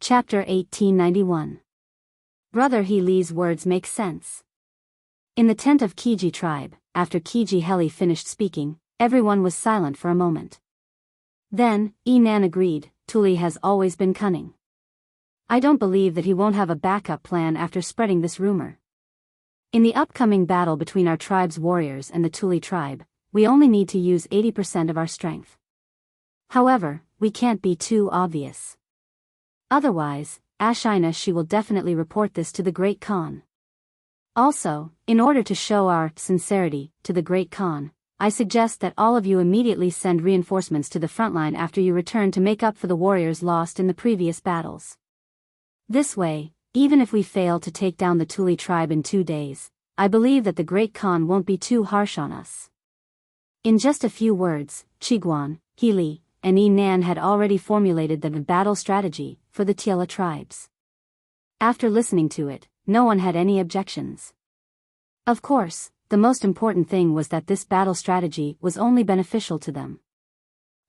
Chapter 1891. Brother He Li's words make sense. In the tent of Kiji tribe, after Kiji Heli finished speaking, everyone was silent for a moment. Then, Nan agreed, Tuli has always been cunning. I don't believe that he won't have a backup plan after spreading this rumor. In the upcoming battle between our tribe's warriors and the Tuli tribe, we only need to use 80% of our strength. However, we can't be too obvious. Otherwise, she will definitely report this to the Great Khan. Also, in order to show our sincerity to the Great Khan, I suggest that all of you immediately send reinforcements to the frontline after you return to make up for the warriors lost in the previous battles. This way, even if we fail to take down the Tuli tribe in 2 days, I believe that the Great Khan won't be too harsh on us. In just a few words, Chiguan, He Li, and Nan had already formulated the battle strategy for the Tiela tribes. After listening to it, no one had any objections. Of course, the most important thing was that this battle strategy was only beneficial to them.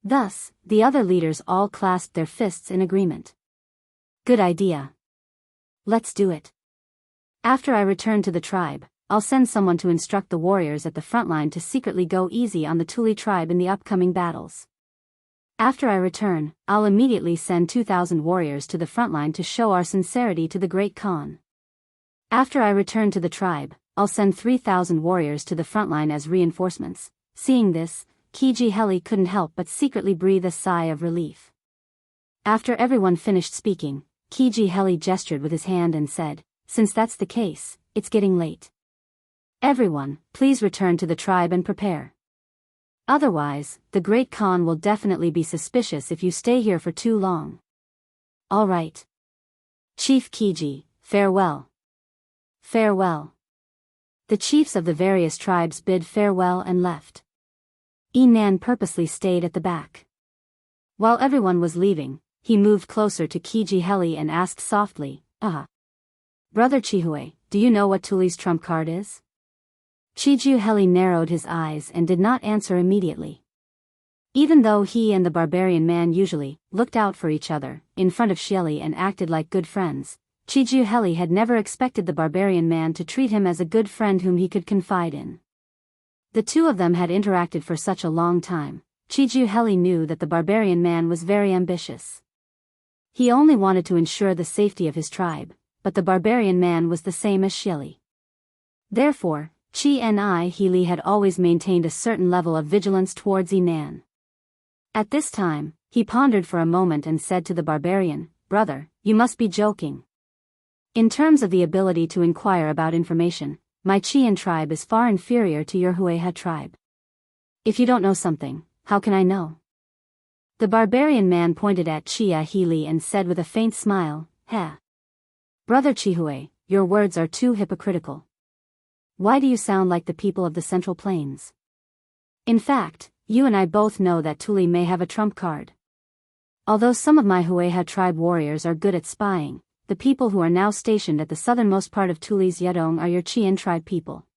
Thus, the other leaders all clasped their fists in agreement. Good idea. Let's do it. After I return to the tribe, I'll send someone to instruct the warriors at the front line to secretly go easy on the Tuli tribe in the upcoming battles. After I return, I'll immediately send 2,000 warriors to the front line to show our sincerity to the Great Khan. After I return to the tribe, I'll send 3,000 warriors to the front line as reinforcements. Seeing this, Kiji Heli couldn't help but secretly breathe a sigh of relief. After everyone finished speaking, Kiji Heli gestured with his hand and said, "Since that's the case, it's getting late. Everyone, please return to the tribe and prepare. Otherwise, the Great Khan will definitely be suspicious if you stay here for too long." All right. Chief Kiji, farewell. Farewell. The chiefs of the various tribes bid farewell and left. Nan purposely stayed at the back. While everyone was leaving, he moved closer to Kiji Heli and asked softly, Brother Chihue, do you know what Tuli's trump card is?" Kiji Heli narrowed his eyes and did not answer immediately. Even though he and the barbarian man usually looked out for each other in front of Shieli and acted like good friends, Kiji Heli had never expected the barbarian man to treat him as a good friend whom he could confide in. The two of them had interacted for such a long time. Kiji Heli knew that the barbarian man was very ambitious. He only wanted to ensure the safety of his tribe, but the barbarian man was the same as Shieli. Therefore, He Li had always maintained a certain level of vigilance towards Nan. At this time, he pondered for a moment and said to the barbarian, "Brother, you must be joking. In terms of the ability to inquire about information, my Qian tribe is far inferior to your Hueha tribe. If you don't know something, how can I know?" The barbarian man pointed at He Li and said with a faint smile, "Heh. Brother Chihue, your words are too hypocritical. Why do you sound like the people of the Central Plains? In fact, you and I both know that Tuli may have a trump card. Although some of my Hueha tribe warriors are good at spying, the people who are now stationed at the southernmost part of Tuli's Yedong are your Qian tribe people.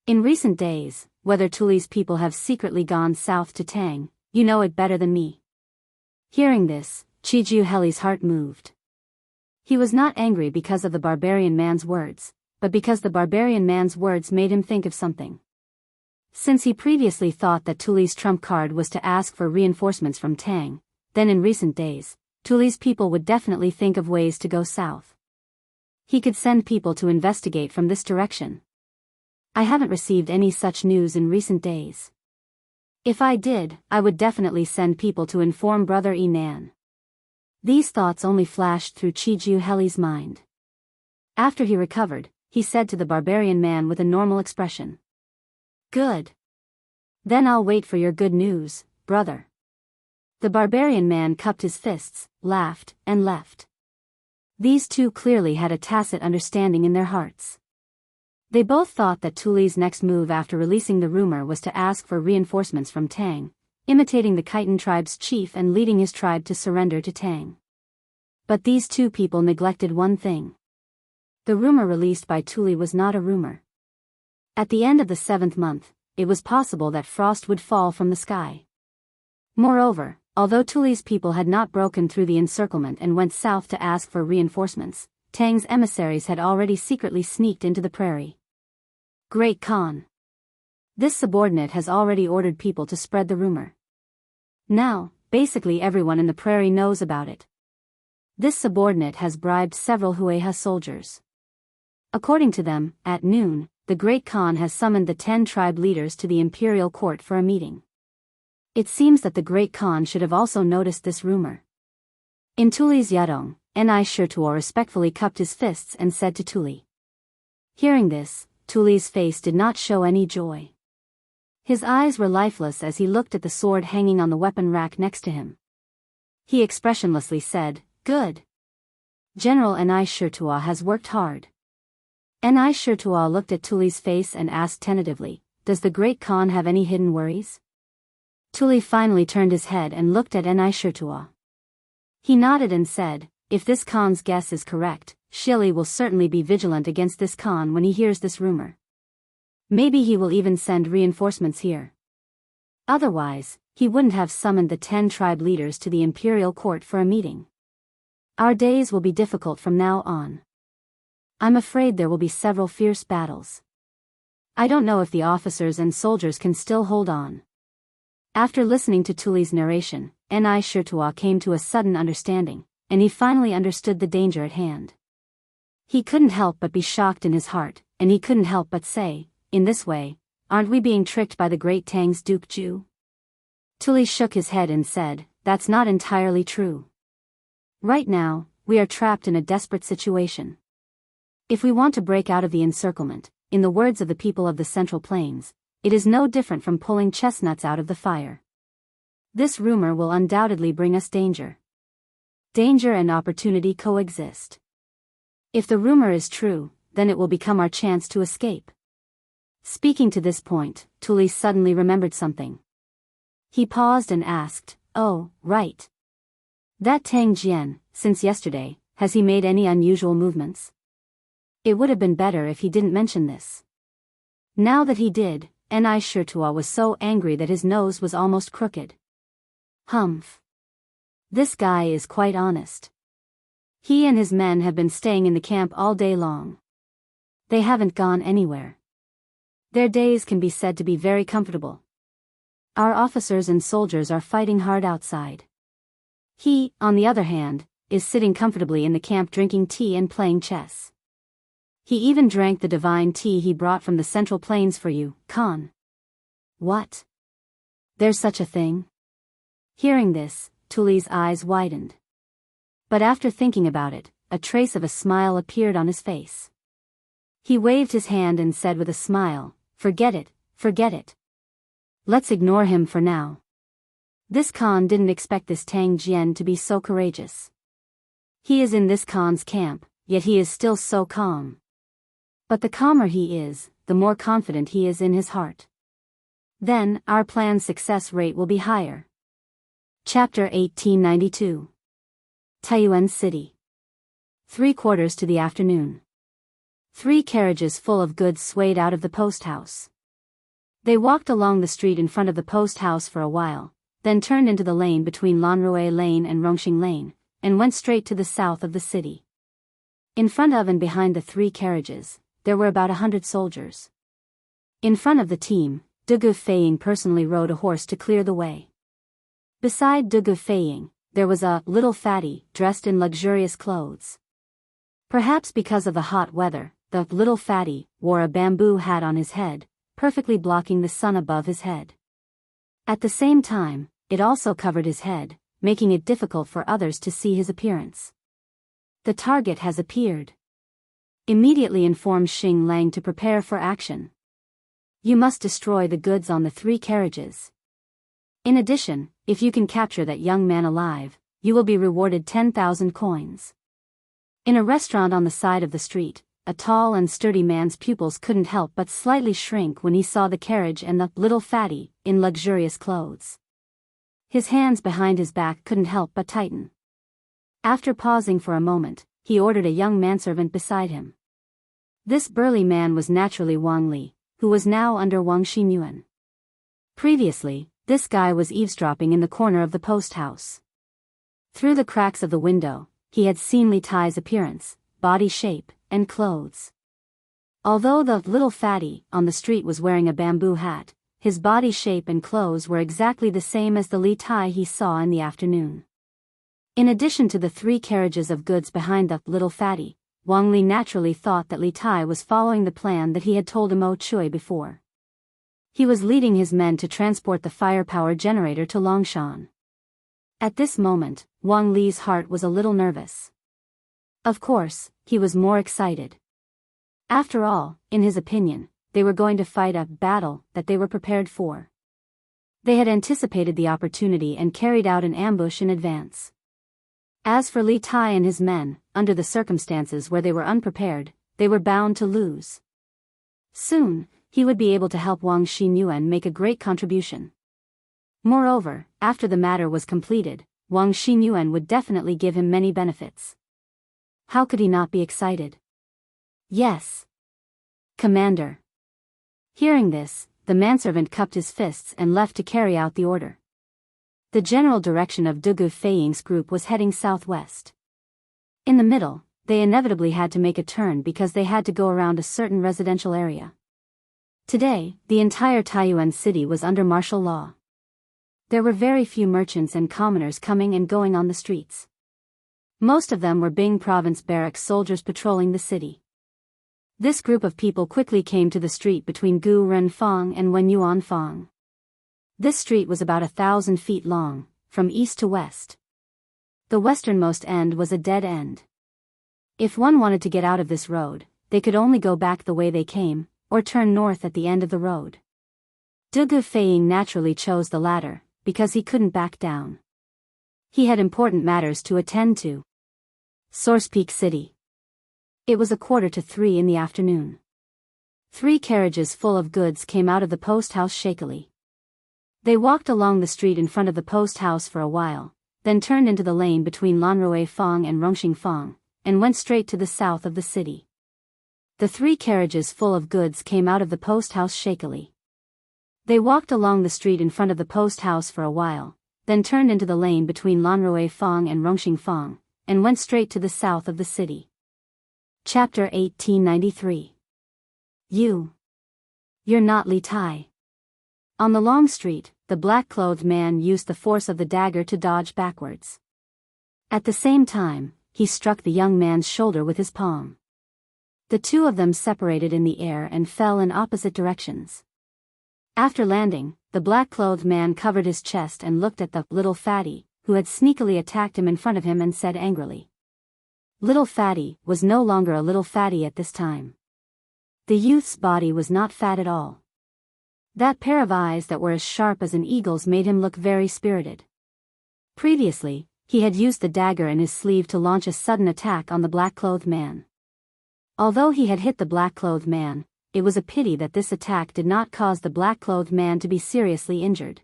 In recent days, whether Tuli's people have secretly gone south to Tang, you know it better than me." Hearing this, Kiji Heli's heart moved. He was not angry because of the barbarian man's words, but because the barbarian man's words made him think of something. Since he previously thought that Tuli's trump card was to ask for reinforcements from Tang, then in recent days, Tuli's people would definitely think of ways to go south. He could send people to investigate from this direction. I haven't received any such news in recent days. If I did, I would definitely send people to inform Brother Nan. These thoughts only flashed through Kiji Heli's mind. After he recovered, he said to the barbarian man with a normal expression, "Good. Then I'll wait for your good news, brother." The barbarian man cupped his fists, laughed, and left. These two clearly had a tacit understanding in their hearts. They both thought that Tuli's next move after releasing the rumor was to ask for reinforcements from Tang, imitating the Khitan tribe's chief and leading his tribe to surrender to Tang. But these two people neglected one thing. The rumor released by Tuli was not a rumor. At the end of the 7th month, it was possible that frost would fall from the sky. Moreover, although Tuli's people had not broken through the encirclement and went south to ask for reinforcements, Tang's emissaries had already secretly sneaked into the prairie. Great Khan. This subordinate has already ordered people to spread the rumor. Now, basically everyone in the prairie knows about it. This subordinate has bribed several Hueha soldiers. According to them, at noon, the Great Khan has summoned the 10 tribe leaders to the imperial court for a meeting. It seems that the Great Khan should have also noticed this rumor. In Tuli's Yadong, Ni Shirtuo respectfully cupped his fists and said to Tuli. Hearing this, Tuli's face did not show any joy. His eyes were lifeless as he looked at the sword hanging on the weapon rack next to him. He expressionlessly said, "Good. General Ni Shirtuo has worked hard." Ni Shirtuo looked at Tuli's face and asked tentatively, "Does the Great Khan have any hidden worries?" Tuli finally turned his head and looked at Ni Shirtuo. He nodded and said, "If this Khan's guess is correct, Shili will certainly be vigilant against this Khan when he hears this rumor. Maybe he will even send reinforcements here. Otherwise, he wouldn't have summoned the 10 tribe leaders to the imperial court for a meeting. Our days will be difficult from now on. I'm afraid there will be several fierce battles. I don't know if the officers and soldiers can still hold on." After listening to Tuli's narration, Ni Shirtuo came to a sudden understanding, and he finally understood the danger at hand. He couldn't help but be shocked in his heart, and he couldn't help but say, "In this way, aren't we being tricked by the great Tang's Duke Ju?" Tuli shook his head and said, "That's not entirely true. Right now, we are trapped in a desperate situation. If we want to break out of the encirclement, in the words of the people of the Central Plains, it is no different from pulling chestnuts out of the fire. This rumor will undoubtedly bring us danger. Danger and opportunity coexist. If the rumor is true, then it will become our chance to escape." Speaking to this point, Tuli suddenly remembered something. He paused and asked, "Oh, right. That Tang Jian, since yesterday, has he made any unusual movements?" It would have been better if he didn't mention this. Now that he did, Ni Shirtuo was so angry that his nose was almost crooked. Humph. This guy is quite honest. He and his men have been staying in the camp all day long. They haven't gone anywhere. Their days can be said to be very comfortable. Our officers and soldiers are fighting hard outside. He, on the other hand, is sitting comfortably in the camp drinking tea and playing chess. He even drank the divine tea he brought from the Central Plains for you, Khan." "What? There's such a thing?" Hearing this, Tuli's eyes widened. But after thinking about it, a trace of a smile appeared on his face. He waved his hand and said with a smile, "Forget it, forget it. Let's ignore him for now. This Khan didn't expect this Tang Jian to be so courageous. He is in this Khan's camp, yet he is still so calm. But the calmer he is, the more confident he is in his heart. Then, our plan's success rate will be higher." Chapter 1892. Taiyuan City. 3/4 to the afternoon. 3 carriages full of goods swayed out of the post house. They walked along the street in front of the post house for a while, then turned into the lane between Lanrue Lane and Rongxing Lane, and went straight to the south of the city. In front of and behind the 3 carriages, there were about 100 soldiers. In front of the team, Dugu Feiying personally rode a horse to clear the way. Beside Dugu Feiying, there was a little fatty dressed in luxurious clothes. Perhaps because of the hot weather, the little fatty wore a bamboo hat on his head, perfectly blocking the sun above his head. At the same time, it also covered his head, making it difficult for others to see his appearance. "The target has appeared. Immediately inform Xing Lang to prepare for action. You must destroy the goods on the 3 carriages. In addition, if you can capture that young man alive, you will be rewarded 10,000 coins." In a restaurant on the side of the street, a tall and sturdy man's pupils couldn't help but slightly shrink when he saw the carriage and the little fatty in luxurious clothes. His hands behind his back couldn't help but tighten. After pausing for a moment, he ordered a young manservant beside him. This burly man was naturally Wang Li, who was now under Wang Xinyuan. Previously, This guy was eavesdropping in the corner of the post house. Through the cracks of the window, he had seen Li Tai's appearance, body shape, and clothes. Although the little fatty on the street was wearing a bamboo hat, his body shape and clothes were exactly the same as the Li Tai he saw in the afternoon. In addition to the 3 carriages of goods behind the little fatty, Wang Li naturally thought that Li Tai was following the plan that he had told Mo Chui before. He was leading his men to transport the firepower generator to Longshan. At this moment, Wang Li's heart was a little nervous. Of course, he was more excited. After all, in his opinion, they were going to fight a battle that they were prepared for. They had anticipated the opportunity and carried out an ambush in advance. As for Li Tai and his men, under the circumstances where they were unprepared, they were bound to lose. Soon, he would be able to help Wang Xinyuan make a great contribution. Moreover, after the matter was completed, Wang Xinyuan would definitely give him many benefits. How could he not be excited? Yes. Commander. Hearing this, the manservant cupped his fists and left to carry out the order. The general direction of Dugu Feiying's group was heading southwest. In the middle, they inevitably had to make a turn because they had to go around a certain residential area. Today, the entire Taiyuan city was under martial law. There were very few merchants and commoners coming and going on the streets. Most of them were Bing Province barracks soldiers patrolling the city. This group of people quickly came to the street between Gu Renfang and Wenyuan Fang. This street was about 1,000 feet long, from east to west. The westernmost end was a dead end. If one wanted to get out of this road, they could only go back the way they came, or turn north at the end of the road. Dugu Feiying naturally chose the latter, because he couldn't back down. He had important matters to attend to. Source Peak City. It was 2:45 in the afternoon. 3 carriages full of goods came out of the post house shakily. They walked along the street in front of the post house for a while, then turned into the lane between Lanrui Fang and Rongxing Fang, and went straight to the south of the city. The 3 carriages full of goods came out of the post house shakily. They walked along the street in front of the post house for a while, then turned into the lane between Lanrui Fang and Rongxing Fang, and went straight to the south of the city. Chapter 1893. You're not Li Tai. On the long street, the black-clothed man used the force of the dagger to dodge backwards. At the same time, he struck the young man's shoulder with his palm. The 2 of them separated in the air and fell in opposite directions. After landing, the black-clothed man covered his chest and looked at the little fatty, who had sneakily attacked him in front of him, and said angrily. Little fatty was no longer a little fatty at this time. The youth's body was not fat at all. That pair of eyes that were as sharp as an eagle's made him look very spirited. Previously, he had used the dagger in his sleeve to launch a sudden attack on the black-clothed man. Although he had hit the black-clothed man, it was a pity that this attack did not cause the black-clothed man to be seriously injured.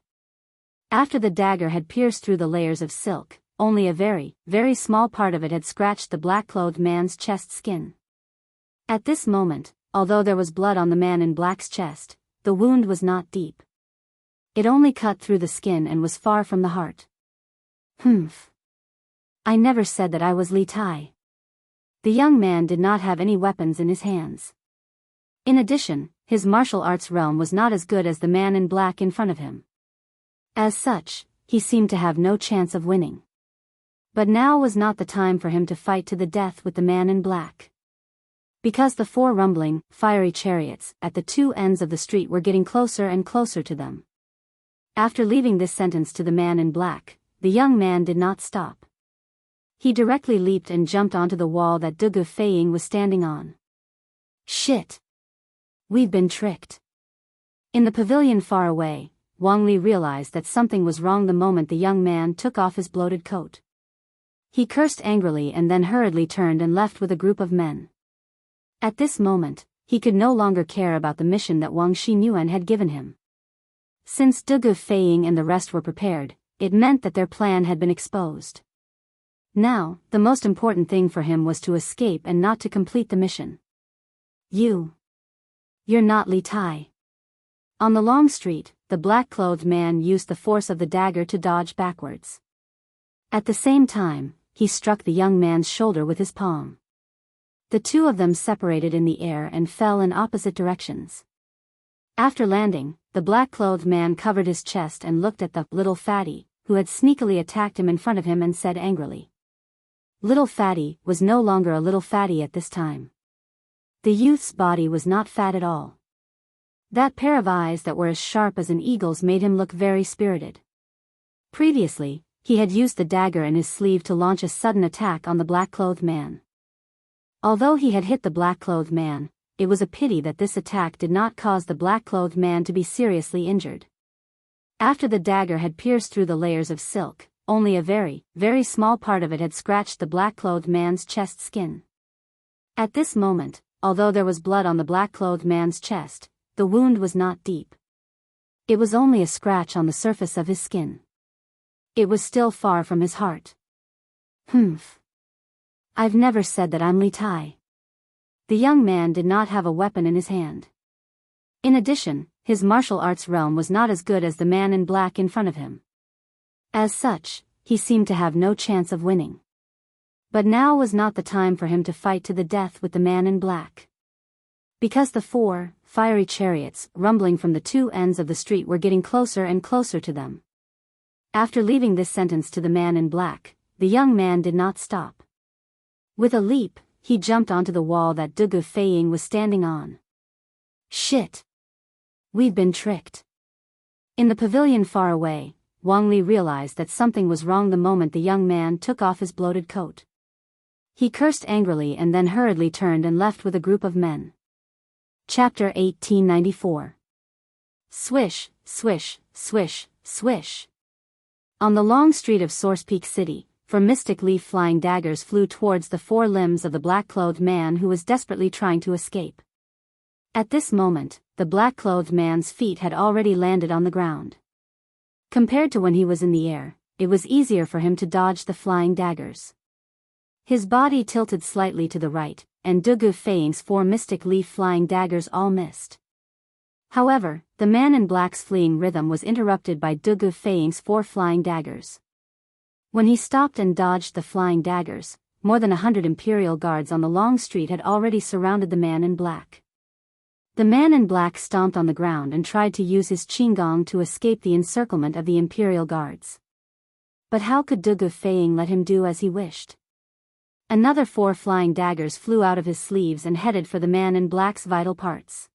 After the dagger had pierced through the layers of silk, only a very, very small part of it had scratched the black-clothed man's chest skin. At this moment, although there was blood on the man in black's chest, the wound was not deep. It only cut through the skin and was far from the heart. Humph. I never said that I was Li Tai. The young man did not have any weapons in his hands. In addition, his martial arts realm was not as good as the man in black in front of him. As such, he seemed to have no chance of winning. But now was not the time for him to fight to the death with the man in black. Because the 4 rumbling, fiery chariots at the 2 ends of the street were getting closer and closer to them. After leaving this sentence to the man in black, the young man did not stop. He directly leaped and jumped onto the wall that Dugu Feiying was standing on. Shit! We've been tricked. In the pavilion far away, Wang Li realized that something was wrong the moment the young man took off his bloated coat. He cursed angrily and then hurriedly turned and left with a group of men. At this moment, he could no longer care about the mission that Wang Xinyuan had given him. Since Dugu Feiying and the rest were prepared, it meant that their plan had been exposed. Now, the most important thing for him was to escape and not to complete the mission. You're not Li Tai. On the long street, the black-clothed man used the force of the dagger to dodge backwards. At the same time, he struck the young man's shoulder with his palm. The two of them separated in the air and fell in opposite directions. After landing, the black-clothed man covered his chest and looked at the little fatty, who had sneakily attacked him in front of him, and said angrily. Little fatty was no longer a little fatty at this time. The youth's body was not fat at all. That pair of eyes that were as sharp as an eagle's made him look very spirited. Previously, he had used the dagger in his sleeve to launch a sudden attack on the black-clothed man. Although he had hit the black-clothed man, it was a pity that this attack did not cause the black-clothed man to be seriously injured. After the dagger had pierced through the layers of silk, only a very, very small part of it had scratched the black-clothed man's chest skin. At this moment, although there was blood on the black-clothed man's chest, the wound was not deep. It was only a scratch on the surface of his skin. It was still far from his heart. Humph. I've never said that I'm Li Tai. The young man did not have a weapon in his hand. In addition, his martial arts realm was not as good as the man in black in front of him. As such, he seemed to have no chance of winning. But now was not the time for him to fight to the death with the man in black. Because the 4 fiery chariots rumbling from the two ends of the street were getting closer and closer to them. After leaving this sentence to the man in black, the young man did not stop. With a leap, he jumped onto the wall that Dugu Feiying was standing on. Shit! We've been tricked. In the pavilion far away, Wang Li realized that something was wrong the moment the young man took off his bloated coat. He cursed angrily and then hurriedly turned and left with a group of men. Chapter 1894. Swish, swish, swish, swish. On the long street of Source Peak City, from mystic leaf flying daggers flew towards the 4 limbs of the black-clothed man who was desperately trying to escape. At this moment, the black-clothed man's feet had already landed on the ground. Compared to when he was in the air, it was easier for him to dodge the flying daggers. His body tilted slightly to the right, and Dugu Feiying's 4 mystic leaf flying daggers all missed. However, the man in black's fleeing rhythm was interrupted by Dugu Feiying's 4 flying daggers. When he stopped and dodged the flying daggers, more than 100 Imperial guards on the long street had already surrounded the man in black. The man in black stomped on the ground and tried to use his qinggong to escape the encirclement of the Imperial guards. But how could Dugu Feiying let him do as he wished? Another 4 flying daggers flew out of his sleeves and headed for the man in black's vital parts.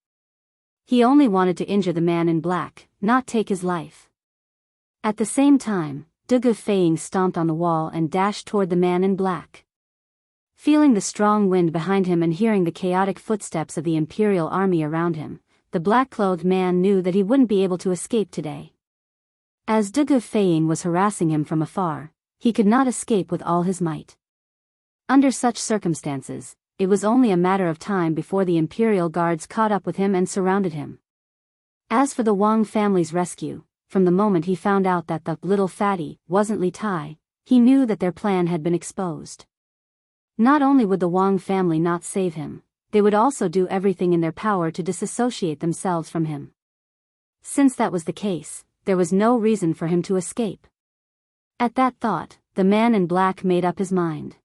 He only wanted to injure the man in black, not take his life. At the same time, Dugu Feiying stomped on the wall and dashed toward the man in black. Feeling the strong wind behind him and hearing the chaotic footsteps of the Imperial army around him, the black-clothed man knew that he wouldn't be able to escape today. As Dugu Feiying was harassing him from afar, he could not escape with all his might. Under such circumstances, it was only a matter of time before the Imperial guards caught up with him and surrounded him. As for the Wang family's rescue, from the moment he found out that the little fatty wasn't Li Tai, he knew that their plan had been exposed. Not only would the Wang family not save him, they would also do everything in their power to disassociate themselves from him. Since that was the case, there was no reason for him to escape. At that thought, the man in black made up his mind.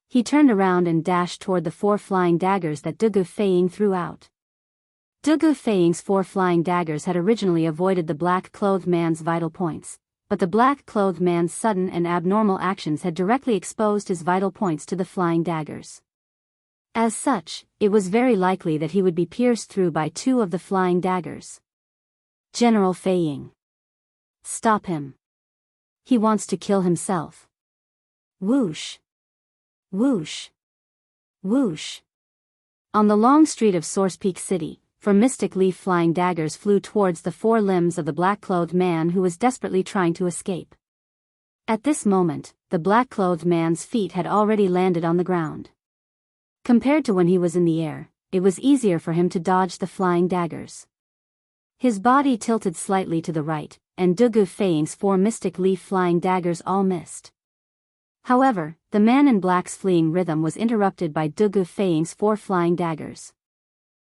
He turned around and dashed toward the 4 flying daggers that Dugu Feiying threw out. Dugu Feiying's 4 flying daggers had originally avoided the black-clothed man's vital points, but the black-clothed man's sudden and abnormal actions had directly exposed his vital points to the flying daggers. As such, it was very likely that he would be pierced through by 2 of the flying daggers. General Feiying. Stop him. He wants to kill himself. Whoosh. Whoosh. Whoosh. On the long street of Source Peak City, 4 mystic leaf flying daggers flew towards the 4 limbs of the black-clothed man who was desperately trying to escape. At this moment, the black-clothed man's feet had already landed on the ground. Compared to when he was in the air, it was easier for him to dodge the flying daggers. His body tilted slightly to the right, and Dugu Feiying's 4 mystic leaf flying daggers all missed. However, the man in black's fleeing rhythm was interrupted by Dugu Feiying's 4 flying daggers.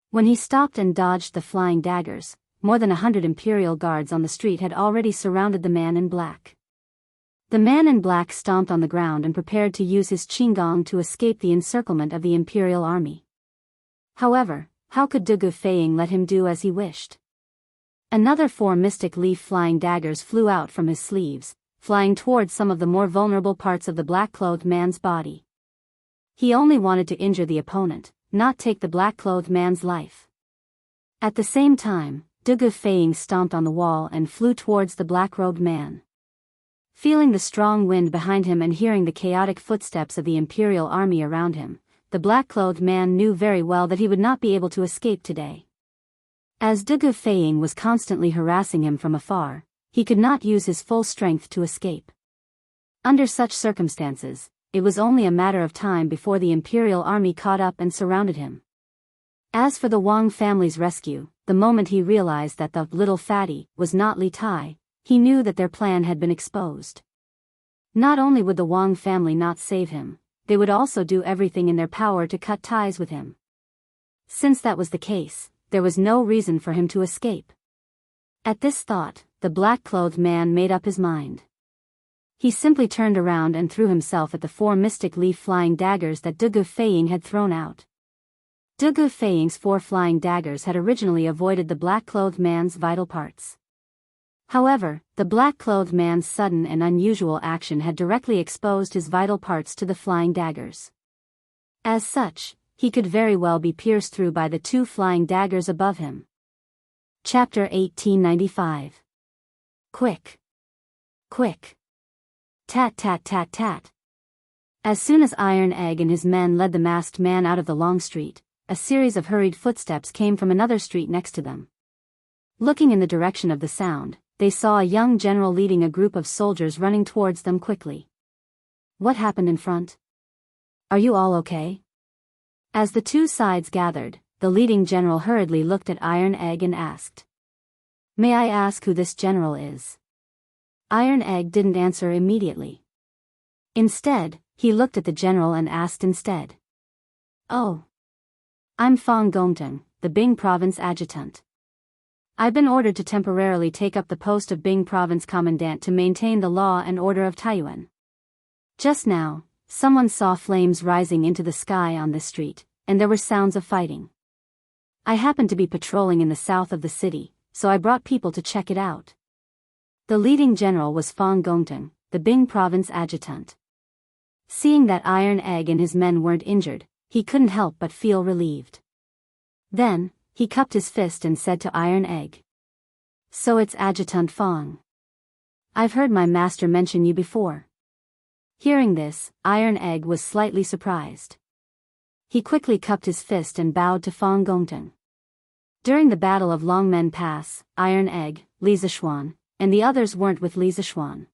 When he stopped and dodged the flying daggers, more than 100 Imperial guards on the street had already surrounded the man in black. The man in black stomped on the ground and prepared to use his qinggong to escape the encirclement of the Imperial army. However, how could De Gufeying let him do as he wished? Another 4 mystic leaf flying daggers flew out from his sleeves, flying towards some of the more vulnerable parts of the black-clothed man's body. He only wanted to injure the opponent, not take the black-clothed man's life. At the same time, De Gufeying stomped on the wall and flew towards the black-robed man. Feeling the strong wind behind him and hearing the chaotic footsteps of the Imperial army around him, the black-clothed man knew very well that he would not be able to escape today. As De Gufeying was constantly harassing him from afar, he could not use his full strength to escape. Under such circumstances, it was only a matter of time before the Imperial army caught up and surrounded him. As for the Wang family's rescue, the moment he realized that the little fatty was not Li Tai, he knew that their plan had been exposed. Not only would the Wang family not save him, they would also do everything in their power to cut ties with him. Since that was the case, there was no reason for him to escape. At this thought, the black-clothed man made up his mind. He simply turned around and threw himself at the 4 mystic leaf flying daggers that De Gufeying had thrown out. De Gufeying's 4 flying daggers had originally avoided the black-clothed man's vital parts. However, the black-clothed man's sudden and unusual action had directly exposed his vital parts to the flying daggers. As such, he could very well be pierced through by the 2 flying daggers above him. Chapter 1895. Quick! Quick! Tat tat tat tat. As soon as Iron Egg and his men led the masked man out of the long street, a series of hurried footsteps came from another street next to them. Looking in the direction of the sound, they saw a young general leading a group of soldiers running towards them quickly. What happened in front? Are you all okay? As the 2 sides gathered, the leading general hurriedly looked at Iron Egg and asked, "May I ask who this general is?" Iron Egg didn't answer immediately. Instead, he looked at the general and asked instead, "Oh. I'm Fang Gongteng, the Bing Province adjutant. I've been ordered to temporarily take up the post of Bing Province commandant to maintain the law and order of Taiyuan. Just now, someone saw flames rising into the sky on this street, and there were sounds of fighting. I happened to be patrolling in the south of the city, so I brought people to check it out." The leading general was Fang Gongteng, the Bing Province adjutant. Seeing that Iron Egg and his men weren't injured, he couldn't help but feel relieved. Then, he cupped his fist and said to Iron Egg, "So it's Adjutant Fang. I've heard my master mention you before." Hearing this, Iron Egg was slightly surprised. He quickly cupped his fist and bowed to Fang Gongteng. During the Battle of Longmen Pass, Iron Egg, Li Zishuan, and the others weren't with Li Zishuan.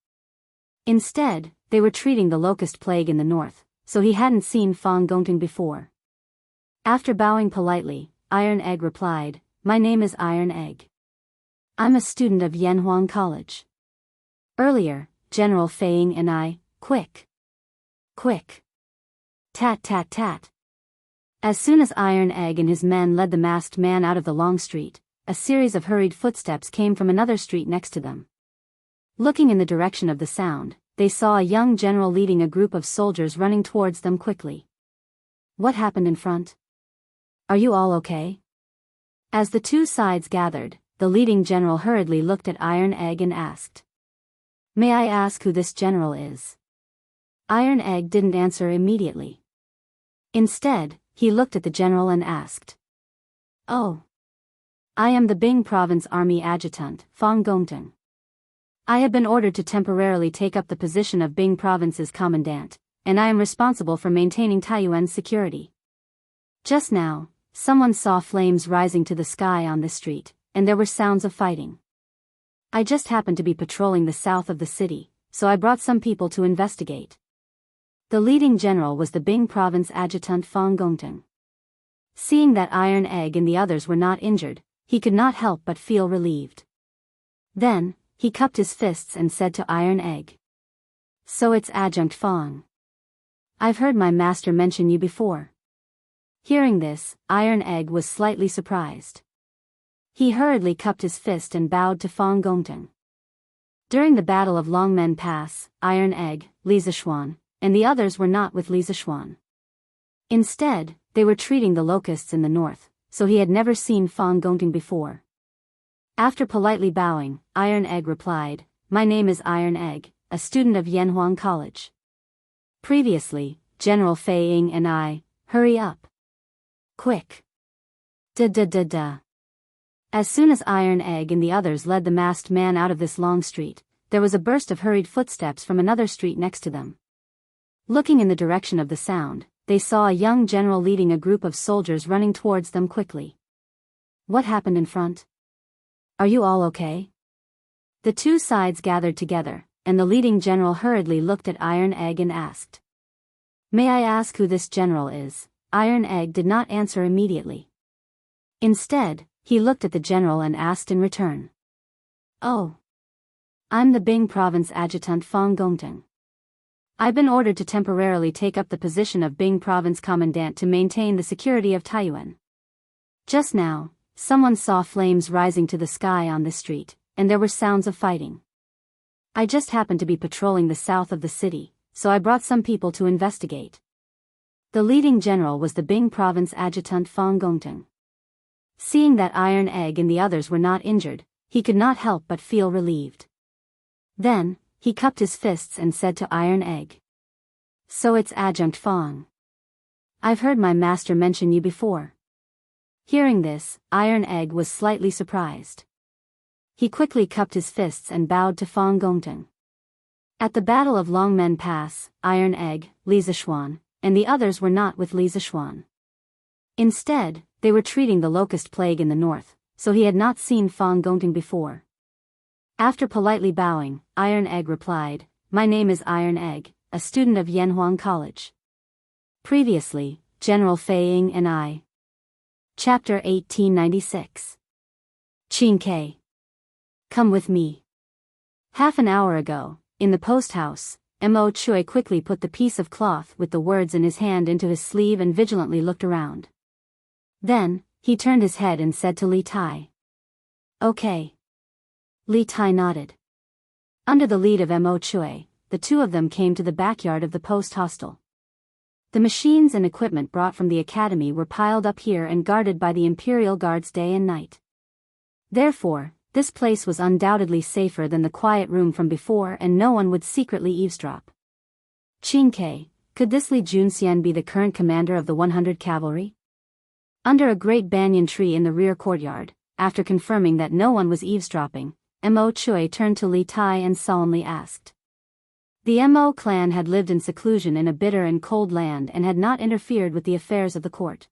Instead, they were treating the locust plague in the north, so he hadn't seen Fang Gongteng before. After bowing politely, Iron Egg replied, "My name is Iron Egg. I'm a student of Yanhuang College. Earlier, General Feiying and I, quick! Quick! Tat tat tat." As soon as Iron Egg and his men led the masked man out of the long street, a series of hurried footsteps came from another street next to them. Looking in the direction of the sound, they saw a young general leading a group of soldiers running towards them quickly. What happened in front? Are you all okay? As the 2 sides gathered, the leading general hurriedly looked at Iron Egg and asked, "May I ask who this general is?" Iron Egg didn't answer immediately. Instead, he looked at the general and asked, "Oh. I am the Bing Province Army Adjutant, Fang Gongteng. I have been ordered to temporarily take up the position of Bing Province's commandant, and I am responsible for maintaining Taiyuan's security. Just now, someone saw flames rising to the sky on this street, and there were sounds of fighting. I just happened to be patrolling the south of the city, so I brought some people to investigate." The leading general was the Bing Province Adjutant Fang Gongteng. Seeing that Iron Egg and the others were not injured, he could not help but feel relieved. Then, he cupped his fists and said to Iron Egg, "So it's Adjunct Fang. I've heard my master mention you before." Hearing this, Iron Egg was slightly surprised. He hurriedly cupped his fist and bowed to Fong Gongting. During the Battle of Longmen Pass, Iron Egg, Li Zishuan, and the others were not with Li Zishuan. Instead, they were treating the locusts in the north, so he had never seen Fong Gongting before. After politely bowing, Iron Egg replied, "My name is Iron Egg, a student of Yanhuang College. Previously, General Fei Ying and I, hurry up. Quick. Da. As soon as Iron Egg and the others led the masked man out of this long street, there was a burst of hurried footsteps from another street next to them. Looking in the direction of the sound, they saw a young general leading a group of soldiers running towards them quickly. What happened in front? Are you all okay? The two sides gathered together, and the leading general hurriedly looked at Iron Egg and asked, "May I ask who this general is?" Iron Egg did not answer immediately. Instead, he looked at the general and asked in return, "Oh. I'm the Bing Province Adjutant Fong Gongting. I've been ordered to temporarily take up the position of Bing Province Commandant to maintain the security of Taiyuan. Just now, someone saw flames rising to the sky on this street, and there were sounds of fighting. I just happened to be patrolling the south of the city, so I brought some people to investigate." The leading general was the Bing Province Adjutant Fong Gongting. Seeing that Iron Egg and the others were not injured, he could not help but feel relieved. Then, he cupped his fists and said to Iron Egg, "So it's Adjunct Fong. I've heard my master mention you before." Hearing this, Iron Egg was slightly surprised. He quickly cupped his fists and bowed to Fong Gongting. At the Battle of Longmen Pass, Iron Egg, Li Zishuan, and the others were not with Li Zishuan. Instead, they were treating the locust plague in the north, so he had not seen Fong Gongting before. After politely bowing, Iron Egg replied, "My name is Iron Egg, a student of Yanhuang College. Previously, General Fei Ying and I." Chapter 1896. Qin Ke. Come with me. Half an hour ago, in the post house, Mo Chui quickly put the piece of cloth with the words in his hand into his sleeve and vigilantly looked around. Then, he turned his head and said to Li Tai, "Okay." Li Tai nodded. Under the lead of Mo Chui, the two of them came to the backyard of the post hostel. The machines and equipment brought from the academy were piled up here and guarded by the Imperial Guards day and night. Therefore, this place was undoubtedly safer than the quiet room from before, and no one would secretly eavesdrop. Qin Ke, could this Li Junxian be the current commander of the 100 Cavalry? Under a great banyan tree in the rear courtyard, after confirming that no one was eavesdropping, Mo Chui turned to Li Tai and solemnly asked. The Mo clan had lived in seclusion in a bitter and cold land and had not interfered with the affairs of the court.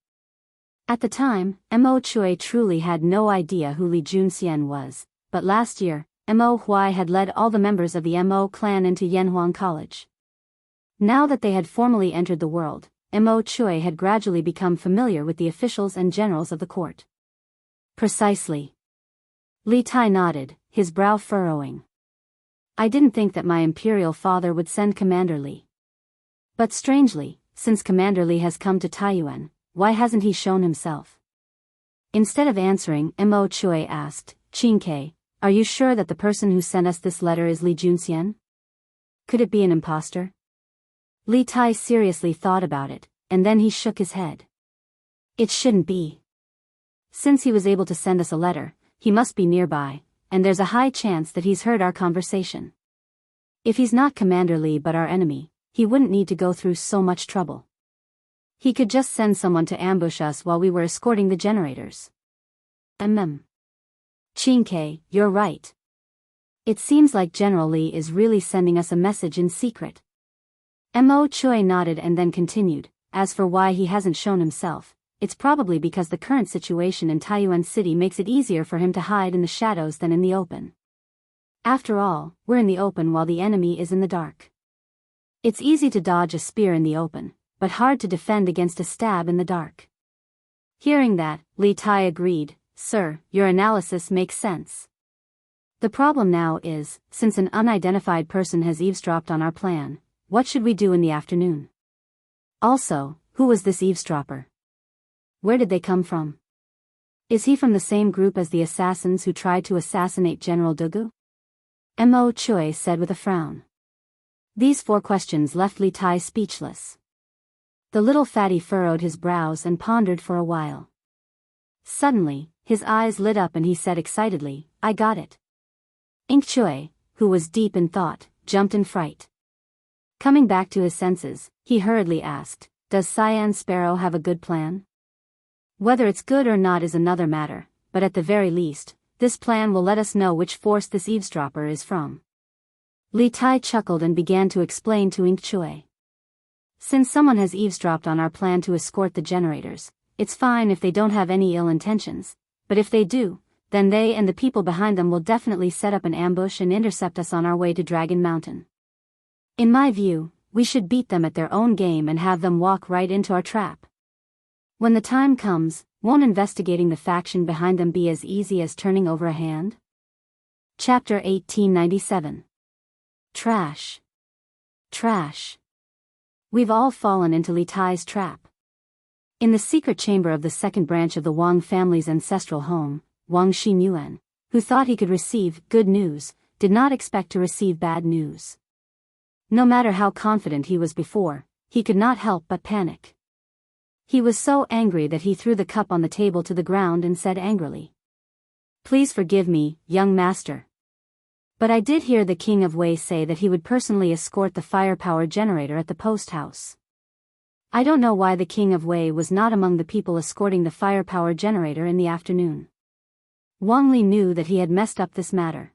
At the time, Mo Chui truly had no idea who Li Junxian was, but last year, Mo Huai had led all the members of the Mo clan into Yanhuang College. Now that they had formally entered the world, Mo Chui had gradually become familiar with the officials and generals of the court. Precisely. Li Tai nodded, his brow furrowing. I didn't think that my imperial father would send Commander Li. But strangely, since Commander Li has come to Taiyuan, why hasn't he shown himself? Instead of answering, Mo Chui asked, Qin Ke, are you sure that the person who sent us this letter is Li Junxian? Could it be an impostor? Li Tai seriously thought about it, and then he shook his head. It shouldn't be. Since he was able to send us a letter, he must be nearby, and there's a high chance that he's heard our conversation. If he's not Commander Li but our enemy, he wouldn't need to go through so much trouble. He could just send someone to ambush us while we were escorting the generators. Qin Ke, you're right. It seems like General Li is really sending us a message in secret. Mo Chui nodded and then continued, as for why he hasn't shown himself, it's probably because the current situation in Taiyuan City makes it easier for him to hide in the shadows than in the open. After all, we're in the open while the enemy is in the dark. It's easy to dodge a spear in the open, but hard to defend against a stab in the dark. Hearing that, Li Tai agreed, Sir, your analysis makes sense. The problem now is, since an unidentified person has eavesdropped on our plan, what should we do in the afternoon? Also, who was this eavesdropper? Where did they come from? Is he from the same group as the assassins who tried to assassinate General Dugu? Mo Choi said with a frown. These 4 questions left Li Tai speechless. The little fatty furrowed his brows and pondered for a while. Suddenly, his eyes lit up and he said excitedly, I got it. Ink Choi, who was deep in thought, jumped in fright. Coming back to his senses, he hurriedly asked, Does Cyan Sparrow have a good plan? Whether it's good or not is another matter, but at the very least, this plan will let us know which force this eavesdropper is from. Li Tai chuckled and began to explain to Ink Choi. Since someone has eavesdropped on our plan to escort the generators, it's fine if they don't have any ill intentions, but if they do, then they and the people behind them will definitely set up an ambush and intercept us on our way to Dragon Mountain. In my view, we should beat them at their own game and have them walk right into our trap. When the time comes, won't investigating the faction behind them be as easy as turning over a hand? Chapter 1897. Trash. Trash. We've all fallen into Li Tai's trap. In the secret chamber of the second branch of the Wang family's ancestral home, Wang Xinyuan, who thought he could receive good news, did not expect to receive bad news. No matter how confident he was before, he could not help but panic. He was so angry that he threw the cup on the table to the ground and said angrily, Please forgive me, young master. But I did hear the King of Wei say that he would personally escort the firepower generator at the post house. I don't know why the King of Wei was not among the people escorting the firepower generator in the afternoon. Wang Li knew that he had messed up this matter.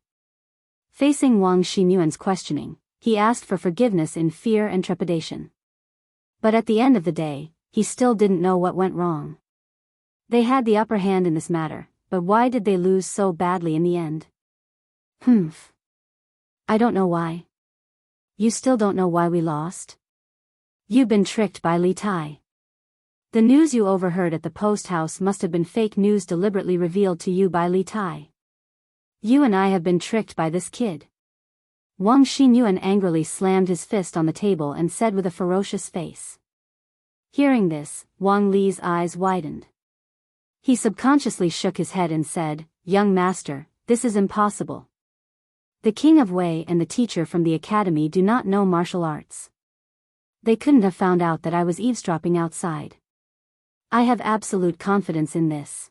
Facing Wang Xinyuan's questioning, he asked for forgiveness in fear and trepidation. But at the end of the day, he still didn't know what went wrong. They had the upper hand in this matter, but why did they lose so badly in the end? I don't know why. You still don't know why we lost? You've been tricked by Li Tai. The news you overheard at the post house must have been fake news deliberately revealed to you by Li Tai. You and I have been tricked by this kid. Wang Xinyuan angrily slammed his fist on the table and said with a ferocious face. Hearing this, Wang Li's eyes widened. He subconsciously shook his head and said, Young master, this is impossible. The King of Wei and the teacher from the academy do not know martial arts. They couldn't have found out that I was eavesdropping outside. I have absolute confidence in this.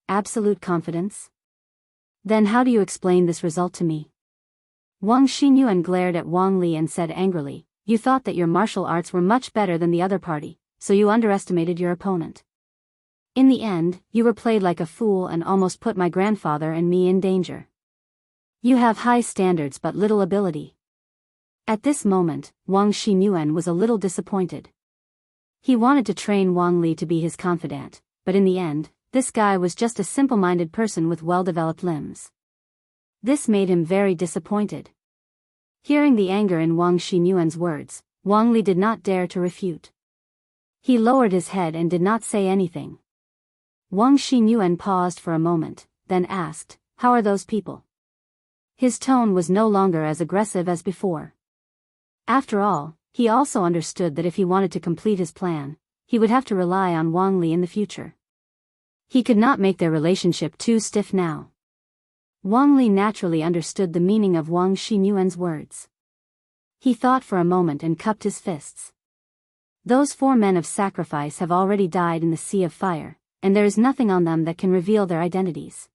Absolute confidence? Then how do you explain this result to me? Wang Xinyuan glared at Wang Li and said angrily, You thought that your martial arts were much better than the other party, so you underestimated your opponent. In the end, you were played like a fool and almost put my grandfather and me in danger. You have high standards but little ability. At this moment, Wang Xinyuan was a little disappointed. He wanted to train Wang Li to be his confidant, but in the end, this guy was just a simple-minded person with well-developed limbs. This made him very disappointed. Hearing the anger in Wang Xinyuan's words, Wang Li did not dare to refute. He lowered his head and did not say anything. Wang Xinyuan paused for a moment, then asked, How are those people? His tone was no longer as aggressive as before. After all, he also understood that if he wanted to complete his plan, he would have to rely on Wang Li in the future. He could not make their relationship too stiff now. Wang Li naturally understood the meaning of Wang Xinyuan's words. He thought for a moment and cupped his fists. Those 4 men of sacrifice have already died in the Sea of Fire, and there is nothing on them that can reveal their identities.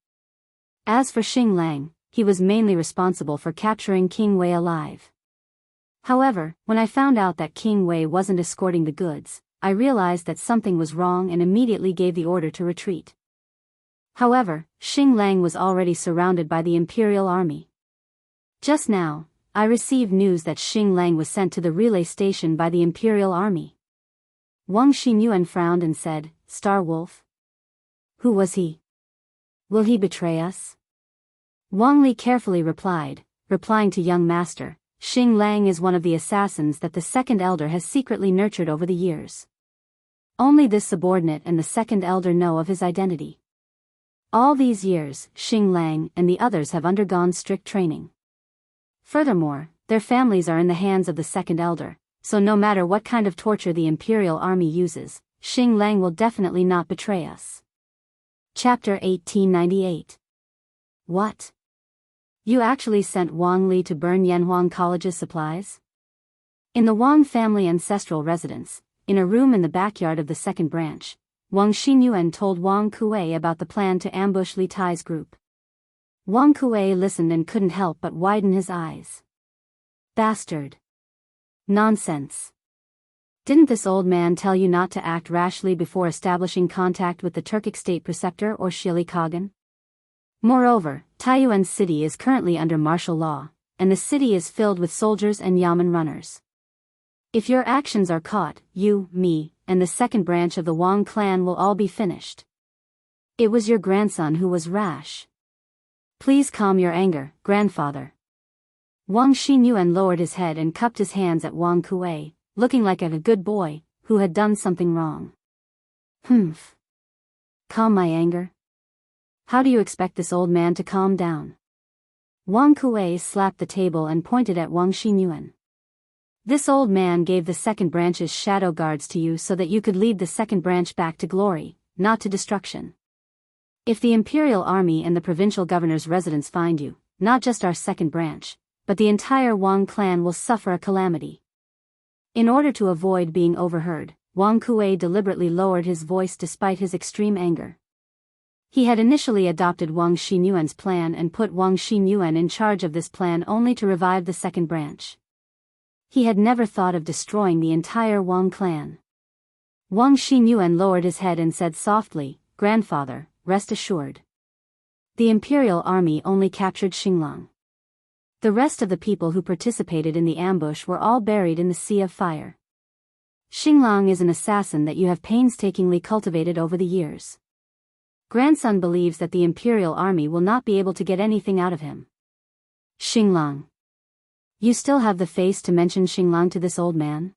As for Xing Lang, he was mainly responsible for capturing King Wei alive. However, when I found out that King Wei wasn't escorting the goods, I realized that something was wrong and immediately gave the order to retreat. However, Xing Lang was already surrounded by the Imperial Army. Just now, I received news that Xing Lang was sent to the relay station by the Imperial Army. Wang Xinyuan frowned and said, Star Wolf? Who was he? Will he betray us? Wang Li carefully replying to young master, Xing Lang is one of the assassins that the second elder has secretly nurtured over the years. Only this subordinate and the second elder know of his identity. All these years, Xing Lang and the others have undergone strict training. Furthermore, their families are in the hands of the second elder, so no matter what kind of torture the Imperial Army uses, Xing Lang will definitely not betray us. Chapter 1898. What? You actually sent Wang Li to burn Yanhuang College's supplies? In the Wang family ancestral residence, in a room in the backyard of the second branch, Wang Xinyuan told Wang Kuei about the plan to ambush Li Tai's group. Wang Kuei listened and couldn't help but widen his eyes. Bastard. Nonsense. Didn't this old man tell you not to act rashly before establishing contact with the Turkic state preceptor or Shili Kagan? Moreover, Taiyuan's city is currently under martial law, and the city is filled with soldiers and yamen runners. If your actions are caught, you, me, and the second branch of the Wang clan will all be finished. It was your grandson who was rash. Please calm your anger, grandfather. Wang Xinyuan lowered his head and cupped his hands at Wang Kuei, looking like a good boy who had done something wrong. Humph. Calm my anger? How do you expect this old man to calm down? Wang Kuei slapped the table and pointed at Wang Xinyuan. This old man gave the second branch's shadow guards to you so that you could lead the second branch back to glory, not to destruction. If the imperial army and the provincial governor's residence find you, not just our second branch, but the entire Wang clan will suffer a calamity. In order to avoid being overheard, Wang Kuei deliberately lowered his voice despite his extreme anger. He had initially adopted Wang Xinyuan's plan and put Wang Xinyuan in charge of this plan only to revive the second branch. He had never thought of destroying the entire Wang clan. Wang Xinyuan lowered his head and said softly, "Grandfather, rest assured. The imperial army only captured Xinglang. The rest of the people who participated in the ambush were all buried in the sea of fire. Xinglang is an assassin that you have painstakingly cultivated over the years. Grandson believes that the imperial army will not be able to get anything out of him." Xinglang. You still have the face to mention Xinglang to this old man?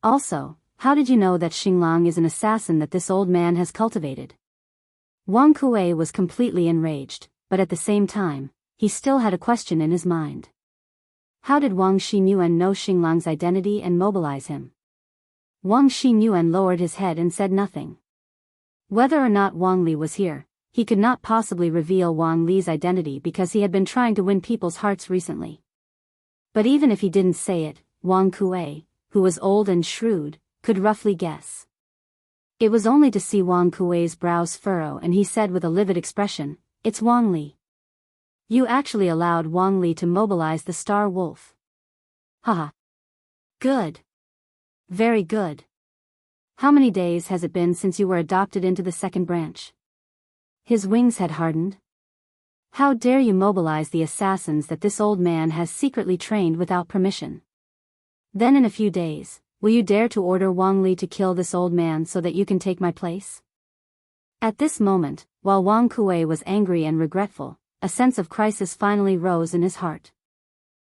Also, how did you know that Xinglang is an assassin that this old man has cultivated? Wang Kuei was completely enraged, but at the same time, he still had a question in his mind. How did Wang Xinyuan know Xinglang's identity and mobilize him? Wang Xinyuan lowered his head and said nothing. Whether or not Wang Li was here, he could not possibly reveal Wang Li's identity because he had been trying to win people's hearts recently. But even if he didn't say it, Wang Kuei, who was old and shrewd, could roughly guess. It was only to see Wang Kuei's brows furrow and he said with a livid expression, "It's Wang Li. You actually allowed Wang Li to mobilize the Star Wolf. Haha. Good. Very good. How many days has it been since you were adopted into the second branch?" His wings had hardened. How dare you mobilize the assassins that this old man has secretly trained without permission? Then in a few days, will you dare to order Wang Li to kill this old man so that you can take my place? At this moment, while Wang Kuei was angry and regretful, a sense of crisis finally rose in his heart.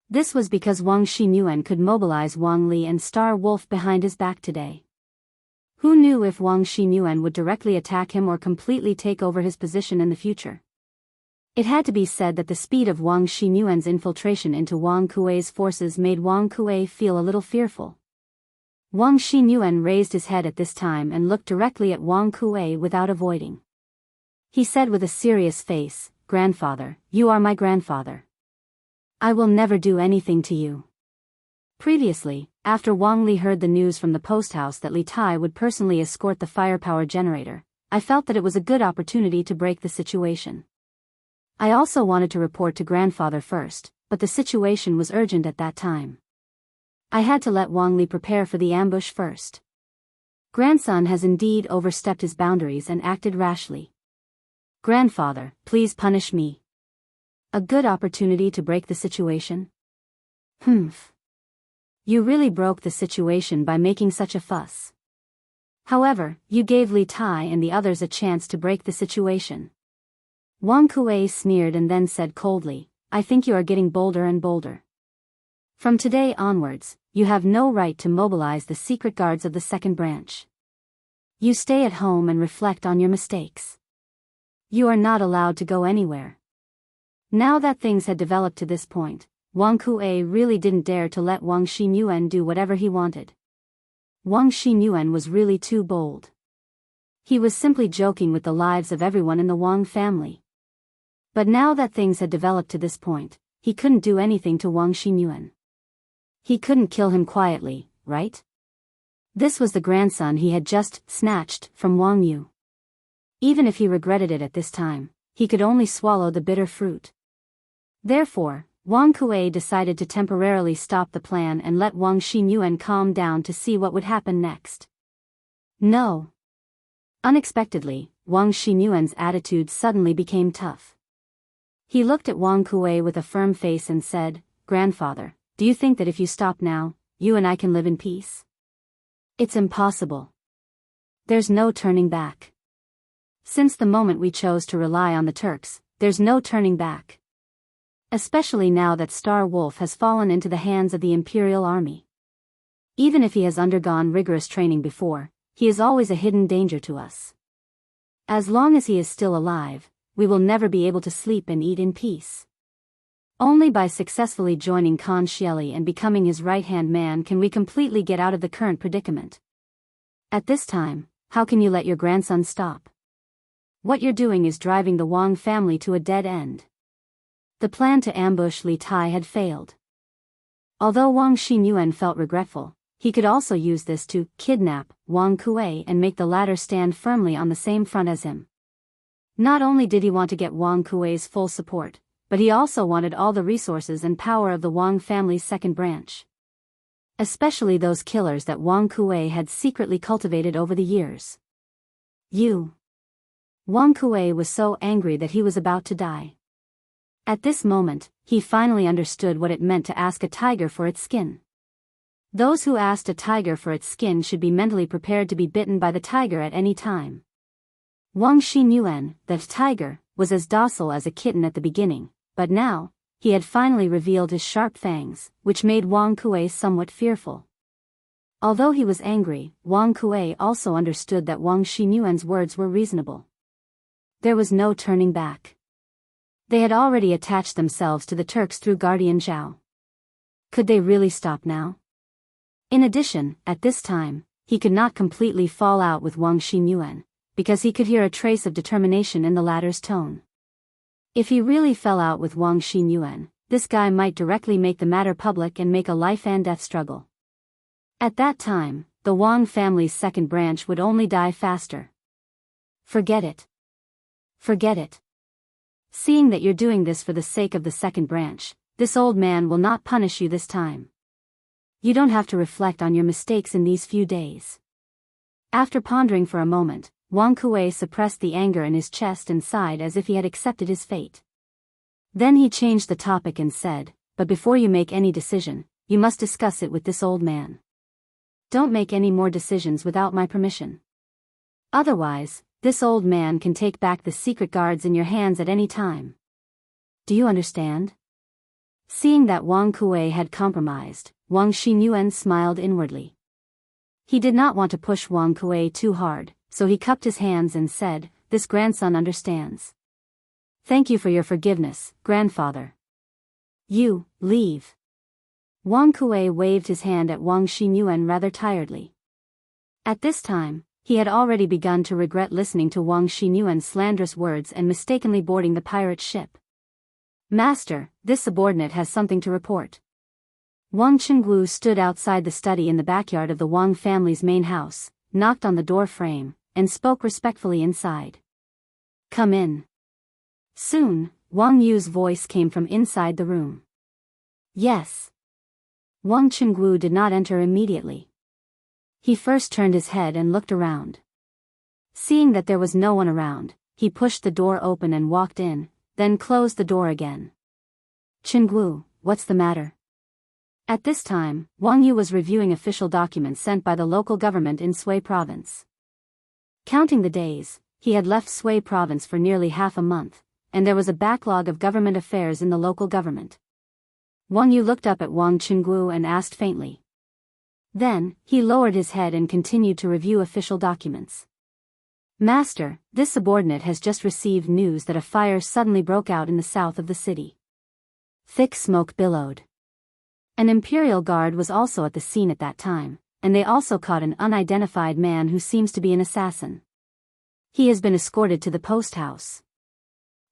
This was because Wang Xinyuan could mobilize Wang Li and Star Wolf behind his back today. Who knew if Wang Xinyuan would directly attack him or completely take over his position in the future? It had to be said that the speed of Wang Xinyuan's infiltration into Wang Kuei's forces made Wang Kuei feel a little fearful. Wang Xinyuan raised his head at this time and looked directly at Wang Kuei without avoiding. He said with a serious face, "Grandfather, you are my grandfather. I will never do anything to you." Previously, after Wang Li heard the news from the post house that Li Tai would personally escort the firepower generator, I felt that it was a good opportunity to break the situation. I also wanted to report to grandfather first, but the situation was urgent at that time. I had to let Wang Li prepare for the ambush first. Grandson has indeed overstepped his boundaries and acted rashly. Grandfather, please punish me. A good opportunity to break the situation? Humph. You really broke the situation by making such a fuss. However, you gave Li Tai and the others a chance to break the situation. Wang Kuei sneered and then said coldly, "I think you are getting bolder and bolder. From today onwards, you have no right to mobilize the secret guards of the second branch. You stay at home and reflect on your mistakes. You are not allowed to go anywhere." Now that things had developed to this point, Wang Kuei really didn't dare to let Wang Xinyuan do whatever he wanted. Wang Xinyuan was really too bold. He was simply joking with the lives of everyone in the Wang family. But now that things had developed to this point, he couldn't do anything to Wang Xinyuan. He couldn't kill him quietly, right? This was the grandson he had just snatched from Wang Yu. Even if he regretted it at this time, he could only swallow the bitter fruit. Therefore, Wang Kuei decided to temporarily stop the plan and let Wang Xinyuan calm down to see what would happen next. No. Unexpectedly, Wang Xinyuan's attitude suddenly became tough. He looked at Wang Kuei with a firm face and said, "Grandfather, do you think that if you stop now, you and I can live in peace? It's impossible. There's no turning back. Since the moment we chose to rely on the Turks, there's no turning back. Especially now that Star Wolf has fallen into the hands of the Imperial Army. Even if he has undergone rigorous training before, he is always a hidden danger to us. As long as he is still alive, we will never be able to sleep and eat in peace. Only by successfully joining Khan Xieli and becoming his right-hand man can we completely get out of the current predicament. At this time, how can you let your grandson stop? What you're doing is driving the Wang family to a dead end." The plan to ambush Li Tai had failed. Although Wang Xinyuan felt regretful, he could also use this to kidnap Wang Kuei and make the latter stand firmly on the same front as him. Not only did he want to get Wang Kuei's full support, but he also wanted all the resources and power of the Wang family's second branch. Especially those killers that Wang Kuei had secretly cultivated over the years. Wang Kuei was so angry that he was about to die. At this moment, he finally understood what it meant to ask a tiger for its skin. Those who asked a tiger for its skin should be mentally prepared to be bitten by the tiger at any time. Wang Xinyuan, the tiger, was as docile as a kitten at the beginning, but now, he had finally revealed his sharp fangs, which made Wang Kuei somewhat fearful. Although he was angry, Wang Kuei also understood that Wang Xinyuan's words were reasonable. There was no turning back. They had already attached themselves to the Turks through Guardian Zhao. Could they really stop now? In addition, at this time, he could not completely fall out with Wang Xinyuan, because he could hear a trace of determination in the latter's tone. If he really fell out with Wang Xinyuan, this guy might directly make the matter public and make a life-and-death struggle. At that time, the Wang family's second branch would only die faster. Forget it. Forget it. Seeing that you're doing this for the sake of the second branch, this old man will not punish you this time. You don't have to reflect on your mistakes in these few days. After pondering for a moment, Wang Kuei suppressed the anger in his chest and sighed as if he had accepted his fate. Then he changed the topic and said, "But before you make any decision, you must discuss it with this old man. Don't make any more decisions without my permission. Otherwise, this old man can take back the secret guards in your hands at any time. Do you understand?" Seeing that Wang Kuei had compromised, Wang Xinyuan smiled inwardly. He did not want to push Wang Kuei too hard, so he cupped his hands and said, "This grandson understands. Thank you for your forgiveness, grandfather. You, leave." Wang Kuei waved his hand at Wang Xinyuan rather tiredly. At this time, he had already begun to regret listening to Wang Xinyuan's slanderous words and mistakenly boarding the pirate ship. "Master, this subordinate has something to report." Wang Qingwu stood outside the study in the backyard of the Wang family's main house, knocked on the door frame, and spoke respectfully inside. "Come in." Soon, Wang Yu's voice came from inside the room. "Yes." Wang Qingwu did not enter immediately. He first turned his head and looked around. Seeing that there was no one around, he pushed the door open and walked in, then closed the door again. "Qingwu, what's the matter?" At this time, Wang Yu was reviewing official documents sent by the local government in Sui province. Counting the days, he had left Sui province for nearly half a month, and there was a backlog of government affairs in the local government. Wang Yu looked up at Wang Qingwu and asked faintly. Then, he lowered his head and continued to review official documents. "Master, this subordinate has just received news that a fire suddenly broke out in the south of the city." Thick smoke billowed. An imperial guard was also at the scene at that time, and they also caught an unidentified man who seems to be an assassin. He has been escorted to the post house.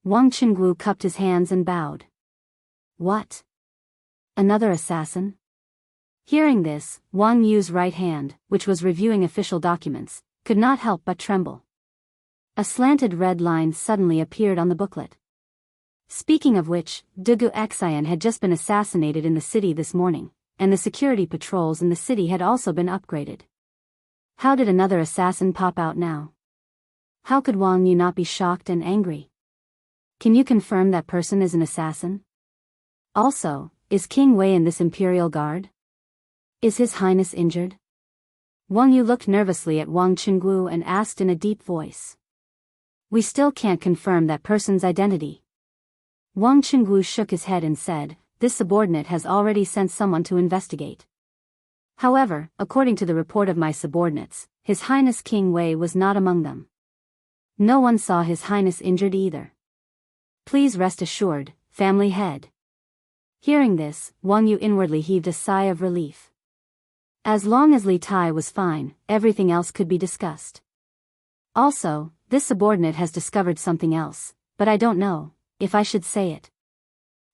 Wang Qinggu cupped his hands and bowed. What? Another assassin? Hearing this, Wang Yu's right hand, which was reviewing official documents, could not help but tremble. A slanted red line suddenly appeared on the booklet. Speaking of which, Dugu Xian had just been assassinated in the city this morning, and the security patrols in the city had also been upgraded. How did another assassin pop out now? How could Wang Yu not be shocked and angry? Can you confirm that person is an assassin? Also, is King Wei in this Imperial Guard? Is His Highness injured? Wang Yu looked nervously at Wang Qinggu and asked in a deep voice. We still can't confirm that person's identity. Wang Qinggu shook his head and said, this subordinate has already sent someone to investigate. However, according to the report of my subordinates, His Highness King Wei was not among them. No one saw His Highness injured either. Please rest assured, family head. Hearing this, Wang Yu inwardly heaved a sigh of relief. As long as Li Tai was fine, everything else could be discussed. Also, this subordinate has discovered something else, but I don't know if I should say it.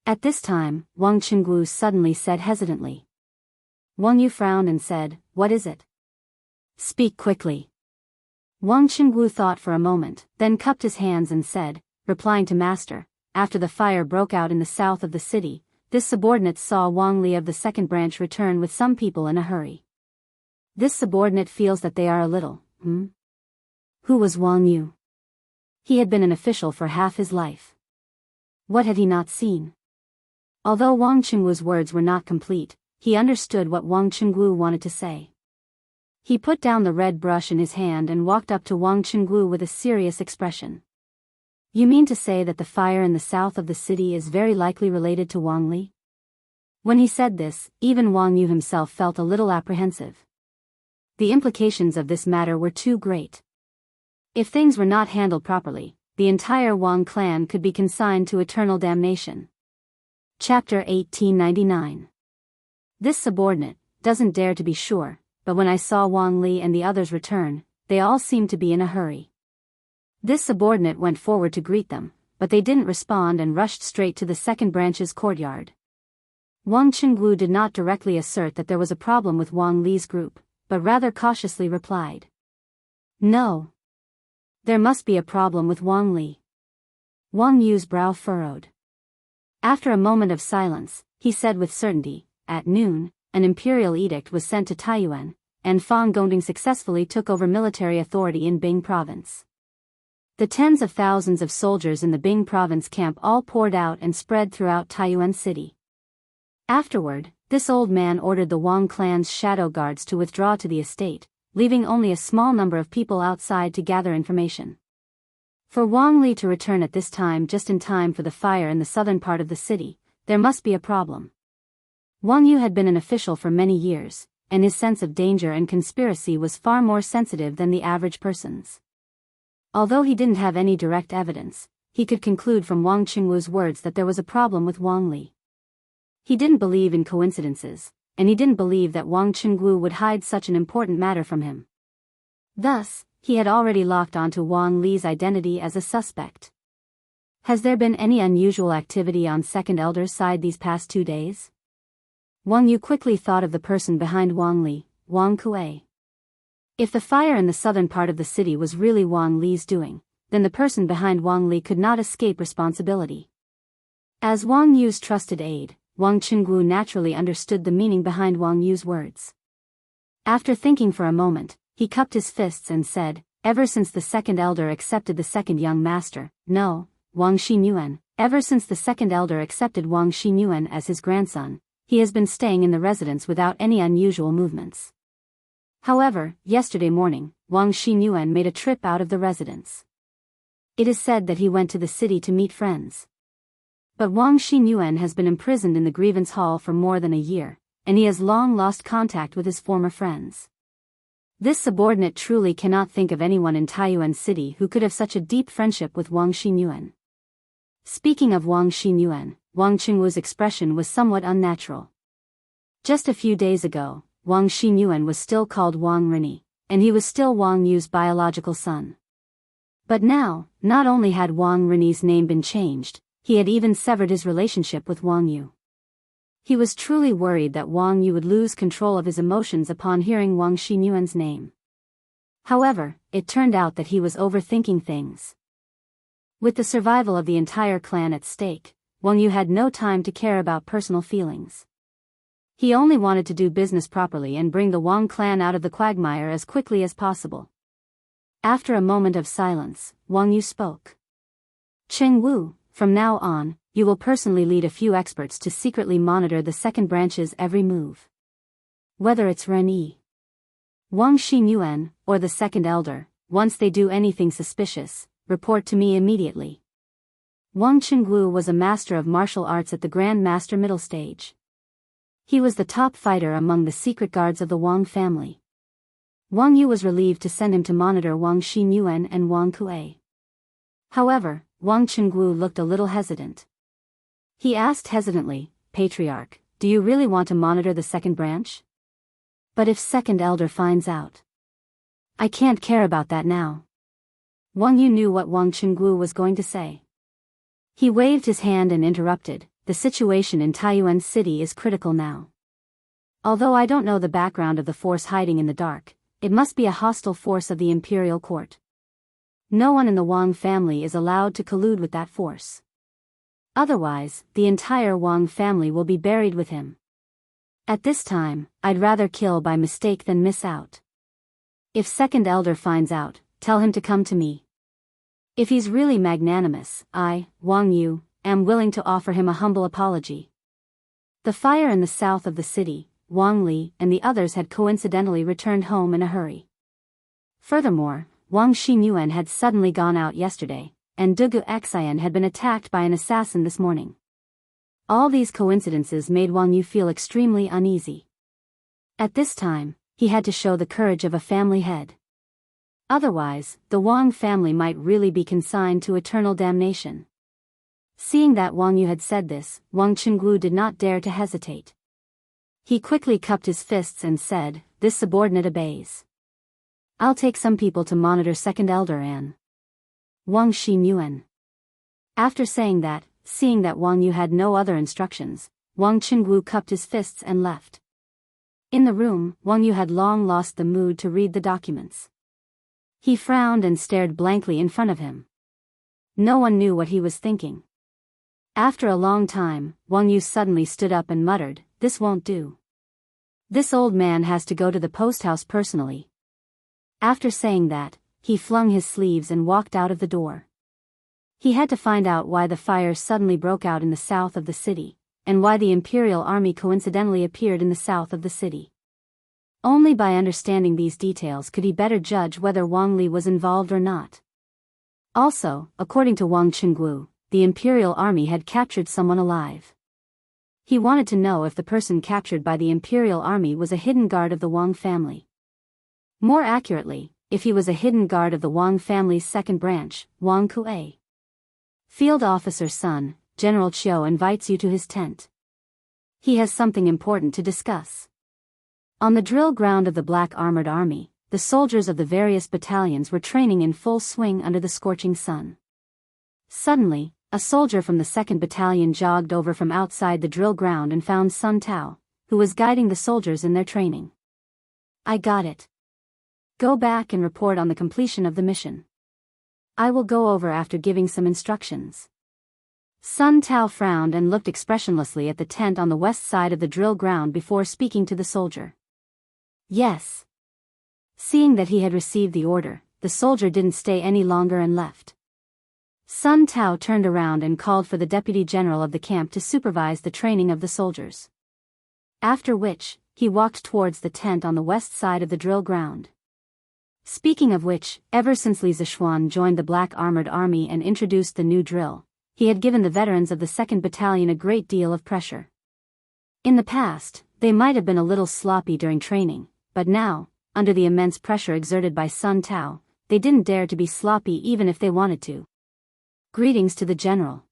At this time, Wang Qinggu suddenly said hesitantly. Wang Yu frowned and said, what is it? Speak quickly. Wang Qinggu thought for a moment, then cupped his hands and said, replying to Master, after the fire broke out in the south of the city, this subordinate saw Wang Li of the second branch return with some people in a hurry. This subordinate feels that they are a little, Who was Wang Yu? He had been an official for half his life. What had he not seen? Although Wang Qinggu's words were not complete, he understood what Wang Qinggu wanted to say. He put down the red brush in his hand and walked up to Wang Qinggu with a serious expression. You mean to say that the fire in the south of the city is very likely related to Wang Li? When he said this, even Wang Yu himself felt a little apprehensive. The implications of this matter were too great. If things were not handled properly, the entire Wang clan could be consigned to eternal damnation. Chapter 1899. This subordinate doesn't dare to be sure, but when I saw Wang Li and the others return, they all seemed to be in a hurry. This subordinate went forward to greet them, but they didn't respond and rushed straight to the second branch's courtyard. Wang Qinggu did not directly assert that there was a problem with Wang Li's group, but rather cautiously replied. No. There must be a problem with Wang Li. Wang Yu's brow furrowed. After a moment of silence, he said with certainty, at noon, an imperial edict was sent to Taiyuan, and Fang Gongding successfully took over military authority in Bing province. The tens of thousands of soldiers in the Bing province camp all poured out and spread throughout Taiyuan city. Afterward, this old man ordered the Wang clan's shadow guards to withdraw to the estate, leaving only a small number of people outside to gather information. For Wang Li to return at this time just in time for the fire in the southern part of the city, there must be a problem. Wang Yu had been an official for many years, and his sense of danger and conspiracy was far more sensitive than the average person's. Although he didn't have any direct evidence, he could conclude from Wang Qinggu's words that there was a problem with Wang Li. He didn't believe in coincidences, and he didn't believe that Wang Qinggu would hide such an important matter from him. Thus, he had already locked onto Wang Li's identity as a suspect. Has there been any unusual activity on Second Elder's side these past 2 days? Wang Yu quickly thought of the person behind Wang Li, Wang Kuei. If the fire in the southern part of the city was really Wang Li's doing, then the person behind Wang Li could not escape responsibility. As Wang Yu's trusted aide, Wang Qinggu naturally understood the meaning behind Wang Yu's words. After thinking for a moment, he cupped his fists and said, ever since the second elder accepted the second young master, Wang Xinyuan, ever since the second elder accepted Wang Xinyuan as his grandson, he has been staying in the residence without any unusual movements. However, yesterday morning, Wang Xinyuan made a trip out of the residence. It is said that he went to the city to meet friends. But Wang Xinyuan has been imprisoned in the grievance hall for more than a year, and he has long lost contact with his former friends. This subordinate truly cannot think of anyone in Taiyuan City who could have such a deep friendship with Wang Xinyuan. Speaking of Wang Xinyuan, Wang Qinggu's expression was somewhat unnatural. Just a few days ago, Wang Xinyuan was still called Wang Rini, and he was still Wang Yu's biological son. But now, not only had Wang Rini's name been changed, he had even severed his relationship with Wang Yu. He was truly worried that Wang Yu would lose control of his emotions upon hearing Wang Xinyuan's name. However, it turned out that he was overthinking things. With the survival of the entire clan at stake, Wang Yu had no time to care about personal feelings. He only wanted to do business properly and bring the Wang clan out of the quagmire as quickly as possible. After a moment of silence, Wang Yu spoke. Cheng Wu, from now on, you will personally lead a few experts to secretly monitor the second branch's every move. Whether it's Ren Yi, Wang Xinyuan, or the second elder, once they do anything suspicious, report to me immediately. Wang Chengwu was a master of martial arts at the Grand Master middle stage. He was the top fighter among the secret guards of the Wang family. Wang Yu was relieved to send him to monitor Wang Xinyuan and Wang Kuei. However, Wang Chengwu looked a little hesitant. He asked hesitantly, Patriarch, do you really want to monitor the second branch? But if second elder finds out? I can't care about that now. Wang Yu knew what Wang Chengwu was going to say. He waved his hand and interrupted, the situation in Taiyuan City is critical now. Although I don't know the background of the force hiding in the dark, it must be a hostile force of the imperial court. No one in the Wang family is allowed to collude with that force. Otherwise, the entire Wang family will be buried with him. At this time, I'd rather kill by mistake than miss out. If second elder finds out, tell him to come to me. If he's really magnanimous, I, Wang Yu, am willing to offer him a humble apology. The fire in the south of the city, Wang Li and the others had coincidentally returned home in a hurry. Furthermore, Wang Xinyuan had suddenly gone out yesterday, and Dugu Xian had been attacked by an assassin this morning. All these coincidences made Wang Yu feel extremely uneasy. At this time, he had to show the courage of a family head. Otherwise, the Wang family might really be consigned to eternal damnation. Seeing that Wang Yu had said this, Wang Chengwu did not dare to hesitate. He quickly cupped his fists and said, this subordinate obeys. I'll take some people to monitor second elder and Wang Xinyuan. After saying that, seeing that Wang Yu had no other instructions, Wang Chengwu cupped his fists and left. In the room, Wang Yu had long lost the mood to read the documents. He frowned and stared blankly in front of him. No one knew what he was thinking. After a long time, Wang Yu suddenly stood up and muttered, this won't do. This old man has to go to the post house personally. After saying that, he flung his sleeves and walked out of the door. He had to find out why the fire suddenly broke out in the south of the city, and why the Imperial Army coincidentally appeared in the south of the city. Only by understanding these details could he better judge whether Wang Li was involved or not. Also, according to Wang Chengwu, the Imperial Army had captured someone alive. He wanted to know if the person captured by the Imperial Army was a hidden guard of the Wang family. More accurately, if he was a hidden guard of the Wang family's second branch, Wang Kuei. Field Officer Sun, General Chiu invites you to his tent. He has something important to discuss. On the drill ground of the Black Armored Army, the soldiers of the various battalions were training in full swing under the scorching sun. Suddenly, a soldier from the 2nd Battalion jogged over from outside the drill ground and found Sun Tao, who was guiding the soldiers in their training. I got it. Go back and report on the completion of the mission. I will go over after giving some instructions. Sun Tao frowned and looked expressionlessly at the tent on the west side of the drill ground before speaking to the soldier. Yes. Seeing that he had received the order, the soldier didn't stay any longer and left. Sun Tao turned around and called for the deputy general of the camp to supervise the training of the soldiers. After which, he walked towards the tent on the west side of the drill ground. Speaking of which, ever since Li Zishuan joined the Black Armored Army and introduced the new drill, he had given the veterans of the 2nd Battalion a great deal of pressure. In the past, they might have been a little sloppy during training, but now, under the immense pressure exerted by Sun Tao, they didn't dare to be sloppy even if they wanted to. Greetings to the general.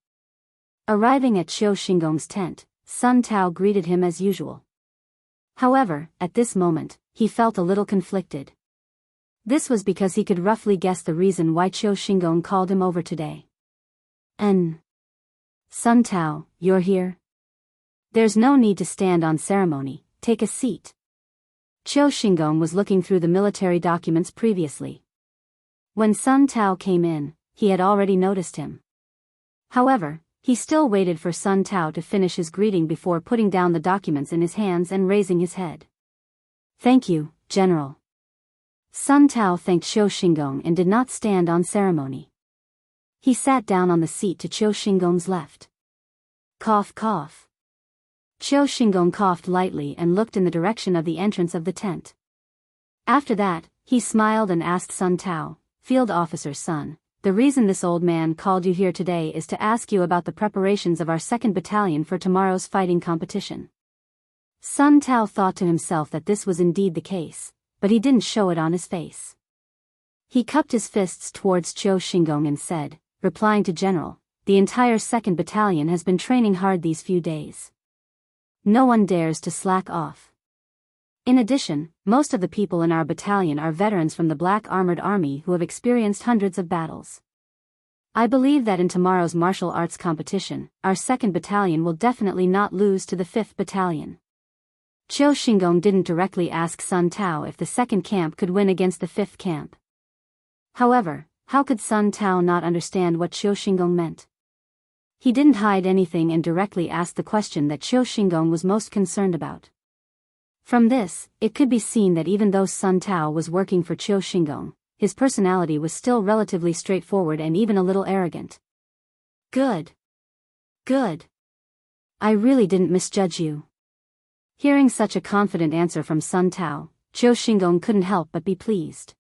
Arriving at Qiu Xingong's tent, Sun Tao greeted him as usual. However, at this moment, he felt a little conflicted. This was because he could roughly guess the reason why Qiu Xingong called him over today. Sun Tao, you're here? There's no need to stand on ceremony, take a seat. Qiu Xingong was looking through the military documents previously. When Sun Tao came in, he had already noticed him. However, he still waited for Sun Tao to finish his greeting before putting down the documents in his hands and raising his head. Thank you, General. Sun Tao thanked Qiu Xingong and did not stand on ceremony. He sat down on the seat to Qiu Xingong's left. Cough cough. Qiu Xingong coughed lightly and looked in the direction of the entrance of the tent. After that, he smiled and asked Sun Tao, Field Officer's son, the reason this old man called you here today is to ask you about the preparations of our 2nd Battalion for tomorrow's fighting competition. Sun Tao thought to himself that this was indeed the case, but he didn't show it on his face. He cupped his fists towards Qiu Xingong and said, replying to General, the entire 2nd Battalion has been training hard these few days. No one dares to slack off. In addition, most of the people in our battalion are veterans from the Black Armored Army who have experienced hundreds of battles. I believe that in tomorrow's martial arts competition, our 2nd Battalion will definitely not lose to the 5th Battalion. Qiu Xingong didn't directly ask Sun Tao if the 2nd camp could win against the 5th camp. However, how could Sun Tao not understand what Qiu Xingong meant? He didn't hide anything and directly asked the question that Qiu Xingong was most concerned about. From this, it could be seen that even though Sun Tao was working for Qiu Xingong, his personality was still relatively straightforward and even a little arrogant. Good. Good. I really didn't misjudge you. Hearing such a confident answer from Sun Tao, Qiu Xingong couldn't help but be pleased.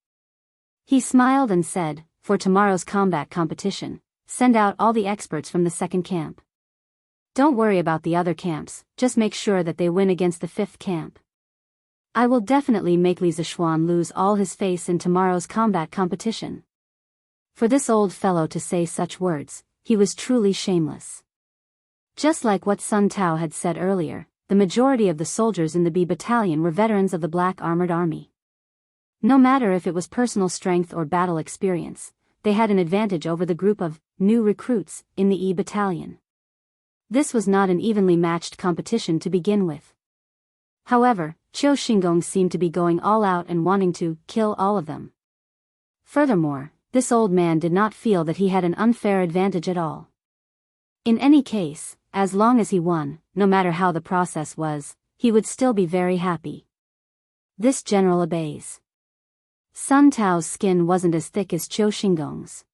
He smiled and said, for tomorrow's combat competition, send out all the experts from the 2nd camp. Don't worry about the other camps, just make sure that they win against the 5th camp. I will definitely make Li Zixuan lose all his face in tomorrow's combat competition. For this old fellow to say such words, he was truly shameless. Just like what Sun Tao had said earlier, the majority of the soldiers in the B Battalion were veterans of the Black Armored Army. No matter if it was personal strength or battle experience, they had an advantage over the group of new recruits in the E Battalion. This was not an evenly matched competition to begin with. However, Qiu Xingong seemed to be going all out and wanting to kill all of them. Furthermore, this old man did not feel that he had an unfair advantage at all. In any case, as long as he won, no matter how the process was, he would still be very happy. This general obeys. Sun Tao's skin wasn't as thick as Qiu Xingong's.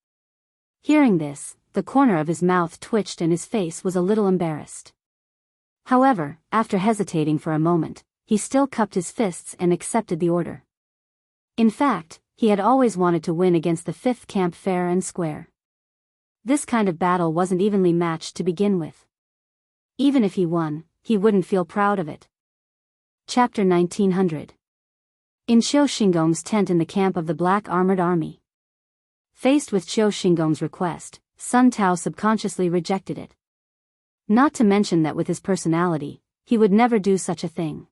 Hearing this, the corner of his mouth twitched and his face was a little embarrassed. However, after hesitating for a moment, he still cupped his fists and accepted the order. In fact, he had always wanted to win against the 5th camp fair and square. This kind of battle wasn't evenly matched to begin with. Even if he won, he wouldn't feel proud of it. Chapter 1900. In Qiu Xingong's tent in the camp of the Black Armored Army. Faced with Qiu Xingong's request, Sun Tao subconsciously rejected it. Not to mention that with his personality, he would never do such a thing.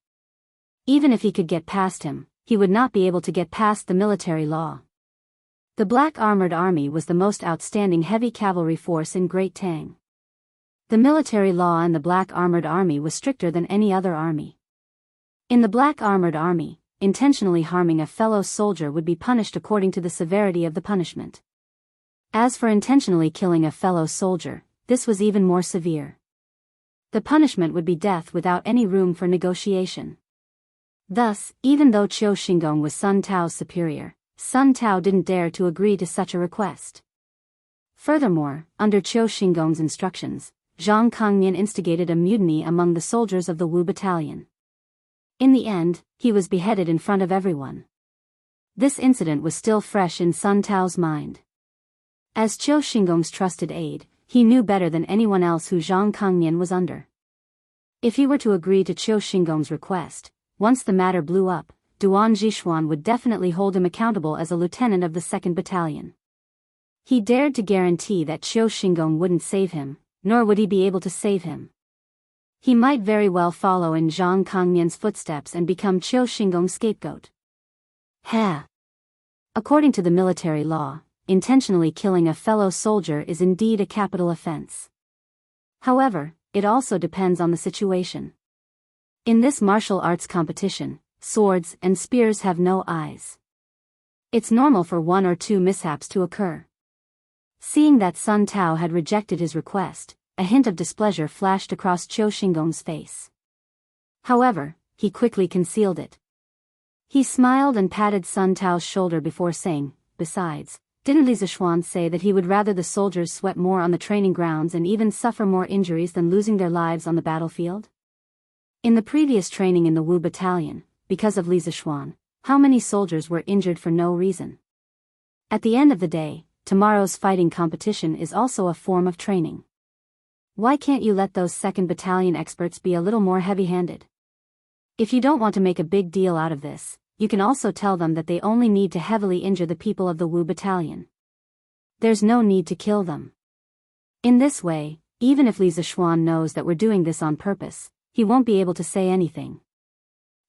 Even if he could get past him, he would not be able to get past the military law. The Black Armored Army was the most outstanding heavy cavalry force in Great Tang. The military law in the Black Armored Army was stricter than any other army. In the Black Armored Army, intentionally harming a fellow soldier would be punished according to the severity of the punishment. As for intentionally killing a fellow soldier, this was even more severe. The punishment would be death without any room for negotiation. Thus, even though Qiu Xingong was Sun Tao's superior, Sun Tao didn't dare to agree to such a request. Furthermore, under Qiu Xingong's instructions, Zhang Kongnian instigated a mutiny among the soldiers of the Wu Battalion. In the end, he was beheaded in front of everyone. This incident was still fresh in Sun Tao's mind. As Qiu Xingong's trusted aide, he knew better than anyone else who Zhang Kongnian was under. If he were to agree to Qiu Xingong's request, once the matter blew up, Duan Zixuan would definitely hold him accountable as a lieutenant of the 2nd Battalion. He dared to guarantee that Qiu Xingong wouldn't save him, nor would he be able to save him. He might very well follow in Zhang Kangnian's footsteps and become Qiu Xinggong's scapegoat. According to the military law, intentionally killing a fellow soldier is indeed a capital offense. However, it also depends on the situation. In this martial arts competition, swords and spears have no eyes. It's normal for one or two mishaps to occur. Seeing that Sun Tao had rejected his request, a hint of displeasure flashed across Qiu Xinggong's face. However, he quickly concealed it. He smiled and patted Sun Tao's shoulder before saying, "Besides, didn't Li Zishuan say that he would rather the soldiers sweat more on the training grounds and even suffer more injuries than losing their lives on the battlefield?" In the previous training in the Wu Battalion, because of Li Zishuan, how many soldiers were injured for no reason? At the end of the day, tomorrow's fighting competition is also a form of training. Why can't you let those 2nd Battalion experts be a little more heavy-handed? If you don't want to make a big deal out of this, you can also tell them that they only need to heavily injure the people of the Wu Battalion. There's no need to kill them. In this way, even if Li Zishuan knows that we're doing this on purpose, he won't be able to say anything.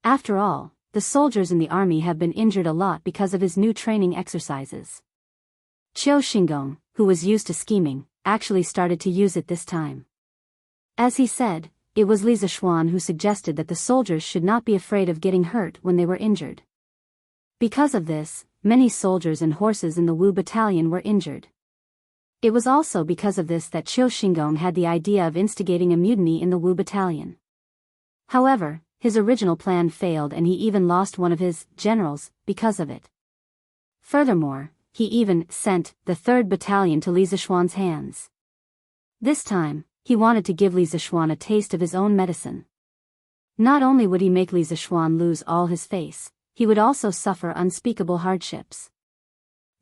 After all, the soldiers in the army have been injured a lot because of his new training exercises. Qiu Xinggong, who was used to scheming, actually started to use it this time. As he said, it was Li Zishuan who suggested that the soldiers should not be afraid of getting hurt when they were injured. Because of this, many soldiers and horses in the Wu Battalion were injured. It was also because of this that Qiu Xinggong had the idea of instigating a mutiny in the Wu Battalion. However, his original plan failed and he even lost one of his generals because of it. Furthermore, he even sent the 3rd Battalion to Li Zishuan's hands. This time, he wanted to give Li Zishuan a taste of his own medicine. Not only would he make Li Zishuan lose all his face, he would also suffer unspeakable hardships.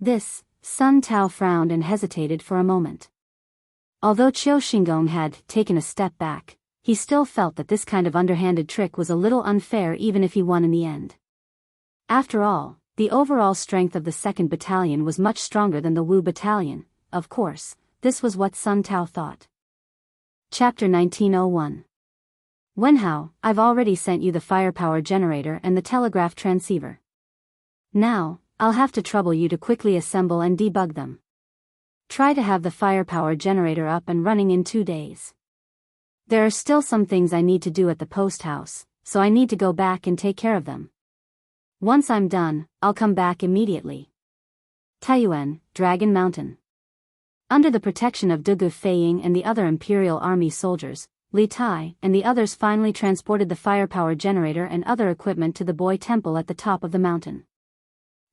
This, Sun Tao frowned and hesitated for a moment. Although Qiu Xinggong had taken a step back, he still felt that this kind of underhanded trick was a little unfair even if he won in the end. After all, the overall strength of the 2nd Battalion was much stronger than the Wu Battalion. Of course, this was what Sun Tao thought. Chapter 1901. Wenhao, I've already sent you the firepower generator and the telegraph transceiver. Now, I'll have to trouble you to quickly assemble and debug them. Try to have the firepower generator up and running in 2 days. There are still some things I need to do at the post house, so I need to go back and take care of them. Once I'm done, I'll come back immediately. Taiyuan, Dragon Mountain. Under the protection of Dugu Feiying and the other Imperial Army soldiers, Li Tai and the others finally transported the firepower generator and other equipment to the Boy Temple at the top of the mountain.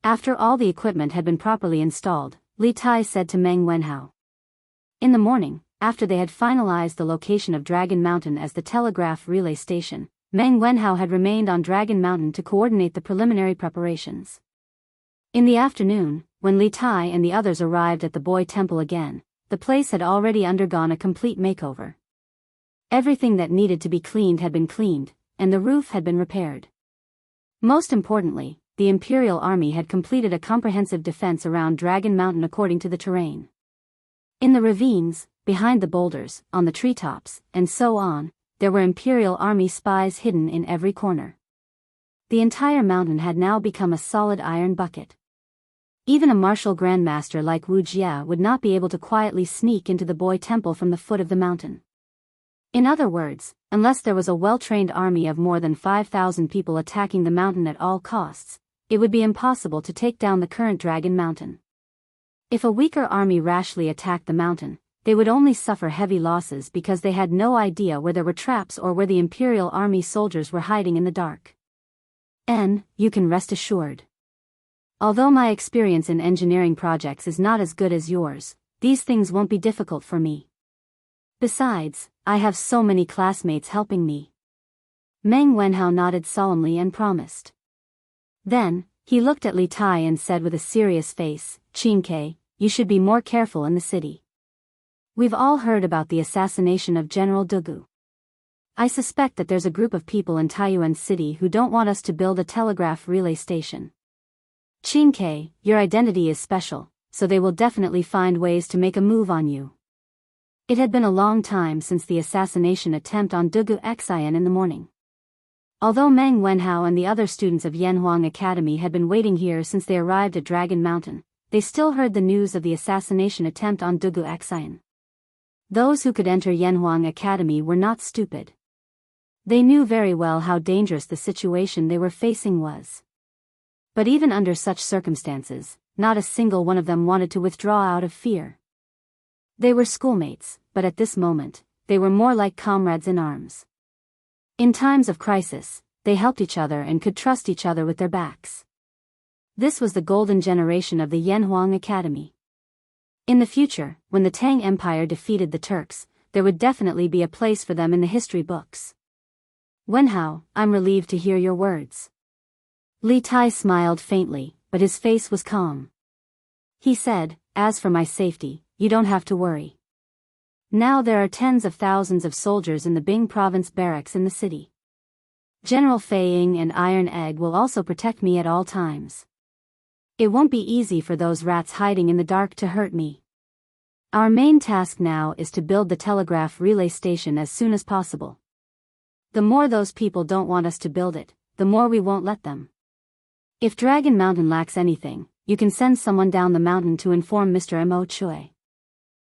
After all the equipment had been properly installed, Li Tai said to Meng Wenhao. In the morning, after they had finalized the location of Dragon Mountain as the telegraph relay station, Meng Wenhao had remained on Dragon Mountain to coordinate the preliminary preparations. In the afternoon, when Li Tai and the others arrived at the Boy Temple again, the place had already undergone a complete makeover. Everything that needed to be cleaned had been cleaned, and the roof had been repaired. Most importantly, the Imperial Army had completed a comprehensive defense around Dragon Mountain according to the terrain. In the ravines, behind the boulders, on the treetops, and so on, there were Imperial Army spies hidden in every corner. The entire mountain had now become a solid iron bucket. Even a martial grandmaster like Wu Jia would not be able to quietly sneak into the Boy Temple from the foot of the mountain. In other words, unless there was a well-trained army of more than 5,000 people attacking the mountain at all costs, it would be impossible to take down the current Dragon Mountain. If a weaker army rashly attacked the mountain, they would only suffer heavy losses because they had no idea where there were traps or where the Imperial Army soldiers were hiding in the dark. You can rest assured. Although my experience in engineering projects is not as good as yours, these things won't be difficult for me. Besides, I have so many classmates helping me. Meng Wenhao nodded solemnly and promised. Then, he looked at Li Tai and said with a serious face, "Qingke, you should be more careful in the city. We've all heard about the assassination of General Dugu. I suspect that there's a group of people in Taiyuan City who don't want us to build a telegraph relay station. Qingke, your identity is special, so they will definitely find ways to make a move on you. It had been a long time since the assassination attempt on Dugu Xian in the morning. Although Meng Wenhao and the other students of Yanhuang Academy had been waiting here since they arrived at Dragon Mountain, they still heard the news of the assassination attempt on Dugu Xian. Those who could enter Yanhuang Academy were not stupid. They knew very well how dangerous the situation they were facing was. But even under such circumstances, not a single one of them wanted to withdraw out of fear. They were schoolmates, but at this moment, they were more like comrades in arms. In times of crisis, they helped each other and could trust each other with their backs. This was the golden generation of the Yanhuang Academy. In the future, when the Tang Empire defeated the Turks, there would definitely be a place for them in the history books. Wenhao, I'm relieved to hear your words. Li Tai smiled faintly, but his face was calm. He said, as for my safety, you don't have to worry. Now there are tens of thousands of soldiers in the Bing province barracks in the city. General Fei Ying and Iron Egg will also protect me at all times. It won't be easy for those rats hiding in the dark to hurt me. Our main task now is to build the telegraph relay station as soon as possible. The more those people don't want us to build it, the more we won't let them. If Dragon Mountain lacks anything, you can send someone down the mountain to inform Mr. Mo Chui.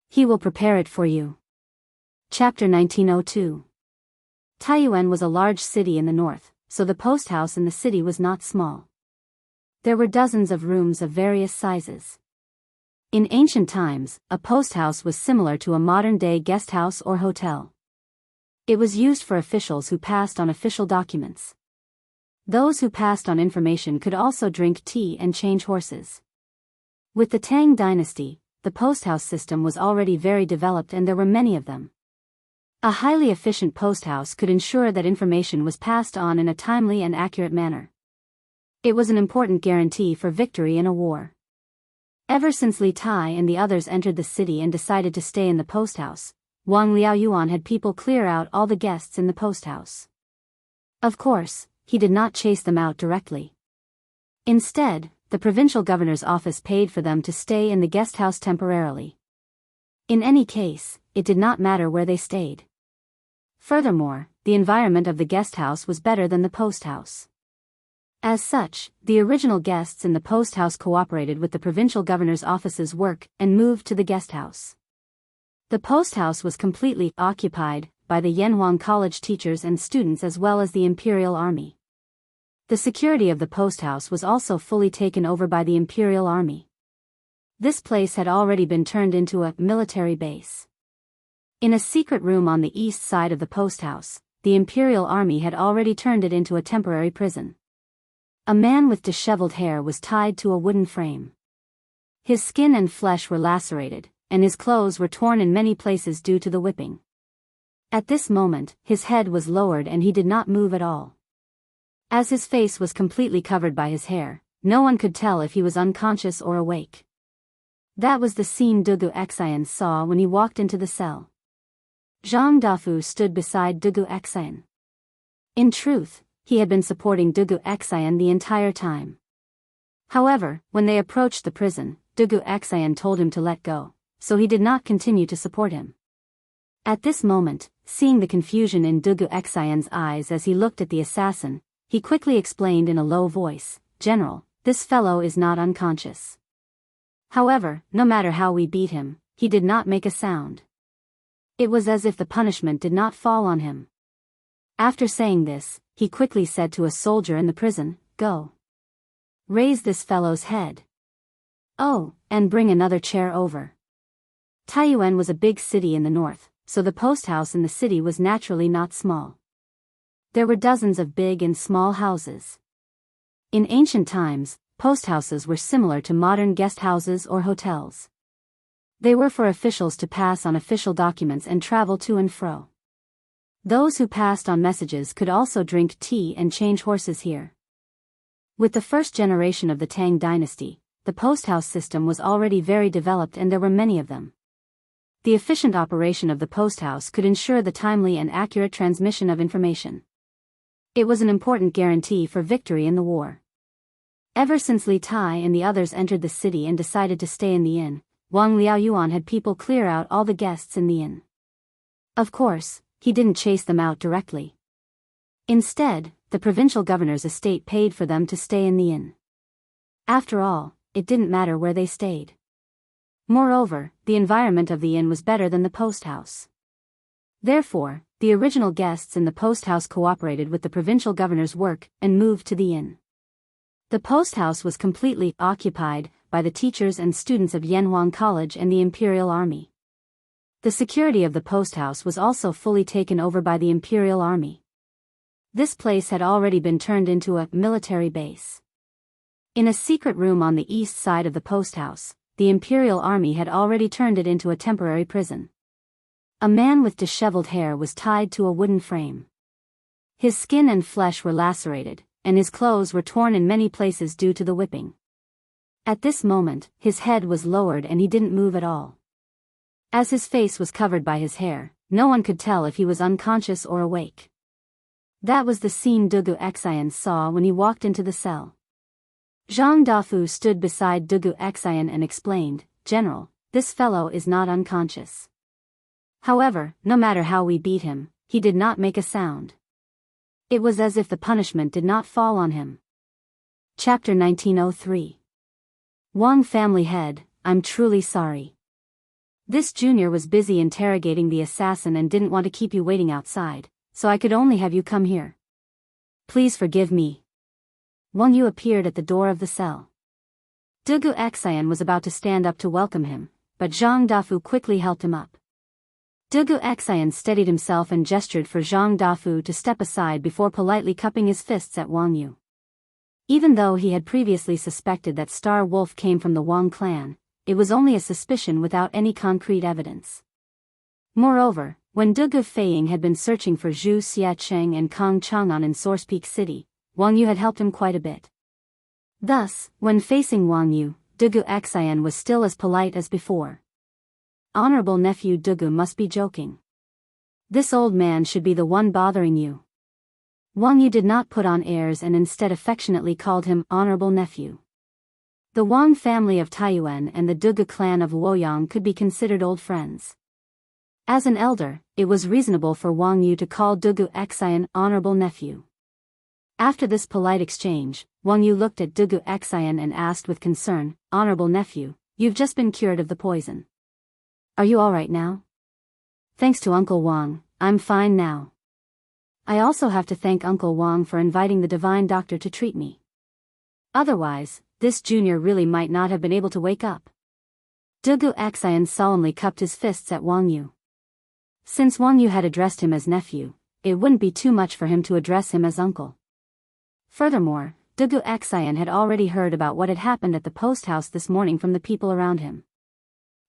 He will prepare it for you. Chapter 1902. Taiyuan was a large city in the north, so the post house in the city was not small. There were dozens of rooms of various sizes. In ancient times, a post house was similar to a modern-day guest house or hotel. It was used for officials who passed on official documents. Those who passed on information could also drink tea and change horses. With the Tang dynasty, the post house system was already very developed and there were many of them. A highly efficient post house could ensure that information was passed on in a timely and accurate manner. It was an important guarantee for victory in a war. Ever since Li Tai and the others entered the city and decided to stay in the post house, Wang Liaoyuan had people clear out all the guests in the post house. Of course, he did not chase them out directly. Instead, the provincial governor's office paid for them to stay in the guest house temporarily. In any case, it did not matter where they stayed. Furthermore, the environment of the guest house was better than the post house. As such, the original guests in the post house cooperated with the provincial governor's office's work and moved to the guest house. The post house was completely occupied by the Yanhuang College teachers and students as well as the Imperial Army. The security of the post house was also fully taken over by the Imperial Army. This place had already been turned into a military base. In a secret room on the east side of the post house, the Imperial Army had already turned it into a temporary prison. A man with disheveled hair was tied to a wooden frame. His skin and flesh were lacerated, and his clothes were torn in many places due to the whipping. At this moment, his head was lowered and he did not move at all. As his face was completely covered by his hair, no one could tell if he was unconscious or awake. That was the scene Dugu Xian saw when he walked into the cell. Zhang Dafu stood beside Dugu Xian. In truth, he had been supporting Dugu Xian the entire time. However, when they approached the prison, Dugu Xian told him to let go, so he did not continue to support him. At this moment, seeing the confusion in Dugu Xian's eyes as he looked at the assassin, he quickly explained in a low voice, "General, this fellow is not unconscious." However, no matter how we beat him, he did not make a sound. It was as if the punishment did not fall on him. After saying this, he quickly said to a soldier in the prison, "Go. Raise this fellow's head. Oh, and bring another chair over." Taiyuan was a big city in the north, so the post house in the city was naturally not small. There were dozens of big and small houses. In ancient times, post houses were similar to modern guest houses or hotels. They were for officials to pass on official documents and travel to and fro. Those who passed on messages could also drink tea and change horses here. With the first generation of the Tang dynasty, the post house system was already very developed and there were many of them. The efficient operation of the post house could ensure the timely and accurate transmission of information. It was an important guarantee for victory in the war. Ever since Li Tai and the others entered the city and decided to stay in the inn, Wang Liaoyuan had people clear out all the guests in the inn. Of course, he didn't chase them out directly. Instead, the provincial governor's estate paid for them to stay in the inn. After all, it didn't matter where they stayed. Moreover, the environment of the inn was better than the post house. Therefore, the original guests in the post house cooperated with the provincial governor's work and moved to the inn. The post house was completely occupied by the teachers and students of Yanhuang College and the Imperial Army. The security of the post house was also fully taken over by the Imperial Army. This place had already been turned into a military base. In a secret room on the east side of the post house, the Imperial Army had already turned it into a temporary prison. A man with disheveled hair was tied to a wooden frame. His skin and flesh were lacerated, and his clothes were torn in many places due to the whipping. At this moment, his head was lowered and he didn't move at all. As his face was covered by his hair, no one could tell if he was unconscious or awake. That was the scene Dugu Xian saw when he walked into the cell. Zhang Dafu stood beside Dugu Xian and explained, "General, this fellow is not unconscious. However, no matter how we beat him, he did not make a sound." It was as if the punishment did not fall on him. Chapter 1903. Wang family head, I'm truly sorry. This junior was busy interrogating the assassin and didn't want to keep you waiting outside, so I could only have you come here. Please forgive me. Wang Yu appeared at the door of the cell. Dugu Xian was about to stand up to welcome him, but Zhang Dafu quickly helped him up. Dugu Xian steadied himself and gestured for Zhang Dafu to step aside before politely cupping his fists at Wang Yu. Even though he had previously suspected that Star Wolf came from the Wang clan, it was only a suspicion without any concrete evidence. Moreover, when Dugu Feiying had been searching for Zhu Xiacheng and Kong Chang'an in Source Peak City, Wang Yu had helped him quite a bit. Thus, when facing Wang Yu, Dugu Xian was still as polite as before. Honorable nephew Dugu must be joking. This old man should be the one bothering you. Wang Yu did not put on airs and instead affectionately called him honorable nephew. The Wang family of Taiyuan and the Dugu clan of Luoyang could be considered old friends. As an elder, it was reasonable for Wang Yu to call Dugu Xian honorable nephew. After this polite exchange, Wang Yu looked at Dugu Xian and asked with concern, "Honorable nephew, you've just been cured of the poison. Are you all right now?" "Thanks to Uncle Wang, I'm fine now. I also have to thank Uncle Wang for inviting the divine doctor to treat me. Otherwise, this junior really might not have been able to wake up." Dugu Xian solemnly cupped his fists at Wang Yu. Since Wang Yu had addressed him as nephew, it wouldn't be too much for him to address him as uncle. Furthermore, Dugu Xian had already heard about what had happened at the post house this morning from the people around him.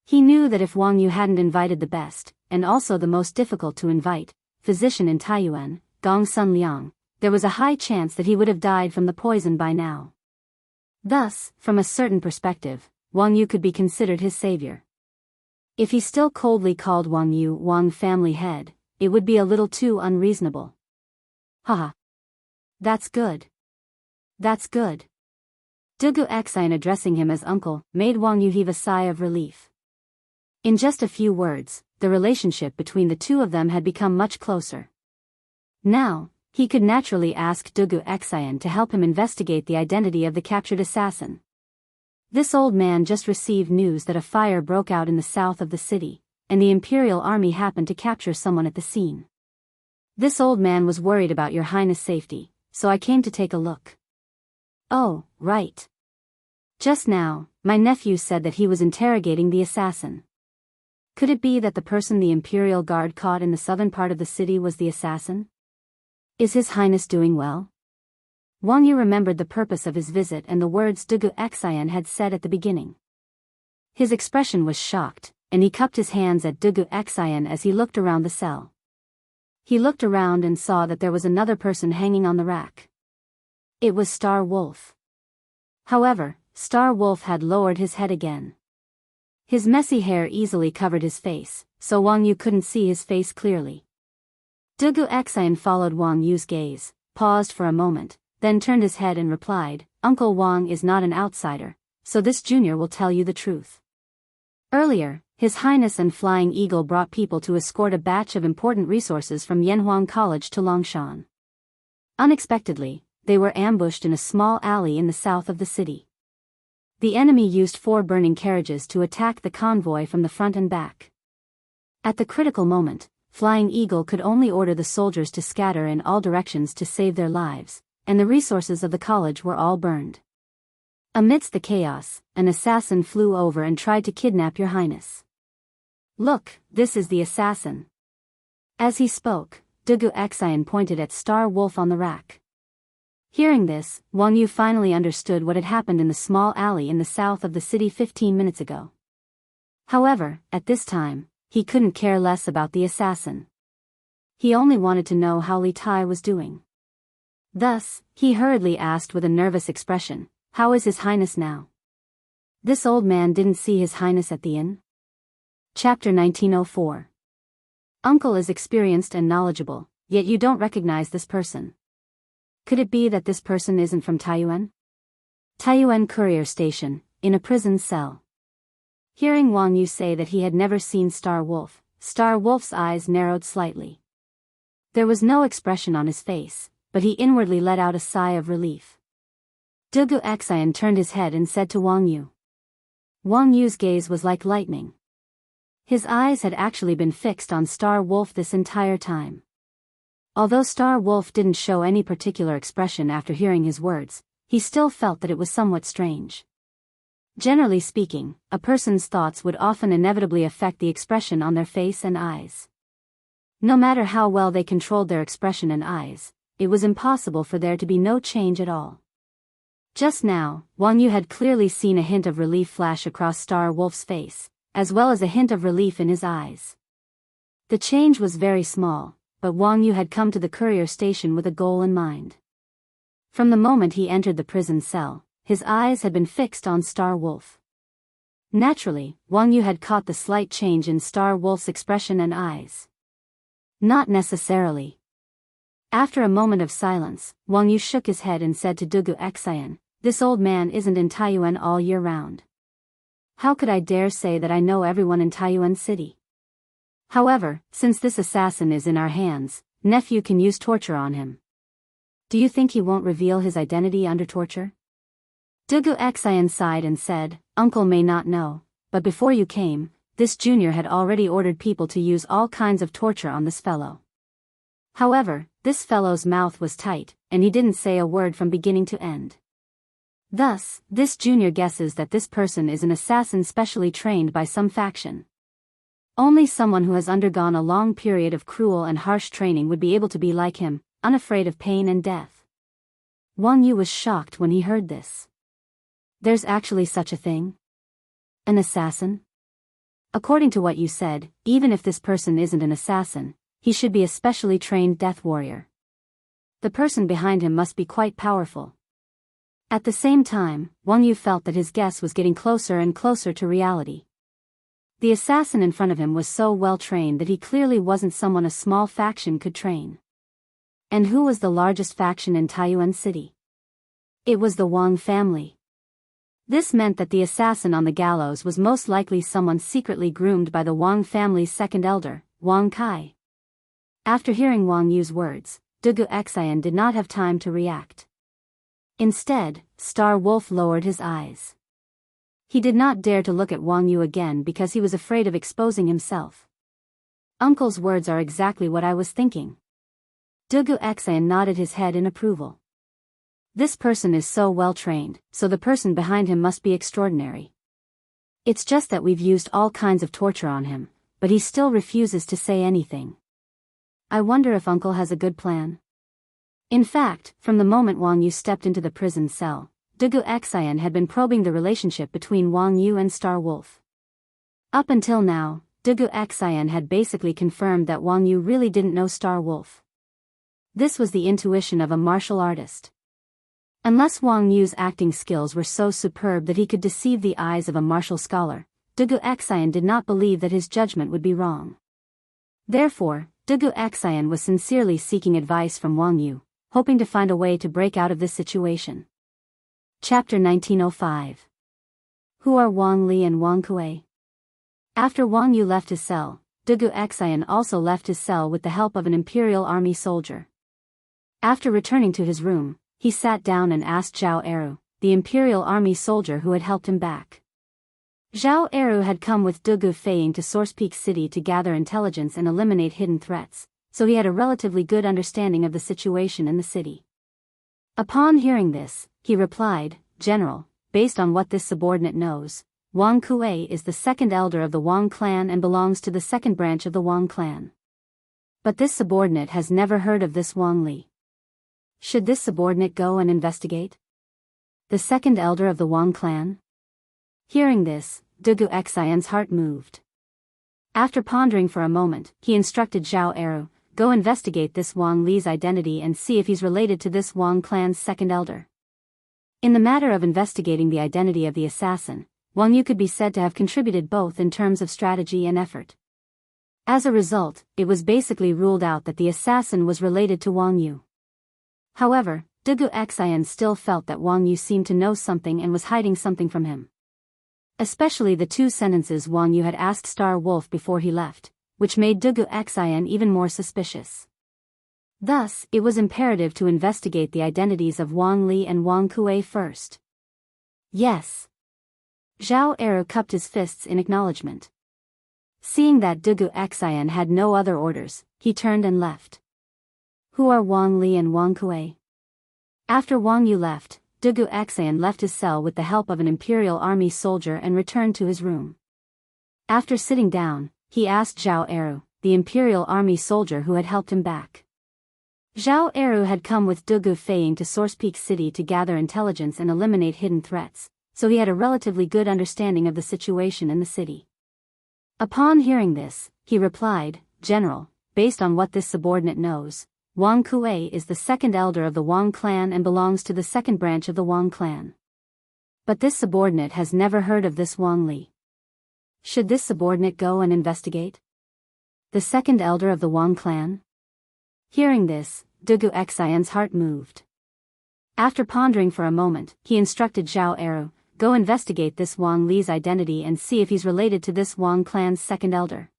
He knew that if Wang Yu hadn't invited the best, and also the most difficult to invite, physician in Taiyuan, Gong Sun Liang, there was a high chance that he would have died from the poison by now. Thus, from a certain perspective, Wang Yu could be considered his savior. If he still coldly called Wang Yu Wang family head, it would be a little too unreasonable. Haha. That's good. That's good. Dugu Xian addressing him as uncle made Wang Yu heave a sigh of relief. In just a few words, the relationship between the two of them had become much closer. Now, he could naturally ask Dugu Xian to help him investigate the identity of the captured assassin. This old man just received news that a fire broke out in the south of the city, and the Imperial Army happened to capture someone at the scene. This old man was worried about your highness' safety, so I came to take a look. Oh, right. Just now, my nephew said that he was interrogating the assassin. Could it be that the person the Imperial Guard caught in the southern part of the city was the assassin? Is His Highness doing well? Wang Yu remembered the purpose of his visit and the words Dugu Xian had said at the beginning. His expression was shocked, and he cupped his hands at Dugu Xian as he looked around the cell. He looked around and saw that there was another person hanging on the rack. It was Star Wolf. However, Star Wolf had lowered his head again. His messy hair easily covered his face, so Wang Yu couldn't see his face clearly. Dugu Xian followed Wang Yu's gaze, paused for a moment, then turned his head and replied, "Uncle Wang is not an outsider, so this junior will tell you the truth. Earlier, His Highness and Flying Eagle brought people to escort a batch of important resources from Yanhuang College to Longshan. Unexpectedly, they were ambushed in a small alley in the south of the city. The enemy used 4 burning carriages to attack the convoy from the front and back. At the critical moment, Flying Eagle could only order the soldiers to scatter in all directions to save their lives, and the resources of the college were all burned. Amidst the chaos, an assassin flew over and tried to kidnap Your Highness. "Look, this is the assassin." As he spoke, Dugu Xian pointed at Star Wolf on the rack. Hearing this, Wang Yu finally understood what had happened in the small alley in the south of the city 15 minutes ago. However, at this time, he couldn't care less about the assassin. He only wanted to know how Li Tai was doing. Thus, he hurriedly asked with a nervous expression, "How is His Highness now?" This old man didn't see His Highness at the inn? Chapter 1904. Uncle is experienced and knowledgeable, yet you don't recognize this person. Could it be that this person isn't from Taiyuan? Taiyuan Courier Station, in a prison cell. Hearing Wang Yu say that he had never seen Star Wolf's eyes narrowed slightly. There was no expression on his face, but he inwardly let out a sigh of relief. Dugu Xian turned his head and said to Wang Yu. Wang Yu's gaze was like lightning. His eyes had actually been fixed on Star Wolf this entire time. Although Star Wolf didn't show any particular expression after hearing his words, he still felt that it was somewhat strange. Generally speaking, a person's thoughts would often inevitably affect the expression on their face and eyes. No matter how well they controlled their expression and eyes, it was impossible for there to be no change at all. Just now, Wang Yu had clearly seen a hint of relief flash across Star Wolf's face, as well as a hint of relief in his eyes. The change was very small, but Wang Yu had come to the courier station with a goal in mind. From the moment he entered the prison cell, his eyes had been fixed on Star Wolf. Naturally, Wang Yu had caught the slight change in Star Wolf's expression and eyes. Not necessarily. After a moment of silence, Wang Yu shook his head and said to Dugu Xian, "This old man isn't in Taiyuan all year round. How could I dare say that I know everyone in Taiyuan City? However, since this assassin is in our hands, nephew can use torture on him. Do you think he won't reveal his identity under torture?" Dugu Xian sighed and said, "Uncle may not know, but before you came, this junior had already ordered people to use all kinds of torture on this fellow. However, this fellow's mouth was tight, and he didn't say a word from beginning to end. Thus, this junior guesses that this person is an assassin specially trained by some faction. Only someone who has undergone a long period of cruel and harsh training would be able to be like him, unafraid of pain and death." Wang Yu was shocked when he heard this. There's actually such a thing? An assassin? According to what you said, even if this person isn't an assassin, he should be a specially trained death warrior. The person behind him must be quite powerful. At the same time, Wang Yu felt that his guess was getting closer and closer to reality. The assassin in front of him was so well trained that he clearly wasn't someone a small faction could train. And who was the largest faction in Taiyuan City? It was the Wang family. This meant that the assassin on the gallows was most likely someone secretly groomed by the Wang family's second elder, Wang Kai. After hearing Wang Yu's words, Dugu Xian did not have time to react. Instead, Star Wolf lowered his eyes. He did not dare to look at Wang Yu again because he was afraid of exposing himself. "Uncle's words are exactly what I was thinking." Dugu Xian nodded his head in approval. This person is so well trained, so the person behind him must be extraordinary. It's just that we've used all kinds of torture on him, but he still refuses to say anything. I wonder if Uncle has a good plan. In fact, from the moment Wang Yu stepped into the prison cell, Dugu Xian had been probing the relationship between Wang Yu and Star Wolf. Up until now, Dugu Xian had basically confirmed that Wang Yu really didn't know Star Wolf. This was the intuition of a martial artist. Unless Wang Yu's acting skills were so superb that he could deceive the eyes of a martial scholar, Dugu Xian did not believe that his judgment would be wrong. Therefore, Dugu Xian was sincerely seeking advice from Wang Yu, hoping to find a way to break out of this situation. Chapter 1905. Who are Wang Li and Wang Kuei? After Wang Yu left his cell, Dugu Xian also left his cell with the help of an imperial army soldier. After returning to his room, he sat down and asked Zhao Eru, the imperial army soldier who had helped him back. Zhao Eru had come with Dugu Feiying to Source Peak City to gather intelligence and eliminate hidden threats, so he had a relatively good understanding of the situation in the city. Upon hearing this, he replied, "General, based on what this subordinate knows, Wang Kuei is the second elder of the Wang clan and belongs to the second branch of the Wang clan. But this subordinate has never heard of this Wang Li. Should this subordinate go and investigate? The second elder of the Wang clan?" Hearing this, Dugu Xian's heart moved. After pondering for a moment, he instructed Zhao Eru, "Go investigate this Wang Li's identity and see if he's related to this Wang clan's second elder." In the matter of investigating the identity of the assassin, Wang Yu could be said to have contributed both in terms of strategy and effort. As a result, it was basically ruled out that the assassin was related to Wang Yu. However, Dugu Xian still felt that Wang Yu seemed to know something and was hiding something from him. Especially the 2 sentences Wang Yu had asked Star Wolf before he left, which made Dugu Xian even more suspicious. Thus, it was imperative to investigate the identities of Wang Li and Wang Kuei first. Yes. Zhao Eru cupped his fists in acknowledgement. Seeing that Dugu Xian had no other orders, he turned and left. Who are Wang Li and Wang Kuei? After Wang Yu left, Dugu Xian left his cell with the help of an imperial army soldier and returned to his room. After sitting down, he asked Zhao Eru, the imperial army soldier who had helped him back. Zhao Eru had come with Dugu Feiying to Source Peak City to gather intelligence and eliminate hidden threats, so he had a relatively good understanding of the situation in the city. Upon hearing this, he replied, "General, based on what this subordinate knows, Wang Kuei is the second elder of the Wang clan and belongs to the second branch of the Wang clan. But this subordinate has never heard of this Wang Li. Should this subordinate go and investigate? The second elder of the Wang clan?" Hearing this, Dugu Xian's heart moved. After pondering for a moment, he instructed Zhao Eru, "Go investigate this Wang Li's identity and see if he's related to this Wang clan's second elder."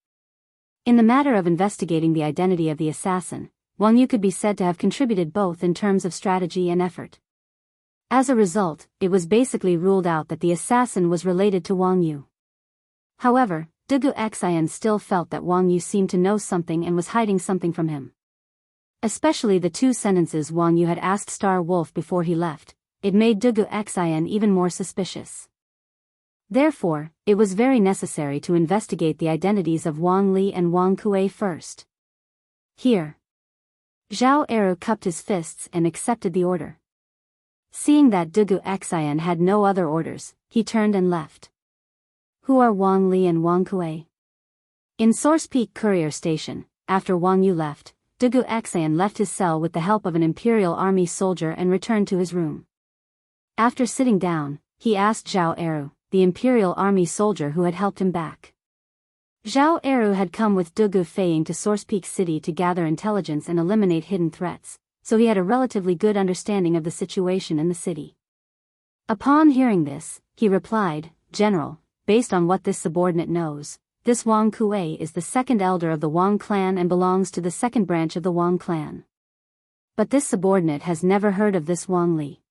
In the matter of investigating the identity of the assassin, Wang Yu could be said to have contributed both in terms of strategy and effort. As a result, it was basically ruled out that the assassin was related to Wang Yu. However, Dugu Xian still felt that Wang Yu seemed to know something and was hiding something from him. Especially the 2 sentences Wang Yu had asked Star Wolf before he left, it made Dugu Xian even more suspicious. Therefore, it was very necessary to investigate the identities of Wang Li and Wang Kuei first. Here. Zhao Eru cupped his fists and accepted the order. Seeing that Dugu Xian had no other orders, he turned and left. Who are Wang Li and Wang Kuei? In Source Peak Courier Station, after Wang Yu left, Dugu Xian left his cell with the help of an imperial army soldier and returned to his room. After sitting down, he asked Zhao Eru, the imperial army soldier who had helped him back. Zhao Eru had come with Dugu Feiying to Source Peak City to gather intelligence and eliminate hidden threats, so he had a relatively good understanding of the situation in the city. Upon hearing this, he replied, "General, based on what this subordinate knows, this Wang Kuei is the second elder of the Wang clan and belongs to the second branch of the Wang clan. But this subordinate has never heard of this Wang Li.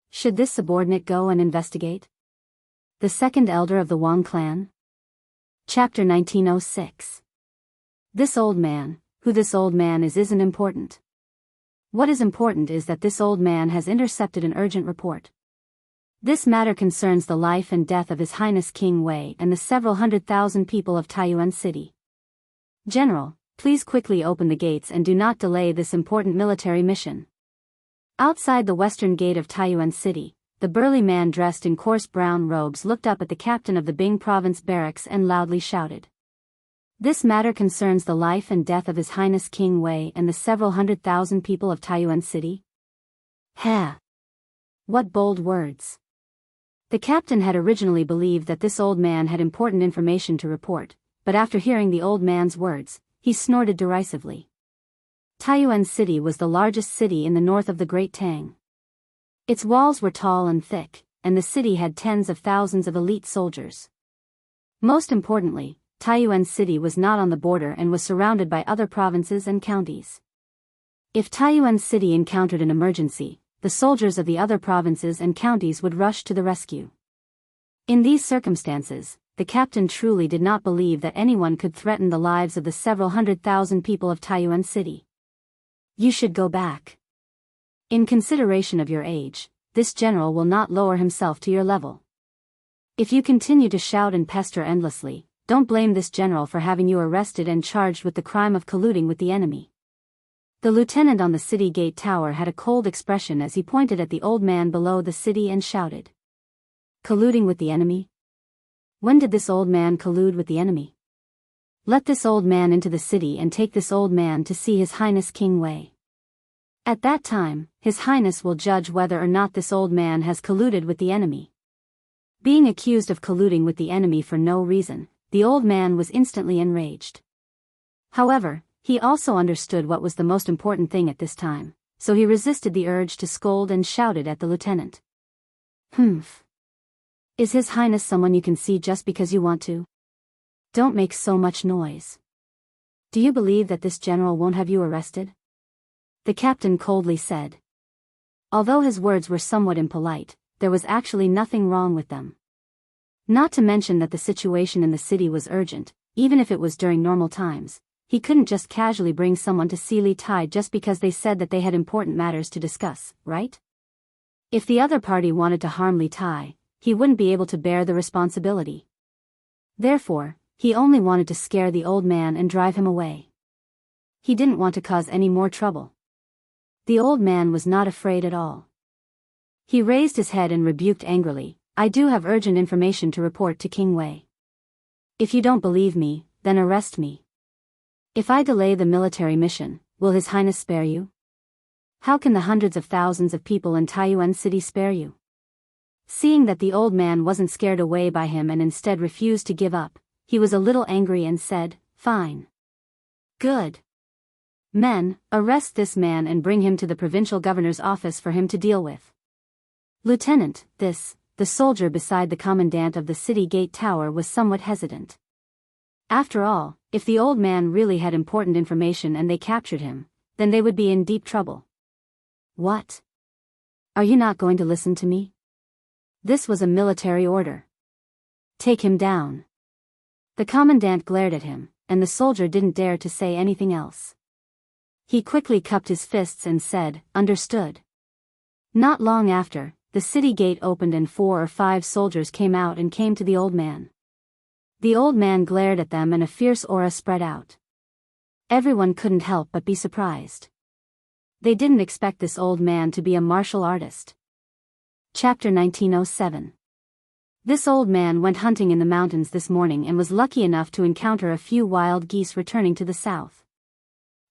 Should this subordinate go and investigate? The second elder of the Wang clan?" Chapter 1906. This old man, who this old man is isn't important. What is important is that this old man has intercepted an urgent report. This matter concerns the life and death of His Highness King Wei and the several 100,000 people of Taiyuan City. General, please quickly open the gates and do not delay this important military mission. Outside the western gate of Taiyuan City, the burly man dressed in coarse brown robes looked up at the captain of the Bing province barracks and loudly shouted. This matter concerns the life and death of His Highness King Wei and the several 100,000 people of Taiyuan City. Ha! What bold words! The captain had originally believed that this old man had important information to report, but after hearing the old man's words, he snorted derisively. Taiyuan City was the largest city in the north of the Great Tang. Its walls were tall and thick, and the city had tens of thousands of elite soldiers. Most importantly, Taiyuan City was not on the border and was surrounded by other provinces and counties. If Taiyuan City encountered an emergency, the soldiers of the other provinces and counties would rush to the rescue. In these circumstances, the captain truly did not believe that anyone could threaten the lives of the several 100,000 people of Taiyuan City. You should go back. In consideration of your age, this general will not lower himself to your level. If you continue to shout and pester endlessly, don't blame this general for having you arrested and charged with the crime of colluding with the enemy. The lieutenant on the city gate tower had a cold expression as he pointed at the old man below the city and shouted. Colluding with the enemy? When did this old man collude with the enemy? Let this old man into the city and take this old man to see His Highness King Wei. At that time, His Highness will judge whether or not this old man has colluded with the enemy. Being accused of colluding with the enemy for no reason, the old man was instantly enraged. However, he also understood what was the most important thing at this time, so he resisted the urge to scold and shouted at the lieutenant. Humph. Is His Highness someone you can see just because you want to? Don't make so much noise. Do you believe that this general won't have you arrested? The captain coldly said. Although his words were somewhat impolite, there was actually nothing wrong with them. Not to mention that the situation in the city was urgent, even if it was during normal times. He couldn't just casually bring someone to see Li Tai just because they said that they had important matters to discuss, right? If the other party wanted to harm Li Tai, he wouldn't be able to bear the responsibility. Therefore, he only wanted to scare the old man and drive him away. He didn't want to cause any more trouble. The old man was not afraid at all. He raised his head and rebuked angrily, I do have urgent information to report to King Wei. If you don't believe me, then arrest me. If I delay the military mission, will His Highness spare you? How can the hundreds of thousands of people in Taiyuan City spare you? Seeing that the old man wasn't scared away by him and instead refused to give up, he was a little angry and said, Fine. Good. Men, arrest this man and bring him to the provincial governor's office for him to deal with. Lieutenant, the soldier beside the commandant of the city gate tower was somewhat hesitant. After all, if the old man really had important information and they captured him, then they would be in deep trouble. What? Are you not going to listen to me? This was a military order. Take him down. The commandant glared at him, and the soldier didn't dare to say anything else. He quickly cupped his fists and said, Understood. Not long after, the city gate opened and 4 or 5 soldiers came out and came to the old man. The old man glared at them and a fierce aura spread out. Everyone couldn't help but be surprised. They didn't expect this old man to be a martial artist. Chapter 1907. This old man went hunting in the mountains this morning and was lucky enough to encounter a few wild geese returning to the south.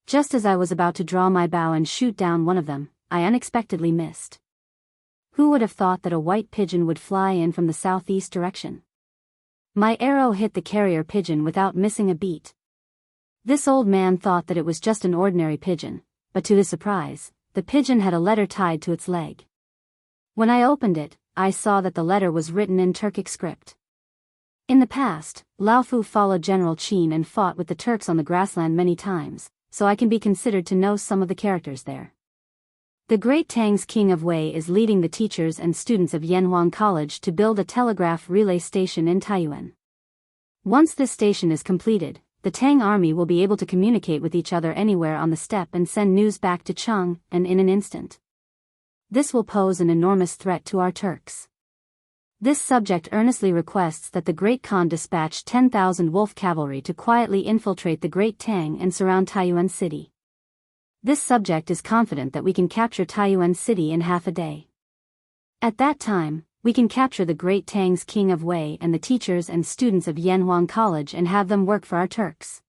Just as I was about to draw my bow and shoot down one of them, I unexpectedly missed. Who would have thought that a white pigeon would fly in from the southeast direction? My arrow hit the carrier pigeon without missing a beat. This old man thought that it was just an ordinary pigeon, but to his surprise, the pigeon had a letter tied to its leg. When I opened it, I saw that the letter was written in Turkic script. In the past, Laofu followed General Qin and fought with the Turks on the grassland many times, so I can be considered to know some of the characters there. The Great Tang's King of Wei is leading the teachers and students of Yanhuang College to build a telegraph relay station in Taiyuan. Once this station is completed, the Tang army will be able to communicate with each other anywhere on the steppe and send news back to Cheng, and in an instant. This will pose an enormous threat to our Turks. This subject earnestly requests that the Great Khan dispatch 10,000 wolf cavalry to quietly infiltrate the Great Tang and surround Taiyuan City. This subject is confident that we can capture Taiyuan City in half a day. At that time, we can capture the Great Tang's King of Wei and the teachers and students of Yanhuang College and have them work for our Turks.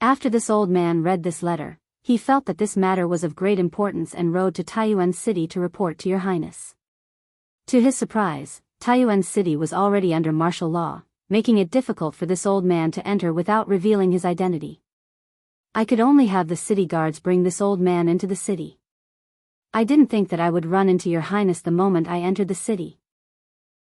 After this old man read this letter, he felt that this matter was of great importance and rode to Taiyuan City to report to Your Highness. To his surprise, Taiyuan City was already under martial law, making it difficult for this old man to enter without revealing his identity. I could only have the city guards bring this old man into the city. I didn't think that I would run into Your Highness the moment I entered the city.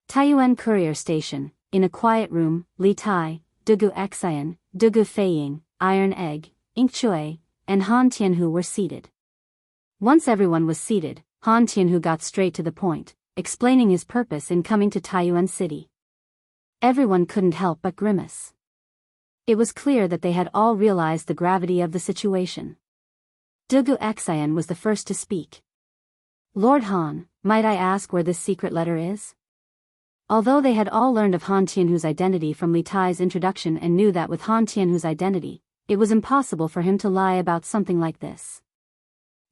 Taiyuan Courier Station, in a quiet room, Li Tai, Dugu Xian, Dugu Feiying, Iron Egg, Ink Chui, and Han Tianhu were seated. Once everyone was seated, Han Tianhu got straight to the point, explaining his purpose in coming to Taiyuan City. Everyone couldn't help but grimace. It was clear that they had all realized the gravity of the situation. Dugu Xian was the first to speak. Lord Han, might I ask where this secret letter is? Although they had all learned of Han Tianhu's identity from Li Tai's introduction and knew that with Han Tianhu's identity, it was impossible for him to lie about something like this.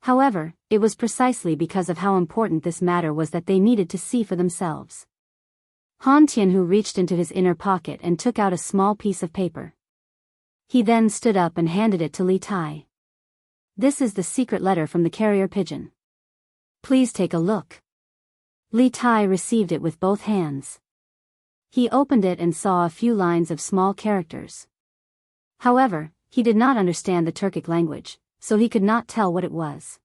However, it was precisely because of how important this matter was that they needed to see for themselves. Han Tianhu reached into his inner pocket and took out a small piece of paper. He then stood up and handed it to Li Tai. This is the secret letter from the carrier pigeon. Please take a look. Li Tai received it with both hands. He opened it and saw a few lines of small characters. However, he did not understand the Turkic language, so he could not tell what it was.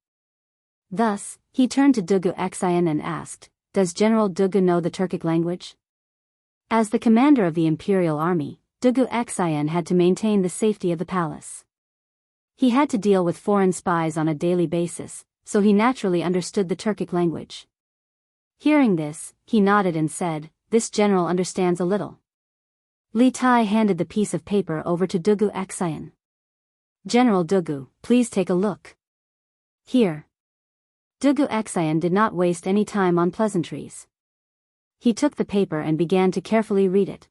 Thus, he turned to Dugu Xian and asked, "Does General Dugu know the Turkic language?" As the commander of the imperial army, Dugu Xian had to maintain the safety of the palace. He had to deal with foreign spies on a daily basis, so he naturally understood the Turkic language. Hearing this, he nodded and said, "This general understands a little." Li Tai handed the piece of paper over to Dugu Xian. "General Dugu, please take a look." "Here." Dugu Xian did not waste any time on pleasantries. He took the paper and began to carefully read it.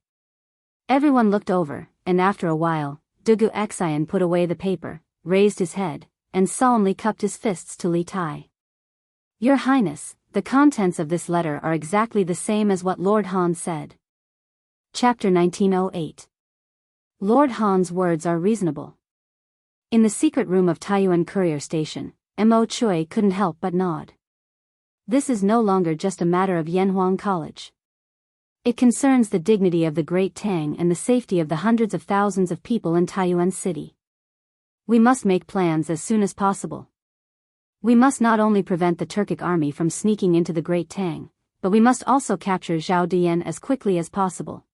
Everyone looked over, and after a while, Dugu Xian put away the paper, raised his head, and solemnly cupped his fists to Li Tai. "Your Highness, the contents of this letter are exactly the same as what Lord Han said." Chapter 1908. Lord Han's words are reasonable. In the secret room of Taiyuan Courier Station, Mo Chui couldn't help but nod. This is no longer just a matter of Yanhuang College. It concerns the dignity of the Great Tang and the safety of the hundreds of thousands of people in Taiyuan City. We must make plans as soon as possible. We must not only prevent the Turkic army from sneaking into the Great Tang, but we must also capture Zhao Dian as quickly as possible.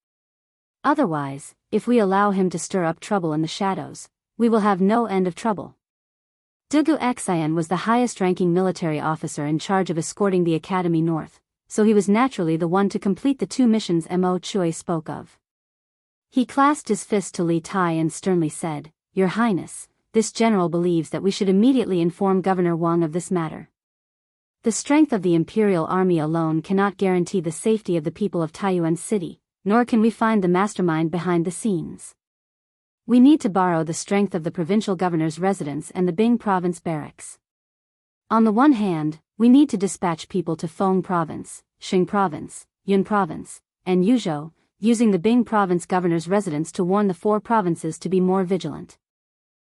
Otherwise, if we allow him to stir up trouble in the shadows, we will have no end of trouble. Dugu Xian was the highest-ranking military officer in charge of escorting the Academy north, so he was naturally the one to complete the two missions Mo Chui spoke of. He clasped his fist to Li Tai and sternly said, "Your Highness, this general believes that we should immediately inform Governor Wang of this matter. The strength of the imperial army alone cannot guarantee the safety of the people of Taiyuan City, nor can we find the mastermind behind the scenes. We need to borrow the strength of the provincial governor's residence and the Bing province barracks. On the one hand, we need to dispatch people to Feng province, Xing province, Yun province, and Yuzhou, using the Bing province governor's residence to warn the four provinces to be more vigilant.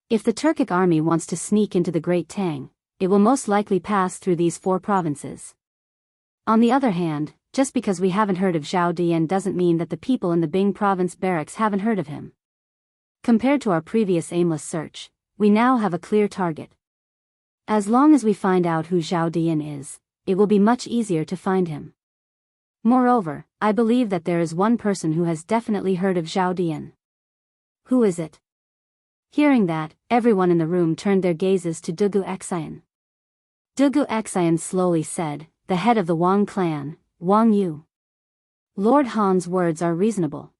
If the Turkic army wants to sneak into the Great Tang, it will most likely pass through these four provinces. On the other hand, just because we haven't heard of Zhao Dian doesn't mean that the people in the Bing province barracks haven't heard of him. Compared to our previous aimless search, we now have a clear target. As long as we find out who Zhao Dian is, it will be much easier to find him. Moreover, I believe that there is one person who has definitely heard of Zhao Dian. Who is it?" Hearing that, everyone in the room turned their gazes to Dugu Xian. Dugu Xian slowly said, "The head of the Wang clan, Wang Yu." Lord Han's words are reasonable.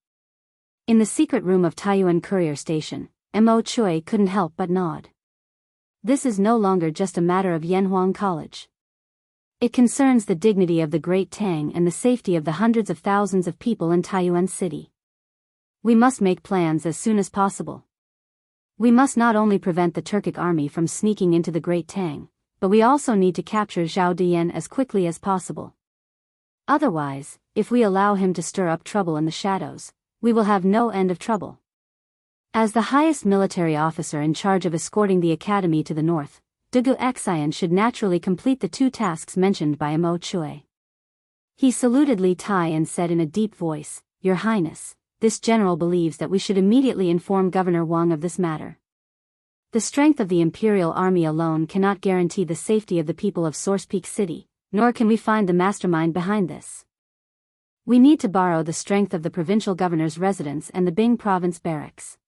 In the secret room of Taiyuan Courier Station, Mo Chui couldn't help but nod. This is no longer just a matter of Yanhuang College. It concerns the dignity of the Great Tang and the safety of the hundreds of thousands of people in Taiyuan City. We must make plans as soon as possible. We must not only prevent the Turkic army from sneaking into the Great Tang, but we also need to capture Zhao Dian as quickly as possible. Otherwise, if we allow him to stir up trouble in the shadows, we will have no end of trouble. As the highest military officer in charge of escorting the academy to the north, Dugu Xian should naturally complete the two tasks mentioned by Mo Chui. He saluted Li Tai and said in a deep voice, "Your Highness, this general believes that we should immediately inform Governor Wang of this matter. The strength of the imperial army alone cannot guarantee the safety of the people of Source Peak City, nor can we find the mastermind behind this. We need to borrow the strength of the provincial governor's residence and the Bing province barracks.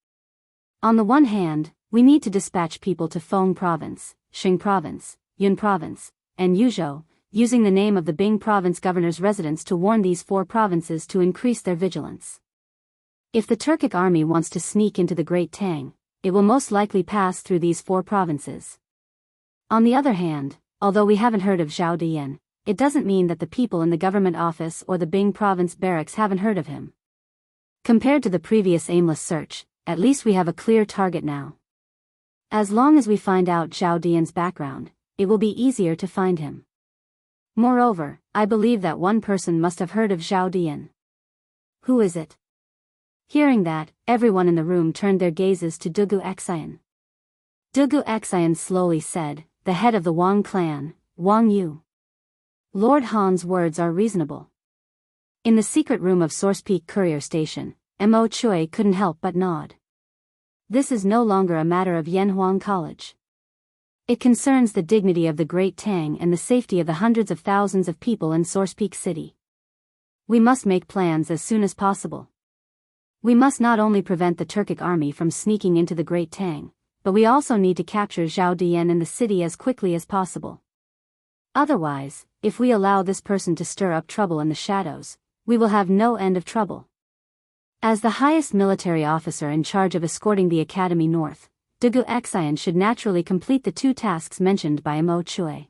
On the one hand, we need to dispatch people to Feng province, Xing province, Yun province, and Yuzhou, using the name of the Bing province governor's residence to warn these 4 provinces to increase their vigilance. If the Turkic army wants to sneak into the Great Tang, it will most likely pass through these 4 provinces. On the other hand, although we haven't heard of Zhao Diyan, it doesn't mean that the people in the government office or the Bing province barracks haven't heard of him. Compared to the previous aimless search, at least we have a clear target now. As long as we find out Zhao Diyan's background, it will be easier to find him. Moreover, I believe that one person must have heard of Zhao Diyan. Who is it? Hearing that, everyone in the room turned their gazes to Dugu Xian. Dugu Xian slowly said, "The head of the Wang clan, Wang Yu." Lord Han's words are reasonable. In the secret room of Source Peak Courier Station, Mo Chui couldn't help but nod. This is no longer a matter of Yanhuang College. It concerns the dignity of the Great Tang and the safety of the hundreds of thousands of people in Source Peak City. We must make plans as soon as possible. We must not only prevent the Turkic army from sneaking into the Great Tang, but we also need to capture Zhao Diyan in the city as quickly as possible. Otherwise, if we allow this person to stir up trouble in the shadows, we will have no end of trouble. As the highest military officer in charge of escorting the Academy North, Dugu Xian should naturally complete the 2 tasks mentioned by Mo Chui.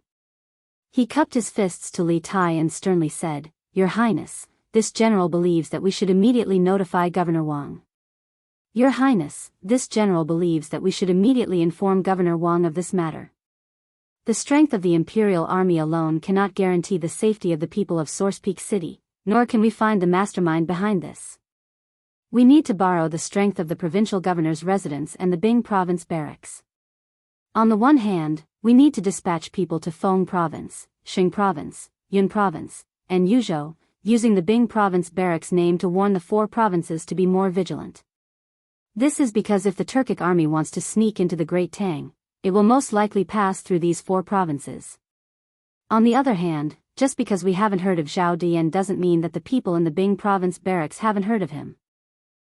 He cupped his fists to Li Tai and sternly said, "Your Highness, this general believes that we should immediately notify Governor Wang." Your Highness, this general believes that we should immediately inform Governor Wang of this matter. The strength of the Imperial Army alone cannot guarantee the safety of the people of Source Peak City, nor can we find the mastermind behind this. We need to borrow the strength of the provincial governor's residence and the Bing province barracks. On the one hand, we need to dispatch people to Feng province, Xing province, Yun province, and Yuzhou, using the Bing province barracks name to warn the 4 provinces to be more vigilant. This is because if the Turkic army wants to sneak into the Great Tang, it will most likely pass through these 4 provinces. On the other hand, just because we haven't heard of Zhao Diyan doesn't mean that the people in the Bing province barracks haven't heard of him.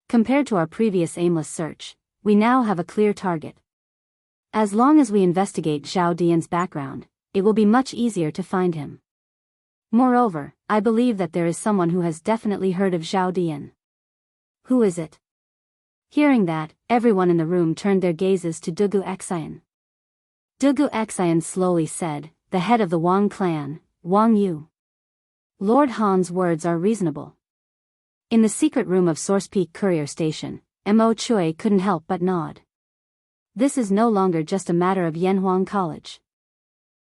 Compared to our previous aimless search, we now have a clear target. As long as we investigate Zhao Diyan's background, it will be much easier to find him. Moreover, I believe that there is someone who has definitely heard of Zhao Diyan. Who is it? Hearing that, everyone in the room turned their gazes to Dugu Xian. Dugu Xian slowly said, "The head of the Wang clan, Wang Yu." Lord Han's words are reasonable. In the secret room of Source Peak Courier Station, Mo Chui couldn't help but nod. This is no longer just a matter of Yanhuang College.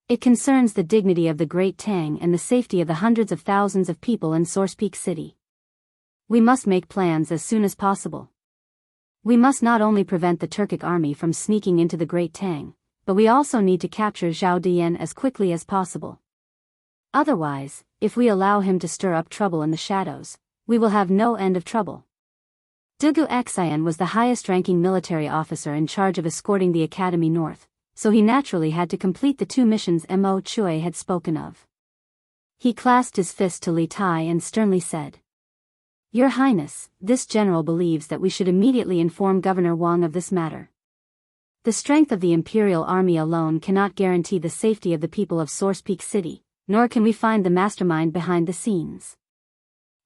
It concerns the dignity of the Great Tang and the safety of the hundreds of thousands of people in Source Peak City. We must make plans as soon as possible. We must not only prevent the Turkic army from sneaking into the Great Tang, but we also need to capture Zhao Diyan as quickly as possible. Otherwise, if we allow him to stir up trouble in the shadows, we will have no end of trouble. Dugu Xian was the highest-ranking military officer in charge of escorting the Academy North, so he naturally had to complete the 2 missions Mo Chui had spoken of. He clasped his fist to Li Tai and sternly said, "Your Highness, this general believes that we should immediately inform Governor Wang of this matter. The strength of the Imperial Army alone cannot guarantee the safety of the people of Source Peak City, nor can we find the mastermind behind the scenes.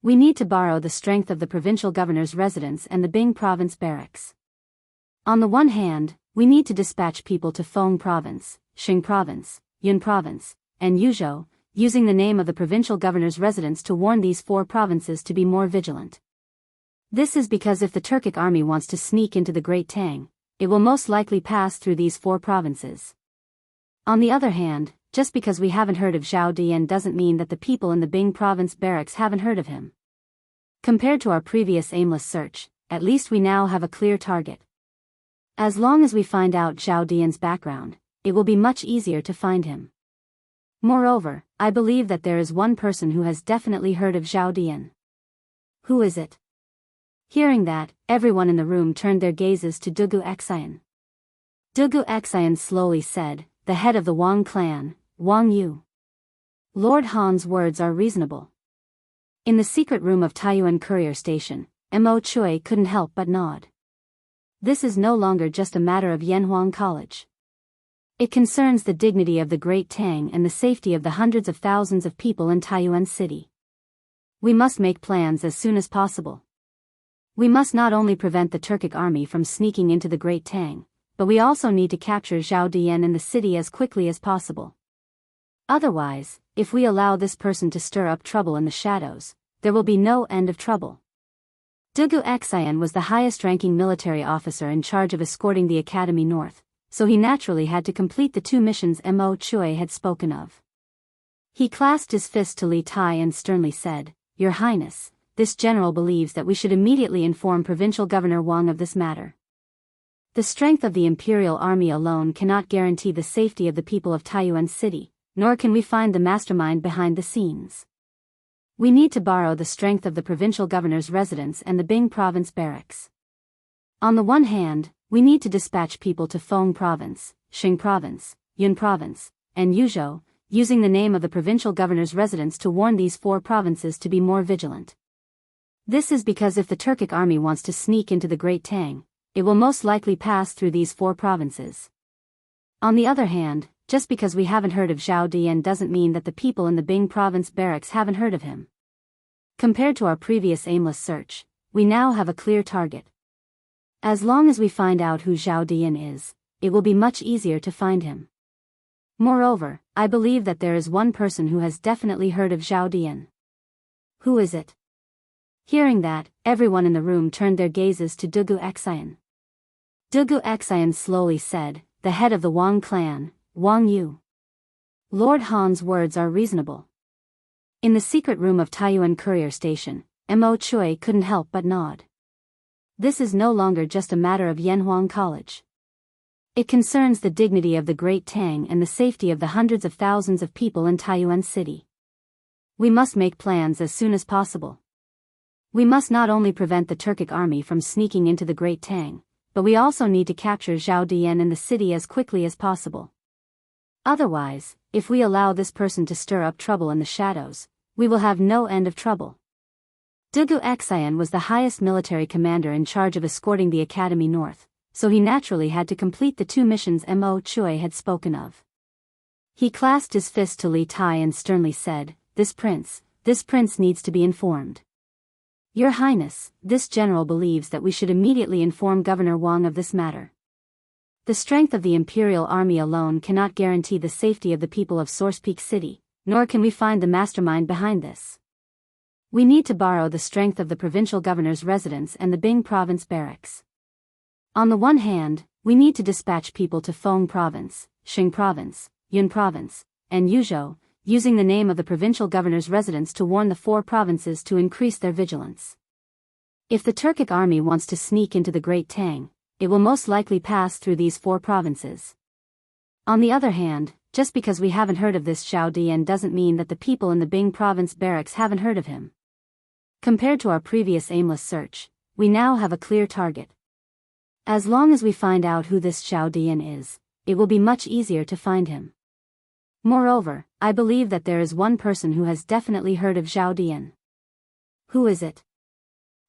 We need to borrow the strength of the provincial governor's residence and the Bing province barracks. On the one hand, we need to dispatch people to Feng province, Xing province, Yun province, and Yuzhou, using the name of the provincial governor's residence to warn these 4 provinces to be more vigilant. This is because if the Turkic army wants to sneak into the Great Tang, it will most likely pass through these 4 provinces. On the other hand, just because we haven't heard of Zhao Diyan doesn't mean that the people in the Bing province barracks haven't heard of him. Compared to our previous aimless search, at least we now have a clear target. As long as we find out Zhao Diyan's background, it will be much easier to find him. Moreover, I believe that there is one person who has definitely heard of Zhao Diyan. Who is it? Hearing that, everyone in the room turned their gazes to Dugu Xian. Dugu Xian slowly said, "The head of the Wang clan, Wang Yu." Lord Han's words are reasonable. In the secret room of Taiyuan Courier Station, Mo Chui couldn't help but nod. This is no longer just a matter of Yanhuang College. It concerns the dignity of the Great Tang and the safety of the hundreds of thousands of people in Taiyuan City. We must make plans as soon as possible. We must not only prevent the Turkic army from sneaking into the Great Tang, but we also need to capture Zhao Dian in the city as quickly as possible. Otherwise, if we allow this person to stir up trouble in the shadows, there will be no end of trouble. Dugu Xian was the highest-ranking military officer in charge of escorting the Academy north, so he naturally had to complete the 2 missions Mo Chui had spoken of. He clasped his fist to Li Tai and sternly said, "Your Highness, this general believes that we should immediately inform Provincial Governor Wang of this matter. The strength of the Imperial Army alone cannot guarantee the safety of the people of Taiyuan City, nor can we find the mastermind behind the scenes. We need to borrow the strength of the Provincial Governor's residence and the Bing Province barracks. On the one hand, we need to dispatch people to Feng Province, Xing Province, Yun Province, and Yuzhou, using the name of the Provincial Governor's residence to warn these 4 provinces to be more vigilant. This is because if the Turkic army wants to sneak into the Great Tang, it will most likely pass through these 4 provinces. On the other hand, just because we haven't heard of Zhao Dian doesn't mean that the people in the Bing Province barracks haven't heard of him. Compared to our previous aimless search, we now have a clear target. As long as we find out who Zhao Dian is, it will be much easier to find him. Moreover, I believe that there is one person who has definitely heard of Zhao Dian. Who is it?" Hearing that, everyone in the room turned their gazes to Dugu Xian. Dugu Xian slowly said, "The head of the Wang clan, Wang Yu." Lord Han's words are reasonable. In the secret room of Taiyuan Courier Station, Mo Chui couldn't help but nod. This is no longer just a matter of Yanhuang College. It concerns the dignity of the Great Tang and the safety of the hundreds of thousands of people in Taiyuan City. We must make plans as soon as possible. We must not only prevent the Turkic army from sneaking into the Great Tang, but we also need to capture Zhao Dian in the city as quickly as possible. Otherwise, if we allow this person to stir up trouble in the shadows, we will have no end of trouble. Dugu Xian was the highest military commander in charge of escorting the Academy north, so he naturally had to complete the 2 missions Mo Chui had spoken of. He clasped his fist to Li Tai and sternly said, This prince needs to be informed. Your Highness, this general believes that we should immediately inform Governor Wang of this matter. The strength of the Imperial Army alone cannot guarantee the safety of the people of Source Peak City, nor can we find the mastermind behind this. We need to borrow the strength of the Provincial Governor's residence and the Bing Province barracks. On the one hand, we need to dispatch people to Feng Province, Xing Province, Yun Province, and Yuzhou, using the name of the Provincial Governor's residence to warn the 4 provinces to increase their vigilance. If the Turkic army wants to sneak into the Great Tang, it will most likely pass through these 4 provinces. On the other hand, just because we haven't heard of this Zhao Dian doesn't mean that the people in the Bing Province barracks haven't heard of him. Compared to our previous aimless search, we now have a clear target. As long as we find out who this Zhao Dian is, it will be much easier to find him. Moreover, I believe that there is one person who has definitely heard of Zhao Dian. Who is it?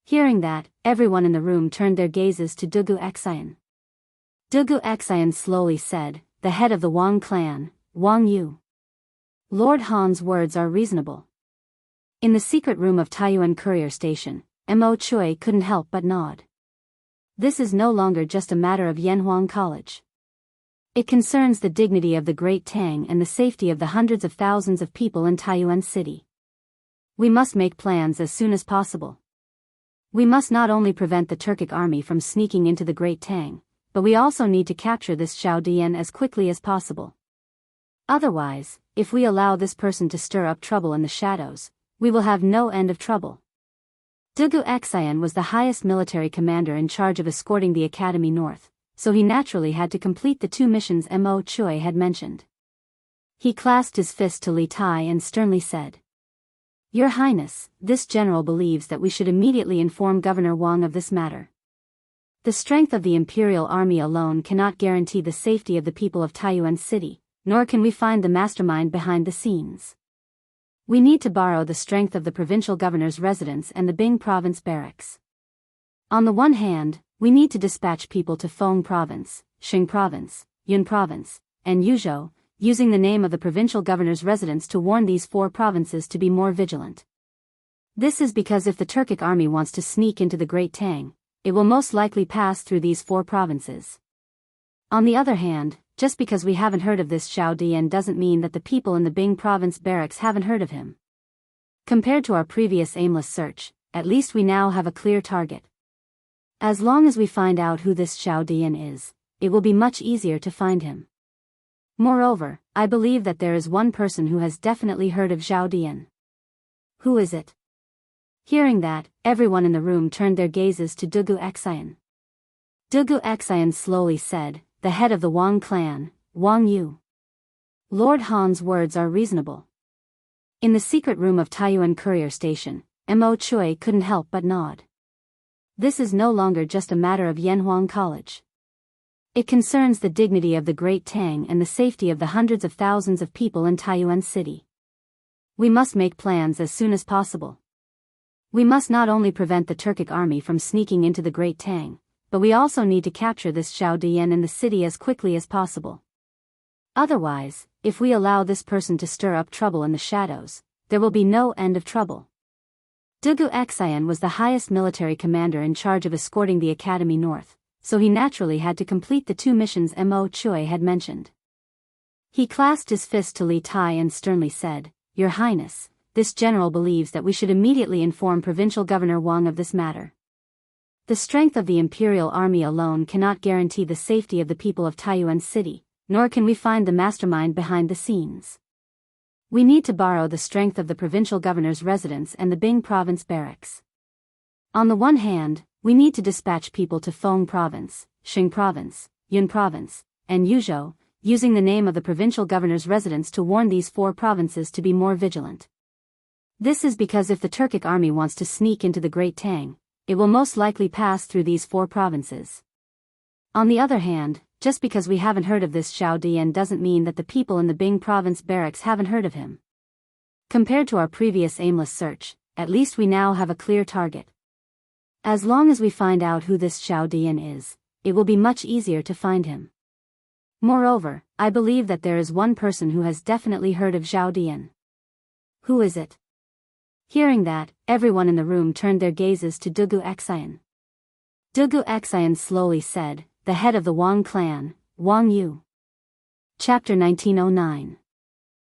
Hearing that, everyone in the room turned their gazes to Dugu Xian. Dugu Xian slowly said, "The head of the Wang clan, Wang Yu." Lord Han's words are reasonable. In the secret room of Taiyuan Courier Station, Mo Chui couldn't help but nod. This is no longer just a matter of Yanhuang College. It concerns the dignity of the Great Tang and the safety of the hundreds of thousands of people in Taiyuan City. We must make plans as soon as possible. We must not only prevent the Turkic army from sneaking into the Great Tang, but we also need to capture this Zhao Dian as quickly as possible. Otherwise, if we allow this person to stir up trouble in the shadows, we will have no end of trouble. Dugu Xian was the highest military commander in charge of escorting the Academy north, so he naturally had to complete the 2 missions Mo Chui had mentioned. He clasped his fist to Li Tai and sternly said, Your Highness, this general believes that we should immediately inform Governor Wang of this matter. The strength of the Imperial Army alone cannot guarantee the safety of the people of Taiyuan City, nor can we find the mastermind behind the scenes. We need to borrow the strength of the provincial governor's residence and the Bing province barracks. On the one hand, we need to dispatch people to Feng province, Xing province, Yun province, and Yuzhou, using the name of the provincial governor's residence to warn these 4 provinces to be more vigilant. This is because if the Turkic army wants to sneak into the Great Tang, it will most likely pass through these 4 provinces. On the other hand, just because we haven't heard of this Xiao Dian doesn't mean that the people in the Bing province barracks haven't heard of him. Compared to our previous aimless search, at least we now have a clear target. As long as we find out who this Xiao Dian is, it will be much easier to find him. Moreover, I believe that there is one person who has definitely heard of Xiao Dian. Who is it? Hearing that, everyone in the room turned their gazes to Dugu Xian. Dugu Xian slowly said, "The head of the Wang clan, Wang Yu." Lord Han's words are reasonable. In the secret room of Taiyuan courier station, Mo Chui couldn't help but nod. This is no longer just a matter of Yanhuang College. It concerns the dignity of the Great Tang and the safety of the hundreds of thousands of people in Taiyuan City. We must make plans as soon as possible. We must not only prevent the Turkic army from sneaking into the Great Tang, but we also need to capture this Xiao Dian in the city as quickly as possible. Otherwise, if we allow this person to stir up trouble in the shadows, there will be no end of trouble. Dugu Xian was the highest military commander in charge of escorting the academy north, so he naturally had to complete the 2 missions Mo Chui had mentioned. He clasped his fist to Li Tai and sternly said, "Your Highness, this general believes that we should immediately inform Provincial Governor Wang of this matter. The strength of the Imperial Army alone cannot guarantee the safety of the people of Taiyuan City, nor can we find the mastermind behind the scenes. We need to borrow the strength of the Provincial Governor's residence and the Bing province barracks. On the one hand, we need to dispatch people to Feng province, Xing province, Yun province, and Yuzhou, using the name of the Provincial Governor's residence to warn these 4 provinces to be more vigilant. This is because if the Turkic army wants to sneak into the Great Tang, it will most likely pass through these 4 provinces. On the other hand, just because we haven't heard of this Xiao Dian doesn't mean that the people in the Bing province barracks haven't heard of him. Compared to our previous aimless search, at least we now have a clear target. As long as we find out who this Xiao Dian is, it will be much easier to find him. Moreover, I believe that there is one person who has definitely heard of Xiao Dian. Who is it? Hearing that, everyone in the room turned their gazes to Dugu Xian. Dugu Xian slowly said, "The head of the Wang clan, Wang Yu." Chapter 1909.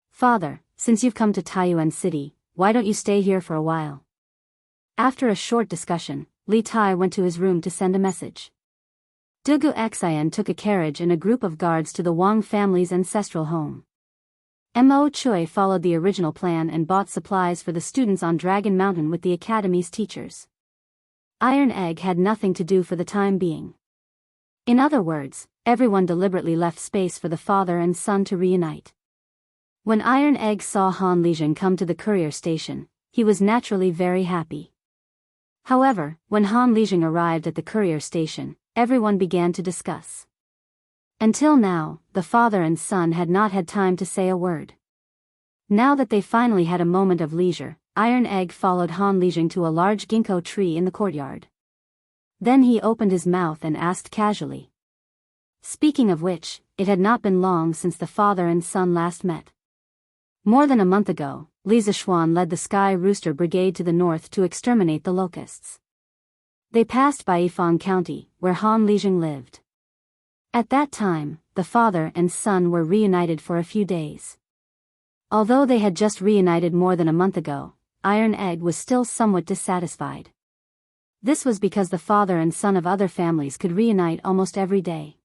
Father, since you've come to Taiyuan City, why don't you stay here for a while? After a short discussion, Li Tai went to his room to send a message. Dugu Xian took a carriage and a group of guards to the Wang family's ancestral home. Mo Chui followed the original plan and bought supplies for the students on Dragon Mountain with the academy's teachers. Iron Egg had nothing to do for the time being. In other words, everyone deliberately left space for the father and son to reunite. When Iron Egg saw Han Lijing come to the courier station, he was naturally very happy. However, when Han Lijing arrived at the courier station, everyone began to discuss. Until now, the father and son had not had time to say a word. Now that they finally had a moment of leisure, Iron Egg followed Han Lijing to a large ginkgo tree in the courtyard. Then he opened his mouth and asked casually. Speaking of which, it had not been long since the father and son last met. More than a month ago, Li Zishuan led the Sky Rooster Brigade to the north to exterminate the locusts. They passed by Yifang County, where Han Lijing lived. At that time, the father and son were reunited for a few days. Although they had just reunited more than a month ago, Iron Egg was still somewhat dissatisfied. This was because the father and son of other families could reunite almost every day.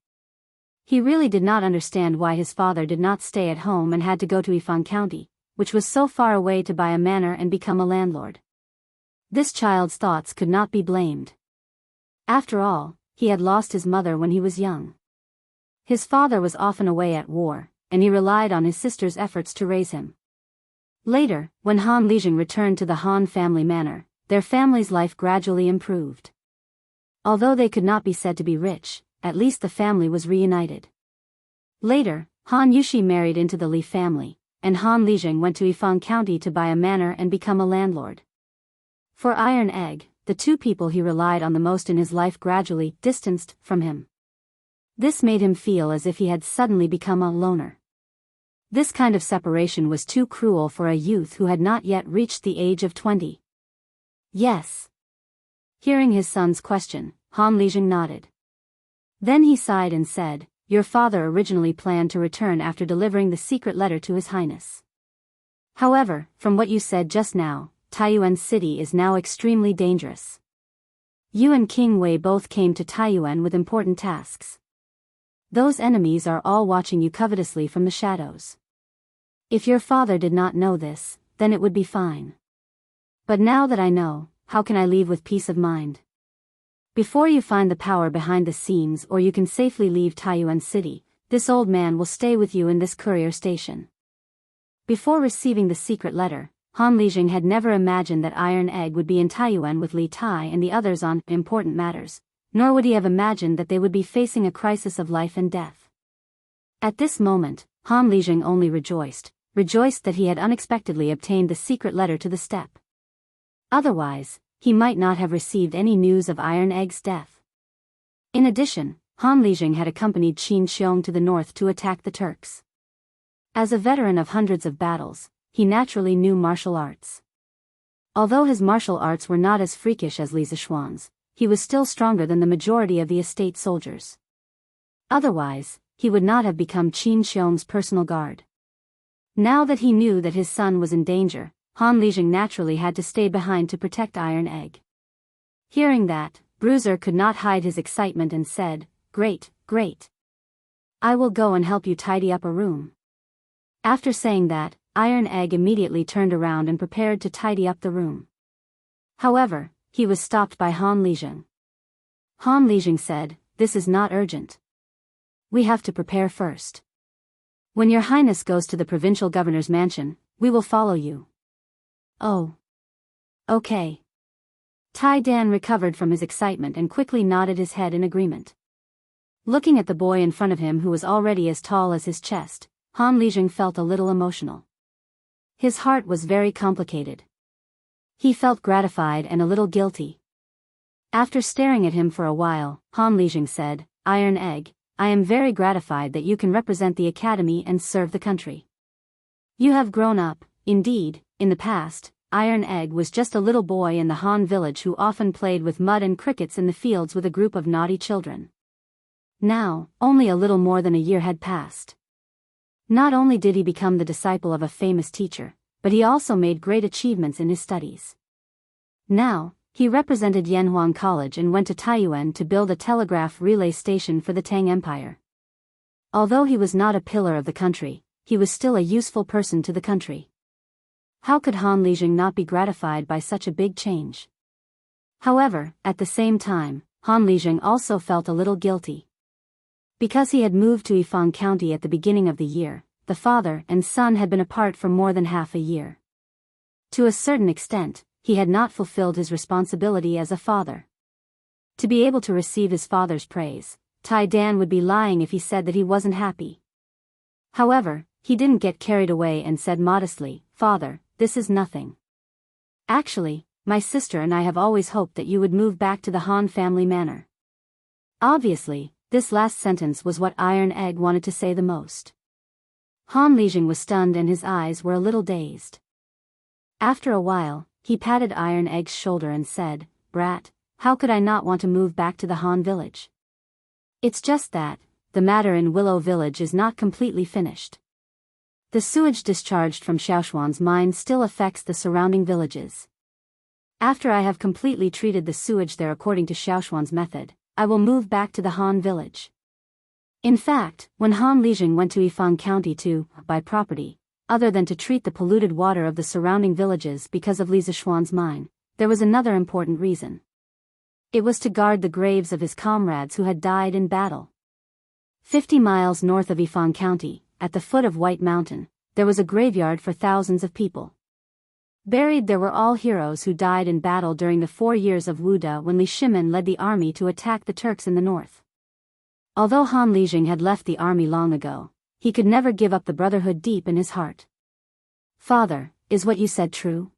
He really did not understand why his father did not stay at home and had to go to Yifang County, which was so far away to buy a manor and become a landlord. This child's thoughts could not be blamed. After all, he had lost his mother when he was young. His father was often away at war, and he relied on his sister's efforts to raise him. Later, when Han Lijing returned to the Han family manor, their family's life gradually improved. Although they could not be said to be rich, at least the family was reunited. Later, Han Yushi married into the Li family, and Han Lijing went to Yifang County to buy a manor and become a landlord. For Iron Egg, the two people he relied on the most in his life gradually distanced from him. This made him feel as if he had suddenly become a loner. This kind of separation was too cruel for a youth who had not yet reached the age of 20. Yes. Hearing his son's question, Han Lijing nodded. Then he sighed and said, "Your father originally planned to return after delivering the secret letter to His Highness. However, from what you said just now, Taiyuan City is now extremely dangerous. You and King Wei both came to Taiyuan with important tasks. Those enemies are all watching you covetously from the shadows. If your father did not know this, then it would be fine. But now that I know, how can I leave with peace of mind? Before you find the power behind the scenes or you can safely leave Taiyuan City, this old man will stay with you in this courier station." Before receiving the secret letter, Han Lijing had never imagined that Iron Egg would be in Taiyuan with Li Tai and the others on important matters, nor would he have imagined that they would be facing a crisis of life and death. At this moment, Han Lijing only rejoiced that he had unexpectedly obtained the secret letter to the steppe. Otherwise, he might not have received any news of Iron Egg's death. In addition, Han Lijing had accompanied Qin Xiong to the north to attack the Turks. As a veteran of hundreds of battles, he naturally knew martial arts. Although his martial arts were not as freakish as Li Zishuan's, he was still stronger than the majority of the estate soldiers. Otherwise, he would not have become Qin Xiong's personal guard. Now that he knew that his son was in danger, Han Lijing naturally had to stay behind to protect Iron Egg. Hearing that, Bruiser could not hide his excitement and said, "Great, great. I will go and help you tidy up a room." After saying that, Iron Egg immediately turned around and prepared to tidy up the room. However, he was stopped by Han Lijing. Han Lijing said, "This is not urgent. We have to prepare first. When your highness goes to the provincial governor's mansion, we will follow you." "Oh. Okay." Tai Dan recovered from his excitement and quickly nodded his head in agreement. Looking at the boy in front of him who was already as tall as his chest, Han Lijing felt a little emotional. His heart was very complicated. He felt gratified and a little guilty. After staring at him for a while, Han Lijing said, "Iron Egg, I am very gratified that you can represent the academy and serve the country. You have grown up. Indeed, in the past, Iron Egg was just a little boy in the Han village who often played with mud and crickets in the fields with a group of naughty children. Now, only a little more than a year had passed. Not only did he become the disciple of a famous teacher, but he also made great achievements in his studies. Now, he represented Yanhuang College and went to Taiyuan to build a telegraph relay station for the Tang Empire. Although he was not a pillar of the country, he was still a useful person to the country. How could Han Lijing not be gratified by such a big change? However, at the same time, Han Lijing also felt a little guilty. Because he had moved to Yifang County at the beginning of the year, the father and son had been apart for more than half a year. To a certain extent, he had not fulfilled his responsibility as a father. To be able to receive his father's praise, Tai Dan would be lying if he said that he wasn't happy. However, he didn't get carried away and said modestly, "Father, this is nothing. Actually, my sister and I have always hoped that you would move back to the Han family manor." Obviously, this last sentence was what Iron Egg wanted to say the most. Han Lijing was stunned and his eyes were a little dazed. After a while, he patted Iron Egg's shoulder and said, "Brat, how could I not want to move back to the Han village? It's just that, the matter in Willow Village is not completely finished. The sewage discharged from Xiaoshuan's mine still affects the surrounding villages. After I have completely treated the sewage there according to Xiaoshuan's method, I will move back to the Han village." In fact, when Han Lijing went to Yifang County to buy property, other than to treat the polluted water of the surrounding villages because of Li Zishuan's mine, there was another important reason. It was to guard the graves of his comrades who had died in battle. 50 miles north of Yifang County, at the foot of White Mountain, there was a graveyard for thousands of people. Buried there were all heroes who died in battle during the 4 years of Wuda when Li Shimin led the army to attack the Turks in the north. Although Han Lijing had left the army long ago, he could never give up the brotherhood deep in his heart. Father, is what you said true?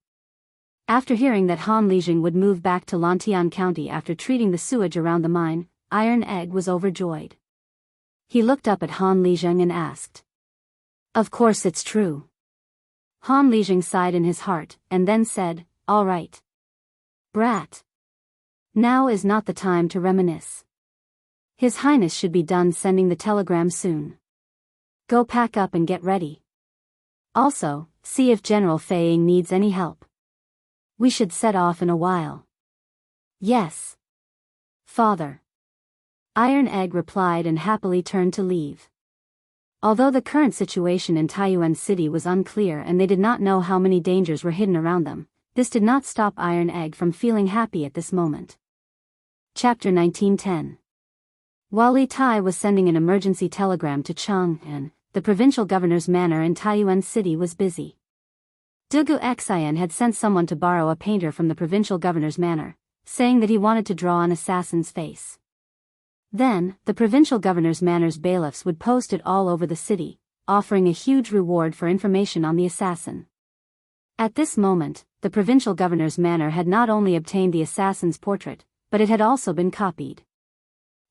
After hearing that Han Lijing would move back to Lantian County after treating the sewage around the mine, Iron Egg was overjoyed. He looked up at Han Lijing and asked. Of course it's true. Han Lijing sighed in his heart, and then said, all right. Brat. Now is not the time to reminisce. His Highness should be done sending the telegram soon. Go pack up and get ready. Also, see if General Fei Ying needs any help. We should set off in a while. Yes. Father. Iron Egg replied and happily turned to leave. Although the current situation in Taiyuan City was unclear and they did not know how many dangers were hidden around them, this did not stop Iron Egg from feeling happy at this moment. Chapter 1910. While Li Tai was sending an emergency telegram to Chang'an, the provincial governor's manor in Taiyuan City was busy. Dugu Xian had sent someone to borrow a painter from the provincial governor's manor, saying that he wanted to draw an assassin's face. Then, the provincial governor's manor's bailiffs would post it all over the city, offering a huge reward for information on the assassin. At this moment, the provincial governor's manor had not only obtained the assassin's portrait, but it had also been copied.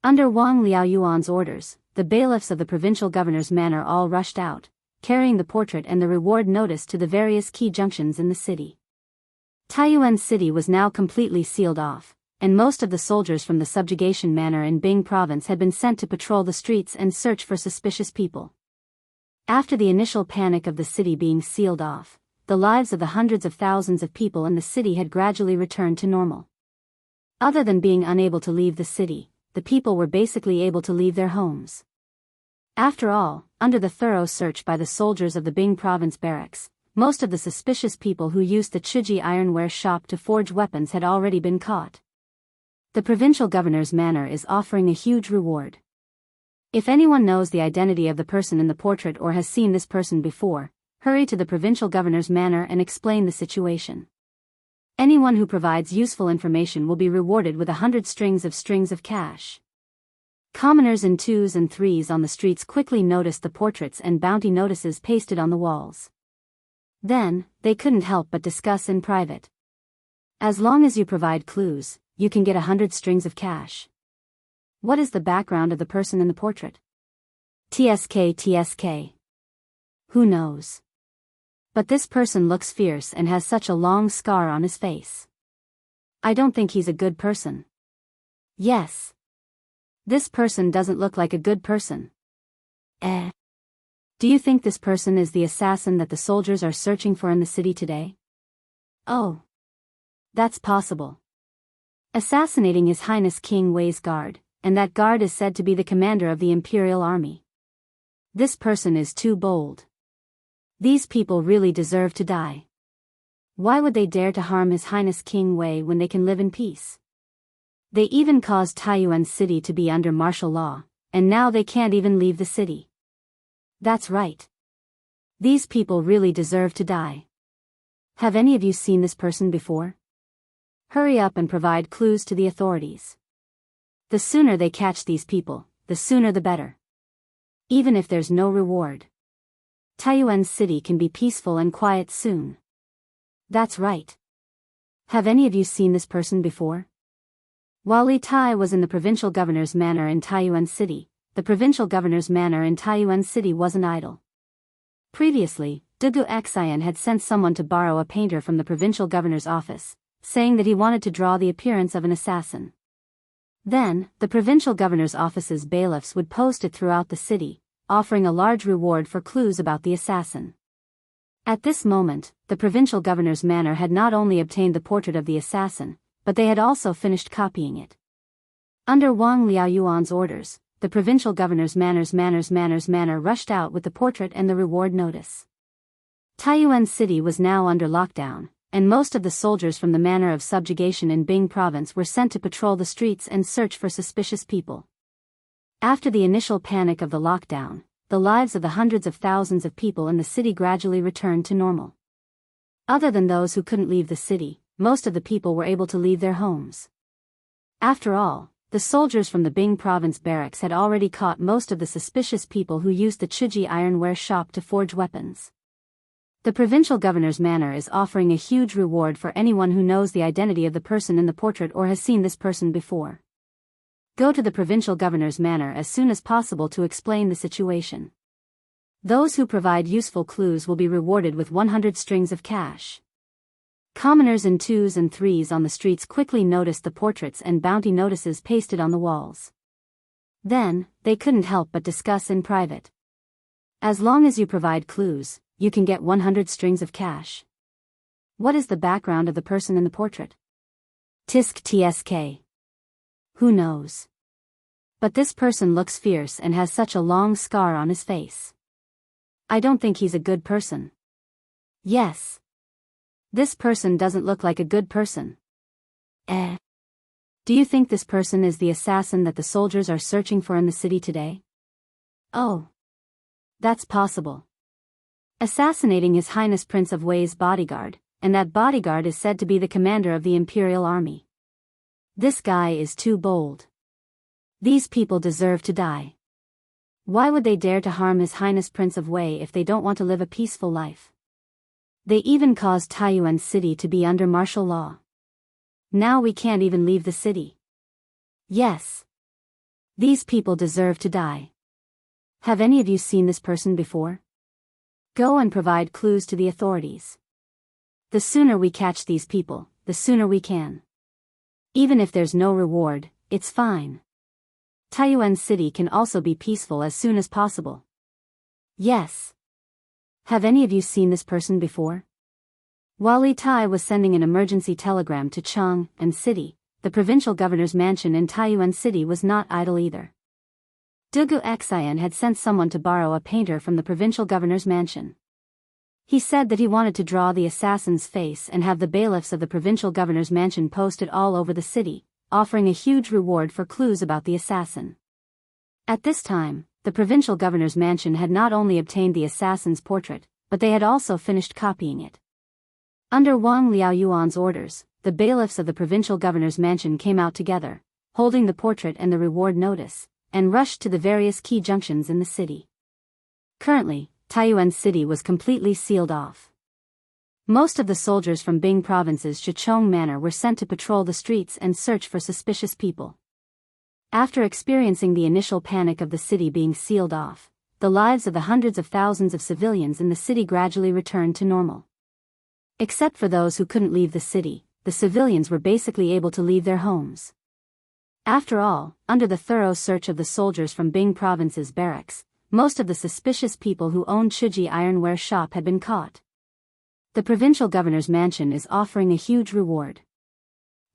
Under Wang Liaoyuan's orders, the bailiffs of the provincial governor's manor all rushed out, carrying the portrait and the reward notice to the various key junctions in the city. Taiyuan City was now completely sealed off, and most of the soldiers from the subjugation manor in Bing province had been sent to patrol the streets and search for suspicious people. After the initial panic of the city being sealed off, the lives of the hundreds of thousands of people in the city had gradually returned to normal. Other than being unable to leave the city, the people were basically able to leave their homes. After all, under the thorough search by the soldiers of the Bing province barracks, most of the suspicious people who used the Chiji ironware shop to forge weapons had already been caught. The provincial governor's manor is offering a huge reward. If anyone knows the identity of the person in the portrait or has seen this person before, hurry to the provincial governor's manor and explain the situation. Anyone who provides useful information will be rewarded with 100 strings of cash. Commoners in 2s and 3s on the streets quickly noticed the portraits and bounty notices pasted on the walls. Then, they couldn't help but discuss in private. As long as you provide clues, you can get 100 strings of cash. What is the background of the person in the portrait? TSK. Who knows? But this person looks fierce and has such a long scar on his face. I don't think he's a good person. Yes. This person doesn't look like a good person. Do you think this person is the assassin that the soldiers are searching for in the city today? Oh. That's possible. Assassinating His Highness King Wei's guard, and that guard is said to be the commander of the Imperial Army. This person is too bold. These people really deserve to die. Why would they dare to harm His Highness King Wei when they can live in peace? They even caused Taiyuan City to be under martial law, and now they can't even leave the city. That's right. These people really deserve to die. Have any of you seen this person before? Hurry up and provide clues to the authorities. The sooner they catch these people, the sooner the better. Even if there's no reward. Taiyuan City can be peaceful and quiet soon. That's right. Have any of you seen this person before? While Li Tai was in the provincial governor's manor in Taiyuan City, the provincial governor's manor in Taiyuan City wasn't idle. Previously, Dugu Xian had sent someone to borrow a painter from the provincial governor's office, saying that he wanted to draw the appearance of an assassin. Then, the provincial governor's office's bailiffs would post it throughout the city, offering a large reward for clues about the assassin. At this moment, the provincial governor's manor had not only obtained the portrait of the assassin, but they had also finished copying it. Under Wang Liaoyuan's orders, the provincial governor's manor rushed out with the portrait and the reward notice. Taiyuan City was now under lockdown, and most of the soldiers from the manor of subjugation in Bing province were sent to patrol the streets and search for suspicious people. After the initial panic of the lockdown, the lives of the hundreds of thousands of people in the city gradually returned to normal. Other than those who couldn't leave the city, most of the people were able to leave their homes. After all, the soldiers from the Bing province barracks had already caught most of the suspicious people who used the Chiji ironware shop to forge weapons. The provincial governor's manor is offering a huge reward for anyone who knows the identity of the person in the portrait or has seen this person before. Go to the provincial governor's manor as soon as possible to explain the situation. Those who provide useful clues will be rewarded with 100 strings of cash. Commoners in 2s and 3s on the streets quickly noticed the portraits and bounty notices pasted on the walls. Then, they couldn't help but discuss in private. As long as you provide clues, you can get 100 strings of cash. What is the background of the person in the portrait? Tisk tsk. Who knows? But this person looks fierce and has such a long scar on his face. I don't think he's a good person. Yes. This person doesn't look like a good person. Do you think this person is the assassin that the soldiers are searching for in the city today? Oh. That's possible. Assassinating His Highness Prince of Wei's bodyguard, and that bodyguard is said to be the commander of the Imperial Army. This guy is too bold. These people deserve to die. Why would they dare to harm His Highness Prince of Wei if they don't want to live a peaceful life? They even caused Taiyuan City to be under martial law. Now we can't even leave the city. Yes. These people deserve to die. Have any of you seen this person before? Go and provide clues to the authorities. The sooner we catch these people, the sooner we can. Even if there's no reward, it's fine. Taiyuan City can also be peaceful as soon as possible. Yes. Have any of you seen this person before? While Li Tai was sending an emergency telegram to Chang and City, the provincial governor's mansion in Taiyuan City was not idle either. Dugu Xian had sent someone to borrow a painter from the provincial governor's mansion. He said that he wanted to draw the assassin's face and have the bailiffs of the provincial governor's mansion posted all over the city, offering a huge reward for clues about the assassin. At this time, the provincial governor's mansion had not only obtained the assassin's portrait, but they had also finished copying it. Under Wang Liaoyuan's orders, the bailiffs of the provincial governor's mansion came out together, holding the portrait and the reward notice, and rushed to the various key junctions in the city. Currently, Taiyuan City was completely sealed off. Most of the soldiers from Bing Province's Chichong Manor were sent to patrol the streets and search for suspicious people. After experiencing the initial panic of the city being sealed off, the lives of the hundreds of thousands of civilians in the city gradually returned to normal. Except for those who couldn't leave the city, the civilians were basically able to leave their homes. After all, under the thorough search of the soldiers from Bing Province's barracks, most of the suspicious people who owned Chuji Ironware Shop had been caught. The provincial governor's mansion is offering a huge reward.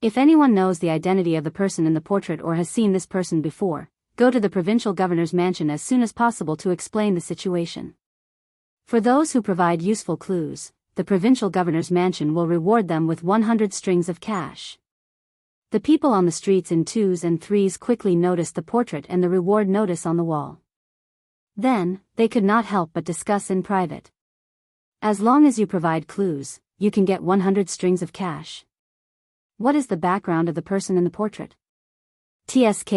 If anyone knows the identity of the person in the portrait or has seen this person before, go to the provincial governor's mansion as soon as possible to explain the situation. For those who provide useful clues, the provincial governor's mansion will reward them with 100 strings of cash. The people on the streets in 2s and 3s quickly noticed the portrait and the reward notice on the wall. Then, they could not help but discuss in private. As long as you provide clues, you can get 100 strings of cash. What is the background of the person in the portrait? Tsk.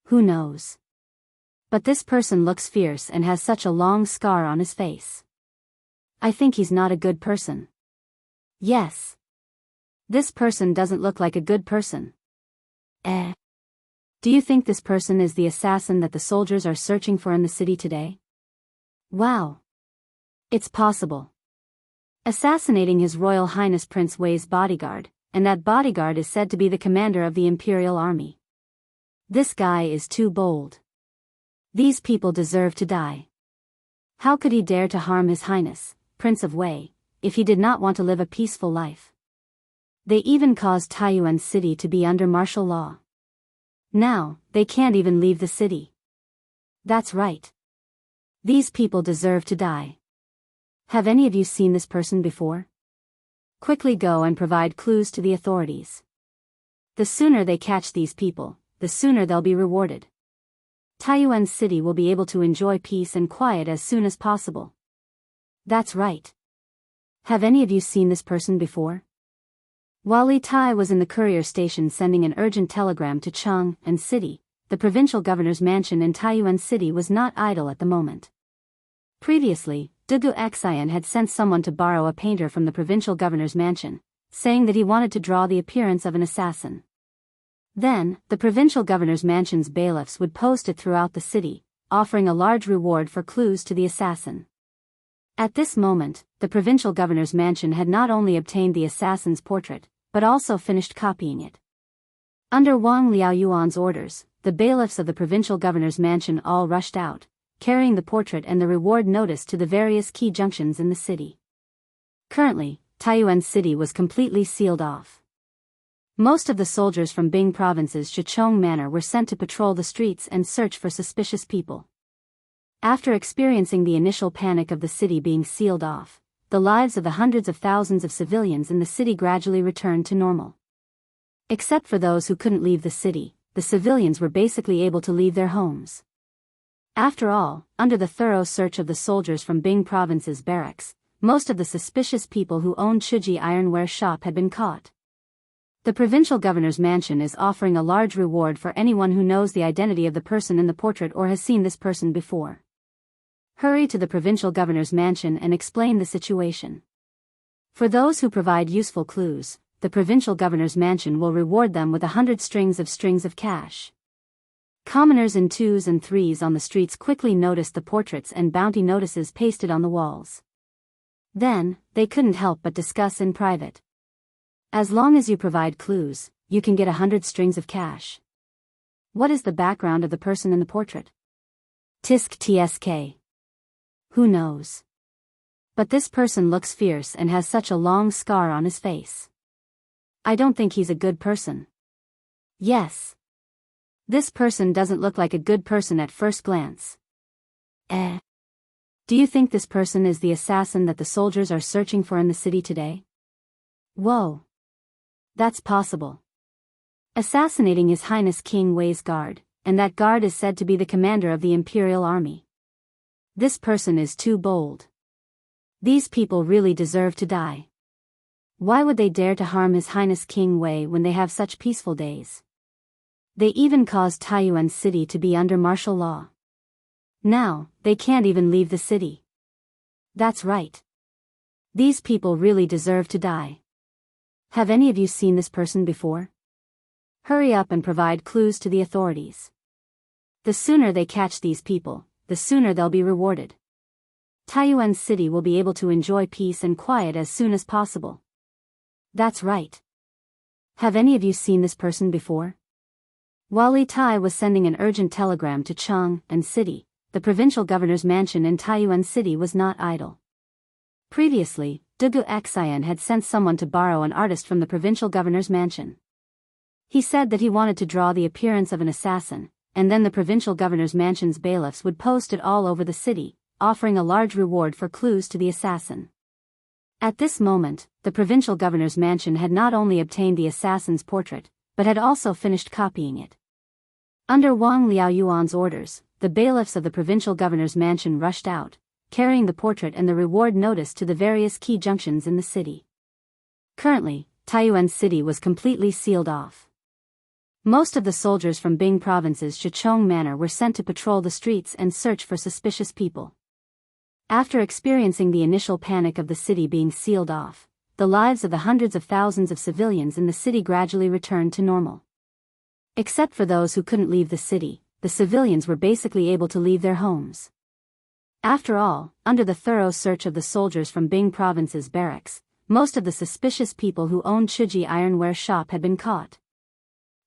Who knows? But this person looks fierce and has such a long scar on his face. I think he's not a good person. Yes. This person doesn't look like a good person. Do you think this person is the assassin that the soldiers are searching for in the city today? Wow. It's possible. Assassinating His Royal Highness Prince Wei's bodyguard, and that bodyguard is said to be the commander of the Imperial Army. This guy is too bold. These people deserve to die. How could he dare to harm His Highness, Prince of Wei, if he did not want to live a peaceful life? They even caused Taiyuan City to be under martial law. Now, they can't even leave the city. That's right. These people deserve to die. Have any of you seen this person before? Quickly go and provide clues to the authorities. The sooner they catch these people, the sooner they'll be rewarded. Taiyuan City will be able to enjoy peace and quiet as soon as possible. That's right. Have any of you seen this person before? While Li Tai was in the courier station sending an urgent telegram to Chang and City, the provincial governor's mansion in Taiyuan City was not idle at the moment. Previously, Dugu Xian had sent someone to borrow a painter from the provincial governor's mansion, saying that he wanted to draw the appearance of an assassin. Then, the provincial governor's mansion's bailiffs would post it throughout the city, offering a large reward for clues to the assassin. At this moment, the provincial governor's mansion had not only obtained the assassin's portrait, but also finished copying it. Under Wang Liaoyuan's orders, the bailiffs of the provincial governor's mansion all rushed out, carrying the portrait and the reward notice to the various key junctions in the city. Currently, Taiyuan City was completely sealed off. Most of the soldiers from Bing Province's Shichong Manor were sent to patrol the streets and search for suspicious people. After experiencing the initial panic of the city being sealed off, the lives of the hundreds of thousands of civilians in the city gradually returned to normal. Except for those who couldn't leave the city, the civilians were basically able to leave their homes. After all, under the thorough search of the soldiers from Bing Province's barracks, most of the suspicious people who owned Chuji Ironware Shop had been caught. The provincial governor's mansion is offering a large reward for anyone who knows the identity of the person in the portrait or has seen this person before. Hurry to the provincial governor's mansion and explain the situation. For those who provide useful clues, the provincial governor's mansion will reward them with 100 strings of cash. Commoners in 2s and 3s on the streets quickly noticed the portraits and bounty notices pasted on the walls. Then, they couldn't help but discuss in private. As long as you provide clues, you can get 100 strings of cash. What is the background of the person in the portrait? Tisk tsk. Who knows? But this person looks fierce and has such a long scar on his face. I don't think he's a good person. Yes. This person doesn't look like a good person at first glance. Do you think this person is the assassin that the soldiers are searching for in the city today? Whoa. That's possible. Assassinating His Highness King Wei's guard, and that guard is said to be the commander of the Imperial Army. This person is too bold. These people really deserve to die. Why would they dare to harm His Highness King Wei when they have such peaceful days? They even caused Taiyuan City to be under martial law. Now, they can't even leave the city. That's right. These people really deserve to die. Have any of you seen this person before? Hurry up and provide clues to the authorities. The sooner they catch these people, the sooner they'll be rewarded. Taiyuan City will be able to enjoy peace and quiet as soon as possible. That's right. Have any of you seen this person before? While Li Tai was sending an urgent telegram to Chang'an City, the provincial governor's mansion in Taiyuan City was not idle. Previously, Dugu Xian had sent someone to borrow an artist from the provincial governor's mansion. He said that he wanted to draw the appearance of an assassin, and then the provincial governor's mansion's bailiffs would post it all over the city, offering a large reward for clues to the assassin. At this moment, the provincial governor's mansion had not only obtained the assassin's portrait, but had also finished copying it. Under Wang Liaoyuan's orders, the bailiffs of the provincial governor's mansion rushed out, carrying the portrait and the reward notice to the various key junctions in the city. Currently, Taiyuan City was completely sealed off. Most of the soldiers from Bing Province's Shichong Manor were sent to patrol the streets and search for suspicious people. After experiencing the initial panic of the city being sealed off, the lives of the hundreds of thousands of civilians in the city gradually returned to normal. Except for those who couldn't leave the city, the civilians were basically able to leave their homes. After all, under the thorough search of the soldiers from Bing Province's barracks, most of the suspicious people who owned Chuji Ironware Shop had been caught.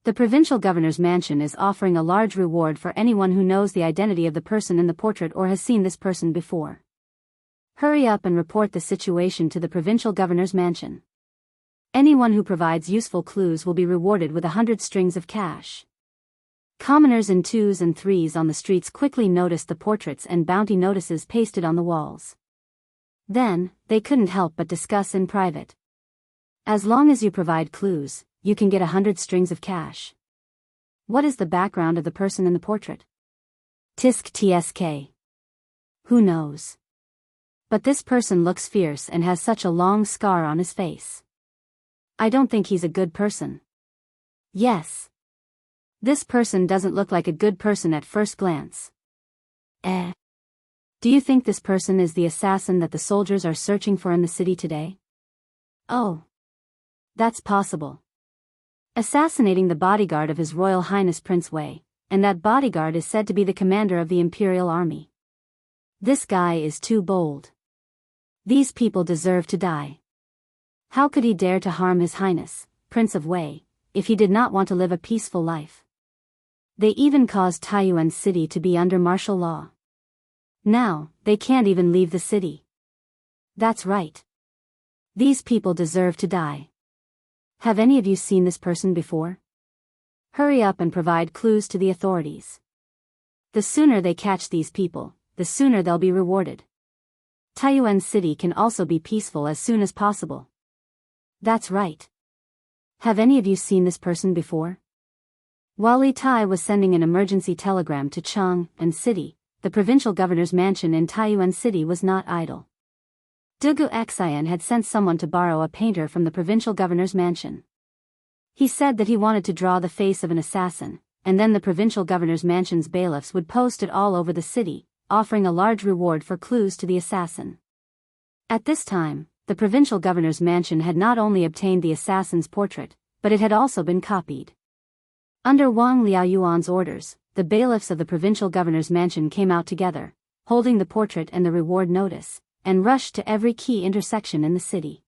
The provincial governor's mansion is offering a large reward for anyone who knows the identity of the person in the portrait or has seen this person before. Hurry up and report the situation to the provincial governor's mansion. Anyone who provides useful clues will be rewarded with 100 strings of cash. Commoners in 2s and 3s on the streets quickly noticed the portraits and bounty notices pasted on the walls. Then, they couldn't help but discuss in private. As long as you provide clues, you can get 100 strings of cash. What is the background of the person in the portrait? Tisk tsk. Who knows? But this person looks fierce and has such a long scar on his face. I don't think he's a good person. Yes. This person doesn't look like a good person at first glance. Do you think this person is the assassin that the soldiers are searching for in the city today? Oh. That's possible. Assassinating the bodyguard of His Royal Highness Prince Wei, and that bodyguard is said to be the commander of the Imperial Army. This guy is too bold. These people deserve to die. How could he dare to harm His Highness, Prince of Wei, if he did not want to live a peaceful life? They even caused Taiyuan City to be under martial law. Now, they can't even leave the city. That's right. These people deserve to die. Have any of you seen this person before? Hurry up and provide clues to the authorities. The sooner they catch these people, the sooner they'll be rewarded. Taiyuan City can also be peaceful as soon as possible. That's right. Have any of you seen this person before? While Li Tai was sending an emergency telegram to Chang'an City, the provincial governor's mansion in Taiyuan City was not idle. Dugu Xian had sent someone to borrow a painter from the provincial governor's mansion. He said that he wanted to draw the face of an assassin, and then the provincial governor's mansion's bailiffs would post it all over the city, offering a large reward for clues to the assassin. At this time, the provincial governor's mansion had not only obtained the assassin's portrait, but it had also been copied. Under Wang Liaoyuan's orders, the bailiffs of the provincial governor's mansion came out together, holding the portrait and the reward notice, and rushed to every key intersection in the city.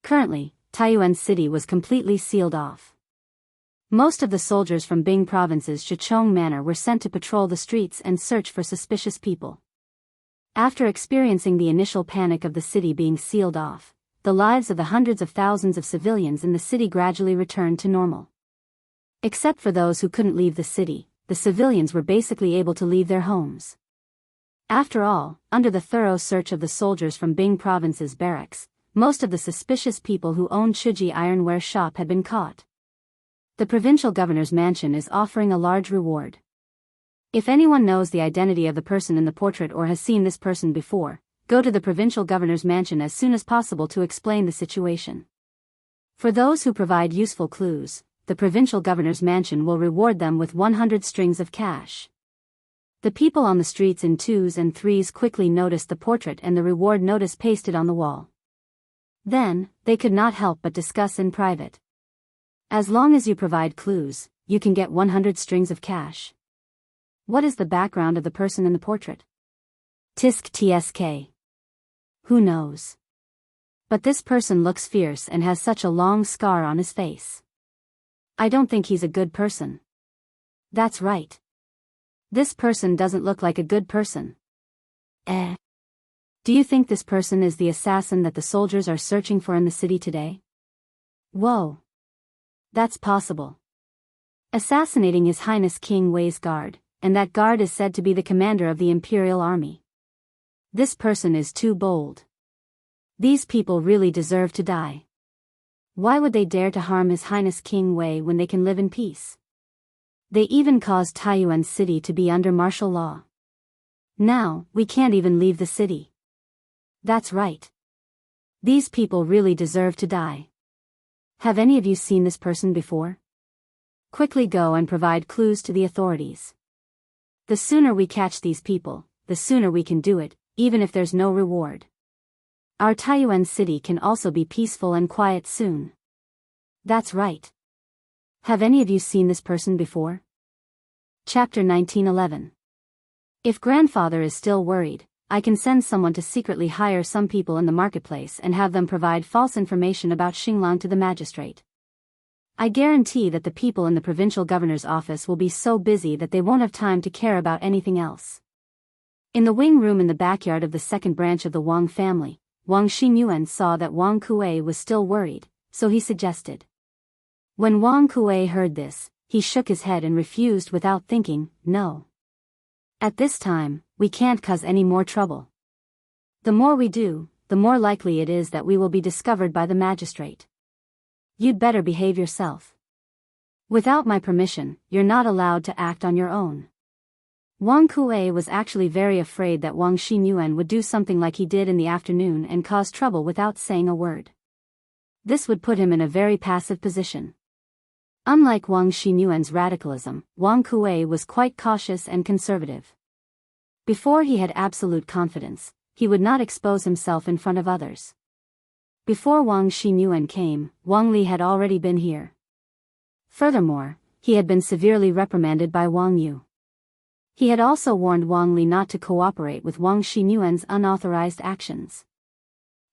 Currently, Taiyuan City was completely sealed off. Most of the soldiers from Bing Province's Shichong Manor were sent to patrol the streets and search for suspicious people. After experiencing the initial panic of the city being sealed off, the lives of the hundreds of thousands of civilians in the city gradually returned to normal. Except for those who couldn't leave the city, the civilians were basically able to leave their homes. After all, under the thorough search of the soldiers from Bing Province's barracks, most of the suspicious people who owned Chuji Ironware Shop had been caught. The provincial governor's mansion is offering a large reward. If anyone knows the identity of the person in the portrait or has seen this person before, go to the provincial governor's mansion as soon as possible to explain the situation. For those who provide useful clues, the provincial governor's mansion will reward them with 100 strings of cash. The people on the streets in 2s and 3s quickly noticed the portrait and the reward notice pasted on the wall. Then, they could not help but discuss in private. As long as you provide clues, you can get 100 strings of cash. What is the background of the person in the portrait? Tisk tsk. Who knows? But this person looks fierce and has such a long scar on his face. I don't think he's a good person. That's right. This person doesn't look like a good person. Do you think this person is the assassin that the soldiers are searching for in the city today? Whoa. That's possible. Assassinating His Highness King Wei's guard, and that guard is said to be the commander of the Imperial Army. This person is too bold. These people really deserve to die. Why would they dare to harm His Highness King Wei when they can live in peace? They even caused Taiyuan City to be under martial law. Now, we can't even leave the city. That's right. These people really deserve to die. Have any of you seen this person before? Quickly go and provide clues to the authorities. The sooner we catch these people, the sooner we can do it, even if there's no reward. Our Taiyuan City can also be peaceful and quiet soon. That's right. Have any of you seen this person before? Chapter 1911. If grandfather is still worried, I can send someone to secretly hire some people in the marketplace and have them provide false information about Xinglang to the magistrate. I guarantee that the people in the provincial governor's office will be so busy that they won't have time to care about anything else. In the wing room in the backyard of the second branch of the Wang family, Wang Xingyuan saw that Wang Kuei was still worried, so he suggested. When Wang Kuei heard this, he shook his head and refused without thinking, no. At this time, we can't cause any more trouble. The more we do, the more likely it is that we will be discovered by the magistrate. You'd better behave yourself. Without my permission, you're not allowed to act on your own. Wang Kuei was actually very afraid that Wang Xingyuan would do something like he did in the afternoon and cause trouble without saying a word. This would put him in a very passive position. Unlike Wang Xingyuan's radicalism, Wang Kuei was quite cautious and conservative. Before he had absolute confidence, he would not expose himself in front of others. Before Wang Xinyuan came, Wang Li had already been here. Furthermore, he had been severely reprimanded by Wang Yu. He had also warned Wang Li not to cooperate with Wang Xinyuan's unauthorized actions.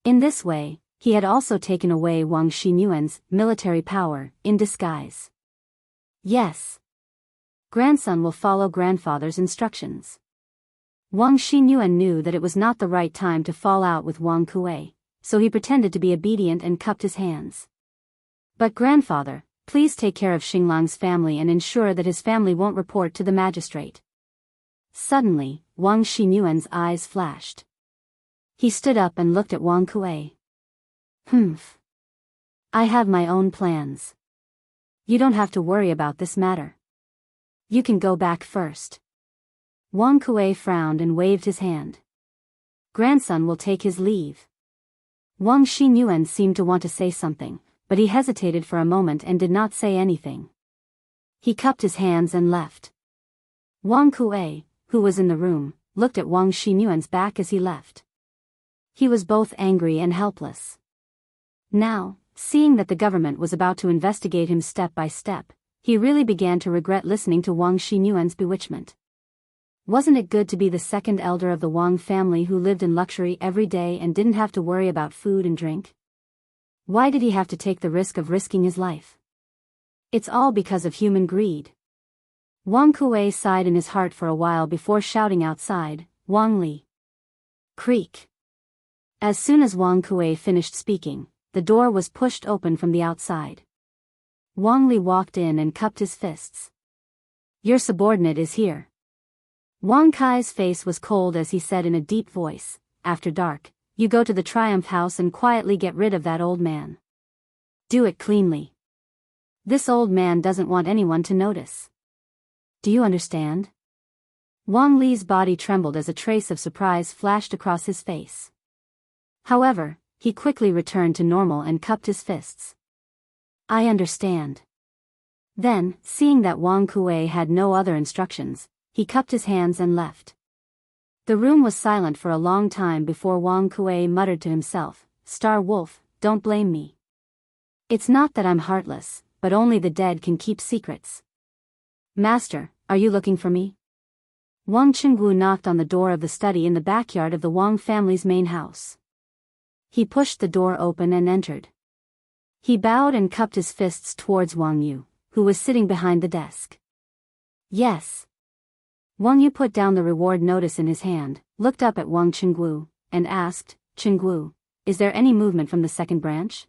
In this way, he had also taken away Wang Xinyuan's military power in disguise. Yes. Grandson will follow grandfather's instructions. Wang Xinyuan knew that it was not the right time to fall out with Wang Kuei, so he pretended to be obedient and cupped his hands. But grandfather, please take care of Xinglang's family and ensure that his family won't report to the magistrate. Suddenly, Wang Xinyuan's eyes flashed. He stood up and looked at Wang Kuei. Humph. I have my own plans. You don't have to worry about this matter. You can go back first. Wang Kuei frowned and waved his hand. Grandson will take his leave. Wang Xinyuan seemed to want to say something, but he hesitated for a moment and did not say anything. He cupped his hands and left. Wang Kuei, who was in the room, looked at Wang Xinyuan's back as he left. He was both angry and helpless. Now, seeing that the government was about to investigate him step by step, he really began to regret listening to Wang Xinyuan's bewitchment. Wasn't it good to be the second elder of the Wang family who lived in luxury every day and didn't have to worry about food and drink? Why did he have to take the risk of risking his life? It's all because of human greed. Wang Kuei sighed in his heart for a while before shouting outside, Wang Li. Creak. As soon as Wang Kuei finished speaking, the door was pushed open from the outside. Wang Li walked in and cupped his fists. Your subordinate is here. Wang Kai's face was cold as he said in a deep voice, after dark, you go to the Triumph House and quietly get rid of that old man. Do it cleanly. This old man doesn't want anyone to notice. Do you understand? Wang Li's body trembled as a trace of surprise flashed across his face. However, he quickly returned to normal and cupped his fists. I understand. Then, seeing that Wang Kuei had no other instructions, he cupped his hands and left. The room was silent for a long time before Wang Kuei muttered to himself, Star Wolf, don't blame me. It's not that I'm heartless, but only the dead can keep secrets. Master, are you looking for me? Wang Qingwu knocked on the door of the study in the backyard of the Wang family's main house. He pushed the door open and entered. He bowed and cupped his fists towards Wang Yu, who was sitting behind the desk. Yes. Wang Yu put down the reward notice in his hand, looked up at Wang Qingwu, and asked, Qingwu, is there any movement from the second branch?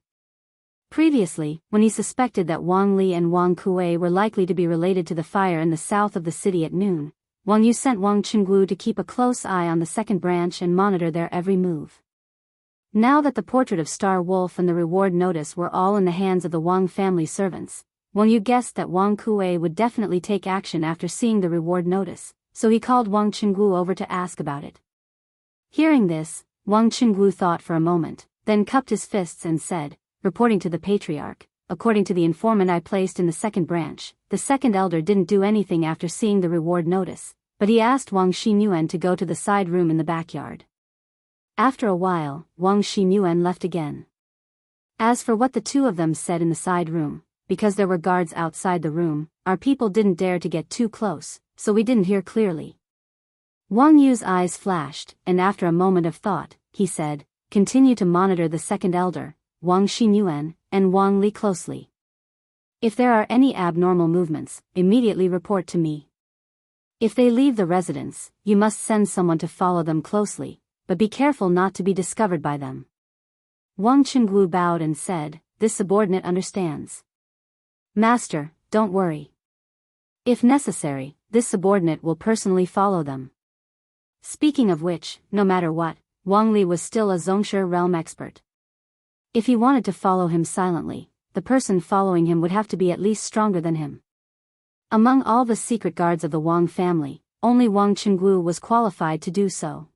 Previously, when he suspected that Wang Li and Wang Kuei were likely to be related to the fire in the south of the city at noon, Wang Yu sent Wang Qingwu to keep a close eye on the second branch and monitor their every move. Now that the portrait of Star Wolf and the reward notice were all in the hands of the Wang family servants, Wang Yu guessed that Wang Kuei would definitely take action after seeing the reward notice, so he called Wang Qingwu over to ask about it. Hearing this, Wang Qingwu thought for a moment, then cupped his fists and said, reporting to the patriarch, according to the informant I placed in the second branch, the second elder didn't do anything after seeing the reward notice, but he asked Wang Xinyuan to go to the side room in the backyard. After a while, Wang Xinyuan left again. As for what the two of them said in the side room, because there were guards outside the room, our people didn't dare to get too close, so we didn't hear clearly. Wang Yu's eyes flashed, and after a moment of thought, he said, continue to monitor the second elder, Wang Xinyuan, and Wang Li closely. If there are any abnormal movements, immediately report to me. If they leave the residence, you must send someone to follow them closely, but be careful not to be discovered by them. Wang Qingwu bowed and said, this subordinate understands. Master, don't worry. If necessary, this subordinate will personally follow them. Speaking of which, no matter what, Wang Li was still a Zhongshe realm expert. If he wanted to follow him silently, the person following him would have to be at least stronger than him. Among all the secret guards of the Wang family, only Wang Qingwu was qualified to do so.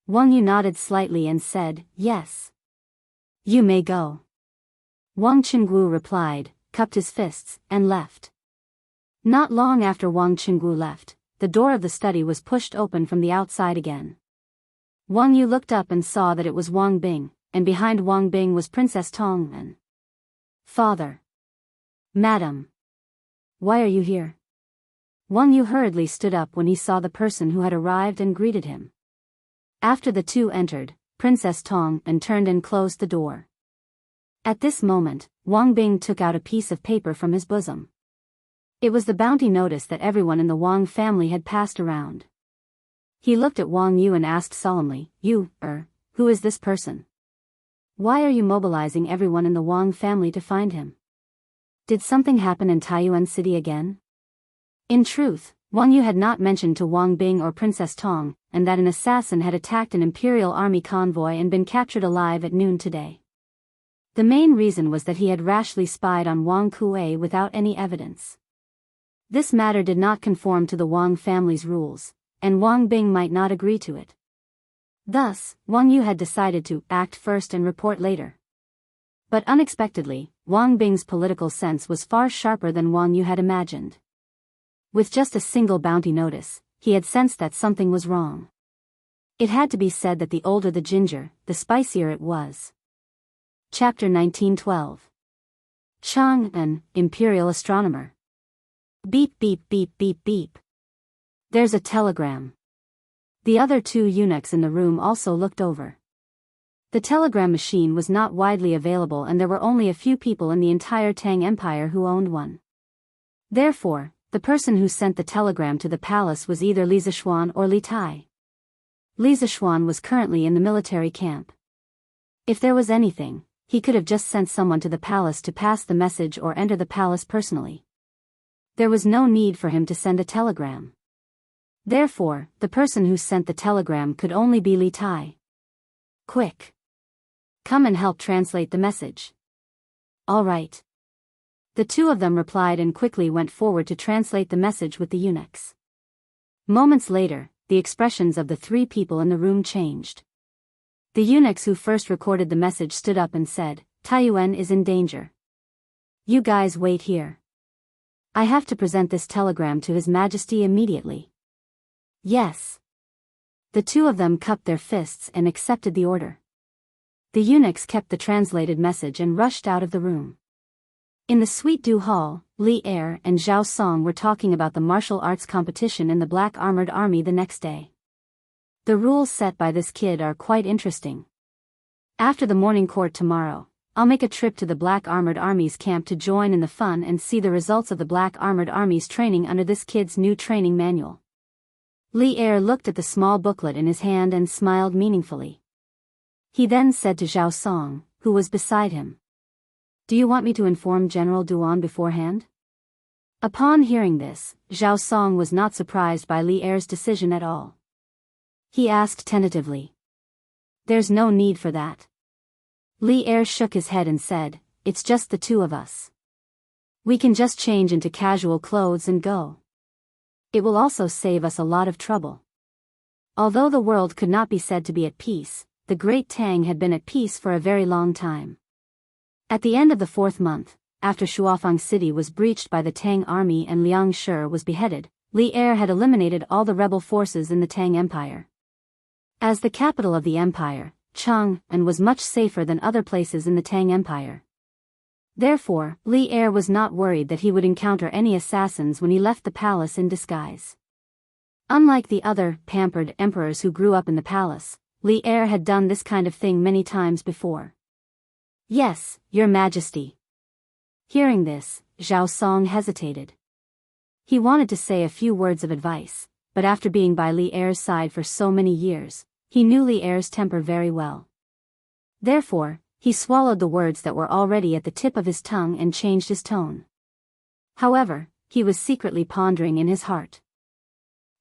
Wang Yu nodded slightly and said, yes. You may go. Wang Qingwu replied, cupped his fists, and left. Not long after Wang Qingwu left, the door of the study was pushed open from the outside again. Wang Yu looked up and saw that it was Wang Bing, and behind Wang Bing was Princess Tong and Father. Madam. Why are you here? Wang Yu hurriedly stood up when he saw the person who had arrived and greeted him. After the two entered, Princess Tong and turned and closed the door. At this moment, Wang Bing took out a piece of paper from his bosom. It was the bounty notice that everyone in the Wang family had passed around. He looked at Wang Yu and asked solemnly, who is this person? Why are you mobilizing everyone in the Wang family to find him? Did something happen in Taiyuan City again? In truth, Wang Yu had not mentioned to Wang Bing or Princess Tong, and that an assassin had attacked an imperial army convoy and been captured alive at noon today. The main reason was that he had rashly spied on Wang Kuei without any evidence. This matter did not conform to the Wang family's rules, and Wang Bing might not agree to it. Thus, Wang Yu had decided to act first and report later. But unexpectedly, Wang Bing's political sense was far sharper than Wang Yu had imagined. With just a single bounty notice, he had sensed that something was wrong. It had to be said that the older the ginger, the spicier it was. Chapter 1912. Chang, an imperial astronomer. Beep beep beep beep beep. There's a telegram. The other two eunuchs in the room also looked over. The telegram machine was not widely available and there were only a few people in the entire Tang Empire who owned one. Therefore, the person who sent the telegram to the palace was either Li Zishuan or Li Tai. Li Zishuan was currently in the military camp. If there was anything, he could have just sent someone to the palace to pass the message or enter the palace personally. There was no need for him to send a telegram. Therefore, the person who sent the telegram could only be Li Tai. Quick! Come and help translate the message. All right. The two of them replied and quickly went forward to translate the message with the eunuchs. Moments later, the expressions of the three people in the room changed. The eunuchs who first recorded the message stood up and said, Taiyuan is in danger. You guys wait here. I have to present this telegram to His Majesty immediately. Yes. The two of them cupped their fists and accepted the order. The eunuchs kept the translated message and rushed out of the room. In the Sweet Dew Hall, Li Er and Zhao Song were talking about the martial arts competition in the Black Armored Army the next day. The rules set by this kid are quite interesting. After the morning court tomorrow, I'll make a trip to the Black Armored Army's camp to join in the fun and see the results of the Black Armored Army's training under this kid's new training manual. Li Er looked at the small booklet in his hand and smiled meaningfully. He then said to Zhao Song, who was beside him, Do you want me to inform General Duan beforehand? Upon hearing this, Zhao Song was not surprised by Li Er's decision at all. He asked tentatively. There's no need for that. Li Er shook his head and said, It's just the two of us. We can just change into casual clothes and go. It will also save us a lot of trouble. Although the world could not be said to be at peace, the Great Tang had been at peace for a very long time. At the end of the 4th month, after Shuafang City was breached by the Tang army and Liang Shi was beheaded, Li Er had eliminated all the rebel forces in the Tang Empire. As the capital of the empire, Chang'an was much safer than other places in the Tang Empire. Therefore, Li Er was not worried that he would encounter any assassins when he left the palace in disguise. Unlike the other pampered emperors who grew up in the palace, Li Er had done this kind of thing many times before. Yes, Your Majesty. Hearing this, Zhao Song hesitated. He wanted to say a few words of advice, but after being by Li Er's side for so many years, he knew Li Er's temper very well. Therefore, he swallowed the words that were already at the tip of his tongue and changed his tone. However, he was secretly pondering in his heart.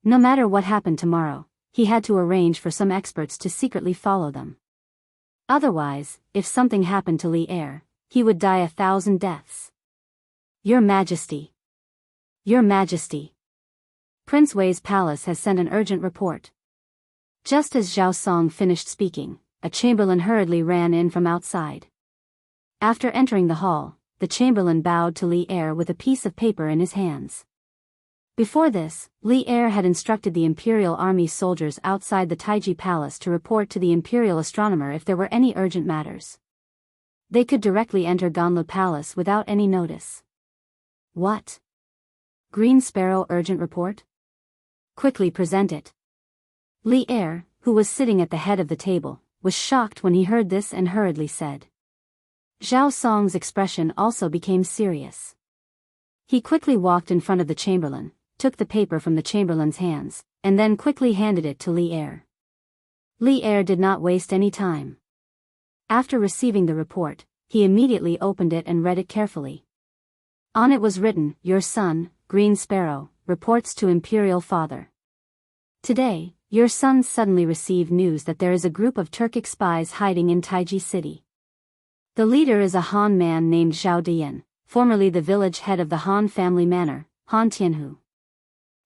No matter what happened tomorrow, he had to arrange for some experts to secretly follow them. Otherwise, if something happened to Li Er, he would die 1,000 deaths. Your Majesty. Your Majesty. Prince Wei's palace has sent an urgent report. Just as Zhao Song finished speaking, a chamberlain hurriedly ran in from outside. After entering the hall, the chamberlain bowed to Li Er with a piece of paper in his hands. Before this, Li Er had instructed the Imperial Army soldiers outside the Taiji Palace to report to the Imperial Astronomer if there were any urgent matters. They could directly enter Ganlu Palace without any notice. What? Green Sparrow urgent report? Quickly present it. Li Er, who was sitting at the head of the table, was shocked when he heard this and hurriedly said. Zhao Song's expression also became serious. He quickly walked in front of the chamberlain, took the paper from the chamberlain's hands, and then quickly handed it to Li Er. Li Er did not waste any time. After receiving the report, he immediately opened it and read it carefully. On it was written, "Your son, Green Sparrow, reports to Imperial Father. Today, your son suddenly received news that there is a group of Turkic spies hiding in Taiji City. The leader is a Han man named Zhao Dian, formerly the village head of the Han family manor, Han Tianhu.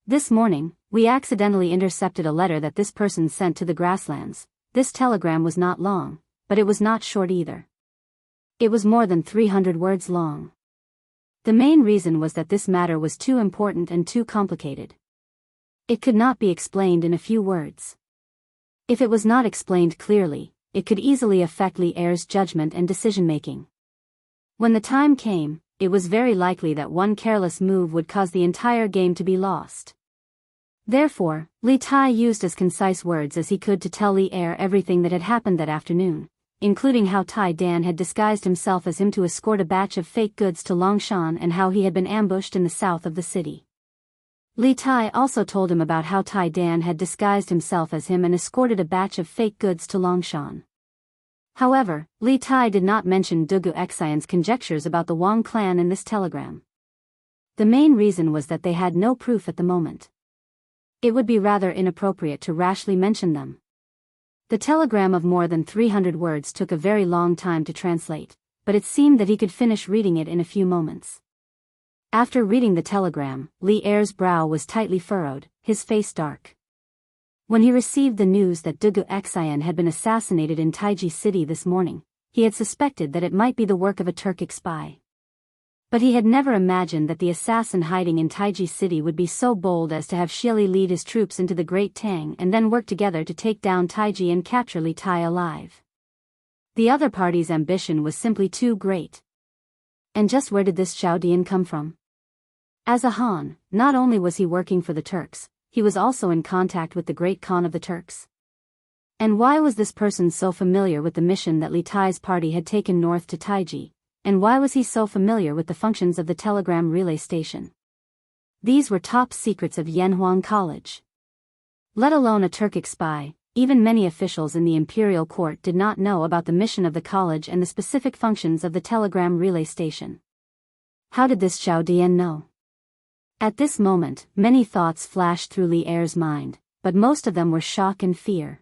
This morning, we accidentally intercepted a letter that this person sent to the grasslands. This telegram was not long, but it was not short either. It was more than 300 words long. The main reason was that this matter was too important and too complicated. It could not be explained in a few words. If it was not explained clearly, it could easily affect Li Er's judgment and decision-making. When the time came, it was very likely that one careless move would cause the entire game to be lost. Therefore, Li Tai used as concise words as he could to tell Li Er everything that had happened that afternoon, including how Tai Dan had disguised himself as him to escort a batch of fake goods to Longshan and how he had been ambushed in the south of the city. Li Tai also told him about how Tai Dan had disguised himself as him and escorted a batch of fake goods to Longshan. However, Li Tai did not mention Dugu Xian's conjectures about the Wang clan in this telegram. The main reason was that they had no proof at the moment. It would be rather inappropriate to rashly mention them. The telegram of more than 300 words took a very long time to translate, but it seemed that he could finish reading it in a few moments. After reading the telegram, Li Er's brow was tightly furrowed, his face dark. When he received the news that Dugu Xian had been assassinated in Taiji City this morning, he had suspected that it might be the work of a Turkic spy. But he had never imagined that the assassin hiding in Taiji City would be so bold as to have Xieli lead his troops into the Great Tang and then work together to take down Taiji and capture Li Tai alive. The other party's ambition was simply too great. And just where did this Zhao Dian come from? As a Han, not only was he working for the Turks, he was also in contact with the Great Khan of the Turks. And why was this person so familiar with the mission that Li Tai's party had taken north to Taiji, and why was he so familiar with the functions of the telegram relay station? These were top secrets of Yanhuang College. Let alone a Turkic spy, even many officials in the imperial court did not know about the mission of the college and the specific functions of the telegram relay station. How did this Zhao Dian know? At this moment, many thoughts flashed through Li Er's mind, but most of them were shock and fear.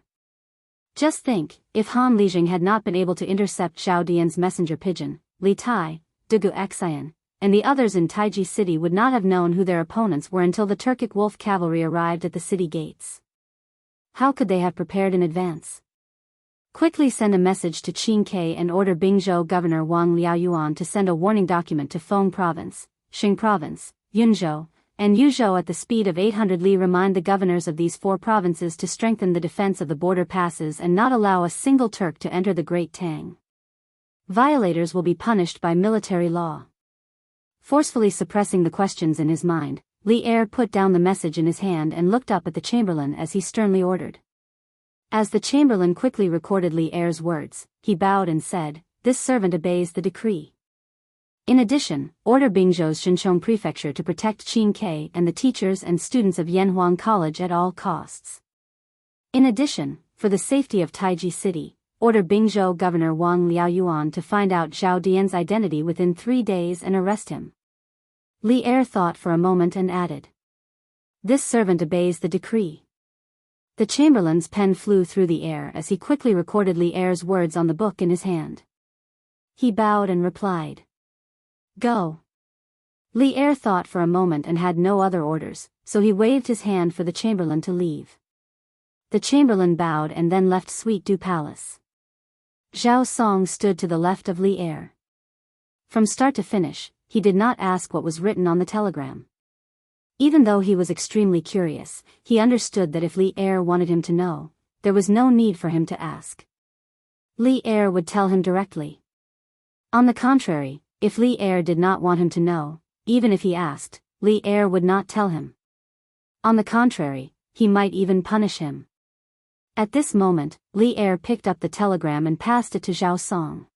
Just think, if Han Lijing had not been able to intercept Zhao Dian's messenger pigeon, Li Tai, Dugu Xian, and the others in Taiji City would not have known who their opponents were until the Turkic wolf cavalry arrived at the city gates. How could they have prepared in advance? Quickly send a message to Qin Ke and order Bingzhou Governor Wang Liaoyuan to send a warning document to Feng Province, Xing Province, Yunzhou, and Yuzhou at the speed of 800 li. Remind the governors of these four provinces to strengthen the defense of the border passes and not allow a single Turk to enter the Great Tang. Violators will be punished by military law. Forcefully suppressing the questions in his mind, Li Er put down the message in his hand and looked up at the chamberlain as he sternly ordered. As the chamberlain quickly recorded Li Er's words, he bowed and said, "This servant obeys the decree." In addition, order Bingzhou's Xinchong Prefecture to protect Qin Ke and the teachers and students of Yanhuang College at all costs. In addition, for the safety of Taiji City, order Bingzhou Governor Wang Liaoyuan to find out Zhao Dian's identity within 3 days and arrest him. Li Er thought for a moment and added, "This servant obeys the decree." The chamberlain's pen flew through the air as he quickly recorded Li Er's words on the book in his hand. He bowed and replied, "Go." Li Er thought for a moment and had no other orders, so he waved his hand for the chamberlain to leave. The chamberlain bowed and then left Sweet Dew Palace. Zhao Song stood to the left of Li Er. From start to finish, he did not ask what was written on the telegram. Even though he was extremely curious, he understood that if Li Er wanted him to know, there was no need for him to ask. Li Er would tell him directly. On the contrary, if Li Er did not want him to know, even if he asked, Li Er would not tell him. On the contrary, he might even punish him. At this moment, Li Er picked up the telegram and passed it to Zhao Song.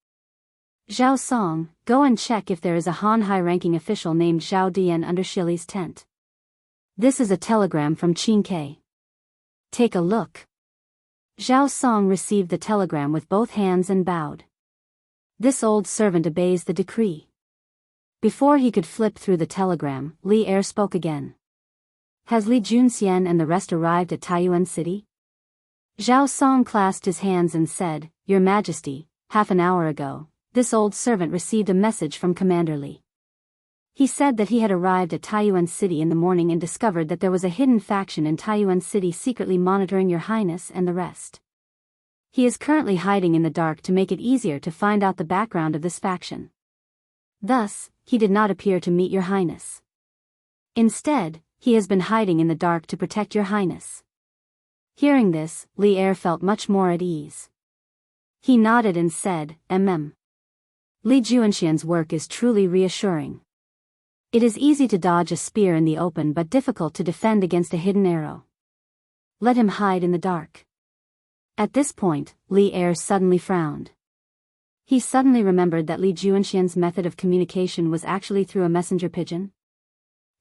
Zhao Song, go and check if there is a Han high-ranking official named Zhao Dian under Shili's tent. This is a telegram from Qin Ke. Take a look. Zhao Song received the telegram with both hands and bowed. This old servant obeys the decree. Before he could flip through the telegram, Li Er spoke again. Has Li Junxian and the rest arrived at Taiyuan City? Zhao Song clasped his hands and said, Your Majesty, half an hour ago, this old servant received a message from Commander Li. He said that he had arrived at Taiyuan City in the morning and discovered that there was a hidden faction in Taiyuan City secretly monitoring Your Highness and the rest. He is currently hiding in the dark to make it easier to find out the background of this faction. Thus, he did not appear to meet Your Highness. Instead, he has been hiding in the dark to protect Your Highness. Hearing this, Li Er felt much more at ease. He nodded and said, Li Juanxian's work is truly reassuring. It is easy to dodge a spear in the open but difficult to defend against a hidden arrow. Let him hide in the dark. At this point, Li Er suddenly frowned. He suddenly remembered that Li Juanxian's method of communication was actually through a messenger pigeon.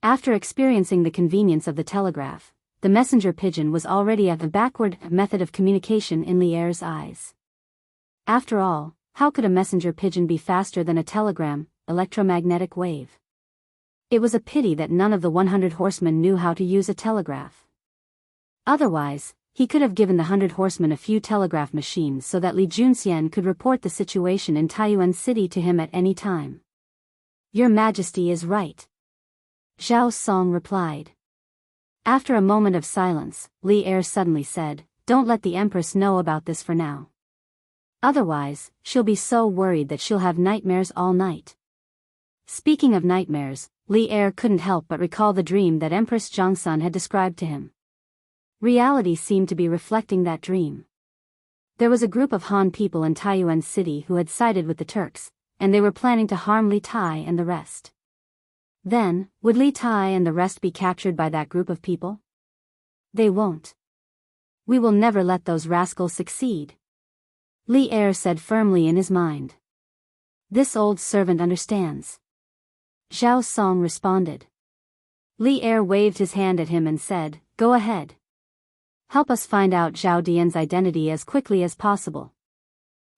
After experiencing the convenience of the telegraph, the messenger pigeon was already a backward method of communication in Li Er's eyes. After all, how could a messenger pigeon be faster than a telegram, electromagnetic wave? It was a pity that none of the 100 horsemen knew how to use a telegraph. Otherwise, he could have given the 100 horsemen a few telegraph machines so that Li Junxian could report the situation in Taiyuan City to him at any time. Your Majesty is right. Zhao Song replied. After a moment of silence, Li Er suddenly said, Don't let the Empress know about this for now. Otherwise, she'll be so worried that she'll have nightmares all night. Speaking of nightmares, Li Er couldn't help but recall the dream that Empress Zhongsun had described to him. Reality seemed to be reflecting that dream. There was a group of Han people in Taiyuan City who had sided with the Turks, and they were planning to harm Li Tai and the rest. Then, would Li Tai and the rest be captured by that group of people? They won't. We will never let those rascals succeed. Li Er said firmly in his mind. This old servant understands. Zhao Song responded. Li Er waved his hand at him and said, Go ahead. Help us find out Zhao Dian's identity as quickly as possible.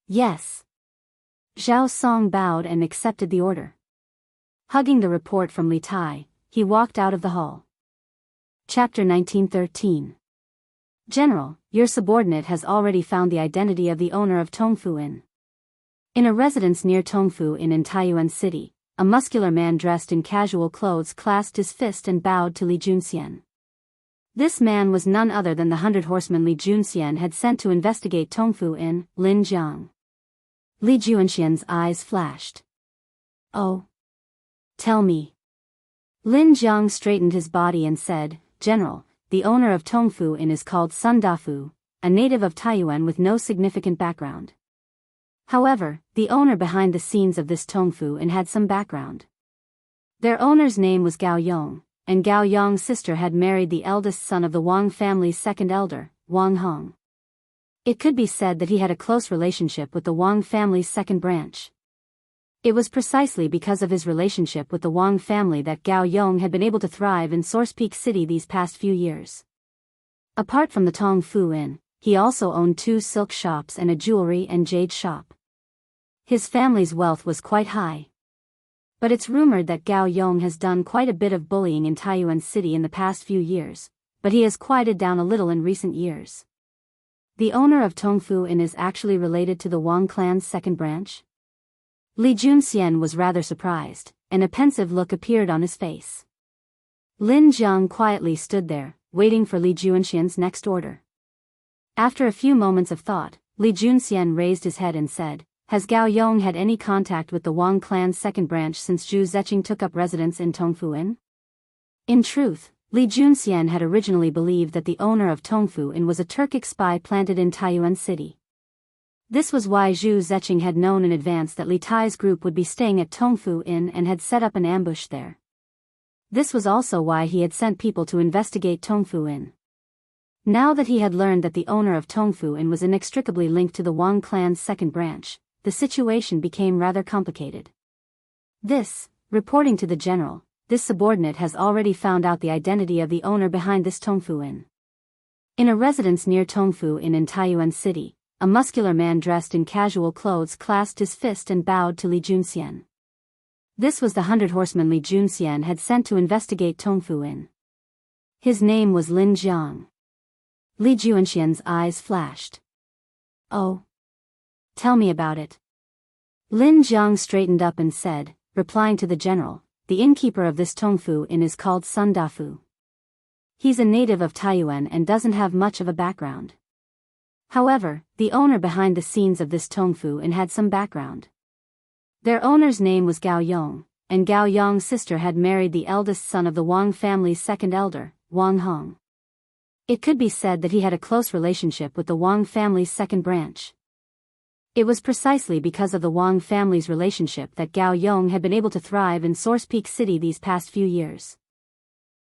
Yes. Zhao Song bowed and accepted the order. Hugging the report from Li Tai, he walked out of the hall. Chapter 1913. General, your subordinate has already found the identity of the owner of Tongfu Inn. In a residence near Tongfu Inn in Taiyuan City, a muscular man dressed in casual clothes clasped his fist and bowed to Li Junxian. This man was none other than the 100 horsemen Li Junxian had sent to investigate Tongfu Inn, Lin Jiang. Li Junxian's eyes flashed. Oh. Tell me. Lin Jiang straightened his body and said, General, the owner of Tongfu Inn is called Sun Dafu, a native of Taiyuan with no significant background. However, the owner behind the scenes of this Tongfu Inn had some background. Their owner's name was Gao Yong, and Gao Yong's sister had married the eldest son of the Wang family's second elder, Wang Hong. It could be said that he had a close relationship with the Wang family's second branch. It was precisely because of his relationship with the Wang family that Gao Yong had been able to thrive in Source Peak City these past few years. Apart from the Tongfu Inn, he also owned 2 silk shops and a jewelry and jade shop. His family's wealth was quite high. But it's rumored that Gao Yong has done quite a bit of bullying in Taiyuan City in the past few years, but he has quieted down a little in recent years. The owner of Tongfu Inn is actually related to the Wang clan's second branch? Li Junxian was rather surprised, and a pensive look appeared on his face. Lin Jiang quietly stood there, waiting for Li Junxian's next order. After a few moments of thought, Li Junxian raised his head and said, Has Gao Yong had any contact with the Wang clan's second branch since Zhu Zeching took up residence in Tongfu Inn? In truth, Li Junxian had originally believed that the owner of Tongfu Inn was a Turkic spy planted in Taiyuan City. This was why Zhu Zeching had known in advance that Li Tai's group would be staying at Tongfu Inn and had set up an ambush there. This was also why he had sent people to investigate Tongfu Inn. Now that he had learned that the owner of Tongfu Inn was inextricably linked to the Wang clan's second branch, the situation became rather complicated. Reporting to the general, this subordinate has already found out the identity of the owner behind this Tongfu Inn. In a residence near Tongfu Inn in Taiyuan City, a muscular man dressed in casual clothes clasped his fist and bowed to Li Junxian. This was the 100 horseman Li Junxian had sent to investigate Tongfu Inn. His name was Lin Jiang. Li Junxian's eyes flashed. "Oh. Tell me about it." Lin Jiang straightened up and said, replying to the general, "The innkeeper of this Tongfu Inn is called Sun Dafu. He's a native of Taiyuan and doesn't have much of a background. However, the owner behind the scenes of this Tongfu Inn had some background. Their owner's name was Gao Yong, and Gao Yong's sister had married the eldest son of the Wang family's second elder, Wang Hong. It could be said that he had a close relationship with the Wang family's second branch. It was precisely because of the Wang family's relationship that Gao Yong had been able to thrive in Source Peak City these past few years.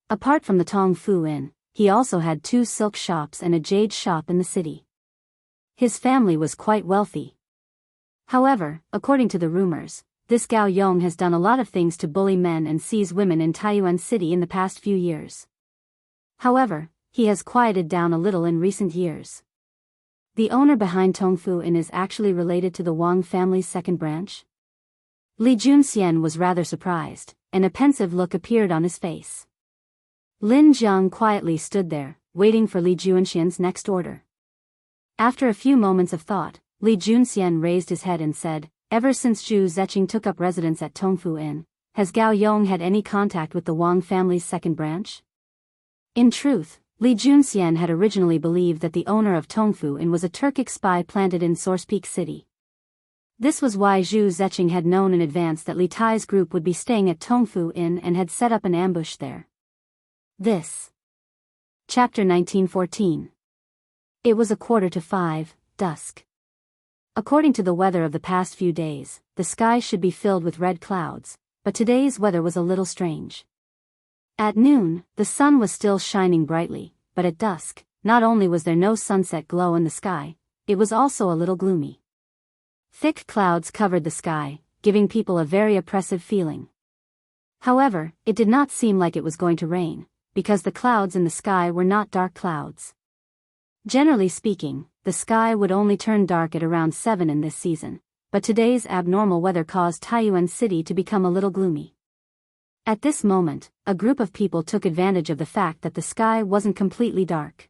Apart from the Tongfu Inn, he also had 2 silk shops and a jade shop in the city. His family was quite wealthy. However, according to the rumors, this Gao Yong has done a lot of things to bully men and seize women in Taiyuan City in the past few years. However, he has quieted down a little in recent years. The owner behind Tongfu Inn is actually related to the Wang family's second branch?" Li Junxian was rather surprised, and a pensive look appeared on his face. Lin Jiang quietly stood there, waiting for Li Junxian's next order. After a few moments of thought, Li Junxian raised his head and said, "Ever since Zhu Zeching took up residence at Tongfu Inn, has Gao Yong had any contact with the Wang family's second branch?" In truth, Li Junxian had originally believed that the owner of Tongfu Inn was a Turkic spy planted in Source Peak City. This was why Zhu Zeching had known in advance that Li Tai's group would be staying at Tongfu Inn and had set up an ambush there. Chapter 1914. It was 4:45, dusk. According to the weather of the past few days, the sky should be filled with red clouds, but today's weather was a little strange. At noon, the sun was still shining brightly, but at dusk, not only was there no sunset glow in the sky, it was also a little gloomy. Thick clouds covered the sky, giving people a very oppressive feeling. However, it did not seem like it was going to rain, because the clouds in the sky were not dark clouds. Generally speaking, the sky would only turn dark at around 7 in this season, but today's abnormal weather caused Taiyuan City to become a little gloomy. At this moment, a group of people took advantage of the fact that the sky wasn't completely dark.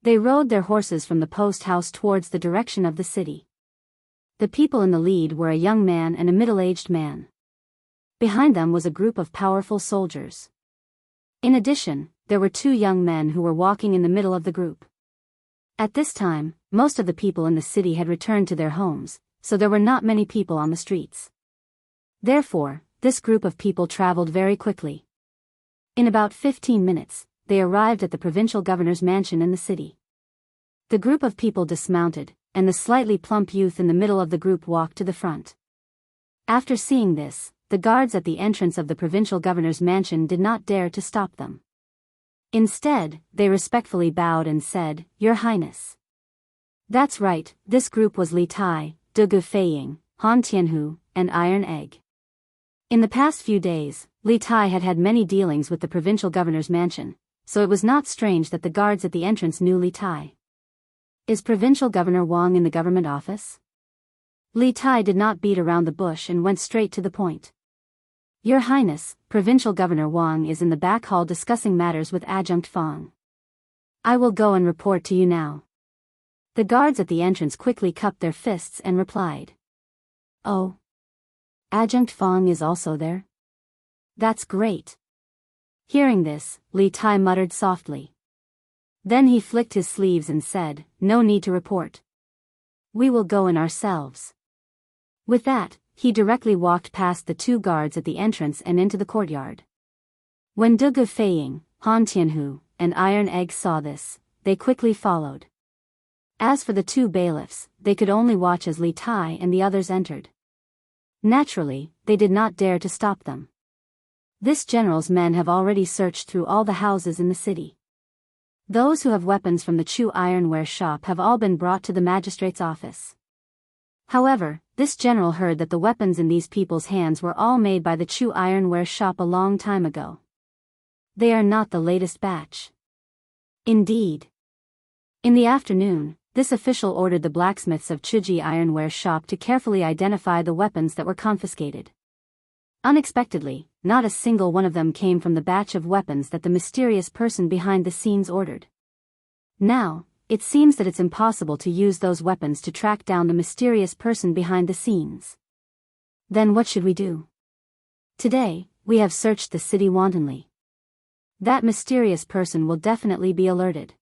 They rode their horses from the post house towards the direction of the city. The people in the lead were a young man and a middle-aged man. Behind them was a group of powerful soldiers. In addition, there were 2 young men who were walking in the middle of the group. At this time, most of the people in the city had returned to their homes, so there were not many people on the streets. Therefore, this group of people traveled very quickly. In about 15 minutes, they arrived at the provincial governor's mansion in the city. The group of people dismounted, and the slightly plump youth in the middle of the group walked to the front. After seeing this, the guards at the entrance of the provincial governor's mansion did not dare to stop them. Instead, they respectfully bowed and said, "Your Highness." That's right, this group was Li Tai, De Gu Feiying, Han Tianhu, and Iron Egg. In the past few days, Li Tai had had many dealings with the provincial governor's mansion, so it was not strange that the guards at the entrance knew Li Tai. Is Provincial Governor Wang in the government office? Li Tai did not beat around the bush and went straight to the point. Your Highness, Provincial Governor Wang is in the back hall discussing matters with Adjunct Fang. I will go and report to you now. The guards at the entrance quickly cupped their fists and replied. Oh. Adjunct Fang is also there? That's great. Hearing this, Li Tai muttered softly. Then he flicked his sleeves and said, "No need to report. We will go in ourselves." With that, he directly walked past the 2 guards at the entrance and into the courtyard. When De Gu Feiying, Han Tianhu, and Iron Egg saw this. They quickly followed. As for the two bailiffs, they could only watch as Li Tai and the others entered. Naturally, they did not dare to stop them. This general's men have already searched through all the houses in the city. Those who have weapons from the Chu ironware shop have all been brought to the magistrate's office. However, this general heard that the weapons in these people's hands were all made by the Chu ironware shop a long time ago. They are not the latest batch. Indeed. In the afternoon, this official ordered the blacksmiths of Chuji ironware shop to carefully identify the weapons that were confiscated. Unexpectedly, not a single one of them came from the batch of weapons that the mysterious person behind the scenes ordered. Now, it seems that it's impossible to use those weapons to track down the mysterious person behind the scenes. Then what should we do? Today, we have searched the city wantonly. That mysterious person will definitely be alerted.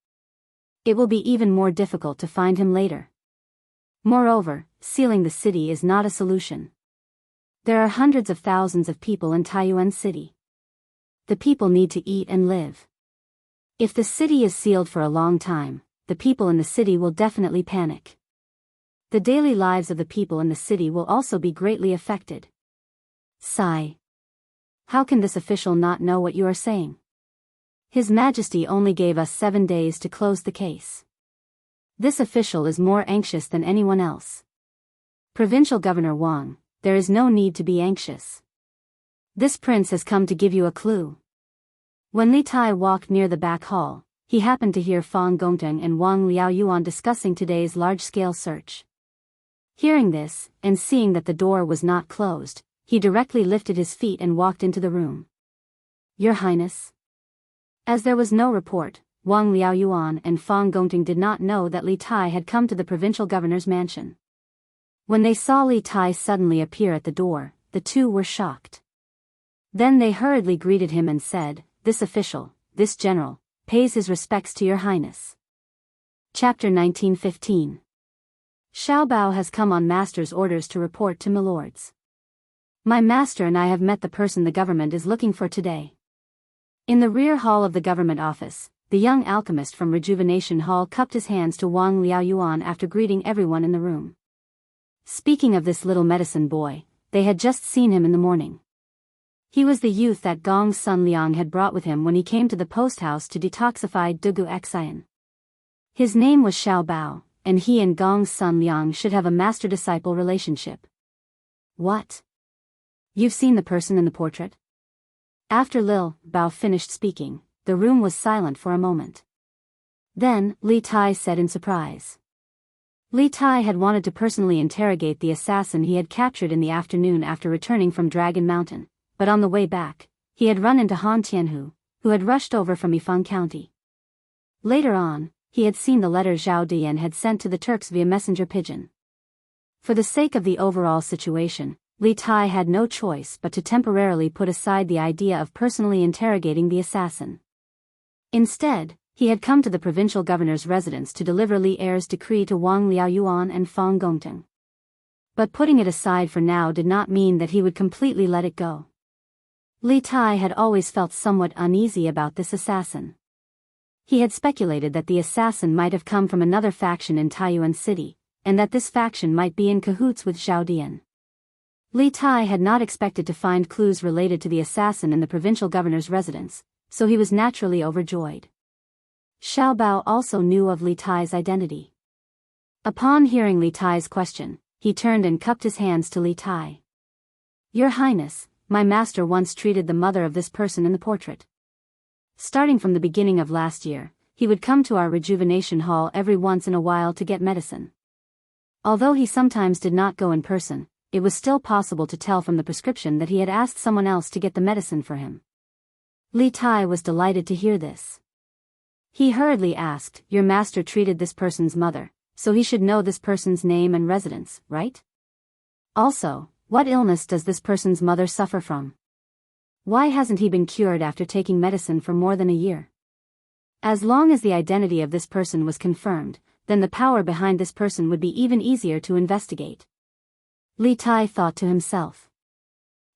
It will be even more difficult to find him later. Moreover, sealing the city is not a solution. There are hundreds of thousands of people in Taiyuan City. The people need to eat and live. If the city is sealed for a long time, the people in the city will definitely panic. The daily lives of the people in the city will also be greatly affected. Sigh. How can this official not know what you are saying? His Majesty only gave us 7 days to close the case. This official is more anxious than anyone else. Provincial Governor Wang, there is no need to be anxious. This prince has come to give you a clue. When Li Tai walked near the back hall, he happened to hear Fang Gongteng and Wang Liaoyuan discussing today's large-scale search. Hearing this, and seeing that the door was not closed, he directly lifted his feet and walked into the room. Your Highness. As there was no report, Wang Liaoyuan and Fang Gongteng did not know that Li Tai had come to the provincial governor's mansion. When they saw Li Tai suddenly appear at the door, the two were shocked. Then they hurriedly greeted him and said, "This official, this general, pays his respects to your highness." Chapter 1915. Xiao Bao has come on master's orders to report to milords. My master and I have met the person the government is looking for today. In the rear hall of the government office, the young alchemist from Rejuvenation Hall cupped his hands to Wang Liaoyuan after greeting everyone in the room. Speaking of this little medicine boy, they had just seen him in the morning. He was the youth that Gong's son Liang had brought with him when he came to the post house to detoxify Dugu Xian. His name was Xiao Bao, and he and Gong's son Liang should have a master-disciple relationship. What? You've seen the person in the portrait? After Lil Bao finished speaking, the room was silent for a moment. Then, Li Tai said in surprise. Li Tai had wanted to personally interrogate the assassin he had captured in the afternoon after returning from Dragon Mountain, but on the way back, he had run into Han Tianhu, who had rushed over from Yifang County. Later on, he had seen the letter Zhao Dian had sent to the Turks via messenger pigeon. For the sake of the overall situation, Li Tai had no choice but to temporarily put aside the idea of personally interrogating the assassin. Instead, he had come to the provincial governor's residence to deliver Li Er's decree to Wang Liaoyuan and Fang Gongteng. But putting it aside for now did not mean that he would completely let it go. Li Tai had always felt somewhat uneasy about this assassin. He had speculated that the assassin might have come from another faction in Taiyuan City, and that this faction might be in cahoots with Zhao Dian. Li Tai had not expected to find clues related to the assassin in the provincial governor's residence, so he was naturally overjoyed. Xiao Bao also knew of Li Tai's identity. Upon hearing Li Tai's question, he turned and cupped his hands to Li Tai. Your Highness, my master once treated the mother of this person in the portrait. Starting from the beginning of last year, he would come to our rejuvenation hall every once in a while to get medicine. Although he sometimes did not go in person, it was still possible to tell from the prescription that he had asked someone else to get the medicine for him. Li Tai was delighted to hear this. He hurriedly asked, your master treated this person's mother, so he should know this person's name and residence, right? Also, what illness does this person's mother suffer from? Why hasn't he been cured after taking medicine for more than a year? As long as the identity of this person was confirmed, then the power behind this person would be even easier to investigate. Li Tai thought to himself.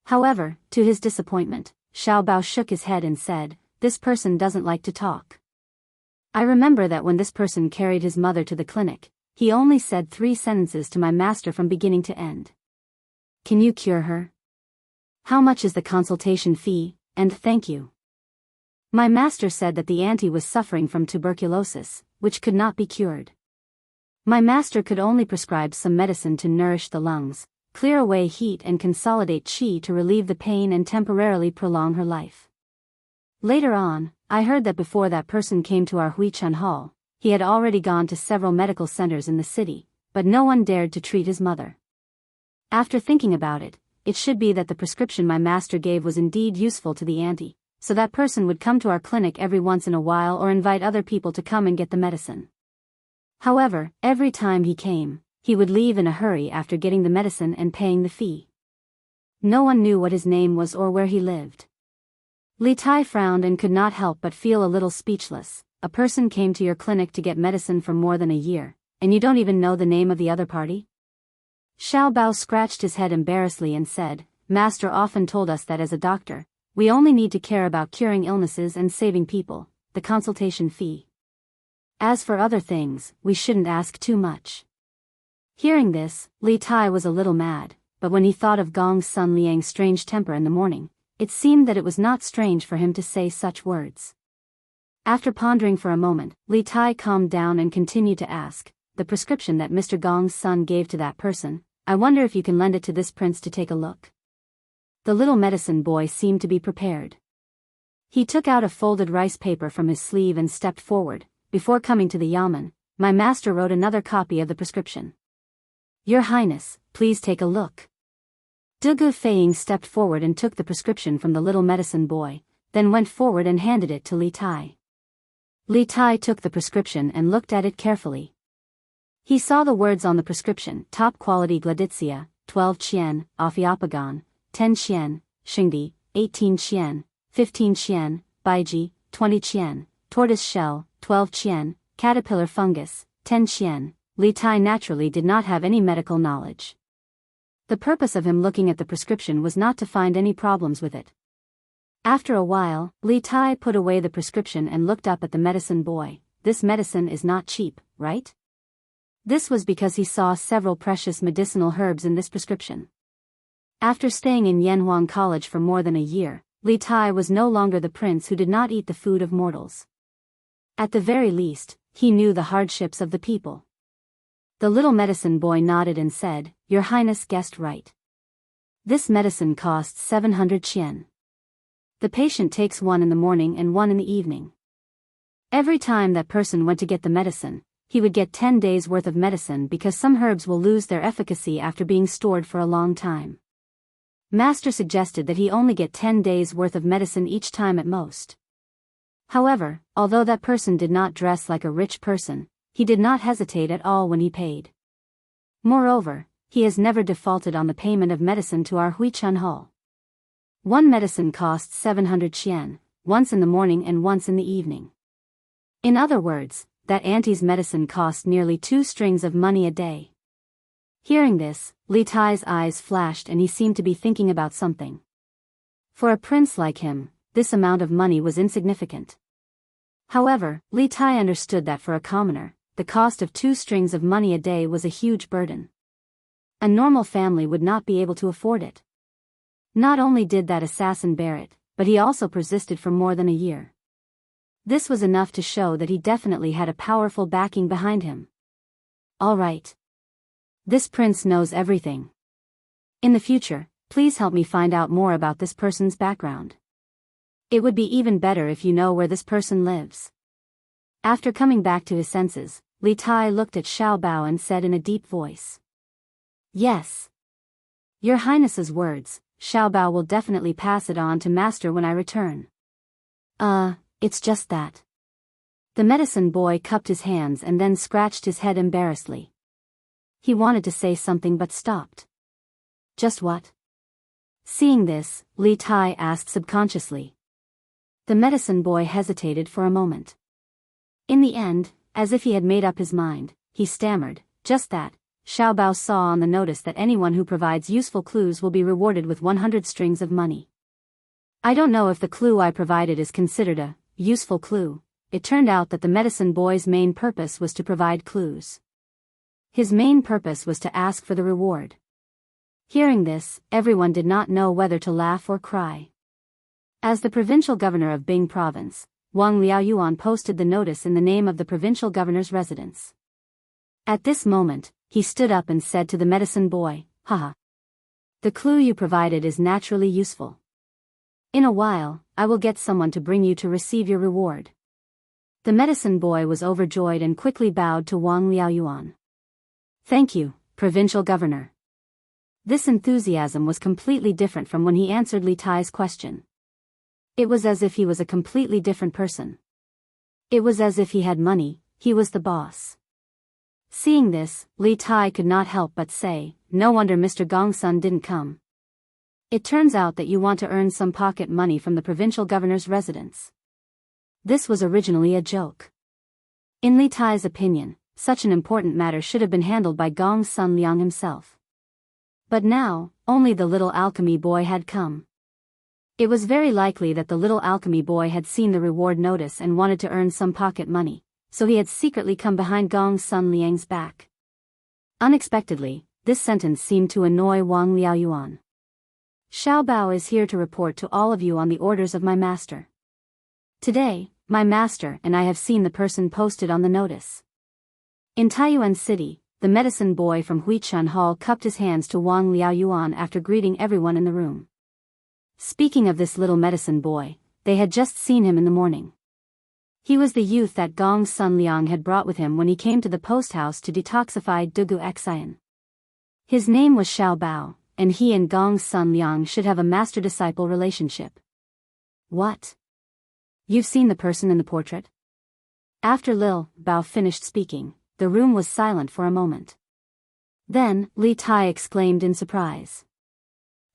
However, to his disappointment, Xiao Bao shook his head and said, this person doesn't like to talk. I remember that when this person carried his mother to the clinic, he only said 3 sentences to my master from beginning to end. Can you cure her? How much is the consultation fee, and thank you. My master said that the auntie was suffering from tuberculosis, which could not be cured. My master could only prescribe some medicine to nourish the lungs, clear away heat and consolidate qi to relieve the pain and temporarily prolong her life. Later on, I heard that before that person came to our Huichun hall, he had already gone to several medical centers in the city, but no one dared to treat his mother. After thinking about it, it should be that the prescription my master gave was indeed useful to the auntie, so that person would come to our clinic every once in a while or invite other people to come and get the medicine. However, every time he came, he would leave in a hurry after getting the medicine and paying the fee. No one knew what his name was or where he lived. Li Tai frowned and could not help but feel a little speechless. A person came to your clinic to get medicine for more than a year, and you don't even know the name of the other party? Xiao Bao scratched his head embarrassedly and said, Master often told us that as a doctor, we only need to care about curing illnesses and saving people, the consultation fee. As for other things, we shouldn't ask too much. Hearing this, Li Tai was a little mad, but when he thought of Gong's son Liang's strange temper in the morning, it seemed that it was not strange for him to say such words. After pondering for a moment, Li Tai calmed down and continued to ask, the prescription that Mr. Gong's son gave to that person, I wonder if you can lend it to this prince to take a look. The little medicine boy seemed to be prepared. He took out a folded rice paper from his sleeve and stepped forward. Before coming to the yamen, my master wrote another copy of the prescription. Your Highness, please take a look. Dugu Feiying stepped forward and took the prescription from the little medicine boy, then went forward and handed it to Li Tai. Li Tai took the prescription and looked at it carefully. He saw the words on the prescription: top quality Gladitsia, 12 chien, Ophiophagon, 10 chien, Xingdi, 18 chien, 15 chien, Baiji, 20 chien, tortoise shell, 12 chien, caterpillar fungus, 10 chien. Li Tai naturally did not have any medical knowledge. The purpose of him looking at the prescription was not to find any problems with it. After a while, Li Tai put away the prescription and looked up at the medicine boy. This medicine is not cheap, right? This was because he saw several precious medicinal herbs in this prescription. After staying in Yanhuang College for more than a year, Li Tai was no longer the prince who did not eat the food of mortals. At the very least, he knew the hardships of the people. The little medicine boy nodded and said, Your Highness guessed right. This medicine costs 700 chien. The patient takes one in the morning and one in the evening. Every time that person went to get the medicine, he would get 10 days worth of medicine because some herbs will lose their efficacy after being stored for a long time. Master suggested that he only get 10 days worth of medicine each time at most. However, although that person did not dress like a rich person, he did not hesitate at all when he paid. Moreover, he has never defaulted on the payment of medicine to our Huichun hall. One medicine costs 700 chien, once in the morning and once in the evening. In other words, that auntie's medicine cost nearly 2 strings of money a day. Hearing this, Li Tai's eyes flashed and he seemed to be thinking about something. For a prince like him, this amount of money was insignificant. However, Li Tai understood that for a commoner, the cost of 2 strings of money a day was a huge burden. A normal family would not be able to afford it. Not only did that assassin bear it, but he also persisted for more than a year. This was enough to show that he definitely had a powerful backing behind him. All right. This prince knows everything. In the future, please help me find out more about this person's background. It would be even better if you know where this person lives. After coming back to his senses, Li Tai looked at Xiao Bao and said in a deep voice. Yes. Your Highness's words, Xiao Bao will definitely pass it on to Master when I return. It's just that. The medicine boy cupped his hands and then scratched his head embarrassedly. He wanted to say something but stopped. Just what? Seeing this, Li Tai asked subconsciously. The medicine boy hesitated for a moment. In the end, as if he had made up his mind, he stammered, just that. Xiao Bao saw on the notice that anyone who provides useful clues will be rewarded with 100 strings of money. I don't know if the clue I provided is considered a useful clue. It turned out that the medicine boy's main purpose was to provide clues. His main purpose was to ask for the reward. Hearing this, everyone did not know whether to laugh or cry. As the provincial governor of Bing province, Wang Liaoyuan posted the notice in the name of the provincial governor's residence. At this moment, he stood up and said to the medicine boy, "Haha. The clue you provided is naturally useful. In a while, I will get someone to bring you to receive your reward." The medicine boy was overjoyed and quickly bowed to Wang Liaoyuan. "Thank you, provincial governor." This enthusiasm was completely different from when he answered Li Tai's question. It was as if he was a completely different person. It was as if he had money, he was the boss. Seeing this, Li Tai could not help but say, "No wonder Mr. Gongsun didn't come. It turns out that you want to earn some pocket money from the provincial governor's residence." This was originally a joke. In Li Tai's opinion, such an important matter should have been handled by Gongsun Liang himself. But now, only the little alchemy boy had come. It was very likely that the little alchemy boy had seen the reward notice and wanted to earn some pocket money, so he had secretly come behind Gongsun Liang's back. Unexpectedly, this sentence seemed to annoy Wang Liaoyuan. "Xiao Bao is here to report to all of you on the orders of my master. Today, my master and I have seen the person posted on the notice." In Taiyuan City, the medicine boy from Huichun Hall cupped his hands to Wang Liaoyuan after greeting everyone in the room. Speaking of this little medicine boy, they had just seen him in the morning. He was the youth that Gongsun Liang had brought with him when he came to the post house to detoxify Dugu Xian. His name was Xiao Bao, and he and Gongsun Liang should have a master-disciple relationship. "What? You've seen the person in the portrait?" After Lil Bao finished speaking, the room was silent for a moment. Then, Li Tai exclaimed in surprise.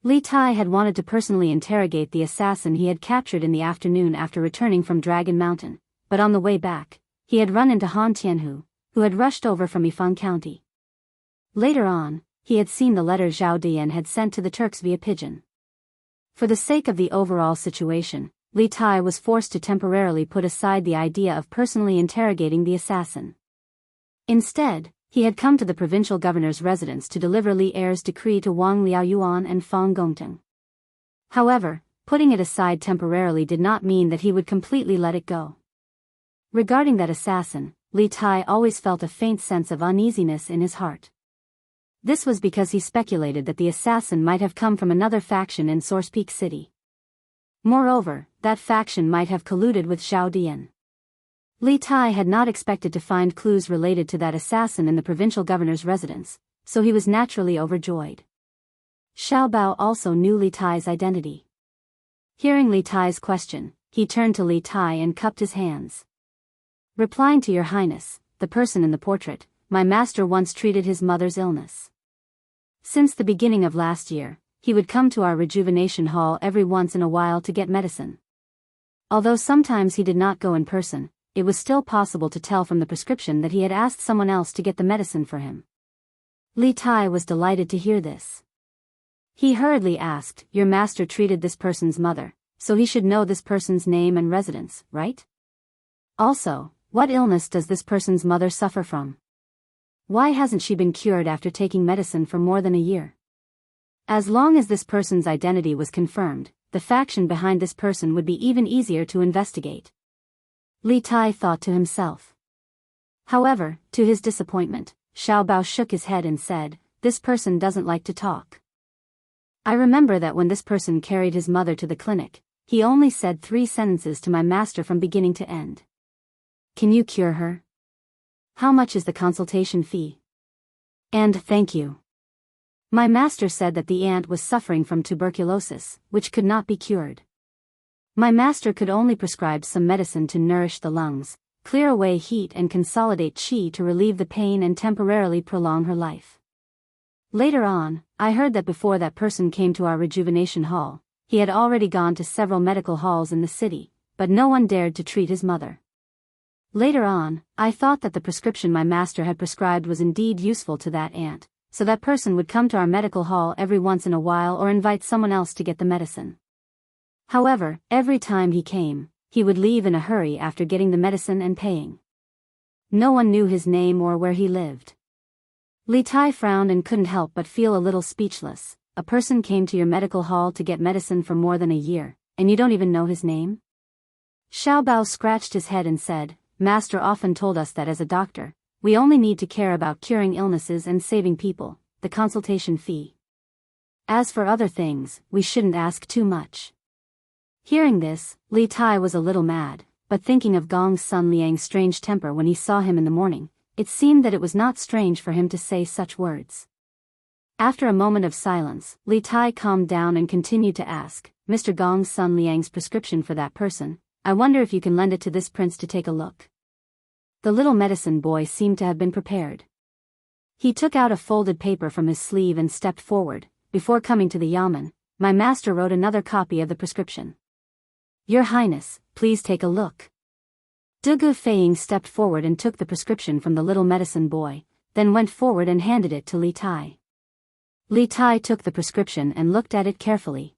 Li Tai had wanted to personally interrogate the assassin he had captured in the afternoon after returning from Dragon Mountain, but on the way back, he had run into Han Tianhu, who had rushed over from Yifan County. Later on, he had seen the letter Zhao Dian had sent to the Turks via pigeon. For the sake of the overall situation, Li Tai was forced to temporarily put aside the idea of personally interrogating the assassin. Instead, he had come to the provincial governor's residence to deliver Li Er's decree to Wang Liaoyuan and Fang Gongteng. However, putting it aside temporarily did not mean that he would completely let it go. Regarding that assassin, Li Tai always felt a faint sense of uneasiness in his heart. This was because he speculated that the assassin might have come from another faction in Source Peak City. Moreover, that faction might have colluded with Zhao Dian. Li Tai had not expected to find clues related to that assassin in the provincial governor's residence, so he was naturally overjoyed. Xiao Bao also knew Li Tai's identity. Hearing Li Tai's question, he turned to Li Tai and cupped his hands. "Replying to your highness, the person in the portrait, my master once treated his mother's illness. Since the beginning of last year, he would come to our rejuvenation hall every once in a while to get medicine. Although sometimes he did not go in person, it was still possible to tell from the prescription that he had asked someone else to get the medicine for him." Li Tai was delighted to hear this. He hurriedly asked, "Your master treated this person's mother, so he should know this person's name and residence, right? Also, what illness does this person's mother suffer from? Why hasn't she been cured after taking medicine for more than a year?" As long as this person's identity was confirmed, the faction behind this person would be even easier to investigate. Li Tai thought to himself. However, to his disappointment, Xiao Bao shook his head and said, "This person doesn't like to talk. I remember that when this person carried his mother to the clinic, he only said 3 sentences to my master from beginning to end. Can you cure her? How much is the consultation fee? And thank you. My master said that the aunt was suffering from tuberculosis, which could not be cured. My master could only prescribe some medicine to nourish the lungs, clear away heat and consolidate qi to relieve the pain and temporarily prolong her life. Later on, I heard that before that person came to our rejuvenation hall, he had already gone to several medical halls in the city, but no one dared to treat his mother. Later on, I thought that the prescription my master had prescribed was indeed useful to that aunt, so that person would come to our medical hall every once in a while or invite someone else to get the medicine. However, every time he came, he would leave in a hurry after getting the medicine and paying. No one knew his name or where he lived. Li Tai frowned and couldn't help but feel a little speechless. A person came to your medical hall to get medicine for more than a year, and you don't even know his name? Xiao Bao scratched his head and said, Master often told us that as a doctor, we only need to care about curing illnesses and saving people, the consultation fee. As for other things, we shouldn't ask too much. Hearing this, Li Tai was a little mad, but thinking of Gong's son Liang's strange temper when he saw him in the morning, it seemed that it was not strange for him to say such words. After a moment of silence, Li Tai calmed down and continued to ask, Mr. Gong's son Liang's prescription for that person, I wonder if you can lend it to this prince to take a look. The little medicine boy seemed to have been prepared. He took out a folded paper from his sleeve and stepped forward. Before coming to the yamen, my master wrote another copy of the prescription. Your Highness, please take a look. Dugu Feiying stepped forward and took the prescription from the little medicine boy, then went forward and handed it to Li Tai. Li Tai took the prescription and looked at it carefully.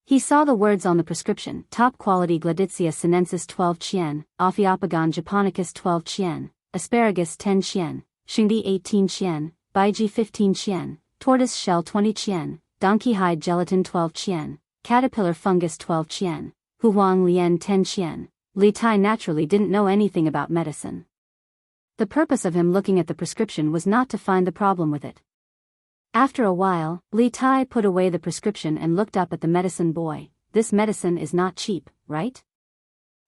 He saw the words on the prescription: top quality Gladitia sinensis 12 chien, Ophiopagon japonicus 12 chien, asparagus 10 chien, Xingdi 18 chien, Baiji 15 chien, tortoise shell 20 chien, donkey hide gelatin 12 chien, caterpillar fungus 12 chien, Huang Lian 10 chien. Li Tai naturally didn't know anything about medicine. The purpose of him looking at the prescription was not to find the problem with it. After a while, Li Tai put away the prescription and looked up at the medicine boy. This medicine is not cheap, right?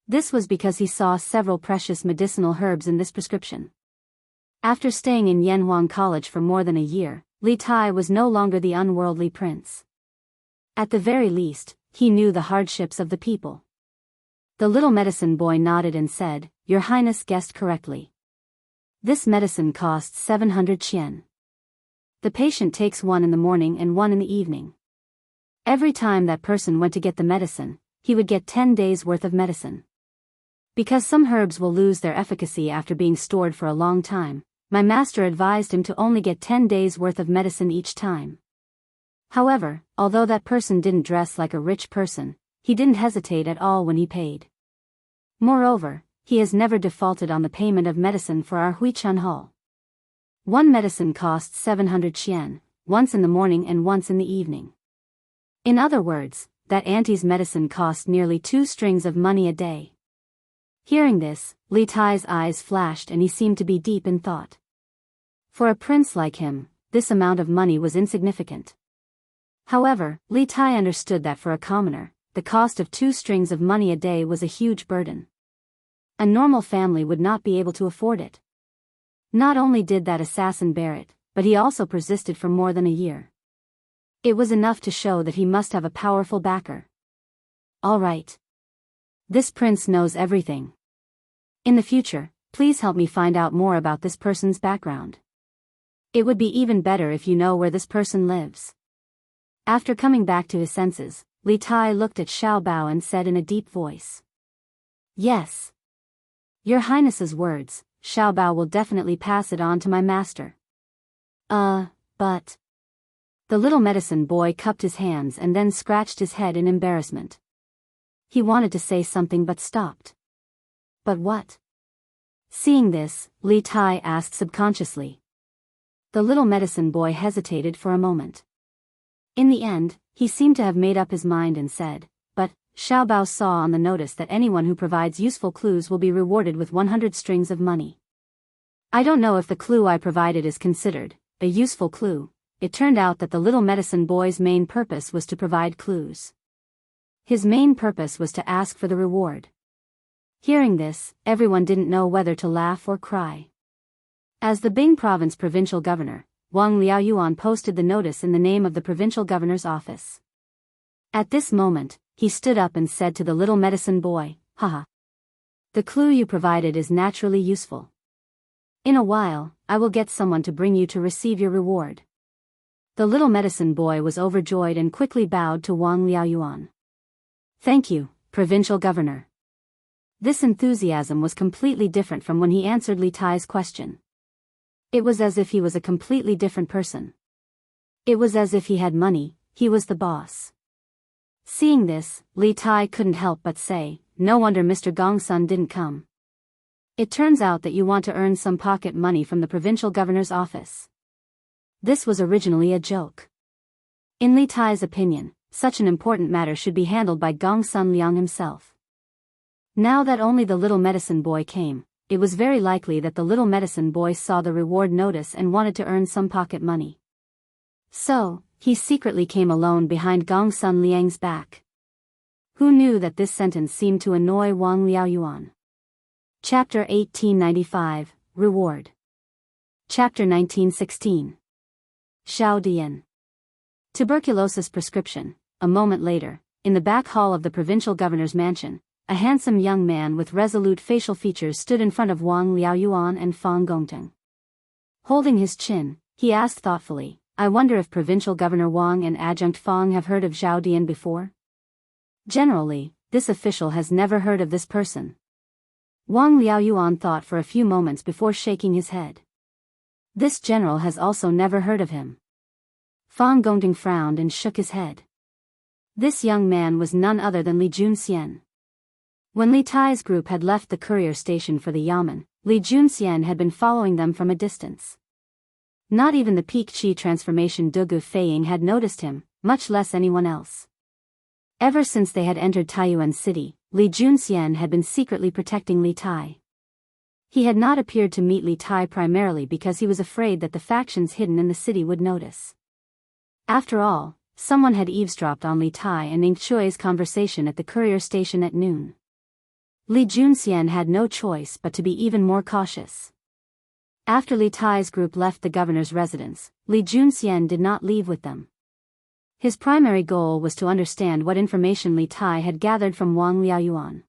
This was because he saw several precious medicinal herbs in this prescription. After staying in Yanhuang College for more than a year, Li Tai was no longer the unworldly prince. At the very least, he knew the hardships of the people. The little medicine boy nodded and said, Your Highness guessed correctly. This medicine costs 700 chien. The patient takes one in the morning and one in the evening. Every time that person went to get the medicine, he would get 10 days worth of medicine. Because some herbs will lose their efficacy after being stored for a long time, my master advised him to only get 10 days worth of medicine each time. However, although that person didn't dress like a rich person, he didn't hesitate at all when he paid. Moreover, he has never defaulted on the payment of medicine for our Huichun Hall. One medicine costs 700 chien, once in the morning and once in the evening. In other words, that auntie's medicine cost nearly 2 strings of money a day. Hearing this, Li Tai's eyes flashed and he seemed to be deep in thought. For a prince like him, this amount of money was insignificant. However, Li Tai understood that for a commoner, the cost of 2 strings of money a day was a huge burden. A normal family would not be able to afford it. Not only did that assassin bear it, but he also persisted for more than a year. It was enough to show that he must have a powerful backer. All right. This prince knows everything. In the future, please help me find out more about this person's background. It would be even better if you know where this person lives. After coming back to his senses, Li Tai looked at Xiao Bao and said in a deep voice. Yes. Your Highness's words, Xiao Bao will definitely pass it on to my master. But... The little medicine boy cupped his hands and then scratched his head in embarrassment. He wanted to say something but stopped. But what? Seeing this, Li Tai asked subconsciously. The little medicine boy hesitated for a moment. In the end, he seemed to have made up his mind and said, But, Xiao Bao saw on the notice that anyone who provides useful clues will be rewarded with 100 strings of money. I don't know if the clue I provided is considered a useful clue. It turned out that the little medicine boy's main purpose was to provide clues. His main purpose was to ask for the reward. Hearing this, everyone didn't know whether to laugh or cry. As the Bing Province provincial governor, Wang Liaoyuan posted the notice in the name of the provincial governor's office. At this moment, he stood up and said to the little medicine boy, Haha. The clue you provided is naturally useful. In a while, I will get someone to bring you to receive your reward. The little medicine boy was overjoyed and quickly bowed to Wang Liaoyuan. Thank you, provincial governor. This enthusiasm was completely different from when he answered Li Tai's question. It was as if he was a completely different person. It was as if he had money, he was the boss. Seeing this, Li Tai couldn't help but say, "No wonder Mr. Gongsun didn't come. It turns out that you want to earn some pocket money from the provincial governor's office." This was originally a joke. In Li Tai's opinion, such an important matter should be handled by Gongsun Liang himself. Now that only the little medicine boy came, it was very likely that the little medicine boy saw the reward notice and wanted to earn some pocket money. So, he secretly came alone behind Gongsun Liang's back. Who knew that this sentence seemed to annoy Wang Liaoyuan? Chapter 1895, Reward. Chapter 1916. Xiao Dian. Tuberculosis prescription. A moment later, in the back hall of the provincial governor's mansion, a handsome young man with resolute facial features stood in front of Wang Liaoyuan and Fang Gongteng. Holding his chin, he asked thoughtfully, "I wonder if Provincial Governor Wang and Adjunct Fang have heard of Xiao Dian before?" Generally, this official has never heard of this person. Wang Liaoyuan thought for a few moments before shaking his head. This general has also never heard of him. Fang Gongteng frowned and shook his head. This young man was none other than Li Junxian. When Li Tai's group had left the courier station for the Yamen, Li Junxian had been following them from a distance. Not even the Peak Chi transformation Dugu Feiying had noticed him, much less anyone else. Ever since they had entered Taiyuan City, Li Junxian had been secretly protecting Li Tai. He had not appeared to meet Li Tai primarily because he was afraid that the factions hidden in the city would notice. After all, someone had eavesdropped on Li Tai and Ning Chui's conversation at the courier station at noon. Li Junxian had no choice but to be even more cautious. After Li Tai's group left the governor's residence, Li Junxian did not leave with them. His primary goal was to understand what information Li Tai had gathered from Wang Liaoyuan.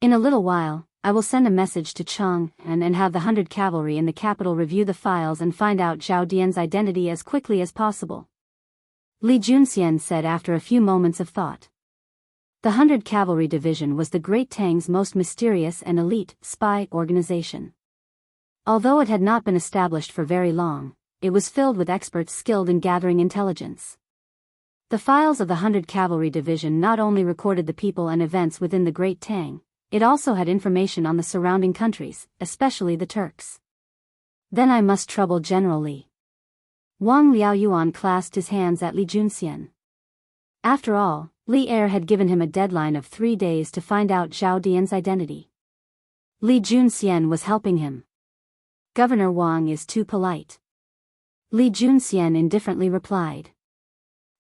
"In a little while, I will send a message to Chang and have the 100 cavalry in the capital review the files and find out Xiao Dian's identity as quickly as possible," Li Junxian said after a few moments of thought. The 100 Cavalry Division was the Great Tang's most mysterious and elite spy organization. Although it had not been established for very long, it was filled with experts skilled in gathering intelligence. The files of the 100 Cavalry Division not only recorded the people and events within the Great Tang, it also had information on the surrounding countries, especially the Turks. Then I must trouble General Li. Wang Liaoyuan clasped his hands at Li Junxian. After all, Li Er had given him a deadline of 3 days to find out Xiao Dian's identity. Li Junxian was helping him. "Governor Wang is too polite," Li Junxian indifferently replied.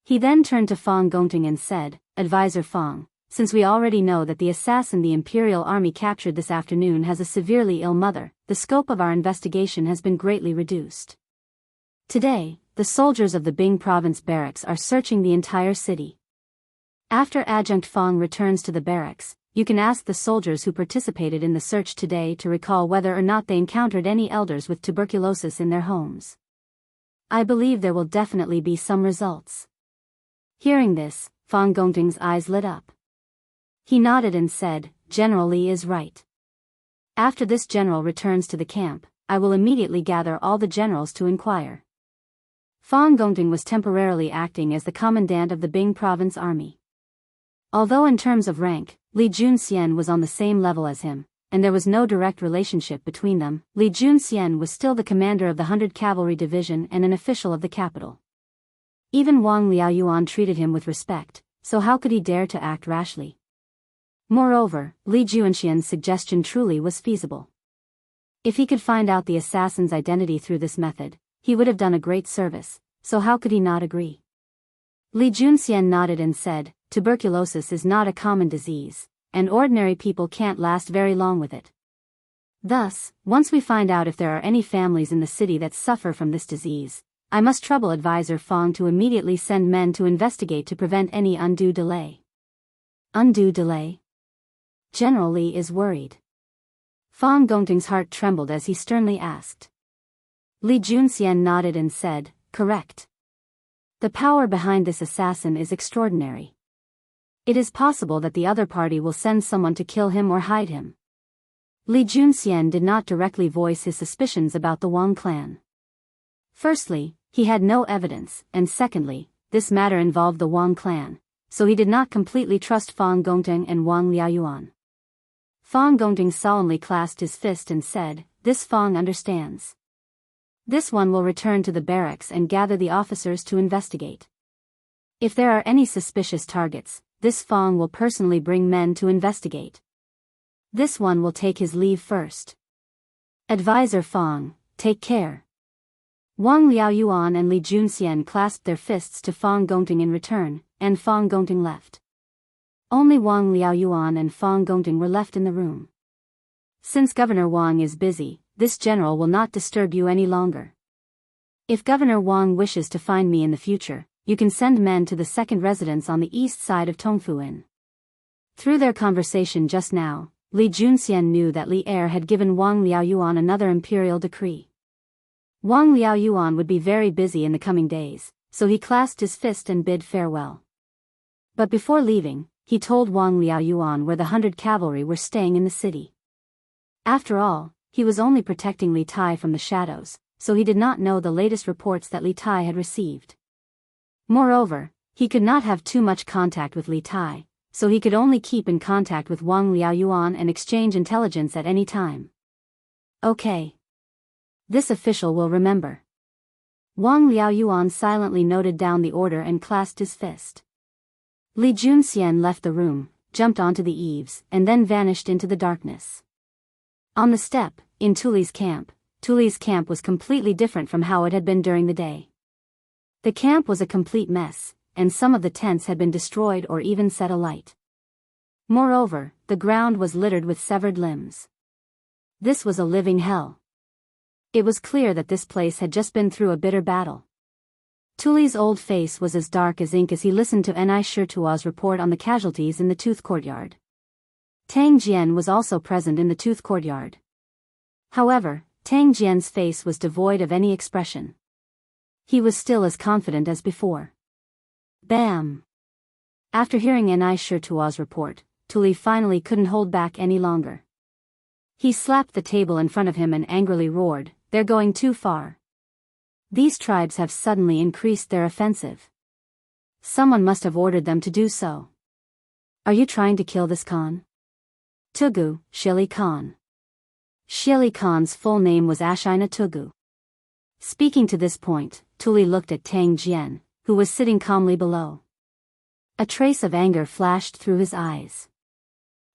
He then turned to Fang Gongteng and said, "Advisor Fang, since we already know that the assassin the Imperial Army captured this afternoon has a severely ill mother, the scope of our investigation has been greatly reduced. Today, the soldiers of the Bing Province barracks are searching the entire city. After Adjunct Fang returns to the barracks, you can ask the soldiers who participated in the search today to recall whether or not they encountered any elders with tuberculosis in their homes. I believe there will definitely be some results." Hearing this, Fang Gongteng's eyes lit up. He nodded and said, "General Li is right. After this general returns to the camp, I will immediately gather all the generals to inquire." Fang Gongteng was temporarily acting as the commandant of the Bing Province Army. Although in terms of rank, Li Junxian was on the same level as him, and there was no direct relationship between them, Li Junxian was still the commander of the 100 Cavalry Division and an official of the capital. Even Wang Liaoyuan treated him with respect, so how could he dare to act rashly? Moreover, Li Junxian's suggestion truly was feasible. If he could find out the assassin's identity through this method, he would have done a great service, so how could he not agree? Li Junxian nodded and said, "Tuberculosis is not a common disease, and ordinary people can't last very long with it. Thus, once we find out if there are any families in the city that suffer from this disease, I must trouble Advisor Fang to immediately send men to investigate to prevent any undue delay." Undue delay? General Li is worried. Fang Gongteng's heart trembled as he sternly asked. Li Junxian nodded and said, "Correct. The power behind this assassin is extraordinary. It is possible that the other party will send someone to kill him or hide him." Li Junxian did not directly voice his suspicions about the Wang clan. Firstly, he had no evidence, and secondly, this matter involved the Wang clan, so he did not completely trust Fang Gongting and Wang Liaoyuan. Fang Gongting solemnly clasped his fist and said, "This Fang understands. This one will return to the barracks and gather the officers to investigate. If there are any suspicious targets, this Fang will personally bring men to investigate. This one will take his leave first. Advisor Fang, take care." Wang Liaoyuan and Li Junxian clasped their fists to Fang Gongting in return, and Fang Gongting left. Only Wang Liaoyuan and Fang Gongting were left in the room. "Since Governor Wang is busy, this general will not disturb you any longer. If Governor Wang wishes to find me in the future, you can send men to the second residence on the east side of Tongfuin." Through their conversation just now, Li Junxian knew that Li Er had given Wang Liaoyuan another imperial decree. Wang Liaoyuan would be very busy in the coming days, so he clasped his fist and bid farewell. But before leaving, he told Wang Liaoyuan where the 100 cavalry were staying in the city. After all, he was only protecting Li Tai from the shadows, so he did not know the latest reports that Li Tai had received. Moreover, he could not have too much contact with Li Tai, so he could only keep in contact with Wang Liaoyuan and exchange intelligence at any time. "Okay. This official will remember." Wang Liaoyuan silently noted down the order and clasped his fist. Li Junxian left the room, jumped onto the eaves, and then vanished into the darkness. On the steppe, in Tuli's camp was completely different from how it had been during the day. The camp was a complete mess, and some of the tents had been destroyed or even set alight. Moreover, the ground was littered with severed limbs. This was a living hell. It was clear that this place had just been through a bitter battle. Tuli's old face was as dark as ink as he listened to Enai Shirtua's report on the casualties in the Tooth Courtyard. Tang Jian was also present in the Tooth Courtyard. However, Tang Jian's face was devoid of any expression. He was still as confident as before. Bam! After hearing Enai Shirtua's report, Tuli finally couldn't hold back any longer. He slapped the table in front of him and angrily roared, "They're going too far. These tribes have suddenly increased their offensive. Someone must have ordered them to do so. Are you trying to kill this Khan?" Tugu, Shili Khan. Shili Khan's full name was Ashina Tugu. Speaking to this point, Tuli looked at Tang Jian, who was sitting calmly below. A trace of anger flashed through his eyes.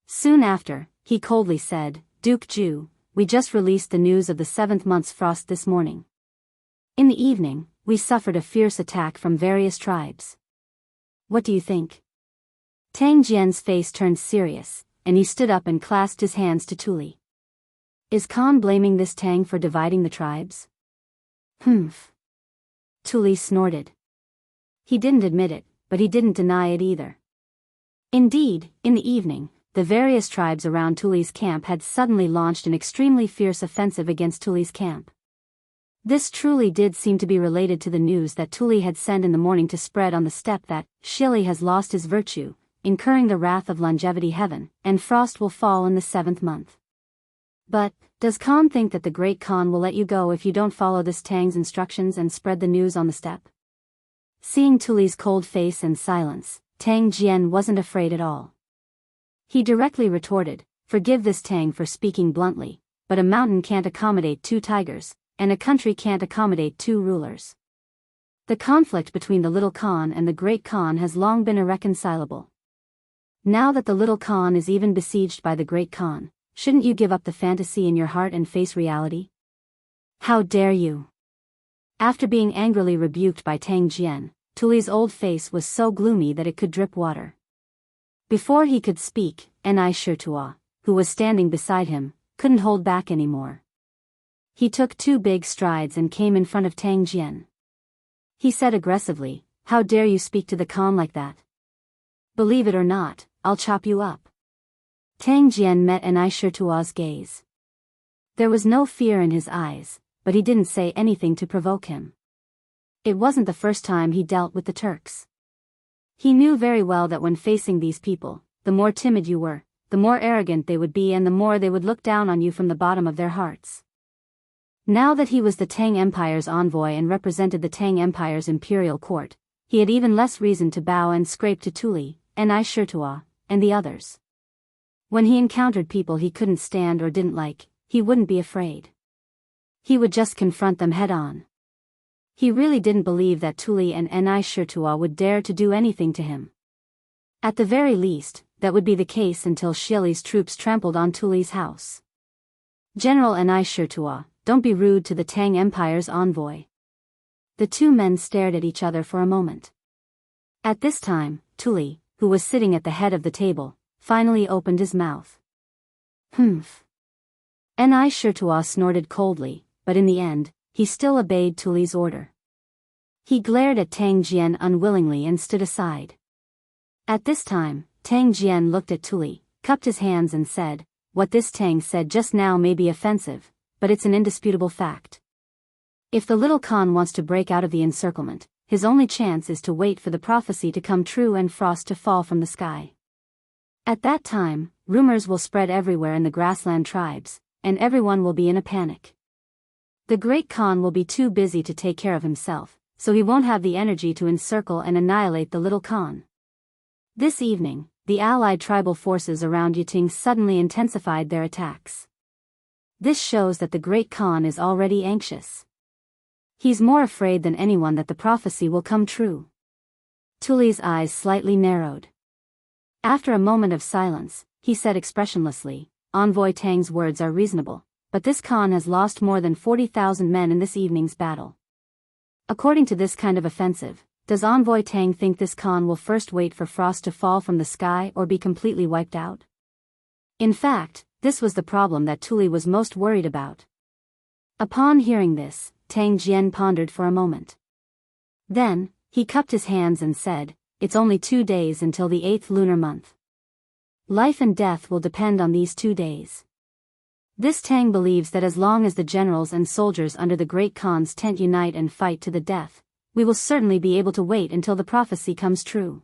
Soon after, he coldly said, "Duke Ju, we just released the news of the 7th month's frost this morning. In the evening, we suffered a fierce attack from various tribes. What do you think?" Tang Jian's face turned serious, and he stood up and clasped his hands to Tuli. "Is Khan blaming this Tang for dividing the tribes?" "Humph." Tuli snorted. He didn't admit it, but he didn't deny it either. Indeed, in the evening, the various tribes around Tuli's camp had suddenly launched an extremely fierce offensive against Tuli's camp. This truly did seem to be related to the news that Tuli had sent in the morning to spread on the steppe that Shili has lost his virtue, incurring the wrath of longevity heaven, and frost will fall in the 7th month. But, does Khan think that the great Khan will let you go if you don't follow this Tang's instructions and spread the news on the steppe? Seeing Tuli's cold face and silence, Tang Jian wasn't afraid at all. He directly retorted, "Forgive this Tang for speaking bluntly, but a mountain can't accommodate 2 tigers, and a country can't accommodate 2 rulers. The conflict between the little Khan and the great Khan has long been irreconcilable. Now that the little Khan is even besieged by the great Khan, shouldn't you give up the fantasy in your heart and face reality? How dare you?" After being angrily rebuked by Tang Jian, Tuli's old face was so gloomy that it could drip water. Before he could speak, Enai Shirtua, who was standing beside him, couldn't hold back anymore. He took 2 big strides and came in front of Tang Jian. He said aggressively, "How dare you speak to the Khan like that? Believe it or not, I'll chop you up." Tang Jian met Enai Shirtua's gaze. There was no fear in his eyes, but he didn't say anything to provoke him. It wasn't the first time he dealt with the Turks. He knew very well that when facing these people, the more timid you were, the more arrogant they would be and the more they would look down on you from the bottom of their hearts. Now that he was the Tang Empire's envoy and represented the Tang Empire's imperial court, he had even less reason to bow and scrape to Tuli, Shirtua, and the others. When he encountered people he couldn't stand or didn't like, he wouldn't be afraid. He would just confront them head-on. He really didn't believe that Tuli and Shirtua would dare to do anything to him. At the very least, that would be the case until Shieli's troops trampled on Tuli's house. General Shirtua, don't be rude to the Tang Empire's envoy. The two men stared at each other for a moment. At this time, Tuli, who was sitting at the head of the table, finally opened his mouth. Humph. Shirtua snorted coldly, but in the end, he still obeyed Tuli's order. He glared at Tang Jian unwillingly and stood aside. At this time, Tang Jian looked at Tuli, cupped his hands and said, "What this Tang said just now may be offensive, but it's an indisputable fact. If the little Khan wants to break out of the encirclement, his only chance is to wait for the prophecy to come true and frost to fall from the sky. At that time, rumors will spread everywhere in the grassland tribes, and everyone will be in a panic. The Great Khan will be too busy to take care of himself, so he won't have the energy to encircle and annihilate the little Khan." This evening, the allied tribal forces around Yiting suddenly intensified their attacks. This shows that the Great Khan is already anxious. He's more afraid than anyone that the prophecy will come true. Tuli's eyes slightly narrowed. After a moment of silence, he said expressionlessly, "Envoy Tang's words are reasonable, but this Khan has lost more than 40,000 men in this evening's battle. According to this kind of offensive, does Envoy Tang think this Khan will first wait for frost to fall from the sky or be completely wiped out?" In fact, this was the problem that Tuli was most worried about. Upon hearing this, Tang Jian pondered for a moment. Then, he cupped his hands and said, "It's only 2 days until the 8th lunar month. Life and death will depend on these 2 days. This Tang believes that as long as the generals and soldiers under the Great Khan's tent unite and fight to the death, we will certainly be able to wait until the prophecy comes true.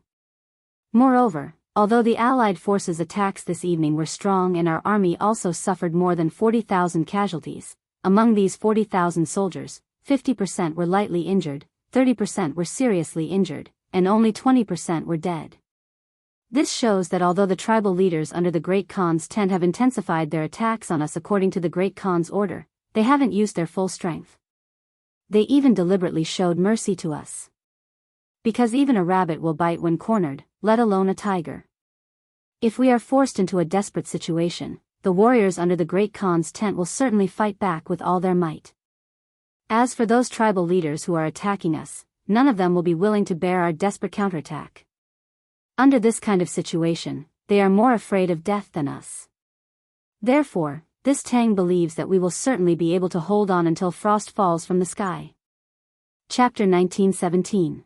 Moreover, although the Allied forces' attacks this evening were strong and our army also suffered more than 40,000 casualties, among these 40,000 soldiers, 50% were lightly injured, 30% were seriously injured, and only 20% were dead. This shows that although the tribal leaders under the Great Khan's tent have intensified their attacks on us according to the Great Khan's order, they haven't used their full strength. They even deliberately showed mercy to us. Because even a rabbit will bite when cornered, let alone a tiger. If we are forced into a desperate situation, the warriors under the Great Khan's tent will certainly fight back with all their might. As for those tribal leaders who are attacking us, none of them will be willing to bear our desperate counterattack. Under this kind of situation, they are more afraid of death than us. Therefore, this Tang believes that we will certainly be able to hold on until frost falls from the sky." Chapter 19:17.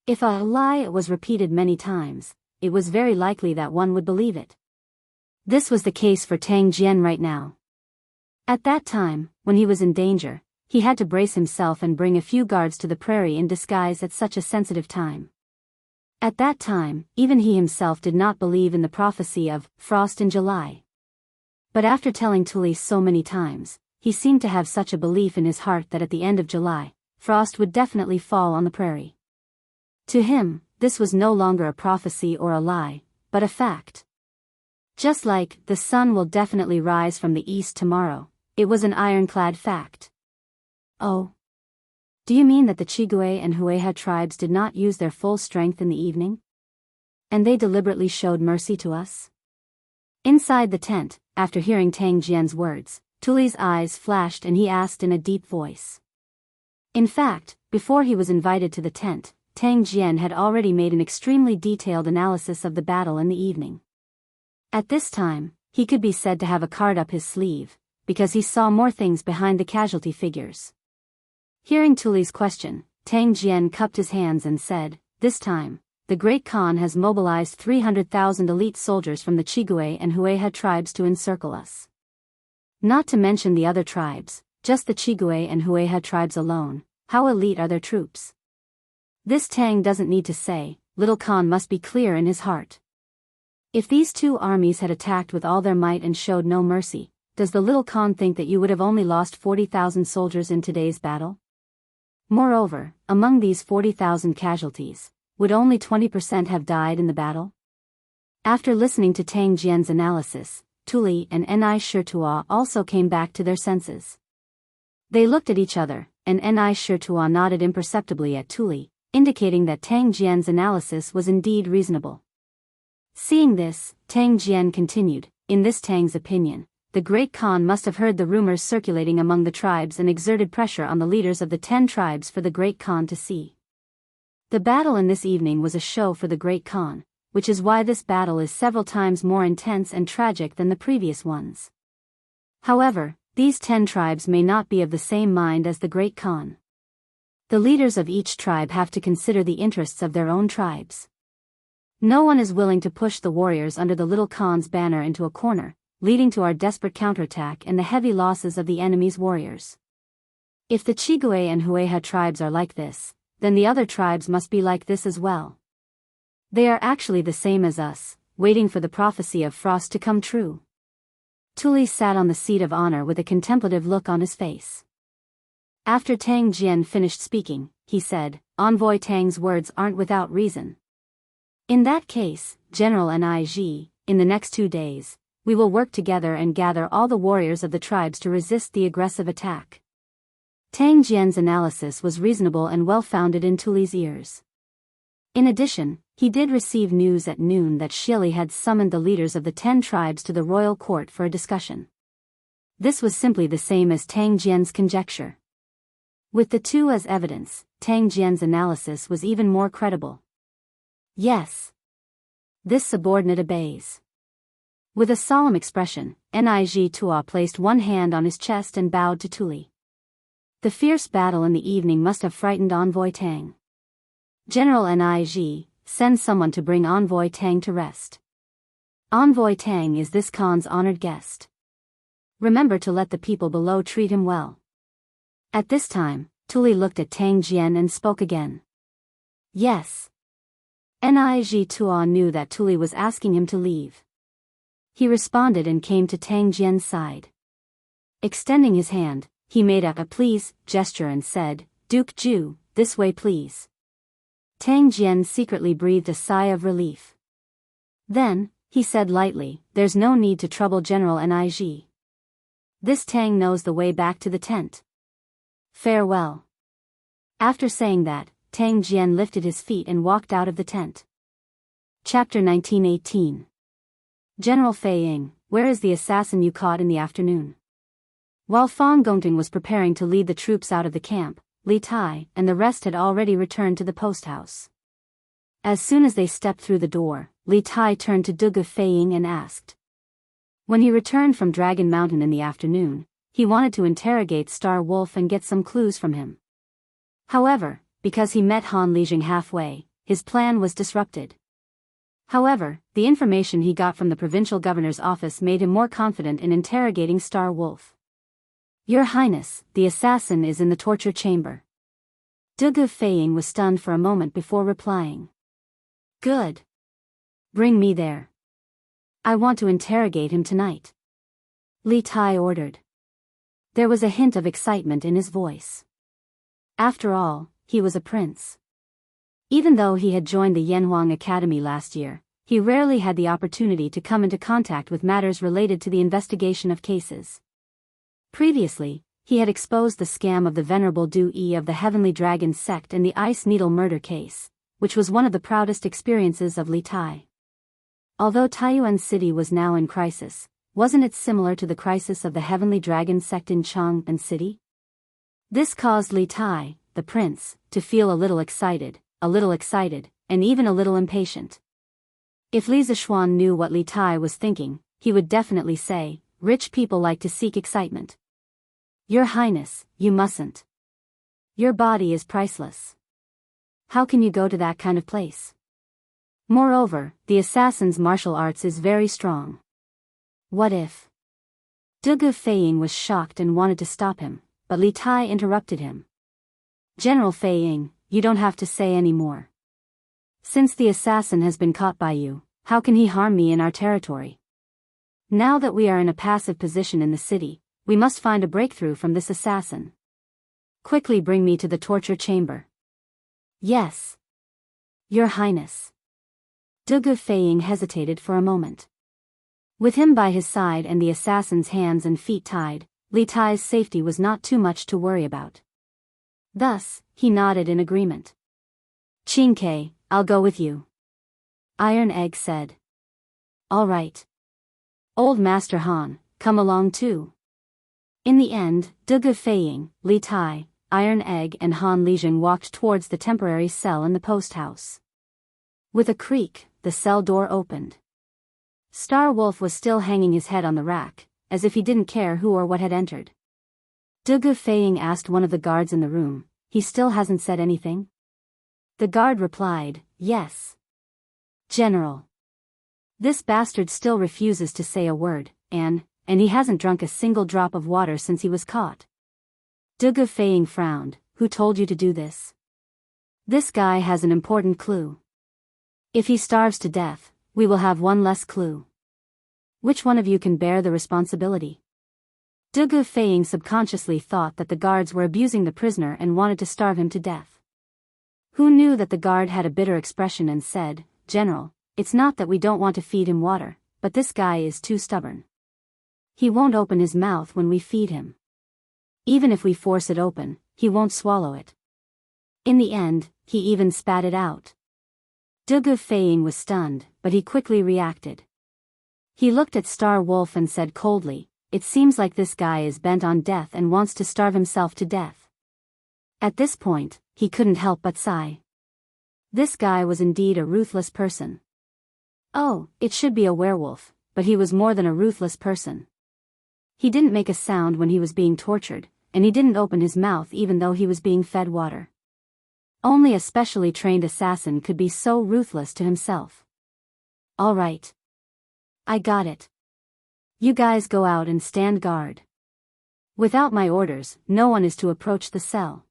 If a lie was repeated many times, it was very likely that one would believe it. This was the case for Tang Jian right now. At that time, when he was in danger, he had to brace himself and bring a few guards to the prairie in disguise at such a sensitive time. At that time, even he himself did not believe in the prophecy of frost in July. But after telling Tuli so many times, he seemed to have such a belief in his heart that at the end of July, frost would definitely fall on the prairie. To him, this was no longer a prophecy or a lie, but a fact. Just like, the sun will definitely rise from the east tomorrow, it was an ironclad fact. Oh. Do you mean that the Chigui and Hueha tribes did not use their full strength in the evening? And they deliberately showed mercy to us? Inside the tent, after hearing Tang Jian's words, Tuli's eyes flashed and he asked in a deep voice. In fact, before he was invited to the tent, Tang Jian had already made an extremely detailed analysis of the battle in the evening. At this time, he could be said to have a card up his sleeve, because he saw more things behind the casualty figures. Hearing Tuli's question, Tang Jian cupped his hands and said, "This time, the Great Khan has mobilized 300,000 elite soldiers from the Chigui and Hueha tribes to encircle us. Not to mention the other tribes, just the Chigui and Hueha tribes alone, how elite are their troops?" This Tang doesn't need to say, little Khan must be clear in his heart. If these two armies had attacked with all their might and showed no mercy, does the little Khan think that you would have only lost 40,000 soldiers in today's battle? Moreover, among these 40,000 casualties, would only 20% have died in the battle? After listening to Tang Jian's analysis, Tuli and Ni Shirtua also came back to their senses. They looked at each other, and Ni Shirtua nodded imperceptibly at Tuli, indicating that Tang Jian's analysis was indeed reasonable. Seeing this, Tang Jian continued, in this Tang's opinion, the Great Khan must have heard the rumors circulating among the tribes and exerted pressure on the leaders of the 10 tribes for the Great Khan to see. The battle in this evening was a show for the Great Khan, which is why this battle is several times more intense and tragic than the previous ones. However, these 10 tribes may not be of the same mind as the Great Khan. The leaders of each tribe have to consider the interests of their own tribes. No one is willing to push the warriors under the Little Khan's banner into a corner, leading to our desperate counterattack and the heavy losses of the enemy's warriors. If the Chigwe and Hueha tribes are like this, then the other tribes must be like this as well. They are actually the same as us, waiting for the prophecy of frost to come true. Tuli sat on the seat of honor with a contemplative look on his face. After Tang Jian finished speaking, he said, Envoy Tang's words aren't without reason. In that case, General Nij, in the next 2 days, we will work together and gather all the warriors of the tribes to resist the aggressive attack. Tang Jian's analysis was reasonable and well-founded in Tuli's ears. In addition, he did receive news at noon that Shili had summoned the leaders of the 10 tribes to the royal court for a discussion. This was simply the same as Tang Jian's conjecture. With the two as evidence, Tang Jian's analysis was even more credible. Yes. This subordinate obeys. With a solemn expression, Nij Tua placed one hand on his chest and bowed to Tuli. The fierce battle in the evening must have frightened Envoy Tang. General Nij, send someone to bring Envoy Tang to rest. Envoy Tang is this Khan's honored guest. Remember to let the people below treat him well. At this time, Tuli looked at Tang Jian and spoke again. Yes. Nij Tua knew that Tuli was asking him to leave. He responded and came to Tang Jian's side. Extending his hand, he made a please gesture and said, Duke Ju, this way please. Tang Jian secretly breathed a sigh of relief. Then, he said lightly, there's no need to trouble General Nij. This Tang knows the way back to the tent. Farewell. After saying that, Tang Jian lifted his feet and walked out of the tent. Chapter 1918. General Fei Ying, where is the assassin you caught in the afternoon? While Fang Gongting was preparing to lead the troops out of the camp, Li Tai and the rest had already returned to the post house. As soon as they stepped through the door, Li Tai turned to Dugu Fei Ying and asked. When he returned from Dragon Mountain in the afternoon, he wanted to interrogate Star Wolf and get some clues from him. However, because he met Han Lijing halfway, his plan was disrupted. However, the information he got from the provincial governor's office made him more confident in interrogating Star Wolf. Your Highness, the assassin is in the torture chamber. Dugu Fei Ying was stunned for a moment before replying. Good. Bring me there. I want to interrogate him tonight. Li Tai ordered. There was a hint of excitement in his voice. After all, he was a prince. Even though he had joined the Yanhuang Academy last year, he rarely had the opportunity to come into contact with matters related to the investigation of cases. Previously, he had exposed the scam of the Venerable Du Yi of the Heavenly Dragon sect and the Ice Needle murder case, which was one of the proudest experiences of Li Tai. Although Taiyuan City was now in crisis, wasn't it similar to the crisis of the Heavenly Dragon sect in Chang'an City? This caused Li Tai, the prince, to feel a little excited, and even a little impatient. If Li Zishuan knew what Li Tai was thinking, he would definitely say, rich people like to seek excitement. Your Highness, you mustn't. Your body is priceless. How can you go to that kind of place? Moreover, the assassin's martial arts is very strong. What if? Dugu Fei Ying was shocked and wanted to stop him, but Li Tai interrupted him. General Fei Ying, you don't have to say any more. Since the assassin has been caught by you, how can he harm me in our territory? Now that we are in a passive position in the city, we must find a breakthrough from this assassin. Quickly bring me to the torture chamber. Yes. Your Highness. Dugu Feiying hesitated for a moment. With him by his side and the assassin's hands and feet tied, Li Tai's safety was not too much to worry about. Thus, he nodded in agreement. Qing Ke, I'll go with you. Iron Egg said. All right. Old Master Han, come along too. In the end, Dugu Feiying, Li Tai, Iron Egg and Han Lijun walked towards the temporary cell in the post house. With a creak, the cell door opened. Star Wolf was still hanging his head on the rack, as if he didn't care who or what had entered. Dugu Feiying asked one of the guards in the room, he still hasn't said anything? The guard replied, yes. General. This bastard still refuses to say a word, and he hasn't drunk a single drop of water since he was caught. Dugu Feiying frowned, who told you to do this? This guy has an important clue. If he starves to death, we will have one less clue. Which one of you can bear the responsibility? Dugu Feiying subconsciously thought that the guards were abusing the prisoner and wanted to starve him to death. Who knew that the guard had a bitter expression and said, General, it's not that we don't want to feed him water, but this guy is too stubborn. He won't open his mouth when we feed him. Even if we force it open, he won't swallow it. In the end, he even spat it out. Dugu Feiying was stunned, but he quickly reacted. He looked at Star Wolf and said coldly, it seems like this guy is bent on death and wants to starve himself to death. At this point, he couldn't help but sigh. This guy was indeed a ruthless person. Oh, it should be a werewolf, but he was more than a ruthless person. He didn't make a sound when he was being tortured, and he didn't open his mouth even though he was being fed water. Only a specially trained assassin could be so ruthless to himself. All right. I got it. You guys go out and stand guard. Without my orders, no one is to approach the cell.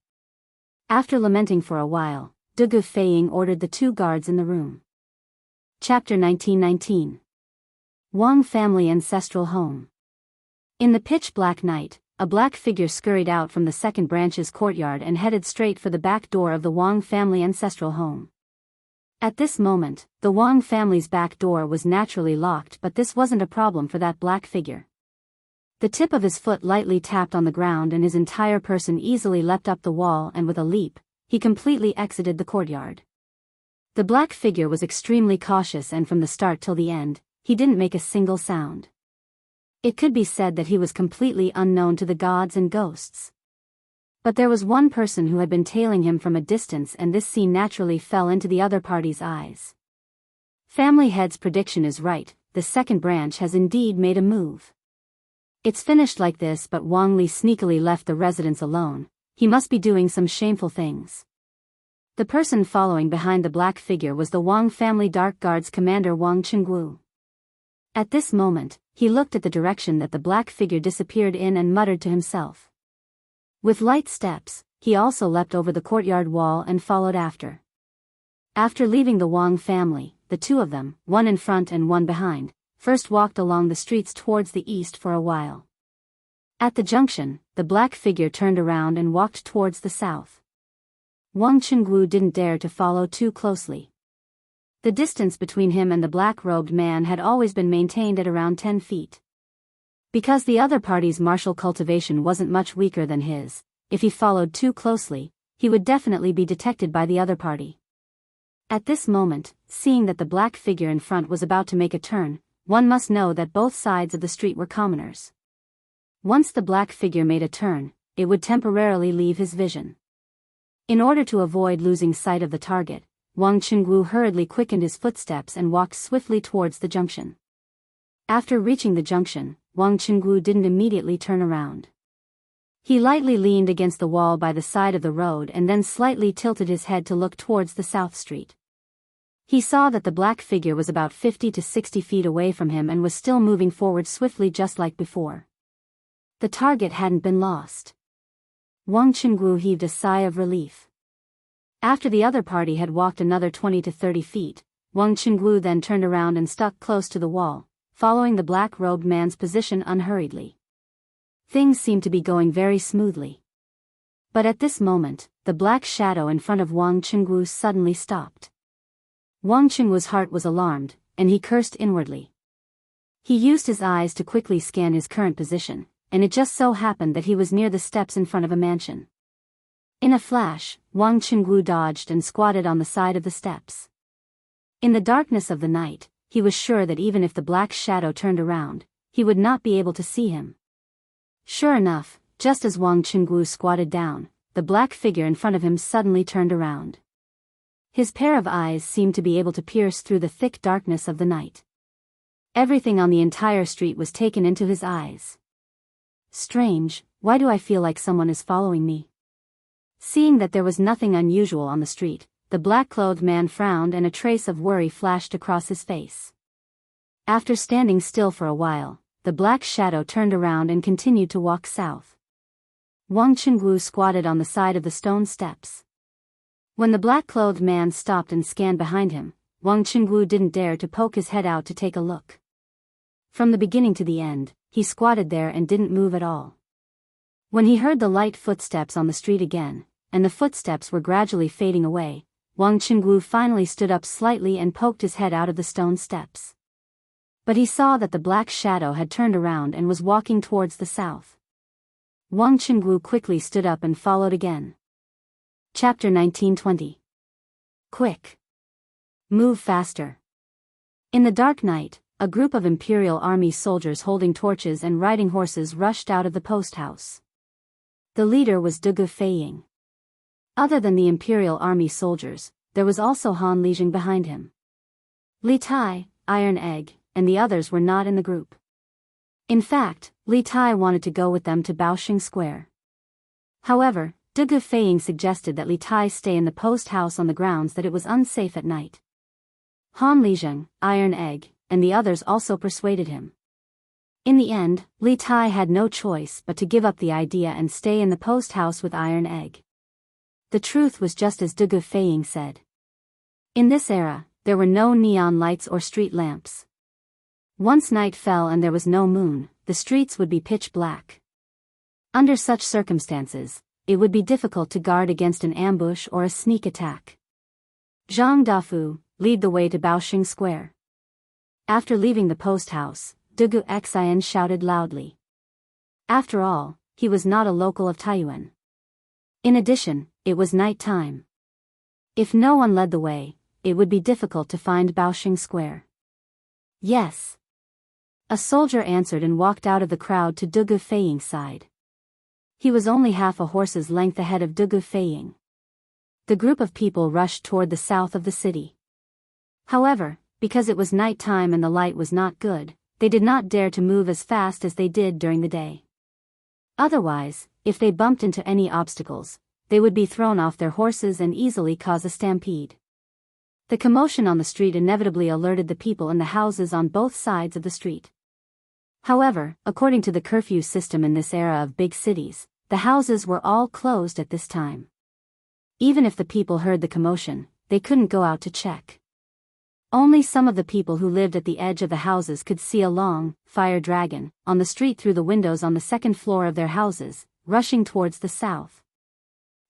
After lamenting for a while, Dugu Feiying ordered the two guards in the room. Chapter 1919. Wang Family Ancestral Home. In the pitch-black night, a black figure scurried out from the second branch's courtyard and headed straight for the back door of the Wang family ancestral home. At this moment, the Wang family's back door was naturally locked, but this wasn't a problem for that black figure. The tip of his foot lightly tapped on the ground and his entire person easily leapt up the wall, and with a leap, he completely exited the courtyard. The black figure was extremely cautious, and from the start till the end, he didn't make a single sound. It could be said that he was completely unknown to the gods and ghosts. But there was one person who had been tailing him from a distance, and this scene naturally fell into the other party's eyes. Family Head's prediction is right, the second branch has indeed made a move. It's finished like this, but Wang Li sneakily left the residence alone. He must be doing some shameful things. The person following behind the black figure was the Wang family Dark Guard's commander Wang Qingguo. At this moment, he looked at the direction that the black figure disappeared in and muttered to himself. With light steps, he also leapt over the courtyard wall and followed after. After leaving the Wang family, the two of them, one in front and one behind, first walked along the streets towards the east for a while. At the junction, the black figure turned around and walked towards the south. Wang Qingguo didn't dare to follow too closely. The distance between him and the black-robed man had always been maintained at around 10 feet. Because the other party's martial cultivation wasn't much weaker than his, if he followed too closely, he would definitely be detected by the other party. At this moment, seeing that the black figure in front was about to make a turn, one must know that both sides of the street were commoners. Once the black figure made a turn, it would temporarily leave his vision. In order to avoid losing sight of the target, Wang Qingguo hurriedly quickened his footsteps and walked swiftly towards the junction. After reaching the junction, Wang Qingguo didn't immediately turn around. He lightly leaned against the wall by the side of the road and then slightly tilted his head to look towards the south street. He saw that the black figure was about 50 to 60 feet away from him and was still moving forward swiftly just like before. The target hadn't been lost. Wang Qingguo heaved a sigh of relief. After the other party had walked another 20 to 30 feet, Wang Qingguo then turned around and stuck close to the wall, following the black-robed man's position unhurriedly. Things seemed to be going very smoothly. But at this moment, the black shadow in front of Wang Chengwu suddenly stopped. Wang Chengwu's heart was alarmed, and he cursed inwardly. He used his eyes to quickly scan his current position, and it just so happened that he was near the steps in front of a mansion. In a flash, Wang Chengwu dodged and squatted on the side of the steps. In the darkness of the night, he was sure that even if the black shadow turned around, he would not be able to see him. Sure enough, just as Wang Chengwu squatted down, the black figure in front of him suddenly turned around. His pair of eyes seemed to be able to pierce through the thick darkness of the night. Everything on the entire street was taken into his eyes. Strange, why do I feel like someone is following me? Seeing that there was nothing unusual on the street, the black-clothed man frowned and a trace of worry flashed across his face. After standing still for a while, the black shadow turned around and continued to walk south. Wang Chengwu squatted on the side of the stone steps. When the black-clothed man stopped and scanned behind him, Wang Chengwu didn't dare to poke his head out to take a look. From the beginning to the end, he squatted there and didn't move at all. When he heard the light footsteps on the street again, and the footsteps were gradually fading away, Wang Chengwu finally stood up slightly and poked his head out of the stone steps. But he saw that the black shadow had turned around and was walking towards the south. Wang Chengwu quickly stood up and followed again. Chapter 1920. Quick! Move faster! In the dark night, a group of Imperial Army soldiers holding torches and riding horses rushed out of the post house. The leader was Dugu Feiying. Other than the Imperial Army soldiers, there was also Han Lijing behind him. Li Tai, Iron Egg, and the others were not in the group. In fact, Li Tai wanted to go with them to Baoxing Square. However, Dugu Feiying suggested that Li Tai stay in the post house on the grounds that it was unsafe at night. Han Lijing, Iron Egg, and the others also persuaded him. In the end, Li Tai had no choice but to give up the idea and stay in the post house with Iron Egg. The truth was just as Dugu Feiying said. In this era, there were no neon lights or street lamps. Once night fell and there was no moon, the streets would be pitch black. Under such circumstances, it would be difficult to guard against an ambush or a sneak attack. Zhang Dafu, lead the way to Baoxing Square. After leaving the post house, Dugu Xian shouted loudly. After all, he was not a local of Taiyuan. In addition, it was night time. If no one led the way, it would be difficult to find Baoxing Square. Yes. A soldier answered and walked out of the crowd to Dugu Feiying's side. He was only half a horse's length ahead of Dugu Feiying. The group of people rushed toward the south of the city. However, because it was night time and the light was not good, they did not dare to move as fast as they did during the day. Otherwise, if they bumped into any obstacles, they would be thrown off their horses and easily cause a stampede. The commotion on the street inevitably alerted the people in the houses on both sides of the street. However, according to the curfew system in this era of big cities, the houses were all closed at this time. Even if the people heard the commotion, they couldn't go out to check. Only some of the people who lived at the edge of the houses could see a long, fire dragon, on the street through the windows on the second floor of their houses, rushing towards the south.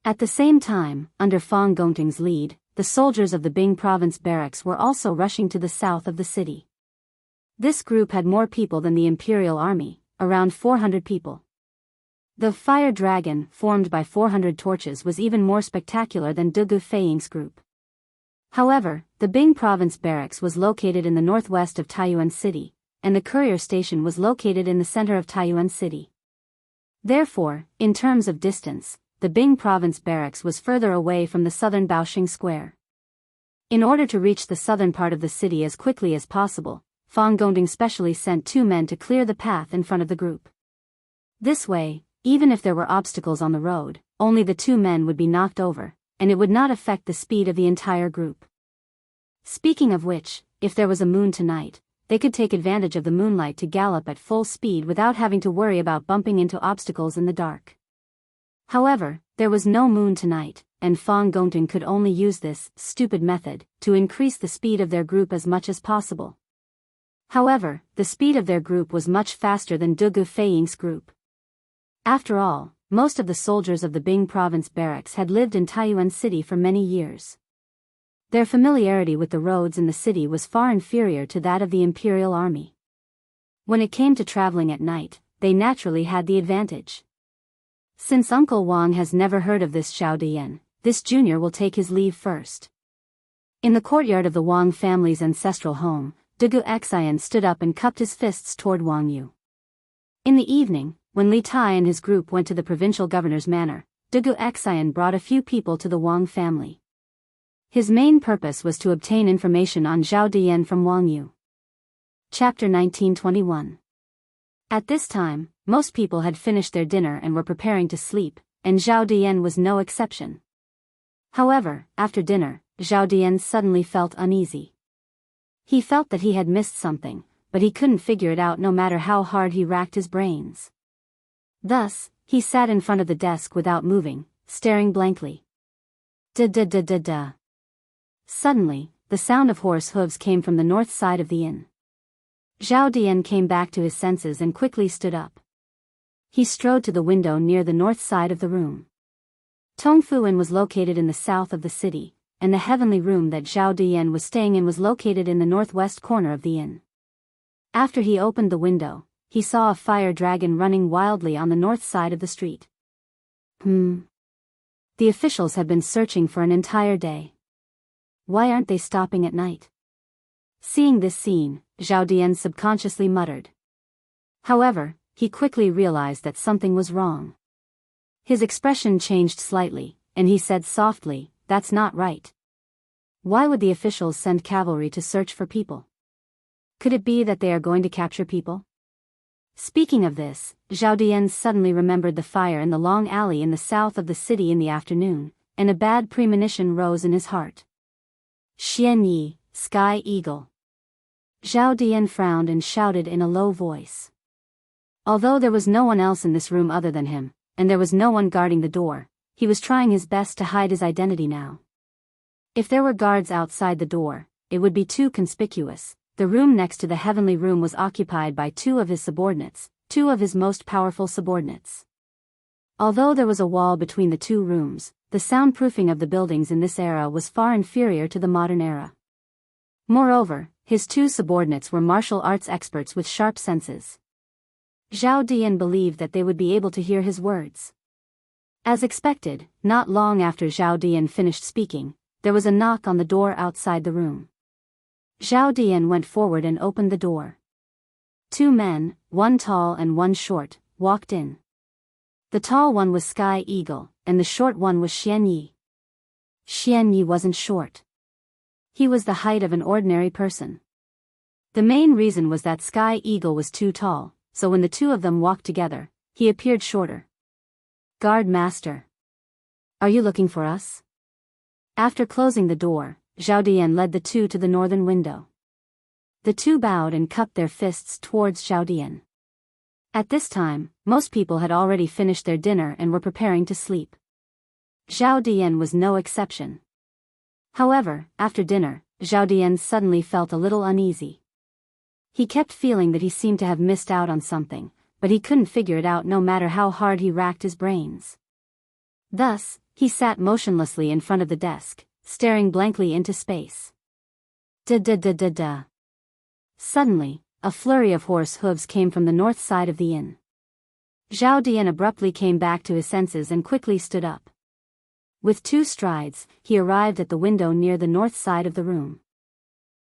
At the same time, under Fang Gongting's lead, the soldiers of the Bing province barracks were also rushing to the south of the city. This group had more people than the Imperial Army, around 400 people. The fire dragon, formed by 400 torches, was even more spectacular than Dugu Feiying's group. However, the Bing province barracks was located in the northwest of Taiyuan City, and the courier station was located in the center of Taiyuan City. Therefore, in terms of distance, the Bing province barracks was further away from the southern Baoxing Square. In order to reach the southern part of the city as quickly as possible, Fang Gongting specially sent 2 men to clear the path in front of the group. This way, even if there were obstacles on the road, only the 2 men would be knocked over, and it would not affect the speed of the entire group. Speaking of which, if there was a moon tonight, they could take advantage of the moonlight to gallop at full speed without having to worry about bumping into obstacles in the dark. However, there was no moon tonight, and Fang Gongting could only use this stupid method to increase the speed of their group as much as possible. However, the speed of their group was much faster than Dugu Feiying's group. After all, most of the soldiers of the Bing province barracks had lived in Taiyuan City for many years. Their familiarity with the roads in the city was far inferior to that of the Imperial Army. When it came to traveling at night, they naturally had the advantage. Since Uncle Wang has never heard of this Xiao Dian, this junior will take his leave first. In the courtyard of the Wang family's ancestral home, Dugu Xian stood up and cupped his fists toward Wang Yu. In the evening, when Li Tai and his group went to the provincial governor's manor, Dugu Xian brought a few people to the Wang family. His main purpose was to obtain information on Zhao Dian from Wang Yu. Chapter 1921. At this time, most people had finished their dinner and were preparing to sleep, and Zhao Dian was no exception. However, after dinner, Zhao Dian suddenly felt uneasy. He felt that he had missed something, but he couldn't figure it out no matter how hard he racked his brains. Thus, he sat in front of the desk without moving, staring blankly. Da-da-da-da-da. Suddenly, the sound of horse hooves came from the north side of the inn. Zhao Dian came back to his senses and quickly stood up. He strode to the window near the north side of the room. Tongfu Inn was located in the south of the city, and the heavenly room that Zhao Dian was staying in was located in the northwest corner of the inn. After he opened the window, he saw a fire dragon running wildly on the north side of the street. The officials had been searching for an entire day. Why aren't they stopping at night? Seeing this scene, Zhao Dian subconsciously muttered. However, he quickly realized that something was wrong. His expression changed slightly, and he said softly, "That's not right. Why would the officials send cavalry to search for people? Could it be that they are going to capture people?" Speaking of this, Zhao Dian suddenly remembered the fire in the long alley in the south of the city in the afternoon, and a bad premonition rose in his heart. Xian Yi, Sky Eagle. Zhao Dian frowned and shouted in a low voice. Although there was no one else in this room other than him, and there was no one guarding the door, he was trying his best to hide his identity now. If there were guards outside the door, it would be too conspicuous. The room next to the heavenly room was occupied by two of his subordinates, two of his most powerful subordinates. Although there was a wall between the two rooms, the soundproofing of the buildings in this era was far inferior to the modern era. Moreover, his two subordinates were martial arts experts with sharp senses. Zhao Dian believed that they would be able to hear his words. As expected, not long after Zhao Dian finished speaking, there was a knock on the door outside the room. Zhao Dian went forward and opened the door. Two men, one tall and one short, walked in. The tall one was Sky Eagle, and the short one was Xian Yi. Xian Yi wasn't short. He was the height of an ordinary person. The main reason was that Sky Eagle was too tall, so when the two of them walked together, he appeared shorter. "Guard Master. Are you looking for us?" After closing the door, Zhao Dian led the two to the northern window. The two bowed and cupped their fists towards Zhao Dian. At this time, most people had already finished their dinner and were preparing to sleep. Zhao Dian was no exception. However, after dinner, Zhao Dian suddenly felt a little uneasy. He kept feeling that he seemed to have missed out on something, but he couldn't figure it out no matter how hard he racked his brains. Thus, he sat motionlessly in front of the desk, staring blankly into space. Da-da-da-da-da. Suddenly, a flurry of horse hooves came from the north side of the inn. Zhao Dian abruptly came back to his senses and quickly stood up. With 2 strides, he arrived at the window near the north side of the room.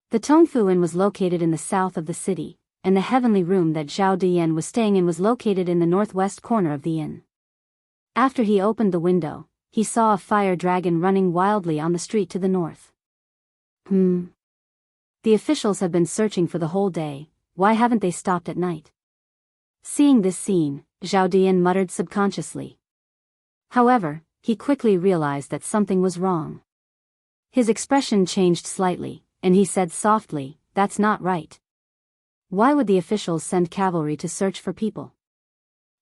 The Tongfu Inn was located in the south of the city, and the heavenly room that Zhao Dian was staying in was located in the northwest corner of the inn. After he opened the window, he saw a fire dragon running wildly on the street to the north. The officials have been searching for the whole day. Why haven't they stopped at night? Seeing this scene, Zhao Dian muttered subconsciously. However, he quickly realized that something was wrong. His expression changed slightly, and he said softly, "That's not right. Why would the officials send cavalry to search for people?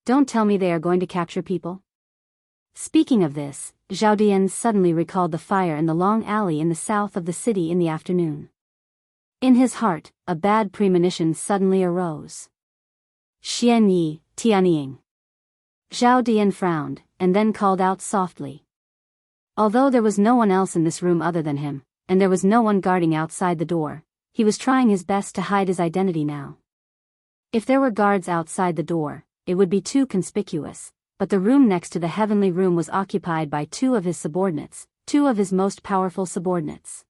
Don't tell me they are going to capture people?" Speaking of this, Zhao Dian suddenly recalled the fire in the long alley in the south of the city in the afternoon. In his heart, a bad premonition suddenly arose. Xian Yi, Tianying. Zhao Dian frowned, and then called out softly. Although there was no one else in this room other than him, and there was no one guarding outside the door, he was trying his best to hide his identity now. If there were guards outside the door, it would be too conspicuous, but the room next to the heavenly room was occupied by two of his subordinates, two of his most powerful subordinates.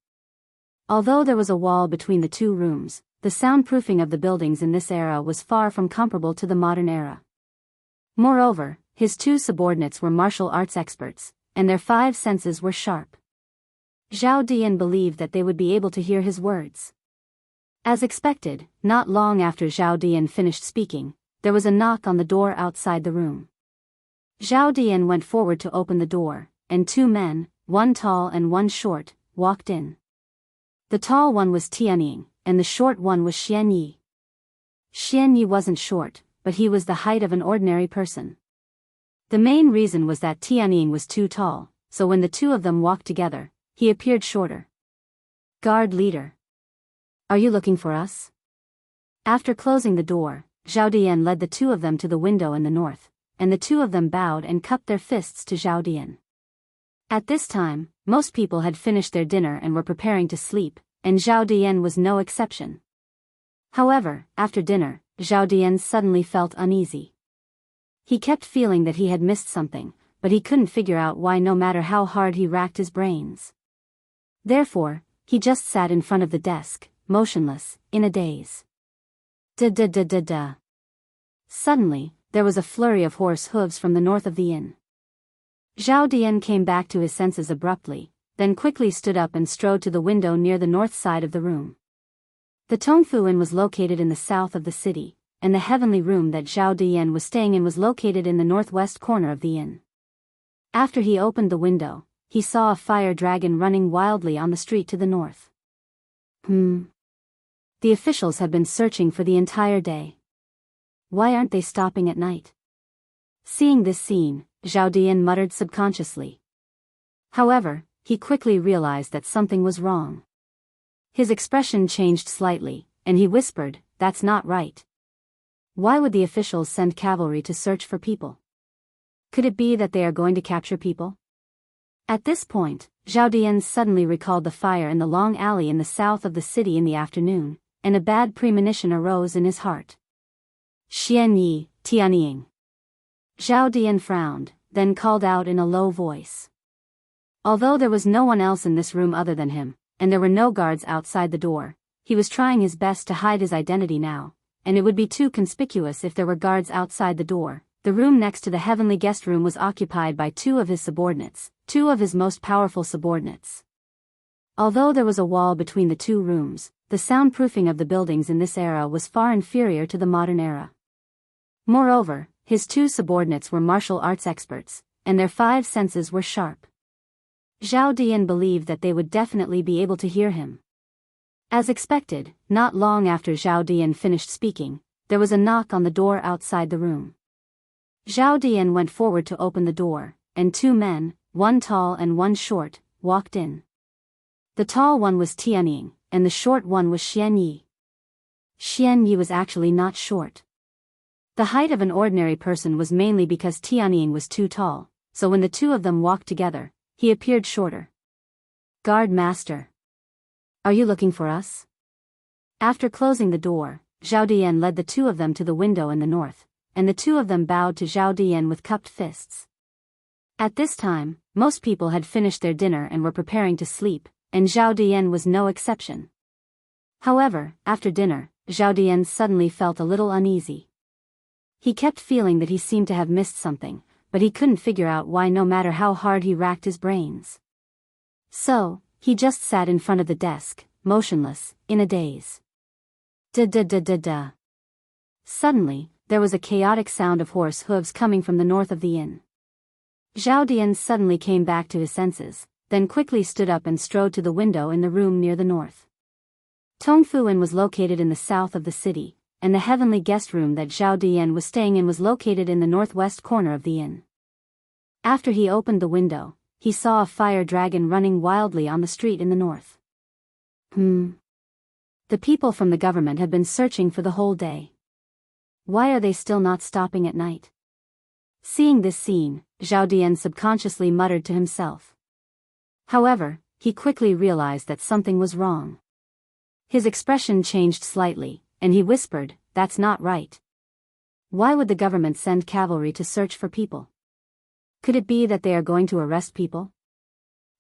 Although there was a wall between the two rooms, the soundproofing of the buildings in this era was far from comparable to the modern era. Moreover, his two subordinates were martial arts experts, and their five senses were sharp. Zhao Dian believed that they would be able to hear his words. As expected, not long after Zhao Dian finished speaking, there was a knock on the door outside the room. Zhao Dian went forward to open the door, and two men, one tall and one short, walked in. The tall one was Tianying, and the short one was Xian Yi. Xian Yi wasn't short, but he was the height of an ordinary person. The main reason was that Tianying was too tall, so when the two of them walked together, he appeared shorter. Guard leader. Are you looking for us? After closing the door, Zhao Dian led the two of them to the window in the north, and the two of them bowed and cupped their fists to Zhao Dian. At this time, most people had finished their dinner and were preparing to sleep, and Zhao Dian was no exception. However, after dinner, Zhao Dian suddenly felt uneasy. He kept feeling that he had missed something, but he couldn't figure out why no matter how hard he racked his brains. Therefore, he just sat in front of the desk, motionless, in a daze. Da-da-da-da-da. Suddenly, there was a flurry of horse hooves from the north of the inn. Zhao Dian came back to his senses abruptly, then quickly stood up and strode to the window near the north side of the room. The Tongfu Inn was located in the south of the city, and the heavenly room that Zhao Dian was staying in was located in the northwest corner of the inn. After he opened the window, he saw a fire dragon running wildly on the street to the north. The officials have been searching for the entire day. Why aren't they stopping at night? Seeing this scene, Zhao Dian muttered subconsciously. However, he quickly realized that something was wrong. His expression changed slightly, and he whispered, "That's not right. Why would the officials send cavalry to search for people? Could it be that they are going to capture people?" At this point, Zhao Dian suddenly recalled the fire in the long alley in the south of the city in the afternoon, and a bad premonition arose in his heart. Xian Yi, Tianying. Zhao Dian frowned, then called out in a low voice. Although there was no one else in this room other than him, and there were no guards outside the door, he was trying his best to hide his identity now, and it would be too conspicuous if there were guards outside the door. The room next to the heavenly guest room was occupied by two of his subordinates, two of his most powerful subordinates. Although there was a wall between the two rooms, the soundproofing of the buildings in this era was far inferior to the modern era. Moreover, his two subordinates were martial arts experts, and their five senses were sharp. Zhao Dian believed that they would definitely be able to hear him. As expected, not long after Zhao Dian finished speaking, there was a knock on the door outside the room. Zhao Dian went forward to open the door, and two men, one tall and one short, walked in. The tall one was Tianying, and the short one was Xian Yi. Xian Yi was actually not short. The height of an ordinary person was mainly because Tianying was too tall, so when the two of them walked together, he appeared shorter. Guard master. Are you looking for us? After closing the door, Zhao Dian led the two of them to the window in the north, and the two of them bowed to Zhao Dian with cupped fists. At this time, most people had finished their dinner and were preparing to sleep, and Zhao Dian was no exception. However, after dinner, Zhao Dian suddenly felt a little uneasy. He kept feeling that he seemed to have missed something, but he couldn't figure out why no matter how hard he racked his brains. So, he just sat in front of the desk, motionless, in a daze. Da-da-da-da-da. Suddenly, there was a chaotic sound of horse hooves coming from the north of the inn. Zhao Dian suddenly came back to his senses, then quickly stood up and strode to the window in the room near the north. Tongfu Inn was located in the south of the city, and the heavenly guest room that Zhao Dian was staying in was located in the northwest corner of the inn. After he opened the window, he saw a fire dragon running wildly on the street in the north. The people from the government have been searching for the whole day. Why are they still not stopping at night? Seeing this scene, Zhao Dian subconsciously muttered to himself. However, he quickly realized that something was wrong. His expression changed slightly, and he whispered, "That's not right. Why would the government send cavalry to search for people? Could it be that they are going to arrest people?"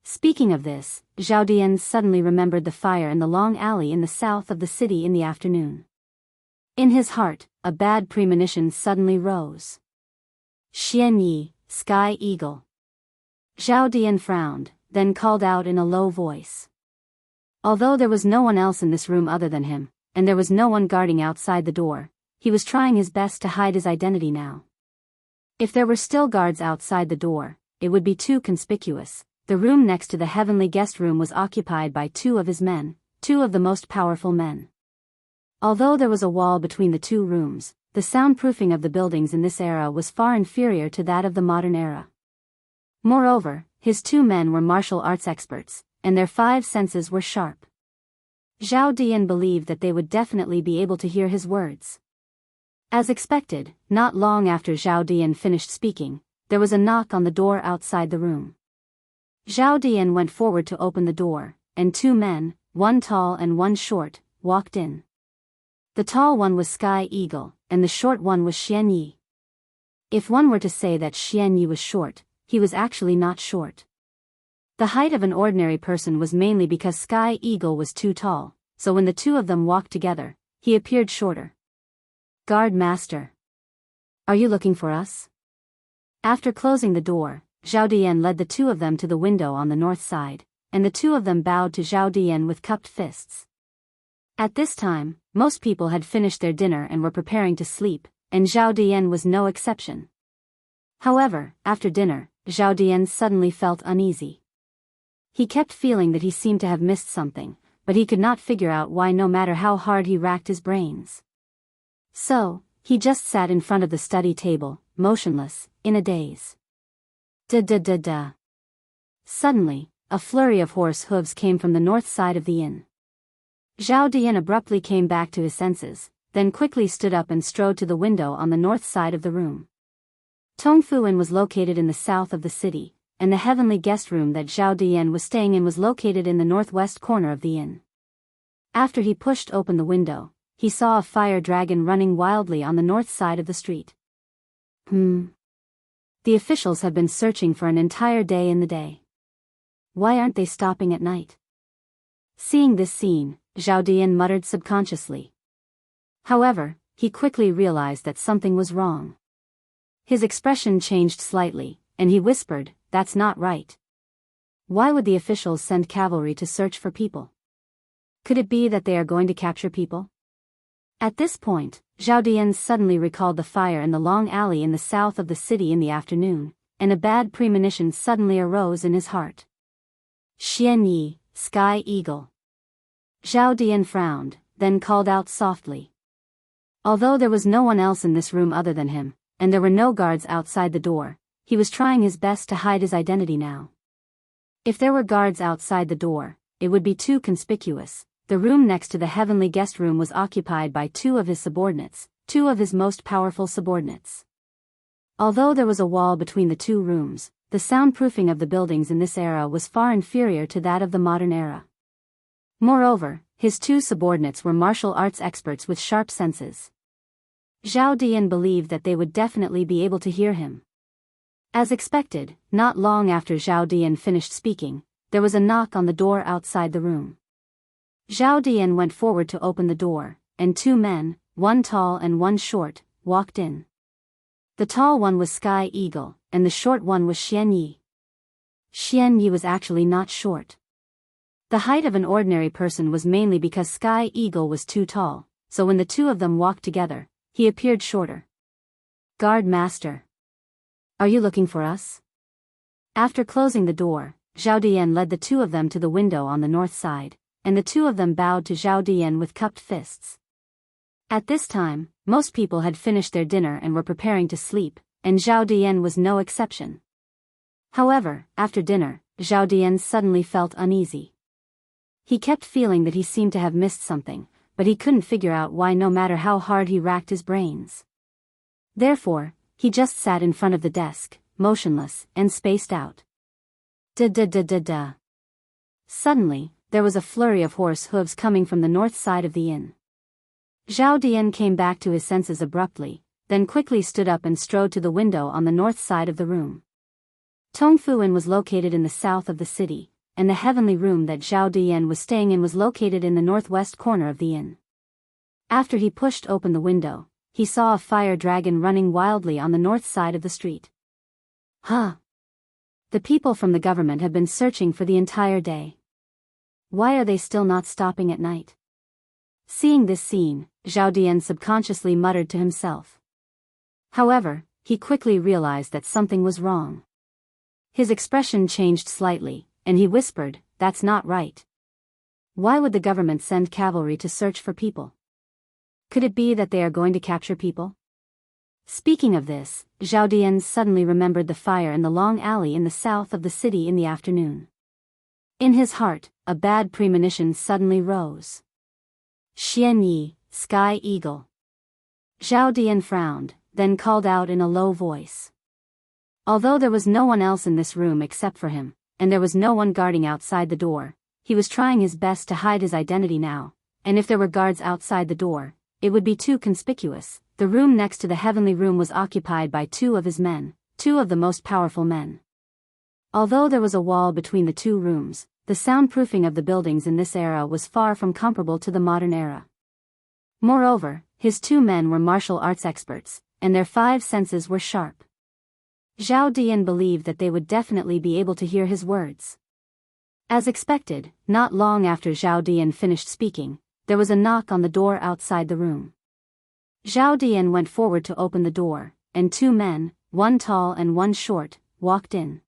Speaking of this, Zhao Dian suddenly remembered the fire in the long alley in the south of the city in the afternoon. In his heart, a bad premonition suddenly rose. "Xian Yi, Sky Eagle." Zhao Dian frowned, then called out in a low voice. Although there was no one else in this room other than him, and there was no one guarding outside the door, he was trying his best to hide his identity now. If there were still guards outside the door, it would be too conspicuous. The room next to the heavenly guest room was occupied by two of his men, two of the most powerful men. Although there was a wall between the two rooms, the soundproofing of the buildings in this era was far inferior to that of the modern era. Moreover, his two men were martial arts experts, and their five senses were sharp. Zhao Dian believed that they would definitely be able to hear his words. As expected, not long after Zhao Dian finished speaking, there was a knock on the door outside the room. Zhao Dian went forward to open the door, and two men, one tall and one short, walked in. The tall one was Sky Eagle, and the short one was Xian Yi. If one were to say that Xian Yi was short, he was actually not short. The height of an ordinary person was mainly because Sky Eagle was too tall, so when the two of them walked together, he appeared shorter. "Guard Master. Are you looking for us?" After closing the door, Zhao Dian led the two of them to the window on the north side, and the two of them bowed to Zhao Dian with cupped fists. At this time, most people had finished their dinner and were preparing to sleep, and Zhao Dian was no exception. However, after dinner, Zhao Dian suddenly felt uneasy. He kept feeling that he seemed to have missed something, but he could not figure out why no matter how hard he racked his brains. So, he just sat in front of the study table, motionless, in a daze. Da-da-da-da. Suddenly, a flurry of horse hooves came from the north side of the inn. Zhao Dian abruptly came back to his senses, then quickly stood up and strode to the window on the north side of the room. Tongfu Inn was located in the south of the city, and the heavenly guest room that Zhao Dian was staying in was located in the northwest corner of the inn. After he pushed open the window, he saw a fire dragon running wildly on the north side of the street. The officials have been searching for an entire day in the day. Why aren't they stopping at night? Seeing this scene, Zhao Dian muttered subconsciously. However, he quickly realized that something was wrong. His expression changed slightly, and he whispered, "That's not right. Why would the officials send cavalry to search for people? Could it be that they are going to capture people?" At this point, Zhao Dian suddenly recalled the fire in the long alley in the south of the city in the afternoon, and a bad premonition suddenly arose in his heart. "Xian Yi, Sky Eagle." Zhao Dian frowned, then called out softly. Although there was no one else in this room other than him, and there were no guards outside the door, he was trying his best to hide his identity now. If there were guards outside the door, it would be too conspicuous. The room next to the heavenly guest room was occupied by two of his subordinates, two of his most powerful subordinates. Although there was a wall between the two rooms, the soundproofing of the buildings in this era was far inferior to that of the modern era. Moreover, his two subordinates were martial arts experts with sharp senses. Zhao Dian believed that they would definitely be able to hear him. As expected, not long after Zhao Dian finished speaking, there was a knock on the door outside the room. Zhao Dian went forward to open the door, and two men, one tall and one short, walked in. The tall one was Sky Eagle, and the short one was Xian Yi. Xian Yi was actually not short. The height of an ordinary person was mainly because Sky Eagle was too tall, so when the two of them walked together, he appeared shorter. "Guard Master. Are you looking for us?" After closing the door, Zhao Dian led the two of them to the window on the north side, and the two of them bowed to Zhao Dian with cupped fists. At this time, most people had finished their dinner and were preparing to sleep, and Zhao Dian was no exception. However, after dinner, Zhao Dian suddenly felt uneasy. He kept feeling that he seemed to have missed something, but he couldn't figure out why no matter how hard he racked his brains. Therefore, he just sat in front of the desk, motionless and spaced out. Da-da-da-da-da. Suddenly, there was a flurry of horse hooves coming from the north side of the inn. Zhao Dian came back to his senses abruptly, then quickly stood up and strode to the window on the north side of the room. Tongfu Inn was located in the south of the city, and the heavenly room that Zhao Dian was staying in was located in the northwest corner of the inn. After he pushed open the window, he saw a fire dragon running wildly on the north side of the street. Huh! The people from the government have been searching for the entire day. Why are they still not stopping at night? Seeing this scene, Zhao Dian subconsciously muttered to himself. However, he quickly realized that something was wrong. His expression changed slightly, and he whispered, "That's not right. Why would the government send cavalry to search for people? Could it be that they are going to capture people?" Speaking of this, Zhao Dian suddenly remembered the fire in the long alley in the south of the city in the afternoon. In his heart, a bad premonition suddenly rose. Xian Yi, Sky Eagle. Zhao Dian frowned, then called out in a low voice. Although there was no one else in this room except for him, and there was no one guarding outside the door, he was trying his best to hide his identity now, and if there were guards outside the door, it would be too conspicuous. The room next to the heavenly room was occupied by two of his men, two of the most powerful men. Although there was a wall between the two rooms, the soundproofing of the buildings in this era was far from comparable to the modern era. Moreover, his two men were martial arts experts, and their five senses were sharp. Zhao Dian believed that they would definitely be able to hear his words. As expected, not long after Zhao Dian finished speaking, there was a knock on the door outside the room. Zhao Dian went forward to open the door, and two men, one tall and one short, walked in.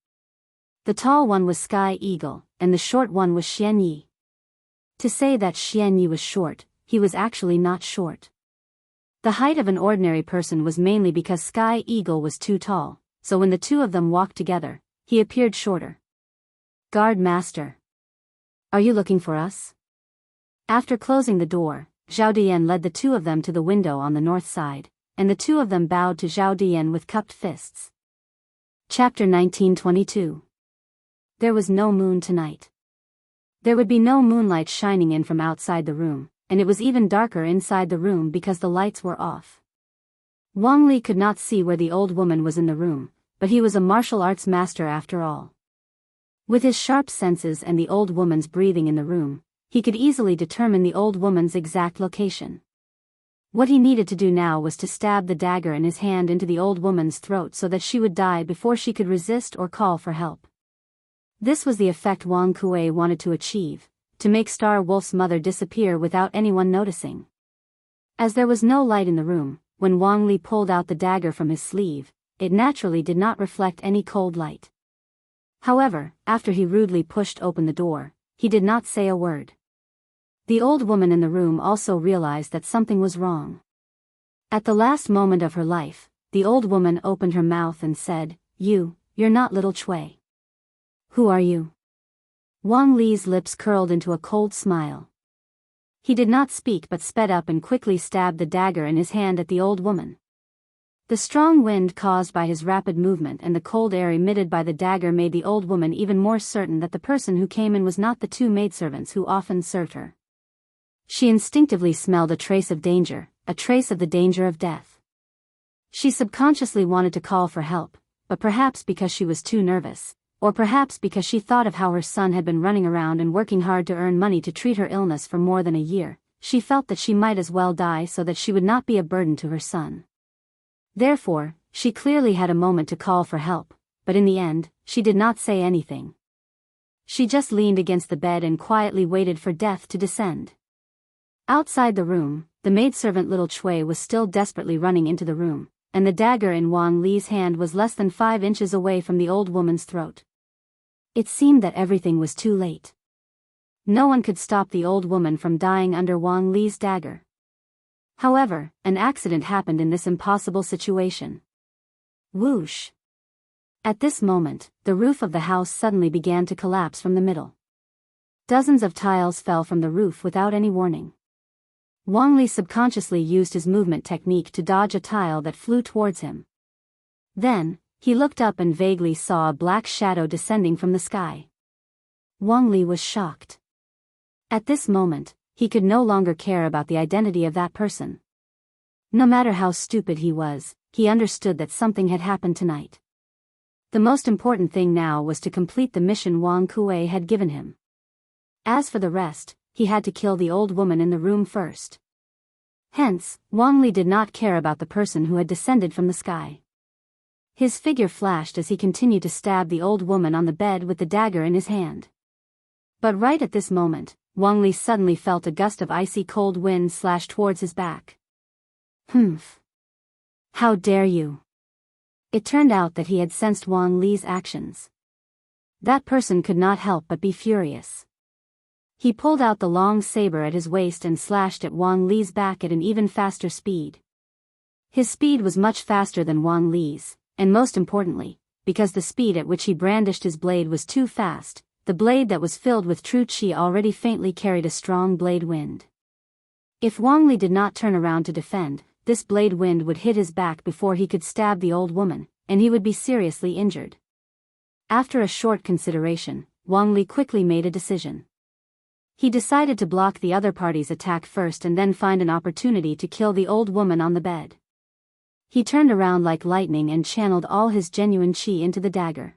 The tall one was Sky Eagle, and the short one was Xian Yi. To say that Xian Yi was short, he was actually not short. The height of an ordinary person was mainly because Sky Eagle was too tall, so when the two of them walked together, he appeared shorter. "Guard Master. Are you looking for us?" After closing the door, Zhao Dian led the two of them to the window on the north side, and the two of them bowed to Zhao Dian with cupped fists. Chapter 1922. There was no moon tonight. There would be no moonlight shining in from outside the room, and it was even darker inside the room because the lights were off. Wang Li could not see where the old woman was in the room, but he was a martial arts master after all. With his sharp senses and the old woman's breathing in the room, he could easily determine the old woman's exact location. What he needed to do now was to stab the dagger in his hand into the old woman's throat so that she would die before she could resist or call for help. This was the effect Wang Kuei wanted to achieve, to make Star Wolf's mother disappear without anyone noticing. As there was no light in the room, when Wang Li pulled out the dagger from his sleeve, it naturally did not reflect any cold light. However, after he rudely pushed open the door, he did not say a word. The old woman in the room also realized that something was wrong. At the last moment of her life, the old woman opened her mouth and said, You're not little Cui. Who are you?" Wang Li's lips curled into a cold smile. He did not speak but sped up and quickly stabbed the dagger in his hand at the old woman. The strong wind caused by his rapid movement and the cold air emitted by the dagger made the old woman even more certain that the person who came in was not the two maidservants who often served her. She instinctively smelled a trace of danger, a trace of the danger of death. She subconsciously wanted to call for help, but perhaps because she was too nervous, or perhaps because she thought of how her son had been running around and working hard to earn money to treat her illness for more than a year, she felt that she might as well die so that she would not be a burden to her son. Therefore, she clearly had a moment to call for help, but in the end, she did not say anything. She just leaned against the bed and quietly waited for death to descend. Outside the room, the maidservant little Cui was still desperately running into the room, and the dagger in Wang Li's hand was less than 5 inches away from the old woman's throat. It seemed that everything was too late. No one could stop the old woman from dying under Wang Li's dagger. However, an accident happened in this impossible situation. Whoosh! At this moment, the roof of the house suddenly began to collapse from the middle. Dozens of tiles fell from the roof without any warning. Wang Li subconsciously used his movement technique to dodge a tile that flew towards him. Then, he looked up and vaguely saw a black shadow descending from the sky. Wang Li was shocked. At this moment, he could no longer care about the identity of that person. No matter how stupid he was, he understood that something had happened tonight. The most important thing now was to complete the mission Wang Kuei had given him. As for the rest, he had to kill the old woman in the room first. Hence, Wang Li did not care about the person who had descended from the sky. His figure flashed as he continued to stab the old woman on the bed with the dagger in his hand. But right at this moment, Wang Li suddenly felt a gust of icy cold wind slash towards his back. Humph! How dare you! It turned out that he had sensed Wang Li's actions. That person could not help but be furious. He pulled out the long saber at his waist and slashed at Wang Li's back at an even faster speed. His speed was much faster than Wang Li's, and most importantly, because the speed at which he brandished his blade was too fast, the blade that was filled with true qi already faintly carried a strong blade wind. If Wang Li did not turn around to defend, this blade wind would hit his back before he could stab the old woman, and he would be seriously injured. After a short consideration, Wang Li quickly made a decision. He decided to block the other party's attack first and then find an opportunity to kill the old woman on the bed. He turned around like lightning and channeled all his genuine qi into the dagger.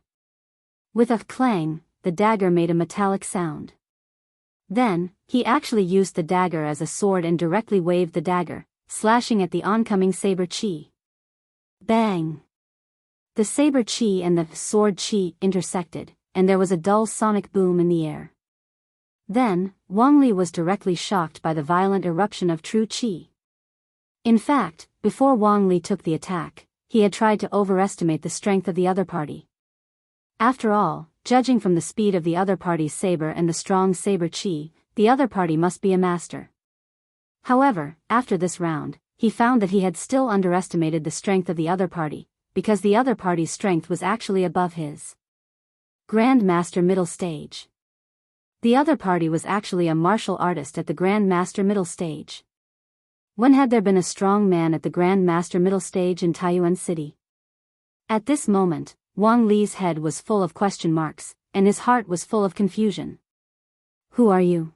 With a clang, the dagger made a metallic sound. Then, he actually used the dagger as a sword and directly waved the dagger, slashing at the oncoming saber qi. Bang! The saber qi and the sword qi intersected, and there was a dull sonic boom in the air. Then, Wang Li was directly shocked by the violent eruption of true qi. In fact, before Wang Li took the attack, he had tried to overestimate the strength of the other party. After all, judging from the speed of the other party's saber and the strong saber qi, the other party must be a master. However, after this round, he found that he had still underestimated the strength of the other party, because the other party's strength was actually above his. Grand Master Middle Stage. The other party was actually a martial artist at the Grand Master Middle Stage. When had there been a strong man at the Grand Master Middle Stage in Taiyuan City? At this moment, Wang Li's head was full of question marks, and his heart was full of confusion. Who are you?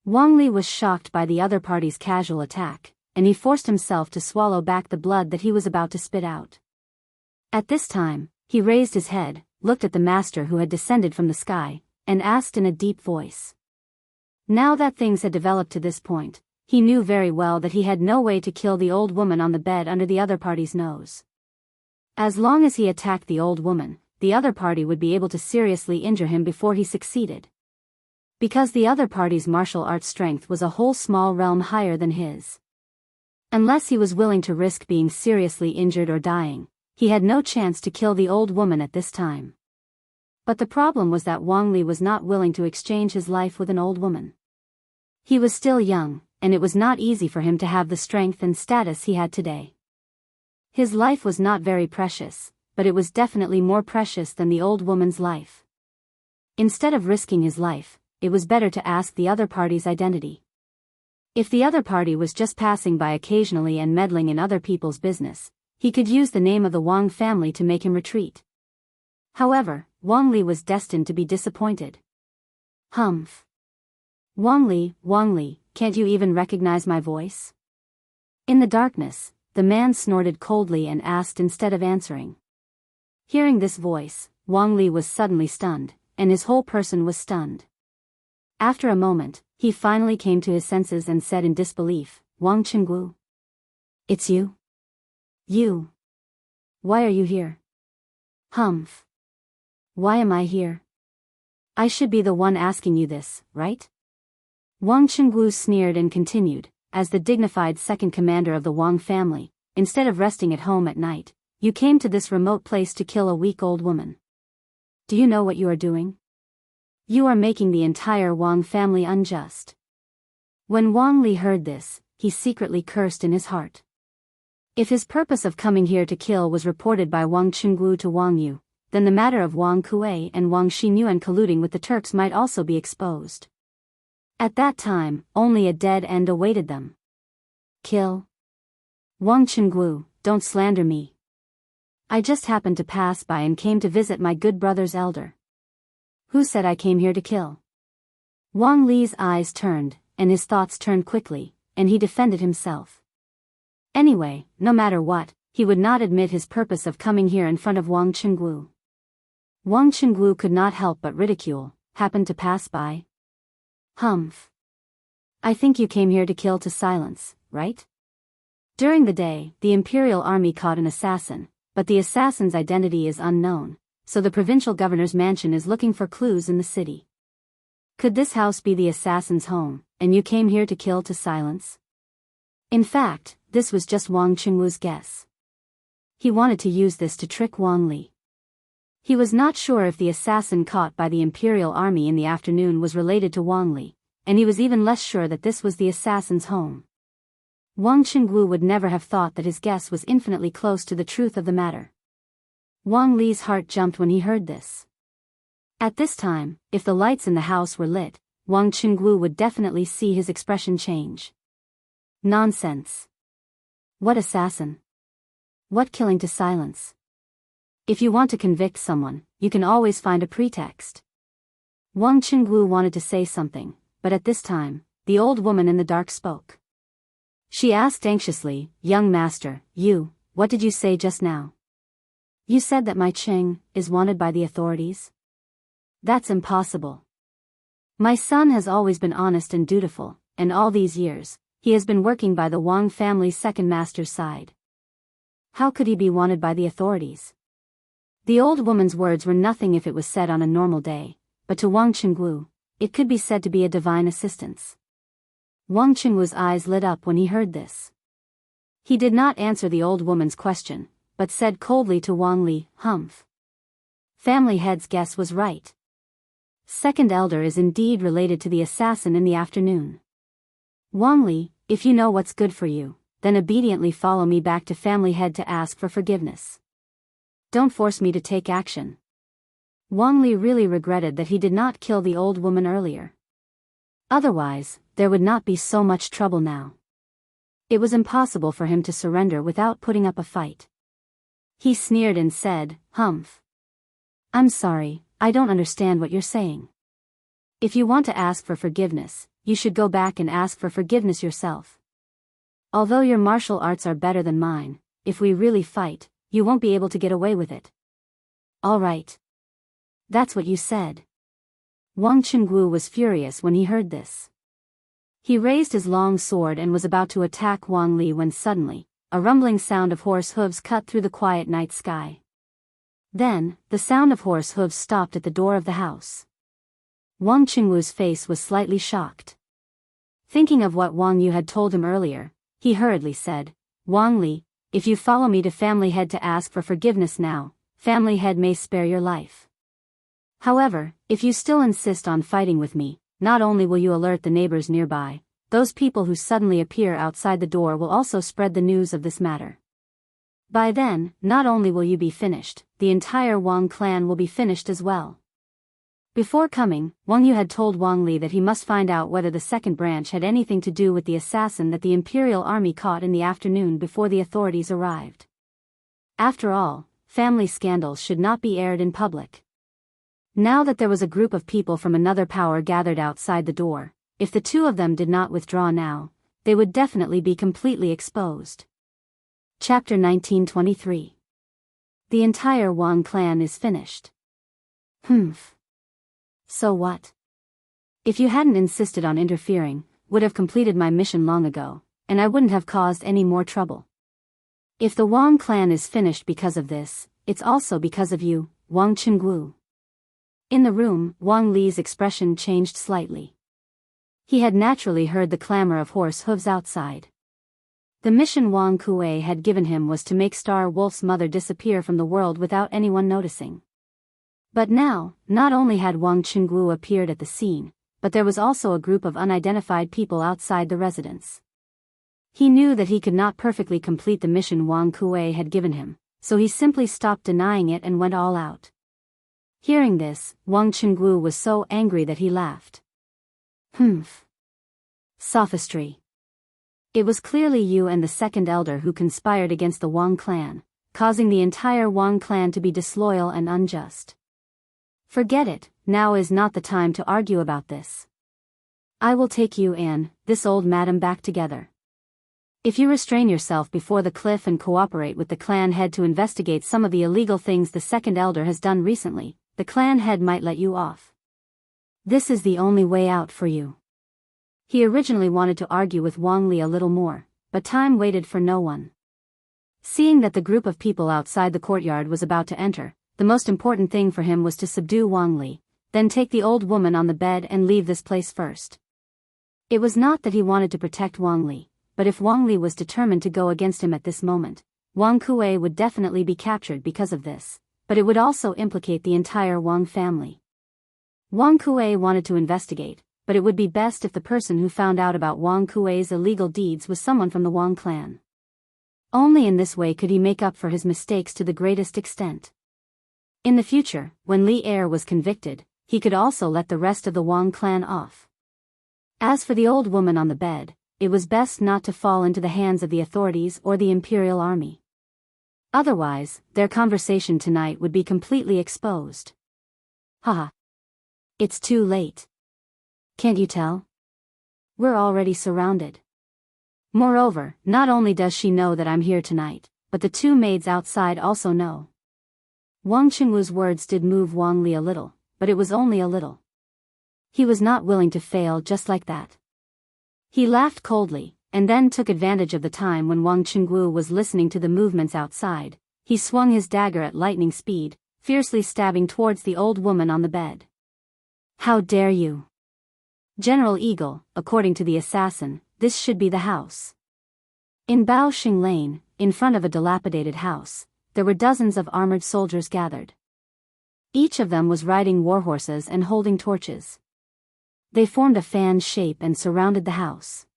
Wang Li was shocked by the other party's casual attack, and he forced himself to swallow back the blood that he was about to spit out. At this time, he raised his head, looked at the master who had descended from the sky, and asked in a deep voice. Now that things had developed to this point, he knew very well that he had no way to kill the old woman on the bed under the other party's nose. As long as he attacked the old woman, the other party would be able to seriously injure him before he succeeded. Because the other party's martial arts strength was a whole small realm higher than his. Unless he was willing to risk being seriously injured or dying, he had no chance to kill the old woman at this time. But the problem was that Wang Li was not willing to exchange his life with an old woman. He was still young, and it was not easy for him to have the strength and status he had today. His life was not very precious, but it was definitely more precious than the old woman's life. Instead of risking his life, it was better to ask the other party's identity. If the other party was just passing by occasionally and meddling in other people's business, he could use the name of the Wang family to make him retreat. However, Wang Li was destined to be disappointed. Humph. Wang Li, can't you even recognize my voice? In the darkness, the man snorted coldly and asked instead of answering. Hearing this voice, Wang Li was suddenly stunned, and his whole person was stunned. After a moment, he finally came to his senses and said in disbelief, Wang Qinggu. It's you? You? Why are you here? Humph. Why am I here? I should be the one asking you this, right? Wang Qinggu sneered and continued, as the dignified second commander of the Wang family, instead of resting at home at night, you came to this remote place to kill a weak old woman. Do you know what you are doing? You are making the entire Wang family unjust. When Wang Li heard this, he secretly cursed in his heart. If his purpose of coming here to kill was reported by Wang Qinggu to Wang Yu, then the matter of Wang Kuei and Wang Xinyuan colluding with the Turks might also be exposed. At that time, only a dead end awaited them. Kill. Wang Qinggu, don't slander me. I just happened to pass by and came to visit my good brother's elder. Who said I came here to kill? Wang Li's eyes turned, and his thoughts turned quickly, and he defended himself. Anyway, no matter what, he would not admit his purpose of coming here in front of Wang Qingguo. Wang Qingguo could not help but ridicule, happened to pass by. Humph. I think you came here to kill to silence, right? During the day, the Imperial Army caught an assassin, but the assassin's identity is unknown, so the provincial governor's mansion is looking for clues in the city. Could this house be the assassin's home, and you came here to kill to silence? In fact, this was just Wang Qingguo's guess. He wanted to use this to trick Wang Li. He was not sure if the assassin caught by the Imperial Army in the afternoon was related to Wang Li, and he was even less sure that this was the assassin's home. Wang Qingguo would never have thought that his guess was infinitely close to the truth of the matter. Wang Li's heart jumped when he heard this. At this time, if the lights in the house were lit, Wang Qingguo would definitely see his expression change. Nonsense. What assassin? What killing to silence? If you want to convict someone, you can always find a pretext. Wang Qingguo wanted to say something, but at this time, the old woman in the dark spoke. She asked anxiously, "Young master, what did you say just now? You said that my Qing is wanted by the authorities? That's impossible. My son has always been honest and dutiful, and all these years, he has been working by the Wang family's second master's side. How could he be wanted by the authorities?" The old woman's words were nothing if it was said on a normal day, but to Wang Qingguo, it could be said to be a divine assistance. Wang Qingguo's eyes lit up when he heard this. He did not answer the old woman's question, but said coldly to Wang Li, "Humph. Family head's guess was right. Second elder is indeed related to the assassin in the afternoon. Wang Li, if you know what's good for you, then obediently follow me back to family head to ask for forgiveness. Don't force me to take action." Wang Li really regretted that he did not kill the old woman earlier. Otherwise, there would not be so much trouble now. It was impossible for him to surrender without putting up a fight. He sneered and said, "Humph. I'm sorry, I don't understand what you're saying. If you want to ask for forgiveness, you should go back and ask for forgiveness yourself. Although your martial arts are better than mine, if we really fight, you won't be able to get away with it." "All right. That's what you said." Wang Qingguo was furious when he heard this. He raised his long sword and was about to attack Wang Li when suddenly, a rumbling sound of horse hooves cut through the quiet night sky. Then, the sound of horse hooves stopped at the door of the house. Wang Qingguo's face was slightly shocked. Thinking of what Wang Yu had told him earlier, he hurriedly said, "Wang Li, if you follow me to family head to ask for forgiveness now, family head may spare your life. However, if you still insist on fighting with me, not only will you alert the neighbors nearby, those people who suddenly appear outside the door will also spread the news of this matter. By then, not only will you be finished, the entire Wang clan will be finished as well." Before coming, Wang Yu had told Wang Li that he must find out whether the second branch had anything to do with the assassin that the Imperial Army caught in the afternoon before the authorities arrived. After all, family scandals should not be aired in public. Now that there was a group of people from another power gathered outside the door, if the two of them did not withdraw now, they would definitely be completely exposed. Chapter 1923. The entire Wang clan is finished. Humph. So what? If you hadn't insisted on interfering, would have completed my mission long ago, and I wouldn't have caused any more trouble. If the Wang clan is finished because of this, it's also because of you, Wang Qingguo. In the room, Wang Li's expression changed slightly. He had naturally heard the clamor of horse hooves outside. The mission Wang Kuei had given him was to make Star Wolf's mother disappear from the world without anyone noticing. But now, not only had Wang Qingguo appeared at the scene, but there was also a group of unidentified people outside the residence. He knew that he could not perfectly complete the mission Wang Kuei had given him, so he simply stopped denying it and went all out. Hearing this, Wang Qingguo was so angry that he laughed. Humph. Sophistry. It was clearly you and the second elder who conspired against the Wang clan, causing the entire Wang clan to be disloyal and unjust. Forget it, now is not the time to argue about this. I will take you and this old madam back together. If you restrain yourself before the cliff and cooperate with the clan head to investigate some of the illegal things the second elder has done recently, the clan head might let you off. This is the only way out for you. He originally wanted to argue with Wang Li a little more, but time waited for no one. Seeing that the group of people outside the courtyard was about to enter, the most important thing for him was to subdue Wang Li, then take the old woman on the bed and leave this place first. It was not that he wanted to protect Wang Li, but if Wang Li was determined to go against him at this moment, Wang Kuei would definitely be captured because of this, but it would also implicate the entire Wang family. Wang Kuei wanted to investigate, but it would be best if the person who found out about Wang Kuei's illegal deeds was someone from the Wang clan. Only in this way could he make up for his mistakes to the greatest extent. In the future, when Li Er was convicted, he could also let the rest of the Wang clan off. As for the old woman on the bed, it was best not to fall into the hands of the authorities or the Imperial Army. Otherwise, their conversation tonight would be completely exposed. Haha. It's too late. Can't you tell? We're already surrounded. Moreover, not only does she know that I'm here tonight, but the two maids outside also know. Wang Qingwu's words did move Wang Li a little, but it was only a little. He was not willing to fail just like that. He laughed coldly, and then took advantage of the time when Wang Qingwu was listening to the movements outside. He swung his dagger at lightning speed, fiercely stabbing towards the old woman on the bed. How dare you! General Eagle, according to the assassin, this should be the house. In Baoxing Lane, in front of a dilapidated house, there were dozens of armored soldiers gathered. Each of them was riding warhorses and holding torches. They formed a fan shape and surrounded the house.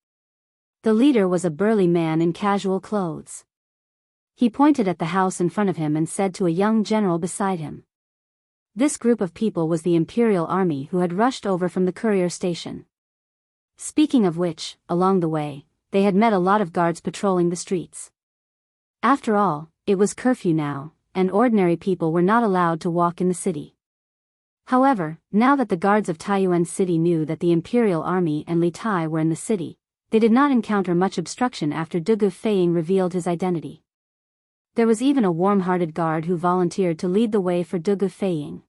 The leader was a burly man in casual clothes. He pointed at the house in front of him and said to a young general beside him. This group of people was the Imperial Army who had rushed over from the courier station. Speaking of which, along the way, they had met a lot of guards patrolling the streets. After all, it was curfew now, and ordinary people were not allowed to walk in the city. However, now that the guards of Taiyuan City knew that the Imperial Army and Li Tai were in the city, they did not encounter much obstruction after Dugu Feiying revealed his identity. There was even a warm-hearted guard who volunteered to lead the way for Dugu Feiying.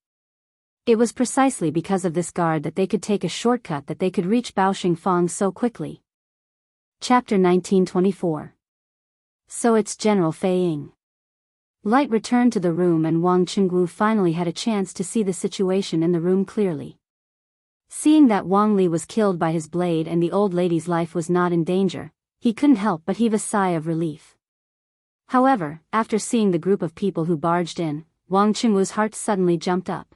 It was precisely because of this guard that they could take a shortcut that they could reach Baoxing Fang so quickly. Chapter 1924. So it's General Feiying. Light returned to the room and Wang Qingwu finally had a chance to see the situation in the room clearly. Seeing that Wang Li was killed by his blade and the old lady's life was not in danger, he couldn't help but heave a sigh of relief. However, after seeing the group of people who barged in, Wang Qingwu's heart suddenly jumped up.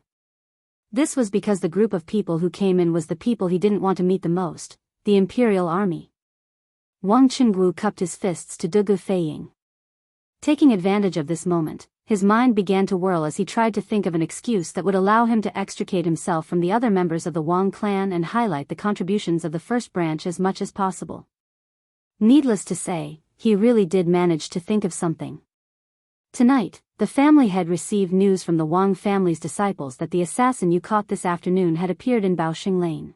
This was because the group of people who came in was the people he didn't want to meet the most, the Imperial Army. Wang Qingwu cupped his fists to Dugu Feiying. Taking advantage of this moment, his mind began to whirl as he tried to think of an excuse that would allow him to extricate himself from the other members of the Wang clan and highlight the contributions of the first branch as much as possible. Needless to say, he really did manage to think of something. Tonight, the family had received news from the Wang family's disciples that the assassin you caught this afternoon had appeared in Baoxing Lane.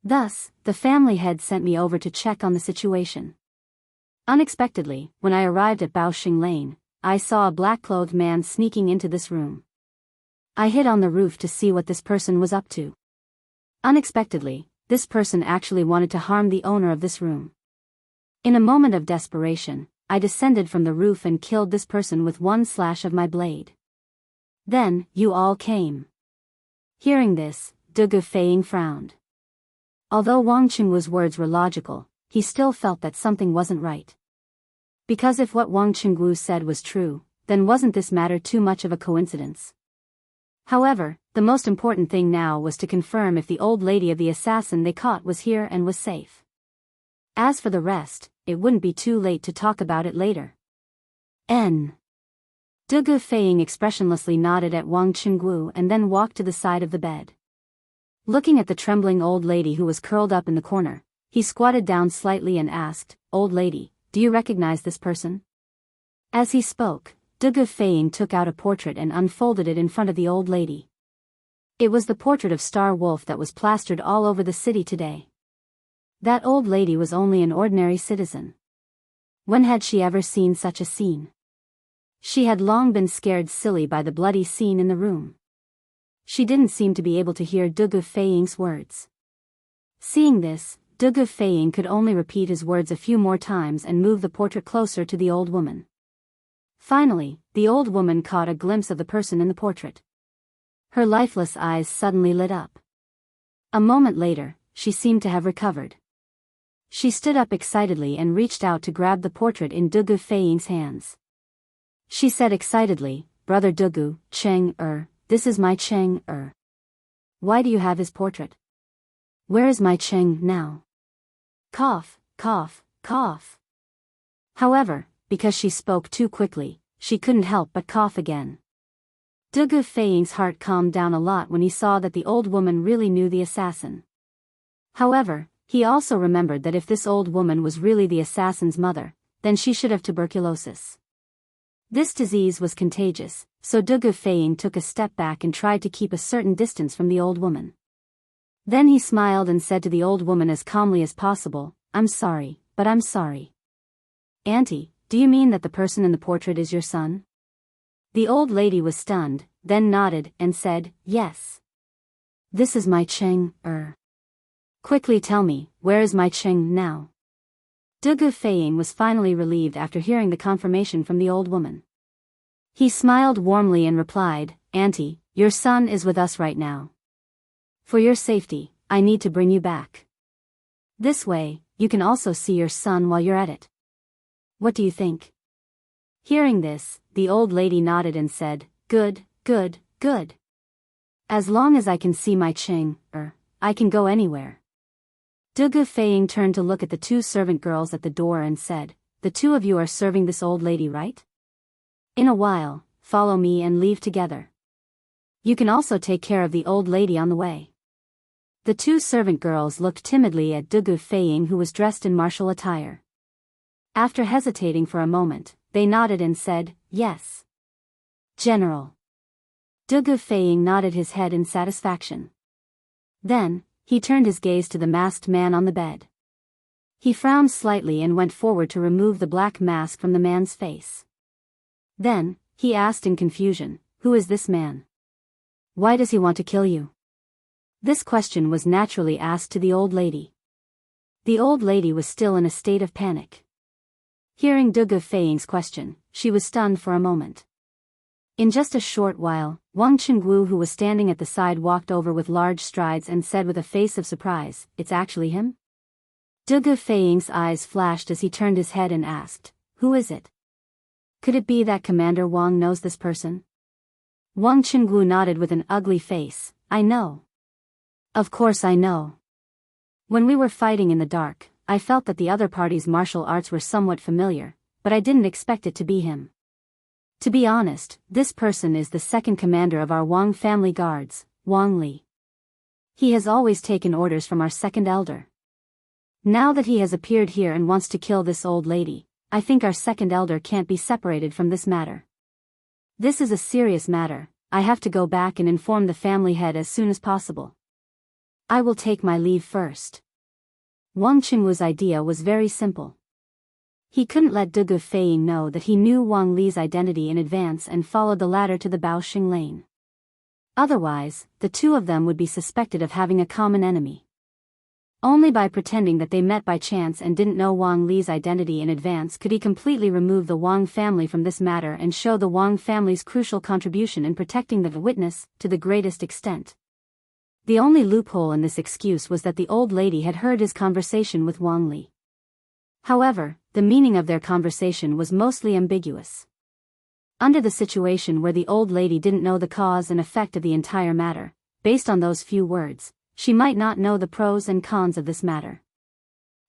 Thus, the family head sent me over to check on the situation. Unexpectedly, when I arrived at Baoxing Lane, I saw a black-clothed man sneaking into this room. I hid on the roof to see what this person was up to. Unexpectedly, this person actually wanted to harm the owner of this room. In a moment of desperation, I descended from the roof and killed this person with one slash of my blade. Then, you all came. Hearing this, Dugu Feiying frowned. Although Wang Qingwu's words were logical, he still felt that something wasn't right. Because if what Wang Qingwu said was true, then wasn't this matter too much of a coincidence? However, the most important thing now was to confirm if the old lady of the assassin they caught was here and was safe. As for the rest, it wouldn't be too late to talk about it later. Dugu Feiying expressionlessly nodded at Wang Qingwu and then walked to the side of the bed. Looking at the trembling old lady who was curled up in the corner, he squatted down slightly and asked, "Old lady, do you recognize this person?" As he spoke, Dugu Feiying took out a portrait and unfolded it in front of the old lady. It was the portrait of Star Wolf that was plastered all over the city today. That old lady was only an ordinary citizen. When had she ever seen such a scene? She had long been scared silly by the bloody scene in the room. She didn't seem to be able to hear Dugu Feiying's words. Seeing this, Dugu Feiying could only repeat his words a few more times and move the portrait closer to the old woman. Finally, the old woman caught a glimpse of the person in the portrait. Her lifeless eyes suddenly lit up. A moment later, she seemed to have recovered. She stood up excitedly and reached out to grab the portrait in Dugu Feiying's hands. She said excitedly, "Brother Dugu, this is my Cheng. Why do you have his portrait? Where is my Cheng now?" Cough, cough, cough. However, because she spoke too quickly, she couldn't help but cough again. Dugu Feiying's heart calmed down a lot when he saw that the old woman really knew the assassin. However, he also remembered that if this old woman was really the assassin's mother, then she should have tuberculosis. This disease was contagious, so Dugu Feiying took a step back and tried to keep a certain distance from the old woman. Then he smiled and said to the old woman as calmly as possible, "I'm sorry, but I'm sorry." "Auntie, do you mean that the person in the portrait is your son?" The old lady was stunned, then nodded and said, "Yes. This is my Cheng. Quickly tell me, where is my Cheng now?" Dugu Feiying was finally relieved after hearing the confirmation from the old woman. He smiled warmly and replied, "Auntie, your son is with us right now. For your safety, I need to bring you back. This way, you can also see your son while you're at it. What do you think?" Hearing this, the old lady nodded and said, "Good, good, good. As long as I can see my Cheng, I can go anywhere." Dugu Feiying turned to look at the two servant girls at the door and said, "The two of you are serving this old lady, right? In a while, follow me and leave together. You can also take care of the old lady on the way." The two servant girls looked timidly at Dugu Feiying, who was dressed in martial attire. After hesitating for a moment, they nodded and said, "Yes, General." Dugu Feiying nodded his head in satisfaction. Then, he turned his gaze to the masked man on the bed. He frowned slightly and went forward to remove the black mask from the man's face. Then, he asked in confusion, "Who is this man? Why does he want to kill you?" This question was naturally asked to the old lady. The old lady was still in a state of panic. Hearing Dugu Feiying's question, she was stunned for a moment. In just a short while, Wang Qingwu, who was standing at the side, walked over with large strides and said with a face of surprise, "It's actually him?" Dugu Feiying's eyes flashed as he turned his head and asked, "Who is it? Could it be that Commander Wang knows this person?" Wang Qingwu nodded with an ugly face, "I know. Of course I know. When we were fighting in the dark, I felt that the other party's martial arts were somewhat familiar, but I didn't expect it to be him. To be honest, this person is the second commander of our Wang family guards, Wang Li. He has always taken orders from our second elder. Now that he has appeared here and wants to kill this old lady, I think our second elder can't be separated from this matter. This is a serious matter. I have to go back and inform the family head as soon as possible. I will take my leave first." Wang Qingwu's idea was very simple. He couldn't let Dugu Feiying know that he knew Wang Li's identity in advance and followed the latter to the Baoxing lane. Otherwise, the two of them would be suspected of having a common enemy. Only by pretending that they met by chance and didn't know Wang Li's identity in advance could he completely remove the Wang family from this matter and show the Wang family's crucial contribution in protecting the witness to the greatest extent. The only loophole in this excuse was that the old lady had heard his conversation with Wang Li. However, the meaning of their conversation was mostly ambiguous. Under the situation where the old lady didn't know the cause and effect of the entire matter, based on those few words, she might not know the pros and cons of this matter.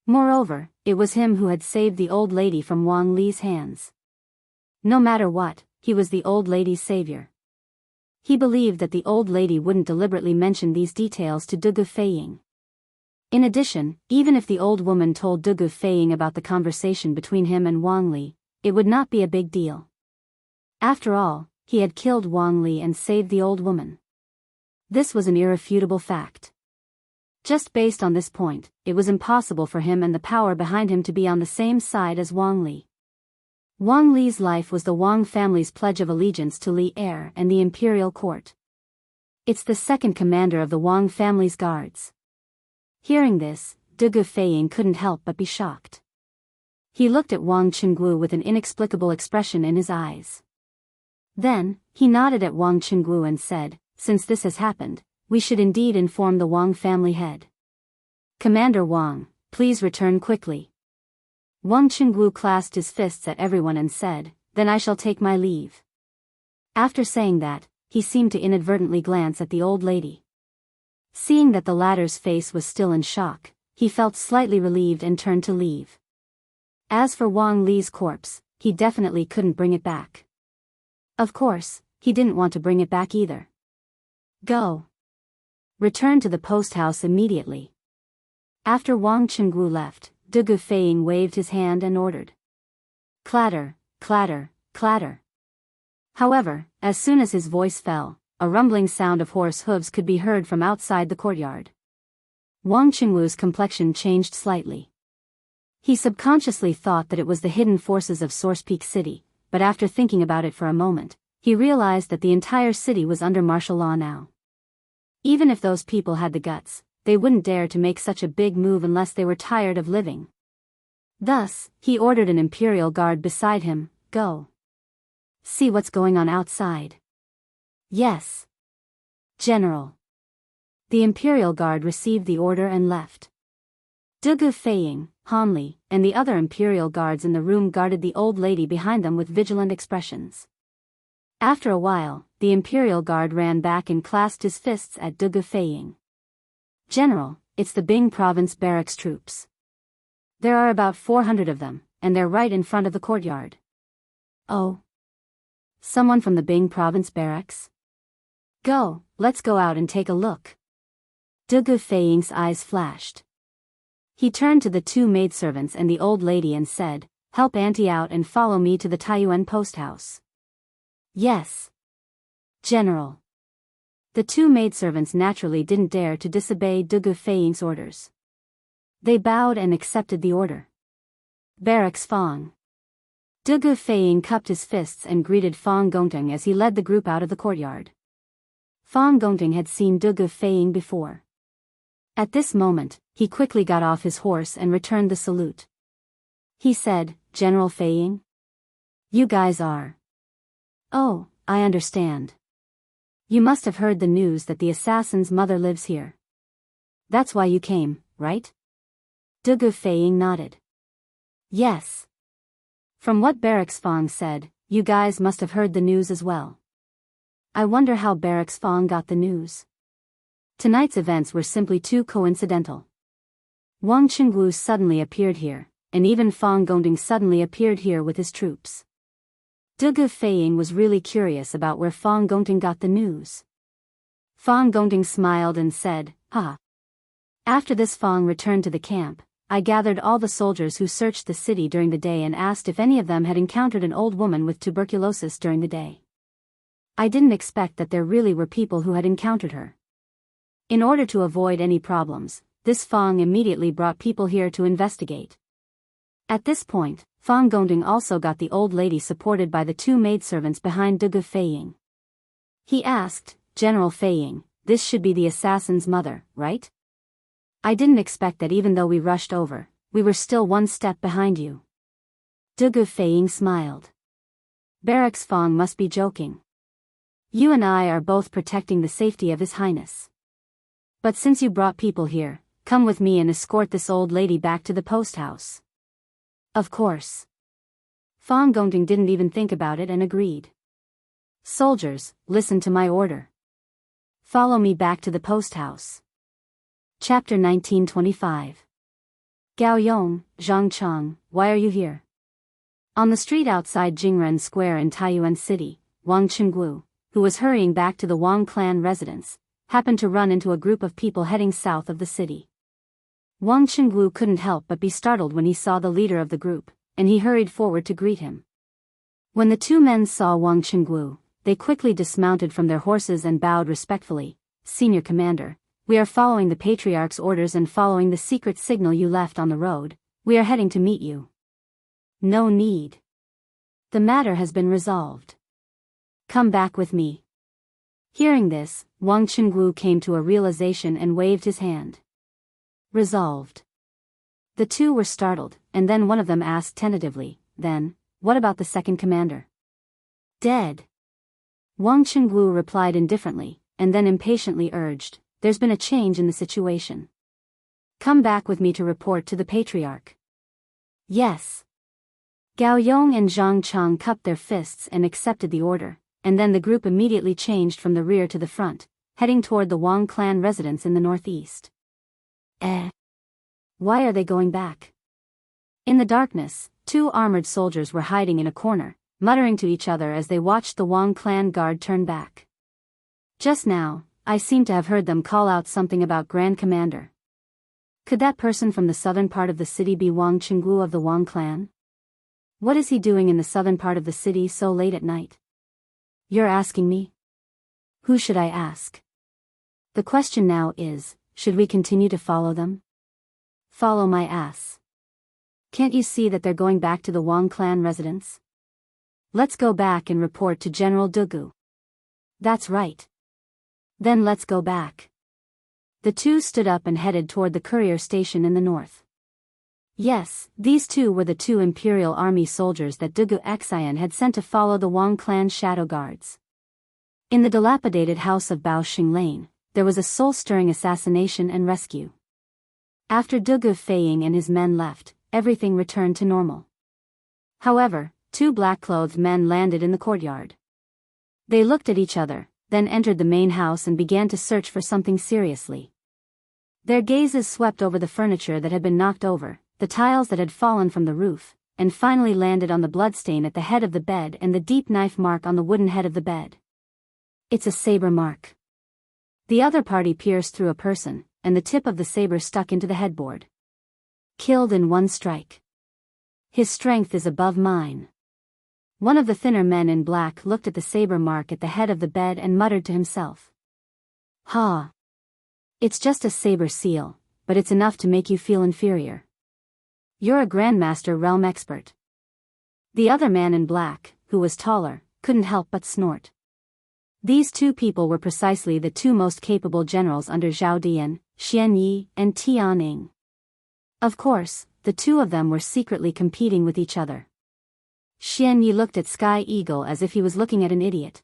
Moreover, it was him who had saved the old lady from Wang Li's hands. No matter what, he was the old lady's savior. He believed that the old lady wouldn't deliberately mention these details to Dugu Feiying. In addition, even if the old woman told Dugu Feiying about the conversation between him and Wang Li, it would not be a big deal. After all, he had killed Wang Li and saved the old woman. This was an irrefutable fact. Just based on this point, it was impossible for him and the power behind him to be on the same side as Wang Li. Wang Li's life was the Wang family's pledge of allegiance to Li heir and the imperial court. It's the second commander of the Wang family's guards. Hearing this, De Feiying couldn't help but be shocked. He looked at Wang Qinggu with an inexplicable expression in his eyes. Then, he nodded at Wang Qinggu and said, "Since this has happened, we should indeed inform the Wang family head. Commander Wang, please return quickly." Wang Qinggu clasped his fists at everyone and said, "Then I shall take my leave." After saying that, he seemed to inadvertently glance at the old lady. Seeing that the latter's face was still in shock, he felt slightly relieved and turned to leave. As for Wang Li's corpse, he definitely couldn't bring it back. Of course, he didn't want to bring it back either. Go. Return to the post house immediately. After Wang Qinggu left, De Feiying waved his hand and ordered. Clatter, clatter, clatter. However, as soon as his voice fell, a rumbling sound of horse hooves could be heard from outside the courtyard. Wang Qinggu's complexion changed slightly. He subconsciously thought that it was the hidden forces of Source Peak City, but after thinking about it for a moment, he realized that the entire city was under martial law now. Even if those people had the guts, they wouldn't dare to make such a big move unless they were tired of living. Thus, he ordered an imperial guard beside him, "Go. See what's going on outside." "Yes, General." The imperial guard received the order and left. De Feiying, Han Li, and the other imperial guards in the room guarded the old lady behind them with vigilant expressions. After a while, the imperial guard ran back and clasped his fists at De Feiying. "General, it's the Bing province barracks troops. There are about 400 of them, and they're right in front of the courtyard." "Oh. Someone from the Bing province barracks? Go, let's go out and take a look." De Feiying's eyes flashed. He turned to the two maidservants and the old lady and said, "Help Auntie out and follow me to the Taiyuan post house." "Yes, General." The two maidservants naturally didn't dare to disobey De Feiying's orders. They bowed and accepted the order. Barracks Fong. De Feiying cupped his fists and greeted Fong Gongting as he led the group out of the courtyard. Fong Gongting had seen De Feiying before. At this moment, he quickly got off his horse and returned the salute. He said, "General Feiying? You guys are... Oh, I understand. You must have heard the news that the assassin's mother lives here. That's why you came, right?" De Feiying nodded. "Yes. From what Barracks Fong said, you guys must have heard the news as well. I wonder how Barracks Fong got the news. Tonight's events were simply too coincidental. Wang Qinggu suddenly appeared here, and even Fong Gongting suddenly appeared here with his troops." De Feiying was really curious about where Fong Gongting got the news. Fong Gongting smiled and said, "Ha." After this, Fong returned to the camp. "I gathered all the soldiers who searched the city during the day and asked if any of them had encountered an old woman with tuberculosis during the day. I didn't expect that there really were people who had encountered her. In order to avoid any problems, this Fong immediately brought people here to investigate." At this point, Fong Gongting also got the old lady supported by the two maidservants behind De Feiying. He asked, "General Feiying, this should be the assassin's mother, right? I didn't expect that even though we rushed over, we were still one step behind you." De Feiying smiled. "Barracks Fong must be joking. You and I are both protecting the safety of His Highness. But since you brought people here, come with me and escort this old lady back to the post house." "Of course." Fong Gongting didn't even think about it and agreed. "Soldiers, listen to my order. Follow me back to the post house." Chapter 1925. "Gao Yong, Zhang Chang, why are you here?" On the street outside Jingren Square in Taiyuan City, Wang Qinggu, who was hurrying back to the Wang clan residence, happened to run into a group of people heading south of the city. Wang Qinggu couldn't help but be startled when he saw the leader of the group, and he hurried forward to greet him. When the two men saw Wang Qingguo, they quickly dismounted from their horses and bowed respectfully. "Senior Commander, we are following the Patriarch's orders and following the secret signal you left on the road. We are heading to meet you." "No need. The matter has been resolved. Come back with me." Hearing this, Wang Qingguo came to a realization and waved his hand. "Resolved." The two were startled, and then one of them asked tentatively, "Then, what about the second commander?" "Dead." Wang Qingguo replied indifferently, and then impatiently urged, "There's been a change in the situation. Come back with me to report to the Patriarch." "Yes." Gao Yong and Zhang Chang cupped their fists and accepted the order, and then the group immediately changed from the rear to the front, heading toward the Wang clan residence in the northeast. Why are they going back? In the darkness, two armored soldiers were hiding in a corner, muttering to each other as they watched the Wang clan guard turn back. "Just now, I seem to have heard them call out something about Grand Commander. Could that person from the southern part of the city be Wang Qingguo of the Wang clan? What is he doing in the southern part of the city so late at night?" "You're asking me? Who should I ask? The question now is, should we continue to follow them?" "Follow my ass. Can't you see that they're going back to the Wang clan residence? Let's go back and report to General Dugu." "That's right. Then let's go back." The two stood up and headed toward the courier station in the north. Yes, these two were the two Imperial Army soldiers that Dugu Xian had sent to follow the Wang clan shadow guards. In the dilapidated house of Bao Xing Lane, there was a soul-stirring assassination and rescue. After Dugu Feiying and his men left, everything returned to normal. However, two black-clothed men landed in the courtyard. They looked at each other, then entered the main house and began to search for something seriously. Their gazes swept over the furniture that had been knocked over, the tiles that had fallen from the roof, and finally landed on the bloodstain at the head of the bed and the deep knife mark on the wooden head of the bed. "It's a saber mark." The other party pierced through a person, and the tip of the saber stuck into the headboard. "Killed in one strike. His strength is above mine." One of the thinner men in black looked at the saber mark at the head of the bed and muttered to himself. "Ha! It's just a saber seal, but it's enough to make you feel inferior. You're a Grandmaster realm expert." The other man in black, who was taller, couldn't help but snort. These two people were precisely the two most capable generals under Zhao Dian, Xian Yi, and Tian Ying. Of course, the two of them were secretly competing with each other. Xian Yi looked at Sky Eagle as if he was looking at an idiot.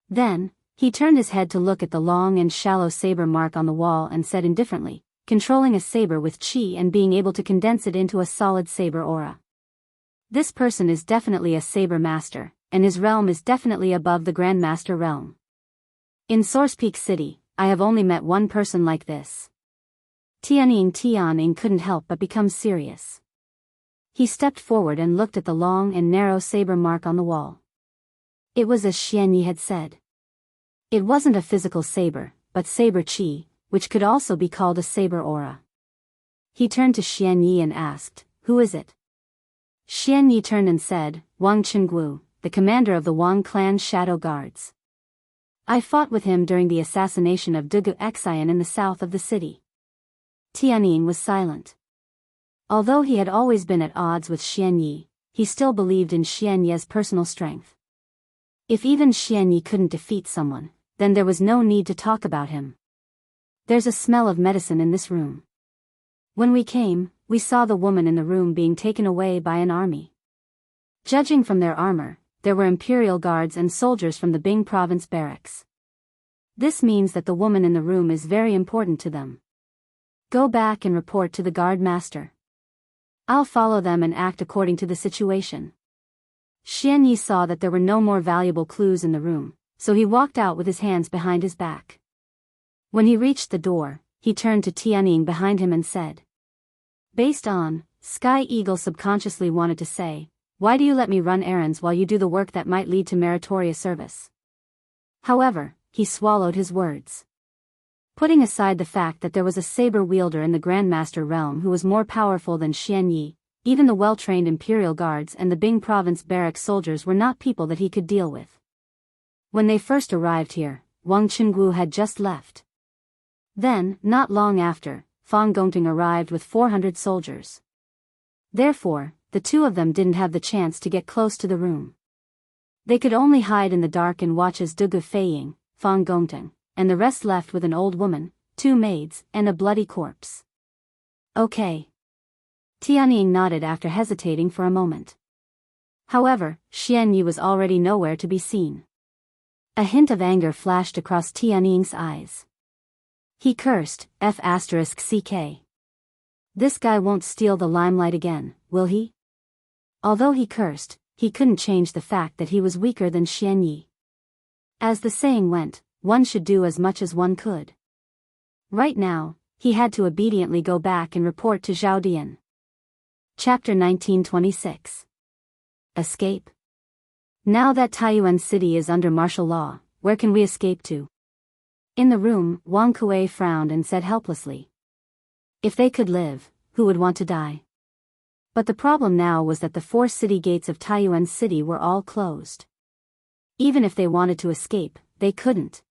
Then, he turned his head to look at the long and shallow saber mark on the wall and said indifferently, "Controlling a saber with chi and being able to condense it into a solid saber aura. This person is definitely a saber master, and his realm is definitely above the Grandmaster realm. In Source Peak City, I have only met one person like this." Tianying couldn't help but become serious. He stepped forward and looked at the long and narrow saber mark on the wall. It was as Xian Yi had said. It wasn't a physical saber, but saber chi, which could also be called a saber aura. He turned to Xian Yi and asked, "Who is it?" Xian Yi turned and said, "Wang Qingguo, the commander of the Wang clan shadow guards. I fought with him during the assassination of Dugu Xian in the south of the city." Tianying was silent. Although he had always been at odds with Xian Yi, he still believed in Xian Yi's personal strength. If even Xian Yi couldn't defeat someone, then there was no need to talk about him. "There's a smell of medicine in this room. When we came, we saw the woman in the room being taken away by an army. Judging from their armor, there were Imperial guards and soldiers from the Bing province barracks. This means that the woman in the room is very important to them. Go back and report to the guard master. I'll follow them and act according to the situation." Xian Yi saw that there were no more valuable clues in the room, so he walked out with his hands behind his back. When he reached the door, he turned to Tianying behind him and said, "Based on," Sky Eagle subconsciously wanted to say, "Why do you let me run errands while you do the work that might lead to meritorious service?" However, he swallowed his words. Putting aside the fact that there was a saber wielder in the Grandmaster realm who was more powerful than Xian Yi, even the well-trained imperial guards and the Bing province barrack soldiers were not people that he could deal with. When they first arrived here, Wang Qinggu had just left. Then, not long after, Fang Gongting arrived with 400 soldiers. Therefore, the two of them didn't have the chance to get close to the room. They could only hide in the dark and watch as Dugu Feiying, Fang Gongting, and the rest left with an old woman, 2 maids, and a bloody corpse. Okay. Tianying nodded after hesitating for a moment. However, Xian Yi was already nowhere to be seen. A hint of anger flashed across Tianying's eyes. He cursed, F***ck. This guy won't steal the limelight again, will he? Although he cursed, he couldn't change the fact that he was weaker than Xian Yi. As the saying went, one should do as much as one could. Right now, he had to obediently go back and report to Zhao Dian. Chapter 1926. Escape. Now that Taiyuan City is under martial law, where can we escape to? In the room, Wang Kuei frowned and said helplessly. If they could live, who would want to die? But the problem now was that the 4 city gates of Taiyuan City were all closed. Even if they wanted to escape, they couldn't.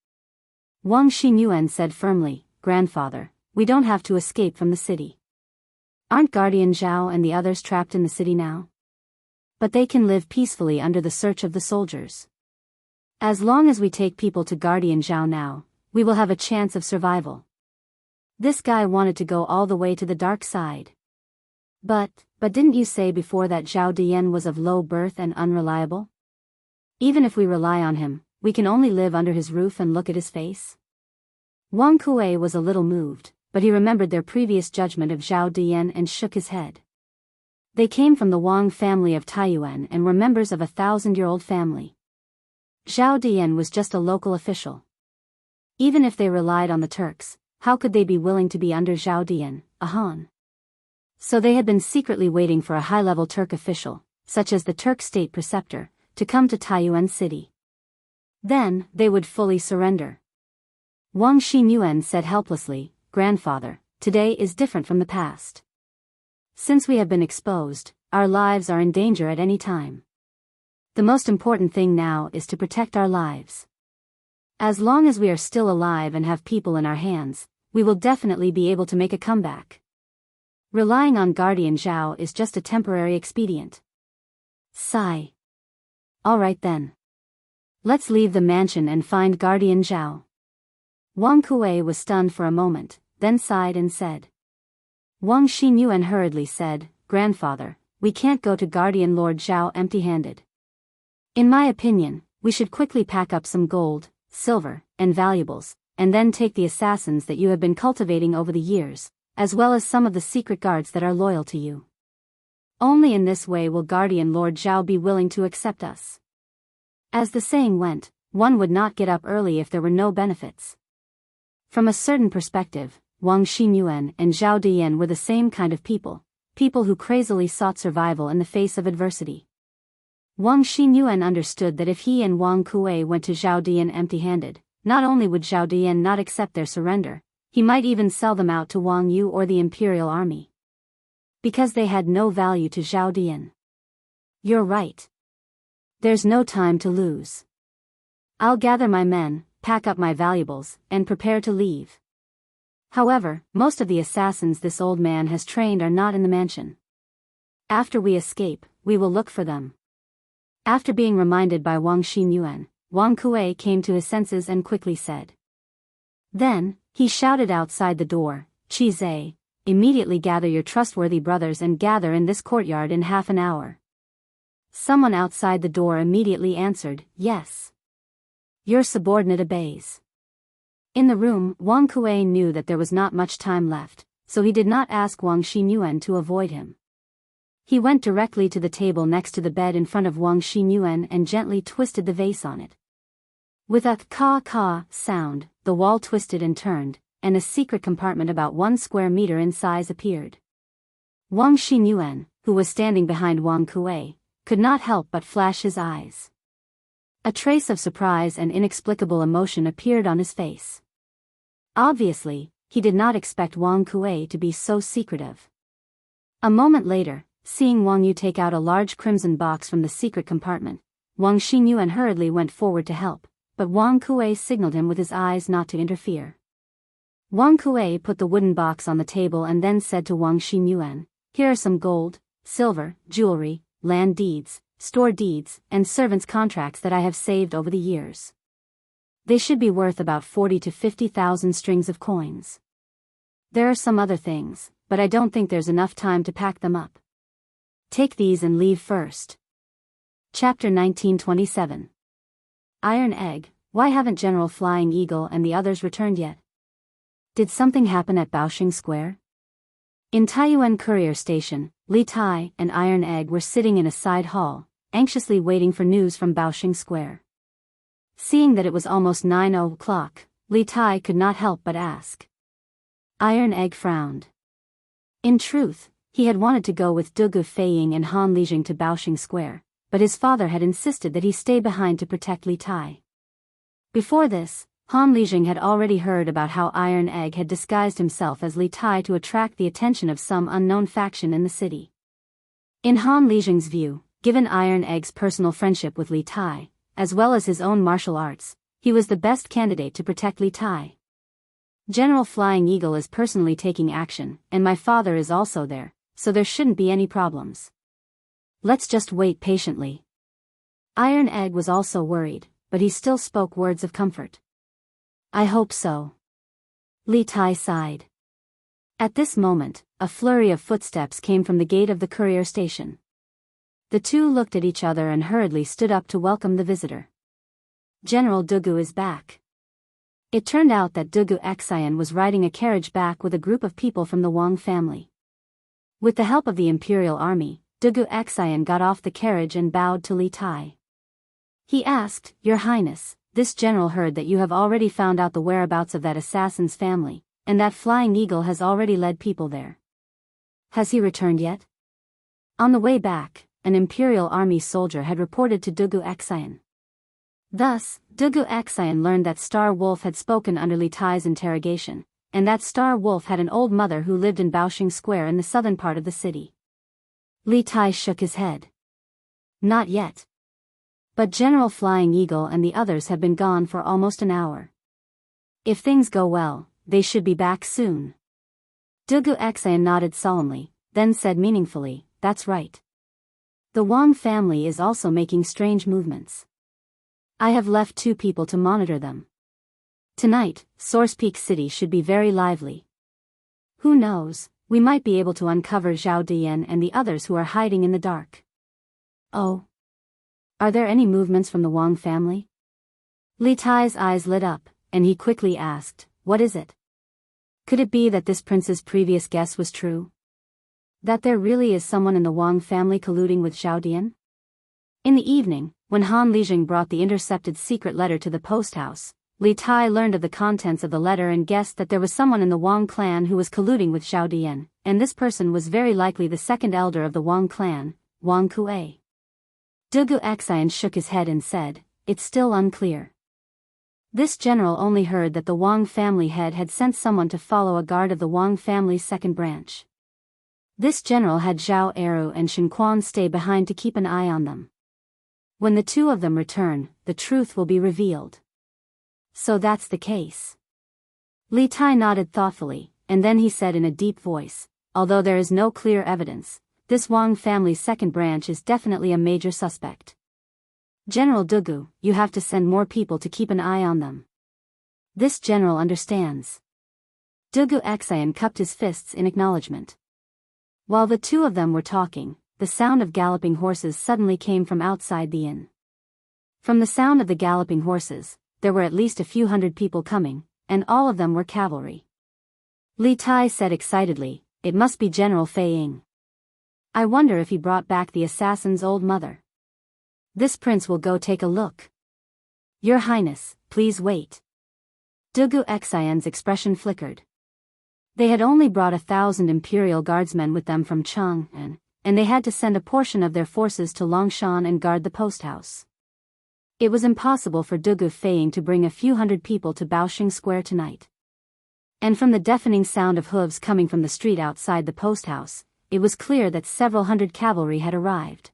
Wang Xinyuan said firmly, "Grandfather, we don't have to escape from the city. Aren't Guardian Zhao and the others trapped in the city now? But they can live peacefully under the search of the soldiers. As long as we take people to Guardian Zhao now, we will have a chance of survival." This guy wanted to go all the way to the dark side. But didn't you say before that Zhao Dian was of low birth and unreliable? Even if we rely on him, we can only live under his roof and look at his face? Wang Kuei was a little moved, but he remembered their previous judgment of Zhao Dian and shook his head. They came from the Wang family of Taiyuan and were members of a 1,000-year-old family. Zhao Dian was just a local official. Even if they relied on the Turks, how could they be willing to be under Zhao Dian, a Han? So they had been secretly waiting for a high-level Turk official, such as the Turk state preceptor, to come to Taiyuan City. Then, they would fully surrender. Wang Xinyuan said helplessly, "Grandfather, today is different from the past. Since we have been exposed, our lives are in danger at any time. The most important thing now is to protect our lives. As long as we are still alive and have people in our hands, we will definitely be able to make a comeback. Relying on Guardian Zhao is just a temporary expedient." Sigh. All right then. Let's leave the mansion and find Guardian Zhao. Wang Kuei was stunned for a moment, then sighed and said. Wang Xinyuan hurriedly said, "Grandfather, we can't go to Guardian Lord Zhao empty-handed. In my opinion, we should quickly pack up some gold, silver, and valuables, and then take the assassins that you have been cultivating over the years, as well as some of the secret guards that are loyal to you. Only in this way will Guardian Lord Zhao be willing to accept us." As the saying went, one would not get up early if there were no benefits. From a certain perspective, Wang Xinyuan and Zhao Dian were the same kind of people who crazily sought survival in the face of adversity. Wang Xinyuan understood that if he and Wang Kuei went to Zhao Dian empty-handed, not only would Zhao Dian not accept their surrender, he might even sell them out to Wang Yu or the Imperial Army. Because they had no value to Zhao Dian. You're right. There's no time to lose. I'll gather my men, pack up my valuables, and prepare to leave. However, most of the assassins this old man has trained are not in the mansion. After we escape, we will look for them. After being reminded by Wang Xinyuan, Wang Kuei came to his senses and quickly said. Then, he shouted outside the door, "Qi Zhe, immediately gather your trustworthy brothers and gather in this courtyard in half an hour." Someone outside the door immediately answered, "Yes." Your subordinate obeys. In the room, Wang Kuei knew that there was not much time left, so he did not ask Wang Xinyuan to avoid him. He went directly to the table next to the bed in front of Wang Xinyuan and gently twisted the vase on it. With a ka-ka sound, the wall twisted and turned, and a secret compartment about 1 square meter in size appeared. Wang Xinyuan, who was standing behind Wang Kuei, could not help but flash his eyes. A trace of surprise and inexplicable emotion appeared on his face. Obviously, he did not expect Wang Kuei to be so secretive. A moment later, seeing Wang Yu take out a large crimson box from the secret compartment, Wang Xingyuan hurriedly went forward to help, but Wang Kuei signaled him with his eyes not to interfere. Wang Kuei put the wooden box on the table and then said to Wang Xingyuan, "Here are some gold, silver, jewelry, land deeds, store deeds, and servants' contracts that I have saved over the years. They should be worth about 40 to 50,000 strings of coins. There are some other things, but I don't think there's enough time to pack them up. Take these and leave first." Chapter 1927. Iron Egg. Why haven't General Flying Eagle and the others returned yet? Did something happen at Baoxing Square? In Taiyuan Courier Station, Li Tai and Iron Egg were sitting in a side hall, anxiously waiting for news from Baoxing Square. Seeing that it was almost 9 o'clock, Li Tai could not help but ask. Iron Egg frowned. In truth, he had wanted to go with Dugu Feiying and Han Lijing to Baoxing Square, but his father had insisted that he stay behind to protect Li Tai. Before this, Han Lijing had already heard about how Iron Egg had disguised himself as Li Tai to attract the attention of some unknown faction in the city. In Han Lijing's view, given Iron Egg's personal friendship with Li Tai, as well as his own martial arts, he was the best candidate to protect Li Tai. General Flying Eagle is personally taking action, and my father is also there, so there shouldn't be any problems. Let's just wait patiently. Iron Egg was also worried, but he still spoke words of comfort. I hope so. Li Tai sighed. At this moment, a flurry of footsteps came from the gate of the courier station. The two looked at each other and hurriedly stood up to welcome the visitor. General Dugu is back. It turned out that Dugu Xian was riding a carriage back with a group of people from the Wang family. With the help of the Imperial Army, Dugu Xian got off the carriage and bowed to Li Tai. He asked, "Your Highness, this general heard that you have already found out the whereabouts of that assassin's family, and that Flying Eagle has already led people there. Has he returned yet?" On the way back, an Imperial Army soldier had reported to Dugu Xian. Thus, Dugu Xian learned that Star Wolf had spoken under Li Tai's interrogation, and that Star Wolf had an old mother who lived in Baoxing Square in the southern part of the city. Li Tai shook his head. Not yet. But General Flying Eagle and the others have been gone for almost an hour. If things go well, they should be back soon. Dugu Xian nodded solemnly, then said meaningfully, "That's right. The Wang family is also making strange movements. I have left 2 people to monitor them. Tonight, Source Peak City should be very lively. Who knows, we might be able to uncover Zhao Dian and the others who are hiding in the dark." Oh. Are there any movements from the Wang family? Li Tai's eyes lit up, and he quickly asked, "What is it? Could it be that this prince's previous guess was true? That there really is someone in the Wang family colluding with Zhao Dian?" In the evening, when Han Lijing brought the intercepted secret letter to the post house, Li Tai learned of the contents of the letter and guessed that there was someone in the Wang clan who was colluding with Zhao Dian, and this person was very likely the second elder of the Wang clan, Wang Kuei. Dugu Xian shook his head and said, "It's still unclear. This general only heard that the Wang family head had sent someone to follow a guard of the Wang family's second branch. This general had Zhao Eru and Shen Quan stay behind to keep an eye on them. When the 2 of them return, the truth will be revealed." So that's the case. Li Tai nodded thoughtfully, and then he said in a deep voice, "Although there is no clear evidence, this Wang family's second branch is definitely a major suspect. General Dugu, you have to send more people to keep an eye on them." This general understands. Dugu Xian cupped his fists in acknowledgement. While the 2 of them were talking, the sound of galloping horses suddenly came from outside the inn. From the sound of the galloping horses, there were at least a few hundred people coming, and all of them were cavalry. Li Tai said excitedly, "It must be General Fei Ying. I wonder if he brought back the assassin's old mother. This prince will go take a look." "Your Highness, please wait." Dugu Xian's expression flickered. They had only brought 1,000 Imperial Guardsmen with them from Chang'an, and they had to send a portion of their forces to Longshan and guard the post house. It was impossible for Dugu Feiying to bring a few hundred people to Baoxing Square tonight. And from the deafening sound of hooves coming from the street outside the post house, it was clear that several hundred cavalry had arrived.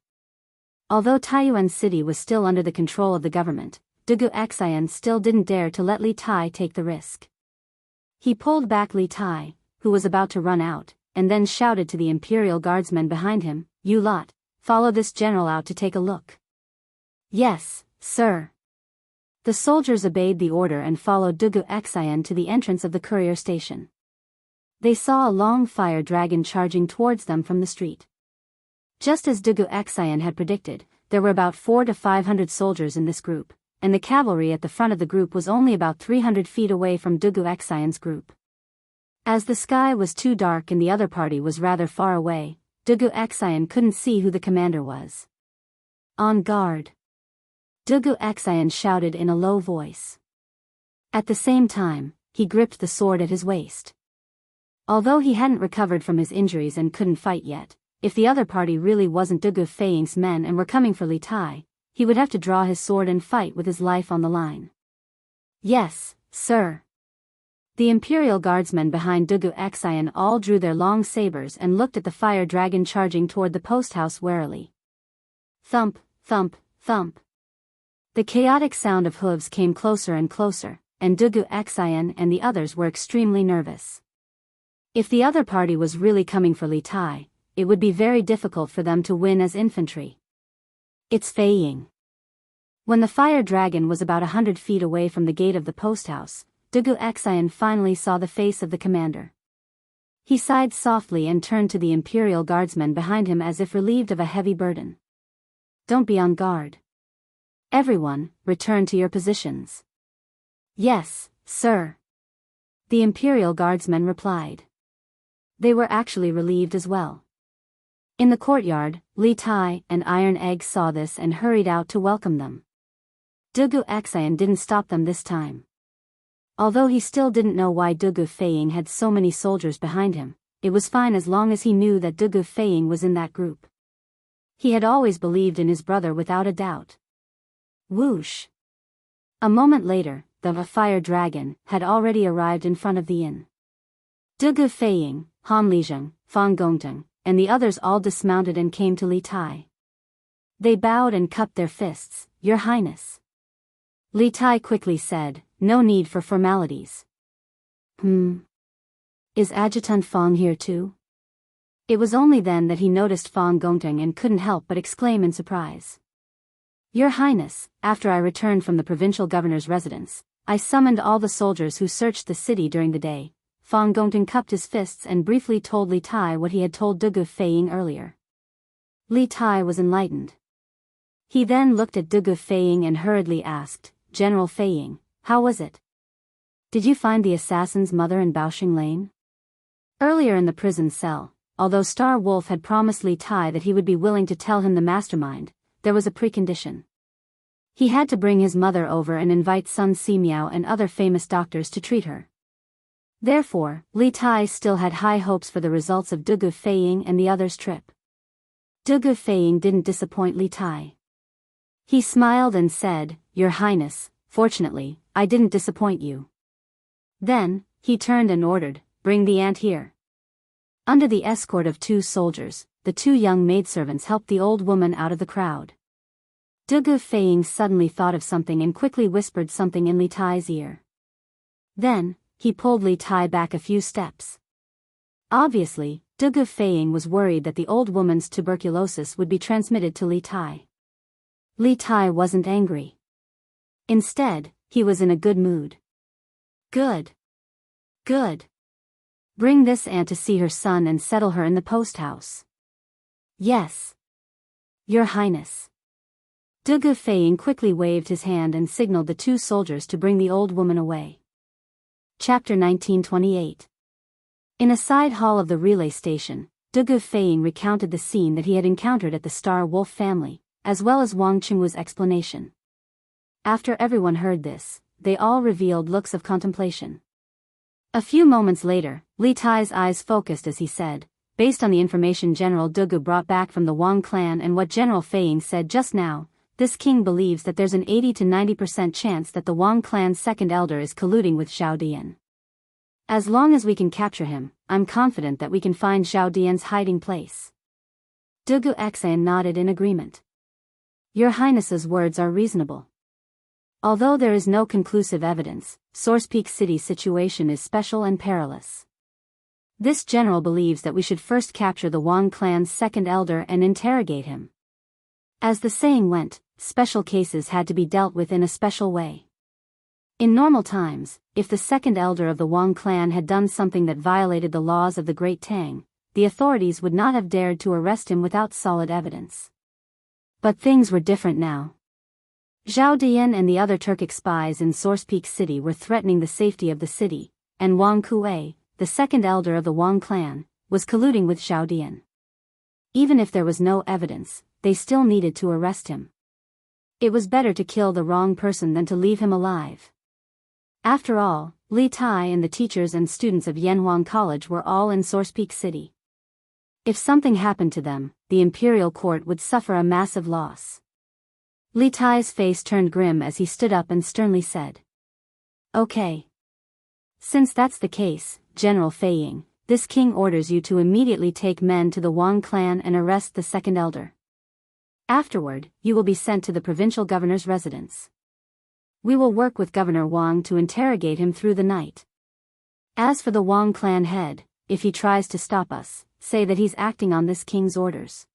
Although Taiyuan City was still under the control of the government, Dugu Xian still didn't dare to let Li Tai take the risk. He pulled back Li Tai, who was about to run out, and then shouted to the Imperial Guardsmen behind him, "You lot, follow this general out to take a look." "Yes, sir." The soldiers obeyed the order and followed Dugu Xian to the entrance of the courier station. They saw a long fire dragon charging towards them from the street. Just as Dugu Xian had predicted, there were about 400 to 500 soldiers in this group, and the cavalry at the front of the group was only about 300 feet away from Dugu Xian's group. As the sky was too dark and the other party was rather far away, Dugu Xian couldn't see who the commander was. "On guard!" Dugu Xian shouted in a low voice. At the same time, he gripped the sword at his waist. Although he hadn't recovered from his injuries and couldn't fight yet, if the other party really wasn't Dugu Feiying's men and were coming for Li Tai, he would have to draw his sword and fight with his life on the line. "Yes, sir." The Imperial Guardsmen behind Dugu Xian all drew their long sabers and looked at the fire dragon charging toward the post house warily. Thump, thump, thump. The chaotic sound of hooves came closer and closer, and Dugu Xian and the others were extremely nervous. If the other party was really coming for Li Tai, it would be very difficult for them to win as infantry. "It's Feiying." When the fire dragon was about 100 feet away from the gate of the post house, Dugu Xian finally saw the face of the commander. He sighed softly and turned to the Imperial Guardsmen behind him as if relieved of a heavy burden. "Don't be on guard. Everyone, return to your positions." "Yes, sir." The Imperial Guardsmen replied. They were actually relieved as well. In the courtyard, Li Tai and Iron Egg saw this and hurried out to welcome them. Dugu Xian didn't stop them this time. Although he still didn't know why Dugu Feiying had so many soldiers behind him, it was fine as long as he knew that Dugu Feiying was in that group. He had always believed in his brother without a doubt. Whoosh! A moment later, the fire dragon had already arrived in front of the inn. Dugu Feiying, Han Lizheng, Fang Gongteng, and the others all dismounted and came to Li Tai. They bowed and cupped their fists. "Your Highness." Li Tai quickly said, "No need for formalities." Is Adjutant Fang here too?" It was only then that he noticed Fang Gongteng and couldn't help but exclaim in surprise. "Your Highness, after I returned from the provincial governor's residence, I summoned all the soldiers who searched the city during the day." Fang Gongteng cupped his fists and briefly told Li Tai what he had told Dugu Feiying earlier. Li Tai was enlightened. He then looked at Dugu Feiying and hurriedly asked, "General Feiying, how was it? Did you find the assassin's mother in Baoxing Lane?" Earlier in the prison cell, although Star Wolf had promised Li Tai that he would be willing to tell him the mastermind, there was a precondition. He had to bring his mother over and invite Sun Simiao and other famous doctors to treat her. Therefore, Li Tai still had high hopes for the results of Dugu Feiying and the others' trip. Dugu Feiying didn't disappoint Li Tai. He smiled and said, "Your Highness, fortunately, I didn't disappoint you." Then, he turned and ordered, "Bring the ant here." Under the escort of 2 soldiers, the 2 young maidservants helped the old woman out of the crowd. Dugu Feiying suddenly thought of something and quickly whispered something in Li Tai's ear. Then, he pulled Li Tai back a few steps. Obviously, Dugu Feiying was worried that the old woman's tuberculosis would be transmitted to Li Tai. Li Tai wasn't angry. Instead, he was in a good mood. "Good. Good. Bring this aunt to see her son and settle her in the post house." "Yes. Your Highness." Dugu Feiying quickly waved his hand and signaled the 2 soldiers to bring the old woman away. Chapter 1928. In a side hall of the relay station, Dugu Feiying recounted the scene that he had encountered at the Star Wolf family, as well as Wang Qingwu's explanation. After everyone heard this, they all revealed looks of contemplation. A few moments later, Li Tai's eyes focused as he said, "Based on the information General Dugu brought back from the Wang clan and what General Feiying said just now, this king believes that there's an 80 to 90% chance that the Wang clan's second elder is colluding with Xiao Dian." As long as we can capture him, I'm confident that we can find Zhao Dian's hiding place. Dugu Xan nodded in agreement. Your Highness's words are reasonable. Although there is no conclusive evidence, Source Peak City's situation is special and perilous. This general believes that we should first capture the Wang clan's second elder and interrogate him. As the saying went, special cases had to be dealt with in a special way. In normal times, if the second elder of the Wang clan had done something that violated the laws of the Great Tang, the authorities would not have dared to arrest him without solid evidence. But things were different now. Zhao Dian and the other Turkic spies in Source Peak City were threatening the safety of the city, and Wang Kuei, the second elder of the Wang clan, was colluding with Zhao Dian. Even if there was no evidence, they still needed to arrest him. It was better to kill the wrong person than to leave him alive. After all, Li Tai and the teachers and students of Yanhuang College were all in Source Peak City. If something happened to them, the imperial court would suffer a massive loss. Li Tai's face turned grim as he stood up and sternly said, "Okay. Since that's the case, General Fei Ying, this king orders you to immediately take men to the Wang clan and arrest the second elder. Afterward, you will be sent to the provincial governor's residence. We will work with Governor Wang to interrogate him through the night. As for the Wang clan head, if he tries to stop us, say that he's acting on this king's orders.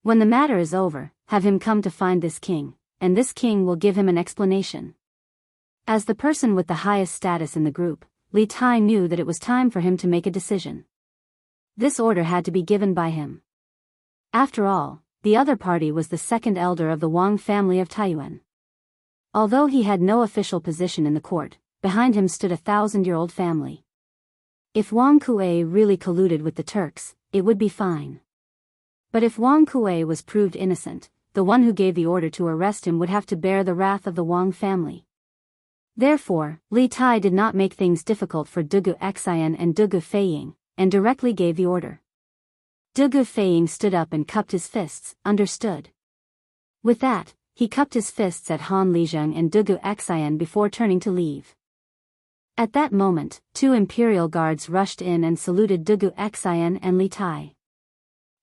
When the matter is over, have him come to find this king, and this king will give him an explanation." As the person with the highest status in the group, Li Tai knew that it was time for him to make a decision. This order had to be given by him. After all, the other party was the second elder of the Wang family of Taiyuan. Although he had no official position in the court, behind him stood a 1,000-year-old family. If Wang Kuei really colluded with the Turks, it would be fine. But if Wang Kuei was proved innocent, the one who gave the order to arrest him would have to bear the wrath of the Wang family. Therefore, Li Tai did not make things difficult for Dugu Xian and Dugu Feiying, and directly gave the order. Dugu Feiying stood up and cupped his fists, understood. With that, he cupped his fists at Han Lijeng and Dugu Xian before turning to leave. At that moment, 2 imperial guards rushed in and saluted Dugu Xian and Li Tai.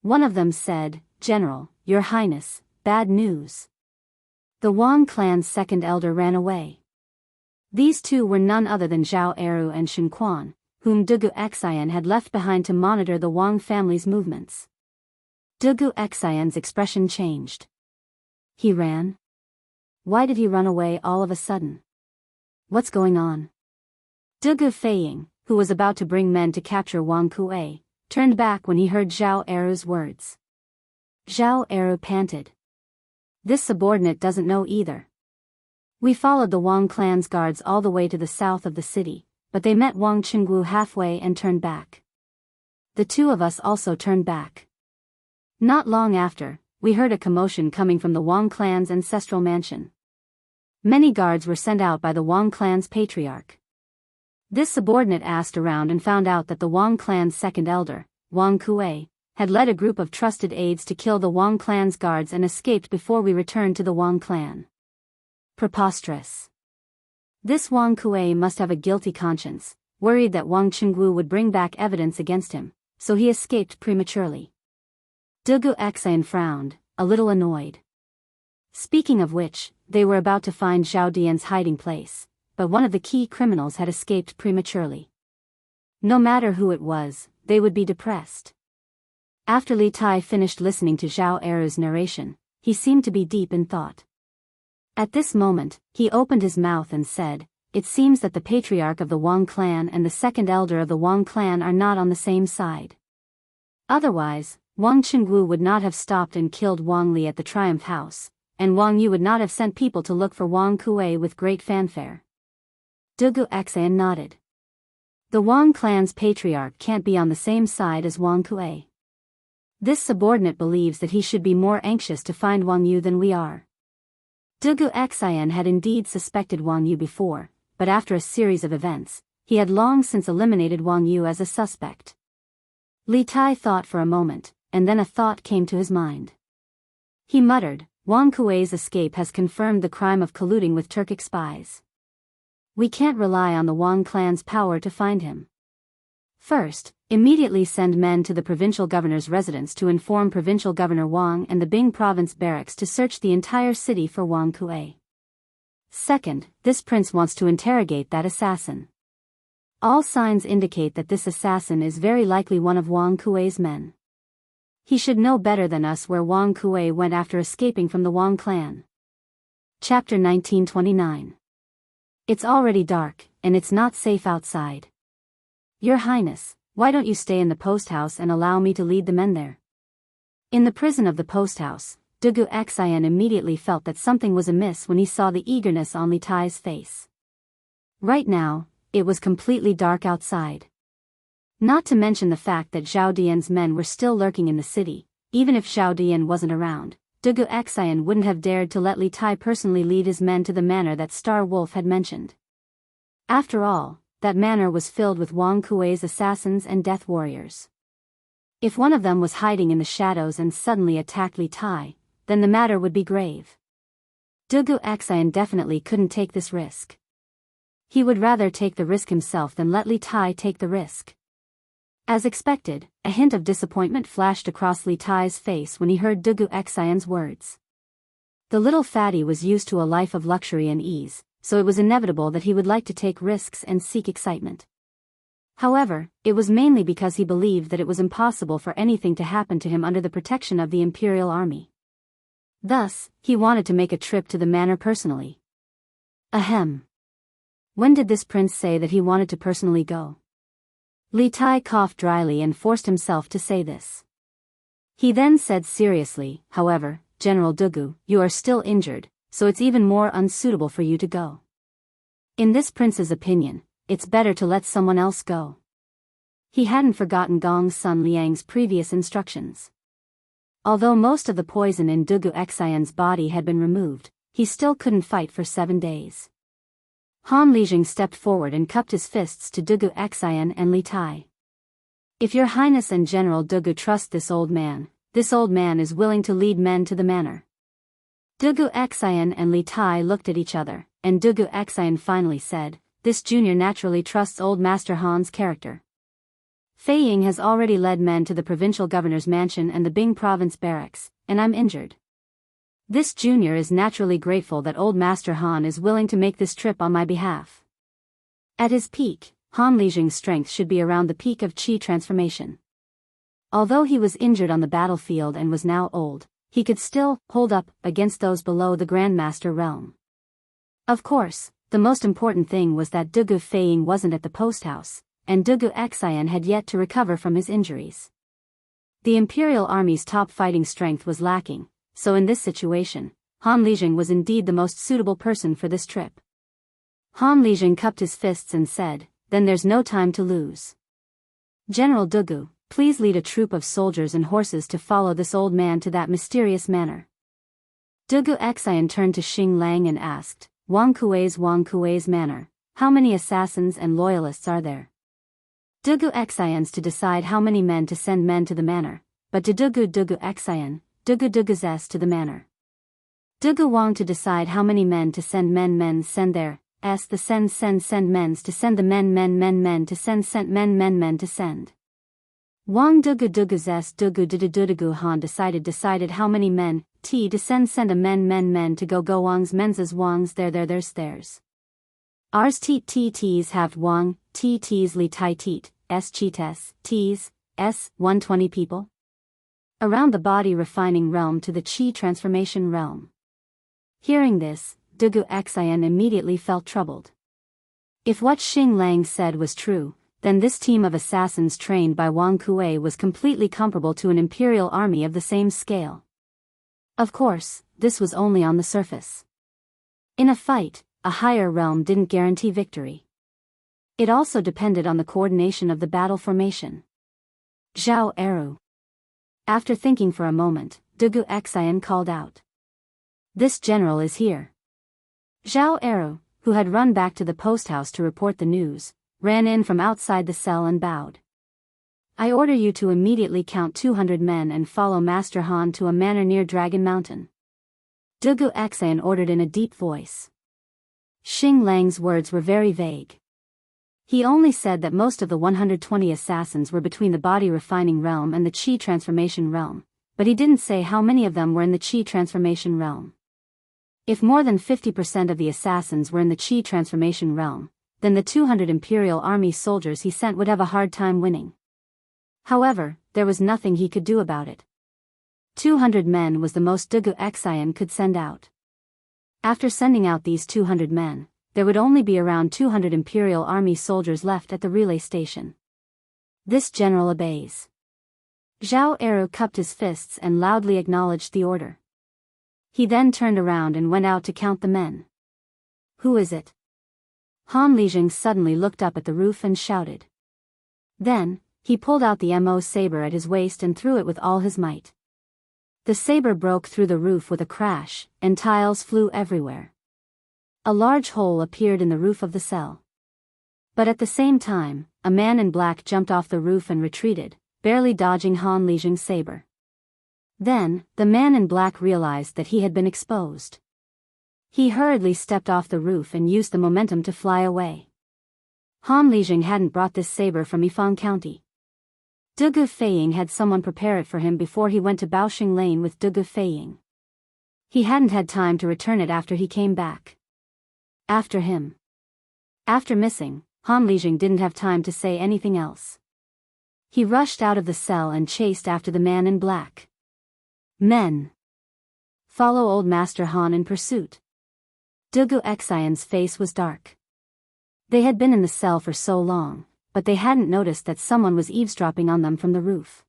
One of them said, "General, Your Highness, bad news. The Wang clan's second elder ran away." These two were none other than Zhao Eru and Shen Quan, whom Dugu Xian had left behind to monitor the Wang family's movements. Dugu Xian's expression changed. He ran? Why did he run away all of a sudden? What's going on? Dugu Feiying, who was about to bring men to capture Wang Kuei, turned back when he heard Zhao Eru's words. Zhao Eru panted. This subordinate doesn't know either. We followed the Wang clan's guards all the way to the south of the city, but they met Wang Qinggu halfway and turned back. The two of us also turned back. Not long after, we heard a commotion coming from the Wang clan's ancestral mansion. Many guards were sent out by the Wang clan's patriarch. This subordinate asked around and found out that the Wang clan's second elder, Wang Kuei, had led a group of trusted aides to kill the Wang clan's guards and escaped before we returned to the Wang clan. Preposterous. This Wang Kuei must have a guilty conscience, worried that Wang Qinggu would bring back evidence against him, so he escaped prematurely. Dugu Xian frowned, a little annoyed. Speaking of which, they were about to find Zhao Dian's hiding place, but one of the key criminals had escaped prematurely. No matter who it was, they would be depressed. After Li Tai finished listening to Zhao Eru's narration, he seemed to be deep in thought. At this moment, he opened his mouth and said, "It seems that the patriarch of the Wang clan and the second elder of the Wang clan are not on the same side. Otherwise, Wang Qinggu would not have stopped and killed Wang Li at the Triumph House, and Wang Yu would not have sent people to look for Wang Kuei with great fanfare." Dugu Xian nodded. The Wang clan's patriarch can't be on the same side as Wang Kuei. This subordinate believes that he should be more anxious to find Wang Yu than we are. Dugu Xian had indeed suspected Wang Yu before, but after a series of events, he had long since eliminated Wang Yu as a suspect. Li Tai thought for a moment, and then a thought came to his mind. He muttered, "Wang Kuei's escape has confirmed the crime of colluding with Turkic spies. We can't rely on the Wang clan's power to find him. First, immediately send men to the provincial governor's residence to inform Provincial Governor Wang and the Bing province barracks to search the entire city for Wang Kuei. Second, this prince wants to interrogate that assassin. All signs indicate that this assassin is very likely one of Wang Kuei's men. He should know better than us where Wang Kuei went after escaping from the Wang clan. Chapter 1929. It's already dark, and it's not safe outside. Your Highness, why don't you stay in the post house and allow me to lead the men there? In the prison of the post house, Dugu Xian immediately felt that something was amiss when he saw the eagerness on Li Tai's face. Right now, it was completely dark outside. Not to mention the fact that Zhao Dian's men were still lurking in the city. Even if Zhao Dian wasn't around, Dugu Xian wouldn't have dared to let Li Tai personally lead his men to the manor that Star Wolf had mentioned. After all, that manor was filled with Wang Kuei's assassins and death warriors. If one of them was hiding in the shadows and suddenly attacked Li Tai, then the matter would be grave. Dugu Xian definitely couldn't take this risk. He would rather take the risk himself than let Li Tai take the risk. As expected, a hint of disappointment flashed across Li Tai's face when he heard Dugu Xian's words. The little fatty was used to a life of luxury and ease, so it was inevitable that he would like to take risks and seek excitement. However, it was mainly because he believed that it was impossible for anything to happen to him under the protection of the Imperial Army. Thus, he wanted to make a trip to the manor personally. Ahem. When did this prince say that he wanted to personally go? Li Tai coughed dryly and forced himself to say this. He then said seriously, however, General Dugu, you are still injured, so it's even more unsuitable for you to go. In this prince's opinion, it's better to let someone else go. He hadn't forgotten Gong's son Liang's previous instructions. Although most of the poison in Dugu Xian's body had been removed, he still couldn't fight for 7 days. Han Lijing stepped forward and cupped his fists to Dugu Xian and Li Tai. If your Highness and General Dugu trust this old man is willing to lead men to the manor. Dugu Xian and Li Tai looked at each other, and Dugu Xian finally said, this junior naturally trusts old Master Han's character. Fei Ying has already led men to the provincial governor's mansion and the Bing province barracks, and I'm injured. This junior is naturally grateful that old Master Han is willing to make this trip on my behalf. At his peak, Han Lijing's strength should be around the peak of Qi transformation. Although he was injured on the battlefield and was now old, he could still hold up against those below the Grandmaster realm. Of course, the most important thing was that Dugu Fei Ying wasn't at the post house, and Dugu Xian had yet to recover from his injuries. The Imperial Army's top fighting strength was lacking, so in this situation, Han Lijing was indeed the most suitable person for this trip. Han Lijing cupped his fists and said, then there's no time to lose. General Dugu, please lead a troop of soldiers and horses to follow this old man to that mysterious manor. Dugu Xian turned to Xing Lang and asked, Wang Kuei's manor, how many assassins and loyalists are there? Dugu Xian's to decide how many men to send men to the manor, but to Dugu Xian, Dugu Z's to the manor. Dugu Wang to decide how many men to send men send there, s the send men's to send the men to send men to send. Wang Dugu Z's Dugu Han decided how many men, t to send a men to go Wang's men's as Wang's there's theirs. Rs t's have Wang, t's Li Tai tit, s cheates, t's, s 120 people. Around the body refining realm to the Qi transformation realm. Hearing this, Dugu Xian immediately felt troubled. If what Xing Lang said was true, then this team of assassins trained by Wang Kuei was completely comparable to an imperial army of the same scale. Of course, this was only on the surface. In a fight, a higher realm didn't guarantee victory. It also depended on the coordination of the battle formation. Zhao Eru. After thinking for a moment, Dugu Xian called out. This general is here. Zhao Eru, who had run back to the post house to report the news, ran in from outside the cell and bowed. I order you to immediately count 200 men and follow Master Han to a manor near Dragon Mountain. Dugu Xian ordered in a deep voice. Xing Lang's words were very vague. He only said that most of the 120 assassins were between the body refining realm and the Qi transformation realm, but he didn't say how many of them were in the Qi transformation realm. If more than 50% of the assassins were in the Qi transformation realm, then the 200 Imperial Army soldiers he sent would have a hard time winning. However, there was nothing he could do about it. 200 men was the most Dugu Xian could send out. After sending out these 200 men, there would only be around 200 Imperial Army soldiers left at the relay station. This general obeys. Zhao Eru cupped his fists and loudly acknowledged the order. He then turned around and went out to count the men. Who is it? Han Lijing suddenly looked up at the roof and shouted. Then, he pulled out the Mo saber at his waist and threw it with all his might. The saber broke through the roof with a crash, and tiles flew everywhere. A large hole appeared in the roof of the cell. But at the same time, a man in black jumped off the roof and retreated, barely dodging Han Lijing's saber. Then, the man in black realized that he had been exposed. He hurriedly stepped off the roof and used the momentum to fly away. Han Lijing hadn't brought this saber from Yifang County. Dugu Feiying had someone prepare it for him before he went to Baoxing Lane with Dugu Feiying. He hadn't had time to return it after he came back. After him. After missing, Han Lijing didn't have time to say anything else. He rushed out of the cell and chased after the man in black. Men! Follow Old Master Han in pursuit. Dugu Xian's face was dark. They had been in the cell for so long, but they hadn't noticed that someone was eavesdropping on them from the roof.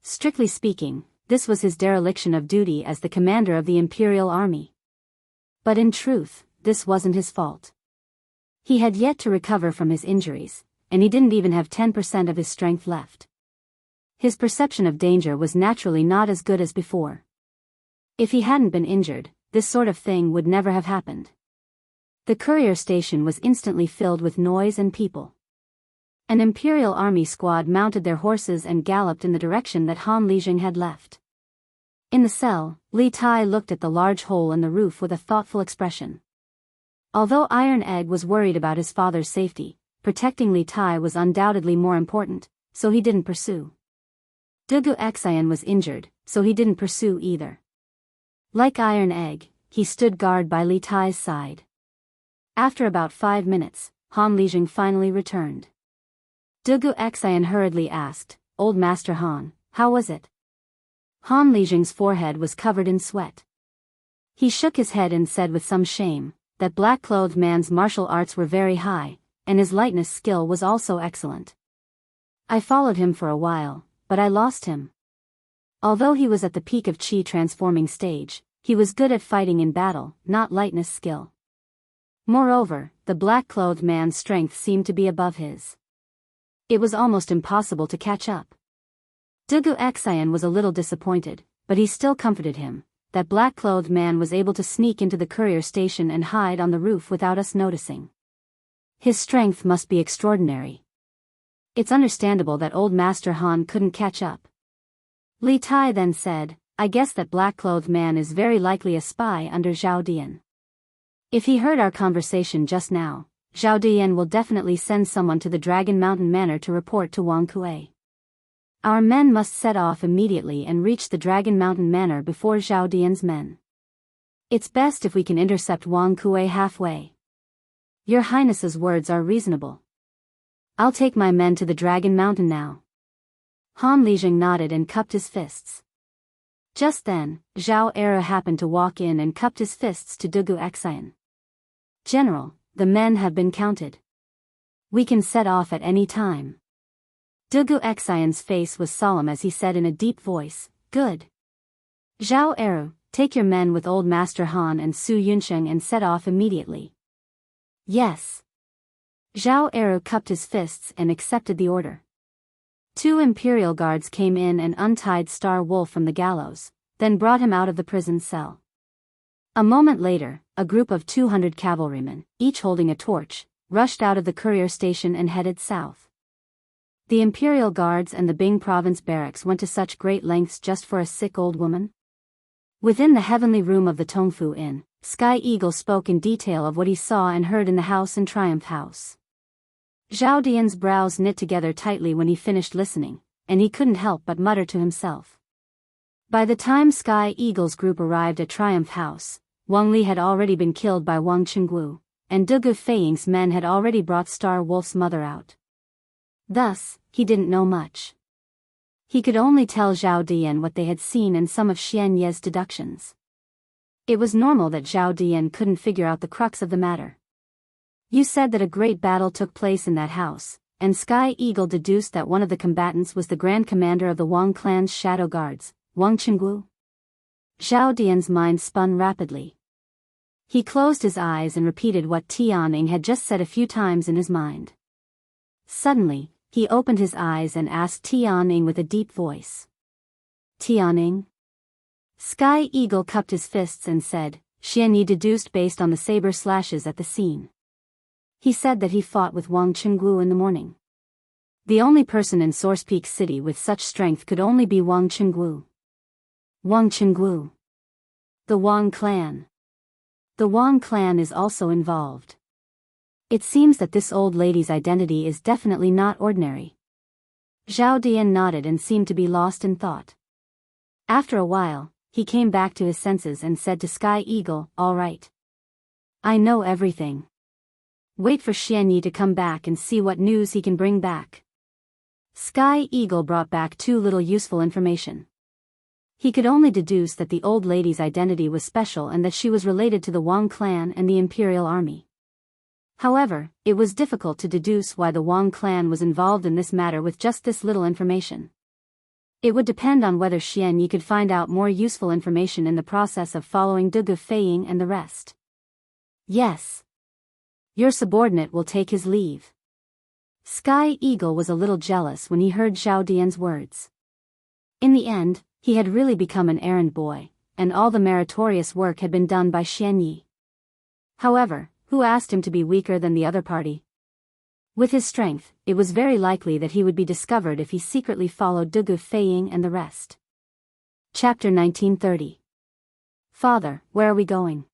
Strictly speaking, this was his dereliction of duty as the commander of the Imperial Army. But in truth, this wasn't his fault. He had yet to recover from his injuries, and he didn't even have 10% of his strength left. His perception of danger was naturally not as good as before. If he hadn't been injured, this sort of thing would never have happened. The courier station was instantly filled with noise and people. An Imperial Army squad mounted their horses and galloped in the direction that Han Lijing had left. In the cell, Li Tai looked at the large hole in the roof with a thoughtful expression. Although Iron Egg was worried about his father's safety, protecting Li Tai was undoubtedly more important, so he didn't pursue. Dugu Xian was injured, so he didn't pursue either. Like Iron Egg, he stood guard by Li Tai's side. After about 5 minutes, Han Lijing finally returned. Dugu Xian hurriedly asked, "Old Master Han, how was it?" Han Lijing's forehead was covered in sweat. He shook his head and said with some shame, that black-clothed man's martial arts were very high, and his lightness skill was also excellent. I followed him for a while, but I lost him. Although he was at the peak of Qi transforming stage, he was good at fighting in battle, not lightness skill. Moreover, the black-clothed man's strength seemed to be above his. It was almost impossible to catch up. Dugu Xian was a little disappointed, but he still comforted him. That black-clothed man was able to sneak into the courier station and hide on the roof without us noticing. His strength must be extraordinary. It's understandable that Old Master Han couldn't catch up. Li Tai then said, "I guess that black-clothed man is very likely a spy under Zhao Dian. If he heard our conversation just now, Zhao Dian will definitely send someone to the Dragon Mountain Manor to report to Wang Kuei. Our men must set off immediately and reach the Dragon Mountain Manor before Zhao Dian's men. It's best if we can intercept Wang Kuei halfway. Your Highness's words are reasonable. I'll take my men to the Dragon Mountain now." Han Lijing nodded and cupped his fists. Just then, Zhao Era happened to walk in and cupped his fists to Dugu Xian. "General, the men have been counted. We can set off at any time." Dugu Xian's face was solemn as he said in a deep voice, "Good. Zhao Eru, take your men with Old Master Han and Su Yunsheng and set off immediately." "Yes." Zhao Eru cupped his fists and accepted the order. 2 Imperial guards came in and untied Star Wolf from the gallows, then brought him out of the prison cell. A moment later, a group of 200 cavalrymen, each holding a torch, rushed out of the courier station and headed south. The Imperial Guards and the Bing Province barracks went to such great lengths just for a sick old woman? Within the heavenly room of the Tongfu Inn, Sky Eagle spoke in detail of what he saw and heard in the house and Triumph House. Zhao Dian's brows knit together tightly when he finished listening, and he couldn't help but mutter to himself. By the time Sky Eagle's group arrived at Triumph House, Wang Li had already been killed by Wang Qinggu, and Dugu Feiying's men had already brought Star Wolf's mother out. Thus, he didn't know much. He could only tell Zhao Dian what they had seen and some of Xian Ye's deductions. It was normal that Zhao Dian couldn't figure out the crux of the matter. You said that a great battle took place in that house, and Sky Eagle deduced that one of the combatants was the Grand Commander of the Wang clan's shadow guards, Wang Qinggu. Zhao Dian's mind spun rapidly. He closed his eyes and repeated what Tianning had just said a few times in his mind. Suddenly, he opened his eyes and asked Tianning with a deep voice. Tianning? Sky Eagle cupped his fists and said, Xian Yi deduced based on the saber slashes at the scene. He said that he fought with Wang Qinggu in the morning. The only person in Source Peak City with such strength could only be Wang Qinggu. Wang Qinggu. The Wang clan. The Wang clan is also involved. It seems that this old lady's identity is definitely not ordinary. Zhao Dian nodded and seemed to be lost in thought. After a while, he came back to his senses and said to Sky Eagle, "All right. I know everything. Wait for Xian Yi to come back and see what news he can bring back." Sky Eagle brought back too little useful information. He could only deduce that the old lady's identity was special and that she was related to the Wang clan and the Imperial Army. However, it was difficult to deduce why the Wang clan was involved in this matter with just this little information. It would depend on whether Xian Yi could find out more useful information in the process of following Dugu Feiying and the rest. Yes. Your subordinate will take his leave. Sky Eagle was a little jealous when he heard Zhao Dian's words. In the end, he had really become an errand boy, and all the meritorious work had been done by Xian Yi. However, who asked him to be weaker than the other party? With his strength, it was very likely that he would be discovered if he secretly followed Dugu Feiying and the rest. Chapter 1930. Father, where are we going?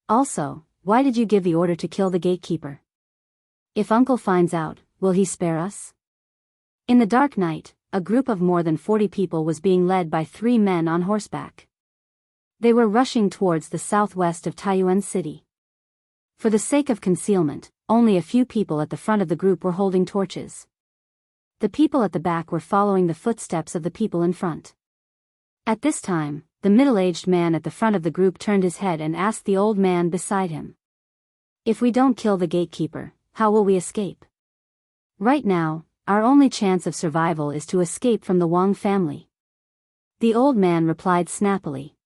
Also, why did you give the order to kill the gatekeeper? If Uncle finds out, will he spare us? In the dark night, a group of more than 40 people was being led by 3 men on horseback. They were rushing towards the southwest of Taiyuan City. For the sake of concealment, only a few people at the front of the group were holding torches. The people at the back were following the footsteps of the people in front. At this time, the middle-aged man at the front of the group turned his head and asked the old man beside him. If we don't kill the gatekeeper, how will we escape? Right now, our only chance of survival is to escape from the Wang family. The old man replied snappily.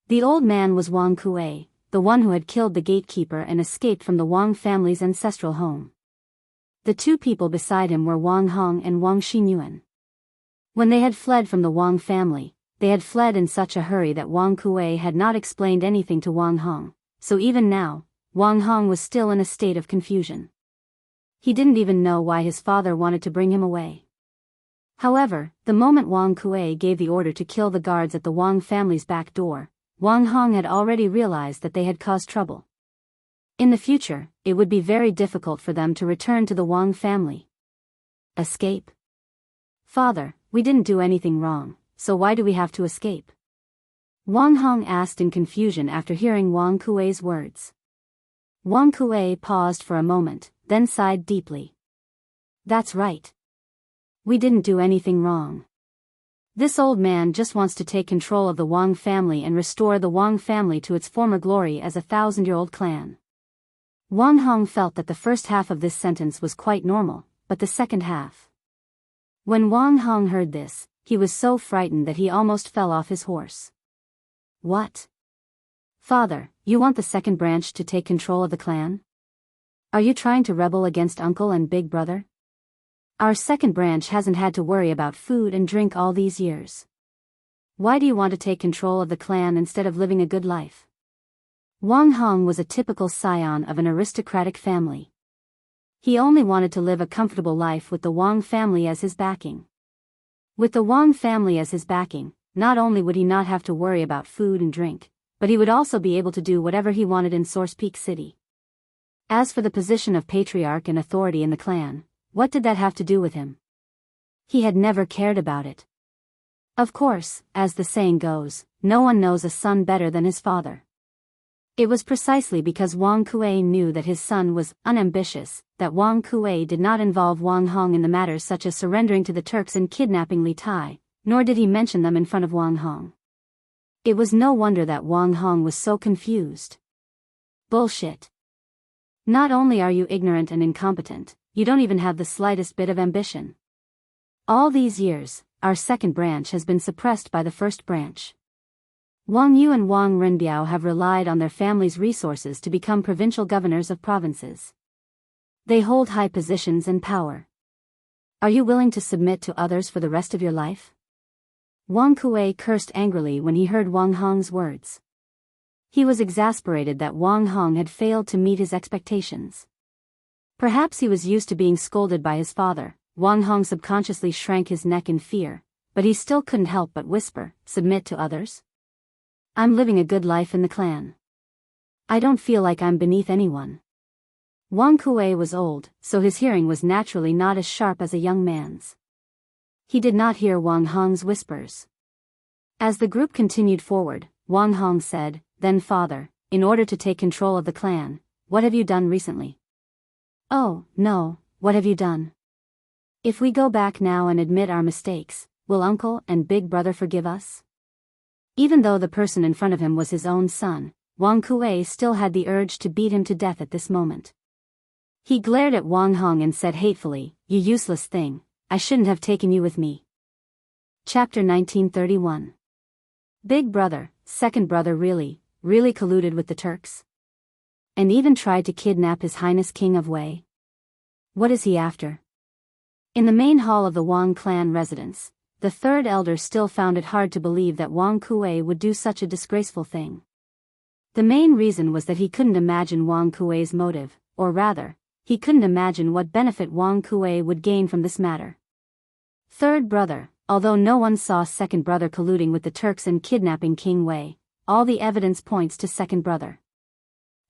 The old man was Wang Kuei, the one who had killed the gatekeeper and escaped from the Wang family's ancestral home. The 2 people beside him were Wang Hong and Wang Xinyuan. When they had fled from the Wang family, they had fled in such a hurry that Wang Kuei had not explained anything to Wang Hong, so even now, Wang Hong was still in a state of confusion. He didn't even know why his father wanted to bring him away. However, the moment Wang Kuei gave the order to kill the guards at the Wang family's back door, Wang Hong had already realized that they had caused trouble. In the future, it would be very difficult for them to return to the Wang family. Escape? Father, we didn't do anything wrong, so why do we have to escape? Wang Hong asked in confusion after hearing Wang Kuei's words. Wang Kuei paused for a moment, then sighed deeply. That's right. We didn't do anything wrong. This old man just wants to take control of the Wang family and restore the Wang family to its former glory as a 1,000-year-old clan. Wang Hong felt that the first half of this sentence was quite normal, but the second half. When Wang Hong heard this, he was so frightened that he almost fell off his horse. What? Father, you want the second branch to take control of the clan? Are you trying to rebel against Uncle and Big Brother? Our second branch hasn't had to worry about food and drink all these years. Why do you want to take control of the clan instead of living a good life? Wang Hong was a typical scion of an aristocratic family. He only wanted to live a comfortable life with the Wang family as his backing. With the Wang family as his backing, not only would he not have to worry about food and drink, but he would also be able to do whatever he wanted in Source Peak City. As for the position of patriarch and authority in the clan, what did that have to do with him? He had never cared about it. Of course, as the saying goes, no one knows a son better than his father. It was precisely because Wang Kuei knew that his son was unambitious, that Wang Kuei did not involve Wang Hong in the matters such as surrendering to the Turks and kidnapping Li Tai, nor did he mention them in front of Wang Hong. It was no wonder that Wang Hong was so confused. Bullshit. Not only are you ignorant and incompetent, you don't even have the slightest bit of ambition. All these years, our second branch has been suppressed by the first branch. Wang Yu and Wang Renbiao have relied on their family's resources to become provincial governors of provinces. They hold high positions and power. Are you willing to submit to others for the rest of your life? Wang Kuei cursed angrily when he heard Wang Hong's words. He was exasperated that Wang Hong had failed to meet his expectations. Perhaps he was used to being scolded by his father. Wang Hong subconsciously shrank his neck in fear, but he still couldn't help but whisper, "Submit to others? I'm living a good life in the clan. I don't feel like I'm beneath anyone." Wang Kuei was old, so his hearing was naturally not as sharp as a young man's. He did not hear Wang Hong's whispers. As the group continued forward, Wang Hong said, "Then father, in order to take control of the clan, what have you done recently?" "Oh, no, what have you done? If we go back now and admit our mistakes, will uncle and big brother forgive us?" Even though the person in front of him was his own son, Wang Kuei still had the urge to beat him to death at this moment. He glared at Wang Hong and said hatefully, "You useless thing, I shouldn't have taken you with me." Chapter 1931. Big brother, second brother really colluded with the Turks? And even tried to kidnap His Highness King of Wei? What is he after? In the main hall of the Wang clan residence, the third elder still found it hard to believe that Wang Kuei would do such a disgraceful thing. The main reason was that he couldn't imagine Wang Kuei's motive, or rather, he couldn't imagine what benefit Wang Kuei would gain from this matter. Third brother, although no one saw second brother colluding with the Turks and kidnapping King Wei, all the evidence points to second brother.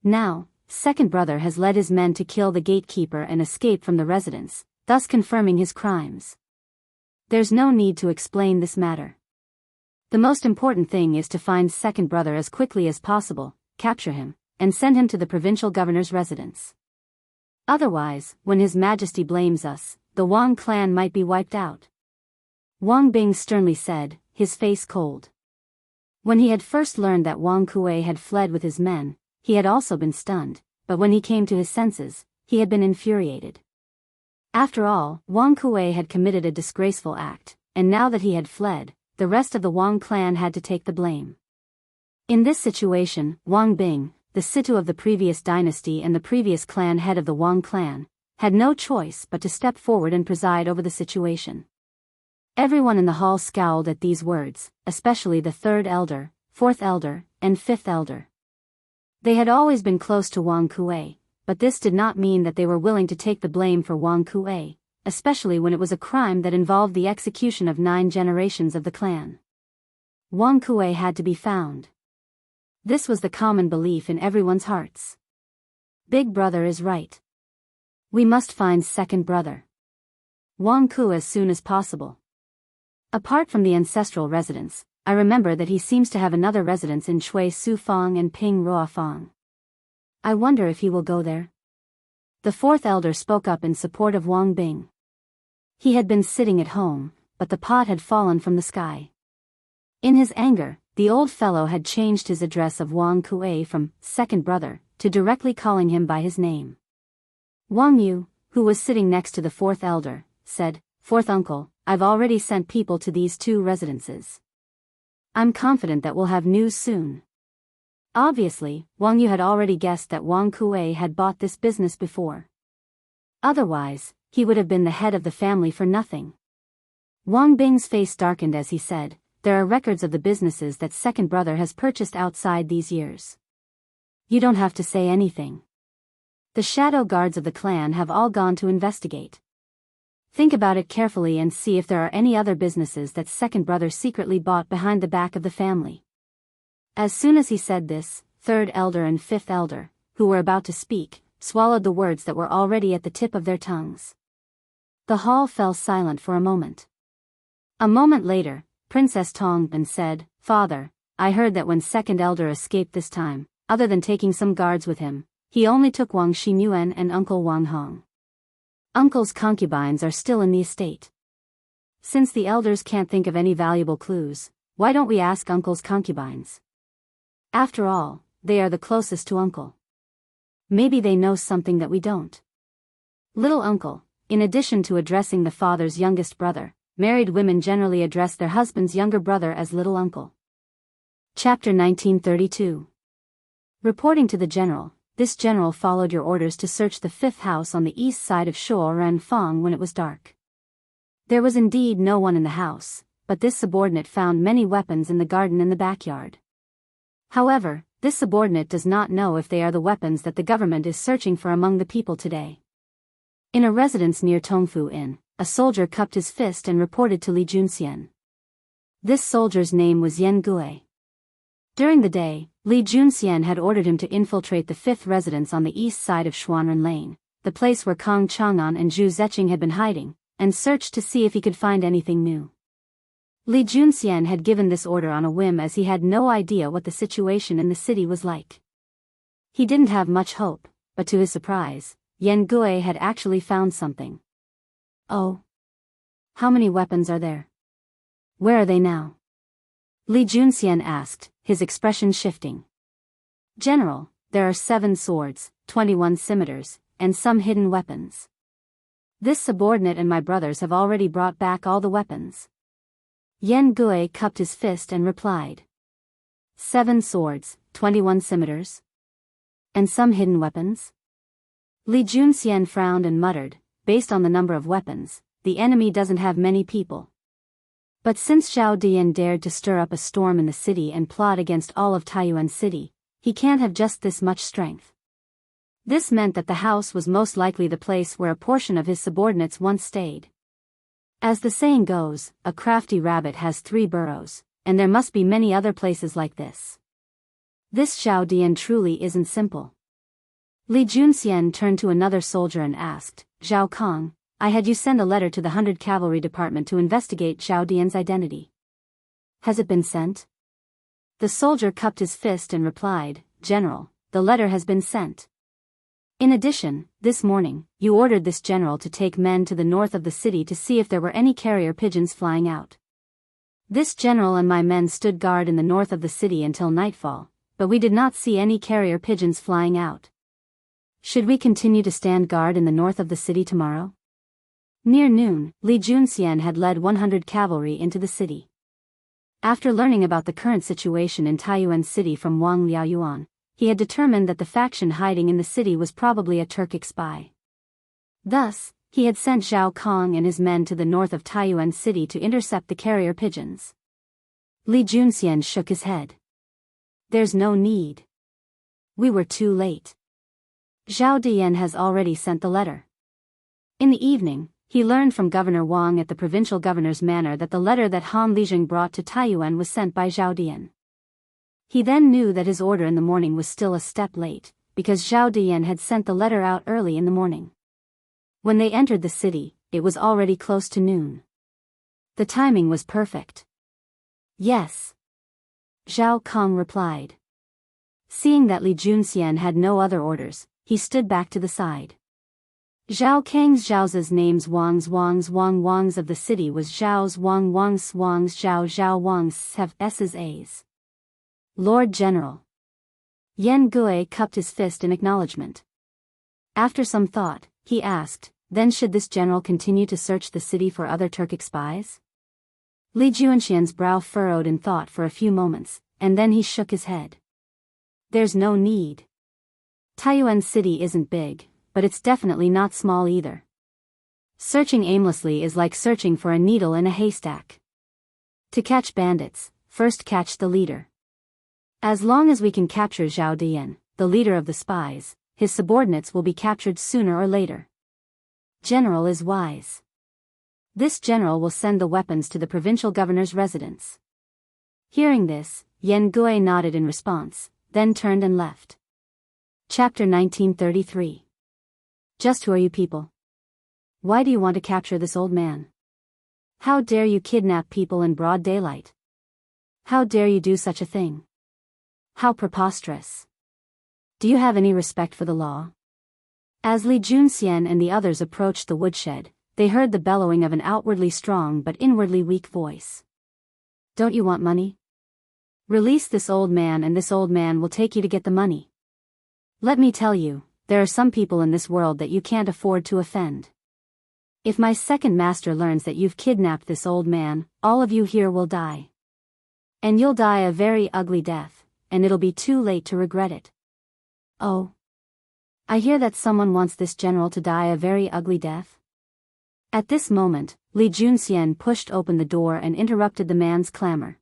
Now, second brother has led his men to kill the gatekeeper and escape from the residence, thus confirming his crimes. There's no need to explain this matter. The most important thing is to find second brother as quickly as possible, capture him, and send him to the provincial governor's residence. Otherwise, when His Majesty blames us, the Wang clan might be wiped out. Wang Bing sternly said, his face cold. When he had first learned that Wang Kuei had fled with his men, he had also been stunned, but when he came to his senses, he had been infuriated. After all, Wang Kuei had committed a disgraceful act, and now that he had fled, the rest of the Wang clan had to take the blame. In this situation, Wang Bing, the Situ of the previous dynasty and the previous clan head of the Wang clan, had no choice but to step forward and preside over the situation. Everyone in the hall scowled at these words, especially the third elder, fourth elder, and fifth elder. They had always been close to Wang Kuei, but this did not mean that they were willing to take the blame for Wang Kuei, especially when it was a crime that involved the execution of 9 generations of the clan. Wang Kuei had to be found. This was the common belief in everyone's hearts. Big brother is right. We must find second brother Wang Ku as soon as possible. Apart from the ancestral residence, I remember that he seems to have another residence in Shui Su Fang and Ping Roa Fang. I wonder if he will go there. The fourth elder spoke up in support of Wang Bing. He had been sitting at home, but the pot had fallen from the sky. In his anger, the old fellow had changed his address of Wang Kuei from second brother to directly calling him by his name. Wang Yu, who was sitting next to the fourth elder, said, "Fourth uncle, I've already sent people to these 2 residences. I'm confident that we'll have news soon." Obviously, Wang Yu had already guessed that Wang Kuei had bought this business before. Otherwise, he would have been the head of the family for nothing. Wang Bing's face darkened as he said, "There are records of the businesses that second brother has purchased outside these years. You don't have to say anything. The shadow guards of the clan have all gone to investigate. Think about it carefully and see if there are any other businesses that second brother secretly bought behind the back of the family. As soon as he said this, third elder and fifth elder, who were about to speak, swallowed the words that were already at the tip of their tongues. The hall fell silent for a moment. A moment later, Princess Tongbin said, "Father, I heard that when second elder escaped this time, other than taking some guards with him, he only took Wang Xinyuan and Uncle Wang Hong. Uncle's concubines are still in the estate. Since the elders can't think of any valuable clues, why don't we ask Uncle's concubines? After all, they are the closest to Uncle. Maybe they know something that we don't." Little Uncle, in addition to addressing the father's youngest brother, married women generally address their husband's younger brother as Little Uncle. Chapter 1932. Reporting to the general, this general followed your orders to search the fifth house on the east side of Shuo Renfeng when it was dark. There was indeed no one in the house, but this subordinate found many weapons in the garden in the backyard. However, this subordinate does not know if they are the weapons that the government is searching for among the people today. In a residence near Tongfu Inn, a soldier cupped his fist and reported to Li Junxian. This soldier's name was Yan Gui. During the day, Li Junxian had ordered him to infiltrate the fifth residence on the east side of Xuanren Lane, the place where Kong Chang'an and Zhu Zeqing had been hiding, and searched to see if he could find anything new. Li Junxian had given this order on a whim as he had no idea what the situation in the city was like. He didn't have much hope, but to his surprise, Yan Gui had actually found something. "Oh. How many weapons are there? Where are they now?" Li Junxian asked, his expression shifting. "General, there are 7 swords, 21 scimitars, and some hidden weapons. This subordinate and my brothers have already brought back all the weapons." Yan Gui cupped his fist and replied. 7 swords, 21 scimitars? And some hidden weapons? Li Junxian frowned and muttered, "Based on the number of weapons, the enemy doesn't have many people. But since Zhao Dian dared to stir up a storm in the city and plot against all of Taiyuan City, he can't have just this much strength." This meant that the house was most likely the place where a portion of his subordinates once stayed. As the saying goes, a crafty rabbit has 3 burrows, and there must be many other places like this. This Zhao Dian truly isn't simple. Li Junxian turned to another soldier and asked, "Zhao Kong, I had you send a letter to the 100 Cavalry Department to investigate Zhao Dian's identity. Has it been sent?" The soldier cupped his fist and replied, "General, the letter has been sent. In addition, this morning, you ordered this general to take men to the north of the city to see if there were any carrier pigeons flying out. This general and my men stood guard in the north of the city until nightfall, but we did not see any carrier pigeons flying out. Should we continue to stand guard in the north of the city tomorrow?" Near noon, Li Junxian had led 100 cavalry into the city. After learning about the current situation in Taiyuan City from Wang Liaoyuan, he had determined that the faction hiding in the city was probably a Turkic spy. Thus, he had sent Zhao Kong and his men to the north of Taiyuan City to intercept the carrier pigeons. Li Junxian shook his head. "There's no need. We were too late. Zhao Dian has already sent the letter." In the evening, he learned from Governor Wang at the provincial governor's manor that the letter that Han Lijing brought to Taiyuan was sent by Zhao Dian. He then knew that his order in the morning was still a step late, because Zhao Dian had sent the letter out early in the morning. When they entered the city, it was already close to noon. The timing was perfect. "Yes," Zhao Kong replied. Seeing that Li Junxian had no other orders, he stood back to the side. Zhao Kang's Zhao's names Wang's of the city was Zhao's Wang's Zhao Wang's have S's A's. "Lord General." Yan Gui cupped his fist in acknowledgement. After some thought, he asked, "Then should this general continue to search the city for other Turkic spies?" Li Junxian's brow furrowed in thought for a few moments, and then he shook his head. "There's no need. Taiyuan City isn't big, but it's definitely not small either. Searching aimlessly is like searching for a needle in a haystack. To catch bandits, first catch the leader. As long as we can capture Zhao Dian, the leader of the spies, his subordinates will be captured sooner or later. General is wise. This general will send the weapons to the provincial governor's residence." Hearing this, Yen Gui nodded in response, then turned and left. Chapter 1933. Just who are you people? Why do you want to capture this old man? How dare you kidnap people in broad daylight? How dare you do such a thing? How preposterous. Do you have any respect for the law? As Li Junxian and the others approached the woodshed, they heard the bellowing of an outwardly strong but inwardly weak voice. Don't you want money? Release this old man and this old man will take you to get the money. Let me tell you, there are some people in this world that you can't afford to offend. If my second master learns that you've kidnapped this old man, all of you here will die. And you'll die a very ugly death, and it'll be too late to regret it. Oh. I hear that someone wants this general to die a very ugly death. At this moment, Li Junxian pushed open the door and interrupted the man's clamor.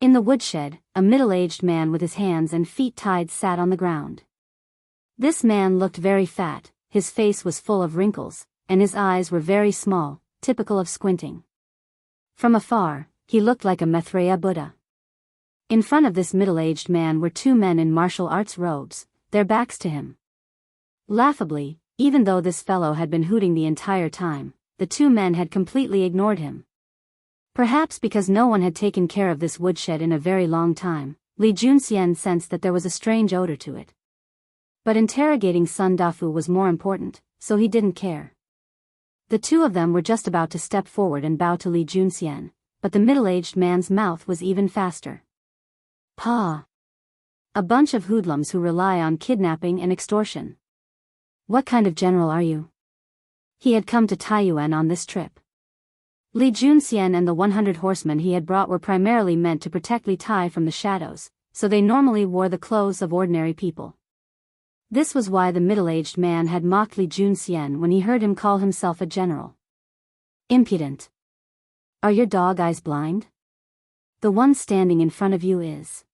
In the woodshed, a middle-aged man with his hands and feet tied sat on the ground. This man looked very fat, his face was full of wrinkles, and his eyes were very small, typical of squinting. From afar, he looked like a Maitreya Buddha. In front of this middle-aged man were two men in martial arts robes, their backs to him. Laughably, even though this fellow had been hooting the entire time, the two men had completely ignored him. Perhaps because no one had taken care of this woodshed in a very long time, Li Junxian sensed that there was a strange odor to it. But interrogating Sun Dafu was more important, so he didn't care. The two of them were just about to step forward and bow to Li Junxian, but the middle-aged man's mouth was even faster. Pa! A bunch of hoodlums who rely on kidnapping and extortion. What kind of general are you? He had come to Taiyuan on this trip. Li Junxian and the 100 horsemen he had brought were primarily meant to protect Li Tai from the shadows, so they normally wore the clothes of ordinary people. This was why the middle-aged man had mocked Li Junxian when he heard him call himself a general. Impudent. Are your dog eyes blind? The one standing in front of you is.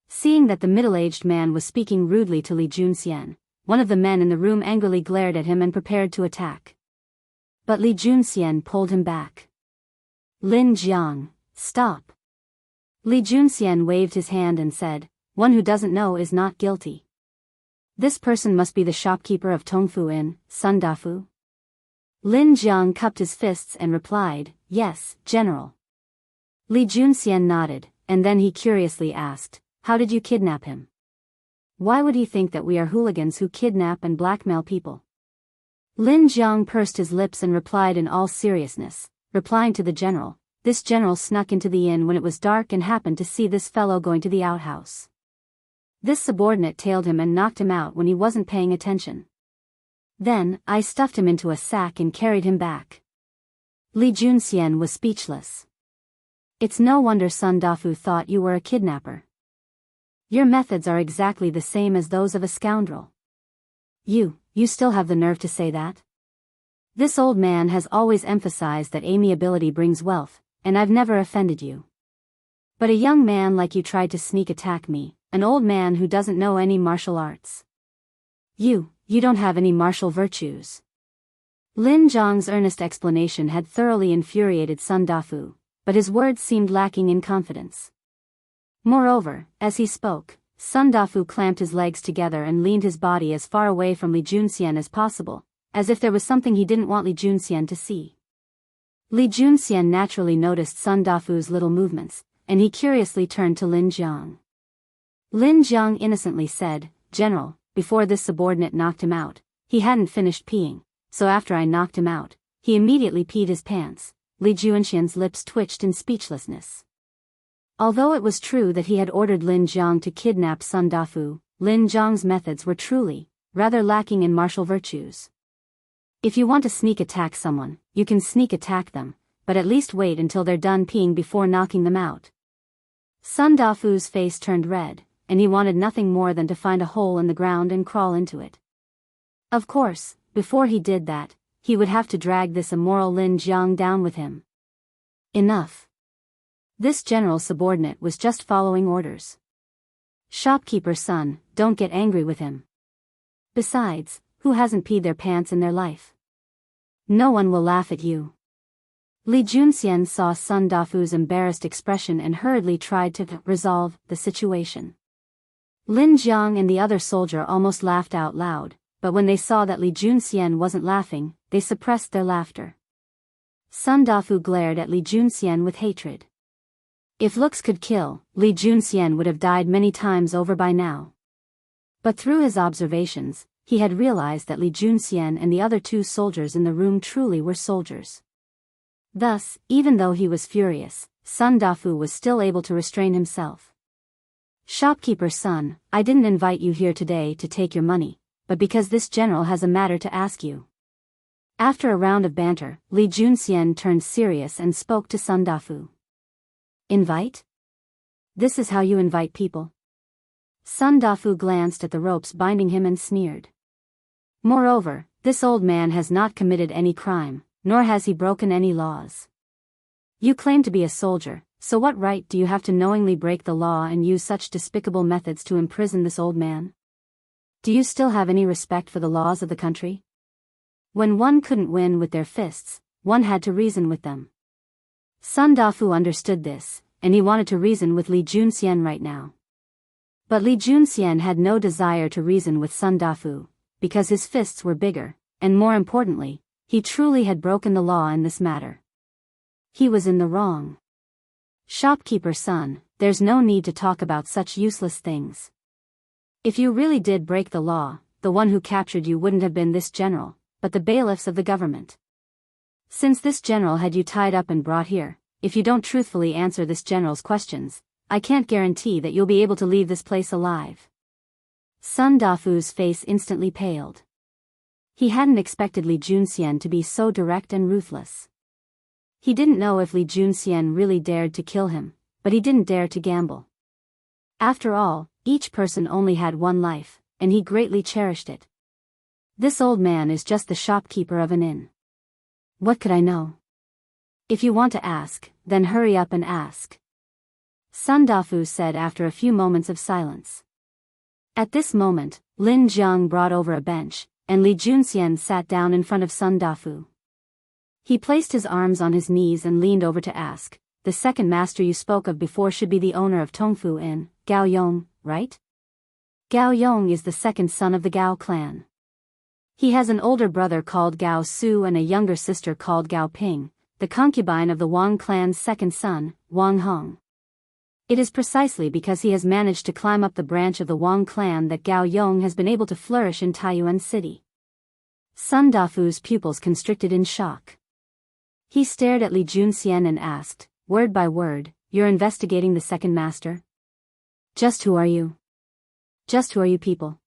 Seeing that the middle-aged man was speaking rudely to Li Junxian, one of the men in the room angrily glared at him and prepared to attack. But Li Junxian pulled him back. Lin Jiang, stop. Li Junxian waved his hand and said, one who doesn't know is not guilty. This person must be the shopkeeper of Tongfu Inn, Sun Dafu. Lin Jiang cupped his fists and replied, yes, General. Li Junxian nodded, and then he curiously asked, how did you kidnap him? Why would he think that we are hooligans who kidnap and blackmail people? Lin Jiang pursed his lips and replied in all seriousness, replying to the general, this general snuck into the inn when it was dark and happened to see this fellow going to the outhouse. This subordinate tailed him and knocked him out when he wasn't paying attention. Then, I stuffed him into a sack and carried him back. Li Junxian was speechless. It's no wonder Sun Dafu thought you were a kidnapper. Your methods are exactly the same as those of a scoundrel. You still have the nerve to say that? This old man has always emphasized that amiability brings wealth, and I've never offended you. But a young man like you tried to sneak attack me, an old man who doesn't know any martial arts. You don't have any martial virtues. Lin Zhang's earnest explanation had thoroughly infuriated Sun Dafu, but his words seemed lacking in confidence. Moreover, as he spoke, Sun Dafu clamped his legs together and leaned his body as far away from Li Junxian as possible, as if there was something he didn't want Li Junxian to see. Li Junxian naturally noticed Sun Dafu's little movements, and he curiously turned to Lin Jiang. Lin Jiang innocently said, General, before this subordinate knocked him out, he hadn't finished peeing, so after I knocked him out, he immediately peed his pants. Li Junxian's lips twitched in speechlessness. Although it was true that he had ordered Lin Jiang to kidnap Sun Dafu, Lin Jiang's methods were truly, rather lacking in martial virtues. If you want to sneak attack someone, you can sneak attack them, but at least wait until they're done peeing before knocking them out. Sun Dafu's face turned red, and he wanted nothing more than to find a hole in the ground and crawl into it. Of course, before he did that, he would have to drag this immoral Lin Jiang down with him. Enough. This general subordinate was just following orders. Shopkeeper's son, don't get angry with him. Besides, who hasn't peed their pants in their life? No one will laugh at you. Li Junxian saw Sun Dafu's embarrassed expression and hurriedly tried to resolve the situation. Lin Jiang and the other soldier almost laughed out loud, but when they saw that Li Junxian wasn't laughing, they suppressed their laughter. Sun Dafu glared at Li Junxian with hatred. If looks could kill, Li Junxian would have died many times over by now. But through his observations, he had realized that Li Junxian and the other two soldiers in the room truly were soldiers. Thus, even though he was furious, Sun Dafu was still able to restrain himself. Shopkeeper's son, I didn't invite you here today to take your money, but because this general has a matter to ask you. After a round of banter, Li Junxian turned serious and spoke to Sun Dafu. Invite? This is how you invite people? Sun Dafu glanced at the ropes binding him and sneered. Moreover, this old man has not committed any crime, nor has he broken any laws. You claim to be a soldier, so what right do you have to knowingly break the law and use such despicable methods to imprison this old man? Do you still have any respect for the laws of the country? When one couldn't win with their fists, one had to reason with them. Sun Dafu understood this, and he wanted to reason with Li Junxian right now. But Li Junxian had no desire to reason with Sun Dafu, because his fists were bigger, and more importantly, he truly had broken the law in this matter. He was in the wrong. Shopkeeper's son, there's no need to talk about such useless things. If you really did break the law, the one who captured you wouldn't have been this general, but the bailiffs of the government. Since this general had you tied up and brought here, if you don't truthfully answer this general's questions, I can't guarantee that you'll be able to leave this place alive. Sun Dafu's face instantly paled. He hadn't expected Li Junxian to be so direct and ruthless. He didn't know if Li Junxian really dared to kill him, but he didn't dare to gamble. After all, each person only had one life, and he greatly cherished it. This old man is just the shopkeeper of an inn. What could I know? If you want to ask, then hurry up and ask. Sun Dafu said after a few moments of silence. At this moment, Lin Jiang brought over a bench, and Li Junxian sat down in front of Sun Dafu. He placed his arms on his knees and leaned over to ask, the second master you spoke of before should be the owner of Tongfu Inn, Gao Yong, right? Gao Yong is the second son of the Gao clan. He has an older brother called Gao Su and a younger sister called Gao Ping, the concubine of the Wang clan's second son, Wang Hong. It is precisely because he has managed to climb up the branch of the Wang clan that Gao Yong has been able to flourish in Taiyuan City. Sun Dafu's pupils constricted in shock. He stared at Li Junxian and asked, word by word, you're investigating the second master? Just who are you? Just who are you people?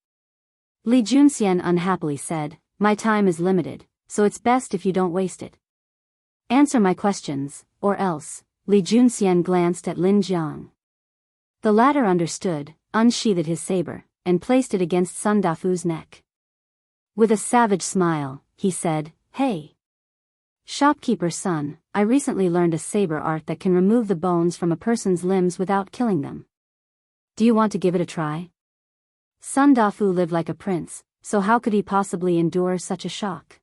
Li Junxian unhappily said, my time is limited, so it's best if you don't waste it. Answer my questions, or else. Li Junxian glanced at Lin Jiang. The latter understood, unsheathed his saber, and placed it against Sun Dafu's neck. With a savage smile, he said, hey. Shopkeeper's son, I recently learned a saber art that can remove the bones from a person's limbs without killing them. Do you want to give it a try? Sun Dafu lived like a prince, so how could he possibly endure such a shock?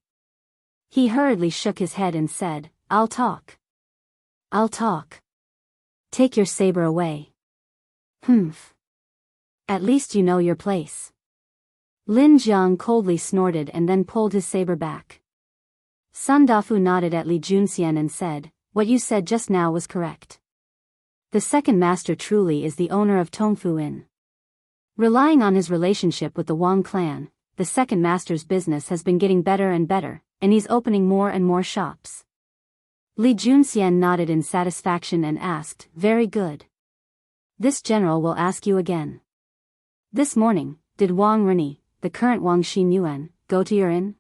He hurriedly shook his head and said, I'll talk. I'll talk. Take your saber away. Humph. At least you know your place. Lin Jiang coldly snorted and then pulled his saber back. Sun Dafu nodded at Li Junxian and said, what you said just now was correct. The second master truly is the owner of Tongfu Inn. Relying on his relationship with the Wang clan, the second master's business has been getting better and better, and he's opening more and more shops. Li Junxian nodded in satisfaction and asked, very good. This general will ask you again. This morning, did Wang Rini, the current Wang Xinyuan, go to your inn?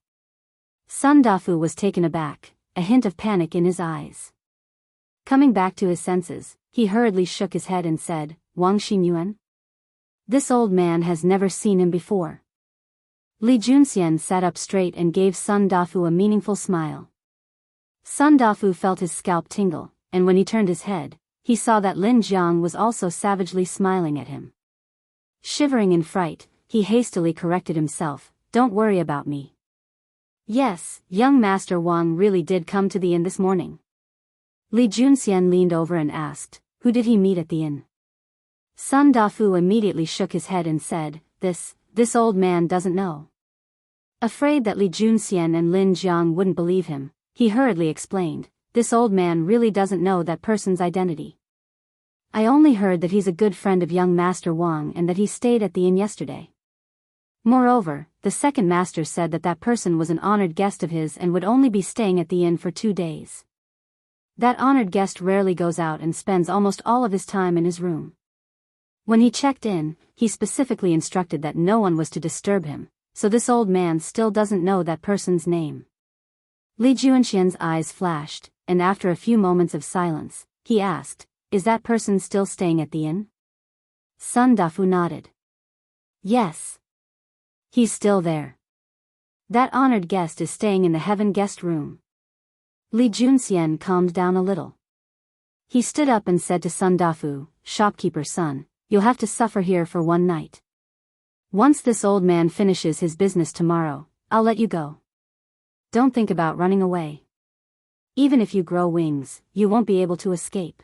Sun Dafu was taken aback, a hint of panic in his eyes. Coming back to his senses, he hurriedly shook his head and said, Wang Xinyuan? This old man has never seen him before. Li Junxian sat up straight and gave Sun Dafu a meaningful smile. Sun Dafu felt his scalp tingle, and when he turned his head, he saw that Lin Jiang was also savagely smiling at him. Shivering in fright, he hastily corrected himself, don't worry about me. Yes, young Master Wang really did come to the inn this morning. Li Junxian leaned over and asked, "Who did he meet at the inn?" Sun Dafu immediately shook his head and said, This old man doesn't know." Afraid that Li Junxian and Lin Jiang wouldn't believe him, he hurriedly explained, "This old man really doesn't know that person's identity. I only heard that he's a good friend of young Master Wang and that he stayed at the inn yesterday. Moreover, the second master said that that person was an honored guest of his and would only be staying at the inn for 2 days. That honored guest rarely goes out and spends almost all of his time in his room. When he checked in, he specifically instructed that no one was to disturb him, so this old man still doesn't know that person's name." Li Junxian's eyes flashed, and after a few moments of silence, he asked, "Is that person still staying at the inn?" Sun Dafu nodded. "Yes. He's still there. That honored guest is staying in the heaven guest room." Li Junxian calmed down a little. He stood up and said to Sun Dafu, "Shopkeeper's son, you'll have to suffer here for 1 night. Once this old man finishes his business tomorrow, I'll let you go. Don't think about running away. Even if you grow wings, you won't be able to escape.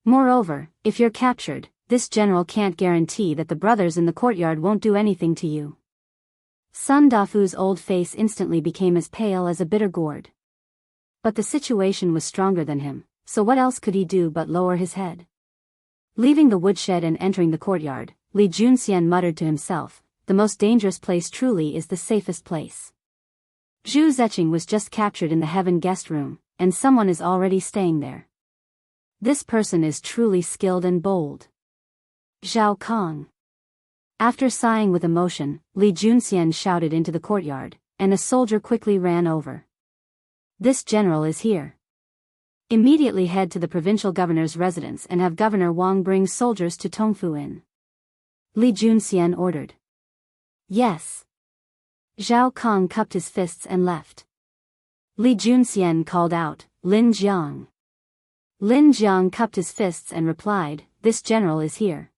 Moreover, if you're captured, this general can't guarantee that the brothers in the courtyard won't do anything to you." Sun Dafu's old face instantly became as pale as a bitter gourd. But the situation was stronger than him, so what else could he do but lower his head? Leaving the woodshed and entering the courtyard, Li Junxian muttered to himself, "The most dangerous place truly is the safest place. Zhu Zeqing was just captured in the heaven guest room, and someone is already staying there. This person is truly skilled and bold." Zhao Kong. After sighing with emotion, Li Junxian shouted into the courtyard, and a soldier quickly ran over. "This general is here. Immediately head to the provincial governor's residence and have Governor Wang bring soldiers to Tongfu Inn." Li Junxian ordered. "Yes." Zhao Kong cupped his fists and left. Li Junxian called out, "Lin Jiang." Lin Jiang cupped his fists and replied, "This general is here."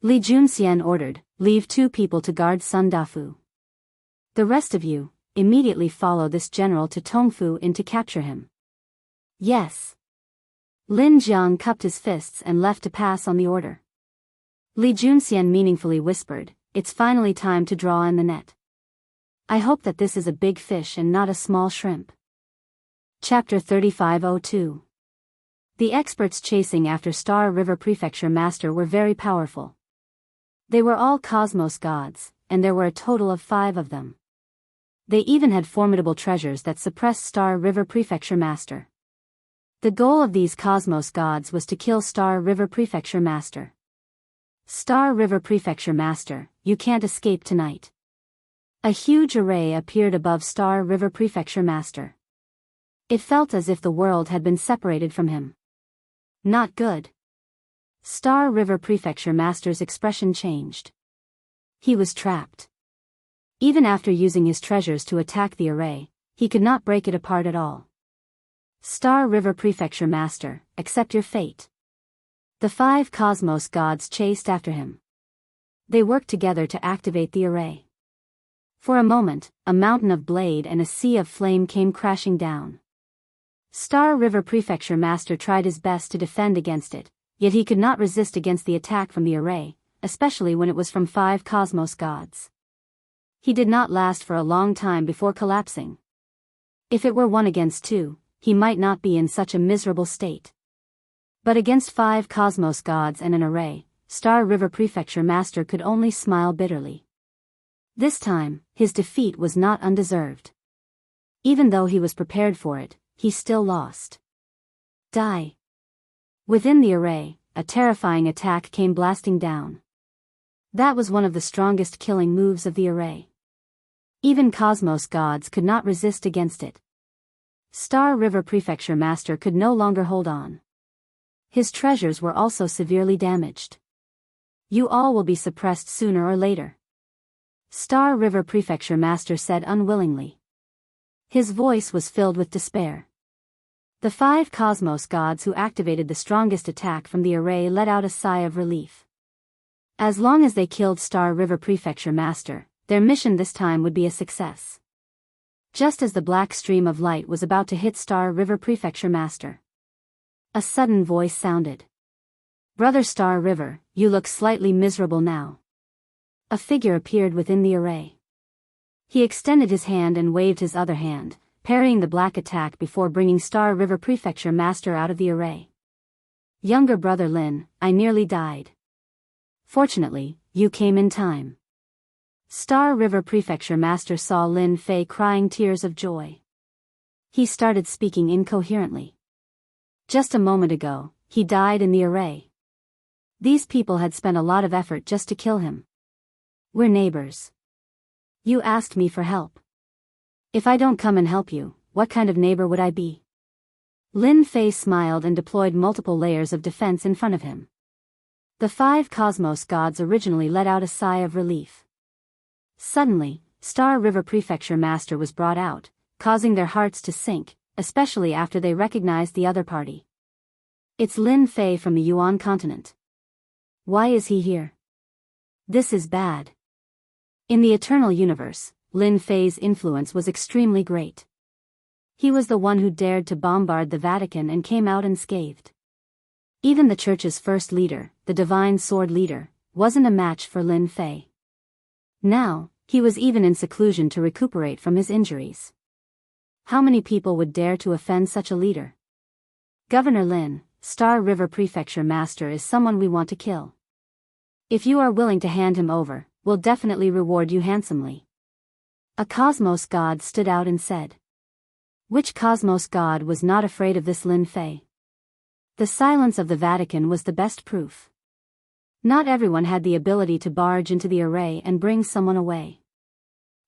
Li Junxian ordered, "Leave 2 people to guard Sun Dafu. The rest of you, immediately follow this general to Tongfu Inn to capture him." "Yes." Lin Jiang cupped his fists and left to pass on the order. Li Junxian meaningfully whispered, "It's finally time to draw in the net. I hope that this is a big fish and not a small shrimp." Chapter 3502. The experts chasing after Star River Prefecture Master were very powerful. They were all cosmos gods, and there were a total of 5 of them. They even had formidable treasures that suppressed Star River Prefecture Master. The goal of these cosmos gods was to kill Star River Prefecture Master. "Star River Prefecture Master, you can't escape tonight." A huge array appeared above Star River Prefecture Master. It felt as if the world had been separated from him. Not good. Star River Prefecture Master's expression changed. He was trapped. Even after using his treasures to attack the array, he could not break it apart at all. "Star River Prefecture Master, accept your fate." The 5 cosmos gods chased after him. They worked together to activate the array. For a moment, a mountain of blade and a sea of flame came crashing down. Star River Prefecture Master tried his best to defend against it, yet he could not resist against the attack from the array, especially when it was from 5 cosmos gods. He did not last for a long time before collapsing. If it were 1 against 2, he might not be in such a miserable state. But against 5 cosmos gods and an array, Star River Prefecture Master could only smile bitterly. This time, his defeat was not undeserved. Even though he was prepared for it, he still lost. Die. Within the array, a terrifying attack came blasting down. That was one of the strongest killing moves of the array. Even cosmos gods could not resist against it. Star River Prefecture Master could no longer hold on. His treasures were also severely damaged. "You all will be suppressed sooner or later," Star River Prefecture Master said unwillingly. His voice was filled with despair. The 5 cosmos gods who activated the strongest attack from the array let out a sigh of relief. As long as they killed Star River Prefecture Master, their mission this time would be a success. Just as the black stream of light was about to hit Star River Prefecture Master, A sudden voice sounded. Brother Star River, you look slightly miserable now. A figure appeared within the array. He extended his hand and waved his other hand, parrying the black attack before bringing Star River Prefecture Master out of the array. Younger brother Lin, I nearly died. Fortunately, you came in time. Star River Prefecture Master saw Lin Fei crying tears of joy. He started speaking incoherently. Just a moment ago, he died in the array. These people had spent a lot of effort just to kill him. We're neighbors. You asked me for help. If I don't come and help you, what kind of neighbor would I be? Lin Fei smiled and deployed multiple layers of defense in front of him. The 5 cosmos gods originally let out a sigh of relief. Suddenly, Star River Prefecture Master was brought out, causing their hearts to sink, especially after they recognized the other party. It's Lin Fei from the Yuan continent. Why is he here? This is bad. In the Eternal Universe, Lin Fei's influence was extremely great. He was the one who dared to bombard the Vatican and came out unscathed. Even the Church's first leader, the Divine Sword Leader, wasn't a match for Lin Fei. Now, he was even in seclusion to recuperate from his injuries. How many people would dare to offend such a leader? Governor Lin, Star River Prefecture Master is someone we want to kill. If you are willing to hand him over, we'll definitely reward you handsomely. A cosmos god stood out and said. Which cosmos god was not afraid of this Lin Fei? The silence of the Vatican was the best proof. Not everyone had the ability to barge into the array and bring someone away.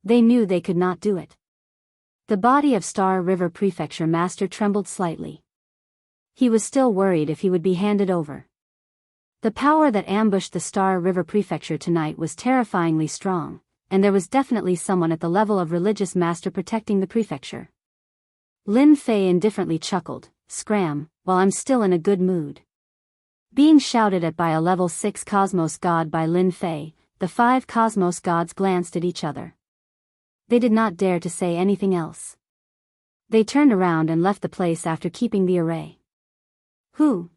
They knew they could not do it. The body of Star River Prefecture Master trembled slightly. He was still worried if he would be handed over. The power that ambushed the Star River Prefecture tonight was terrifyingly strong, and there was definitely someone at the level of religious master protecting the prefecture. Lin Fei indifferently chuckled, "Scram, while I'm still in a good mood." Being shouted at by a level 6 cosmos god by Lin Fei, the 5 cosmos gods glanced at each other. They did not dare to say anything else. They turned around and left the place after keeping the array.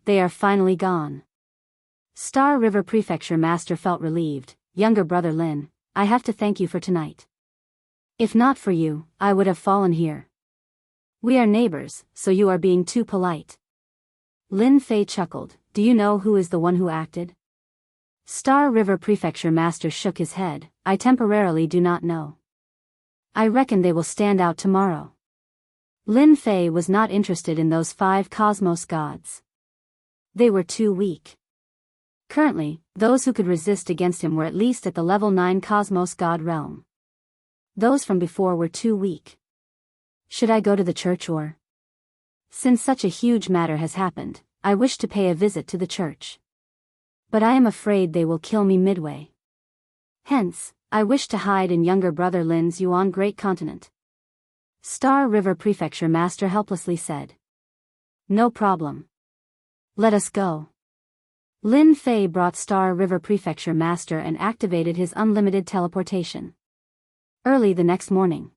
They are finally gone. Star River Prefecture Master felt relieved. Younger brother Lin, I have to thank you for tonight. If not for you, I would have fallen here. We are neighbors, so you are being too polite. Lin Fei chuckled. Do you know who is the one who acted? Star River Prefecture Master shook his head. I temporarily do not know. I reckon they will stand out tomorrow. Lin Fei was not interested in those 5 cosmos gods. They were too weak. Currently, those who could resist against him were at least at the level 9 cosmos god realm. Those from before were too weak. Should I go to the church or? Since such a huge matter has happened, I wish to pay a visit to the church. But I am afraid they will kill me midway. Hence, I wish to hide in younger brother Lin's Yuan Great Continent. Star River Prefecture Master helplessly said. No problem. Let us go. Lin Fei brought Star River Prefecture Master and activated his unlimited teleportation. Early the next morning,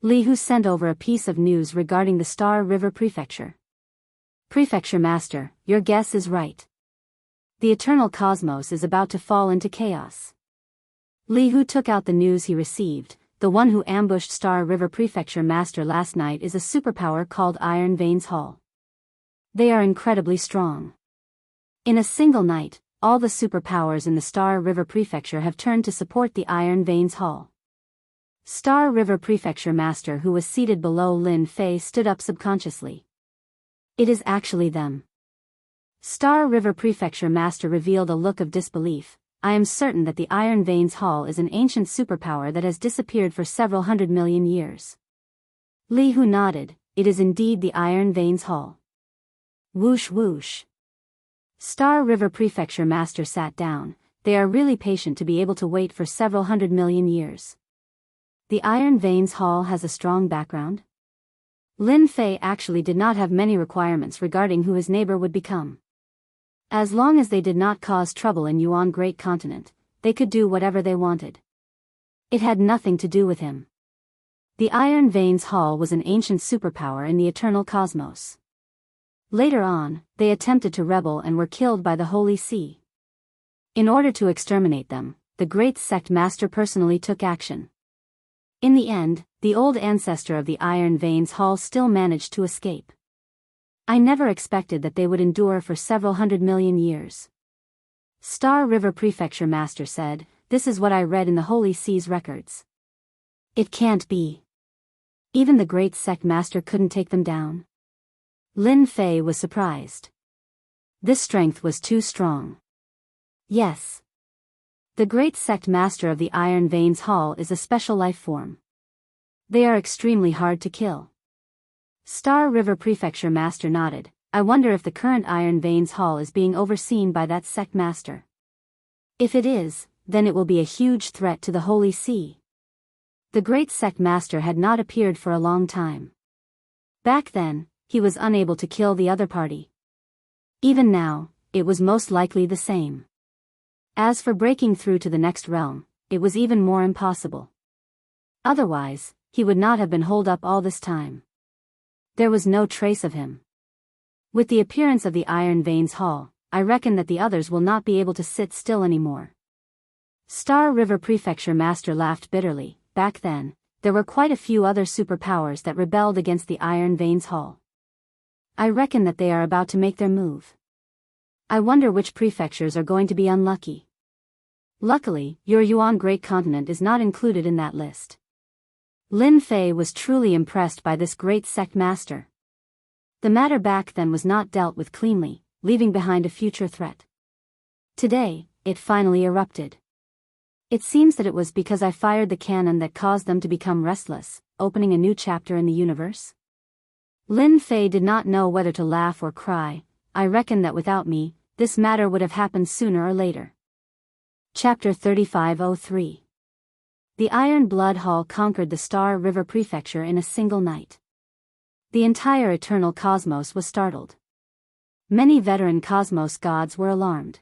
Li Hu sent over a piece of news regarding the Star River Prefecture. Prefecture Master, your guess is right. The eternal cosmos is about to fall into chaos. Li Hu took out the news he received. The one who ambushed Star River Prefecture Master last night is a superpower called Iron Veins Hall. They are incredibly strong. In a single night, all the superpowers in the Star River Prefecture have turned to support the Iron Veins Hall. Star River Prefecture Master, who was seated below Lin Fei, stood up subconsciously. It is actually them. Star River Prefecture Master revealed a look of disbelief. I am certain that the Iron Veins Hall is an ancient superpower that has disappeared for several 100 million years. Li Hu nodded. It is indeed the Iron Veins Hall. Whoosh whoosh. Star River Prefecture Master sat down. They are really patient to be able to wait for several 100 million years. The Iron Veins Hall has a strong background? Lin Fei actually did not have many requirements regarding who his neighbor would become. As long as they did not cause trouble in Yuan Great Continent, they could do whatever they wanted. It had nothing to do with him. The Iron Veins Hall was an ancient superpower in the eternal cosmos. Later on, they attempted to rebel and were killed by the Holy See. In order to exterminate them, the great sect master personally took action. In the end, the old ancestor of the Iron Veins Hall still managed to escape. I never expected that they would endure for several 100 million years. Star River Prefecture Master said, "This is what I read in the Holy See's records. It can't be. Even the great sect master couldn't take them down." Lin Fei was surprised. This strength was too strong. Yes. The great sect master of the Iron Veins Hall is a special life form. They are extremely hard to kill. Star River Prefecture Master nodded. I wonder if the current Iron Veins Hall is being overseen by that sect master. If it is, then it will be a huge threat to the Holy See. The great sect master had not appeared for a long time. Back then, he was unable to kill the other party. Even now, it was most likely the same. As for breaking through to the next realm, it was even more impossible. Otherwise, he would not have been holed up all this time. There was no trace of him. With the appearance of the Iron Veins Hall, I reckon that the others will not be able to sit still anymore. Star River Prefecture Master laughed bitterly. Back then, there were quite a few other superpowers that rebelled against the Iron Veins Hall. I reckon that they are about to make their move. I wonder which prefectures are going to be unlucky. Luckily, your Yuan Great Continent is not included in that list. Lin Fei was truly impressed by this great sect master. The matter back then was not dealt with cleanly, leaving behind a future threat. Today, it finally erupted. It seems that it was because I fired the cannon that caused them to become restless, opening a new chapter in the universe. Lin Fei did not know whether to laugh or cry. I reckon that without me, this matter would have happened sooner or later. Chapter 3503. The Iron Blood Hall conquered the Star River Prefecture in a single night. The entire eternal cosmos was startled. Many veteran cosmos gods were alarmed.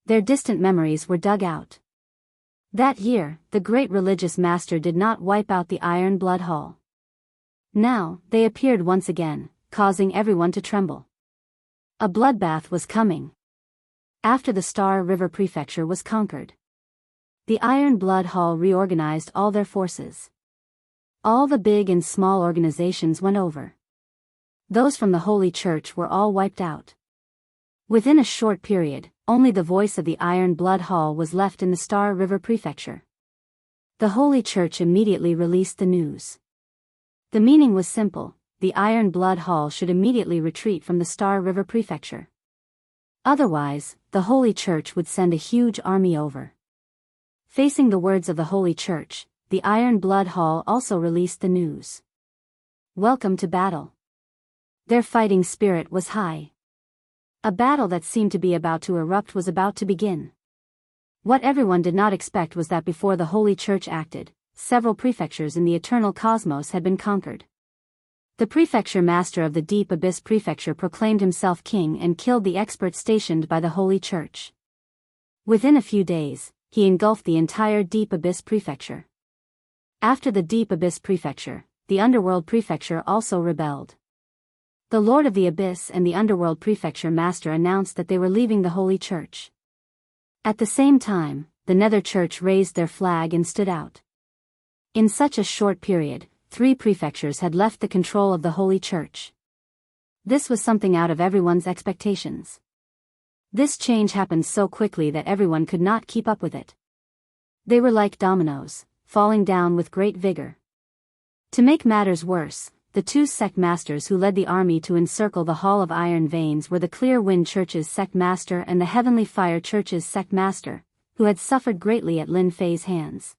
Their distant memories were dug out. That year, the great religious master did not wipe out the Iron Blood Hall. Now, they appeared once again, causing everyone to tremble. A bloodbath was coming. After the Star River Prefecture was conquered, the Iron Blood Hall reorganized all their forces. All the big and small organizations went over. Those from the Holy Church were all wiped out. Within a short period, only the voice of the Iron Blood Hall was left in the Star River Prefecture. The Holy Church immediately released the news. The meaning was simple: the Iron Blood Hall should immediately retreat from the Star River Prefecture. Otherwise, the Holy Church would send a huge army over. Facing the words of the Holy Church, the Iron Blood Hall also released the news. Welcome to battle. Their fighting spirit was high. A battle that seemed to be about to erupt was about to begin. What everyone did not expect was that before the Holy Church acted, several prefectures in the eternal cosmos had been conquered. The prefecture master of the Deep Abyss Prefecture proclaimed himself king and killed the experts stationed by the Holy Church. Within a few days, he engulfed the entire Deep Abyss Prefecture. After the Deep Abyss Prefecture, the Underworld Prefecture also rebelled. The Lord of the Abyss and the Underworld Prefecture Master announced that they were leaving the Holy Church. At the same time, the Nether Church raised their flag and stood out. In such a short period, 3 prefectures had left the control of the Holy Church. This was something out of everyone's expectations. This change happened so quickly that everyone could not keep up with it. They were like dominoes, falling down with great vigor. To make matters worse, the 2 sect masters who led the army to encircle the Hall of Iron Veins were the Clear Wind Church's sect master and the Heavenly Fire Church's sect master, who had suffered greatly at Lin Fei's hands.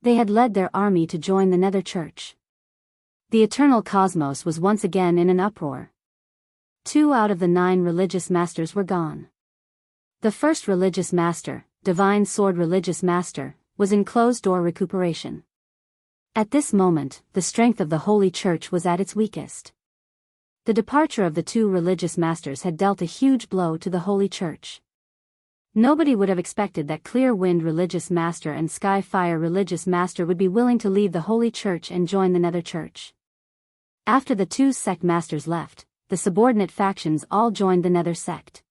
They had led their army to join the Nether Church. The eternal cosmos was once again in an uproar. 2 out of the 9 religious masters were gone. The first religious master, Divine Sword Religious Master, was in closed-door recuperation. At this moment, the strength of the Holy Church was at its weakest. The departure of the 2 religious masters had dealt a huge blow to the Holy Church. Nobody would have expected that Clear Wind Religious Master and Sky Fire Religious Master would be willing to leave the Holy Church and join the Nether Church. After the 2 sect masters left, the subordinate factions all joined the Nether sect.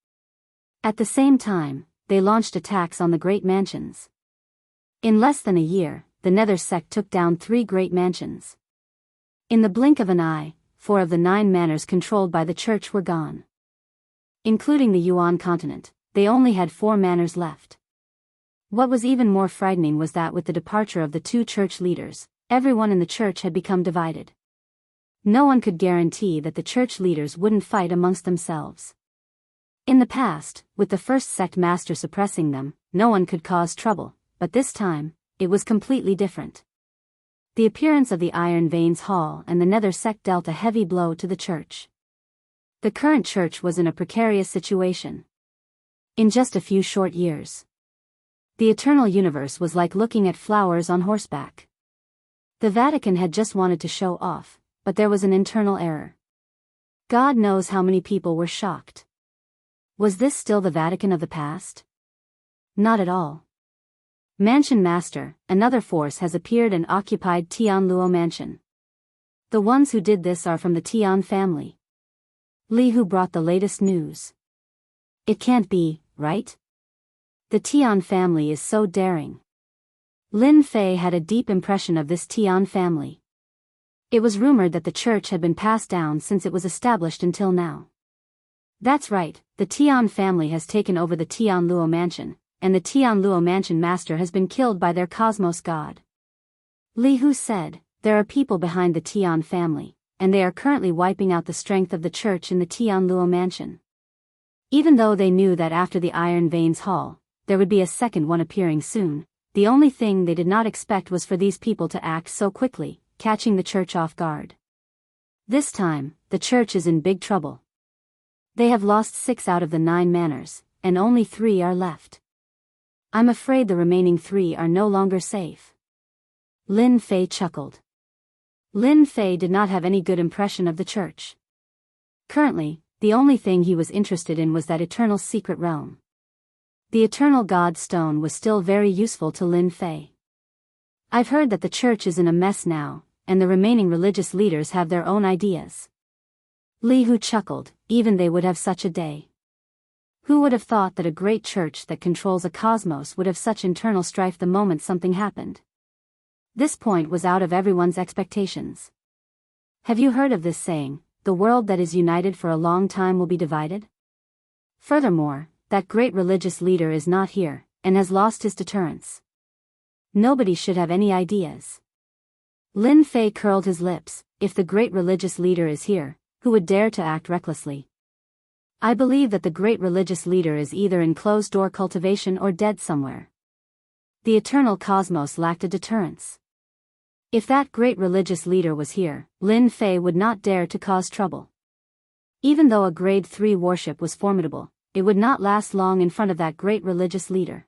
At the same time, they launched attacks on the great mansions. In less than a year, the Nether sect took down 3 great mansions. In the blink of an eye, 4 of the 9 manors controlled by the church were gone. Including the Yuan continent, they only had 4 manors left. What was even more frightening was that with the departure of the 2 church leaders, everyone in the church had become divided. No one could guarantee that the church leaders wouldn't fight amongst themselves. In the past, with the first sect master suppressing them, no one could cause trouble, but this time, it was completely different. The appearance of the Iron Veins Hall and the Nether sect dealt a heavy blow to the church. The current church was in a precarious situation. In just a few short years, the eternal universe was like looking at flowers on horseback. The Vatican had just wanted to show off, but there was an internal error. God knows how many people were shocked. Was this still the Vatican of the past? Not at all. Mansion Master, another force has appeared and occupied Tianluo Mansion. The ones who did this are from the Tian family. Li Hu brought the latest news. It can't be, right? The Tian family is so daring. Lin Fei had a deep impression of this Tian family. It was rumored that the church had been passed down since it was established until now. That's right, the Tian family has taken over the Tianluo Mansion, and the Tianluo Mansion Master has been killed by their cosmos god. Li Hu said, there are people behind the Tian family, and they are currently wiping out the strength of the church in the Tianluo Mansion. Even though they knew that after the Iron Veins Hall, there would be a second one appearing soon, the only thing they did not expect was for these people to act so quickly, catching the church off guard. This time, the church is in big trouble. They have lost 6 out of the 9 manors, and only 3 are left. I'm afraid the remaining 3 are no longer safe. Lin Fei chuckled. Lin Fei did not have any good impression of the church. Currently, the only thing he was interested in was that eternal secret realm. The eternal god stone was still very useful to Lin Fei. I've heard that the church is in a mess now, and the remaining religious leaders have their own ideas. Li Hu chuckled, even they would have such a day. Who would have thought that a great church that controls a cosmos would have such internal strife the moment something happened? This point was out of everyone's expectations. Have you heard of this saying, the world that is united for a long time will be divided? Furthermore, that great religious leader is not here, and has lost his deterrence. Nobody should have any ideas. Lin Fei curled his lips. If the great religious leader is here, who would dare to act recklessly? I believe that the great religious leader is either in closed-door cultivation or dead somewhere. The eternal cosmos lacked a deterrence. If that great religious leader was here, Lin Fei would not dare to cause trouble. Even though a grade 3 warship was formidable, it would not last long in front of that great religious leader.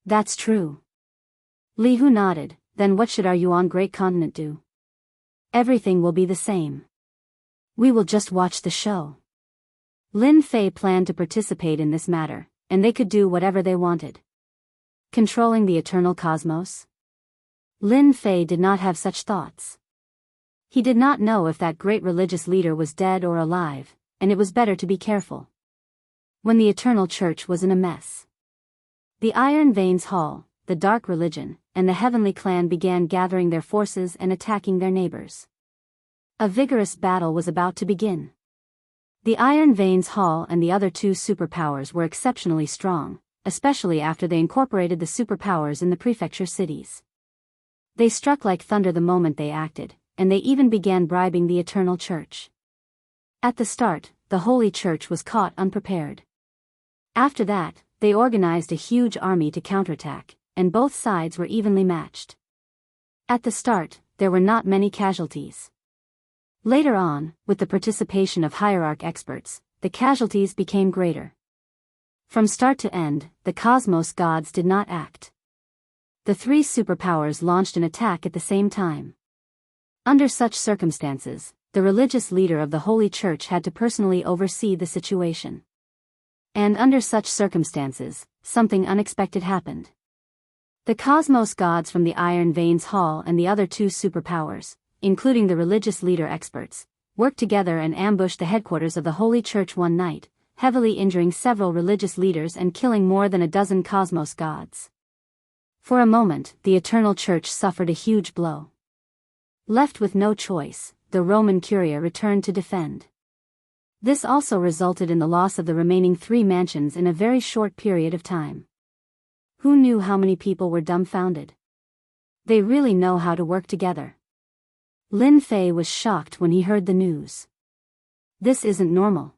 That's true. Li Hu nodded. Then what should our Yuan great continent do? Everything will be the same. We will just watch the show. Lin Fei planned to participate in this matter, and they could do whatever they wanted. Controlling the eternal cosmos? Lin Fei did not have such thoughts. He did not know if that great religious leader was dead or alive, and it was better to be careful. When the eternal church was in a mess, the Iron Veins Hall, the Dark Religion, and the Heavenly Clan began gathering their forces and attacking their neighbors. A vigorous battle was about to begin. The Iron Veins Hall and the other 2 superpowers were exceptionally strong, especially after they incorporated the superpowers in the prefecture cities. They struck like thunder the moment they acted, and they even began bribing the Eternal Church. At the start, the Holy Church was caught unprepared. After that, they organized a huge army to counterattack, and both sides were evenly matched. At the start, there were not many casualties. Later on, with the participation of hierarch experts, the casualties became greater. From start to end, the cosmos gods did not act. The 3 superpowers launched an attack at the same time. Under such circumstances, the religious leader of the Holy Church had to personally oversee the situation. And under such circumstances, something unexpected happened. The cosmos gods from the Iron Veins Hall and the other 2 superpowers, including the religious leader experts, worked together and ambushed the headquarters of the Holy Church one night, heavily injuring several religious leaders and killing more than a dozen cosmos gods. For a moment, the Eternal Church suffered a huge blow. Left with no choice, the Roman Curia returned to defend. This also resulted in the loss of the remaining 3 mansions in a very short period of time. Who knew how many people were dumbfounded? They really know how to work together. Lin Fei was shocked when he heard the news. This isn't normal.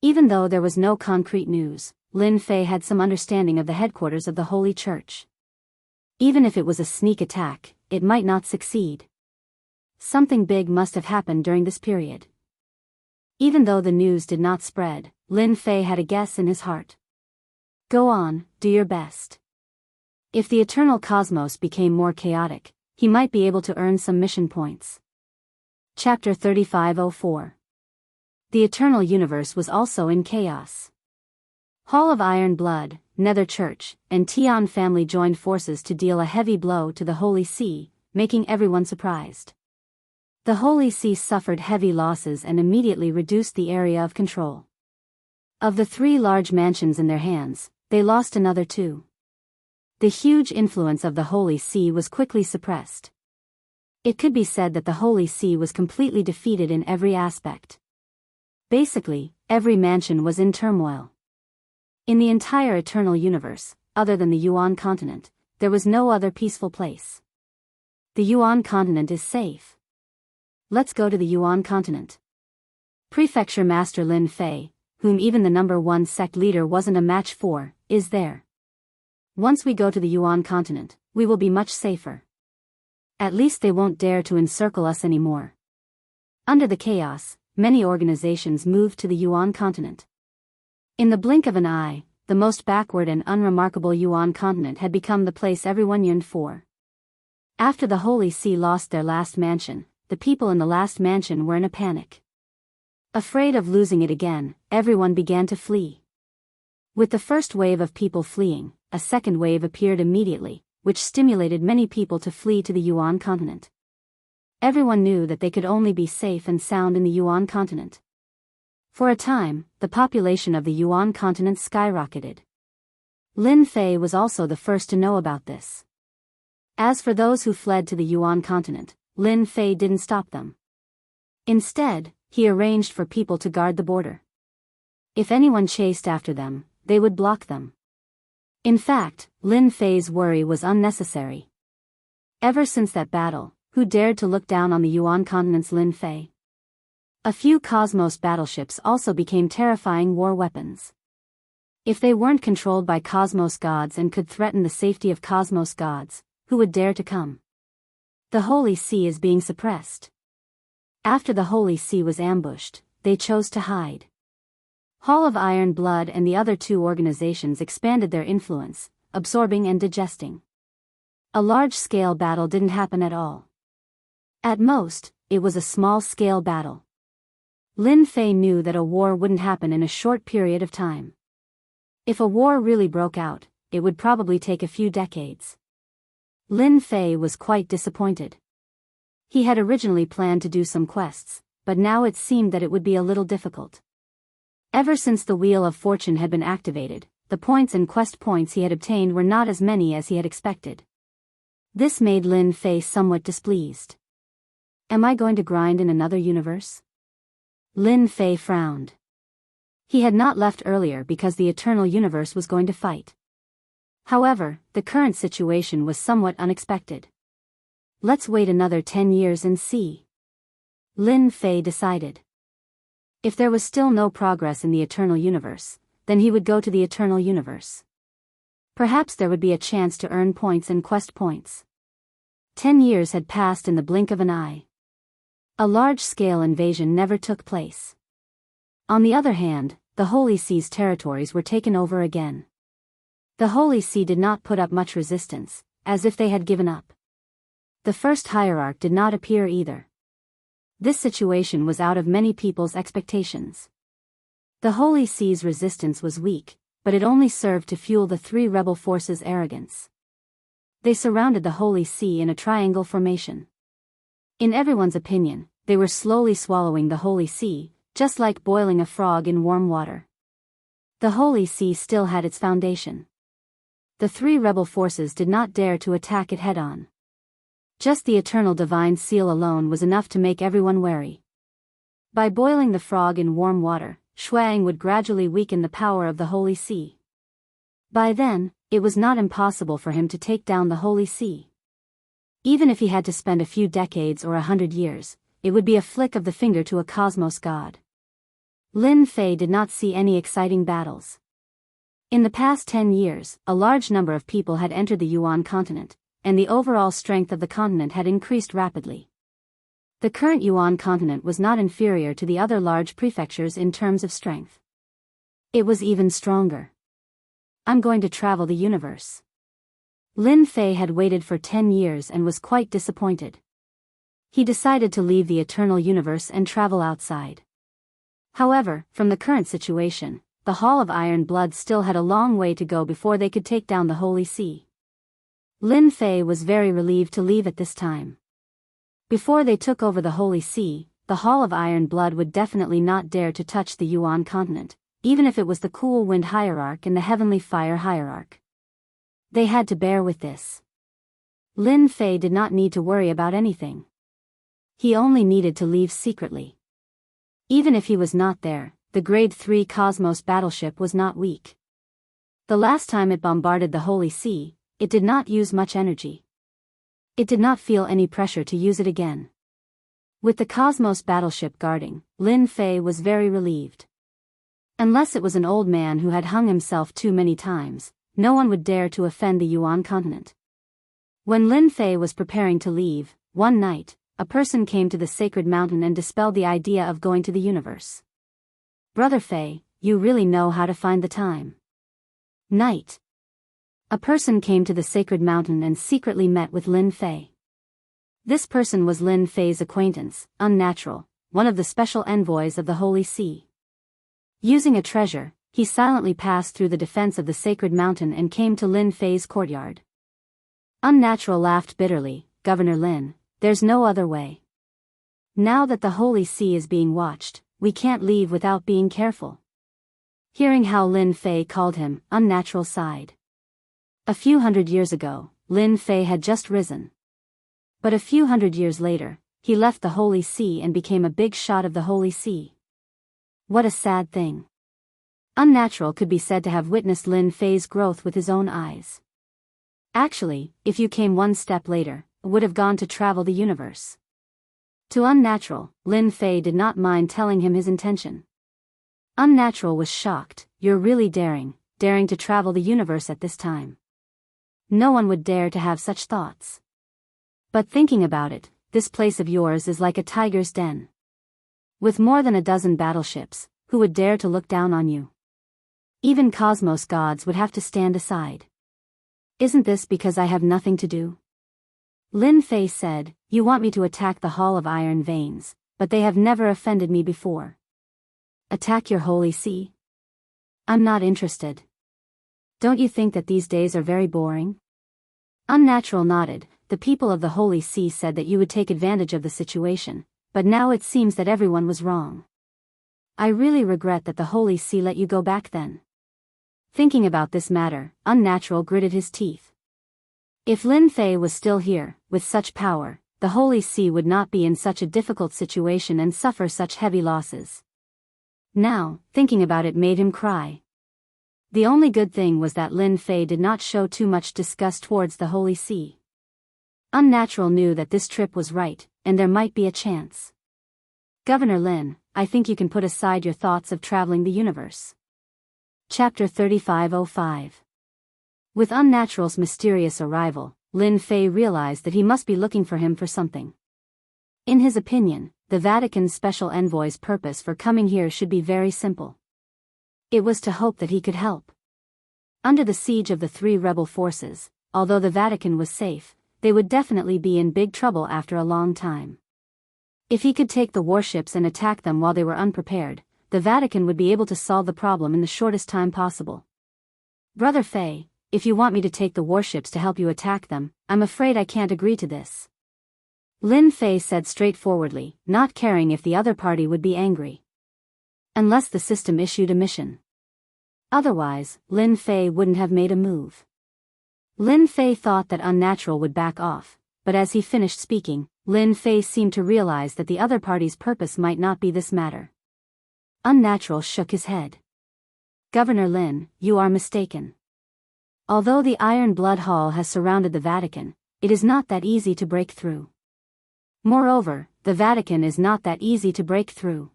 Even though there was no concrete news, Lin Fei had some understanding of the headquarters of the Holy Church. Even if it was a sneak attack, it might not succeed. Something big must have happened during this period. Even though the news did not spread, Lin Fei had a guess in his heart. Go on, do your best. If the eternal cosmos became more chaotic, he might be able to earn some mission points. Chapter 3504. The eternal universe was also in chaos. Hall of Iron Blood, Nether Church, and Tian family joined forces to deal a heavy blow to the Holy See, making everyone surprised. The Holy See suffered heavy losses and immediately reduced the area of control. Of the 3 large mansions in their hands, they lost another 2. The huge influence of the Holy See was quickly suppressed. It could be said that the Holy See was completely defeated in every aspect. Basically, every mansion was in turmoil. In the entire eternal universe, other than the Yuan continent, there was no other peaceful place. The Yuan continent is safe. Let's go to the Yuan continent. Prefecture Master Lin Fei, whom even the number 1 sect leader wasn't a match for, is there. Once we go to the Yuan continent, we will be much safer. At least they won't dare to encircle us anymore. Under the chaos, many organizations moved to the Yuan continent. In the blink of an eye, the most backward and unremarkable Yuan continent had become the place everyone yearned for. After the Holy See lost their last mansion, the people in the last mansion were in a panic. Afraid of losing it again, everyone began to flee. With the first wave of people fleeing, a second wave appeared immediately, which stimulated many people to flee to the Yuan continent. Everyone knew that they could only be safe and sound in the Yuan continent. For a time, the population of the Yuan continent skyrocketed. Lin Fei was also the first to know about this. As for those who fled to the Yuan continent, Lin Fei didn't stop them. Instead, he arranged for people to guard the border. If anyone chased after them, they would block them. In fact, Lin Fei's worry was unnecessary. Ever since that battle, who dared to look down on the Yuan continent's Lin Fei? A few cosmos battleships also became terrifying war weapons. If they weren't controlled by cosmos gods and could threaten the safety of cosmos gods, who would dare to come? The Holy See is being suppressed. After the Holy See was ambushed, they chose to hide. Hall of Iron Blood and the other 2 organizations expanded their influence, absorbing and digesting. A large-scale battle didn't happen at all. At most, it was a small-scale battle. Lin Fei knew that a war wouldn't happen in a short period of time. If a war really broke out, it would probably take a few decades. Lin Fei was quite disappointed. He had originally planned to do some quests, but now it seemed that it would be a little difficult. Ever since the Wheel of Fortune had been activated, the points and quest points he had obtained were not as many as he had expected. This made Lin Fei somewhat displeased. Am I going to grind in another universe? Lin Fei frowned. He had not left earlier because the Eternal Universe was going to fight. However, the current situation was somewhat unexpected. Let's wait another 10 years and see. Lin Fei decided. If there was still no progress in the Eternal Universe, then he would go to the Eternal Universe. Perhaps there would be a chance to earn points and quest points. 10 years had passed in the blink of an eye. A large-scale invasion never took place. On the other hand, the Holy See's territories were taken over again. The Holy See did not put up much resistance, as if they had given up. The first hierarch did not appear either. This situation was out of many people's expectations. The Holy See's resistance was weak, but it only served to fuel the 3 rebel forces' arrogance. They surrounded the Holy See in a triangle formation. In everyone's opinion, they were slowly swallowing the Holy See, just like boiling a frog in warm water. The Holy See still had its foundation. The three rebel forces did not dare to attack it head-on. Just the eternal divine seal alone was enough to make everyone wary. By boiling the frog in warm water, Shuang would gradually weaken the power of the Holy See. By then, it was not impossible for him to take down the Holy See. Even if he had to spend a few decades or 100 years, it would be a flick of the finger to a cosmos god. Lin Fei did not see any exciting battles. In the past 10 years, a large number of people had entered the Yuan continent, and the overall strength of the continent had increased rapidly. The current Yuan continent was not inferior to the other large prefectures in terms of strength. It was even stronger. I'm going to travel the universe. Lin Fei had waited for 10 years and was quite disappointed. He decided to leave the eternal universe and travel outside. However, from the current situation, the Hall of Iron Blood still had a long way to go before they could take down the Holy See. Lin Fei was very relieved to leave at this time. Before they took over the Holy See, the Hall of Iron Blood would definitely not dare to touch the Yuan continent, even if it was the Cool Wind Hierarch and the Heavenly Fire Hierarch. They had to bear with this. Lin Fei did not need to worry about anything. He only needed to leave secretly. Even if he was not there, the Grade 3 Cosmos battleship was not weak. The last time it bombarded the Holy See, it did not use much energy. It did not feel any pressure to use it again. With the Cosmos battleship guarding, Lin Fei was very relieved. Unless it was an old man who had hung himself too many times, no one would dare to offend the Yuan continent. When Lin Fei was preparing to leave, one night, a person came to the sacred mountain and dispelled the idea of going to the universe. Brother Fei, you really know how to find the time. Night. A person came to the sacred mountain and secretly met with Lin Fei. This person was Lin Fei's acquaintance, Unnatural, one of the special envoys of the Holy See. Using a treasure, he silently passed through the defense of the sacred mountain and came to Lin Fei's courtyard. Unnatural laughed bitterly, Governor Lin, there's no other way. Now that the Holy See is being watched, we can't leave without being careful. Hearing how Lin Fei called him, Unnatural sighed. A few hundred years ago, Lin Fei had just risen. But a few hundred years later, he left the Holy See and became a big shot of the Holy See. What a sad thing. Unnatural could be said to have witnessed Lin Fei's growth with his own eyes. Actually, if you came one step later, would have gone to travel the universe. To Unnatural, Lin Fei did not mind telling him his intention. Unnatural was shocked, you're really daring to travel the universe at this time. No one would dare to have such thoughts. But thinking about it, this place of yours is like a tiger's den. With more than a dozen battleships, who would dare to look down on you? Even cosmos gods would have to stand aside. Isn't this because I have nothing to do? Lin Fei said, you want me to attack the Hall of Iron Veins, but they have never offended me before. Attack your Holy See? I'm not interested. Don't you think that these days are very boring? Unnatural nodded. The people of the Holy See said that you would take advantage of the situation, but now it seems that everyone was wrong. I really regret that the Holy See let you go back then. Thinking about this matter, Unnatural gritted his teeth. If Lin Fei was still here, with such power, the Holy See would not be in such a difficult situation and suffer such heavy losses. Now, thinking about it made him cry. The only good thing was that Lin Fei did not show too much disgust towards the Holy See. Unnatural knew that this trip was right, and there might be a chance. Governor Lin, I think you can put aside your thoughts of traveling the universe. Chapter 3505. With Unnatural's mysterious arrival, Lin Fei realized that he must be looking for him for something. In his opinion, the Vatican's special envoy's purpose for coming here should be very simple. It was to hope that he could help. Under the siege of the three rebel forces, although the Vatican was safe, they would definitely be in big trouble after a long time. If he could take the warships and attack them while they were unprepared, the Vatican would be able to solve the problem in the shortest time possible. Brother Fei, if you want me to take the warships to help you attack them, I'm afraid I can't agree to this. Lin Fei said straightforwardly, not caring if the other party would be angry. Unless the system issued a mission. Otherwise, Lin Fei wouldn't have made a move. Lin Fei thought that Unnatural would back off, but as he finished speaking, Lin Fei seemed to realize that the other party's purpose might not be this matter. Unnatural shook his head. Governor Lin, you are mistaken. Although the Iron Blood Hall has surrounded the Vatican, it is not that easy to break through. Moreover, the Vatican is not that easy to break through.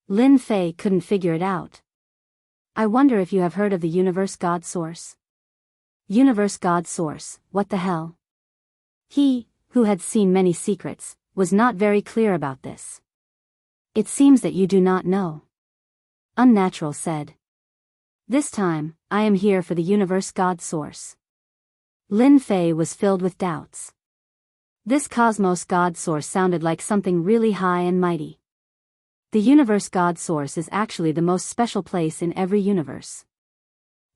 Lin Fei couldn't figure it out. I wonder if you have heard of the Universe God Source. Universe God Source, what the hell? He, who had seen many secrets, was not very clear about this. It seems that you do not know. Unnatural said. This time, I am here for the Universe God Source. Lin Fei was filled with doubts. This Cosmos God Source sounded like something really high and mighty. The Universe God Source is actually the most special place in every universe.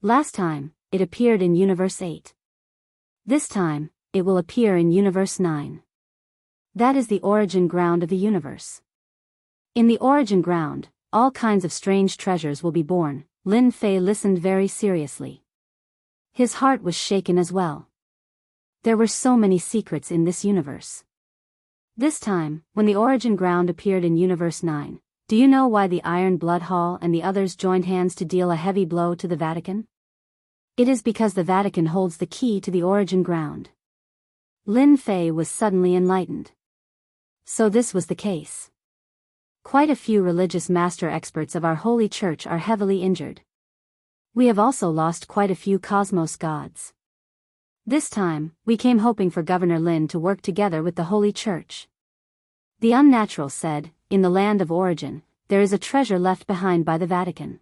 Last time, it appeared in Universe 8. This time, it will appear in Universe 9. That is the origin ground of the universe. In the origin ground, all kinds of strange treasures will be born. Lin Fei listened very seriously. His heart was shaken as well. There were so many secrets in this universe. This time, when the origin ground appeared in Universe 9, do you know why the Iron Blood Hall and the others joined hands to deal a heavy blow to the Vatican? It is because the Vatican holds the key to the origin ground. Lin Fei was suddenly enlightened. So this was the case. Quite a few religious master experts of our holy church are heavily injured. We have also lost quite a few cosmos gods. This time, we came hoping for Governor Lin to work together with the Holy Church. The Unnatural said, in the land of origin, there is a treasure left behind by the Vatican.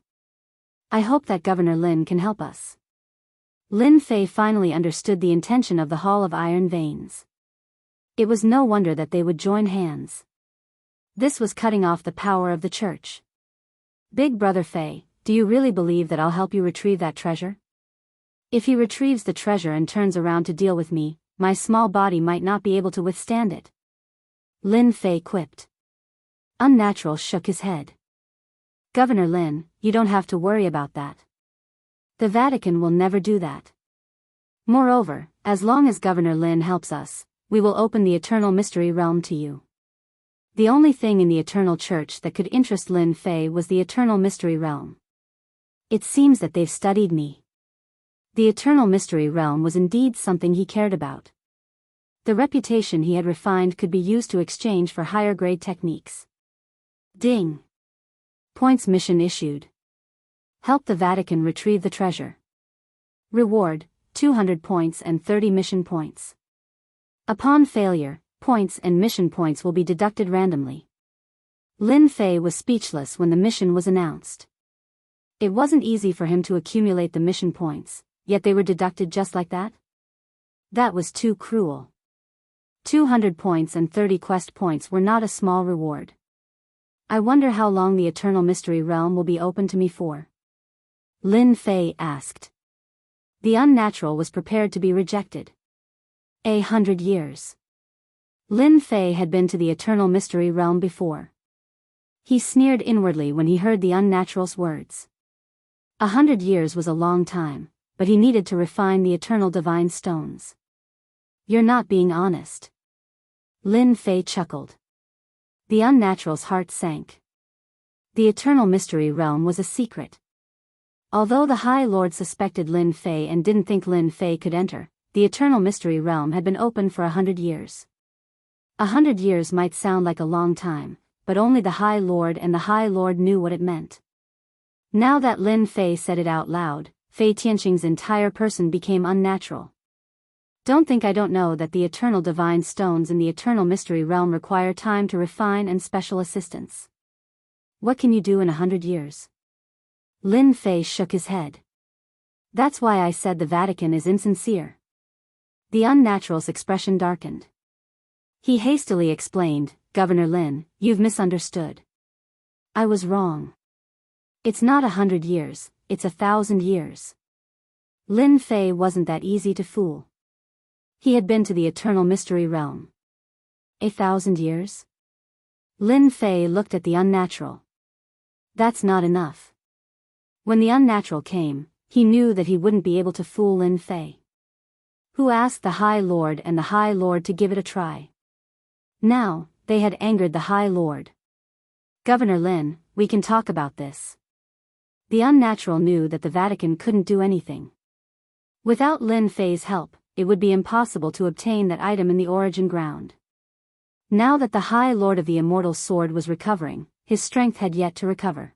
I hope that Governor Lin can help us. Lin Fei finally understood the intention of the Hall of Iron Veins. It was no wonder that they would join hands. This was cutting off the power of the church. Big Brother Fei, do you really believe that I'll help you retrieve that treasure? If he retrieves the treasure and turns around to deal with me, my small body might not be able to withstand it. Lin Fei quipped. Unnatural shook his head. Governor Lin, you don't have to worry about that. The Vatican will never do that. Moreover, as long as Governor Lin helps us, we will open the Eternal Mystery Realm to you. The only thing in the Eternal Church that could interest Lin Fei was the Eternal Mystery Realm. It seems that they've studied me. The Eternal Mystery Realm was indeed something he cared about. The reputation he had refined could be used to exchange for higher grade techniques. Ding. Points mission issued. Help the Vatican retrieve the treasure. Reward, 200 points and 30 mission points. Upon failure, points and mission points will be deducted randomly. Lin Fei was speechless when the mission was announced. It wasn't easy for him to accumulate the mission points, yet they were deducted just like that? That was too cruel. 200 points and 30 quest points were not a small reward. I wonder how long the Eternal Mystery Realm will be open to me for. Lin Fei asked. The Unnatural was prepared to be rejected. 100 years. Lin Fei had been to the Eternal Mystery Realm before. He sneered inwardly when he heard the Unnatural's words. 100 years was a long time, but he needed to refine the Eternal Divine Stones. You're not being honest. Lin Fei chuckled. The Unnatural's heart sank. The Eternal Mystery Realm was a secret. Although the High Lord suspected Lin Fei and didn't think Lin Fei could enter, the Eternal Mystery Realm had been open for 100 years. 100 years might sound like a long time, but only the High Lord and the High Lord knew what it meant. Now that Lin Fei said it out loud, Fei Tianqing's entire person became unnatural. Don't think I don't know that the Eternal Divine Stones in the Eternal Mystery Realm require time to refine and special assistance. What can you do in 100 years? Lin Fei shook his head. That's why I said the Vatican is insincere. The Unnatural's expression darkened. He hastily explained, Governor Lin, you've misunderstood. I was wrong. It's not 100 years, it's 1,000 years. Lin Fei wasn't that easy to fool. He had been to the Eternal Mystery Realm. 1,000 years? Lin Fei looked at the unnatural. That's not enough. When the unnatural came, he knew that he wouldn't be able to fool Lin Fei, who asked the High Lord and the High Lord to give it a try. Now, they had angered the High Lord. Governor Lin, we can talk about this. The unnatural knew that the Vatican couldn't do anything. Without Lin Fei's help, it would be impossible to obtain that item in the origin ground. Now that the High Lord of the Immortal Sword was recovering, his strength had yet to recover.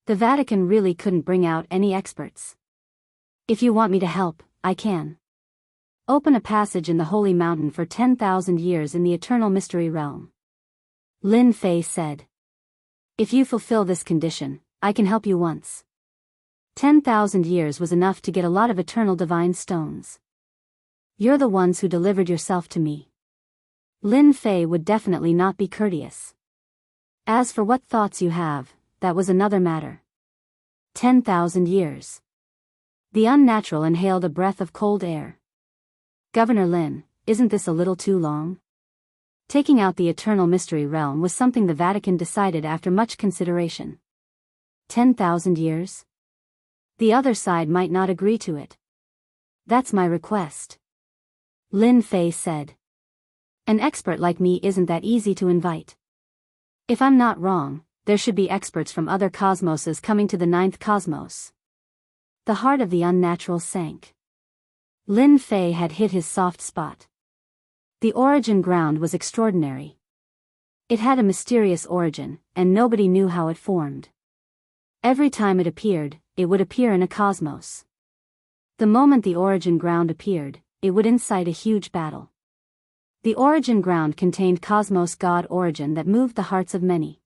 The Vatican really couldn't bring out any experts. If you want me to help, I can. Open a passage in the Holy Mountain for 10,000 years in the Eternal Mystery Realm. Lin Fei said. If you fulfill this condition, I can help you once. 10,000 years was enough to get a lot of eternal divine stones. You're the ones who delivered yourself to me. Lin Fei would definitely not be courteous. As for what thoughts you have, that was another matter. 10,000 years. The unnatural inhaled a breath of cold air. Governor Lin, isn't this a little too long? Taking out the Eternal Mystery Realm was something the Vatican decided after much consideration. 10,000 years? The other side might not agree to it. That's my request. Lin Fei said. An expert like me isn't that easy to invite. If I'm not wrong, there should be experts from other cosmoses coming to the 9th cosmos. The heart of the unnatural sank. Lin Fei had hit his soft spot. The origin ground was extraordinary. It had a mysterious origin, and nobody knew how it formed. Every time it appeared, it would appear in a cosmos. The moment the origin ground appeared, it would incite a huge battle. The origin ground contained cosmos god origin that moved the hearts of many.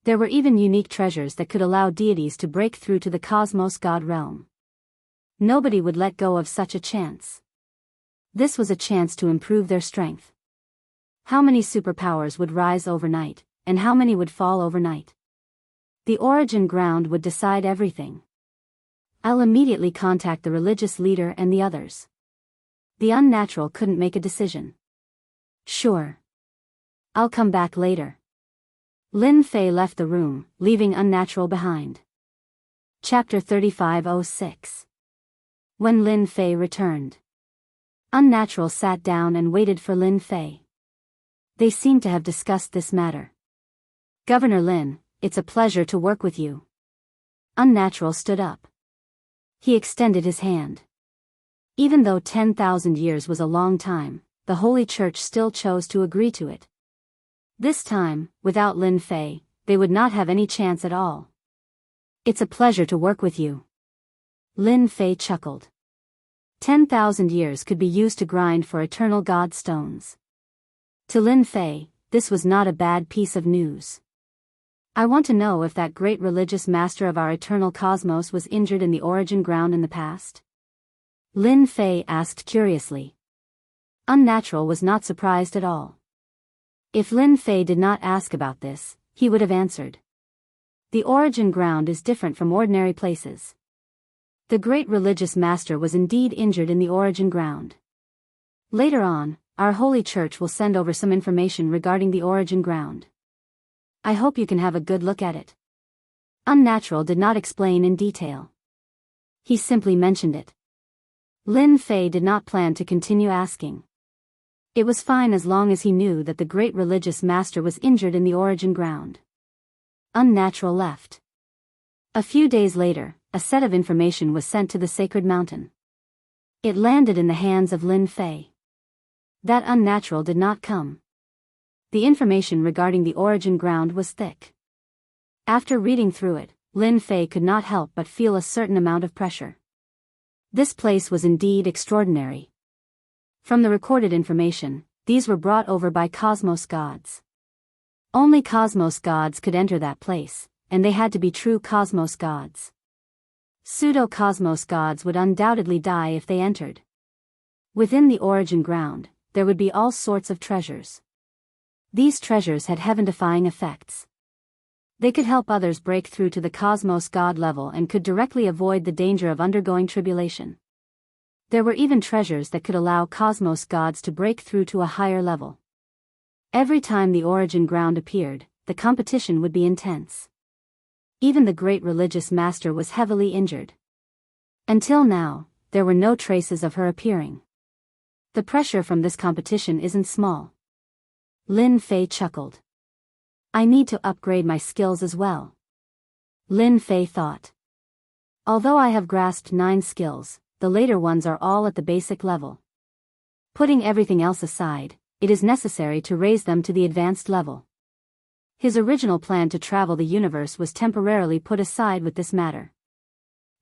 There were even unique treasures that could allow deities to break through to the cosmos god realm. Nobody would let go of such a chance. This was a chance to improve their strength. How many superpowers would rise overnight, and how many would fall overnight? The origin ground would decide everything. I'll immediately contact the religious leader and the others. The unnatural couldn't make a decision. Sure. I'll come back later. Lin Fei left the room, leaving unnatural behind. Chapter 3506. When Lin Fei returned. Unnatural sat down and waited for Lin Fei. They seemed to have discussed this matter. Governor Lin, it's a pleasure to work with you. Unnatural stood up. He extended his hand. Even though 10,000 years was a long time, the Holy Church still chose to agree to it. This time, without Lin Fei, they would not have any chance at all. It's a pleasure to work with you. Lin Fei chuckled. 10,000 years could be used to grind for eternal god stones. To Lin Fei, this was not a bad piece of news. I want to know if that great religious master of our eternal cosmos was injured in the origin ground in the past? Lin Fei asked curiously. Unnatural was not surprised at all. If Lin Fei did not ask about this, he would have answered. The origin ground is different from ordinary places. The great religious master was indeed injured in the origin ground. Later on, our Holy Church will send over some information regarding the origin ground. I hope you can have a good look at it. Unnatural did not explain in detail. He simply mentioned it. Lin Fei did not plan to continue asking. It was fine as long as he knew that the great religious master was injured in the origin ground. Unnatural left. A few days later, a set of information was sent to the sacred mountain. It landed in the hands of Lin Fei. That unnatural did not come. The information regarding the origin ground was thick. After reading through it, Lin Fei could not help but feel a certain amount of pressure. This place was indeed extraordinary. From the recorded information, these were brought over by cosmos gods. Only cosmos gods could enter that place, and they had to be true cosmos gods. Pseudo-cosmos gods would undoubtedly die if they entered. Within the origin ground, there would be all sorts of treasures. These treasures had heaven-defying effects. They could help others break through to the cosmos god level and could directly avoid the danger of undergoing tribulation. There were even treasures that could allow cosmos gods to break through to a higher level. Every time the origin ground appeared, the competition would be intense. Even the great religious master was heavily injured. Until now, there were no traces of her appearing. The pressure from this competition isn't small. Lin Fei chuckled. I need to upgrade my skills as well. Lin Fei thought. Although I have grasped 9 skills, the later ones are all at the basic level. Putting everything else aside, it is necessary to raise them to the advanced level. His original plan to travel the universe was temporarily put aside with this matter.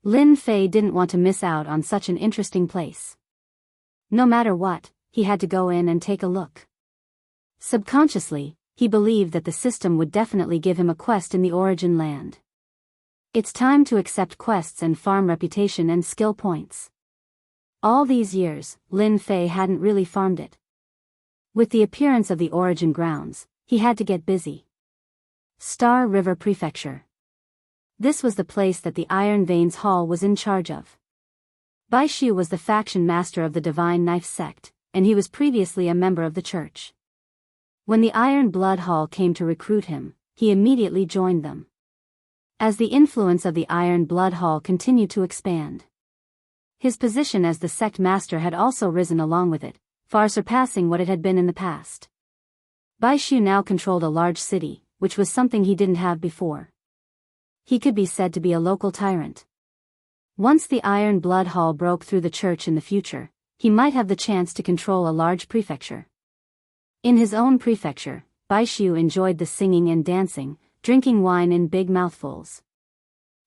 Lin Fei didn't want to miss out on such an interesting place. No matter what, he had to go in and take a look. Subconsciously, he believed that the system would definitely give him a quest in the origin land. It's time to accept quests and farm reputation and skill points. All these years, Lin Fei hadn't really farmed it. With the appearance of the origin grounds, he had to get busy. Star River Prefecture. This was the place that the Iron Veins Hall was in charge of. Bai Shu was the faction master of the Divine Knife sect, and he was previously a member of the church. When the Iron Blood Hall came to recruit him, he immediately joined them. As the influence of the Iron Blood Hall continued to expand, his position as the sect master had also risen along with it, far surpassing what it had been in the past. Bai Shu now controlled a large city, which was something he didn't have before. He could be said to be a local tyrant. Once the Iron Blood Hall broke through the church in the future, he might have the chance to control a large prefecture. In his own prefecture, Bai Shu enjoyed the singing and dancing, drinking wine in big mouthfuls.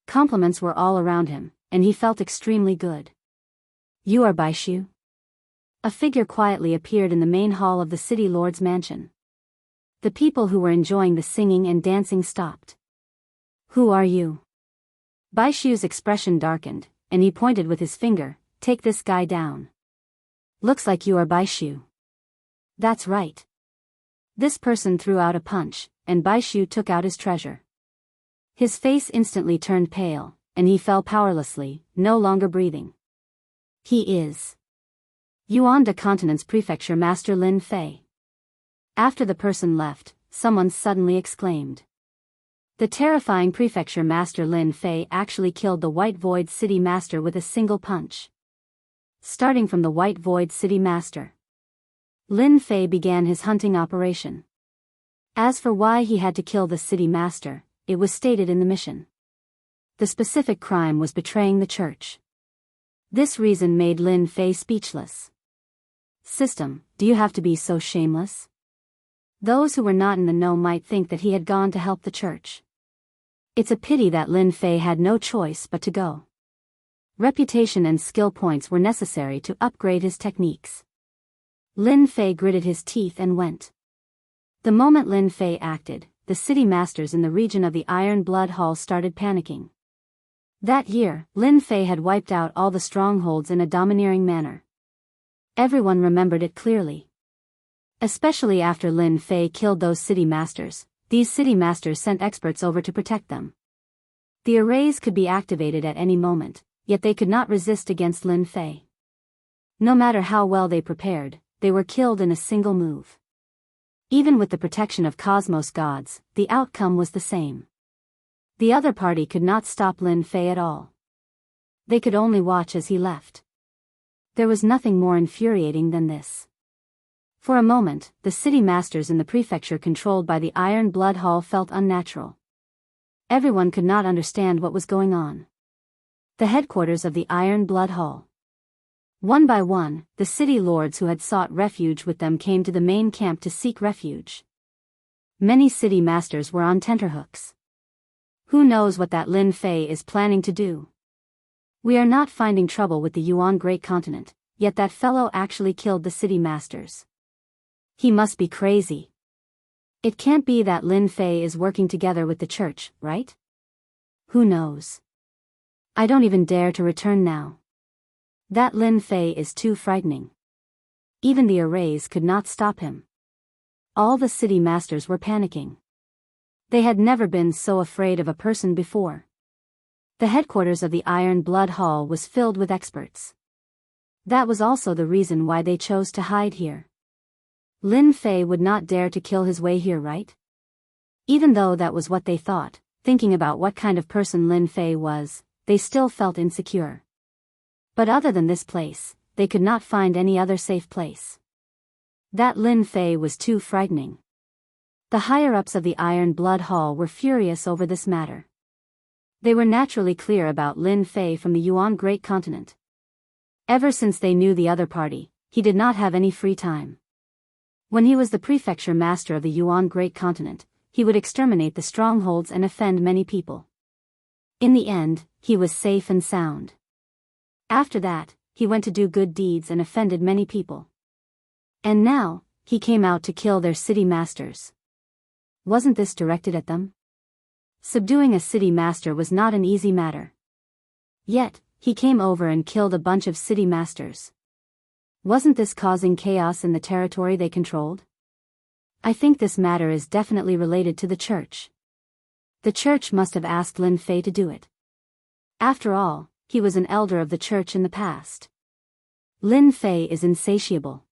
Compliments were all around him, and he felt extremely good. You are Bai Shu? A figure quietly appeared in the main hall of the city lord's mansion. The people who were enjoying the singing and dancing stopped. Who are you? Bai Shu's expression darkened, and he pointed with his finger, take this guy down. Looks like you are Bai Shu. That's right. This person threw out a punch, and Bai Shu took out his treasure. His face instantly turned pale, and he fell powerlessly, no longer breathing. He is Yuanda Continent's Prefecture Master Lin Fei. After the person left, someone suddenly exclaimed. The terrifying Prefecture Master Lin Fei actually killed the White Void City Master with a single punch. Starting from the White Void City Master, Lin Fei began his hunting operation. As for why he had to kill the City Master, it was stated in the mission. The specific crime was betraying the church. This reason made Lin Fei speechless. System, do you have to be so shameless? Those who were not in the know might think that he had gone to help the church. It's a pity that Lin Fei had no choice but to go. Reputation and skill points were necessary to upgrade his techniques. Lin Fei gritted his teeth and went. The moment Lin Fei acted, the city masters in the region of the Iron Blood Hall started panicking. That year, Lin Fei had wiped out all the strongholds in a domineering manner. Everyone remembered it clearly. Especially after Lin Fei killed those city masters, these city masters sent experts over to protect them. The arrays could be activated at any moment, yet they could not resist against Lin Fei. No matter how well they prepared, they were killed in a single move. Even with the protection of cosmos gods, the outcome was the same. The other party could not stop Lin Fei at all. They could only watch as he left. There was nothing more infuriating than this. For a moment, the city masters in the prefecture controlled by the Iron Blood Hall felt unnatural. Everyone could not understand what was going on. The headquarters of the Iron Blood Hall. One by one, the city lords who had sought refuge with them came to the main camp to seek refuge. Many city masters were on tenterhooks. Who knows what that Lin Fei is planning to do? We are not finding trouble with the Yuan Great Continent, yet that fellow actually killed the city masters. He must be crazy. It can't be that Lin Fei is working together with the church, right? Who knows? I don't even dare to return now. That Lin Fei is too frightening. Even the arrays could not stop him. All the city masters were panicking. They had never been so afraid of a person before. The headquarters of the Iron Blood Hall was filled with experts. That was also the reason why they chose to hide here. Lin Fei would not dare to kill his way here, right? Even though that was what they thought, thinking about what kind of person Lin Fei was, they still felt insecure. But other than this place, they could not find any other safe place. That Lin Fei was too frightening. The higher-ups of the Iron Blood Hall were furious over this matter. They were naturally clear about Lin Fei from the Yuan Great Continent. Ever since they knew the other party, he did not have any free time. When he was the prefecture master of the Yuan Great Continent, he would exterminate the strongholds and offend many people. In the end, he was safe and sound. After that, he went to do good deeds and offended many people. And now, he came out to kill their city masters. Wasn't this directed at them? Subduing a city master was not an easy matter. Yet, he came over and killed a bunch of city masters. Wasn't this causing chaos in the territory they controlled? I think this matter is definitely related to the church. The church must have asked Lin Fei to do it. After all, he was an elder of the church in the past. Lin Fei is insatiable.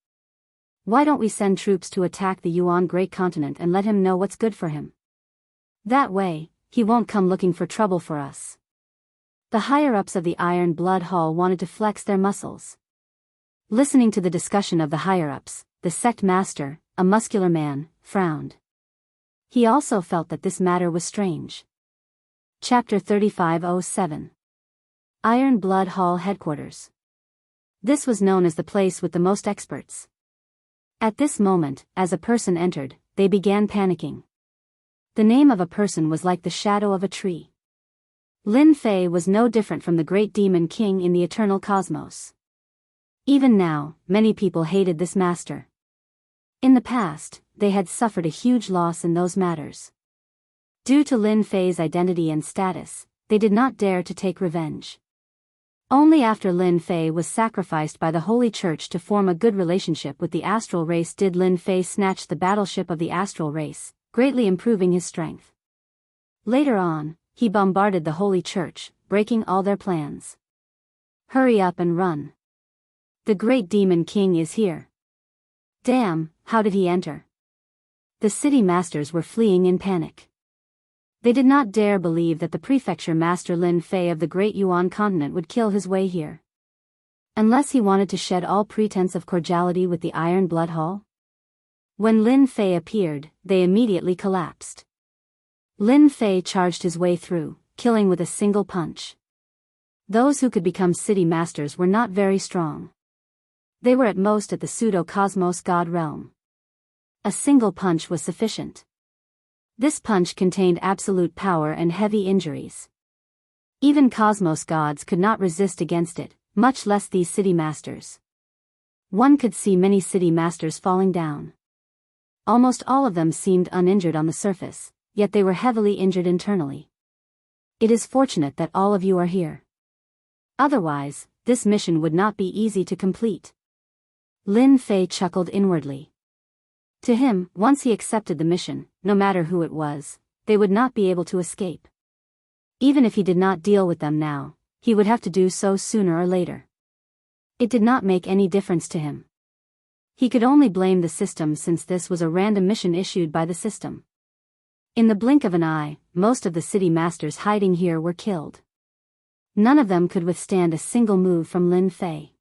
Why don't we send troops to attack the Yuan Great Continent and let him know what's good for him? That way, he won't come looking for trouble for us. The higher-ups of the Iron Blood Hall wanted to flex their muscles. Listening to the discussion of the higher-ups, the sect master, a muscular man, frowned. He also felt that this matter was strange. Chapter 3507. Iron Blood Hall Headquarters. This was known as the place with the most experts. At this moment, as a person entered, they began panicking. The name of a person was like the shadow of a tree. Lin Fei was no different from the great demon king in the eternal cosmos. Even now, many people hated this master. In the past, they had suffered a huge loss in those matters. Due to Lin Fei's identity and status, they did not dare to take revenge. Only after Lin Fei was sacrificed by the Holy Church to form a good relationship with the astral race did Lin Fei snatch the battleship of the astral race, greatly improving his strength. Later on, he bombarded the Holy Church, breaking all their plans. Hurry up and run. The great demon king is here. Damn, how did he enter? The city masters were fleeing in panic. They did not dare believe that the prefecture master Lin Fei of the great Yuan continent would kill his way here. Unless he wanted to shed all pretense of cordiality with the Iron Blood Hall? When Lin Fei appeared, they immediately collapsed. Lin Fei charged his way through, killing with a single punch. Those who could become city masters were not very strong. They were at most at the pseudo-cosmos god realm. A single punch was sufficient. This punch contained absolute power and heavy injuries. Even cosmos gods could not resist against it, much less these city masters. One could see many city masters falling down. Almost all of them seemed uninjured on the surface, yet they were heavily injured internally. It is fortunate that all of you are here. Otherwise, this mission would not be easy to complete. Lin Fei chuckled inwardly. To him, once he accepted the mission, no matter who it was, they would not be able to escape. Even if he did not deal with them now, he would have to do so sooner or later. It did not make any difference to him. He could only blame the system since this was a random mission issued by the system. In the blink of an eye, most of the city masters hiding here were killed. None of them could withstand a single move from Lin Fei.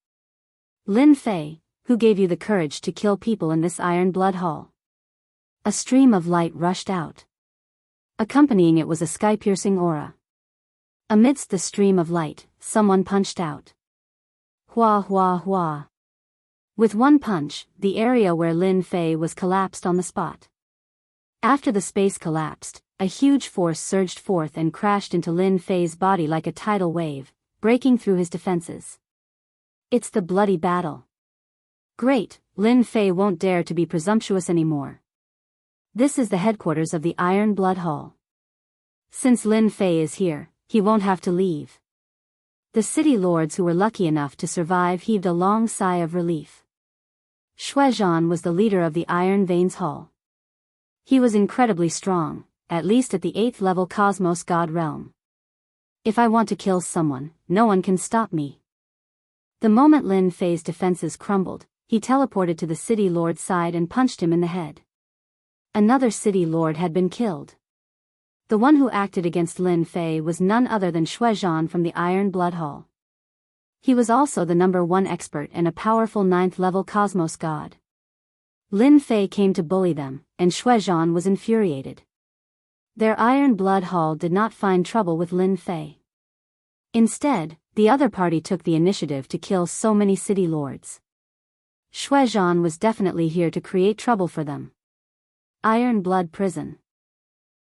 Lin Fei, who gave you the courage to kill people in this Iron Blood Hall? A stream of light rushed out. Accompanying it was a sky-piercing aura. Amidst the stream of light, someone punched out. Hua hua hua. With one punch, the area where Lin Fei was collapsed on the spot. After the space collapsed, a huge force surged forth and crashed into Lin Fei's body like a tidal wave, breaking through his defenses. It's the bloody battle. Great, Lin Fei won't dare to be presumptuous anymore. This is the headquarters of the Iron Blood Hall. Since Lin Fei is here, he won't have to leave. The city lords who were lucky enough to survive heaved a long sigh of relief. Shuizhan was the leader of the Iron Veins Hall. He was incredibly strong, at least at the 8th level Cosmos God realm. If I want to kill someone, no one can stop me. The moment Lin Fei's defenses crumbled, he teleported to the city lord's side and punched him in the head. Another city lord had been killed. The one who acted against Lin Fei was none other than Shuezhan from the Iron Blood Hall. He was also the #1 expert and a powerful 9th-level cosmos god. Lin Fei came to bully them, and Shuezhan was infuriated. Their Iron Blood Hall did not find trouble with Lin Fei. Instead, the other party took the initiative to kill so many city lords. Shuezhan was definitely here to create trouble for them. Iron Blood Prison.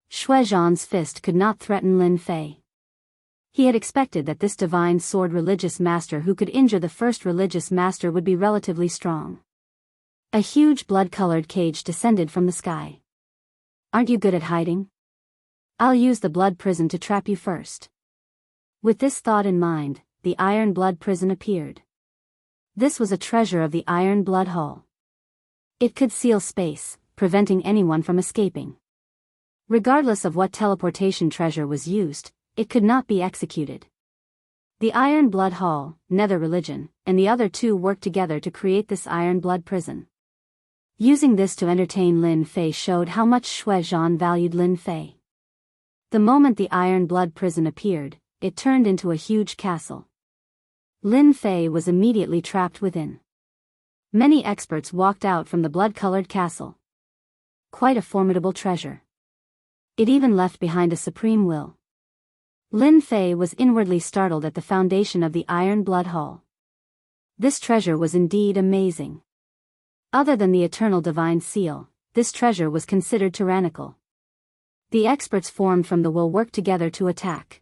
Shuezhan's fist could not threaten Lin Fei. He had expected that this divine sword religious master who could injure the first religious master would be relatively strong. A huge blood-colored cage descended from the sky. Aren't you good at hiding? I'll use the blood prison to trap you first. With this thought in mind, the Iron Blood Prison appeared. This was a treasure of the Iron Blood Hall. It could seal space, preventing anyone from escaping. Regardless of what teleportation treasure was used, it could not be executed. The Iron Blood Hall, Nether Religion, and the other two worked together to create this Iron Blood Prison. Using this to entertain Lin Fei showed how much Shuezhan valued Lin Fei. The moment the Iron Blood Prison appeared, it turned into a huge castle. Lin Fei was immediately trapped within. Many experts walked out from the blood-colored castle. Quite a formidable treasure. It even left behind a supreme will. Lin Fei was inwardly startled at the foundation of the Iron Blood Hall. This treasure was indeed amazing. Other than the eternal divine seal, this treasure was considered tyrannical. The experts formed from the will worked together to attack.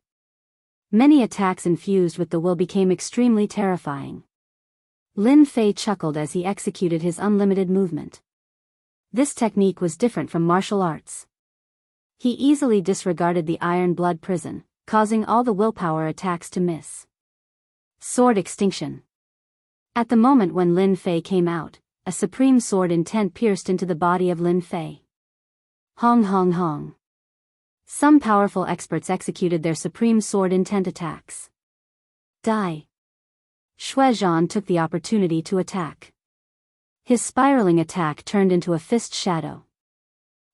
Many attacks infused with the will became extremely terrifying. Lin Fei chuckled as he executed his unlimited movement. This technique was different from martial arts. He easily disregarded the Iron Blood Prison, causing all the willpower attacks to miss. Sword Extinction. At the moment when Lin Fei came out, a supreme sword intent pierced into the body of Lin Fei. Hong hong hong. Some powerful experts executed their supreme sword intent attacks. Die. Shuezhan took the opportunity to attack. His spiraling attack turned into a fist shadow.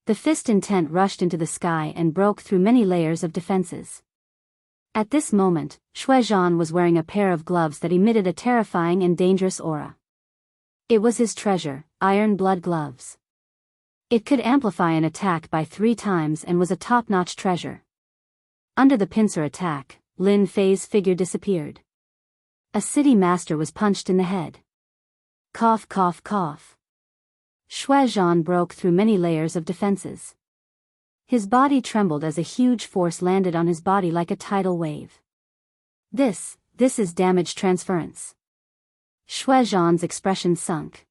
The fist intent rushed into the sky and broke through many layers of defenses. At this moment, Shuezhan was wearing a pair of gloves that emitted a terrifying and dangerous aura. It was his treasure, Iron Blood Gloves. It could amplify an attack by 3 times and was a top-notch treasure. Under the pincer attack, Lin Fei's figure disappeared. A city master was punched in the head. Cough cough cough. Shuezhan broke through many layers of defenses. His body trembled as a huge force landed on his body like a tidal wave. This is damage transference. Shuezhan's expression sunk.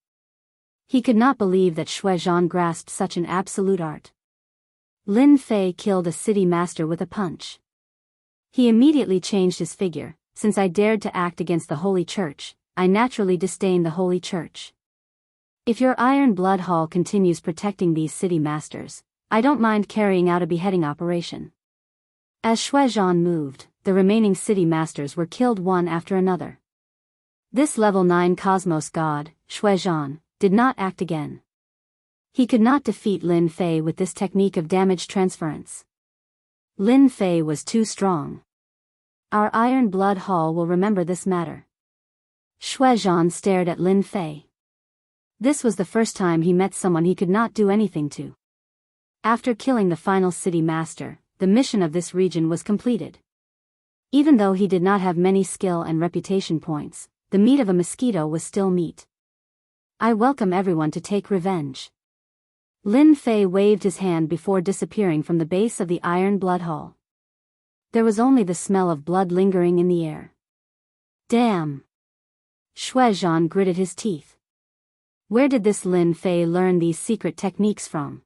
He could not believe that Shuezhan grasped such an absolute art. Lin Fei killed a city master with a punch. He immediately changed his figure. Since I dared to act against the Holy Church, I naturally disdain the Holy Church. If your Iron Blood Hall continues protecting these city masters, I don't mind carrying out a beheading operation. As Shuezhan moved, the remaining city masters were killed one after another. This level 9 cosmos god, Shuezhan, did not act again. He could not defeat Lin Fei with this technique of damage transference. Lin Fei was too strong. Our Iron Blood Hall will remember this matter. Shuezhan stared at Lin Fei. This was the first time he met someone he could not do anything to. After killing the final city master, the mission of this region was completed. Even though he did not have many skill and reputation points, the meat of a mosquito was still meat. I welcome everyone to take revenge. Lin Fei waved his hand before disappearing from the base of the Iron Blood Hall. There was only the smell of blood lingering in the air. Damn! Shuezhan gritted his teeth. Where did this Lin Fei learn these secret techniques from?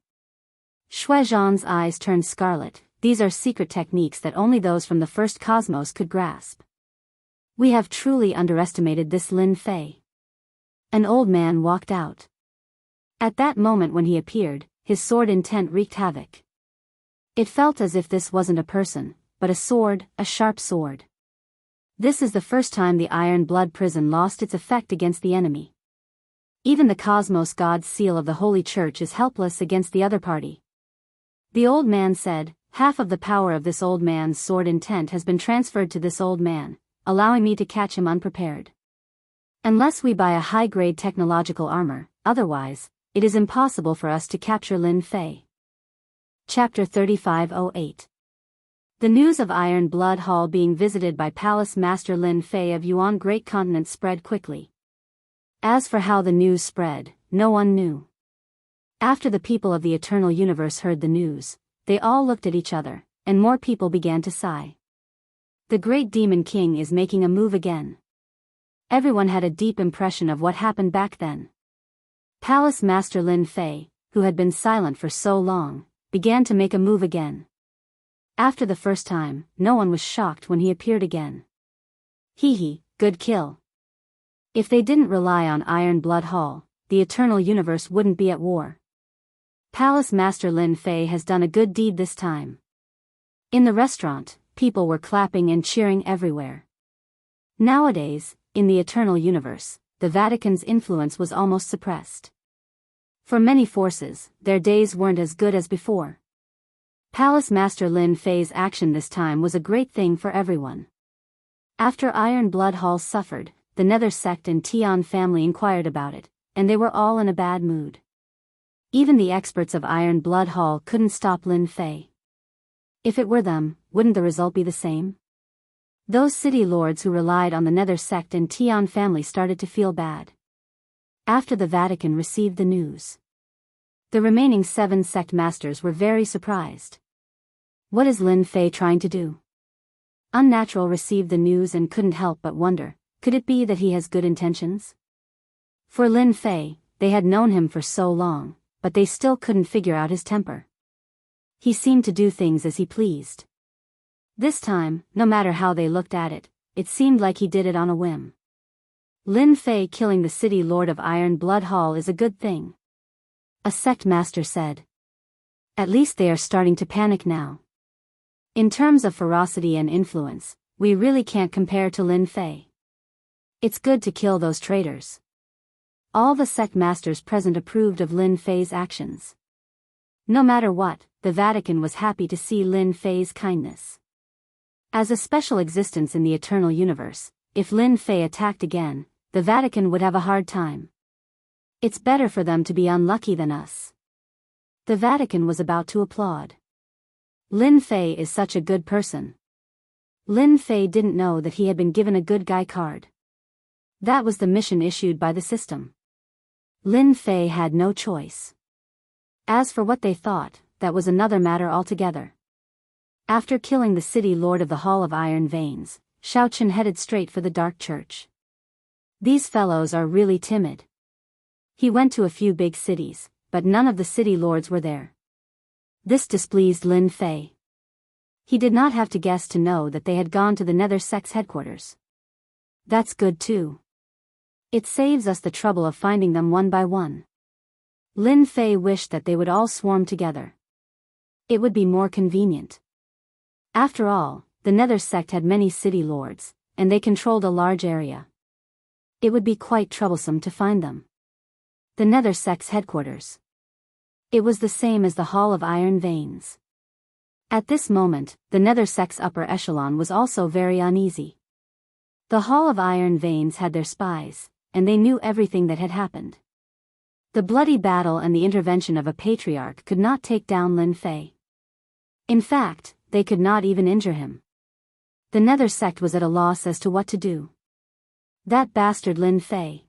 Shuezhan's eyes turned scarlet. These are secret techniques that only those from the first cosmos could grasp. We have truly underestimated this Lin Fei. An old man walked out. At that moment when he appeared, his sword intent wreaked havoc. It felt as if this wasn't a person, but a sword, a sharp sword. This is the first time the Iron Blood Prison lost its effect against the enemy. Even the cosmos God's seal of the Holy Church is helpless against the other party. The old man said, half of the power of this old man's sword intent has been transferred to this old man, allowing me to catch him unprepared. Unless we buy a high-grade technological armor, otherwise, it is impossible for us to capture Lin Fei. Chapter 3508. The news of Iron Blood Hall being visited by Palace Master Lin Fei of Yuan Great Continent spread quickly. As for how the news spread, no one knew. After the people of the Eternal Universe heard the news, they all looked at each other, and more people began to sigh. The Great Demon King is making a move again. Everyone had a deep impression of what happened back then. Palace Master Lin Fei, who had been silent for so long, began to make a move again. After the first time, no one was shocked when he appeared again. Hee, good kill. If they didn't rely on Iron Blood Hall, the Eternal Universe wouldn't be at war. Palace Master Lin Fei has done a good deed this time. In the restaurant, people were clapping and cheering everywhere. Nowadays, in the Eternal Universe, the Vatican's influence was almost suppressed. For many forces, their days weren't as good as before. Palace Master Lin Fei's action this time was a great thing for everyone. After Iron Blood Hall suffered, the Nether Sect and Tian family inquired about it, and they were all in a bad mood. Even the experts of Iron Blood Hall couldn't stop Lin Fei. If it were them, wouldn't the result be the same? Those city lords who relied on the Nether Sect and Tian family started to feel bad. After the Vatican received the news, the remaining 7 sect masters were very surprised. What is Lin Fei trying to do? Unnatural received the news and couldn't help but wonder, could it be that he has good intentions? For Lin Fei, they had known him for so long, but they still couldn't figure out his temper. He seemed to do things as he pleased. This time, no matter how they looked at it, it seemed like he did it on a whim. Lin Fei killing the city lord of Iron Blood Hall is a good thing. A sect master said. At least they are starting to panic now. In terms of ferocity and influence, we really can't compare to Lin Fei. It's good to kill those traitors. All the sect masters present approved of Lin Fei's actions. No matter what, the Vatican was happy to see Lin Fei's kindness. As a special existence in the Eternal Universe, if Lin Fei attacked again, the Vatican would have a hard time. It's better for them to be unlucky than us. The Vatican was about to applaud. Lin Fei is such a good person. Lin Fei didn't know that he had been given a good guy card. That was the mission issued by the system. Lin Fei had no choice. As for what they thought, that was another matter altogether. After killing the city lord of the Hall of Iron Veins, Shaochen headed straight for the Dark Church. These fellows are really timid. He went to a few big cities, but none of the city lords were there. This displeased Lin Fei. He did not have to guess to know that they had gone to the Nether Sect's headquarters. That's good too. It saves us the trouble of finding them one by one. Lin Fei wished that they would all swarm together. It would be more convenient. After all, the Nether Sect had many city lords, and they controlled a large area. It would be quite troublesome to find them. The Nether Sect's headquarters. It was the same as the Hall of Iron Veins. At this moment, the Nether Sect's upper echelon was also very uneasy. The Hall of Iron Veins had their spies, and they knew everything that had happened. The bloody battle and the intervention of a patriarch could not take down Lin Fei. In fact, they could not even injure him. The Nether Sect was at a loss as to what to do. That bastard Lin Fei.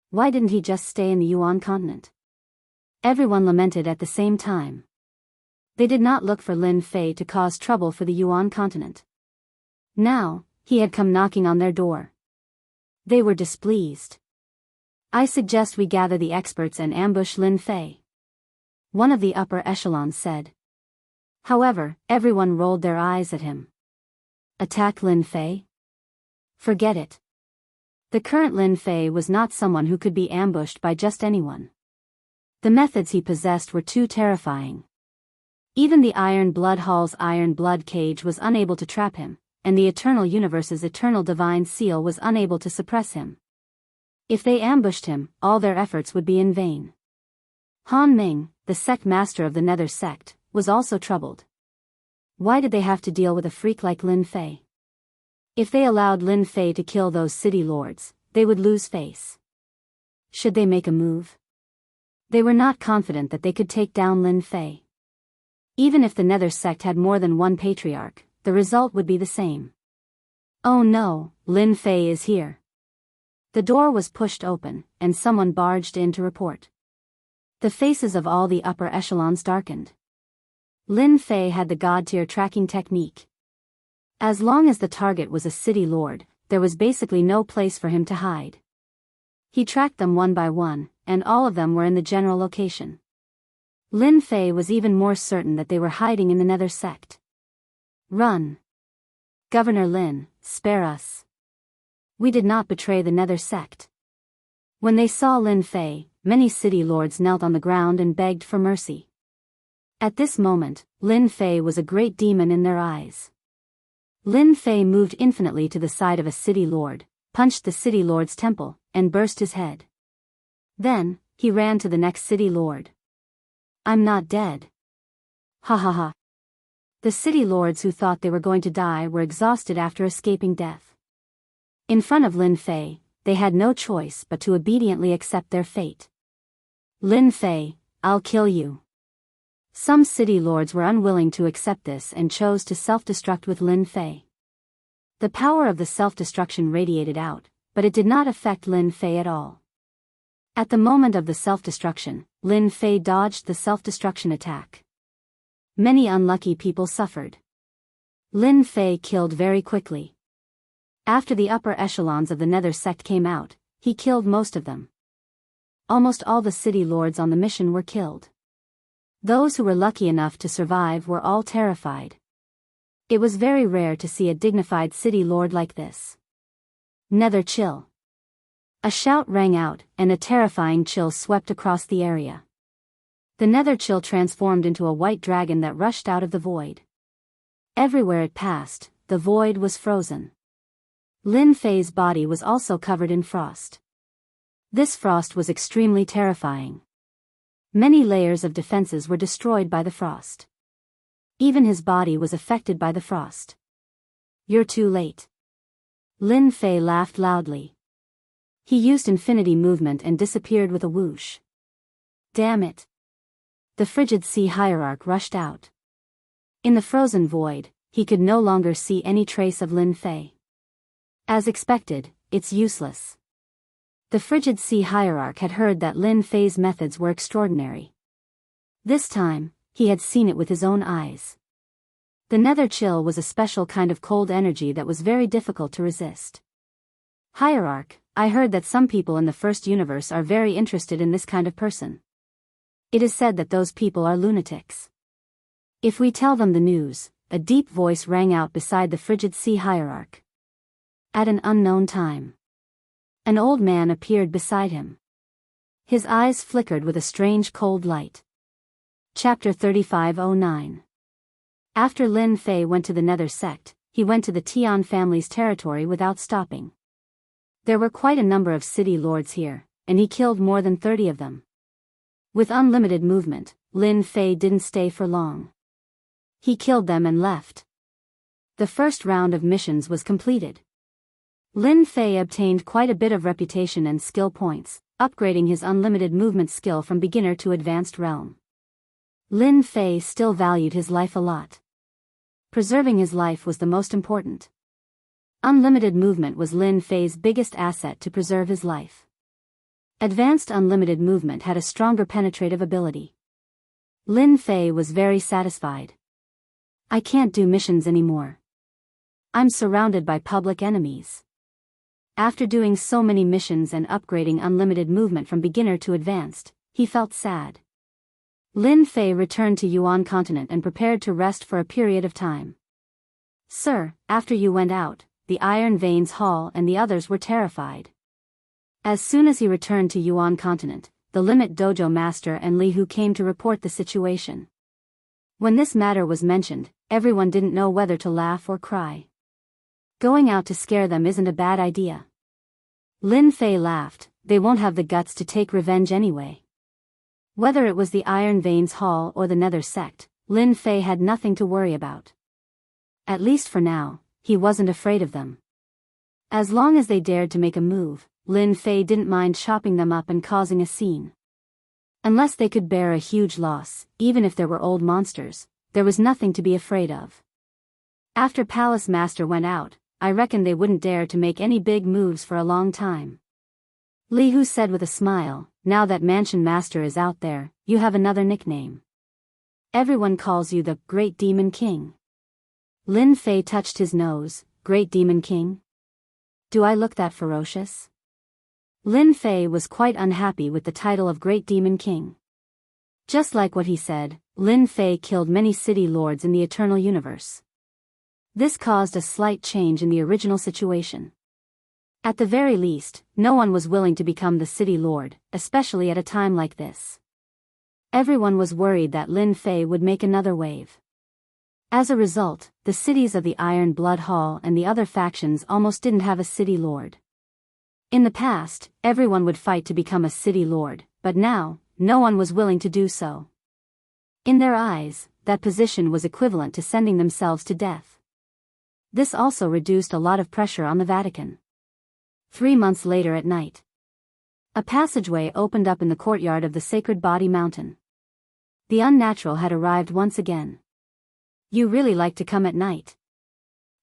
Why didn't he just stay in the Yuan continent? Everyone lamented at the same time. They did not look for Lin Fei to cause trouble for the Yuan continent. Now, he had come knocking on their door. They were displeased. I suggest we gather the experts and ambush Lin Fei. One of the upper echelons said. However, everyone rolled their eyes at him. Attack Lin Fei? Forget it. The current Lin Fei was not someone who could be ambushed by just anyone. The methods he possessed were too terrifying. Even the Iron Blood Hall's Iron Blood Cage was unable to trap him, and the Eternal Universe's Eternal Divine Seal was unable to suppress him. If they ambushed him, all their efforts would be in vain. Han Ming, the sect master of the Nether sect, was also troubled. Why did they have to deal with a freak like Lin Fei? If they allowed Lin Fei to kill those city lords, they would lose face. Should they make a move? They were not confident that they could take down Lin Fei. Even if the Nether sect had more than one patriarch, the result would be the same. Oh no, Lin Fei is here. The door was pushed open, and someone barged in to report. The faces of all the upper echelons darkened. Lin Fei had the god-tier tracking technique. As long as the target was a city lord, there was basically no place for him to hide. He tracked them one by one, and all of them were in the general location. Lin Fei was even more certain that they were hiding in the Nether sect. Run! Governor Lin, spare us. We did not betray the Nether sect. When they saw Lin Fei, many city lords knelt on the ground and begged for mercy. At this moment, Lin Fei was a great demon in their eyes. Lin Fei moved infinitely to the side of a city lord, punched the city lord's temple, and burst his head. Then, he ran to the next city lord. I'm not dead. Ha ha ha. The city lords who thought they were going to die were exhausted after escaping death. In front of Lin Fei, they had no choice but to obediently accept their fate. Lin Fei, I'll kill you. Some city lords were unwilling to accept this and chose to self-destruct with Lin Fei. The power of the self-destruction radiated out, but it did not affect Lin Fei at all. At the moment of the self-destruction, Lin Fei dodged the self-destruction attack. Many unlucky people suffered. Lin Fei killed very quickly. After the upper echelons of the Nether sect came out, he killed most of them. Almost all the city lords on the mission were killed. Those who were lucky enough to survive were all terrified. It was very rare to see a dignified city lord like this. Nether chill. A shout rang out, and a terrifying chill swept across the area. The Nether chill transformed into a white dragon that rushed out of the void. Everywhere it passed, the void was frozen. Lin Fei's body was also covered in frost. This frost was extremely terrifying. Many layers of defenses were destroyed by the frost. Even his body was affected by the frost. You're too late. Lin Fei laughed loudly. He used infinity movement and disappeared with a whoosh. Damn it. The frigid sea hierarch rushed out. In the frozen void, he could no longer see any trace of Lin Fei. As expected, it's useless. The frigid sea hierarch had heard that Lin Fei's methods were extraordinary. This time, he had seen it with his own eyes. The Nether chill was a special kind of cold energy that was very difficult to resist. Hierarch, I heard that some people in the first universe are very interested in this kind of person. It is said that those people are lunatics. If we tell them the news, a deep voice rang out beside the frigid sea hierarch. At an unknown time, an old man appeared beside him. His eyes flickered with a strange cold light. Chapter 3509. After Lin Fei went to the Nether sect, he went to the Tian family's territory without stopping. There were quite a number of city lords here, and he killed more than 30 of them. With unlimited movement, Lin Fei didn't stay for long. He killed them and left. The first round of missions was completed. Lin Fei obtained quite a bit of reputation and skill points, upgrading his unlimited movement skill from beginner to advanced realm. Lin Fei still valued his life a lot. Preserving his life was the most important. Unlimited movement was Lin Fei's biggest asset to preserve his life. Advanced unlimited movement had a stronger penetrative ability. Lin Fei was very satisfied. I can't do missions anymore. I'm surrounded by public enemies. After doing so many missions and upgrading unlimited movement from beginner to advanced, he felt sad. Lin Fei returned to Yuan continent and prepared to rest for a period of time. Sir, after you went out, the Iron Veins Hall and the others were terrified. As soon as he returned to Yuan continent, the Limit Dojo master and Li Hu came to report the situation. When this matter was mentioned, everyone didn't know whether to laugh or cry. Going out to scare them isn't a bad idea. Lin Fei laughed, they won't have the guts to take revenge anyway. Whether it was the Iron Veins Hall or the Nether sect, Lin Fei had nothing to worry about. At least for now, he wasn't afraid of them. As long as they dared to make a move, Lin Fei didn't mind chopping them up and causing a scene. Unless they could bear a huge loss, even if there were old monsters, there was nothing to be afraid of. After Palace Master went out, I reckon they wouldn't dare to make any big moves for a long time. Li Hu said with a smile, now that Mansion Master is out there, you have another nickname. Everyone calls you the Great Demon King. Lin Fei touched his nose. Great Demon King? Do I look that ferocious? Lin Fei was quite unhappy with the title of Great Demon King. Just like what he said, Lin Fei killed many city lords in the Eternal Universe. This caused a slight change in the original situation. At the very least, no one was willing to become the city lord, especially at a time like this. Everyone was worried that Lin Fei would make another wave. As a result, the cities of the Iron Blood Hall and the other factions almost didn't have a city lord. In the past, everyone would fight to become a city lord, but now, no one was willing to do so. In their eyes, that position was equivalent to sending themselves to death. This also reduced a lot of pressure on the Vatican. 3 months later at night, a passageway opened up in the courtyard of the Sacred Body Mountain. The Unnatural had arrived once again. You really like to come at night.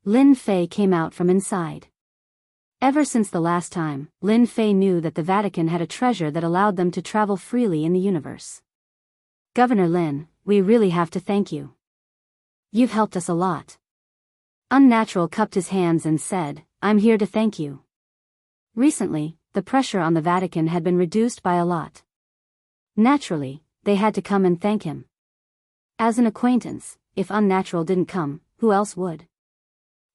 Lin Fei came out from inside. Ever since the last time, Lin Fei knew that the Vatican had a treasure that allowed them to travel freely in the universe. Governor Lin, we really have to thank you. You've helped us a lot. Unnatural cupped his hands and said, I'm here to thank you. Recently, the pressure on the Vatican had been reduced by a lot. Naturally, they had to come and thank him. As an acquaintance, if Unnatural didn't come, who else would?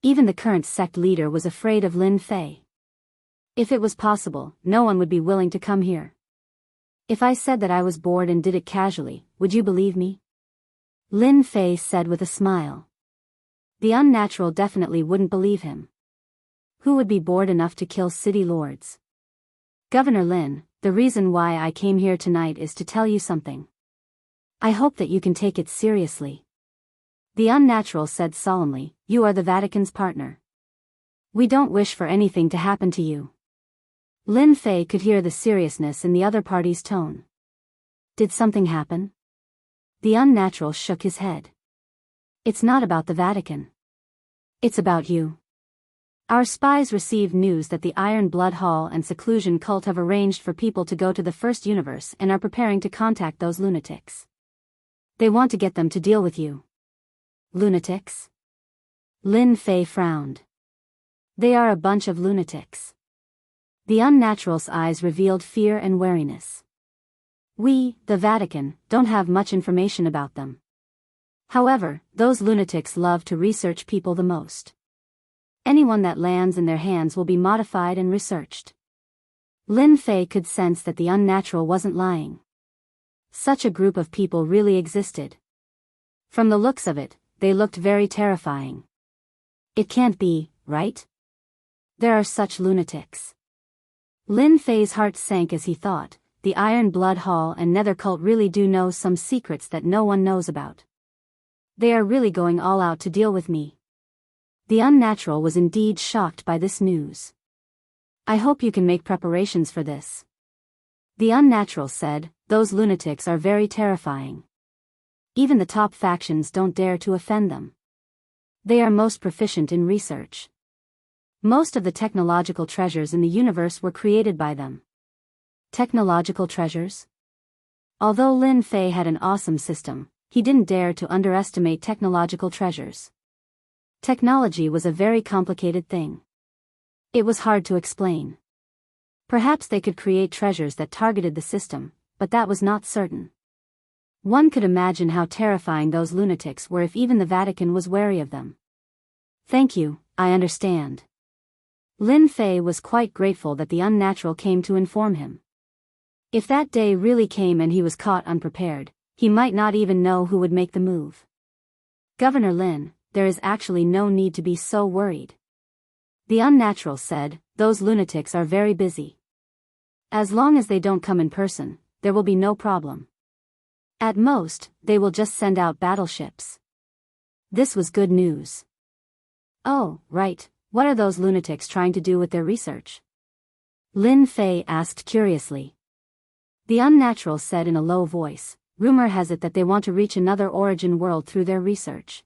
Even the current sect leader was afraid of Lin Fei. If it was possible, no one would be willing to come here. If I said that I was bored and did it casually, would you believe me? Lin Fei said with a smile. The Unnatural definitely wouldn't believe him. Who would be bored enough to kill city lords? Governor Lin, the reason why I came here tonight is to tell you something. I hope that you can take it seriously. The Unnatural said solemnly, you are the Vatican's partner. We don't wish for anything to happen to you. Lin Fei could hear the seriousness in the other party's tone. Did something happen? The Unnatural shook his head. It's not about the Vatican. It's about you. Our spies received news that the Iron Blood Hall and Seclusion Cult have arranged for people to go to the First Universe and are preparing to contact those lunatics. They want to get them to deal with you. Lunatics? Lin Fei frowned. They are a bunch of lunatics. The Unnatural's eyes revealed fear and wariness. We, the Vatican, don't have much information about them. However, those lunatics love to research people the most. Anyone that lands in their hands will be modified and researched. Lin Fei could sense that the Unnatural wasn't lying. Such a group of people really existed. From the looks of it, they looked very terrifying. It can't be, right? There are such lunatics. Lin Fei's heart sank as he thought, the Iron Blood Hall and Nether Cult really do know some secrets that no one knows about. They are really going all out to deal with me. The Unnatural was indeed shocked by this news. I hope you can make preparations for this. The Unnatural said, those lunatics are very terrifying. Even the top factions don't dare to offend them. They are most proficient in research. Most of the technological treasures in the universe were created by them. Technological treasures? Although Lin Fei had an awesome system, he didn't dare to underestimate technological treasures. Technology was a very complicated thing. It was hard to explain. Perhaps they could create treasures that targeted the system, but that was not certain. One could imagine how terrifying those lunatics were if even the Vatican was wary of them. Thank you, I understand. Lin Fei was quite grateful that the Unnatural came to inform him. If that day really came and he was caught unprepared, he might not even know who would make the move. Governor Lin, there is actually no need to be so worried. The Unnatural said, those lunatics are very busy. As long as they don't come in person, there will be no problem. At most, they will just send out battleships. This was good news. Oh, right, what are those lunatics trying to do with their research? Lin Fei asked curiously. The Unnatural said in a low voice, rumor has it that they want to reach another origin world through their research.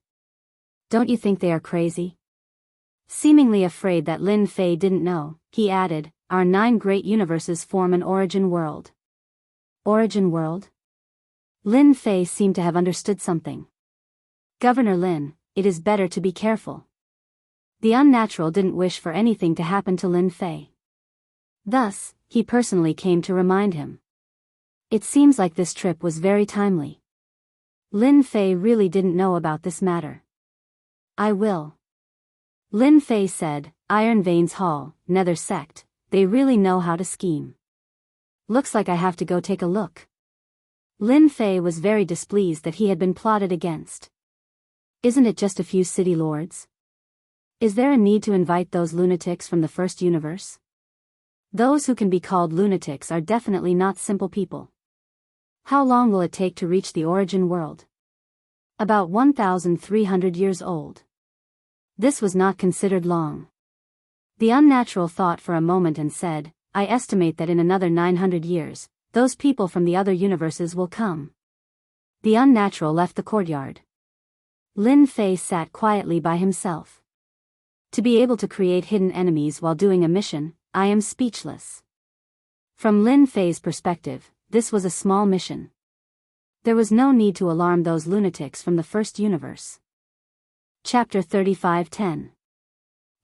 Don't you think they are crazy? Seemingly afraid that Lin Fei didn't know, he added, our 9 great universes form an origin world. Origin world? Lin Fei seemed to have understood something. Governor Lin, it is better to be careful. The Unnatural didn't wish for anything to happen to Lin Fei. Thus, he personally came to remind him. It seems like this trip was very timely. Lin Fei really didn't know about this matter. I will. Lin Fei said, Iron Veins Hall, Nether Sect, they really know how to scheme. Looks like I have to go take a look. Lin Fei was very displeased that he had been plotted against. Isn't it just a few city lords? Is there a need to invite those lunatics from the first universe? Those who can be called lunatics are definitely not simple people. How long will it take to reach the origin world? About 1,300 years old. This was not considered long. The Unnatural thought for a moment and said, I estimate that in another 900 years, those people from the other universes will come. The Unnatural left the courtyard. Lin Fei sat quietly by himself. To be able to create hidden enemies while doing a mission, I am speechless. From Lin Fei's perspective, this was a small mission. There was no need to alarm those lunatics from the first universe. Chapter 35:10.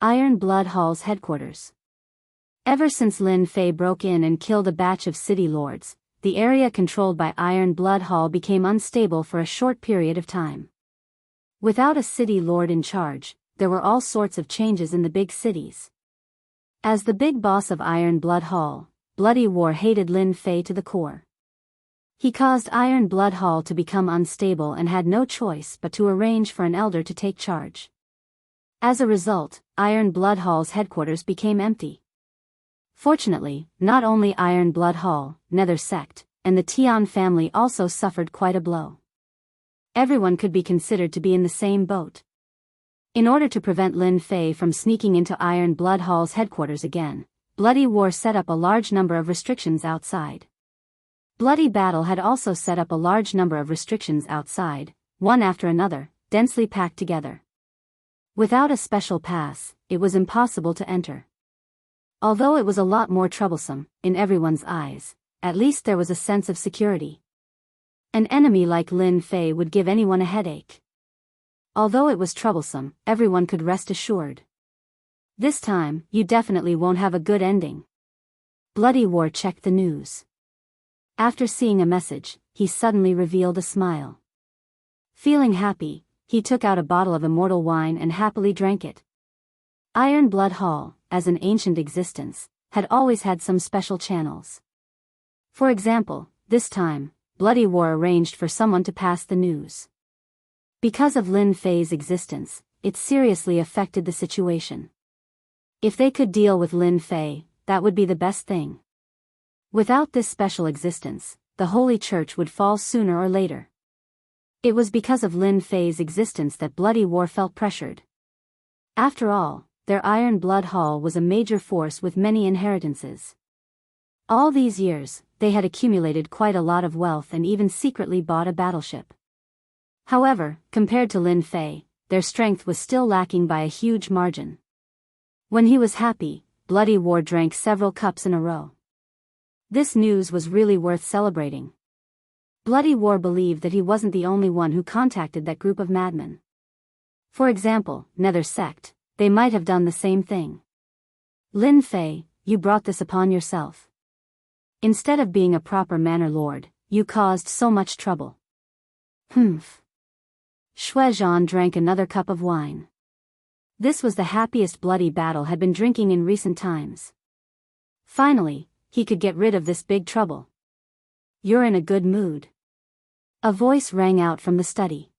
Iron Blood Hall's headquarters. Ever since Lin Fei broke in and killed a batch of city lords, the area controlled by Iron Blood Hall became unstable for a short period of time. Without a city lord in charge, there were all sorts of changes in the big cities. As the big boss of Iron Blood Hall, Bloody War hated Lin Fei to the core. He caused Iron Blood Hall to become unstable and had no choice but to arrange for an elder to take charge. As a result, Iron Blood Hall's headquarters became empty. Fortunately, not only Iron Blood Hall, Nether Sect, and the Tian family also suffered quite a blow. Everyone could be considered to be in the same boat. In order to prevent Lin Fei from sneaking into Iron Blood Hall's headquarters again, Bloody War set up a large number of restrictions outside. Bloody Battle had also set up a large number of restrictions outside, one after another, densely packed together. Without a special pass, it was impossible to enter. Although it was a lot more troublesome, in everyone's eyes, at least there was a sense of security. An enemy like Lin Fei would give anyone a headache. Although it was troublesome, everyone could rest assured. This time, you definitely won't have a good ending. Bloody War checked the news. After seeing a message, he suddenly revealed a smile. Feeling happy, he took out a bottle of immortal wine and happily drank it. Iron Blood Hall, as an ancient existence, had always had some special channels. For example, this time, Bloody War arranged for someone to pass the news. Because of Lin Fei's existence, it seriously affected the situation. If they could deal with Lin Fei, that would be the best thing. Without this special existence, the Holy Church would fall sooner or later. It was because of Lin Fei's existence that Bloody War felt pressured. After all, their Iron Blood Hall was a major force with many inheritances. All these years, they had accumulated quite a lot of wealth and even secretly bought a battleship. However, compared to Lin Fei, their strength was still lacking by a huge margin. When he was happy, Bloody War drank several cups in a row. This news was really worth celebrating. Bloody War believed that he wasn't the only one who contacted that group of madmen. For example, Nether Sect, they might have done the same thing. Lin Fei, you brought this upon yourself. Instead of being a proper manor lord, you caused so much trouble. Humph. Shuizhan drank another cup of wine. This was the happiest Bloody Battle had been drinking in recent times. Finally, he could get rid of this big trouble. You're in a good mood. A voice rang out from the study.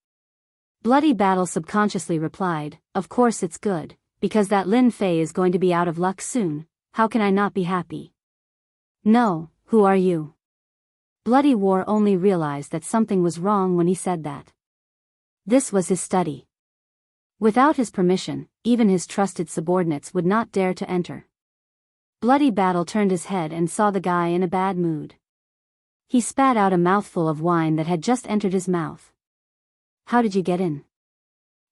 Bloody Battle subconsciously replied, of course it's good, because that Lin Fei is going to be out of luck soon, how can I not be happy? No, who are you? Bloody War only realized that something was wrong when he said that. This was his study. Without his permission, even his trusted subordinates would not dare to enter. Bloody Battle turned his head and saw the guy in a bad mood. He spat out a mouthful of wine that had just entered his mouth. How did you get in?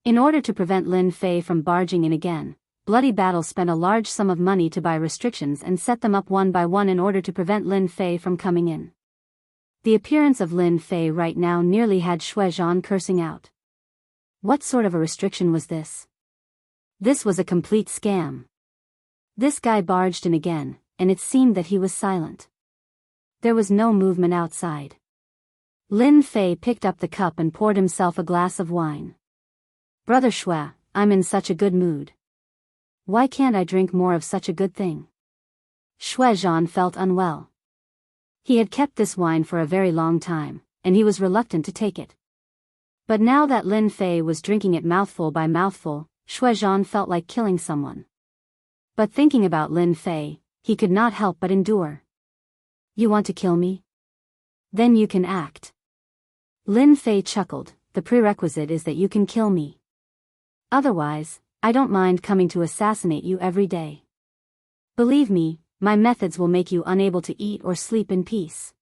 In order to prevent Lin Fei from barging in again, Bloody Battle spent a large sum of money to buy restrictions and set them up one by one in order to prevent Lin Fei from coming in. The appearance of Lin Fei right now nearly had Shuizhan cursing out. What sort of a restriction was this? This was a complete scam. This guy barged in again, and it seemed that he was silent. There was no movement outside. Lin Fei picked up the cup and poured himself a glass of wine. Brother Shui, I'm in such a good mood. Why can't I drink more of such a good thing? Shuizhan felt unwell. He had kept this wine for a very long time, and he was reluctant to take it. But now that Lin Fei was drinking it mouthful by mouthful, Shuizhan felt like killing someone. But thinking about Lin Fei, he could not help but endure. You want to kill me? Then you can act. Lin Fei chuckled, the prerequisite is that you can kill me. Otherwise, I don't mind coming to assassinate you every day. Believe me, my methods will make you unable to eat or sleep in peace.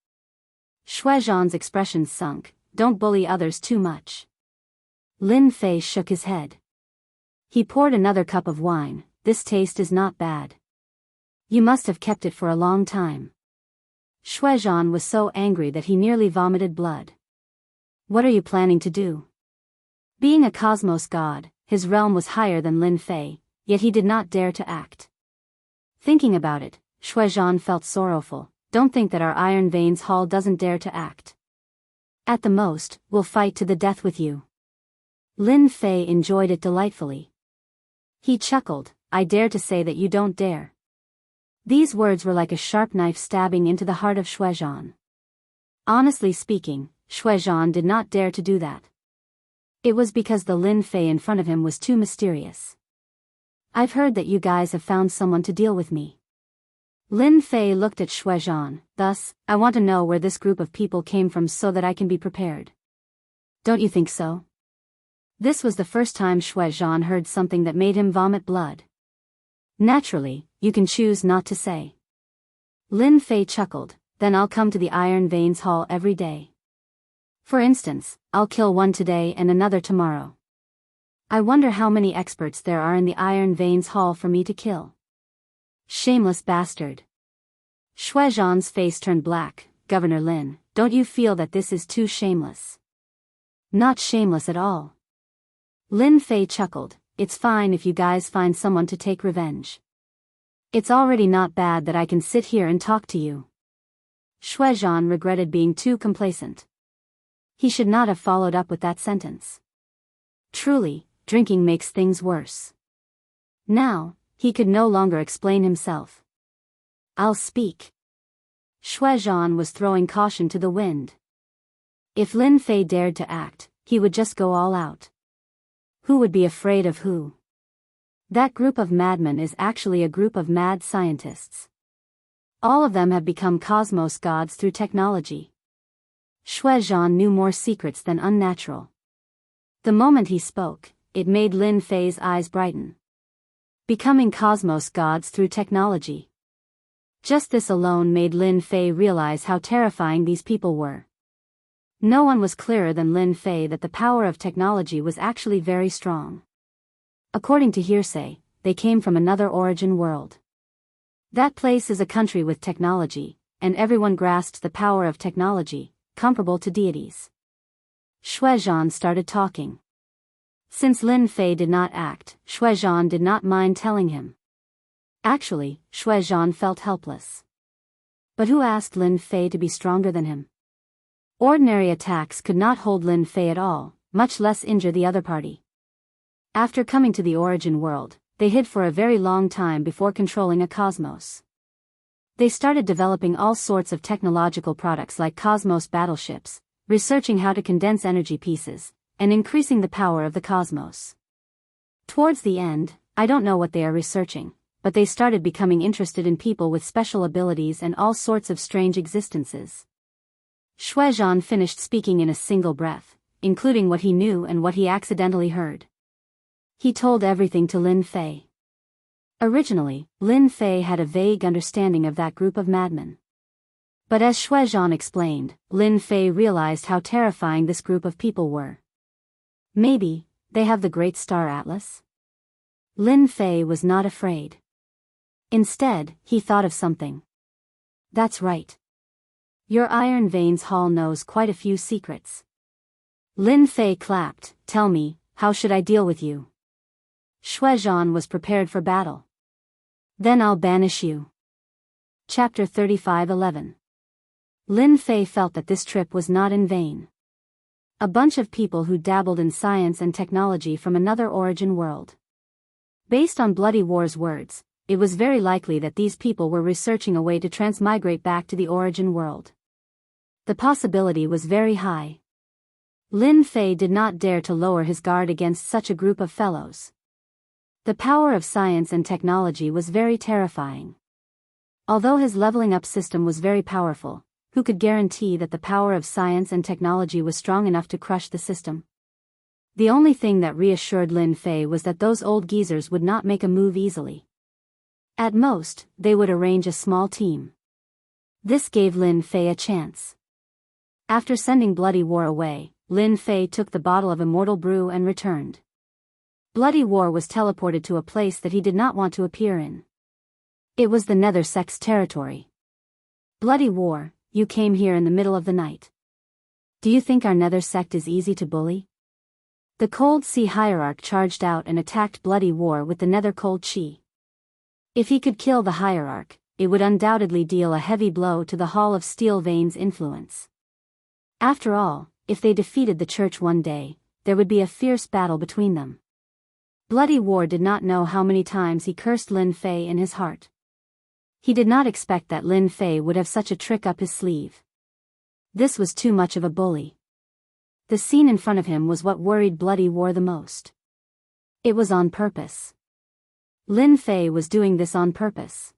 Shuizhan's expression sunk, don't bully others too much. Lin Fei shook his head. He poured another cup of wine, this taste is not bad. You must have kept it for a long time. Shuizhan was so angry that he nearly vomited blood. What are you planning to do? Being a cosmos god, his realm was higher than Lin Fei, yet he did not dare to act. Thinking about it, Shuizhan felt sorrowful. Don't think that our Iron Veins Hall doesn't dare to act. At the most, we'll fight to the death with you. Lin Fei enjoyed it delightfully. He chuckled, I dare to say that you don't dare. These words were like a sharp knife stabbing into the heart of Shuizhan. Honestly speaking, Shuizhan did not dare to do that. It was because the Lin Fei in front of him was too mysterious. I've heard that you guys have found someone to deal with me. Lin Fei looked at Shuizhan, thus, I want to know where this group of people came from so that I can be prepared. Don't you think so? This was the first time Shuizhan heard something that made him vomit blood. Naturally, you can choose not to say. Lin Fei chuckled, then I'll come to the Iron Veins Hall every day. For instance, I'll kill one today and another tomorrow. I wonder how many experts there are in the Iron Veins Hall for me to kill. Shameless bastard. Shuizhan's face turned black. Governor Lin, don't you feel that this is too shameless? Not shameless at all. Lin Fei chuckled, it's fine if you guys find someone to take revenge. It's already not bad that I can sit here and talk to you. Shuizhan regretted being too complacent. He should not have followed up with that sentence. Truly, drinking makes things worse. Now, he could no longer explain himself. I'll speak. Shuizhan was throwing caution to the wind. If Lin Fei dared to act, he would just go all out. Who would be afraid of who? That group of madmen is actually a group of mad scientists. All of them have become cosmos gods through technology. Shuizhan knew more secrets than unnatural. The moment he spoke, it made Lin Fei's eyes brighten. Becoming cosmos gods through technology. Just this alone made Lin Fei realize how terrifying these people were. No one was clearer than Lin Fei that the power of technology was actually very strong. According to hearsay, they came from another origin world. That place is a country with technology, and everyone grasped the power of technology, comparable to deities. Shuizhan started talking. Since Lin Fei did not act, Shuizhan did not mind telling him. Actually, Shuizhan felt helpless. But who asked Lin Fei to be stronger than him? Ordinary attacks could not hold Lin Fei at all, much less injure the other party. After coming to the origin world, they hid for a very long time before controlling a cosmos. They started developing all sorts of technological products like cosmos battleships, researching how to condense energy pieces, and increasing the power of the cosmos. Towards the end, I don't know what they are researching, but they started becoming interested in people with special abilities and all sorts of strange existences. Shuizhan finished speaking in a single breath, including what he knew and what he accidentally heard. He told everything to Lin Fei. Originally, Lin Fei had a vague understanding of that group of madmen. But as Shuizhan explained, Lin Fei realized how terrifying this group of people were. Maybe, they have the Great Star Atlas? Lin Fei was not afraid. Instead, he thought of something. That's right. Your Iron Veins Hall knows quite a few secrets. Lin Fei clapped. Tell me, how should I deal with you? Shuizhan was prepared for battle. Then I'll banish you. Chapter 35:11. Lin Fei felt that this trip was not in vain. A bunch of people who dabbled in science and technology from another origin world. Based on Bloody War's words, it was very likely that these people were researching a way to transmigrate back to the origin world. The possibility was very high. Lin Fei did not dare to lower his guard against such a group of fellows. The power of science and technology was very terrifying. Although his leveling up system was very powerful, who could guarantee that the power of science and technology was strong enough to crush the system? The only thing that reassured Lin Fei was that those old geezers would not make a move easily. At most, they would arrange a small team. This gave Lin Fei a chance. After sending Bloody War away, Lin Fei took the bottle of immortal brew and returned. Bloody War was teleported to a place that he did not want to appear in. It was the Nether Sect's territory. Bloody War, you came here in the middle of the night. Do you think our Nether Sect is easy to bully? The Cold Sea Hierarch charged out and attacked Bloody War with the Nether Cold Chi. If he could kill the Hierarch, it would undoubtedly deal a heavy blow to the Hall of Steel Veins' influence. After all, if they defeated the Church one day, there would be a fierce battle between them. Bloody War did not know how many times he cursed Lin Fei in his heart. He did not expect that Lin Fei would have such a trick up his sleeve. This was too much of a bully. The scene in front of him was what worried Bloody War the most. It was on purpose. Lin Fei was doing this on purpose.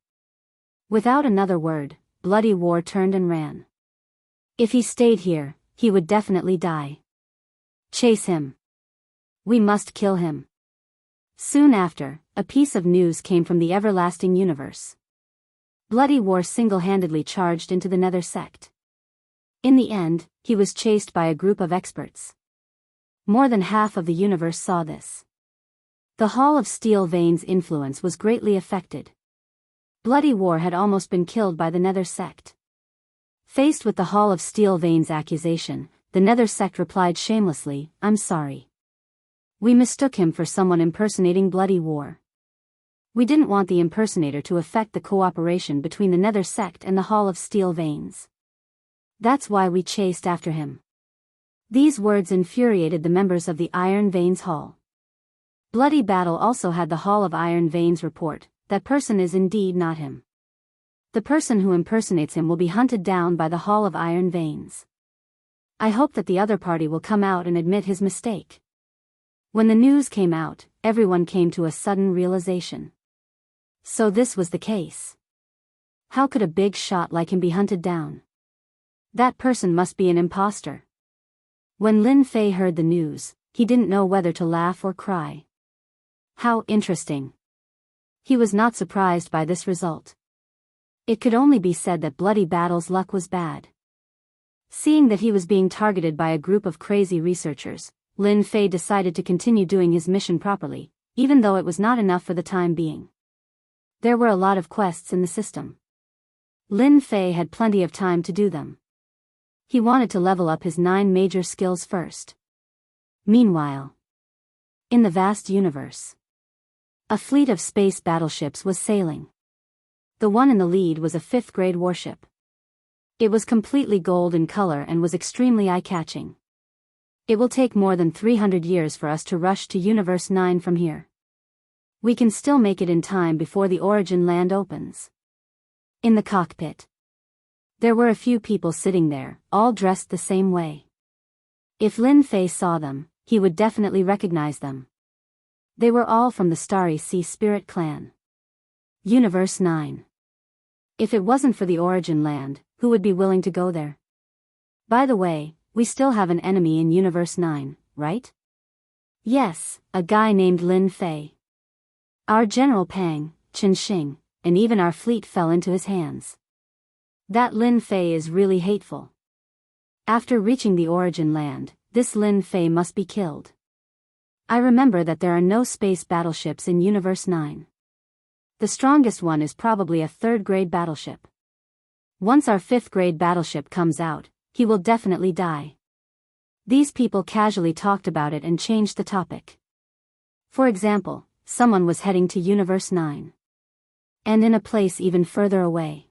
Without another word, Bloody War turned and ran. If he stayed here, he would definitely die. Chase him. We must kill him. Soon after, a piece of news came from the everlasting universe. Bloody War single-handedly charged into the Nether Sect. In the end, he was chased by a group of experts. More than half of the universe saw this. The Hall of Steel Veins' influence was greatly affected. Bloody War had almost been killed by the Nether Sect. Faced with the Hall of Steel Veins' accusation, the Nether Sect replied shamelessly, "I'm sorry. We mistook him for someone impersonating Bloody War. We didn't want the impersonator to affect the cooperation between the Nether Sect and the Hall of Steel Veins. That's why we chased after him." These words infuriated the members of the Iron Veins Hall. Bloody Battle also had the Hall of Iron Veins report, "That person is indeed not him. The person who impersonates him will be hunted down by the Hall of Iron Veins. I hope that the other party will come out and admit his mistake." When the news came out, everyone came to a sudden realization. So this was the case. How could a big shot like him be hunted down? That person must be an imposter. When Lin Fei heard the news, he didn't know whether to laugh or cry. How interesting. He was not surprised by this result. It could only be said that Bloody Battle's luck was bad. Seeing that he was being targeted by a group of crazy researchers, Lin Fei decided to continue doing his mission properly, even though it was not enough for the time being. There were a lot of quests in the system. Lin Fei had plenty of time to do them. He wanted to level up his 9 major skills first. Meanwhile, in the vast universe, a fleet of space battleships was sailing. The one in the lead was a 5th-grade warship. It was completely gold in color and was extremely eye-catching. It will take more than 300 years for us to rush to Universe 9 from here. We can still make it in time before the origin land opens. In the cockpit, there were a few people sitting there, all dressed the same way. If Lin Fei saw them, he would definitely recognize them. They were all from the Starry Sea Spirit clan. Universe 9. If it wasn't for the origin land, who would be willing to go there? By the way, we still have an enemy in Universe 9, right? Yes, a guy named Lin Fei. Our General Pang, Chen Xing, and even our fleet fell into his hands. That Lin Fei is really hateful. After reaching the origin land, this Lin Fei must be killed. I remember that there are no space battleships in Universe 9. The strongest one is probably a 3rd grade battleship. Once our 5th grade battleship comes out, he will definitely die. These people casually talked about it and changed the topic. For example, someone was heading to Universe 9. And in a place even further away.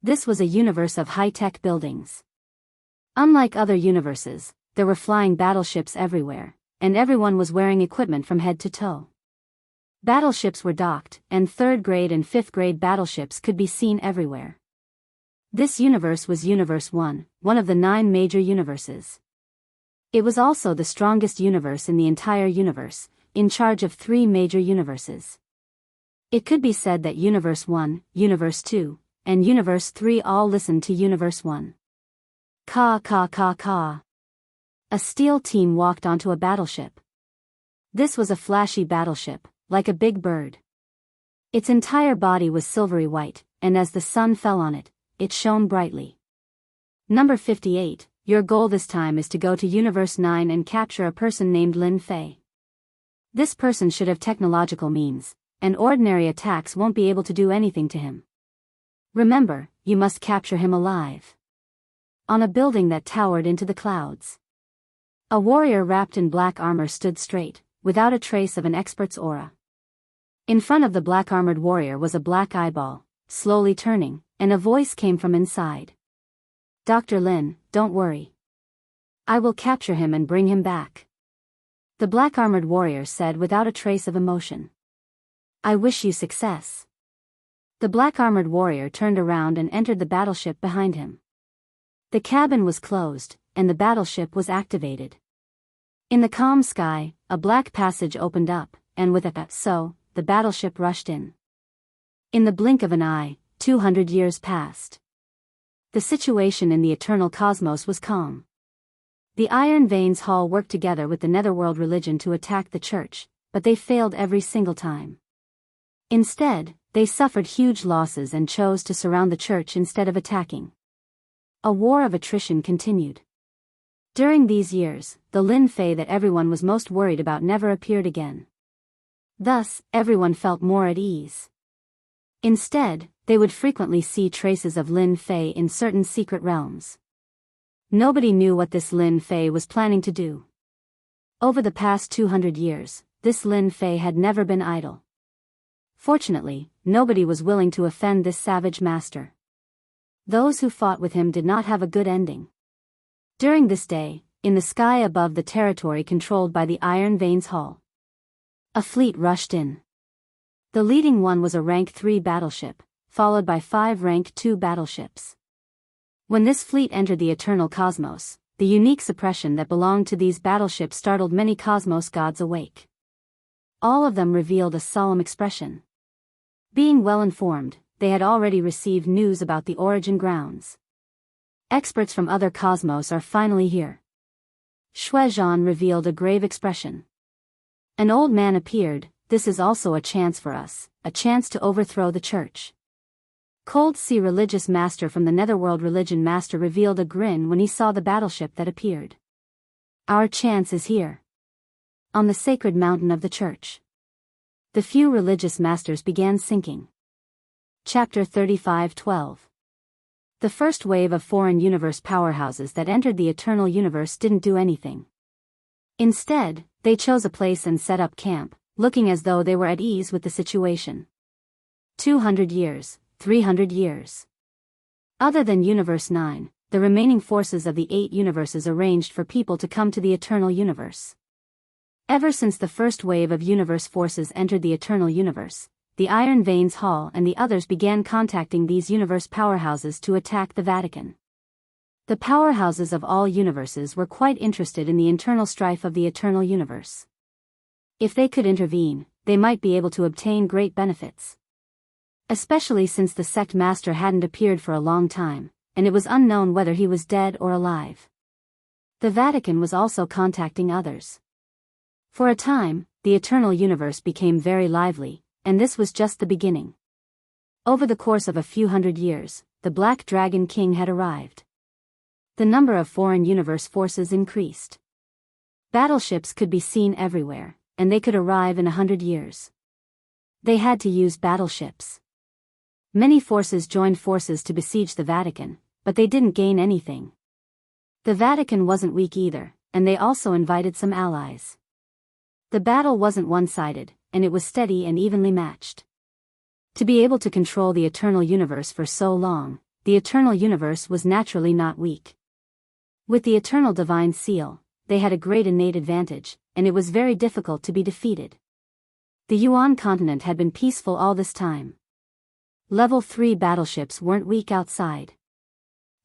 This was a universe of high-tech buildings. Unlike other universes, there were flying battleships everywhere, and everyone was wearing equipment from head to toe. Battleships were docked, and 3rd grade and 5th grade battleships could be seen everywhere. This universe was Universe 1, one of the 9 major universes. It was also the strongest universe in the entire universe, in charge of 3 major universes. It could be said that Universe 1, Universe 2, and Universe 3 all listened to Universe 1. Caw caw caw caw. A steel team walked onto a battleship. This was a flashy battleship, like a big bird. Its entire body was silvery white, and as the sun fell on it, it shone brightly. Number 58, your goal this time is to go to Universe 9 and capture a person named Lin Fei. This person should have technological means, and ordinary attacks won't be able to do anything to him. Remember, you must capture him alive. On a building that towered into the clouds. A warrior wrapped in black armor stood straight, without a trace of an expert's aura. In front of the black-armored warrior was a black eyeball, slowly turning, and a voice came from inside. Dr. Lin, don't worry. I will capture him and bring him back. The black-armored warrior said without a trace of emotion. I wish you success. The black-armored warrior turned around and entered the battleship behind him. The cabin was closed, and the battleship was activated. In the calm sky, a black passage opened up, and with a so, the battleship rushed in. In the blink of an eye, 200 years passed. The situation in the eternal cosmos was calm. The Iron Veins Hall worked together with the Netherworld religion to attack the church, but they failed every single time. Instead, they suffered huge losses and chose to surround the church instead of attacking. A war of attrition continued. During these years, the Lin Fei that everyone was most worried about never appeared again. Thus, everyone felt more at ease. Instead, they would frequently see traces of Lin Fei in certain secret realms. Nobody knew what this Lin Fei was planning to do. Over the past 200 years, this Lin Fei had never been idle. Fortunately, nobody was willing to offend this savage master. Those who fought with him did not have a good ending. During this day, in the sky above the territory controlled by the Iron Veins Hall, a fleet rushed in. The leading one was a Rank 3 battleship, followed by 5 Rank 2 battleships. When this fleet entered the eternal cosmos, the unique suppression that belonged to these battleships startled many cosmos gods awake. All of them revealed a solemn expression. Being well informed, they had already received news about the origin grounds. Experts from other cosmos are finally here. Shuezhan revealed a grave expression. An old man appeared. This is also a chance for us, a chance to overthrow the church. Cold Sea religious master from the Netherworld religion master revealed a grin when he saw the battleship that appeared. Our chance is here. On the sacred mountain of the church. The few religious masters began sinking. Chapter 35:12. The first wave of foreign universe powerhouses that entered the eternal universe didn't do anything. Instead, they chose a place and set up camp, looking as though they were at ease with the situation. 200 years, 300 years. Other than Universe 9, the remaining forces of the 8 universes arranged for people to come to the eternal universe. Ever since the first wave of universe forces entered the eternal universe, the Iron Veins Hall and the others began contacting these universe powerhouses to attack the Vatican. The powerhouses of all universes were quite interested in the internal strife of the eternal universe. If they could intervene, they might be able to obtain great benefits. especially since the sect master hadn't appeared for a long time, and it was unknown whether he was dead or alive. The Vatican was also contacting others. For a time, the eternal universe became very lively, and this was just the beginning. Over the course of a few hundred years, the Black Dragon King had arrived. The number of foreign universe forces increased. Battleships could be seen everywhere, and they could arrive in 100 years. They had to use battleships. Many forces joined forces to besiege the Vatican, but they didn't gain anything. The Vatican wasn't weak either, and they also invited some allies. The battle wasn't one-sided, and it was steady and evenly matched. To be able to control the eternal universe for so long, the eternal universe was naturally not weak. With the eternal divine seal, they had a great innate advantage, and it was very difficult to be defeated. The Yuan continent had been peaceful all this time. Level 3 battleships weren't weak outside.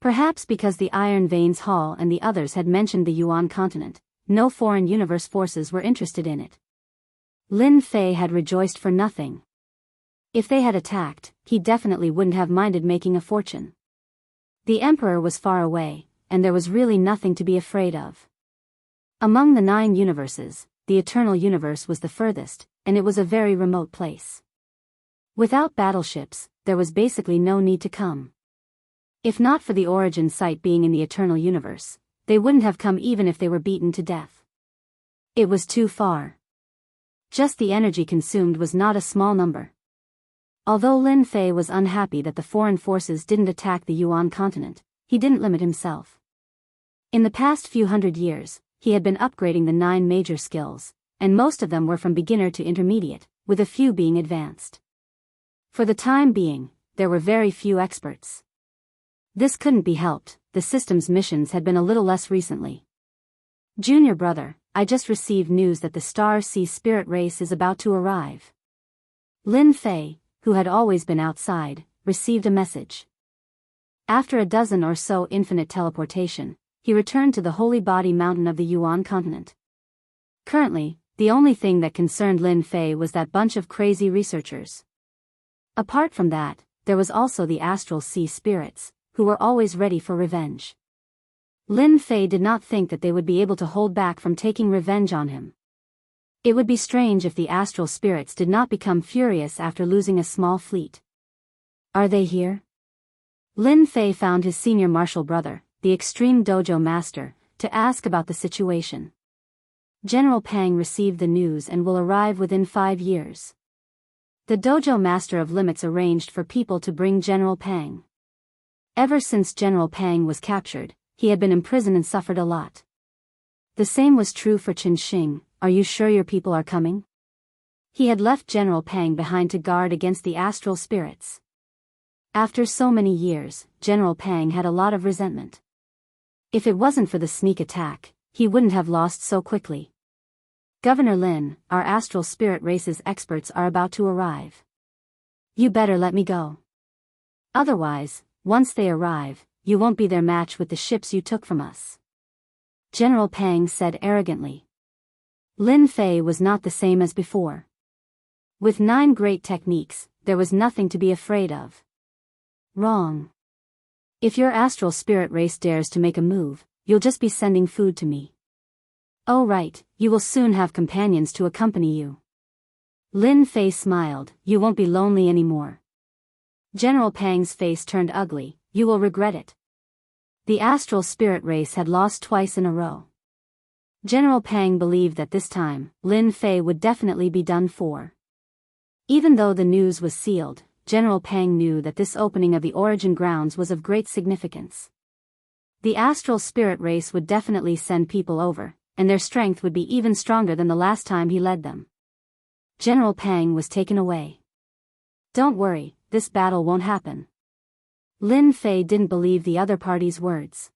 Perhaps because the Iron Veins Hall and the others had mentioned the Yuan continent, no foreign universe forces were interested in it. Lin Fei had rejoiced for nothing. If they had attacked, he definitely wouldn't have minded making a fortune. The Emperor was far away, and there was really nothing to be afraid of. Among the 9 universes, the eternal universe was the furthest, and it was a very remote place. Without battleships, there was basically no need to come. If not for the origin site being in the eternal universe, they wouldn't have come even if they were beaten to death. It was too far. Just the energy consumed was not a small number. Although Lin Fei was unhappy that the foreign forces didn't attack the Yuan continent, he didn't limit himself. In the past few hundred years, he had been upgrading the 9 major skills, and most of them were from beginner to intermediate, with a few being advanced. For the time being, there were very few experts. This couldn't be helped, the system's missions had been a little less recently. Junior brother, I just received news that the Star Sea Spirit race is about to arrive. Lin Fei, who had always been outside, received a message. After a dozen or so infinite teleportation, he returned to the holy body mountain of the Yuan continent. Currently, the only thing that concerned Lin Fei was that bunch of crazy researchers. Apart from that, there was also the astral sea spirits, who were always ready for revenge. Lin Fei did not think that they would be able to hold back from taking revenge on him. It would be strange if the astral spirits did not become furious after losing a small fleet. Are they here? Lin Fei found his senior martial brother, the extreme dojo master, to ask about the situation. General Pang received the news and will arrive within 5 years. The dojo master of limits arranged for people to bring General Pang. Ever since General Pang was captured, he had been imprisoned and suffered a lot. The same was true for Qin Xing. Are you sure your people are coming? He had left General Pang behind to guard against the astral spirits. After so many years, General Pang had a lot of resentment. If it wasn't for the sneak attack, he wouldn't have lost so quickly. Governor Lin, our astral spirit race's experts are about to arrive. You better let me go. Otherwise, once they arrive, you won't be their match with the ships you took from us. General Pang said arrogantly. Lin Fei was not the same as before. With 9 great techniques, there was nothing to be afraid of. Wrong. If your astral spirit race dares to make a move, you'll just be sending food to me. Oh right, you will soon have companions to accompany you. Lin Fei smiled, you won't be lonely anymore. General Pang's face turned ugly, you will regret it. The astral spirit race had lost twice in a row. General Pang believed that this time, Lin Fei would definitely be done for. Even though the news was sealed, General Pang knew that this opening of the origin grounds was of great significance. The astral spirit race would definitely send people over, and their strength would be even stronger than the last time he led them. General Pang was taken away. Don't worry, this battle won't happen. Lin Fei didn't believe the other party's words.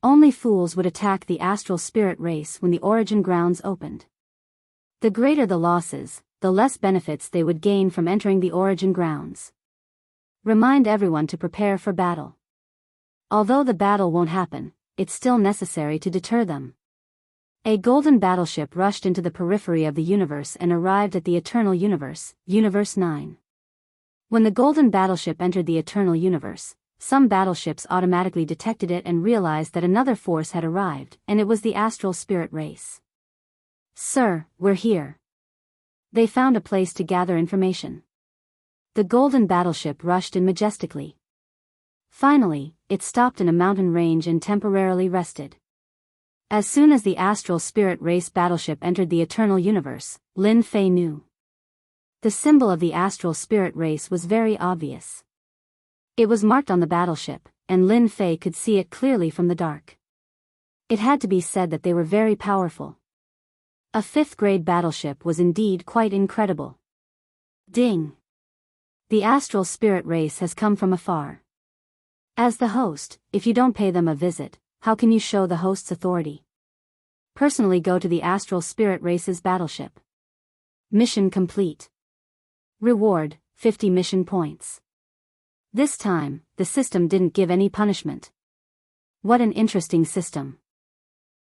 Only fools would attack the astral spirit race when the origin grounds opened. The greater the losses, the less benefits they would gain from entering the origin grounds. Remind everyone to prepare for battle. Although the battle won't happen, it's still necessary to deter them. A golden battleship rushed into the periphery of the universe and arrived at the eternal universe, Universe 9. When the golden battleship entered the eternal universe, some battleships automatically detected it and realized that another force had arrived, and it was the astral spirit race. "Sir, we're here." They found a place to gather information. The golden battleship rushed in majestically. Finally, it stopped in a mountain range and temporarily rested. As soon as the astral spirit race battleship entered the eternal universe, Lin Fei knew. The symbol of the astral spirit race was very obvious. It was marked on the battleship, and Lin Fei could see it clearly from the dark. It had to be said that they were very powerful. A 5th-grade battleship was indeed quite incredible. Ding! The astral spirit race has come from afar. As the host, if you don't pay them a visit, how can you show the host's authority? Personally go to the astral spirit race's battleship. Mission complete. Reward, 50 mission points. This time, the system didn't give any punishment. What an interesting system.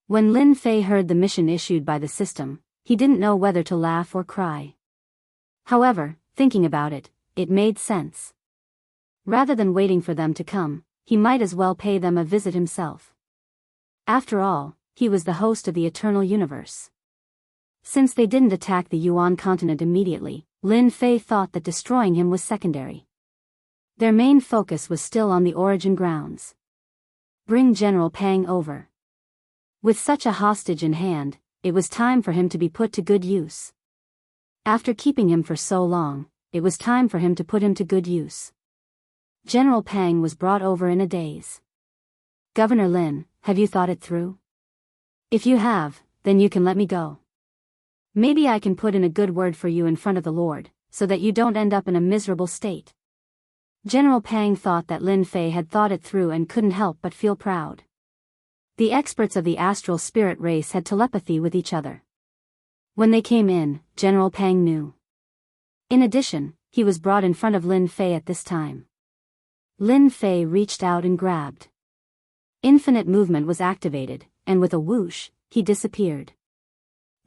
When Lin Fei heard the mission issued by the system, he didn't know whether to laugh or cry. However, thinking about it, it made sense. Rather than waiting for them to come, he might as well pay them a visit himself. After all, he was the host of the eternal universe. Since they didn't attack the Yuan continent immediately, Lin Fei thought that destroying him was secondary. Their main focus was still on the origin grounds. Bring General Pang over. With such a hostage in hand, it was time for him to be put to good use. After keeping him for so long, it was time for him to put him to good use. General Pang was brought over in a daze. "Governor Lin, have you thought it through? If you have, then you can let me go. Maybe I can put in a good word for you in front of the Lord, so that you don't end up in a miserable state." General Pang thought that Lin Fei had thought it through and couldn't help but feel proud. The experts of the astral spirit race had telepathy with each other. When they came in, General Pang knew. In addition, he was brought in front of Lin Fei at this time. Lin Fei reached out and grabbed. Infinite movement was activated, and with a whoosh, he disappeared.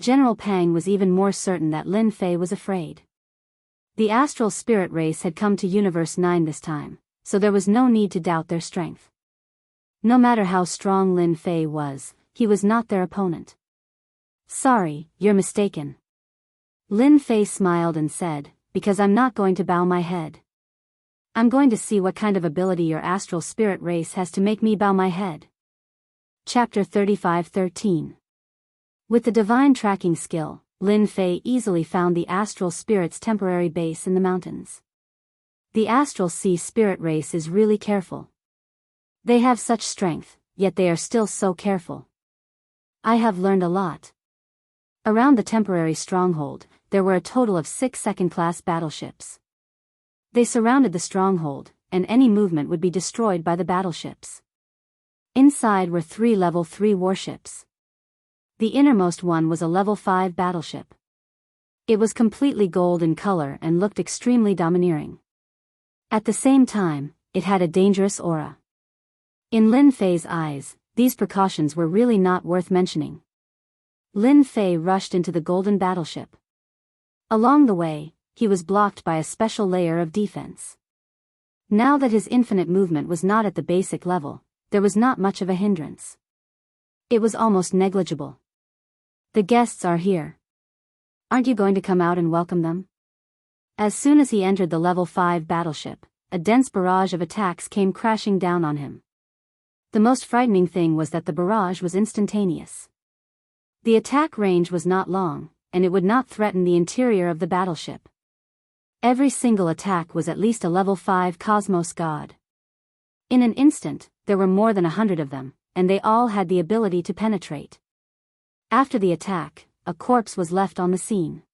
General Pang was even more certain that Lin Fei was afraid. The astral spirit race had come to Universe 9 this time, so there was no need to doubt their strength. No matter how strong Lin Fei was, he was not their opponent. "Sorry, you're mistaken." Lin Fei smiled and said, "Because I'm not going to bow my head. I'm going to see what kind of ability your astral spirit race has to make me bow my head." Chapter 35:13. With the divine tracking skill, Lin Fei easily found the astral spirit's temporary base in the mountains. The astral sea spirit race is really careful. They have such strength, yet they are still so careful. I have learned a lot. Around the temporary stronghold, there were a total of 6 second-class battleships. They surrounded the stronghold, and any movement would be destroyed by the battleships. Inside were 3 level 3 warships. The innermost one was a level 5 battleship. It was completely gold in color and looked extremely domineering. At the same time, it had a dangerous aura. In Lin Fei's eyes, these precautions were really not worth mentioning. Lin Fei rushed into the golden battleship. Along the way, he was blocked by a special layer of defense. Now that his infinite movement was not at the basic level, there was not much of a hindrance. It was almost negligible. "The guests are here. Aren't you going to come out and welcome them?" As soon as he entered the level 5 battleship, a dense barrage of attacks came crashing down on him. The most frightening thing was that the barrage was instantaneous. The attack range was not long, and it would not threaten the interior of the battleship. Every single attack was at least a level 5 cosmos god. In an instant, there were more than 100 of them, and they all had the ability to penetrate. After the attack, a corpse was left on the scene.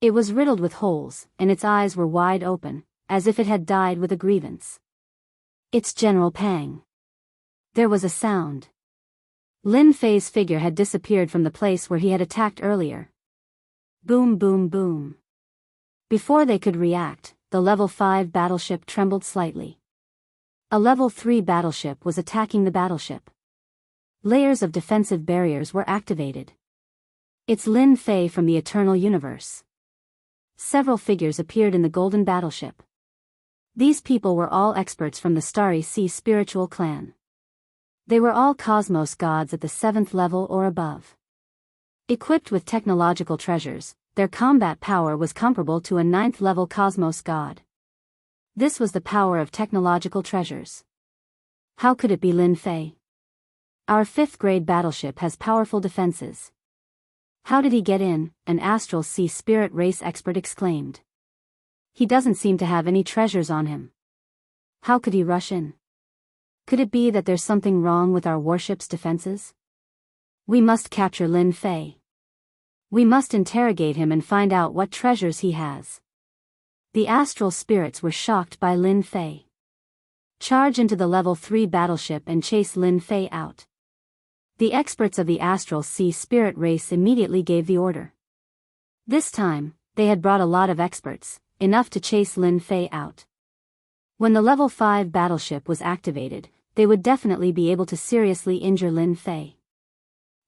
It was riddled with holes, and its eyes were wide open, as if it had died with a grievance. "It's General Pang." There was a sound. Lin Fei's figure had disappeared from the place where he had attacked earlier. Boom, boom, boom. Before they could react, the level 5 battleship trembled slightly. A level 3 battleship was attacking the battleship. Layers of defensive barriers were activated. "It's Lin Fei from the Eternal Universe." Several figures appeared in the golden battleship. These people were all experts from the Starry Sea spiritual clan. They were all cosmos gods at the 7th level or above. Equipped with technological treasures, their combat power was comparable to a 9th level cosmos god. This was the power of technological treasures. How could it be Lin Fei? Our 5th grade battleship has powerful defenses. How did he get in? An astral sea spirit race expert exclaimed. He doesn't seem to have any treasures on him. How could he rush in? Could it be that there's something wrong with our warship's defenses? We must capture Lin Fei. We must interrogate him and find out what treasures he has. The astral spirits were shocked by Lin Fei. Charge into the level 3 battleship and chase Lin Fei out. The experts of the astral sea spirit race immediately gave the order. This time, they had brought a lot of experts, enough to chase Lin Fei out. When the level 5 battleship was activated, they would definitely be able to seriously injure Lin Fei.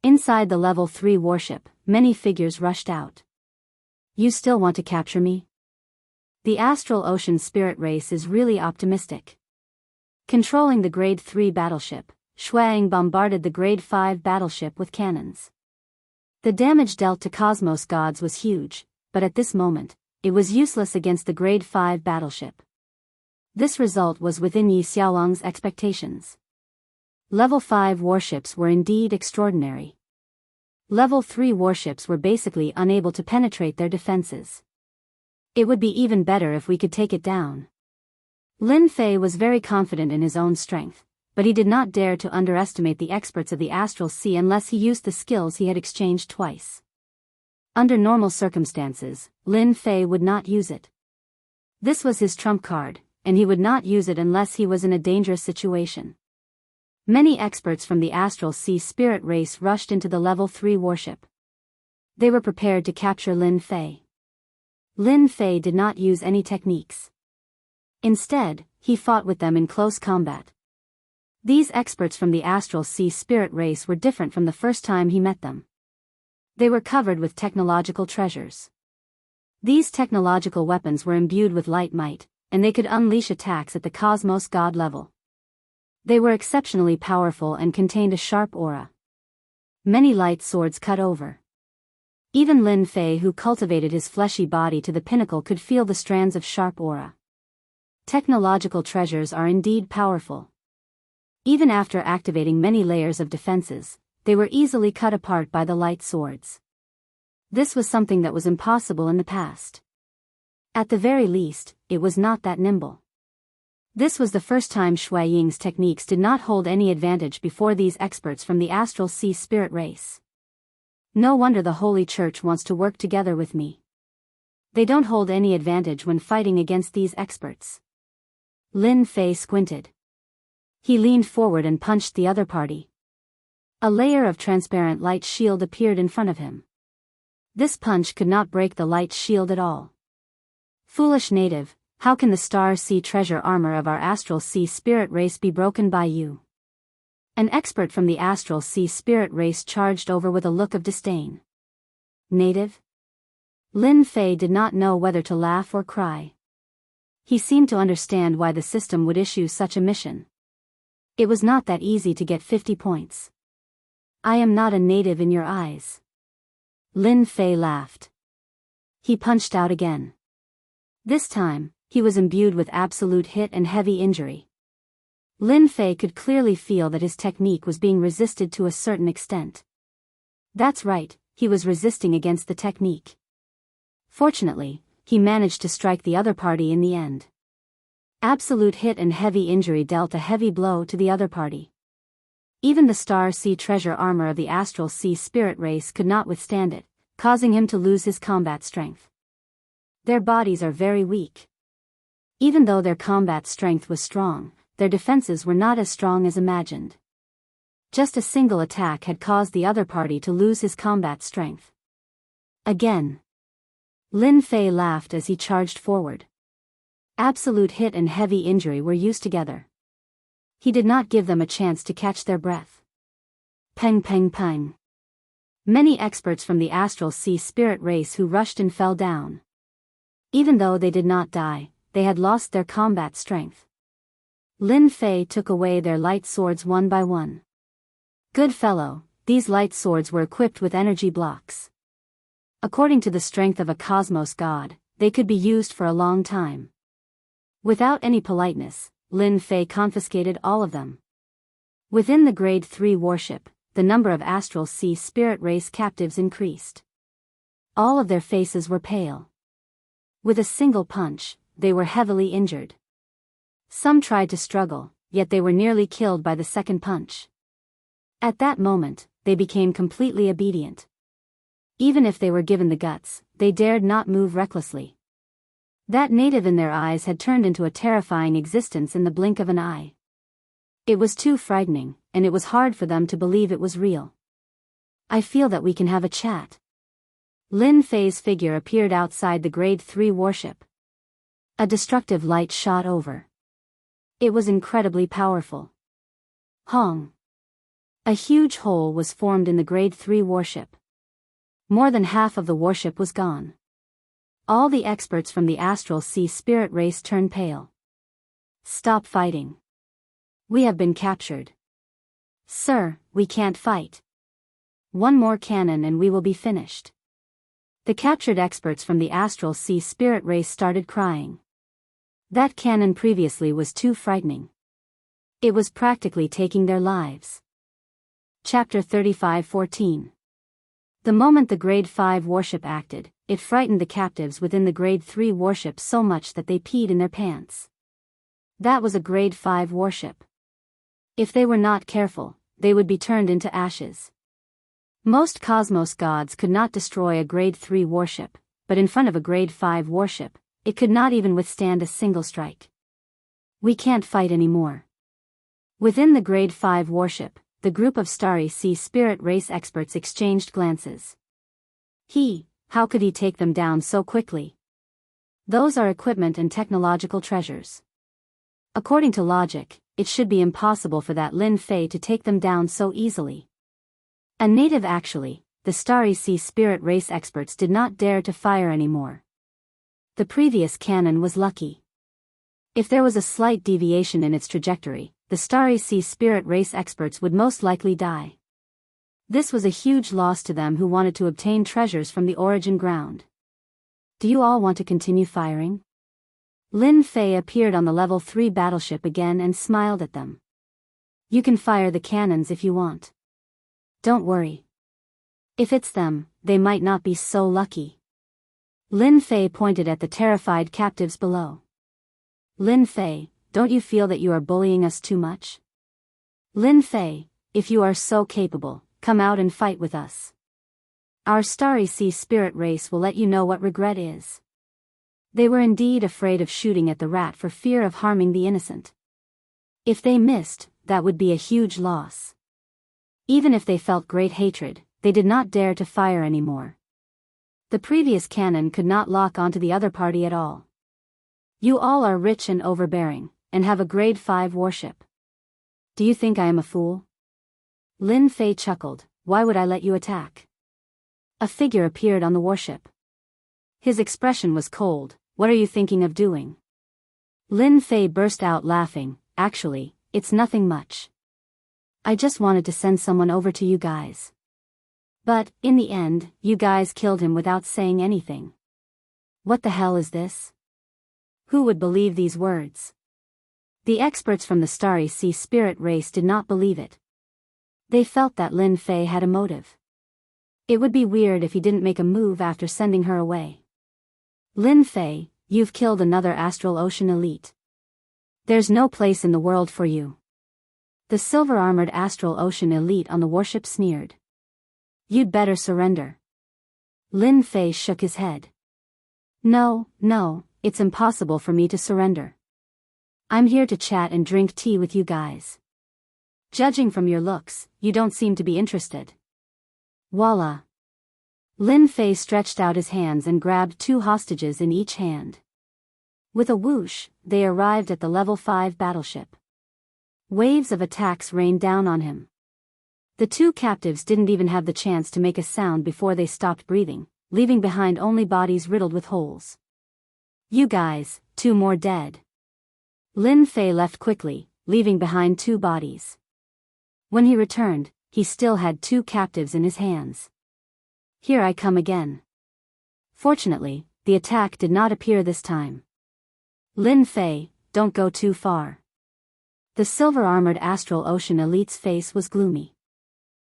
Inside the level 3 warship, many figures rushed out. You still want to capture me? The astral ocean spirit race is really optimistic. Controlling the grade 3 battleship, Shuang bombarded the grade 5 battleship with cannons. The damage dealt to cosmos gods was huge, but at this moment, it was useless against the grade 5 battleship. This result was within Yi Xiaolong's expectations. Level 5 warships were indeed extraordinary. Level 3 warships were basically unable to penetrate their defenses. It would be even better if we could take it down. Lin Fei was very confident in his own strength, but he did not dare to underestimate the experts of the astral sea unless he used the skills he had exchanged twice. Under normal circumstances, Lin Fei would not use it. This was his trump card, and he would not use it unless he was in a dangerous situation. Many experts from the astral sea spirit race rushed into the level 3 warship. They were prepared to capture Lin Fei. Lin Fei did not use any techniques. Instead, he fought with them in close combat. These experts from the astral sea spirit race were different from the first time he met them. They were covered with technological treasures. These technological weapons were imbued with light might, and they could unleash attacks at the cosmos god level. They were exceptionally powerful and contained a sharp aura. Many light swords cut over. Even Lin Fei, who cultivated his fleshy body to the pinnacle, could feel the strands of sharp aura. Technological treasures are indeed powerful. Even after activating many layers of defenses, they were easily cut apart by the light swords. This was something that was impossible in the past. At the very least, it was not that nimble. This was the first time Shui Ying's techniques did not hold any advantage before these experts from the astral sea spirit race. No wonder the Holy Church wants to work together with me. They don't hold any advantage when fighting against these experts. Lin Fei squinted. He leaned forward and punched the other party. A layer of transparent light shield appeared in front of him. This punch could not break the light shield at all. Foolish native, how can the star sea treasure armor of our astral sea spirit race be broken by you? An expert from the astral sea spirit race charged over with a look of disdain. Native? Lin Fei did not know whether to laugh or cry. He seemed to understand why the system would issue such a mission. It was not that easy to get 50 points. I am not a native in your eyes. Lin Fei laughed. He punched out again. This time, he was imbued with absolute hit and heavy injury. Lin Fei could clearly feel that his technique was being resisted to a certain extent. That's right, he was resisting against the technique. Fortunately, he managed to strike the other party in the end. Absolute hit and heavy injury dealt a heavy blow to the other party. Even the Star Sea treasure armor of the Astral Sea spirit race could not withstand it, causing him to lose his combat strength. Their bodies are very weak. Even though their combat strength was strong, their defenses were not as strong as imagined. Just a single attack had caused the other party to lose his combat strength. Again. Lin Fei laughed as he charged forward. Absolute hit and heavy injury were used together. He did not give them a chance to catch their breath. Peng peng peng. Many experts from the Astral Sea spirit race who rushed and fell down. Even though they did not die, they had lost their combat strength. Lin Fei took away their light swords one by one. Good fellow, these light swords were equipped with energy blocks. According to the strength of a cosmos god, they could be used for a long time. Without any politeness, Lin Fei confiscated all of them. Within the Grade 3 warship, the number of astral sea spirit race captives increased. All of their faces were pale. With a single punch, they were heavily injured. Some tried to struggle, yet they were nearly killed by the second punch. At that moment, they became completely obedient. Even if they were given the guts, they dared not move recklessly. That native in their eyes had turned into a terrifying existence in the blink of an eye. It was too frightening, and it was hard for them to believe it was real. I feel that we can have a chat. Lin Fei's figure appeared outside the Grade 3 warship. A destructive light shot over. It was incredibly powerful. Hong. A huge hole was formed in the Grade 3 warship. More than half of the warship was gone. All the experts from the astral sea spirit race turned pale. Stop fighting. We have been captured. Sir, we can't fight. One more cannon and we will be finished. The captured experts from the astral sea spirit race started crying. That cannon previously was too frightening. It was practically taking their lives. Chapter 35:14. The moment the Grade 5 warship acted, it frightened the captives within the Grade 3 warship so much that they peed in their pants. That was a Grade 5 warship. If they were not careful, they would be turned into ashes. Most cosmos gods could not destroy a Grade 3 warship, but in front of a Grade 5 warship, it could not even withstand a single strike. We can't fight anymore. Within the Grade 5 warship, the group of Starry Sea Spirit Race experts exchanged glances. How could he take them down so quickly? Those are equipment and technological treasures. According to logic, it should be impossible for that Lin Fei to take them down so easily. A native actually, the Starry Sea Spirit Race experts did not dare to fire anymore. The previous cannon was lucky. If there was a slight deviation in its trajectory, the Starry Sea Spirit Race experts would most likely die. This was a huge loss to them who wanted to obtain treasures from the origin ground. Do you all want to continue firing? Lin Fei appeared on the Level 3 battleship again and smiled at them. You can fire the cannons if you want. Don't worry. If it's them, they might not be so lucky. Lin Fei pointed at the terrified captives below. Lin Fei, don't you feel that you are bullying us too much? Lin Fei, if you are so capable, come out and fight with us. Our Starry Sea Spirit Race will let you know what regret is. They were indeed afraid of shooting at the rat for fear of harming the innocent. If they missed, that would be a huge loss. Even if they felt great hatred, they did not dare to fire anymore. The previous cannon could not lock onto the other party at all. You all are rich and overbearing, and have a Grade 5 warship. Do you think I am a fool? Lin Fei chuckled, why would I let you attack? A figure appeared on the warship. His expression was cold, what are you thinking of doing? Lin Fei burst out laughing, actually, it's nothing much. I just wanted to send someone over to you guys. But, in the end, you guys killed him without saying anything. What the hell is this? Who would believe these words? The experts from the Starry Sea Spirit Race did not believe it. They felt that Lin Fei had a motive. It would be weird if he didn't make a move after sending her away. Lin Fei, you've killed another Astral Ocean elite. There's no place in the world for you. The silver-armored Astral Ocean elite on the warship sneered. You'd better surrender. Lin Fei shook his head. No, it's impossible for me to surrender. I'm here to chat and drink tea with you guys. Judging from your looks, you don't seem to be interested. Voila. Lin Fei stretched out his hands and grabbed 2 hostages in each hand. With a whoosh, they arrived at the Level 5 battleship. Waves of attacks rained down on him. The 2 captives didn't even have the chance to make a sound before they stopped breathing, leaving behind only bodies riddled with holes. You guys, 2 more dead. Lin Fei left quickly, leaving behind 2 bodies. When he returned, he still had 2 captives in his hands. Here I come again. Fortunately, the attack did not appear this time. Lin Fei, don't go too far. The silver-armored Astral Ocean Elite's face was gloomy.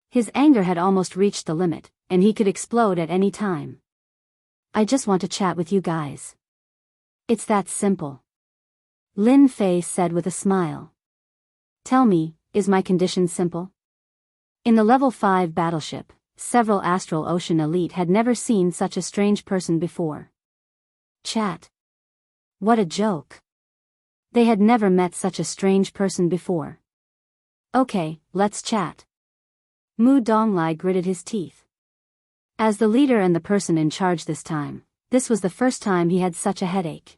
His anger had almost reached the limit, and he could explode at any time. I just want to chat with you guys. It's that simple. Lin Fei said with a smile. Tell me, is my condition simple? In the level 5 battleship, several Astral Ocean Elite had never seen such a strange person before. Chat. What a joke. They had never met such a strange person before. Okay, let's chat. Mu Donglai gritted his teeth. As the leader and the person in charge this time, this was the first time he had such a headache.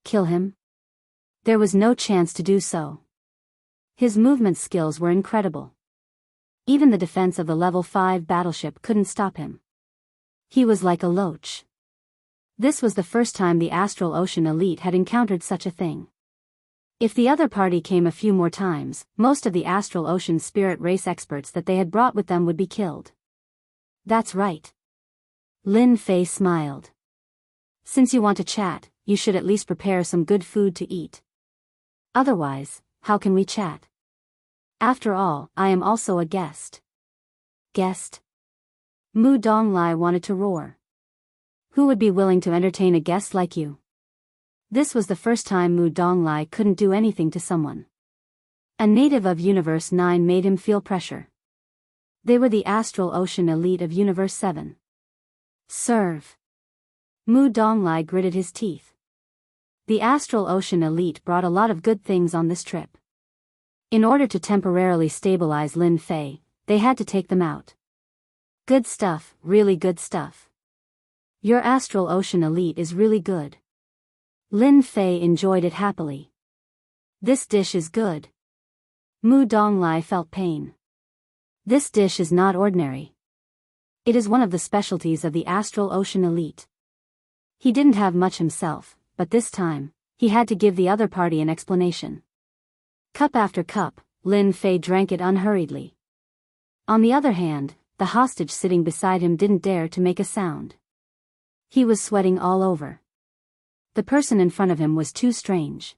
Kill him? There was no chance to do so. His movement skills were incredible. Even the defense of the level 5 battleship couldn't stop him. He was like a loach. This was the first time the Astral Ocean Elite had encountered such a thing. If the other party came a few more times, most of the Astral Ocean Spirit Race experts that they had brought with them would be killed. That's right. Lin Fei smiled. Since you want to chat, you should at least prepare some good food to eat. Otherwise, how can we chat? After all, I am also a guest. Guest? Mu Donglai wanted to roar. Who would be willing to entertain a guest like you? This was the first time Mu Donglai couldn't do anything to someone. A native of Universe 9 made him feel pressure. They were the Astral Ocean Elite of Universe 7. Serve. Mu Donglai gritted his teeth. The Astral Ocean Elite brought a lot of good things on this trip. In order to temporarily stabilize Lin Fei, they had to take them out. Good stuff, really good stuff. Your Astral Ocean Elite is really good. Lin Fei enjoyed it happily. This dish is good. Mu Donglai felt pain. This dish is not ordinary. It is one of the specialties of the Astral Ocean Elite. He didn't have much himself, but this time, he had to give the other party an explanation. Cup after cup, Lin Fei drank it unhurriedly. On the other hand, the hostage sitting beside him didn't dare to make a sound. He was sweating all over. The person in front of him was too strange.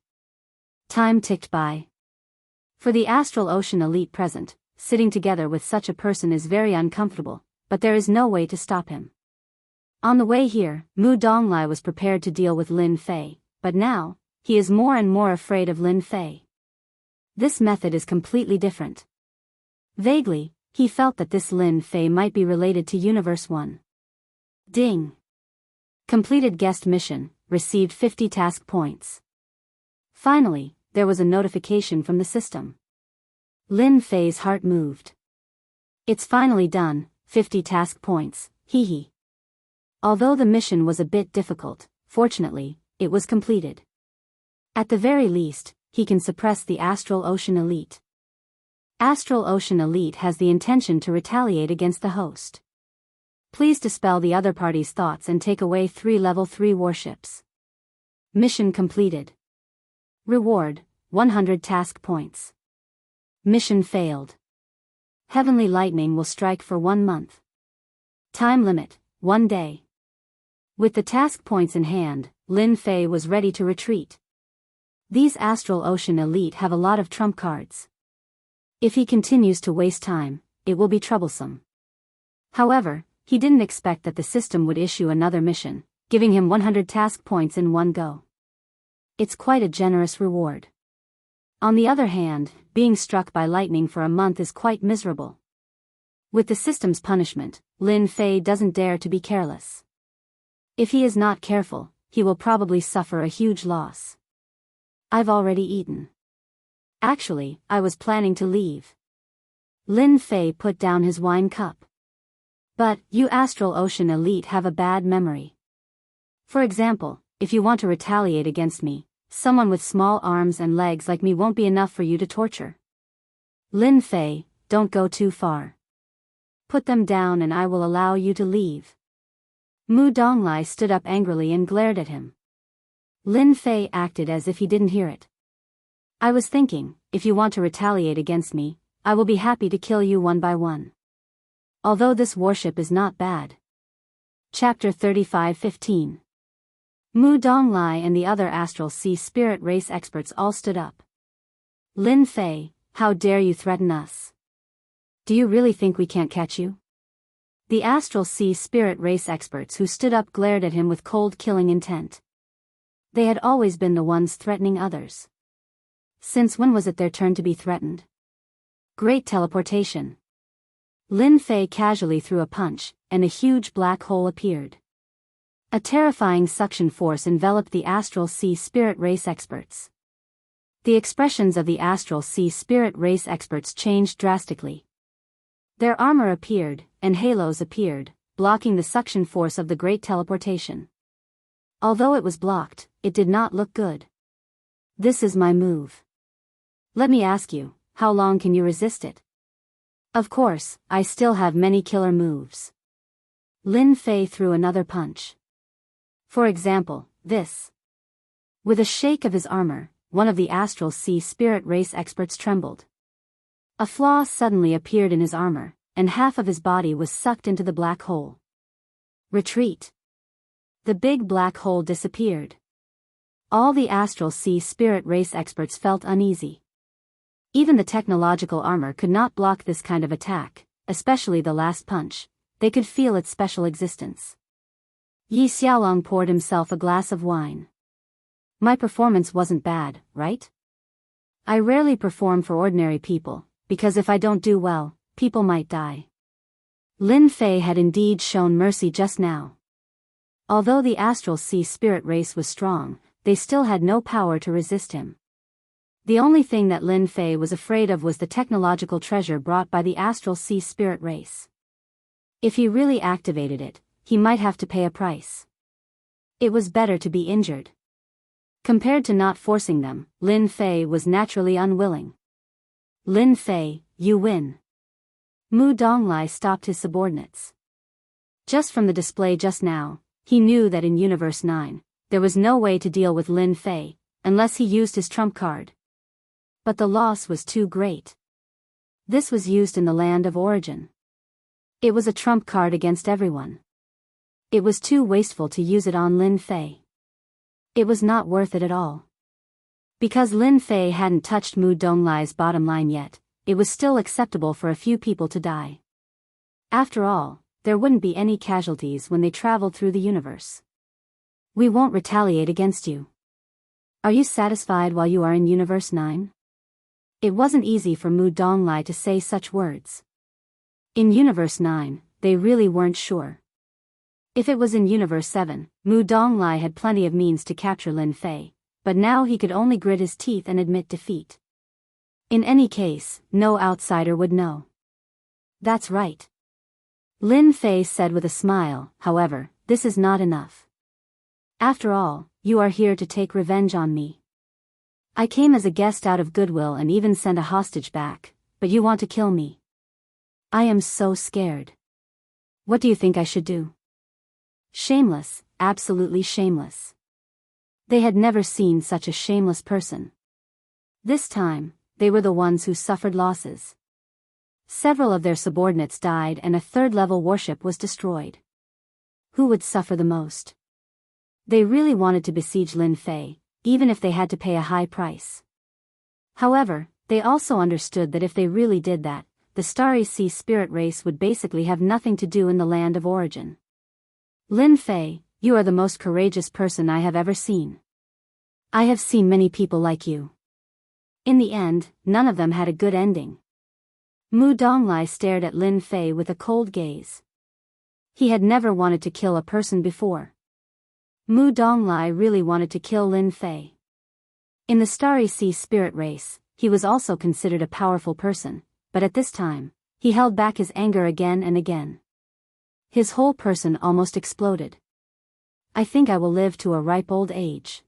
Time ticked by. For the Astral Ocean Elite present, sitting together with such a person is very uncomfortable, but there is no way to stop him. On the way here, Mu Donglai was prepared to deal with Lin Fei, but now, he is more and more afraid of Lin Fei. This method is completely different. Vaguely, he felt that this Lin Fei might be related to Universe 1. Ding. Completed guest mission, received 50 task points. Finally, there was a notification from the system. Lin Fei's heart moved. It's finally done, 50 task points, hee hee. Although the mission was a bit difficult, fortunately, it was completed. At the very least, he can suppress the Astral Ocean Elite. Astral Ocean Elite has the intention to retaliate against the host. Please dispel the other party's thoughts and take away 3 level 3 warships. Mission completed. Reward, 100 task points. Mission failed. Heavenly lightning will strike for 1 month. Time limit, 1 day. With the task points in hand, Lin Fei was ready to retreat. These Astral Ocean Elite have a lot of trump cards. If he continues to waste time, it will be troublesome. However, he didn't expect that the system would issue another mission, giving him 100 task points in one go. It's quite a generous reward. On the other hand, being struck by lightning for a month is quite miserable. With the system's punishment, Lin Fei doesn't dare to be careless. If he is not careful, he will probably suffer a huge loss. I've already eaten. Actually, I was planning to leave. Lin Fei put down his wine cup. But, you Astral Ocean Elite have a bad memory. For example, if you want to retaliate against me, someone with small arms and legs like me won't be enough for you to torture. Lin Fei, don't go too far. Put them down and I will allow you to leave. Mu Donglai stood up angrily and glared at him. Lin Fei acted as if he didn't hear it. I was thinking, if you want to retaliate against me, I will be happy to kill you one by one. Although this worship is not bad. Chapter 35:15. Mu Donglai and the other astral sea spirit race experts all stood up. Lin Fei, how dare you threaten us? Do you really think we can't catch you? The astral sea spirit race experts who stood up glared at him with cold killing intent. They had always been the ones threatening others. Since when was it their turn to be threatened? Great teleportation. Lin Fei casually threw a punch, and a huge black hole appeared. A terrifying suction force enveloped the astral sea spirit race experts. The expressions of the astral sea spirit race experts changed drastically. Their armor appeared, and halos appeared, blocking the suction force of the great teleportation. Although it was blocked, it did not look good. This is my move. Let me ask you, how long can you resist it? Of course, I still have many killer moves. Lin Fei threw another punch. For example, this. With a shake of his armor, one of the astral sea spirit race experts trembled. A flaw suddenly appeared in his armor, and half of his body was sucked into the black hole. Retreat. The big black hole disappeared. All the astral sea spirit race experts felt uneasy. Even the technological armor could not block this kind of attack, especially the last punch. They could feel its special existence. Yi Xiaolong poured himself a glass of wine. My performance wasn't bad, right? I rarely perform for ordinary people, because if I don't do well, people might die. Lin Fei had indeed shown mercy just now. Although the astral sea spirit race was strong, they still had no power to resist him. The only thing that Lin Fei was afraid of was the technological treasure brought by the astral sea spirit race. If he really activated it, he might have to pay a price. It was better to be injured. Compared to not forcing them, Lin Fei was naturally unwilling. Lin Fei, you win. Mu Donglai stopped his subordinates. Just from the display just now, he knew that in Universe 9, there was no way to deal with Lin Fei, unless he used his trump card. But the loss was too great. This was used in the land of origin. It was a trump card against everyone. It was too wasteful to use it on Lin Fei. It was not worth it at all. Because Lin Fei hadn't touched Mu Donglai's bottom line yet, it was still acceptable for a few people to die. After all, there wouldn't be any casualties when they traveled through the universe. We won't retaliate against you. Are you satisfied while you are in Universe 9? It wasn't easy for Mu Donglai to say such words. In Universe 9, they really weren't sure. If it was in Universe 7, Mu Donglai had plenty of means to capture Lin Fei, but now he could only grit his teeth and admit defeat. In any case, no outsider would know. That's right. Lin Fei said with a smile. However, this is not enough. After all, you are here to take revenge on me. I came as a guest out of goodwill and even sent a hostage back, but you want to kill me. I am so scared. What do you think I should do? Shameless, absolutely shameless. They had never seen such a shameless person. This time, they were the ones who suffered losses. Several of their subordinates died and a third-level warship was destroyed. Who would suffer the most? They really wanted to besiege Lin Fei, even if they had to pay a high price. However, they also understood that if they really did that, the Starry Sea spirit race would basically have nothing to do in the land of origin. Lin Fei, you are the most courageous person I have ever seen. I have seen many people like you. In the end, none of them had a good ending. Mu Donglai stared at Lin Fei with a cold gaze. He had never wanted to kill a person before. Mu Donglai really wanted to kill Lin Fei. In the Starry Sea spirit race, he was also considered a powerful person, but at this time, he held back his anger again and again. His whole person almost exploded. I think I will live to a ripe old age.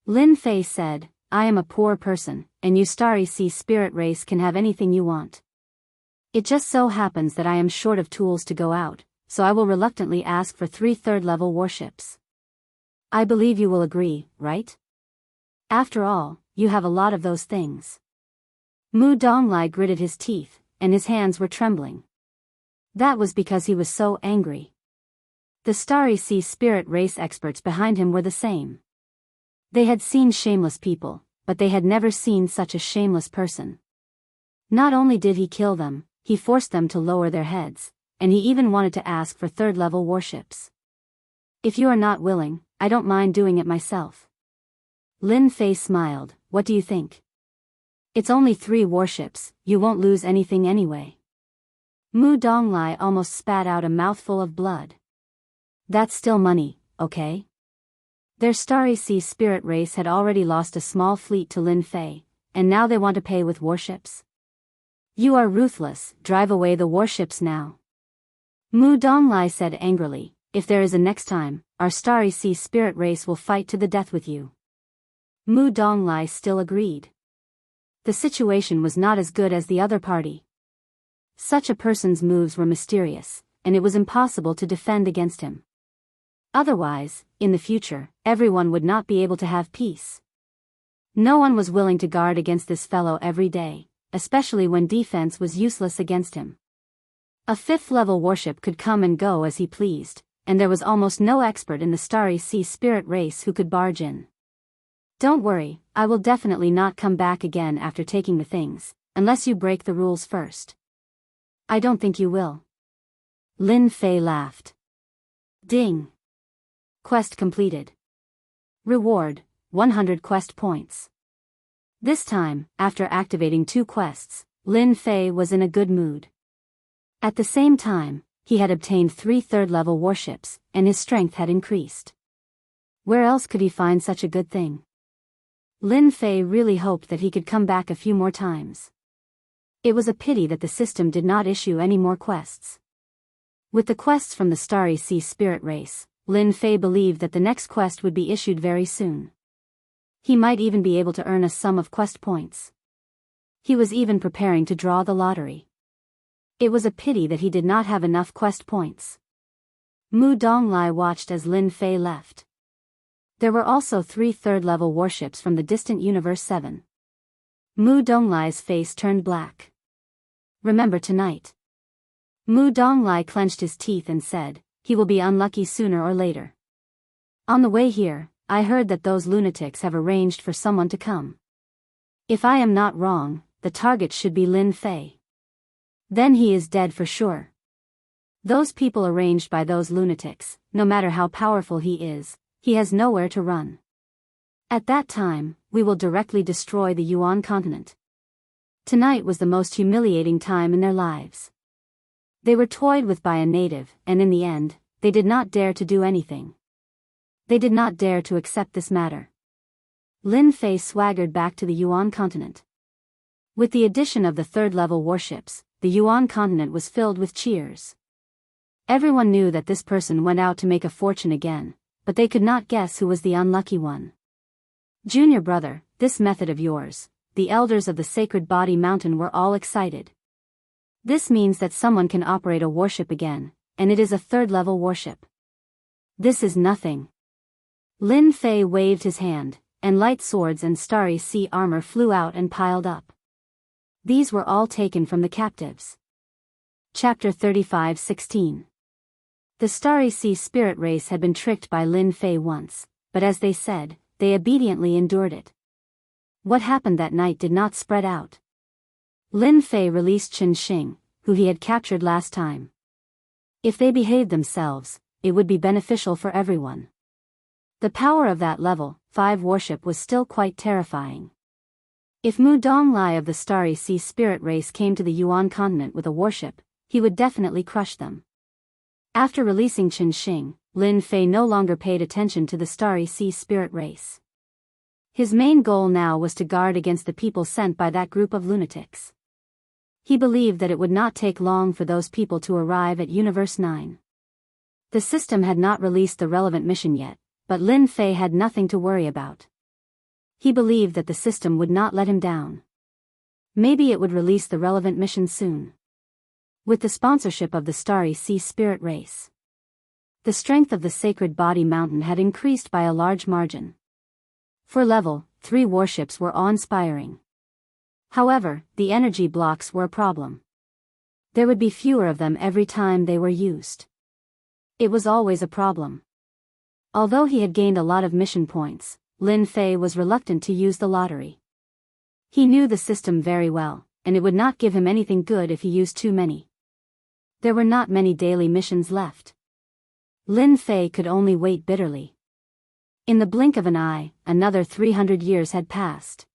Lin Fei said, I am a poor person, and you Starry Sea spirit race can have anything you want. It just so happens that I am short of tools to go out, so I will reluctantly ask for 3 third-level warships. I believe you will agree, right? After all, you have a lot of those things. Mu Donglai gritted his teeth, and his hands were trembling. That was because he was so angry. The Starry Sea spirit race experts behind him were the same. They had seen shameless people, but they had never seen such a shameless person. Not only did he kill them, he forced them to lower their heads, and he even wanted to ask for third-level warships. If you are not willing, I don't mind doing it myself. Lin Fei smiled. What do you think? It's only 3 warships, you won't lose anything anyway. Mu Donglai almost spat out a mouthful of blood. That's still money, okay? Their Starry Sea spirit race had already lost a small fleet to Lin Fei, and now they want to pay with warships? You are ruthless, drive away the warships now. Mu Donglai said angrily, if there is a next time, our Starry Sea spirit race will fight to the death with you. Mu Donglai still agreed. The situation was not as good as the other party. Such a person's moves were mysterious, and it was impossible to defend against him. Otherwise, in the future, everyone would not be able to have peace. No one was willing to guard against this fellow every day, especially when defense was useless against him. A 5th-level warship could come and go as he pleased, and there was almost no expert in the Starry Sea spirit race who could barge in. Don't worry, I will definitely not come back again after taking the things, unless you break the rules first. I don't think you will. Lin Fei laughed. Ding. Quest completed. Reward, 100 quest points. This time, after activating 2 quests, Lin Fei was in a good mood. At the same time, he had obtained 3 third-level warships, and his strength had increased. Where else could he find such a good thing? Lin Fei really hoped that he could come back a few more times. It was a pity that the system did not issue any more quests. With the quests from the Starry Sea spirit race, Lin Fei believed that the next quest would be issued very soon. He might even be able to earn a sum of quest points. He was even preparing to draw the lottery. It was a pity that he did not have enough quest points. Mu Donglai watched as Lin Fei left. There were also 3 third-level warships from the distant Universe 7. Mu Donglai's face turned black. Remember tonight. Mu Donglai clenched his teeth and said, he will be unlucky sooner or later. On the way here, I heard that those lunatics have arranged for someone to come. If I am not wrong, the target should be Lin Fei. Then he is dead for sure. Those people arranged by those lunatics, no matter how powerful he is, he has nowhere to run. At that time, we will directly destroy the Yuan continent. Tonight was the most humiliating time in their lives. They were toyed with by a native, and in the end, they did not dare to do anything. They did not dare to accept this matter. Lin Fei swaggered back to the Yuan continent. With the addition of the third-level warships, the Yuan continent was filled with cheers. Everyone knew that this person went out to make a fortune again, but they could not guess who was the unlucky one. Junior brother, this method of yours, the elders of the Sacred Body Mountain were all excited. This means that someone can operate a warship again, and it is a third-level warship. This is nothing. Lin Fei waved his hand, and light swords and Starry Sea armor flew out and piled up. These were all taken from the captives. Chapter 35:16. The Starry Sea spirit race had been tricked by Lin Fei once, but as they said, they obediently endured it. What happened that night did not spread out. Lin Fei released Chen Xing, who he had captured last time. If they behaved themselves, it would be beneficial for everyone. The power of that level 5 warship was still quite terrifying. If Mu Donglai of the Starry Sea spirit race came to the Yuan continent with a warship, he would definitely crush them. After releasing Chen Xing, Lin Fei no longer paid attention to the Starry Sea spirit race. His main goal now was to guard against the people sent by that group of lunatics. He believed that it would not take long for those people to arrive at Universe 9. The system had not released the relevant mission yet, but Lin Fei had nothing to worry about. He believed that the system would not let him down. Maybe it would release the relevant mission soon. With the sponsorship of the Starry Sea spirit race. The strength of the sacred body mountain had increased by a large margin. For level 3 warships were awe-inspiring. However, the energy blocks were a problem. There would be fewer of them every time they were used. It was always a problem. Although he had gained a lot of mission points, Lin Fei was reluctant to use the lottery. He knew the system very well, and it would not give him anything good if he used too many. There were not many daily missions left. Lin Fei could only wait bitterly. In the blink of an eye, another 300 years had passed.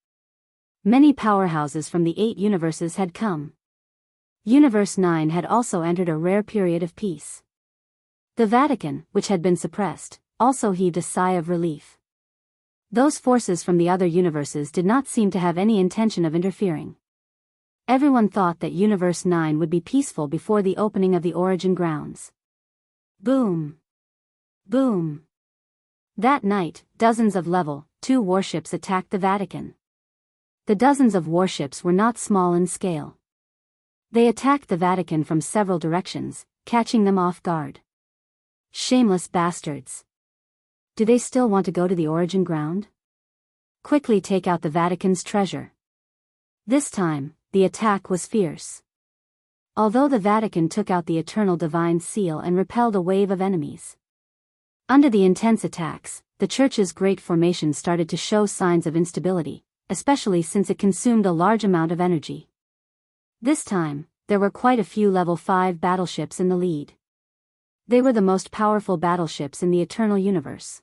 Many powerhouses from the 8 universes had come. Universe 9 had also entered a rare period of peace. The Vatican, which had been suppressed, also heaved a sigh of relief. Those forces from the other universes did not seem to have any intention of interfering. Everyone thought that Universe 9 would be peaceful before the opening of the origin grounds. Boom! Boom! That night, dozens of level 2 warships attacked the Vatican. The dozens of warships were not small in scale. They attacked the Vatican from several directions, catching them off guard. Shameless bastards. Do they still want to go to the origin ground? Quickly take out the Vatican's treasure. This time, the attack was fierce. Although the Vatican took out the eternal divine seal and repelled a wave of enemies. Under the intense attacks, the Church's great formation started to show signs of instability, especially since it consumed a large amount of energy. This time, there were quite a few level 5 battleships in the lead. They were the most powerful battleships in the eternal universe.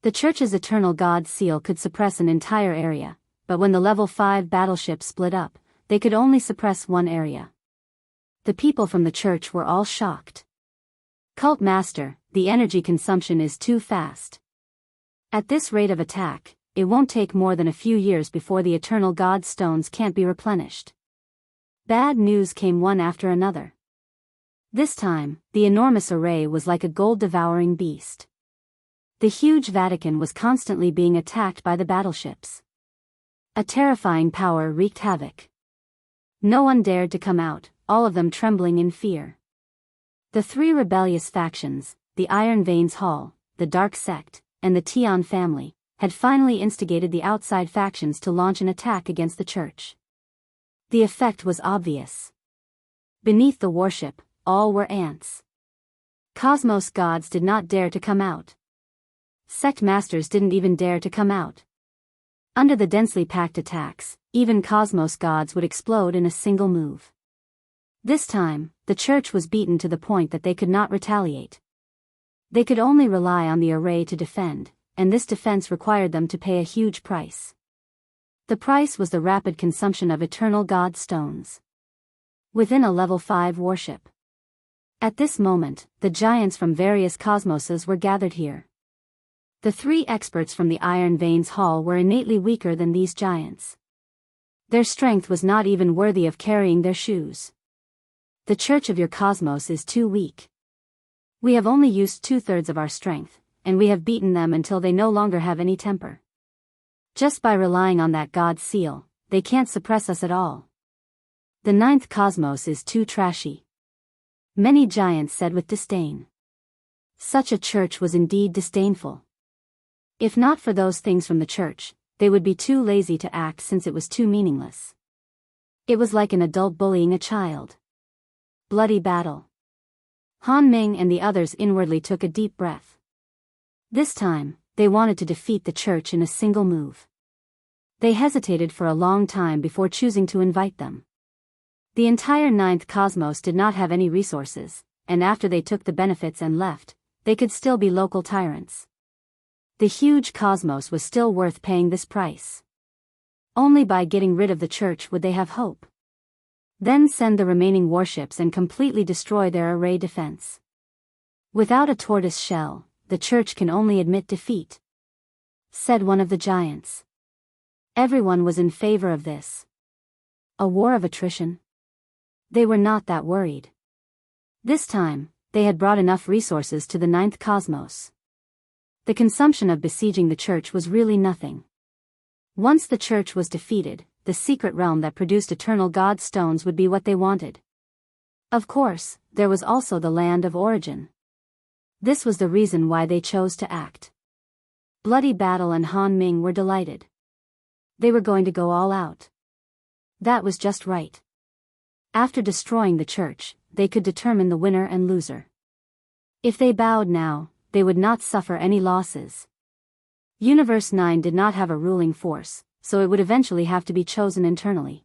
The Church's eternal God seal could suppress an entire area, but when the level 5 battleships split up, they could only suppress one area. The people from the Church were all shocked. Cult Master, the energy consumption is too fast. At this rate of attack, it won't take more than a few years before the eternal God stones can't be replenished. Bad news came one after another. This time, the enormous array was like a gold-devouring beast. The huge Vatican was constantly being attacked by the battleships. A terrifying power wreaked havoc. No one dared to come out, all of them trembling in fear. The 3 rebellious factions, the Iron Veins Hall, the Dark Sect, and the Tian family, had finally instigated the outside factions to launch an attack against the Church. The effect was obvious. Beneath the warship, all were ants. Cosmos gods did not dare to come out. Sect masters didn't even dare to come out. Under the densely packed attacks, even Cosmos gods would explode in a single move. This time, the Church was beaten to the point that they could not retaliate. They could only rely on the array to defend, and this defense required them to pay a huge price. The price was the rapid consumption of eternal God stones. Within a level 5 warship. At this moment, the giants from various cosmoses were gathered here. The 3 experts from the Iron Veins Hall were innately weaker than these giants. Their strength was not even worthy of carrying their shoes. The Church of your cosmos is too weak. We have only used 2/3 of our strength, and we have beaten them until they no longer have any temper. Just by relying on that God seal, they can't suppress us at all. The 9th cosmos is too trashy. Many giants said with disdain. Such a church was indeed disdainful. If not for those things from the Church, they would be too lazy to act since it was too meaningless. It was like an adult bullying a child. Bloody battle. Han Ming and the others inwardly took a deep breath. This time, they wanted to defeat the Church in a single move. They hesitated for a long time before choosing to invite them. The entire 9th cosmos did not have any resources, and after they took the benefits and left, they could still be local tyrants. The huge cosmos was still worth paying this price. Only by getting rid of the Church would they have hope. Then send the remaining warships and completely destroy their array defense. Without a tortoise shell, the Church can only admit defeat, said one of the giants. Everyone was in favor of this. A war of attrition? They were not that worried. This time, they had brought enough resources to the 9th cosmos. The consumption of besieging the Church was really nothing. Once the Church was defeated, the secret realm that produced eternal God stones would be what they wanted. Of course, there was also the land of origin. This was the reason why they chose to act. Bloody Battle and Han Ming were delighted. They were going to go all out. That was just right. After destroying the church, they could determine the winner and loser. If they bowed now, they would not suffer any losses. Universe 9 did not have a ruling force, so it would eventually have to be chosen internally.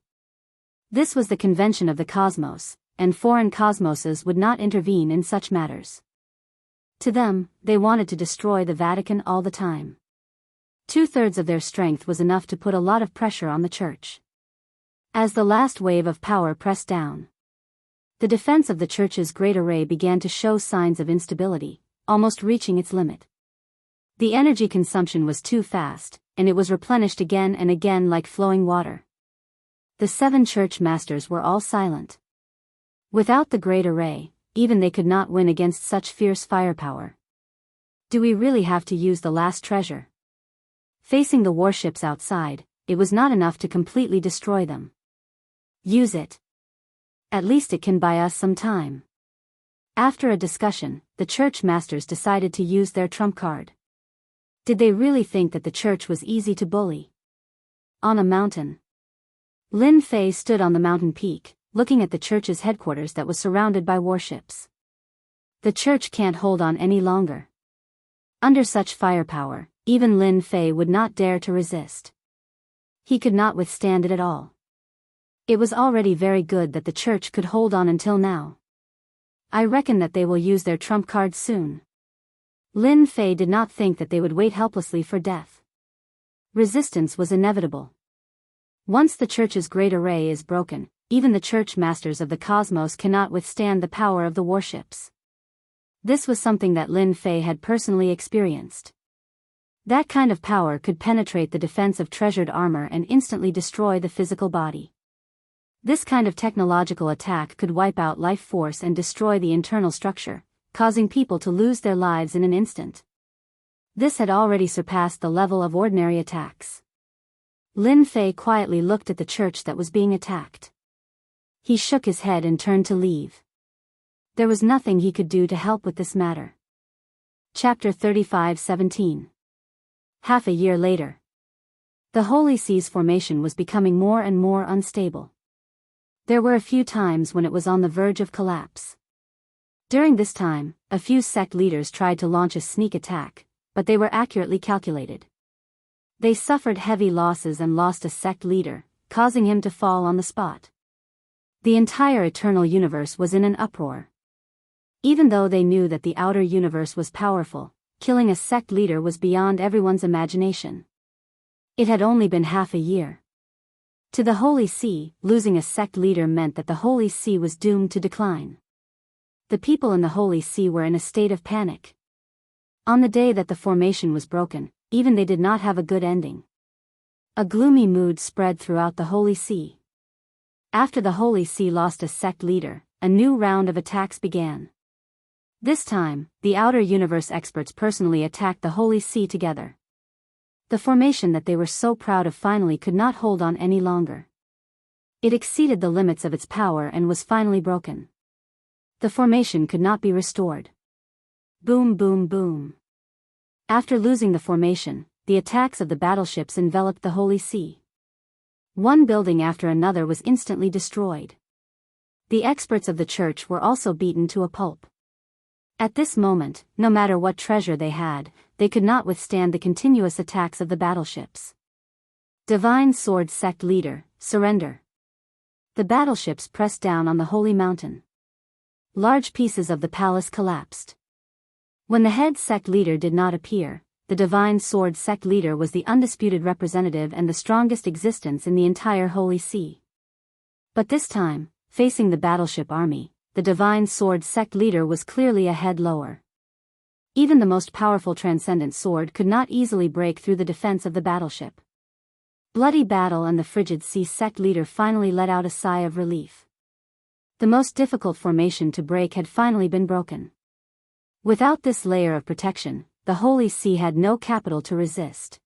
This was the convention of the cosmos, and foreign cosmoses would not intervene in such matters. To them, they wanted to destroy the Vatican all the time. 2/3 of their strength was enough to put a lot of pressure on the church. As the last wave of power pressed down, the defense of the church's great array began to show signs of instability, almost reaching its limit. The energy consumption was too fast, and it was replenished again and again like flowing water. The 7 church masters were all silent. Without the great array, even they could not win against such fierce firepower. Do we really have to use the last treasure? Facing the warships outside, it was not enough to completely destroy them. Use it. At least it can buy us some time. After a discussion, the church masters decided to use their trump card. Did they really think that the church was easy to bully? On a mountain. Lin Fei stood on the mountain peak, looking at the church's headquarters that was surrounded by warships. The church can't hold on any longer. Under such firepower, even Lin Fei would not dare to resist. He could not withstand it at all. It was already very good that the church could hold on until now. I reckon that they will use their trump card soon. Lin Fei did not think that they would wait helplessly for death. Resistance was inevitable. Once the church's great array is broken, even the church masters of the cosmos cannot withstand the power of the warships. This was something that Lin Fei had personally experienced. That kind of power could penetrate the defense of treasured armor and instantly destroy the physical body. This kind of technological attack could wipe out life force and destroy the internal structure, causing people to lose their lives in an instant. This had already surpassed the level of ordinary attacks. Lin Fei quietly looked at the church that was being attacked. He shook his head and turned to leave. There was nothing he could do to help with this matter. Chapter 35:17. Half a year later. The Holy Sea's formation was becoming more and more unstable. There were a few times when it was on the verge of collapse. During this time, a few sect leaders tried to launch a sneak attack, but they were accurately calculated. They suffered heavy losses and lost a sect leader, causing him to fall on the spot. The entire eternal universe was in an uproar. Even though they knew that the outer universe was powerful, killing a sect leader was beyond everyone's imagination. It had only been half a year. To the Holy See, losing a sect leader meant that the Holy See was doomed to decline. The people in the Holy See were in a state of panic. On the day that the formation was broken, even they did not have a good ending. A gloomy mood spread throughout the Holy See. After the Holy See lost a sect leader, a new round of attacks began. This time, the outer universe experts personally attacked the Holy See together. The formation that they were so proud of finally could not hold on any longer. It exceeded the limits of its power and was finally broken. The formation could not be restored. Boom, boom, boom. After losing the formation, the attacks of the battleships enveloped the Holy See. One building after another was instantly destroyed. The experts of the church were also beaten to a pulp. At this moment, no matter what treasure they had, they could not withstand the continuous attacks of the battleships. Divine Sword Sect Leader, surrender. The battleships pressed down on the holy mountain. Large pieces of the palace collapsed. When the head sect leader did not appear, the Divine Sword Sect Leader was the undisputed representative and the strongest existence in the entire Holy See. But this time, facing the battleship army, the Divine Sword Sect Leader was clearly a head lower. Even the most powerful transcendent sword could not easily break through the defense of the battleship. Bloody Battle and the Frigid Sea Sect Leader finally let out a sigh of relief. The most difficult formation to break had finally been broken. Without this layer of protection, the Holy See had no capital to resist.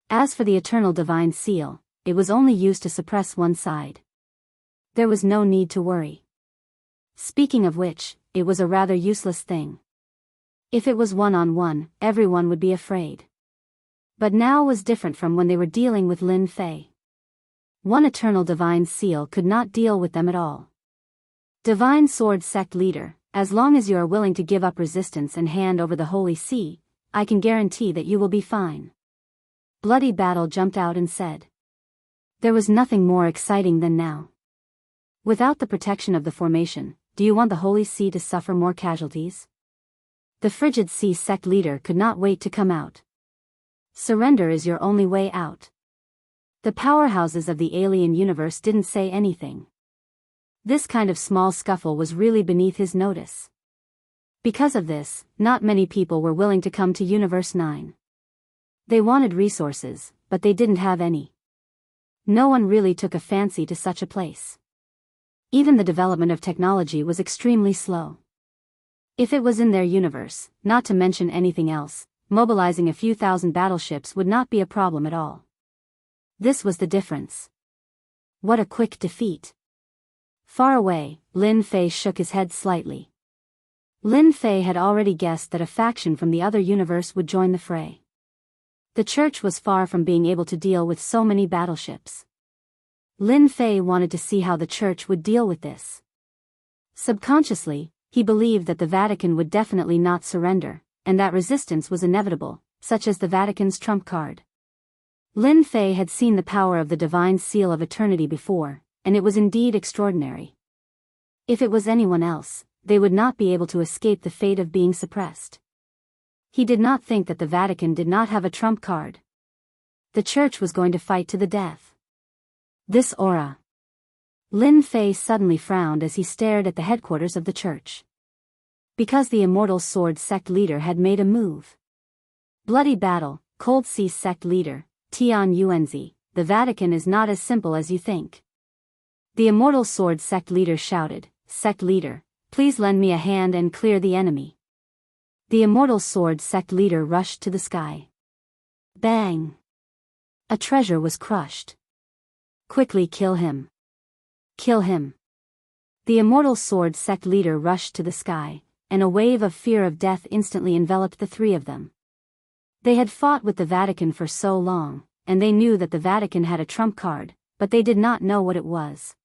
As for the Eternal Divine Seal, it was only used to suppress one side. There was no need to worry. Speaking of which, it was a rather useless thing. If it was one-on-one, everyone would be afraid. But now was different from when they were dealing with Lin Fei. One eternal divine seal could not deal with them at all. Divine Sword Sect Leader, as long as you are willing to give up resistance and hand over the Holy See, I can guarantee that you will be fine. Bloody Battle jumped out and said. There was nothing more exciting than now. Without the protection of the formation, do you want the Holy See to suffer more casualties? The Frigid Sea Sect Leader could not wait to come out. Surrender is your only way out. The powerhouses of the alien universe didn't say anything. This kind of small scuffle was really beneath his notice. Because of this, not many people were willing to come to Universe 9. They wanted resources, but they didn't have any. No one really took a fancy to such a place. Even the development of technology was extremely slow. If it was in their universe, not to mention anything else, mobilizing a few thousand battleships would not be a problem at all. This was the difference. What a quick defeat. Far away, Lin Fei shook his head slightly. Lin Fei had already guessed that a faction from the other universe would join the fray. The church was far from being able to deal with so many battleships. Lin Fei wanted to see how the church would deal with this. Subconsciously, he believed that the Vatican would definitely not surrender, and that resistance was inevitable, such as the Vatican's trump card. Lin Fei had seen the power of the divine seal of eternity before, and it was indeed extraordinary. If it was anyone else, they would not be able to escape the fate of being suppressed. He did not think that the Vatican did not have a trump card. The church was going to fight to the death. This aura. Lin Fei suddenly frowned as he stared at the headquarters of the church. Because the Immortal Sword Sect Leader had made a move. Bloody Battle, Cold Sea Sect Leader, Tian Yuanzi, the Vatican is not as simple as you think. The Immortal Sword Sect Leader shouted, Sect Leader, please lend me a hand and clear the enemy. The Immortal Sword Sect Leader rushed to the sky. Bang! A treasure was crushed. Quickly kill him. Kill him. The Immortal Sword Sect Leader rushed to the sky, and a wave of fear of death instantly enveloped the three of them. They had fought with the Vatican for so long, and they knew that the Vatican had a trump card, but they did not know what it was.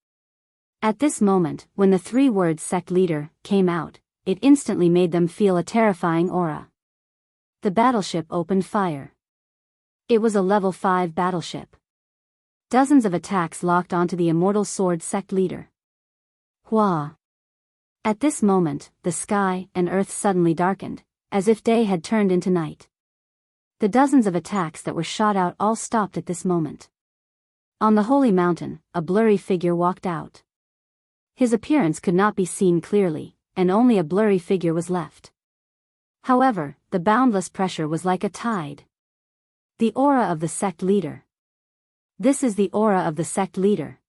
At this moment, when the three-word sect leader came out, it instantly made them feel a terrifying aura. The battleship opened fire. It was a level 5 battleship. Dozens of attacks locked onto the Immortal Sword Sect Leader. Hua! At this moment, the sky and earth suddenly darkened, as if day had turned into night. The dozens of attacks that were shot out all stopped at this moment. On the holy mountain, a blurry figure walked out. His appearance could not be seen clearly, and only a blurry figure was left. However, the boundless pressure was like a tide. The aura of the sect leader. This is the aura of the sect leader.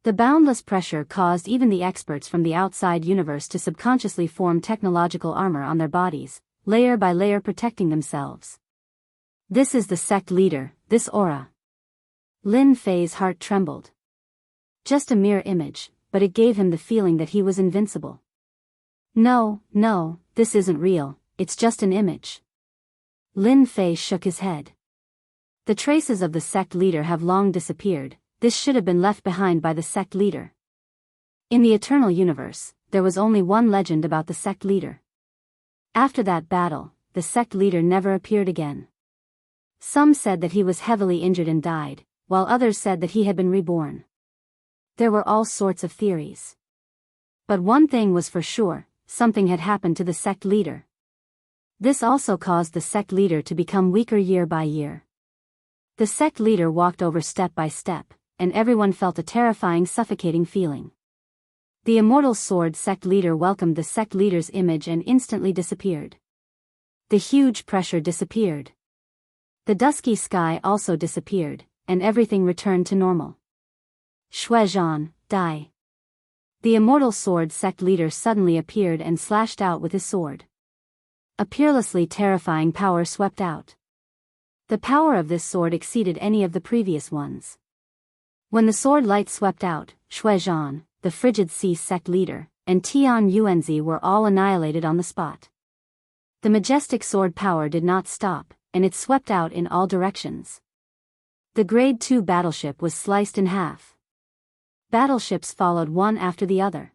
The boundless pressure caused even the experts from the outside universe to subconsciously form technological armor on their bodies, layer by layer protecting themselves. This is the sect leader, this aura. Lin Fei's heart trembled. Just a mere image, but it gave him the feeling that he was invincible. No, this isn't real, it's just an image. Lin Fei shook his head. The traces of the sect leader have long disappeared, this should have been left behind by the sect leader. In the eternal universe, there was only one legend about the sect leader. After that battle, the sect leader never appeared again. Some said that he was heavily injured and died, while others said that he had been reborn. There were all sorts of theories. But one thing was for sure, something had happened to the sect leader. This also caused the sect leader to become weaker year by year. The sect leader walked over step by step, and everyone felt a terrifying suffocating feeling. The Immortal Sword Sect Leader welcomed the sect leader's image and instantly disappeared. The huge pressure disappeared. The dusky sky also disappeared, and everything returned to normal. Shuezhan, die. The Immortal Sword Sect Leader suddenly appeared and slashed out with his sword. A peerlessly terrifying power swept out. The power of this sword exceeded any of the previous ones. When the sword light swept out, Shuezhan, the Frigid Sea Sect Leader, and Tian Yuanzi were all annihilated on the spot. The majestic sword power did not stop, and it swept out in all directions. The Grade 2 battleship was sliced in half. Battleships followed one after the other.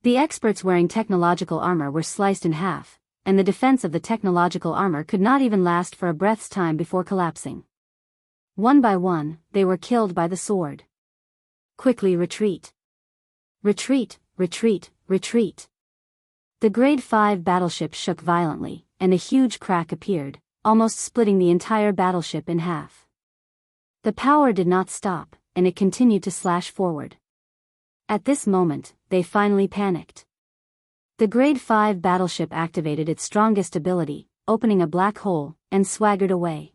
The experts wearing technological armor were sliced in half, and the defense of the technological armor could not even last for a breath's time before collapsing. One by one, they were killed by the sword. Quickly retreat. Retreat, retreat, retreat. The Grade 5 battleship shook violently, and a huge crack appeared, almost splitting the entire battleship in half. The power did not stop, and it continued to slash forward. At this moment, they finally panicked. The Grade 5 battleship activated its strongest ability, opening a black hole, and swaggered away.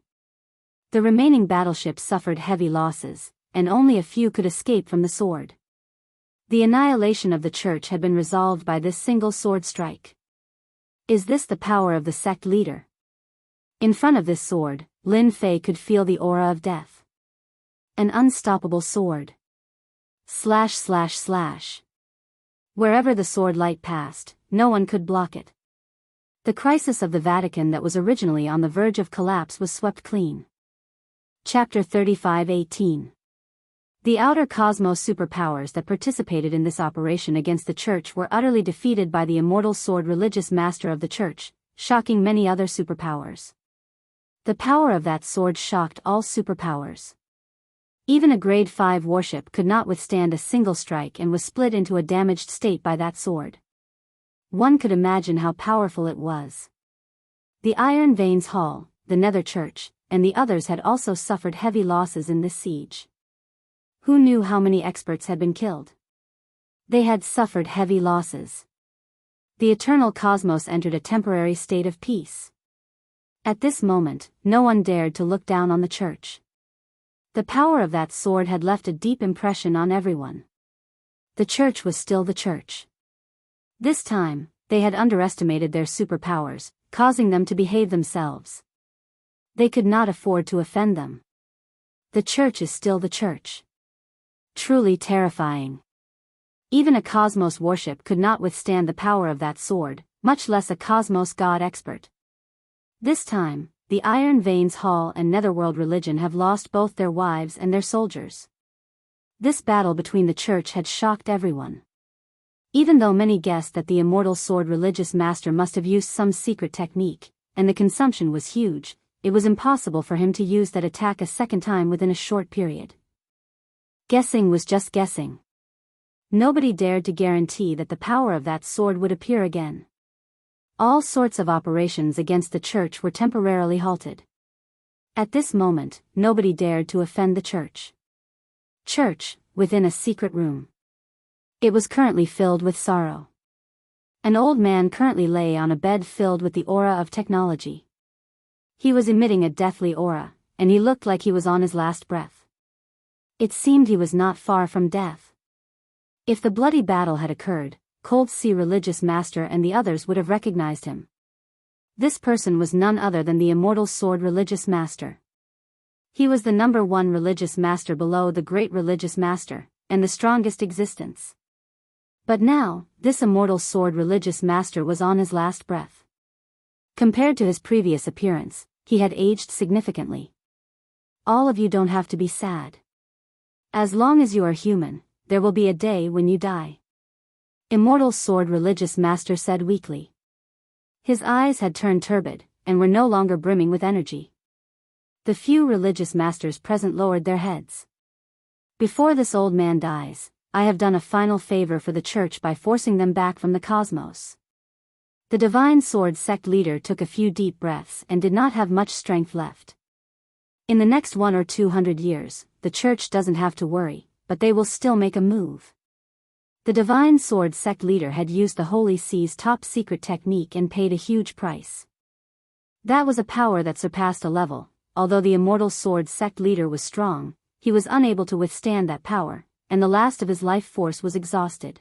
The remaining battleships suffered heavy losses, and only a few could escape from the sword. The annihilation of the church had been resolved by this single sword strike. Is this the power of the sect leader? In front of this sword, Lin Fei could feel the aura of death. An unstoppable sword. Slash slash slash. Wherever the sword light passed, no one could block it. The crisis of the Vatican that was originally on the verge of collapse was swept clean. Chapter 35:18. The outer cosmos superpowers that participated in this operation against the Church were utterly defeated by the immortal sword religious master of the Church, shocking many other superpowers. The power of that sword shocked all superpowers. Even a Grade 5 warship could not withstand a single strike and was split into a damaged state by that sword. One could imagine how powerful it was. The Iron Veins Hall, the Nether Church, and the others had also suffered heavy losses in this siege. Who knew how many experts had been killed? They had suffered heavy losses. The eternal cosmos entered a temporary state of peace. At this moment, no one dared to look down on the Church. The power of that sword had left a deep impression on everyone. The Church was still the Church. This time, they had underestimated their superpowers, causing them to behave themselves. They could not afford to offend them. The Church is still the Church. Truly terrifying. Even a Cosmos warship could not withstand the power of that sword, much less a Cosmos god expert. This time, the Iron Veins Hall and Netherworld religion have lost both their wives and their soldiers. This battle between the Church had shocked everyone. Even though many guessed that the immortal sword religious master must have used some secret technique, and the consumption was huge, it was impossible for him to use that attack a second time within a short period. Guessing was just guessing. Nobody dared to guarantee that the power of that sword would appear again. All sorts of operations against the Church were temporarily halted. At this moment, nobody dared to offend the Church. Church, within a secret room. It was currently filled with sorrow. An old man currently lay on a bed filled with the aura of technology. He was emitting a deathly aura, and he looked like he was on his last breath. It seemed he was not far from death. If the bloody battle had occurred, Cold Sea religious master and the others would have recognized him. This person was none other than the immortal sword religious master. He was the #1 religious master below the great religious master, and the strongest existence. But now, this immortal sword religious master was on his last breath. Compared to his previous appearance, he had aged significantly. All of you don't have to be sad. As long as you are human, there will be a day when you die. Immortal sword religious master said weakly. His eyes had turned turbid, and were no longer brimming with energy. The few religious masters present lowered their heads. Before this old man dies, I have done a final favor for the Church by forcing them back from the cosmos. The Divine Sword sect leader took a few deep breaths and did not have much strength left. In the next 1 or 200 years, the Church doesn't have to worry, but they will still make a move. The Divine Sword sect leader had used the Holy Sea's top secret technique and paid a huge price. That was a power that surpassed a level. Although the Immortal Sword sect leader was strong, he was unable to withstand that power, and the last of his life force was exhausted.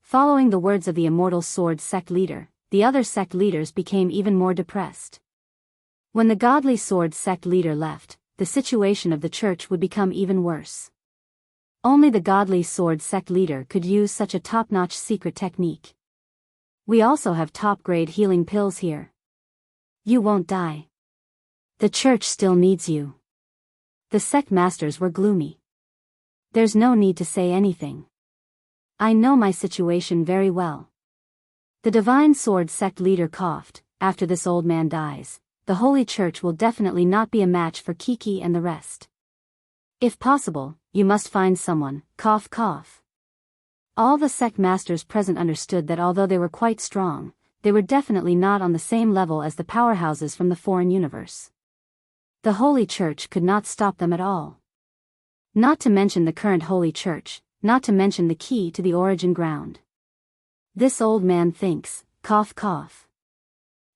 Following the words of the Immortal Sword sect leader, the other sect leaders became even more depressed. When the Godly Sword sect leader left, the situation of the Church would become even worse. Only the Godly Sword sect leader could use such a top-notch secret technique. We also have top-grade healing pills here. You won't die. The church still needs you. The sect masters were gloomy. There's no need to say anything. I know my situation very well. The Divine Sword sect leader coughed. After this old man dies, the Holy Church will definitely not be a match for Kiki and the rest. If possible, you must find someone, cough cough. All the sect masters present understood that although they were quite strong, they were definitely not on the same level as the powerhouses from the foreign universe. The Holy Church could not stop them at all. Not to mention the current Holy Church, not to mention the key to the origin ground. This old man thinks, cough cough.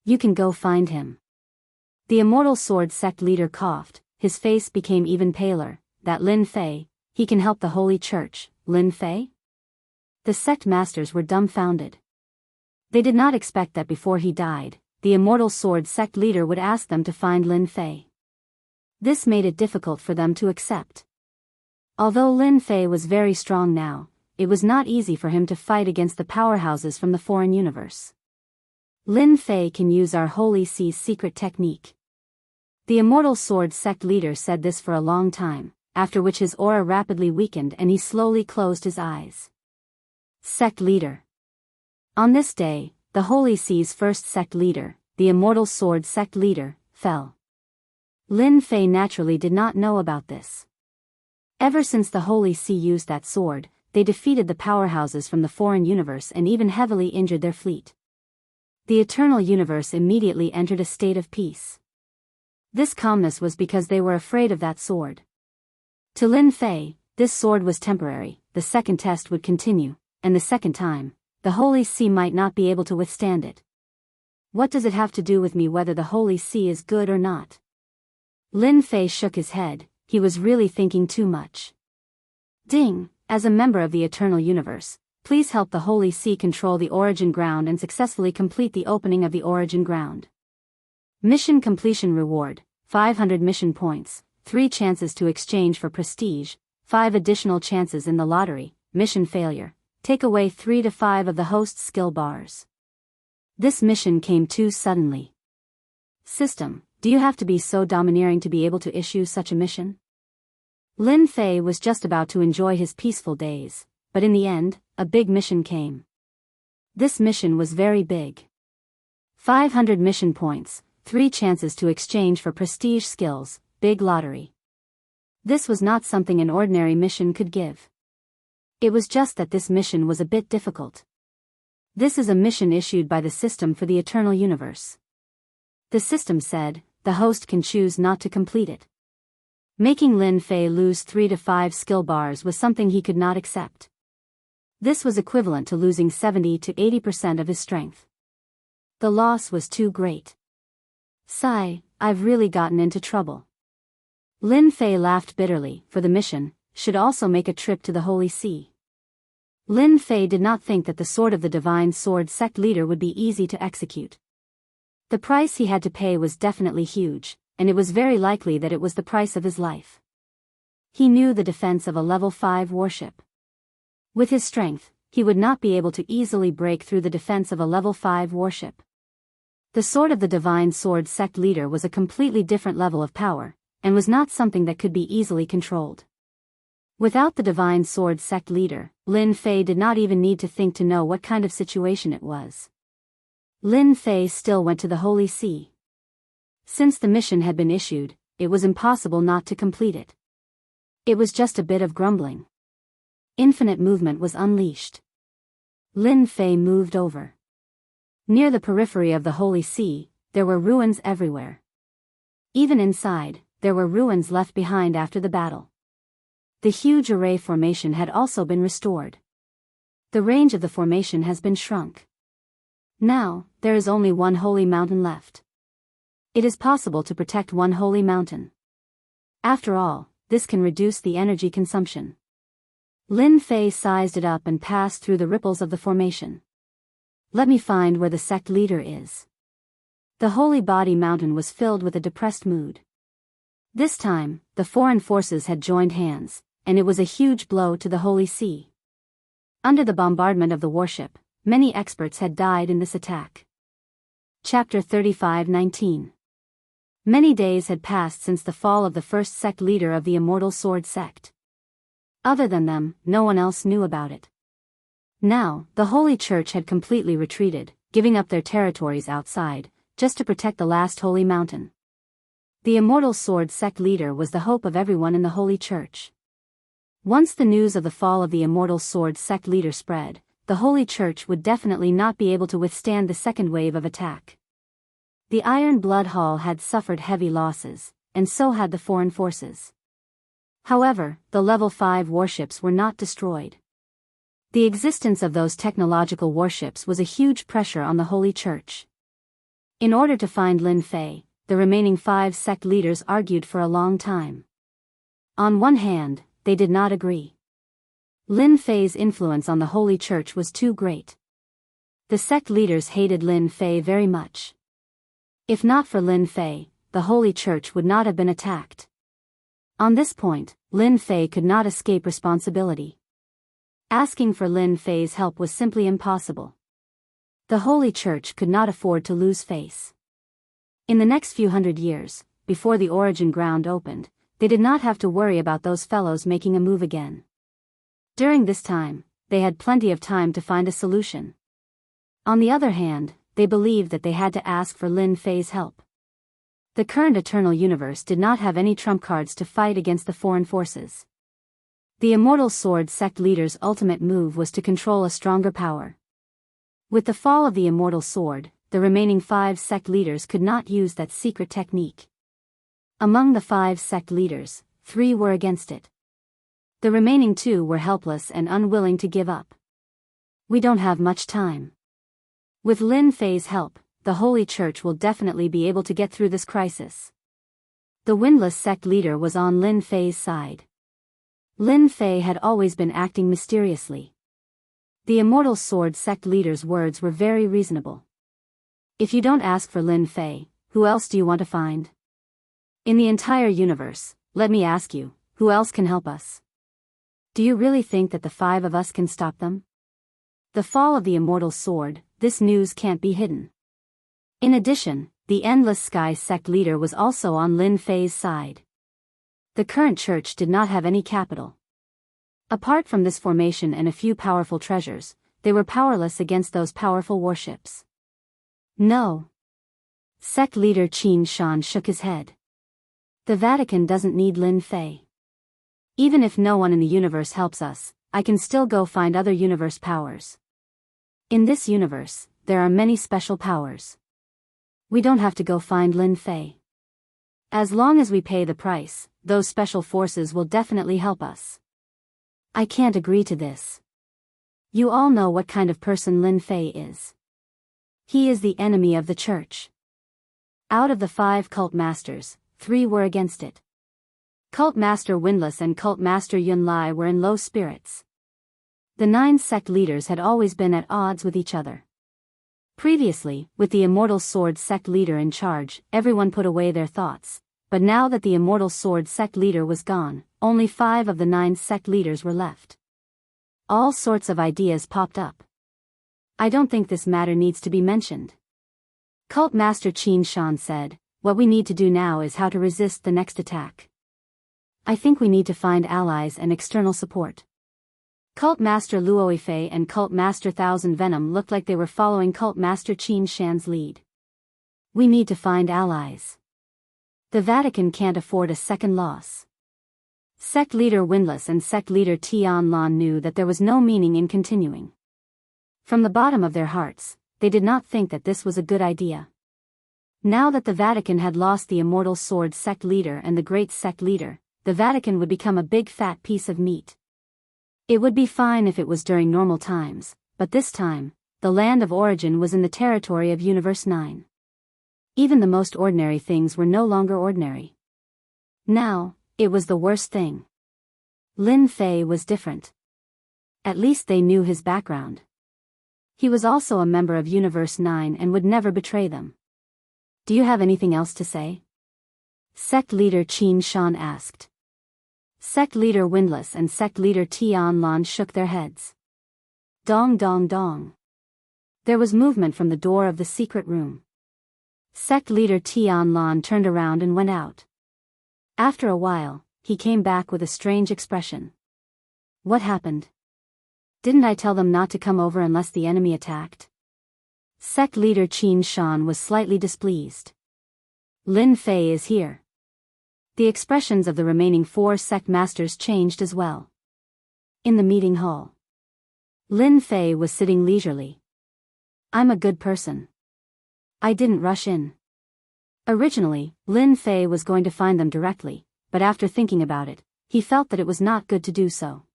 You can go find him. The Immortal Sword sect leader coughed, his face became even paler. That Lin Fei, he can help the Holy Church, Lin Fei? The sect masters were dumbfounded. They did not expect that before he died, the Immortal Sword sect leader would ask them to find Lin Fei. This made it difficult for them to accept. Although Lin Fei was very strong now, it was not easy for him to fight against the powerhouses from the foreign universe. Lin Fei can use our Holy Sea's secret technique. The Immortal Sword sect leader said this for a long time, after which his aura rapidly weakened and he slowly closed his eyes. Sect leader. On this day, the Holy Sea's first sect leader, the Immortal Sword sect leader, fell. Lin Fei naturally did not know about this. Ever since the Holy See used that sword, they defeated the powerhouses from the foreign universe and even heavily injured their fleet. The Eternal Universe immediately entered a state of peace. This calmness was because they were afraid of that sword. To Lin Fei, this sword was temporary, the second test would continue, and the second time, the Holy See might not be able to withstand it. What does it have to do with me whether the Holy See is good or not? Lin Fei shook his head, he was really thinking too much. Ding, as a member of the Eternal Universe, please help the Holy See control the origin ground and successfully complete the opening of the origin ground. Mission completion reward, 500 mission points, 3 chances to exchange for prestige, 5 additional chances in the lottery. Mission failure, take away 3 to 5 of the host's skill bars. This mission came too suddenly. System, do you have to be so domineering to be able to issue such a mission? Lin Fei was just about to enjoy his peaceful days, but in the end, a big mission came. This mission was very big. 500 mission points, 3 chances to exchange for prestige skills, big lottery. This was not something an ordinary mission could give. It was just that this mission was a bit difficult. This is a mission issued by the system for the Eternal Universe. The system said, the host can choose not to complete it. Making Lin Fei lose 3 to 5 skill bars was something he could not accept. This was equivalent to losing 70 to 80% of his strength. The loss was too great. Sigh, I've really gotten into trouble. Lin Fei laughed bitterly, for the mission, should also make a trip to the Holy See. Lin Fei did not think that the sword of the Divine Sword sect leader would be easy to execute. The price he had to pay was definitely huge, and it was very likely that it was the price of his life. He knew the defense of a level 5 warship. With his strength, he would not be able to easily break through the defense of a level 5 warship. The sword of the Divine Sword sect leader was a completely different level of power, and was not something that could be easily controlled. Without the Divine Sword sect leader, Lin Fei did not even need to think to know what kind of situation it was. Lin Fei still went to the Holy See. Since the mission had been issued, it was impossible not to complete it. It was just a bit of grumbling. Infinite movement was unleashed. Lin Fei moved over. Near the periphery of the Holy See, there were ruins everywhere. Even inside, there were ruins left behind after the battle. The huge array formation had also been restored. The range of the formation has been shrunk. Now, there is only one holy mountain left. It is possible to protect one holy mountain. After all, this can reduce the energy consumption. Lin Fei sized it up and passed through the ripples of the formation. Let me find where the sect leader is. The holy body mountain was filled with a depressed mood. This time, the foreign forces had joined hands, and it was a huge blow to the Holy See. Under the bombardment of the warship, many experts had died in this attack. Chapter 35:19. Many days had passed since the fall of the first sect leader of the Immortal Sword sect. Other than them, no one else knew about it. Now, the Holy Church had completely retreated, giving up their territories outside, just to protect the last holy mountain. The Immortal Sword sect leader was the hope of everyone in the Holy Church. Once the news of the fall of the Immortal Sword sect leader spread, the Holy Church would definitely not be able to withstand the second wave of attack. The Iron Blood Hall had suffered heavy losses, and so had the foreign forces. However, the level 5 warships were not destroyed. The existence of those technological warships was a huge pressure on the Holy Church. In order to find Lin Fei, the remaining 5 sect leaders argued for a long time. On one hand, they did not agree. Lin Fei's influence on the Holy Church was too great. The sect leaders hated Lin Fei very much. If not for Lin Fei, the Holy Church would not have been attacked. On this point, Lin Fei could not escape responsibility. Asking for Lin Fei's help was simply impossible. The Holy Church could not afford to lose face. In the next few hundred years, before the origin ground opened, they did not have to worry about those fellows making a move again. During this time, they had plenty of time to find a solution. On the other hand, they believed that they had to ask for Lin Fei's help. The current Eternal Universe did not have any trump cards to fight against the foreign forces. The Immortal Sword sect leader's ultimate move was to control a stronger power. With the fall of the Immortal Sword, the remaining 5 sect leaders could not use that secret technique. Among the 5 sect leaders, 3 were against it. The remaining 2 were helpless and unwilling to give up. We don't have much time. With Lin Fei's help, the Holy Church will definitely be able to get through this crisis. The Windless sect leader was on Lin Fei's side. Lin Fei had always been acting mysteriously. The Immortal Sword sect leader's words were very reasonable. If you don't ask for Lin Fei, who else do you want to find? In the entire universe, let me ask you, who else can help us? Do you really think that the 5 of us can stop them? The fall of the Immortal Sword, this news can't be hidden. In addition, the Endless Sky sect leader was also on Lin Fei's side. The current church did not have any capital. Apart from this formation and a few powerful treasures, they were powerless against those powerful warships. No. Sect leader Qin Shan shook his head. The Vatican doesn't need Lin Fei. Even if no one in the universe helps us, I can still go find other universe powers. In this universe, there are many special powers. We don't have to go find Lin Fei. As long as we pay the price, those special forces will definitely help us. I can't agree to this. You all know what kind of person Lin Fei is. He is the enemy of the church. Out of the 5 cult masters, 3 were against it. Cult Master Windless and Cult Master Yun Lai were in low spirits. The 9 sect leaders had always been at odds with each other. Previously, with the Immortal Sword sect leader in charge, everyone put away their thoughts, but now that the Immortal Sword sect leader was gone, only 5 of the 9 sect leaders were left. All sorts of ideas popped up. I don't think this matter needs to be mentioned. Cult Master Qin Shan said, what we need to do now is how to resist the next attack. I think we need to find allies and external support. Cult Master Luoyifei and Cult Master Thousand Venom looked like they were following Cult Master Qin Shan's lead. We need to find allies. The Vatican can't afford a second loss. Sect leader Windless and sect leader Tian Lan knew that there was no meaning in continuing. From the bottom of their hearts, they did not think that this was a good idea. Now that the Vatican had lost the Immortal Sword sect leader and the Great Sect leader, the Vatican would become a big fat piece of meat. It would be fine if it was during normal times, but this time, the land of origin was in the territory of Universe 9. Even the most ordinary things were no longer ordinary. Now, it was the worst thing. Lin Fei was different. At least they knew his background. He was also a member of Universe 9 and would never betray them. Do you have anything else to say? Sect leader Qin Shan asked. Sect leader Windless and sect leader Tian Lan shook their heads. Dong dong dong. There was movement from the door of the secret room. Sect leader Tian Lan turned around and went out. After a while, he came back with a strange expression. What happened? Didn't I tell them not to come over unless the enemy attacked? Sect leader Qin Shan was slightly displeased. Lin Fei is here. The expressions of the remaining 4 sect masters changed as well. In the meeting hall, Lin Fei was sitting leisurely. I'm a good person. I didn't rush in. Originally, Lin Fei was going to find them directly, but after thinking about it, he felt that it was not good to do so.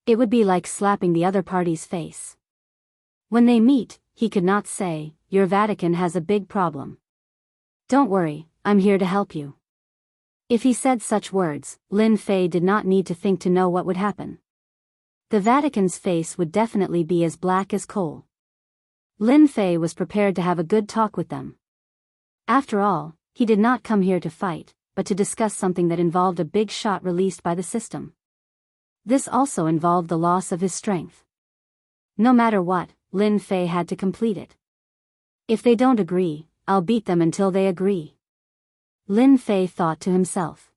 It would be like slapping the other party's face. When they meet, he could not say, "Your Vatican has a big problem. Don't worry, I'm here to help you." If he said such words, Lin Fei did not need to think to know what would happen. The Vatican's face would definitely be as black as coal. Lin Fei was prepared to have a good talk with them. After all, he did not come here to fight, but to discuss something that involved a big shot released by the system. This also involved the loss of his strength. No matter what, Lin Fei had to complete it. If they don't agree, I'll beat them until they agree. Lin Fei thought to himself.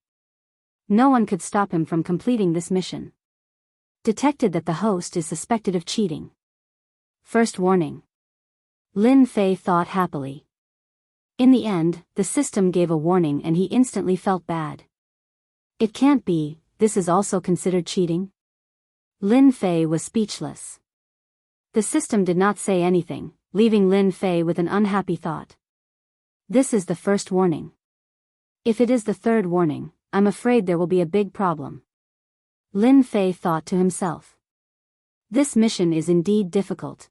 No one could stop him from completing this mission. Detected that the host is suspected of cheating. First warning. Lin Fei thought happily. In the end, the system gave a warning and he instantly felt bad. It can't be, this is also considered cheating? Lin Fei was speechless. The system did not say anything, leaving Lin Fei with an unhappy thought. This is the first warning. If it is the third warning, I'm afraid there will be a big problem. Lin Fei thought to himself. This mission is indeed difficult.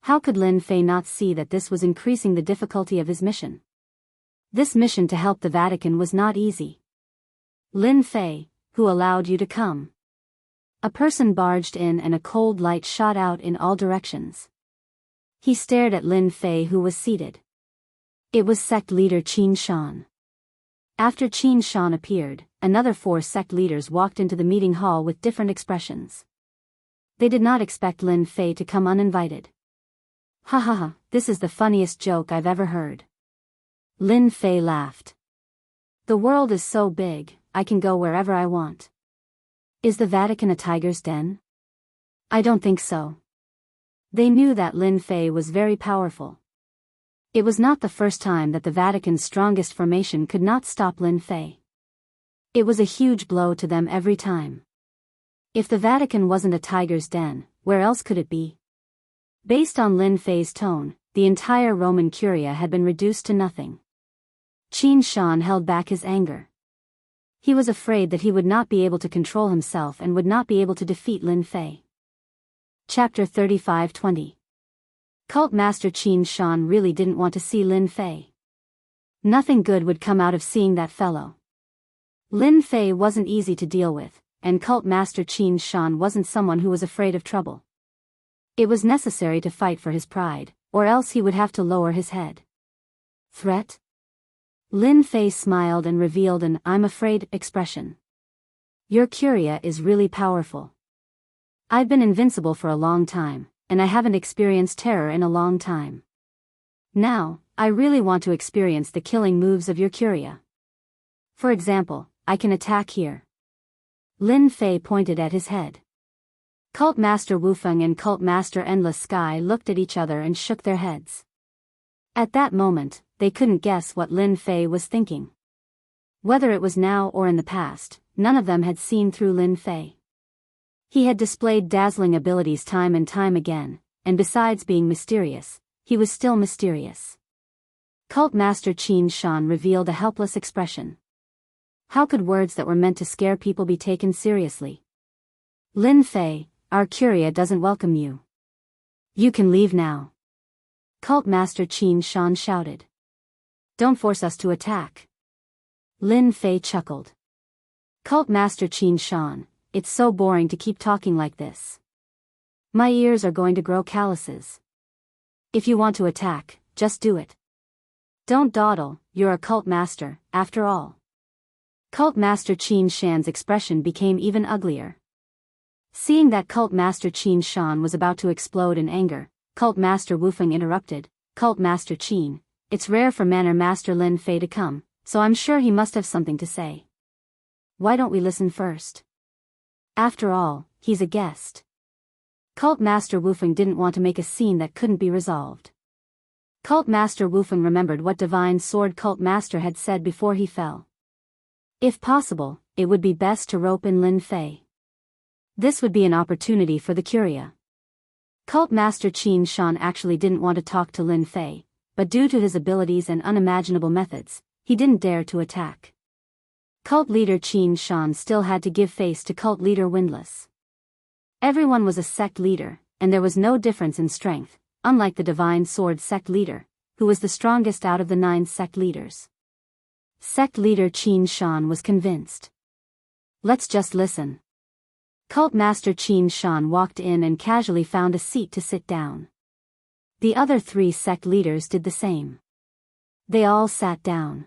How could Lin Fei not see that this was increasing the difficulty of his mission? This mission to help the Vatican was not easy. Lin Fei, who allowed you to come? A person barged in and a cold light shot out in all directions. He stared at Lin Fei who was seated. It was sect leader Qin Shan. After Qin Shan appeared, another 4 sect leaders walked into the meeting hall with different expressions. They did not expect Lin Fei to come uninvited. Ha ha ha, this is the funniest joke I've ever heard. Lin Fei laughed. The world is so big, I can go wherever I want. Is the Vatican a tiger's den? I don't think so. They knew that Lin Fei was very powerful. It was not the first time that the Vatican's strongest formation could not stop Lin Fei. It was a huge blow to them every time. If the Vatican wasn't a tiger's den, where else could it be? Based on Lin Fei's tone, the entire Roman Curia had been reduced to nothing. Qin Shan held back his anger. He was afraid that he would not be able to control himself and would not be able to defeat Lin Fei. Chapter 35-20. Cult Master Qin Shan really didn't want to see Lin Fei. Nothing good would come out of seeing that fellow. Lin Fei wasn't easy to deal with, and Cult Master Qin Shan wasn't someone who was afraid of trouble. It was necessary to fight for his pride, or else he would have to lower his head. Threat? Lin Fei smiled and revealed an "I'm afraid" expression. Your Curia is really powerful. I've been invincible for a long time, and I haven't experienced terror in a long time. Now, I really want to experience the killing moves of your Curia. For example, I can attack here. Lin Fei pointed at his head. Cult Master Wufeng and Cult Master Endless Sky looked at each other and shook their heads. At that moment, they couldn't guess what Lin Fei was thinking. Whether it was now or in the past, none of them had seen through Lin Fei. He had displayed dazzling abilities time and time again, and besides being mysterious, he was still mysterious. Cult Master Qin Shan revealed a helpless expression. How could words that were meant to scare people be taken seriously? Lin Fei, our Curia doesn't welcome you. You can leave now. Cult Master Qin Shan shouted. Don't force us to attack. Lin Fei chuckled. Cult Master Qin Shan, it's so boring to keep talking like this. My ears are going to grow calluses. If you want to attack, just do it. Don't dawdle, you're a cult master, after all. Cult Master Qin Shan's expression became even uglier. Seeing that Cult Master Qin Shan was about to explode in anger, Cult Master Wufeng interrupted. Cult Master Qin, it's rare for Manor Master Lin Fei to come, so I'm sure he must have something to say. Why don't we listen first? After all, he's a guest. Cult Master Wufeng didn't want to make a scene that couldn't be resolved. Cult Master Wufeng remembered what Divine Sword Cult Master had said before he fell. If possible, it would be best to rope in Lin Fei. This would be an opportunity for the Curia. Cult Master Qin Shan actually didn't want to talk to Lin Fei, but due to his abilities and unimaginable methods, he didn't dare to attack. Cult leader Qin Shan still had to give face to cult leader Windless. Everyone was a sect leader, and there was no difference in strength, unlike the Divine Sword sect leader, who was the strongest out of the 9 sect leaders. Sect leader Qin Shan was convinced. Let's just listen. Cult Master Qin Shan walked in and casually found a seat to sit down. The other 3 sect leaders did the same. They all sat down.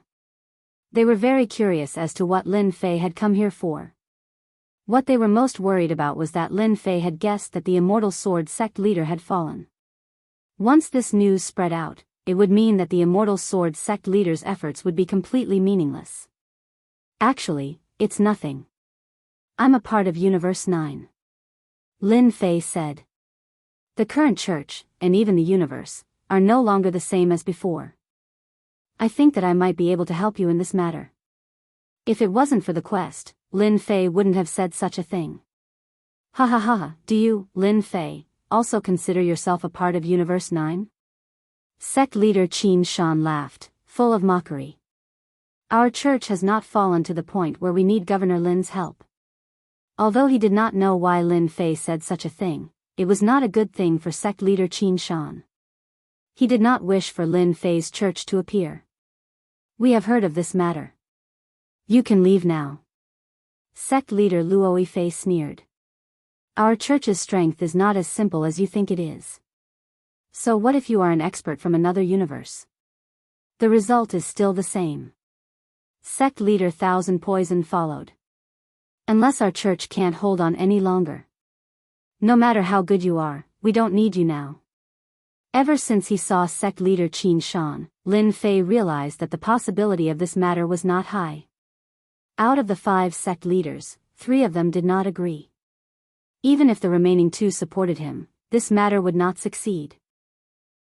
They were very curious as to what Lin Fei had come here for. What they were most worried about was that Lin Fei had guessed that the Immortal Sword sect leader had fallen. Once this news spread out, it would mean that the Immortal Sword sect leader's efforts would be completely meaningless. Actually, it's nothing. I'm a part of Universe 9. Lin Fei said. The current church, and even the universe, are no longer the same as before. I think that I might be able to help you in this matter. If it wasn't for the quest, Lin Fei wouldn't have said such a thing. Ha ha ha, do you, Lin Fei, also consider yourself a part of Universe 9? Sect leader Qin Shan laughed, full of mockery. Our church has not fallen to the point where we need Governor Lin's help. Although he did not know why Lin Fei said such a thing, it was not a good thing for sect leader Qin Shan. He did not wish for Lin Fei's church to appear. We have heard of this matter. You can leave now. Sect leader Luo Fei sneered. Our church's strength is not as simple as you think it is. So what if you are an expert from another universe? The result is still the same. Sect leader Thousand Poison followed. Unless our church can't hold on any longer. No matter how good you are, we don't need you now. Ever since he saw sect leader Qin Shan, Lin Fei realized that the possibility of this matter was not high. Out of the 5 sect leaders, 3 of them did not agree. Even if the remaining 2 supported him, this matter would not succeed.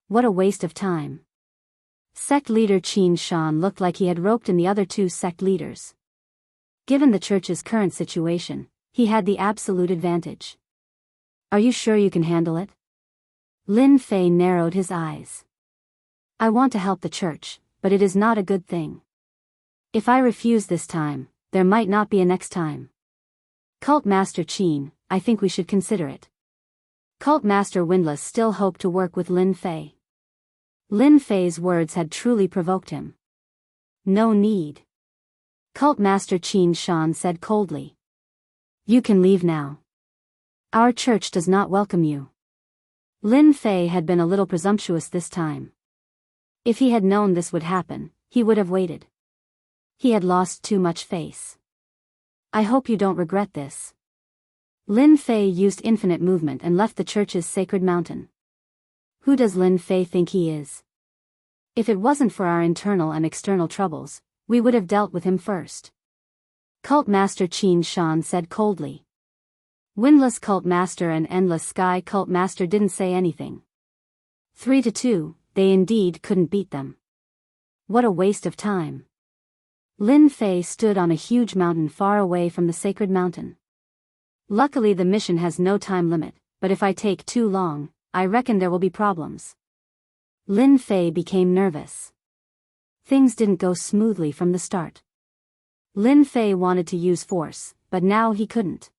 What a waste of time. Sect leader Qin Shan looked like he had roped in the other 2 sect leaders. Given the church's current situation, he had the absolute advantage. Are you sure you can handle it? Lin Fei narrowed his eyes. I want to help the church, but it is not a good thing. If I refuse this time, there might not be a next time. Cult Master Qin, I think we should consider it. Cult Master Windless still hoped to work with Lin Fei. Lin Fei's words had truly provoked him. No need. Cult Master Qin Shan said coldly. You can leave now. Our church does not welcome you. Lin Fei had been a little presumptuous this time. If he had known this would happen, he would have waited. He had lost too much face. I hope you don't regret this. Lin Fei used infinite movement and left the church's sacred mountain. Who does Lin Fei think he is? If it wasn't for our internal and external troubles, we would have dealt with him first. Cult Master Qin Shan said coldly. Windless Cult Master and Endless Sky Cult Master didn't say anything. 3-2, they indeed couldn't beat them. What a waste of time. Lin Fei stood on a huge mountain far away from the sacred mountain. Luckily the mission has no time limit, but if I take too long, I reckon there will be problems. Lin Fei became nervous. Things didn't go smoothly from the start. Lin Fei wanted to use force, but now he couldn't.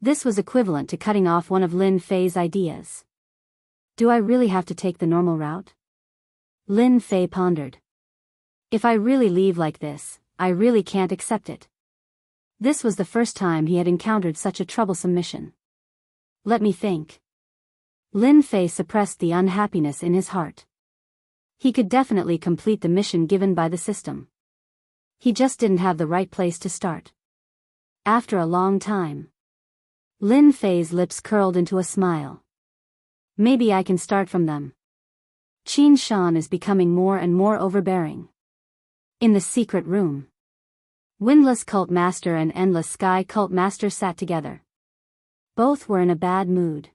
This was equivalent to cutting off one of Lin Fei's ideas. Do I really have to take the normal route? Lin Fei pondered. If I really leave like this, I really can't accept it. This was the first time he had encountered such a troublesome mission. Let me think. Lin Fei suppressed the unhappiness in his heart. He could definitely complete the mission given by the system. He just didn't have the right place to start. After a long time, Lin Fei's lips curled into a smile. Maybe I can start from them. Qin Shan is becoming more and more overbearing. In the secret room, Windless Cult Master and Endless Sky Cult Master sat together. Both were in a bad mood.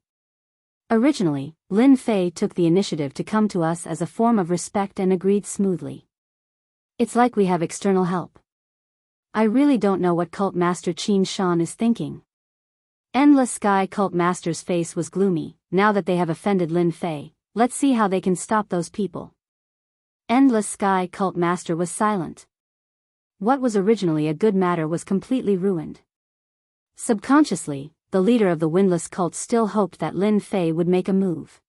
Originally, Lin Fei took the initiative to come to us as a form of respect and agreed smoothly. It's like we have external help. I really don't know what Cult Master Qin Shan is thinking. Endless Sky Cult Master's face was gloomy. Now that they have offended Lin Fei, let's see how they can stop those people. Endless Sky Cult Master was silent. What was originally a good matter was completely ruined. Subconsciously, the leader of the Windless Cult still hoped that Lin Fei would make a move.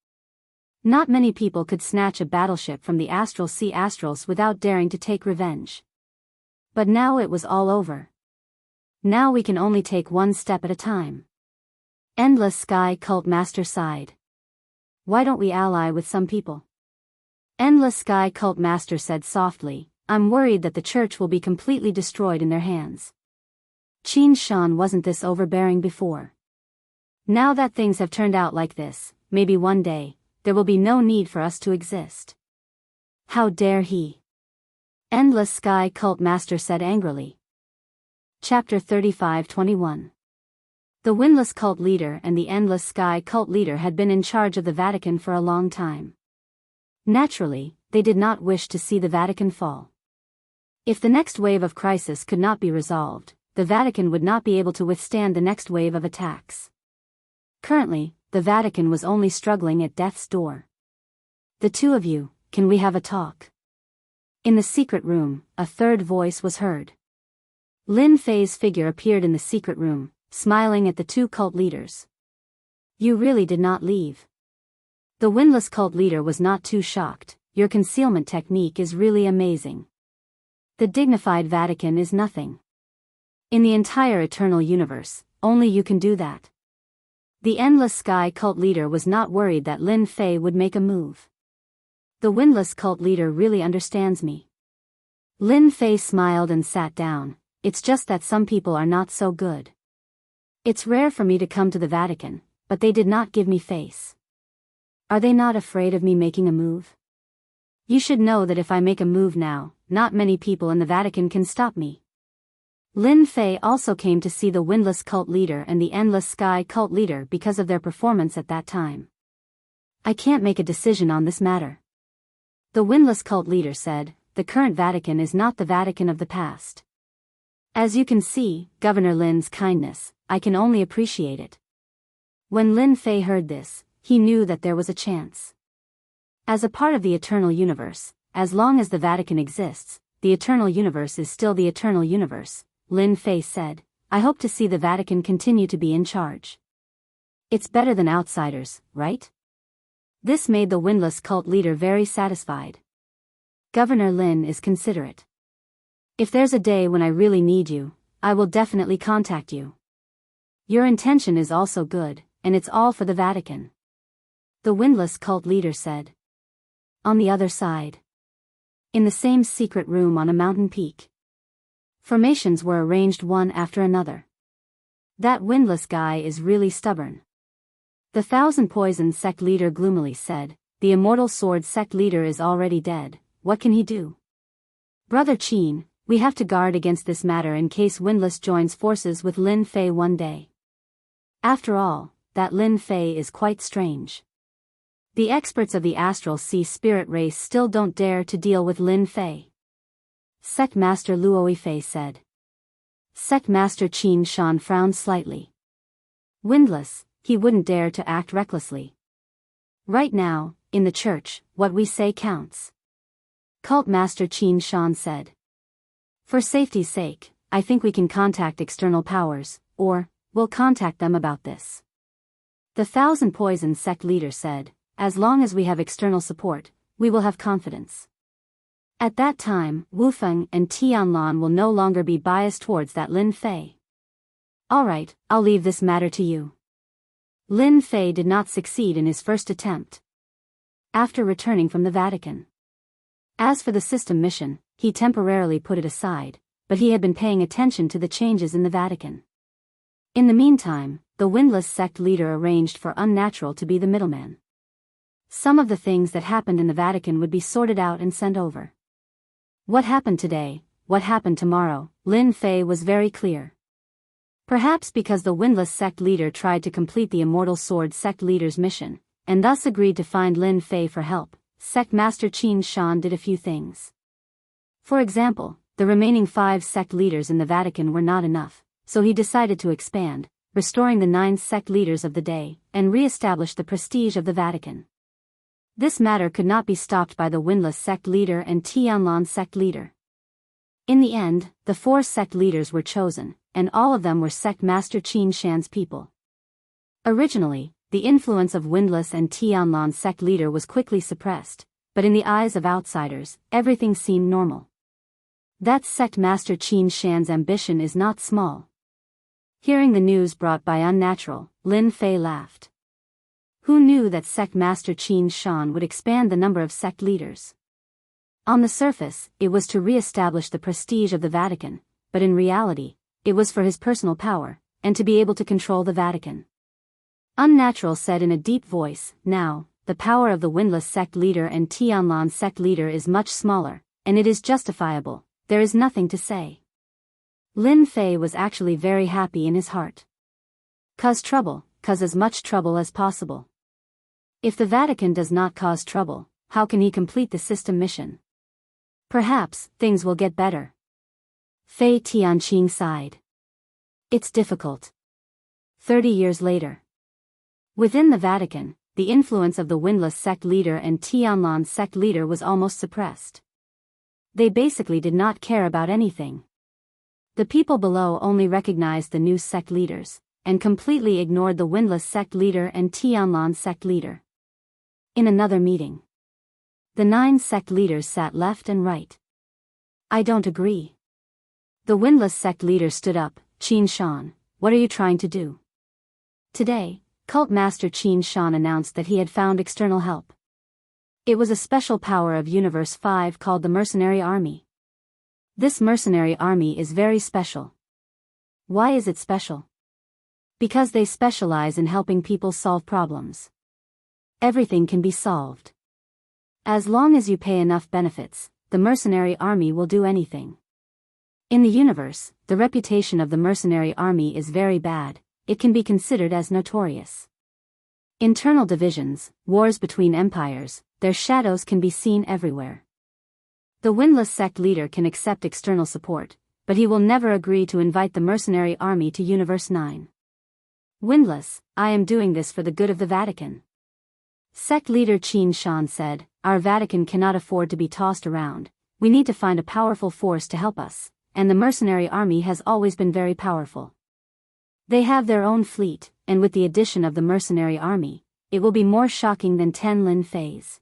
Not many people could snatch a battleship from the Astral Sea Astrals without daring to take revenge. But now it was all over. Now we can only take one step at a time. Endless Sky Cult Master sighed. Why don't we ally with some people? Endless Sky Cult Master said softly, I'm worried that the church will be completely destroyed in their hands. Qin Shan wasn't this overbearing before. Now that things have turned out like this, maybe one day, there will be no need for us to exist. How dare he? Endless Sky Cult Master said angrily. Chapter 35-21. The Windless Cult Leader and the Endless Sky Cult Leader had been in charge of the Vatican for a long time. Naturally, they did not wish to see the Vatican fall. If the next wave of crisis could not be resolved, the Vatican would not be able to withstand the next wave of attacks. Currently, the Vatican was only struggling at death's door. The two of you, can we have a talk? In the secret room, a third voice was heard. Lin Fei's figure appeared in the secret room, smiling at the two cult leaders. You really did not leave. The Windless Cult Leader was not too shocked. Your concealment technique is really amazing. The dignified Vatican is nothing. In the entire eternal universe, only you can do that. The Endless Sky Cult Leader was not worried that Lin Fei would make a move. The Windless Cult Leader really understands me. Lin Fei smiled and sat down. It's just that some people are not so good. It's rare for me to come to the Vatican, but they did not give me face. Are they not afraid of me making a move? You should know that if I make a move now, not many people in the Vatican can stop me. Lin Fei also came to see the Windless Cult Leader and the Endless Sky Cult Leader because of their performance at that time. I can't make a decision on this matter. The Windless Cult Leader said, the current Vatican is not the Vatican of the past. As you can see, Governor Lin's kindness, I can only appreciate it. When Lin Fei heard this, he knew that there was a chance. As a part of the eternal universe, as long as the Vatican exists, the eternal universe is still the eternal universe, Lin Fei said. I hope to see the Vatican continue to be in charge. It's better than outsiders, right? This made the Windless Cult Leader very satisfied. Governor Lin is considerate. If there's a day when I really need you, I will definitely contact you. Your intention is also good, and it's all for the Vatican. The Windless Cult Leader said. On the other side. In the same secret room on a mountain peak. Formations were arranged one after another. That Windless guy is really stubborn. The Thousand Poison Sect Leader gloomily said, the Immortal Sword Sect Leader is already dead, what can he do? Brother Qin, we have to guard against this matter in case Windless joins forces with Lin Fei one day. After all, that Lin Fei is quite strange. The experts of the Astral Sea Spirit race still don't dare to deal with Lin Fei. Sect Master Luo Fei said. Sect Master Qin Shan frowned slightly. Windless, he wouldn't dare to act recklessly. Right now, in the church, what we say counts. Cult Master Qin Shan said. For safety's sake, I think we can contact external powers, or, we'll contact them about this. The Thousand Poison Sect Leader said, as long as we have external support, we will have confidence. At that time, Wu Feng and Tianlan will no longer be biased towards that Lin Fei. Alright, I'll leave this matter to you. Lin Fei did not succeed in his first attempt. After returning from the Vatican. As for the system mission, he temporarily put it aside, but he had been paying attention to the changes in the Vatican. In the meantime, the Windless Sect Leader arranged for Unnatural to be the middleman. Some of the things that happened in the Vatican would be sorted out and sent over. What happened today, what happened tomorrow, Lin Fei was very clear. Perhaps because the Windless sect leader tried to complete the Immortal Sword sect leader's mission, and thus agreed to find Lin Fei for help, Sect Master Qin Shan did a few things. For example, the remaining 5 sect leaders in the Vatican were not enough, so he decided to expand, restoring the 9 sect leaders of the day, and re-establish the prestige of the Vatican. This matter could not be stopped by the Windless sect leader and Tianlan sect leader. In the end, the 4 sect leaders were chosen, and all of them were Sect Master Qin Shan's people. Originally, the influence of Windless and Tianlan sect leader was quickly suppressed, but in the eyes of outsiders, everything seemed normal. That Sect Master Qin Shan's ambition is not small. Hearing the news brought by Unnatural, Lin Fei laughed. Who knew that Sect Master Qin Shan would expand the number of sect leaders? On the surface, it was to re-establish the prestige of the Vatican, but in reality, it was for his personal power, and to be able to control the Vatican. Unnatural said in a deep voice, "Now, the power of the Windless sect leader and Tianlan sect leader is much smaller, and it is justifiable, there is nothing to say." Lin Fei was actually very happy in his heart. Cause as much trouble as possible. If the Vatican does not cause trouble, how can he complete the system mission? Perhaps, things will get better. Fei Tianqing sighed. It's difficult. 30 years later. Within the Vatican, the influence of the Windless sect leader and Tianlan sect leader was almost suppressed. They basically did not care about anything. The people below only recognized the new sect leaders, and completely ignored the Windless sect leader and Tianlan sect leader. In another meeting, the 9 sect leaders sat left and right. I don't agree. The Windless sect leader stood up. Qin Shan, what are you trying to do? Today, Cult Master Qin Shan announced that he had found external help. It was a special power of Universe 5 called the Mercenary Army. This mercenary army is very special. Why is it special? Because they specialize in helping people solve problems. Everything can be solved. As long as you pay enough benefits, the mercenary army will do anything. In the universe, the reputation of the mercenary army is very bad, it can be considered as notorious. Internal divisions, wars between empires, their shadows can be seen everywhere. The Windless sect leader can accept external support, but he will never agree to invite the mercenary army to Universe 9. Windless, I am doing this for the good of the Vatican. Sect leader Qin Shan said, our Vatican cannot afford to be tossed around, we need to find a powerful force to help us, and the mercenary army has always been very powerful. They have their own fleet, and with the addition of the mercenary army, it will be more shocking than 10 Lin Feis.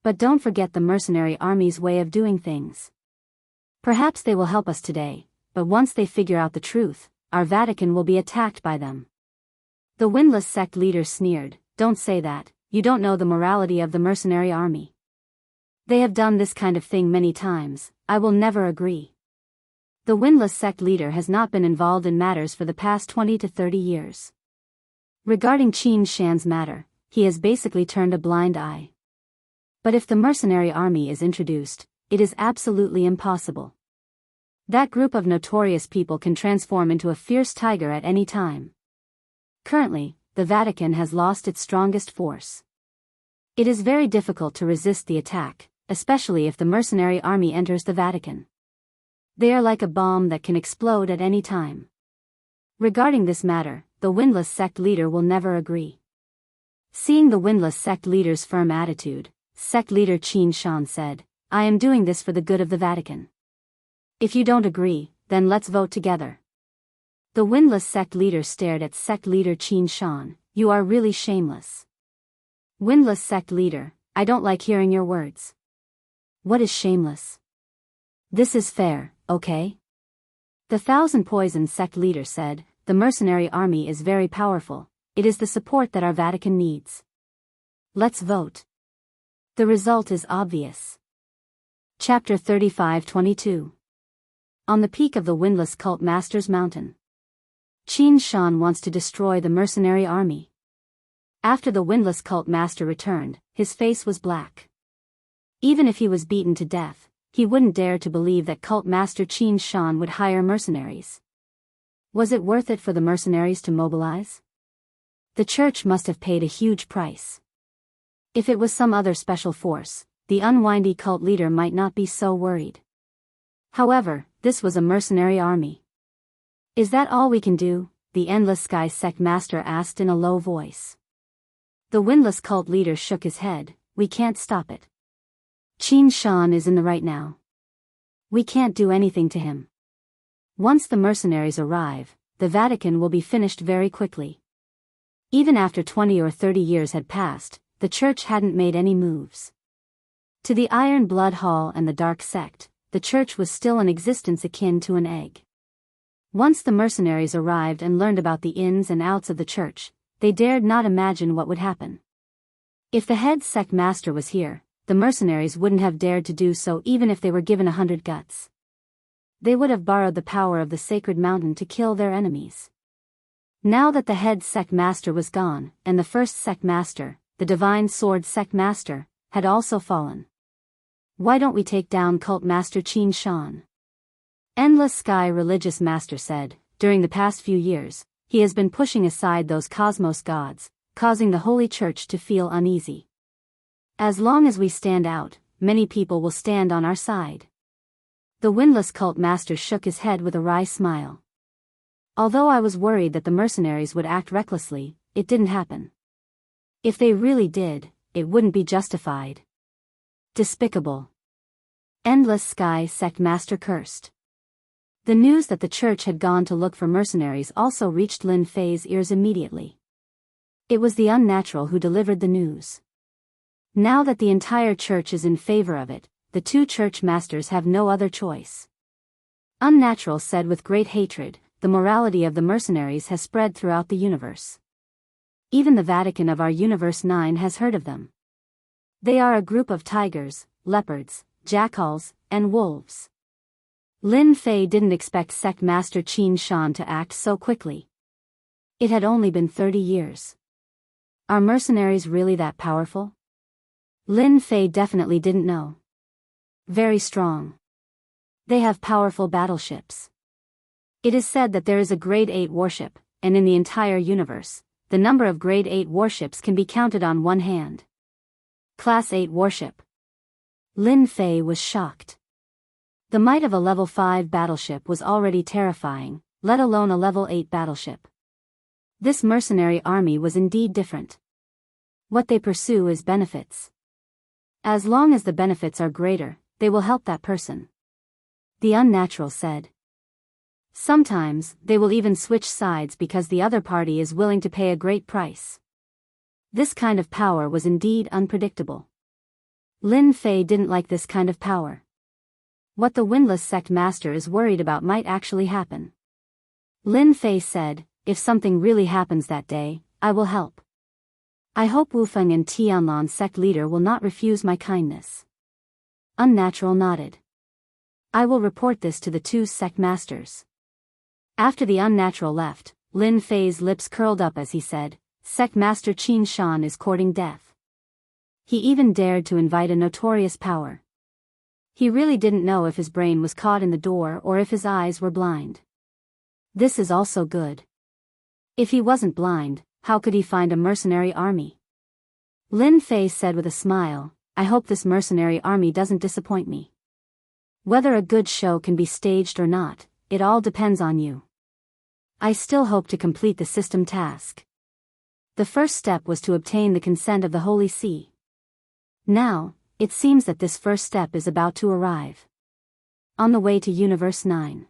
But don't forget the mercenary army's way of doing things. Perhaps they will help us today, but once they figure out the truth, our Vatican will be attacked by them. The Windless sect leader sneered, don't say that, you don't know the morality of the mercenary army. They have done this kind of thing many times, I will never agree. The Windless sect leader has not been involved in matters for the past 20 to 30 years. Regarding Qin Shan's matter, he has basically turned a blind eye. But if the mercenary army is introduced, it is absolutely impossible. That group of notorious people can transform into a fierce tiger at any time. Currently, the Vatican has lost its strongest force. It is very difficult to resist the attack, especially if the mercenary army enters the Vatican. They are like a bomb that can explode at any time. Regarding this matter, the Windless sect leader will never agree. Seeing the Windless sect leader's firm attitude, sect leader Qin Shan said, I am doing this for the good of the Vatican. If you don't agree, then let's vote together. The Windless sect leader stared at sect leader Qin Shan, you are really shameless. Windless sect leader, I don't like hearing your words. What is shameless? This is fair, okay? The Thousand Poison sect leader said, the mercenary army is very powerful, it is the support that our Vatican needs. Let's vote. The result is obvious. Chapter 35-22. On the peak of the Windless Cult Master's Mountain. Qin Shan wants to destroy the mercenary army. After the windless cult master returned, his face was black. Even if he was beaten to death, he wouldn't dare to believe that cult master Qin Shan would hire mercenaries. Was it worth it for the mercenaries to mobilize? The church must have paid a huge price. If it was some other special force, the unwindy cult leader might not be so worried. However, this was a mercenary army. Is that all we can do? The Endless Sky sect master asked in a low voice. The windless cult leader shook his head. We can't stop it. Qin Shan is in the right now. We can't do anything to him. Once the mercenaries arrive, the Vatican will be finished very quickly. Even after 20 or 30 years had passed, the church hadn't made any moves. To the Iron Blood Hall and the Dark Sect, the church was still in existence akin to an egg. Once the mercenaries arrived and learned about the ins and outs of the church, they dared not imagine what would happen. If the head sect master was here, the mercenaries wouldn't have dared to do so even if they were given 100 guts. They would have borrowed the power of the sacred mountain to kill their enemies. Now that the head sect master was gone, and the first sect master, the divine sword sect master, had also fallen. Why don't we take down cult master Qin Shan? Endless Sky religious master said, during the past few years, he has been pushing aside those cosmos gods, causing the Holy Church to feel uneasy. As long as we stand out, many people will stand on our side. The windless cult master shook his head with a wry smile. Although I was worried that the mercenaries would act recklessly, it didn't happen. If they really did, it wouldn't be justified. Despicable. Endless Sky sect master cursed. The news that the church had gone to look for mercenaries also reached Lin Fei's ears immediately. It was the unnatural who delivered the news. Now that the entire church is in favor of it, the two church masters have no other choice. Unnatural said with great hatred, the morality of the mercenaries has spread throughout the universe. Even the Vatican of our Universe 9 has heard of them. They are a group of tigers, leopards, jackals, and wolves. Lin Fei didn't expect sect master Qin Shan to act so quickly. It had only been 30 years. Are mercenaries really that powerful? Lin Fei definitely didn't know. Very strong. They have powerful battleships. It is said that there is a Grade 8 warship, and in the entire universe, the number of Grade 8 warships can be counted on one hand. Class 8 warship. Lin Fei was shocked. The might of a level 5 battleship was already terrifying, let alone a level 8 battleship. This mercenary army was indeed different. What they pursue is benefits. As long as the benefits are greater, they will help that person. The unnatural said. Sometimes, they will even switch sides because the other party is willing to pay a great price. This kind of power was indeed unpredictable. Lin Fei didn't like this kind of power. What the windless sect master is worried about might actually happen. Lin Fei said, if something really happens that day, I will help. I hope Wufeng and Tianlan sect leader will not refuse my kindness. Unnatural nodded. I will report this to the two sect masters. After the unnatural left, Lin Fei's lips curled up as he said, Sect Master Qin Shan is courting death. He even dared to invite a notorious power. He really didn't know if his brain was caught in the door or if his eyes were blind. This is also good. If he wasn't blind, how could he find a mercenary army? Lin Fei said with a smile, I hope this mercenary army doesn't disappoint me. Whether a good show can be staged or not, it all depends on you. I still hope to complete the system task. The first step was to obtain the consent of the Holy See. Now, it seems that this first step is about to arrive. On the way to Universe 9.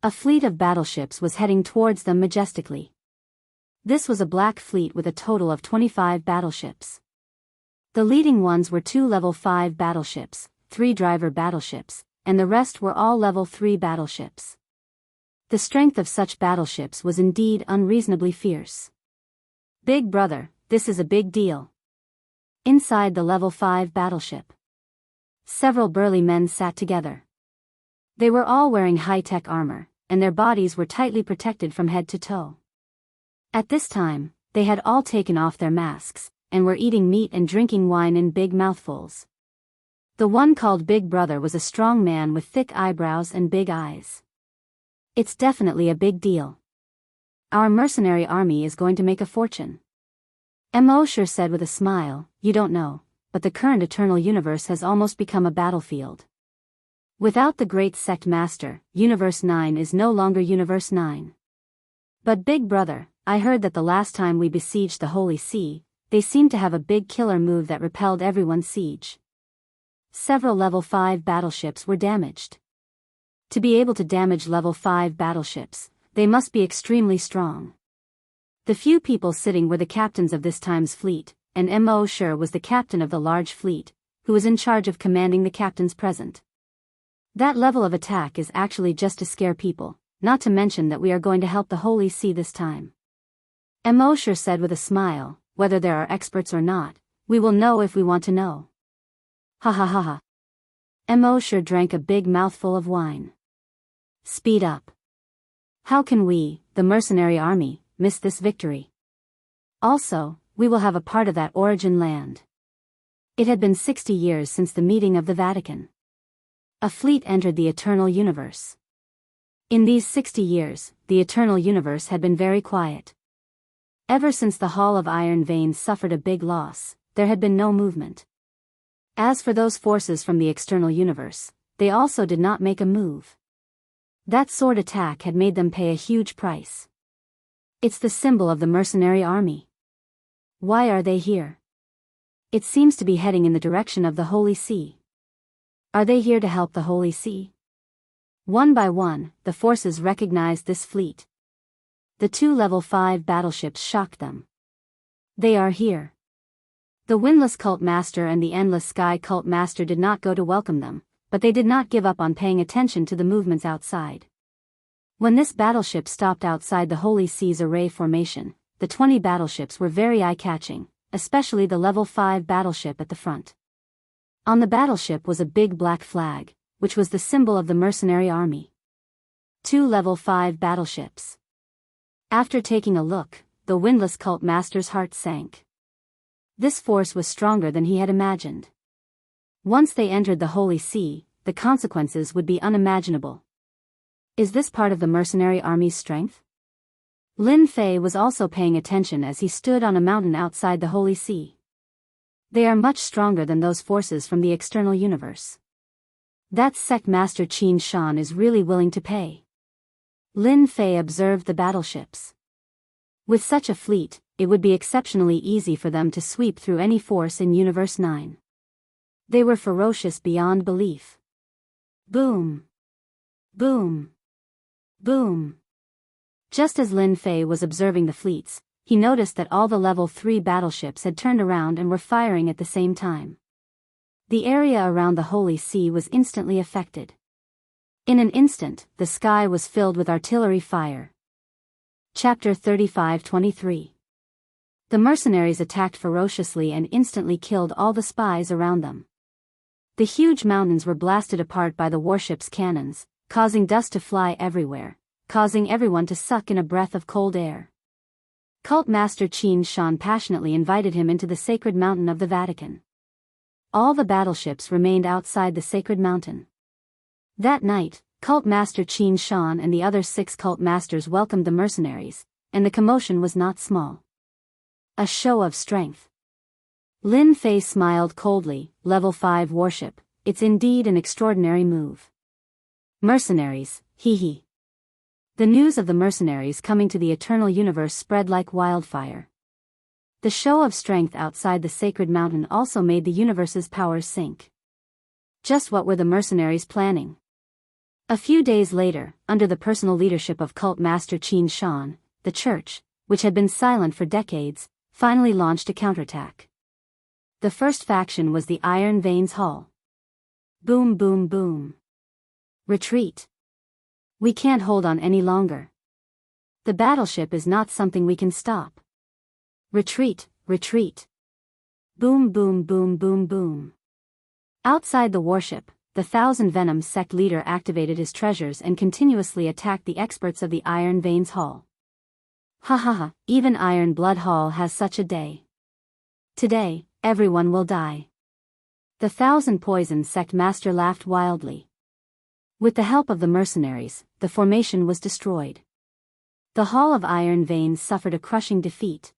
A fleet of battleships was heading towards them majestically. This was a black fleet with a total of 25 battleships. The leading ones were 2 level 5 battleships, 3 driver battleships, and the rest were all level 3 battleships. The strength of such battleships was indeed unreasonably fierce. Big brother, this is a big deal. Inside the level 5 battleship, several burly men sat together. They were all wearing high-tech armor, and their bodies were tightly protected from head to toe. At this time, they had all taken off their masks, and were eating meat and drinking wine in big mouthfuls. The one called Big Brother was a strong man with thick eyebrows and big eyes. It's definitely a big deal. Our mercenary army is going to make a fortune. Immerse said with a smile, you don't know, but the current eternal universe has almost become a battlefield. Without the great sect master, Universe 9 is no longer Universe 9. But Big Brother, I heard that the last time we besieged the Holy See, they seemed to have a big killer move that repelled everyone's siege. Several level 5 battleships were damaged. To be able to damage level 5 battleships, they must be extremely strong. The few people sitting were the captains of this time's fleet, and Immerse was the captain of the large fleet, who was in charge of commanding the captains present. That level of attack is actually just to scare people, not to mention that we are going to help the Holy See this time. Immerse said with a smile, whether there are experts or not, we will know if we want to know. Ha ha ha ha. Immerse drank a big mouthful of wine. Speed up. How can we, the mercenary army, miss this victory? Also, we will have a part of that origin land. It had been 60 years since the meeting of the Vatican. A fleet entered the eternal universe. In these 60 years, the eternal universe had been very quiet. Ever since the Hall of Iron Veins suffered a big loss, there had been no movement. As for those forces from the external universe, they also did not make a move. That sword attack had made them pay a huge price. It's the symbol of the mercenary army. Why are they here? It seems to be heading in the direction of the Holy See. Are they here to help the Holy See? One by one, the forces recognized this fleet. The 2 level 5 battleships shocked them. They are here. The Windless Cult Master and the Endless Sky Cult Master did not go to welcome them, but they did not give up on paying attention to the movements outside. When this battleship stopped outside the Holy Sea's array formation, the 20 battleships were very eye-catching, especially the level 5 battleship at the front. On the battleship was a big black flag, which was the symbol of the mercenary army. 2 level 5 battleships. After taking a look, the Windless Cult Master's heart sank. This force was stronger than he had imagined. Once they entered the Holy See, the consequences would be unimaginable. Is this part of the mercenary army's strength? Lin Fei was also paying attention as he stood on a mountain outside the Holy See. They are much stronger than those forces from the external universe. That sect master Qin Shan is really willing to pay. Lin Fei observed the battleships. With such a fleet, it would be exceptionally easy for them to sweep through any force in Universe 9. They were ferocious beyond belief. Boom! Boom! Boom! Just as Lin Fei was observing the fleets, he noticed that all the level 3 battleships had turned around and were firing at the same time. The area around the Holy See was instantly affected. In an instant, the sky was filled with artillery fire. Chapter 35-23. The mercenaries attacked ferociously and instantly killed all the spies around them. The huge mountains were blasted apart by the warship's cannons, causing dust to fly everywhere, causing everyone to suck in a breath of cold air. Cult Master Qin Shan passionately invited him into the sacred mountain of the Vatican. All the battleships remained outside the sacred mountain. That night, Cult Master Qin Shan and the other 6 cult masters welcomed the mercenaries, and the commotion was not small. A show of strength. Lin Fei smiled coldly, level 5 warship, it's indeed an extraordinary move. Mercenaries, hee hee. The news of the mercenaries coming to the eternal universe spread like wildfire. The show of strength outside the sacred mountain also made the universe's powers sink. Just what were the mercenaries planning? A few days later, under the personal leadership of Cult Master Qin Shan, the church, which had been silent for decades, finally launched a counterattack. The first faction was the Iron Veins Hall. Boom boom boom. Retreat. We can't hold on any longer. The battleship is not something we can stop. Retreat, retreat. Boom boom boom boom boom. Outside the warship, the Thousand Venom sect leader activated his treasures and continuously attacked the experts of the Iron Veins Hall. Ha ha ha, even Iron Blood Hall has such a day. Today, everyone will die. The Thousand Poison Sect Master laughed wildly. With the help of the mercenaries, the formation was destroyed. The Hall of Iron Veins suffered a crushing defeat.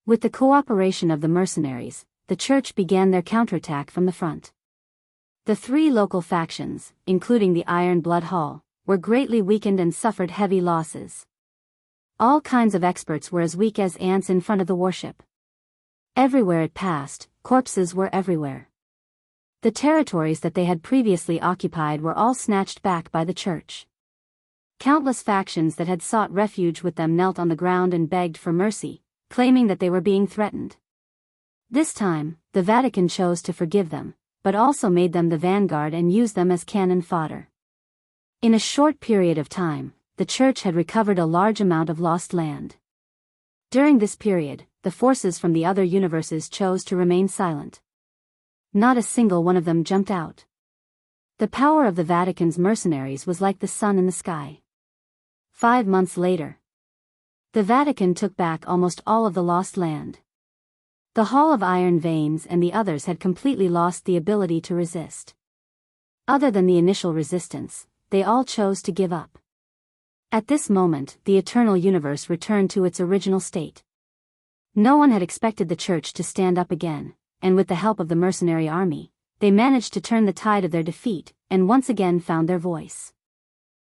With the cooperation of the mercenaries, the church began their counterattack from the front. The three local factions, including the Iron Blood Hall, were greatly weakened and suffered heavy losses. All kinds of experts were as weak as ants in front of the warship. Everywhere it passed, corpses were everywhere. The territories that they had previously occupied were all snatched back by the church. Countless factions that had sought refuge with them knelt on the ground and begged for mercy, claiming that they were being threatened. This time, the Vatican chose to forgive them, but also made them the vanguard and used them as cannon fodder. In a short period of time, the church had recovered a large amount of lost land. During this period, the forces from the other universes chose to remain silent. Not a single one of them jumped out. The power of the Vatican's mercenaries was like the sun in the sky. 5 months later, the Vatican took back almost all of the lost land. The Hall of Iron Veins and the others had completely lost the ability to resist. Other than the initial resistance, they all chose to give up. At this moment, the eternal universe returned to its original state. No one had expected the church to stand up again, and with the help of the mercenary army, they managed to turn the tide of their defeat, and once again found their voice.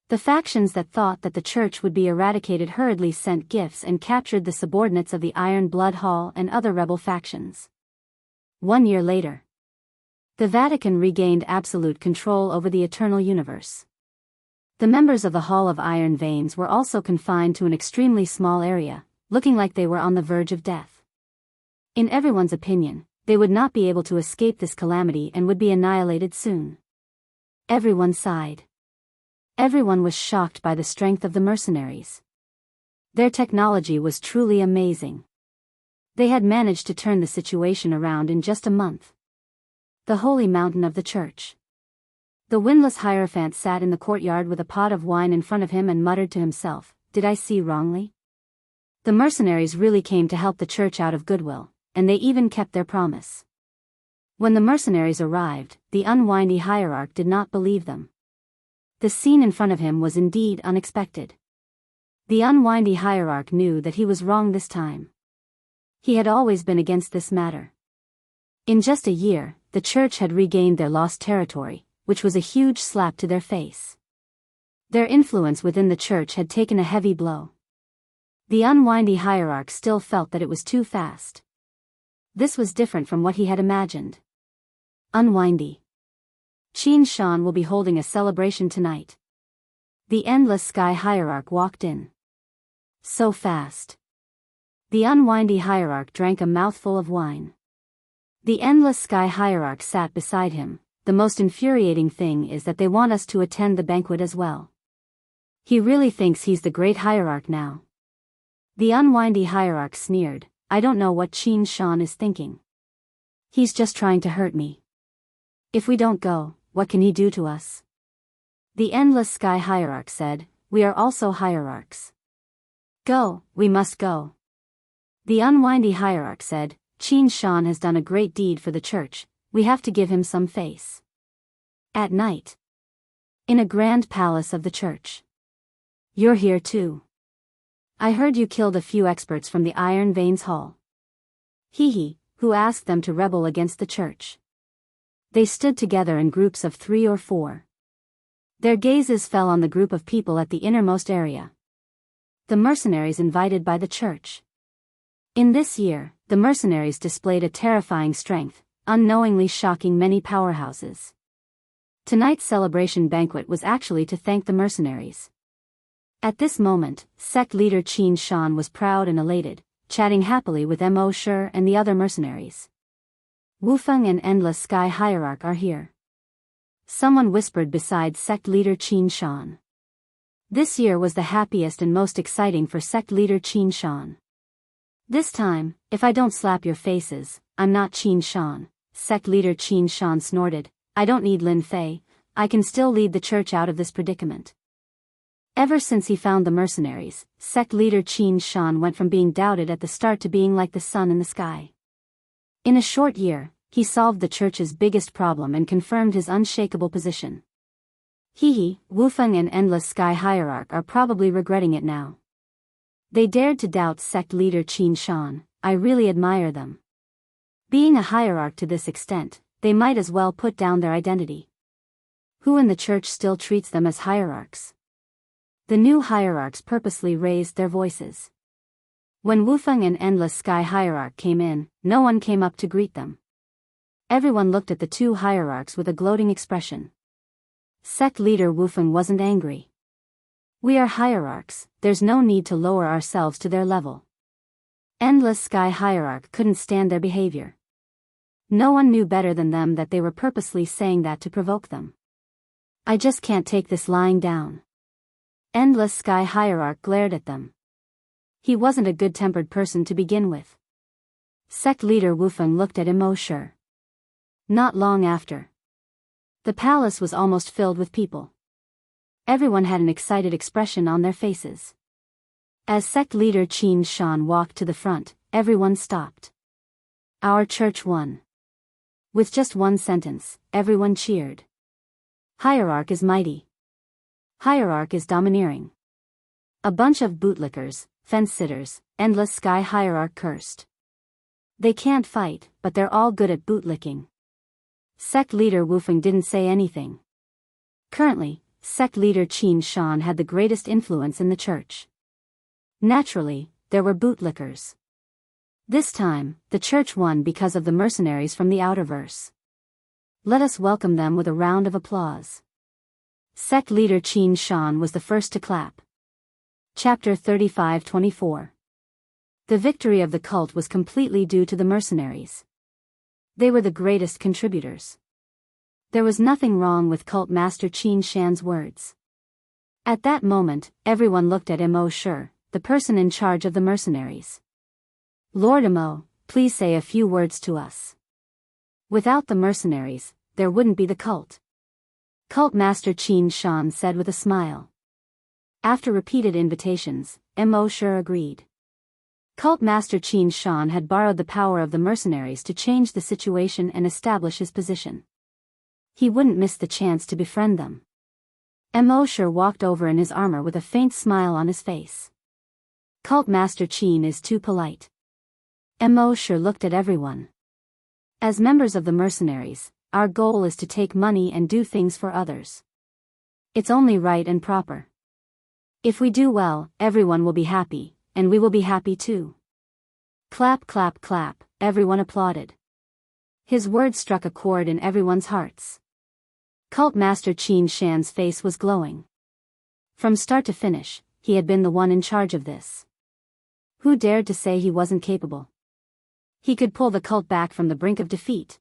The factions that thought that the church would be eradicated hurriedly sent gifts and captured the subordinates of the Iron Blood Hall and other rebel factions. 1 year later, the Vatican regained absolute control over the eternal universe. The members of the Hall of Iron Veins were also confined to an extremely small area, looking like they were on the verge of death. In everyone's opinion, they would not be able to escape this calamity and would be annihilated soon. Everyone sighed. Everyone was shocked by the strength of the mercenaries. Their technology was truly amazing. They had managed to turn the situation around in just a month. The holy mountain of the church. The windless Hierophant sat in the courtyard with a pot of wine in front of him and muttered to himself, "Did I see wrongly? The mercenaries really came to help the church out of goodwill, and they even kept their promise." When the mercenaries arrived, the unwindy hierarch did not believe them. The scene in front of him was indeed unexpected. The unwindy hierarch knew that he was wrong this time. He had always been against this matter. In just a year, the church had regained their lost territory, which was a huge slap to their face. Their influence within the church had taken a heavy blow. The unwindy hierarch still felt that it was too fast. This was different from what he had imagined. Unwindy. Qin Shan will be holding a celebration tonight. The Endless Sky hierarch walked in. So fast. The unwindy hierarch drank a mouthful of wine. The Endless Sky hierarch sat beside him. The most infuriating thing is that they want us to attend the banquet as well. He really thinks he's the great hierarch now. The unwindy hierarch sneered, "I don't know what Qin Shan is thinking. He's just trying to hurt me. If we don't go, what can he do to us?" The Endless Sky hierarch said, "We are also hierarchs. Go, we must go." The unwindy hierarch said, "Qin Shan has done a great deed for the church. We have to give him some face." At night, in a grand palace of the church. "You're here too. I heard you killed a few experts from the Iron Veins Hall." He who asked them to rebel against the church. They stood together in groups of 3 or 4. Their gazes fell on the group of people at the innermost area. The mercenaries invited by the church. In this year, the mercenaries displayed a terrifying strength, unknowingly shocking many powerhouses. Tonight's celebration banquet was actually to thank the mercenaries. At this moment, sect leader Qin Shan was proud and elated, chatting happily with Mo Shi and the other mercenaries. Wufeng and Endless Sky hierarch are here. Someone whispered beside sect leader Qin Shan. This year was the happiest and most exciting for sect leader Qin Shan. "This time, if I don't slap your faces, I'm not Qin Shan," sect leader Qin Shan snorted. "I don't need Lin Fei, I can still lead the church out of this predicament." Ever since he found the mercenaries, sect leader Qin Shan went from being doubted at the start to being like the sun in the sky. In a short year, he solved the church's biggest problem and confirmed his unshakable position. Wufeng and Endless Sky Hierarch are probably regretting it now. They dared to doubt sect leader Qin Shan. I really admire them. Being a hierarch to this extent, they might as well put down their identity. Who in the church still treats them as hierarchs? The new hierarchs purposely raised their voices. When Wufeng and Endless Sky Hierarch came in, no one came up to greet them. Everyone looked at the two hierarchs with a gloating expression. Sect leader Wufeng wasn't angry. We are hierarchs, there's no need to lower ourselves to their level. Endless Sky Hierarch couldn't stand their behavior. No one knew better than them that they were purposely saying that to provoke them. I just can't take this lying down. Endless Sky Hierarch glared at them. He wasn't a good-tempered person to begin with. Sect leader Wufeng looked at Immerse. Not long after. The palace was almost filled with people. Everyone had an excited expression on their faces. As sect leader Qin Shan walked to the front, everyone stopped. Our church won. With just one sentence, everyone cheered. Hierarch is mighty. Hierarch is domineering. A bunch of bootlickers, fence-sitters, Endless Sky Hierarch cursed. They can't fight, but they're all good at bootlicking. Sect leader Wufeng didn't say anything. Currently, sect leader Qin Shan had the greatest influence in the church. Naturally, there were bootlickers. This time, the church won because of the mercenaries from the Outerverse. Let us welcome them with a round of applause. Sect leader Qin Shan was the first to clap. Chapter 35-24. The victory of the cult was completely due to the mercenaries. They were the greatest contributors. There was nothing wrong with cult master Qin Shan's words. At that moment, everyone looked at Immerse, the person in charge of the mercenaries. Lord Immerse, please say a few words to us. Without the mercenaries, there wouldn't be the cult. Cult master Qin Shan said with a smile. After repeated invitations, Immerse agreed. Cult master Qin Shan had borrowed the power of the mercenaries to change the situation and establish his position. He wouldn't miss the chance to befriend them. Immerse walked over in his armor with a faint smile on his face. Cult master Qin is too polite. Immerse looked at everyone. As members of the mercenaries, our goal is to take money and do things for others. It's only right and proper. If we do well, everyone will be happy, and we will be happy too. Clap, clap, clap, everyone applauded. His words struck a chord in everyone's hearts. Cult master Qin Shan's face was glowing. From start to finish, he had been the one in charge of this. Who dared to say he wasn't capable? He could pull the cult back from the brink of defeat.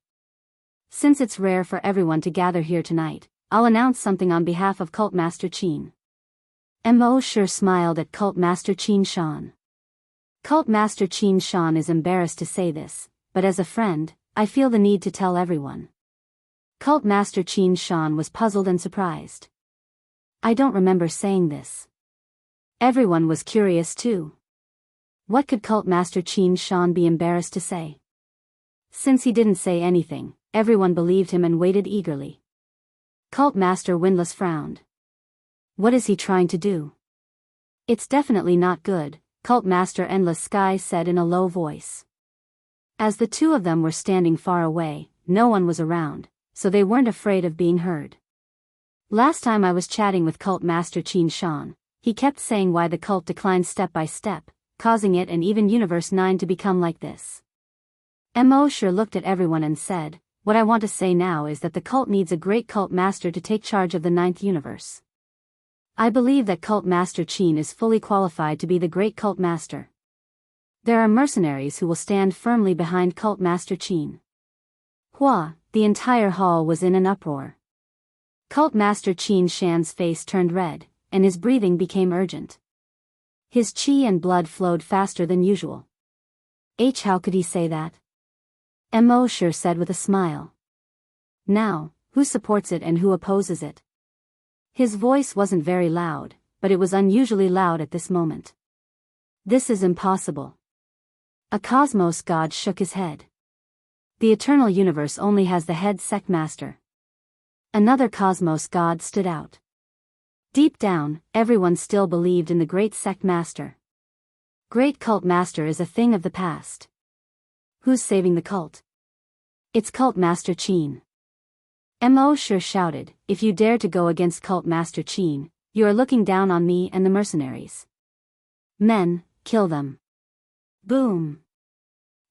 Since it's rare for everyone to gather here tonight, I'll announce something on behalf of Cult Master Qin. Immerse smiled at Cult Master Qin Shan. Cult Master Qin Shan is embarrassed to say this, but as a friend, I feel the need to tell everyone. Cult Master Qin Shan was puzzled and surprised. I don't remember saying this. Everyone was curious too. What could Cult Master Qin Shan be embarrassed to say? Since he didn't say anything, everyone believed him and waited eagerly. Cult Master Windless frowned. What is he trying to do? It's definitely not good, Cult Master Endless Sky said in a low voice. As the two of them were standing far away, no one was around, so they weren't afraid of being heard. Last time I was chatting with Cult Master Qin Shan, he kept saying why the cult declined step by step, causing it and even Universe 9 to become like this. Immerse looked at everyone and said, what I want to say now is that the cult needs a great cult master to take charge of the 9th universe. I believe that Cult Master Qin is fully qualified to be the great cult master. There are mercenaries who will stand firmly behind Cult Master Qin. The entire hall was in an uproar. Cult Master Qin Shan's face turned red, and his breathing became urgent. His qi and blood flowed faster than usual. How could he say that? Immerse said with a smile. Now, who supports it and who opposes it? His voice wasn't very loud, but it was unusually loud at this moment. This is impossible. A cosmos god shook his head. The eternal universe only has the head sect master. Another cosmos god stood out. Deep down, everyone still believed in the great sect master. Great cult master is a thing of the past. Who's saving the cult? It's Cult Master Qin. Mo Shi shouted, if you dare to go against Cult Master Qin, you are looking down on me and the mercenaries. Men, kill them. Boom.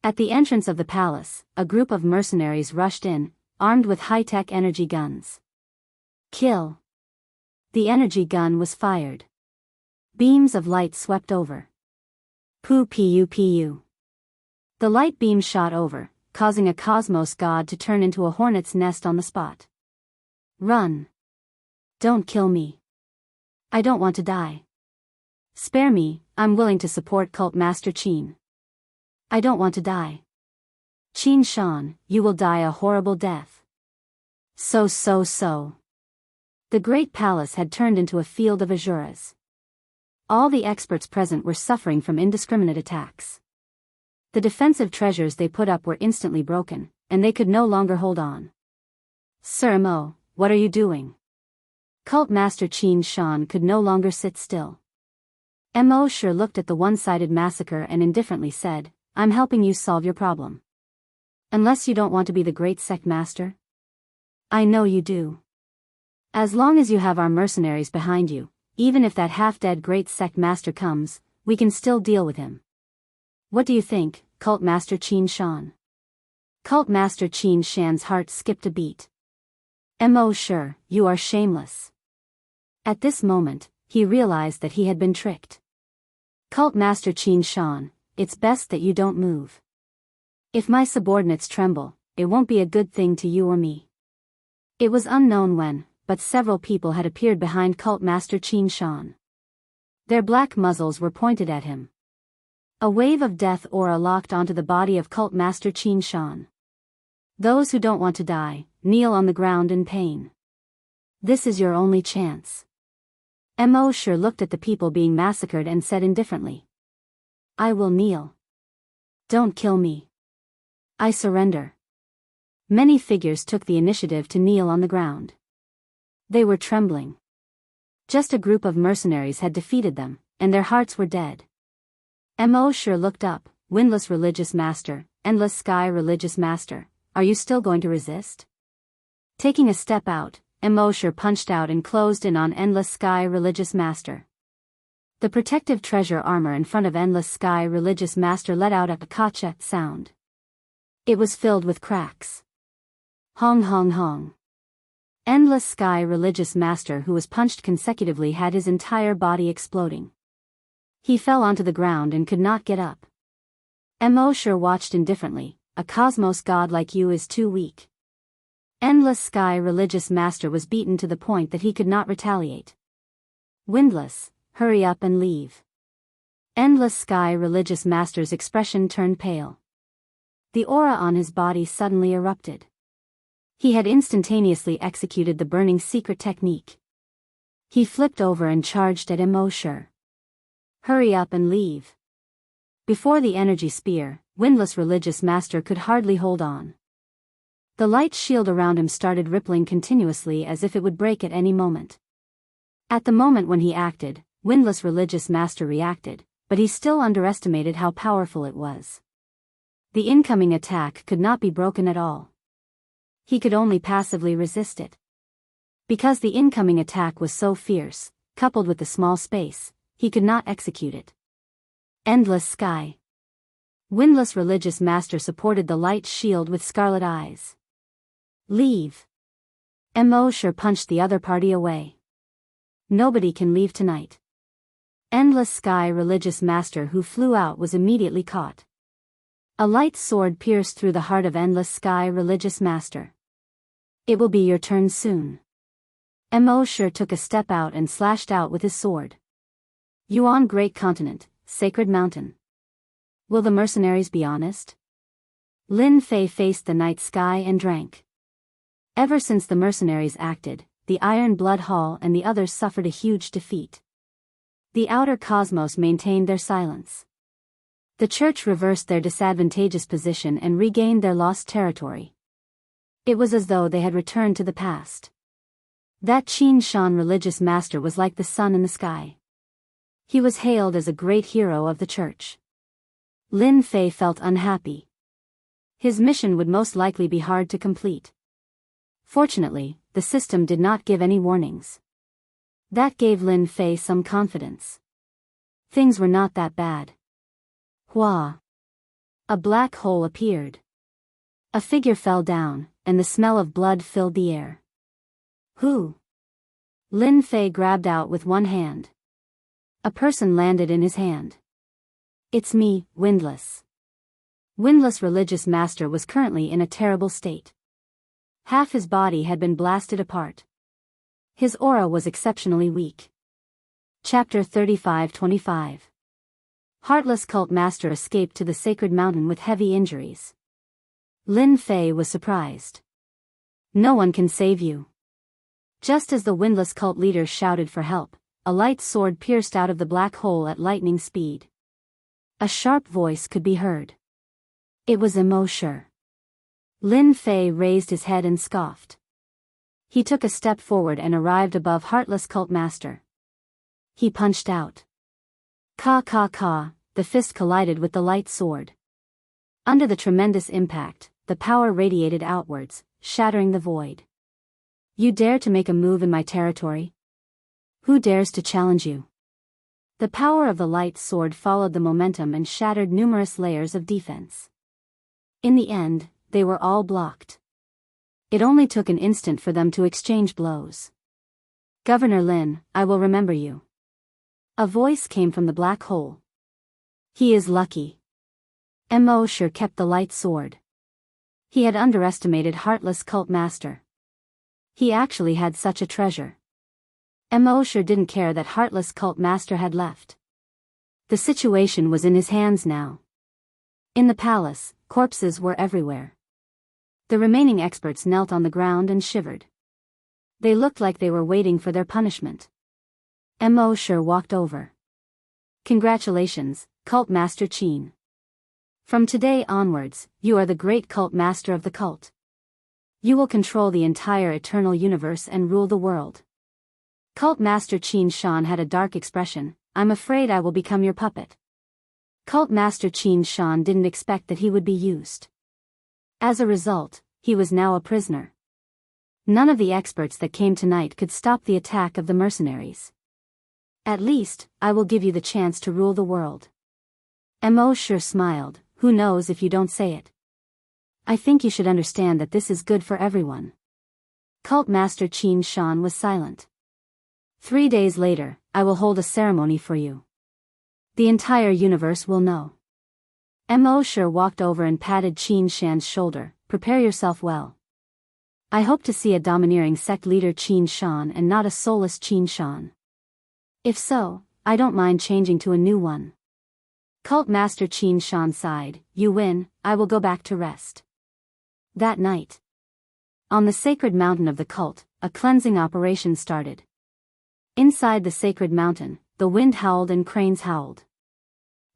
At the entrance of the palace, a group of mercenaries rushed in, armed with high-tech energy guns. Kill. The energy gun was fired. Beams of light swept over. Pu. The light beam shot over, causing a cosmos god to turn into a hornet's nest on the spot. Run. Don't kill me. I don't want to die. Spare me, I'm willing to support Cult Master Qin. I don't want to die. Qin Shan, you will die a horrible death. So. The great palace had turned into a field of asuras. All the experts present were suffering from indiscriminate attacks. The defensive treasures they put up were instantly broken, and they could no longer hold on. Sir Mo, what are you doing? Cult Master Qin Shan could no longer sit still. Mo Shi looked at the one-sided massacre and indifferently said, I'm helping you solve your problem. Unless you don't want to be the great sect master? I know you do. As long as you have our mercenaries behind you, even if that half-dead great sect master comes, we can still deal with him. What do you think, Cult Master Qin Shan? Cult Master Qin Shan's heart skipped a beat. Mo Shi, you are shameless. At this moment, he realized that he had been tricked. Cult Master Qin Shan, it's best that you don't move. If my subordinates tremble, it won't be a good thing to you or me. It was unknown when, but several people had appeared behind Cult Master Qin Shan. Their black muzzles were pointed at him. A wave of death aura locked onto the body of Cult Master Qin Shan. Those who don't want to die, kneel on the ground in pain. This is your only chance. Mo Shi looked at the people being massacred and said indifferently. I will kneel. Don't kill me. I surrender. Many figures took the initiative to kneel on the ground. They were trembling. Just a group of mercenaries had defeated them, and their hearts were dead. Mo Shi looked up, Windless Religious Master, Endless Sky Religious Master, are you still going to resist? Taking a step out, Mo Shi punched out and closed in on Endless Sky Religious Master. The protective treasure armor in front of Endless Sky Religious Master let out a ka-cha sound. It was filled with cracks. Hong. Endless Sky Religious Master, who was punched consecutively, had his entire body exploding. He fell onto the ground and could not get up. Mo Shi watched indifferently. A cosmos god like you is too weak. Endless Sky Religious Master was beaten to the point that he could not retaliate. Windless, hurry up and leave. Endless Sky Religious Master's expression turned pale. The aura on his body suddenly erupted. He had instantaneously executed the burning secret technique. He flipped over and charged at Mo Shi. Hurry up and leave. Before the energy spear, Windless Religious Master could hardly hold on. The light shield around him started rippling continuously as if it would break at any moment. At the moment when he acted, Windless Religious Master reacted, but he still underestimated how powerful it was. The incoming attack could not be broken at all. He could only passively resist it. Because the incoming attack was so fierce, coupled with the small space, he could not execute it. Endless Sky. Windless Religious Master supported the light shield with scarlet eyes. Leave. Mo Shi punched the other party away. Nobody can leave tonight. Endless Sky Religious Master, who flew out, was immediately caught. A light sword pierced through the heart of Endless Sky Religious Master. It will be your turn soon. Mo Shi took a step out and slashed out with his sword. Yuan Great Continent, Sacred Mountain. Will the mercenaries be honest? Lin Fei faced the night sky and drank. Ever since the mercenaries acted, the Iron Blood Hall and the others suffered a huge defeat. The outer cosmos maintained their silence. The church reversed their disadvantageous position and regained their lost territory. It was as though they had returned to the past. That Qin Shan religious master was like the sun in the sky. He was hailed as a great hero of the church. Lin Fei felt unhappy. His mission would most likely be hard to complete. Fortunately, the system did not give any warnings. That gave Lin Fei some confidence. Things were not that bad. Hua! A black hole appeared. A figure fell down, and the smell of blood filled the air. Who? Lin Fei grabbed out with one hand. A person landed in his hand. It's me, Windless. Windless religious master was currently in a terrible state. Half his body had been blasted apart. His aura was exceptionally weak. Chapter 35-25. Heartless cult master escaped to the sacred mountain with heavy injuries. Lin Fei was surprised. No one can save you. Just as the windless cult leader shouted for help, a light sword pierced out of the black hole at lightning speed. A sharp voice could be heard. It was Immerse. Lin Fei raised his head and scoffed. He took a step forward and arrived above Heartless Cult Master. He punched out. Ka ka ka, the fist collided with the light sword. Under the tremendous impact, the power radiated outwards, shattering the void. You dare to make a move in my territory? Who dares to challenge you? The power of the light sword followed the momentum and shattered numerous layers of defense. In the end, they were all blocked. It only took an instant for them to exchange blows. Governor Lin, I will remember you. A voice came from the black hole. He is lucky. Immerse kept the light sword. He had underestimated Heartless Cult Master. He actually had such a treasure. Immerse didn't care that Heartless Cult Master had left. The situation was in his hands now. In the palace, corpses were everywhere. The remaining experts knelt on the ground and shivered. They looked like they were waiting for their punishment. Immerse walked over. Congratulations, Cult Master Qin. From today onwards, you are the great cult master of the cult. You will control the entire eternal universe and rule the world. Cult Master Qin Shan had a dark expression. I'm afraid I will become your puppet. Cult Master Qin Shan didn't expect that he would be used. As a result, he was now a prisoner. None of the experts that came tonight could stop the attack of the mercenaries. At least, I will give you the chance to rule the world. Immerse smiled. Who knows if you don't say it? I think you should understand that this is good for everyone. Cult Master Qin Shan was silent. 3 days later, I will hold a ceremony for you. The entire universe will know. Immerse walked over and patted Qin Shan's shoulder. Prepare yourself well. I hope to see a domineering sect leader Qin Shan and not a soulless Qin Shan. If so, I don't mind changing to a new one. Cult Master Qin Shan sighed. You win, I will go back to rest. That night, on the sacred mountain of the cult, a cleansing operation started. Inside the sacred mountain, the wind howled and cranes howled.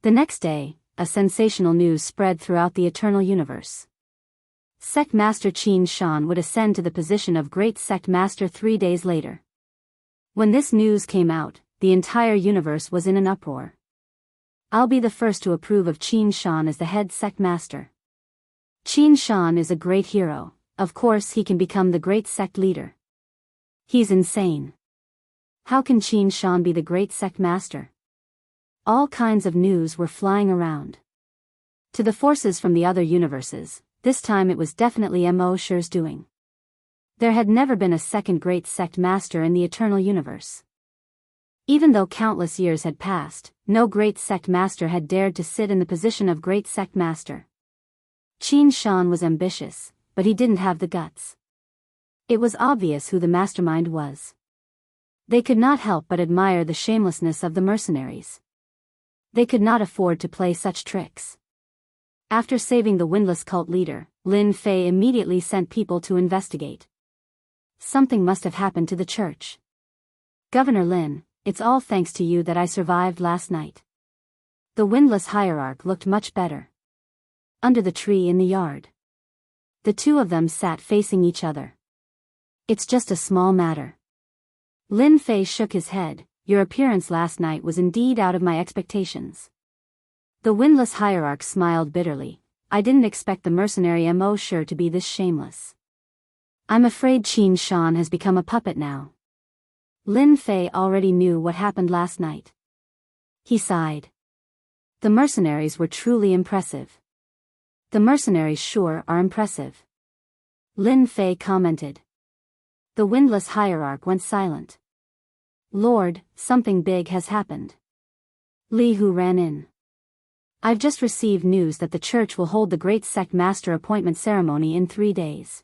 The next day, a sensational news spread throughout the eternal universe. Sect Master Qin Shan would ascend to the position of Great Sect Master 3 days later. When this news came out, the entire universe was in an uproar. I'll be the first to approve of Qin Shan as the head sect master. Qin Shan is a great hero. Of course he can become the great sect leader. He's insane. How can Qin Shan be the great sect master? All kinds of news were flying around. To the forces from the other universes, this time it was definitely Immerse's doing. There had never been a second great sect master in the eternal universe. Even though countless years had passed, no great sect master had dared to sit in the position of great sect master. Qin Shan was ambitious, but he didn't have the guts. It was obvious who the mastermind was. They could not help but admire the shamelessness of the mercenaries. They could not afford to play such tricks. After saving the windless cult leader, Lin Fei immediately sent people to investigate. Something must have happened to the church. Governor Lin, it's all thanks to you that I survived last night. The windless hierarch looked much better. Under the tree in the yard. The two of them sat facing each other. It's just a small matter. Lin Fei shook his head. Your appearance last night was indeed out of my expectations. The windless hierarch smiled bitterly. I didn't expect the mercenary Mo sure to be this shameless. I'm afraid Qin Shan has become a puppet now. Lin Fei already knew what happened last night. He sighed. The mercenaries were truly impressive. The mercenaries sure are impressive. Lin Fei commented. The windless hierarch went silent. Lord, something big has happened. Li Hu ran in. I've just received news that the church will hold the great sect master appointment ceremony in 3 days.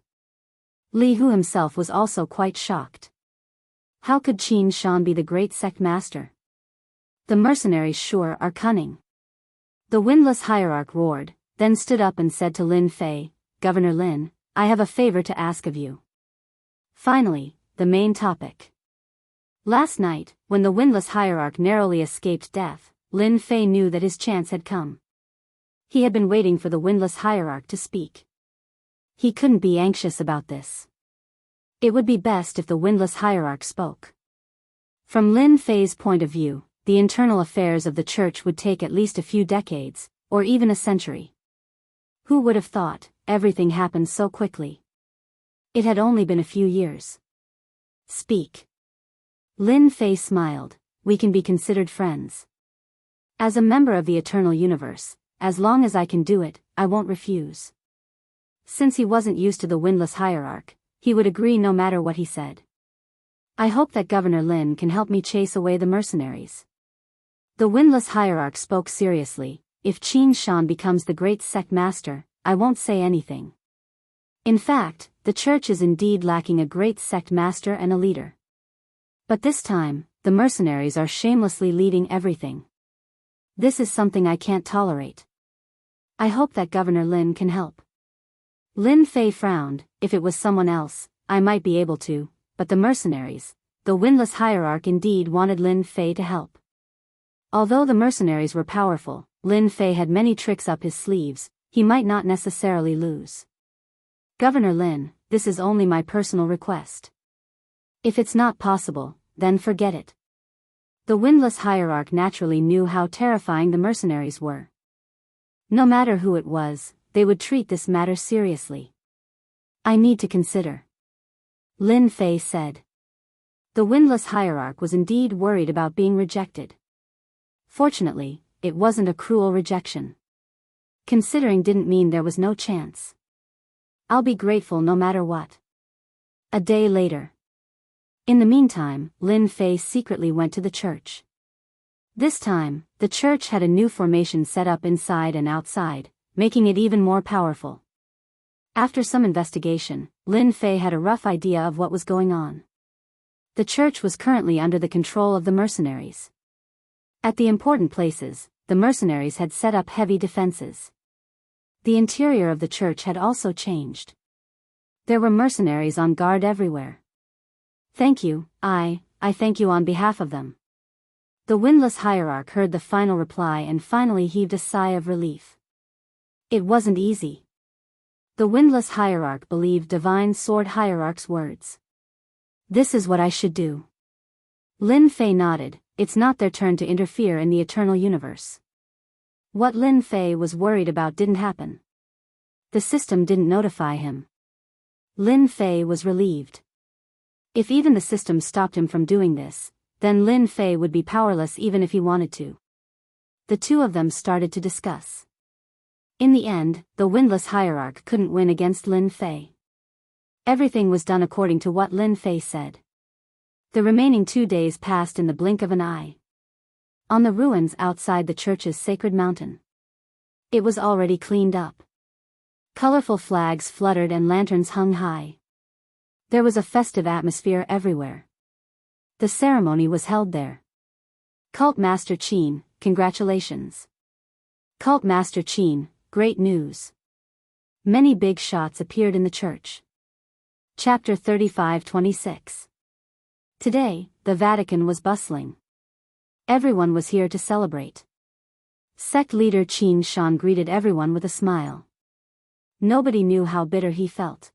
Li Hu himself was also quite shocked. How could Qin Shan be the great sect master? The mercenaries sure are cunning. The windless hierarch roared, then stood up and said to Lin Fei, Governor Lin, I have a favor to ask of you. Finally, the main topic. Last night, when the windless hierarch narrowly escaped death, Lin Fei knew that his chance had come. He had been waiting for the windless hierarch to speak. He couldn't be anxious about this. It would be best if the windless hierarch spoke. From Lin Fei's point of view, the internal affairs of the church would take at least a few decades, or even a century. Who would have thought everything happened so quickly? It had only been a few years. Speak. Lin Fei smiled. We can be considered friends. As a member of the eternal universe, as long as I can do it, I won't refuse. Since he wasn't used to the windless hierarch, he would agree no matter what he said. I hope that Governor Lin can help me chase away the mercenaries. The windless hierarch spoke seriously. If Qin Shan becomes the great sect master, I won't say anything. In fact, the church is indeed lacking a great sect master and a leader. But this time, the mercenaries are shamelessly leading everything. This is something I can't tolerate. I hope that Governor Lin can help. Lin Fei frowned. If it was someone else, I might be able to, but the mercenaries, the windless hierarch indeed wanted Lin Fei to help. Although the mercenaries were powerful, Lin Fei had many tricks up his sleeves, he might not necessarily lose. Governor Lin, this is only my personal request. If it's not possible, then forget it. The windless hierarch naturally knew how terrifying the mercenaries were. No matter who it was, they would treat this matter seriously. I need to consider. Lin Fei said. The windless hierarch was indeed worried about being rejected. Fortunately, it wasn't a cruel rejection. Considering didn't mean there was no chance. I'll be grateful no matter what. A day later. In the meantime, Lin Fei secretly went to the church. This time, the church had a new formation set up inside and outside, making it even more powerful. After some investigation, Lin Fei had a rough idea of what was going on. The church was currently under the control of the mercenaries. At the important places, the mercenaries had set up heavy defenses. The interior of the church had also changed. There were mercenaries on guard everywhere. Thank you, I thank you on behalf of them. The windless hierarch heard the final reply and finally heaved a sigh of relief. It wasn't easy. The windless hierarch believed Divine Sword Hierarch's words. This is what I should do. Lin Fei nodded. It's not their turn to interfere in the eternal universe. What Lin Fei was worried about didn't happen. The system didn't notify him. Lin Fei was relieved. If even the system stopped him from doing this, then Lin Fei would be powerless even if he wanted to. The two of them started to discuss. In the end, the windless hierarch couldn't win against Lin Fei. Everything was done according to what Lin Fei said. The remaining 2 days passed in the blink of an eye. On the ruins outside the church's sacred mountain. It was already cleaned up. Colorful flags fluttered and lanterns hung high. There was a festive atmosphere everywhere. The ceremony was held there. Cult Master Qin, congratulations. Cult Master Qin, great news. Many big shots appeared in the church. Chapter 35-26. Today, the Vatican was bustling. Everyone was here to celebrate. Sect leader Qin Shan greeted everyone with a smile. Nobody knew how bitter he felt.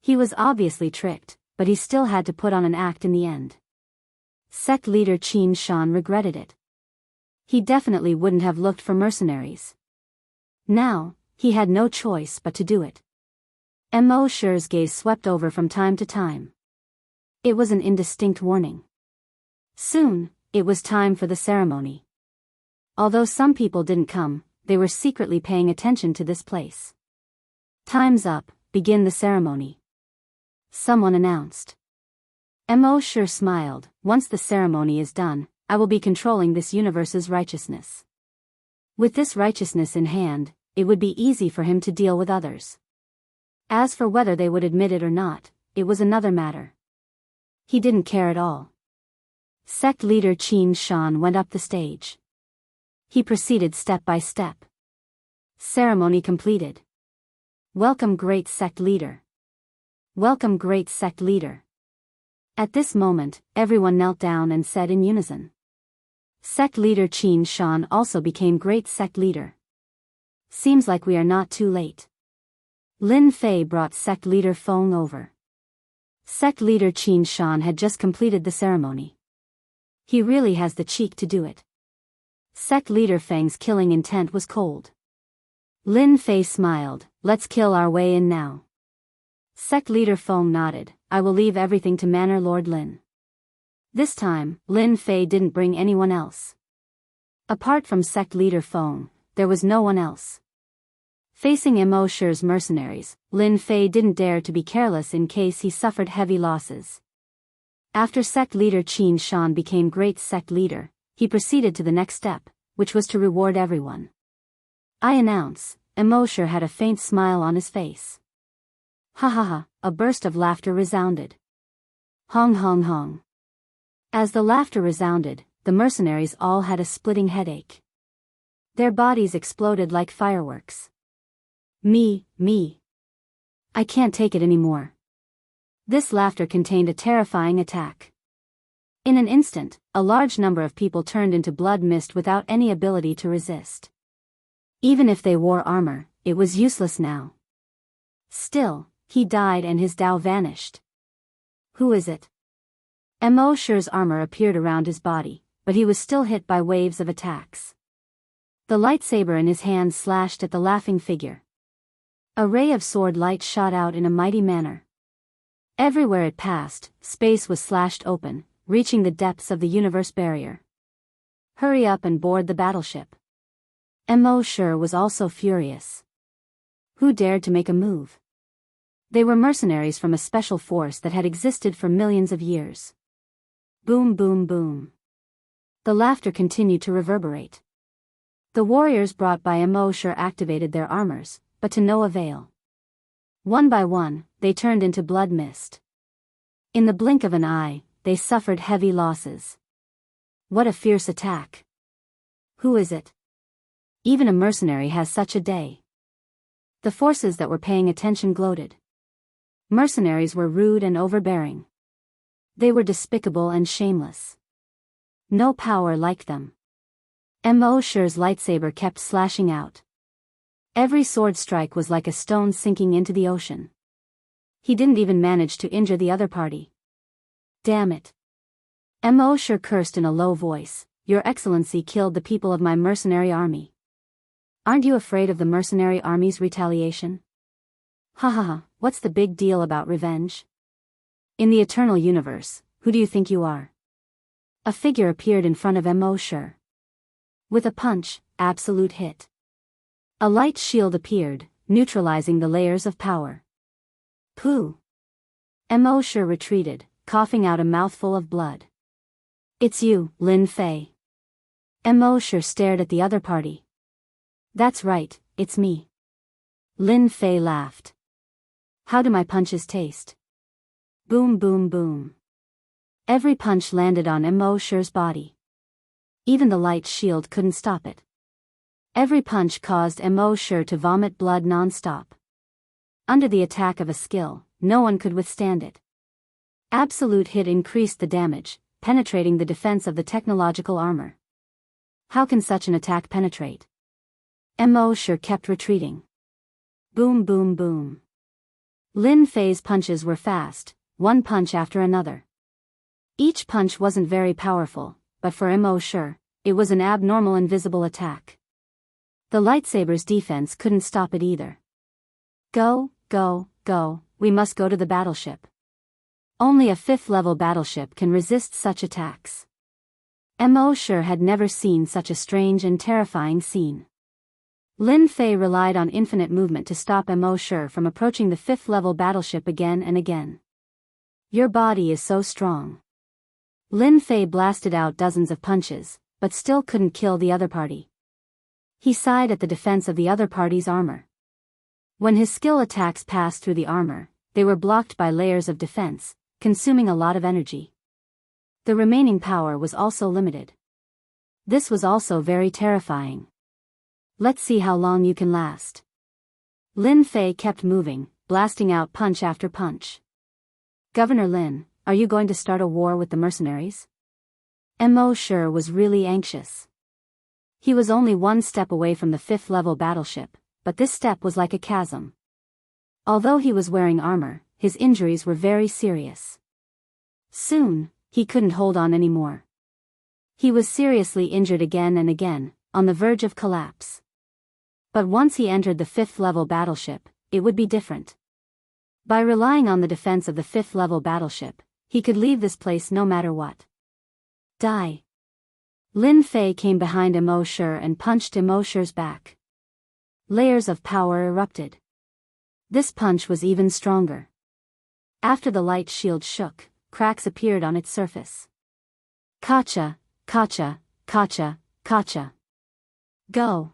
He was obviously tricked, but he still had to put on an act in the end. Sect leader Qin Shan regretted it. He definitely wouldn't have looked for mercenaries. Now, he had no choice but to do it. Immerse's gaze swept over from time to time. It was an indistinct warning. Soon, it was time for the ceremony. Although some people didn't come, they were secretly paying attention to this place. Time's up, begin the ceremony. Someone announced. Immerse smiled, once the ceremony is done, I will be controlling this universe's righteousness. With this righteousness in hand, it would be easy for him to deal with others. As for whether they would admit it or not, it was another matter. He didn't care at all. Sect leader Qin Shan went up the stage. He proceeded step by step. Ceremony completed. Welcome great sect leader. Welcome great sect leader. At this moment, everyone knelt down and said in unison. Sect leader Qin Shan also became great sect leader. Seems like we are not too late. Lin Fei brought sect leader Feng over. Sect leader Qin Shan had just completed the ceremony. He really has the cheek to do it. Sect leader Feng's killing intent was cold. Lin Fei smiled, let's kill our way in now. Sect leader Feng nodded, I will leave everything to Manor Lord Lin. This time, Lin Fei didn't bring anyone else. Apart from sect leader Feng, there was no one else. Facing Immerse's mercenaries, Lin Fei didn't dare to be careless in case he suffered heavy losses. After sect leader Qin Shan became great sect leader, he proceeded to the next step, which was to reward everyone. I announce, Immerse had a faint smile on his face. Ha ha ha, a burst of laughter resounded. Hong hong hong. As the laughter resounded, the mercenaries all had a splitting headache. Their bodies exploded like fireworks. Me. I can't take it anymore. This laughter contained a terrifying attack. In an instant, a large number of people turned into blood mist without any ability to resist. Even if they wore armor, it was useless now. Still, he died and his Dao vanished. Who is it? Immerse's armor appeared around his body, but he was still hit by waves of attacks. The lightsaber in his hand slashed at the laughing figure. A ray of sword light shot out in a mighty manner. Everywhere it passed, space was slashed open, reaching the depths of the universe barrier. Hurry up and board the battleship. Immerse was also furious. Who dared to make a move? They were mercenaries from a special force that had existed for millions of years. Boom boom boom. The laughter continued to reverberate. The warriors brought by Immerse activated their armors, but to no avail. One by one, they turned into blood mist. In the blink of an eye, they suffered heavy losses. What a fierce attack. Who is it? Even a mercenary has such a day. The forces that were paying attention gloated. Mercenaries were rude and overbearing. They were despicable and shameless. No power liked them. Immerse's lightsaber kept slashing out. Every sword strike was like a stone sinking into the ocean. He didn't even manage to injure the other party. Damn it. Immerse cursed in a low voice, Your Excellency killed the people of my mercenary army. Aren't you afraid of the mercenary army's retaliation? Ha ha ha, what's the big deal about revenge? In the eternal universe, who do you think you are? A figure appeared in front of Immerse. With a punch, absolute hit. A light shield appeared, neutralizing the layers of power. Pooh! Immerse retreated, coughing out a mouthful of blood. It's you, Lin Fei. Immerse stared at the other party. That's right, it's me. Lin Fei laughed. How do my punches taste? Boom boom boom. Every punch landed on Immerse's body. Even the light shield couldn't stop it. Every punch caused Immerse to vomit blood non-stop. Under the attack of a skill, no one could withstand it. Absolute hit increased the damage, penetrating the defense of the technological armor. How can such an attack penetrate? Immerse kept retreating. Boom boom boom. Lin Fei's punches were fast, one punch after another. Each punch wasn't very powerful, but for Immerse, it was an abnormal invisible attack. The lightsaber's defense couldn't stop it either. Go, go, go, we must go to the battleship. Only a 5th-level battleship can resist such attacks. Immerse had never seen such a strange and terrifying scene. Lin Fei relied on infinite movement to stop Immerse from approaching the 5th-level battleship again and again. Your body is so strong. Lin Fei blasted out dozens of punches, but still couldn't kill the other party. He sighed at the defense of the other party's armor. When his skill attacks passed through the armor, they were blocked by layers of defense, consuming a lot of energy. The remaining power was also limited. This was also very terrifying. Let's see how long you can last. Lin Fei kept moving, blasting out punch after punch. Governor Lin, are you going to start a war with the mercenaries? Immerse was really anxious. He was only one step away from the 5th-level battleship, but this step was like a chasm. Although he was wearing armor, his injuries were very serious. Soon, he couldn't hold on anymore. He was seriously injured again and again, on the verge of collapse. But once he entered the 5th-level battleship, it would be different. By relying on the defense of the 5th-level battleship, he could leave this place no matter what. Die. Lin Fei came behind Immerse and punched Immerse's back. Layers of power erupted. This punch was even stronger. After the light shield shook, cracks appeared on its surface. Kacha, kacha, kacha, kacha. Go.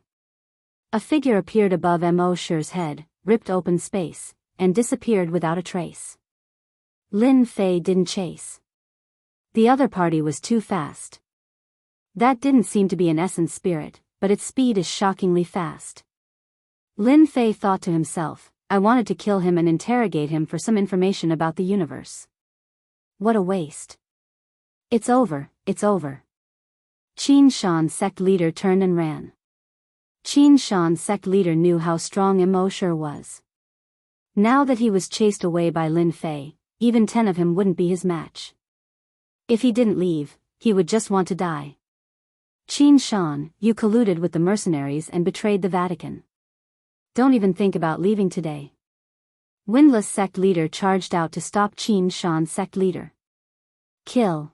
A figure appeared above Immerse's head, ripped open space, and disappeared without a trace. Lin Fei didn't chase. The other party was too fast. That didn't seem to be an essence spirit, but its speed is shockingly fast. Lin Fei thought to himself, I wanted to kill him and interrogate him for some information about the universe. What a waste. It's over, it's over. Qin Shan sect leader turned and ran. Qin Shan sect leader knew how strong Immerse was. Now that he was chased away by Lin Fei, even 10 of him wouldn't be his match. If he didn't leave, he would just want to die. Qin Shan, you colluded with the mercenaries and betrayed the Vatican. Don't even think about leaving today. Windless sect leader charged out to stop Qin Shan sect leader. Kill.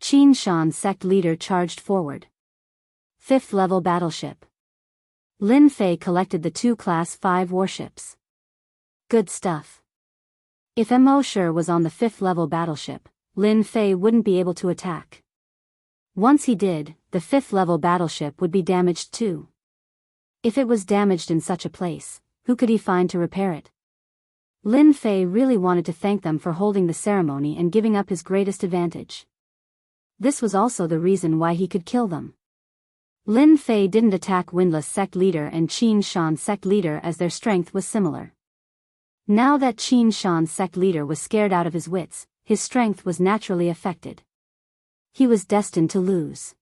Qin Shan sect leader charged forward. 5th-level battleship. Lin Fei collected the 2 Class 5 warships. Good stuff. If Immerse was on the 5th-level battleship, Lin Fei wouldn't be able to attack. Once he did, the 5th-level battleship would be damaged too. If it was damaged in such a place, who could he find to repair it? Lin Fei really wanted to thank them for holding the ceremony and giving up his greatest advantage. This was also the reason why he could kill them. Lin Fei didn't attack Windless sect leader and Qin Shan sect leader as their strength was similar. Now that Qin Shan sect leader was scared out of his wits, his strength was naturally affected. He was destined to lose.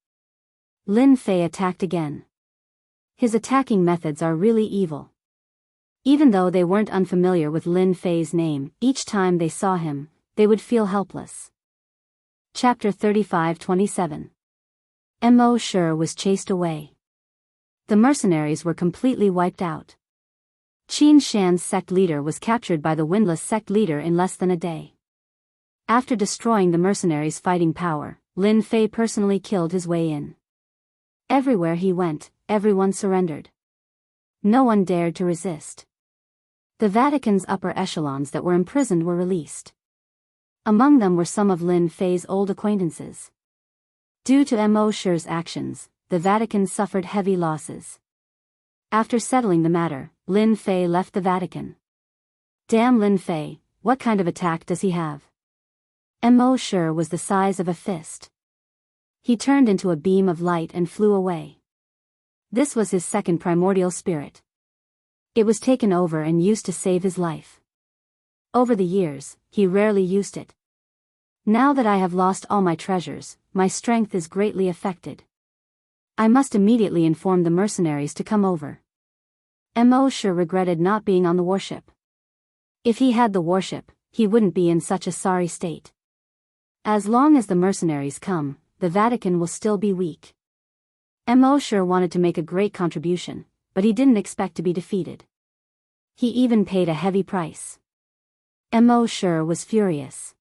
Lin Fei attacked again. His attacking methods are really evil. Even though they weren't unfamiliar with Lin Fei's name, each time they saw him, they would feel helpless. Chapter 35-27. Immerse was chased away. The mercenaries were completely wiped out. Qin Shan's sect leader was captured by the Windless sect leader in less than a day. After destroying the mercenaries' fighting power, Lin Fei personally killed his way in. Everywhere he went, everyone surrendered. No one dared to resist. The Vatican's upper echelons that were imprisoned were released. Among them were some of Lin Fei's old acquaintances. Due to Immerse's actions, the Vatican suffered heavy losses. After settling the matter, Lin Fei left the Vatican. Damn Lin Fei, what kind of attack does he have? Immerse was the size of a fist. He turned into a beam of light and flew away. This was his second primordial spirit. It was taken over and used to save his life. Over the years, he rarely used it. Now that I have lost all my treasures, my strength is greatly affected. I must immediately inform the mercenaries to come over. Immerse regretted not being on the warship. If he had the warship, he wouldn't be in such a sorry state. As long as the mercenaries come, the Vatican will still be weak. Immerse wanted to make a great contribution, but he didn't expect to be defeated. He even paid a heavy price. Immerse was furious.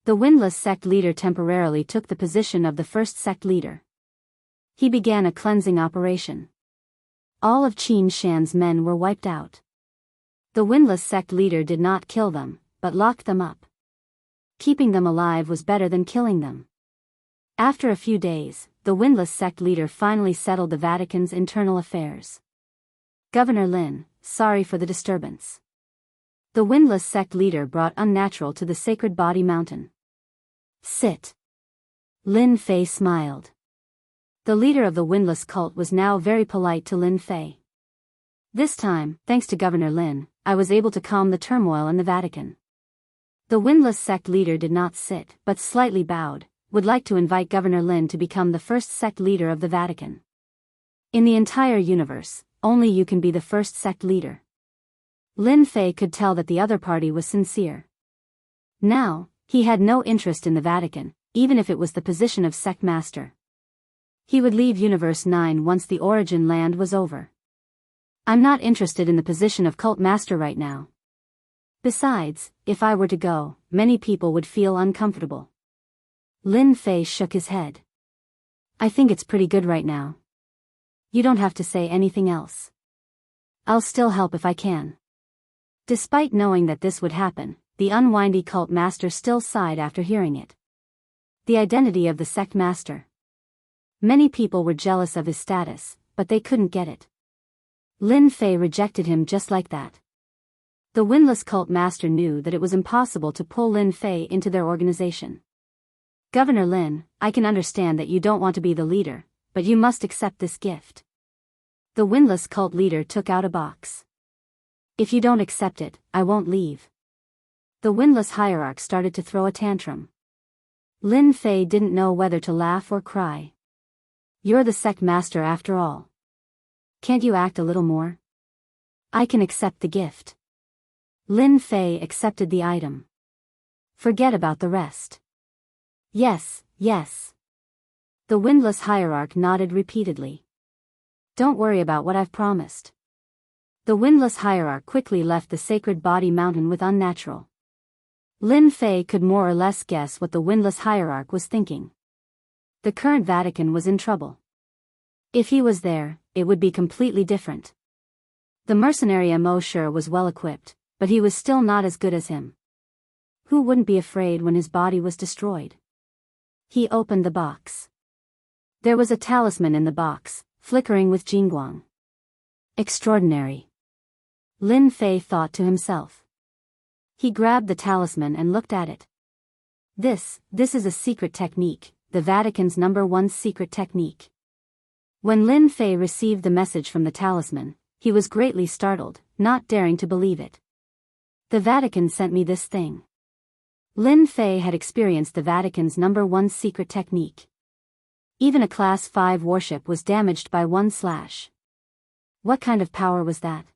The windless sect leader temporarily took the position of the first sect leader. He began a cleansing operation. All of Qin Shan's men were wiped out. The windless sect leader did not kill them, but locked them up. Keeping them alive was better than killing them. After a few days, the windless sect leader finally settled the Vatican's internal affairs. Governor Lin, sorry for the disturbance. The windless sect leader brought unnatural to the sacred body mountain. Sit. Lin Fei smiled. The leader of the windless cult was now very polite to Lin Fei. This time, thanks to Governor Lin, I was able to calm the turmoil in the Vatican. The windless sect leader did not sit, but slightly bowed, would like to invite Governor Lin to become the first sect leader of the Vatican. In the entire universe, only you can be the first sect leader. Lin Fei could tell that the other party was sincere. Now, he had no interest in the Vatican, even if it was the position of sect master. He would leave Universe 9 once the origin land was over. I'm not interested in the position of cult master right now. Besides, if I were to go, many people would feel uncomfortable. Lin Fei shook his head. I think it's pretty good right now. You don't have to say anything else. I'll still help if I can. Despite knowing that this would happen, the unwindy cult master still sighed after hearing it. The identity of the sect master. Many people were jealous of his status, but they couldn't get it. Lin Fei rejected him just like that. The windless cult master knew that it was impossible to pull Lin Fei into their organization. Governor Lin, I can understand that you don't want to be the leader, but you must accept this gift. The windless cult leader took out a box. If you don't accept it, I won't leave. The windless hierarch started to throw a tantrum. Lin Fei didn't know whether to laugh or cry. You're the sect master after all. Can't you act a little more? I can accept the gift. Lin Fei accepted the item. Forget about the rest. Yes, yes. The windless hierarch nodded repeatedly. Don't worry about what I've promised. The windless hierarch quickly left the sacred body mountain with unnatural. Lin Fei could more or less guess what the windless hierarch was thinking. The current Vatican was in trouble. If he was there, it would be completely different. The mercenary Immerse was well equipped, but he was still not as good as him. Who wouldn't be afraid when his body was destroyed? He opened the box. There was a talisman in the box, flickering with Jingguang. Extraordinary. Lin Fei thought to himself. He grabbed the talisman and looked at it. This is a secret technique, the Vatican's #1 secret technique. When Lin Fei received the message from the talisman, he was greatly startled, not daring to believe it. The Vatican sent me this thing. Lin Fei had experienced the Vatican's #1 secret technique. Even a Class 5 warship was damaged by one slash. What kind of power was that?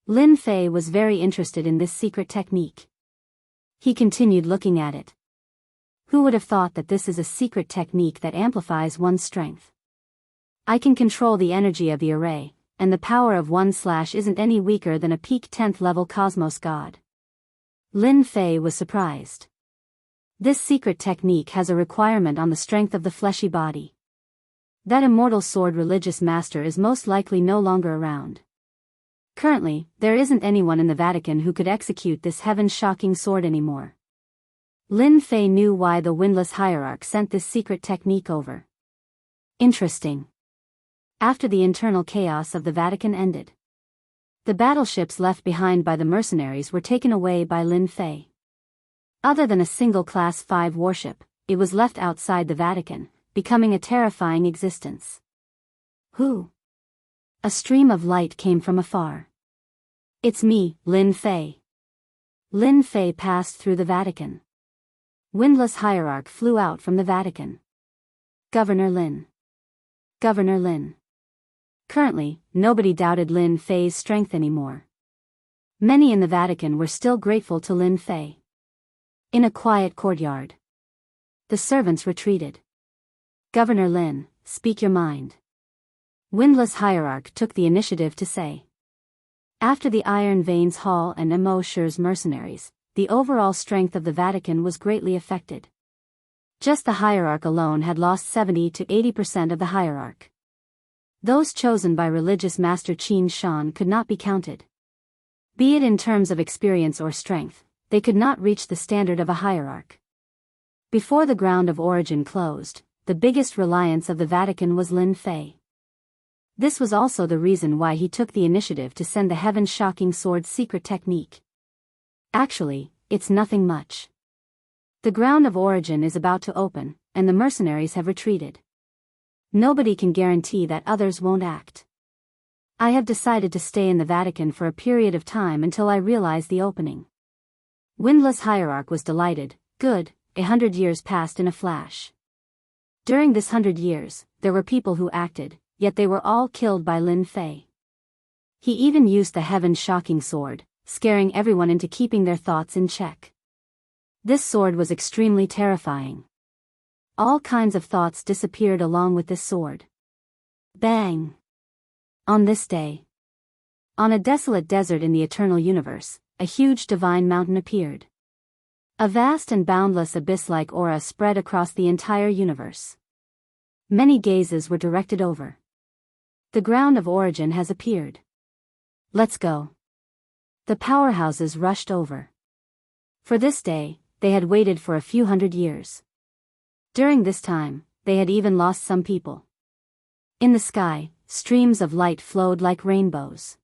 Lin Fei was very interested in this secret technique. He continued looking at it. Who would have thought that this is a secret technique that amplifies one's strength? I can control the energy of the array, and the power of one slash isn't any weaker than a peak 10th level cosmos god. Lin Fei was surprised. This secret technique has a requirement on the strength of the fleshy body. That immortal sword religious master is most likely no longer around. Currently, there isn't anyone in the Vatican who could execute this heaven-shocking sword anymore. Lin Fei knew why the windless hierarch sent this secret technique over. Interesting. After the internal chaos of the Vatican ended, the battleships left behind by the mercenaries were taken away by Lin Fei. Other than a single Class 5 warship, it was left outside the Vatican, becoming a terrifying existence. Who? A stream of light came from afar. It's me, Lin Fei. Lin Fei passed through the Vatican. Windless hierarch flew out from the Vatican. Governor Lin. Governor Lin. Currently, nobody doubted Lin Fei's strength anymore. Many in the Vatican were still grateful to Lin Fei. In a quiet courtyard, the servants retreated. Governor Lin, speak your mind. Windless hierarch took the initiative to say. After the Iron Veins Hall and Immerse's mercenaries, the overall strength of the Vatican was greatly affected. Just the hierarch alone had lost 70 to 80% of the hierarch. Those chosen by religious master Qin Shan could not be counted. Be it in terms of experience or strength, they could not reach the standard of a hierarch. Before the ground of origin closed, the biggest reliance of the Vatican was Lin Fei. This was also the reason why he took the initiative to send the heaven-shocking sword's secret technique. Actually, it's nothing much. The ground of origin is about to open, and the mercenaries have retreated. Nobody can guarantee that others won't act. I have decided to stay in the Vatican for a period of time until I realize the opening. Windless hierarch was delighted. Good, 100 years passed in a flash. During this 100 years, there were people who acted, yet they were all killed by Lin Fei. He even used the heaven-shocking sword, scaring everyone into keeping their thoughts in check. This sword was extremely terrifying. All kinds of thoughts disappeared along with this sword. Bang! On this day, on a desolate desert in the eternal universe, a huge divine mountain appeared. A vast and boundless abyss-like aura spread across the entire universe. Many gazes were directed over. The ground of origin has appeared. Let's go. The powerhouses rushed over. For this day, they had waited for a few hundred years. During this time, they had even lost some people. In the sky, streams of light flowed like rainbows.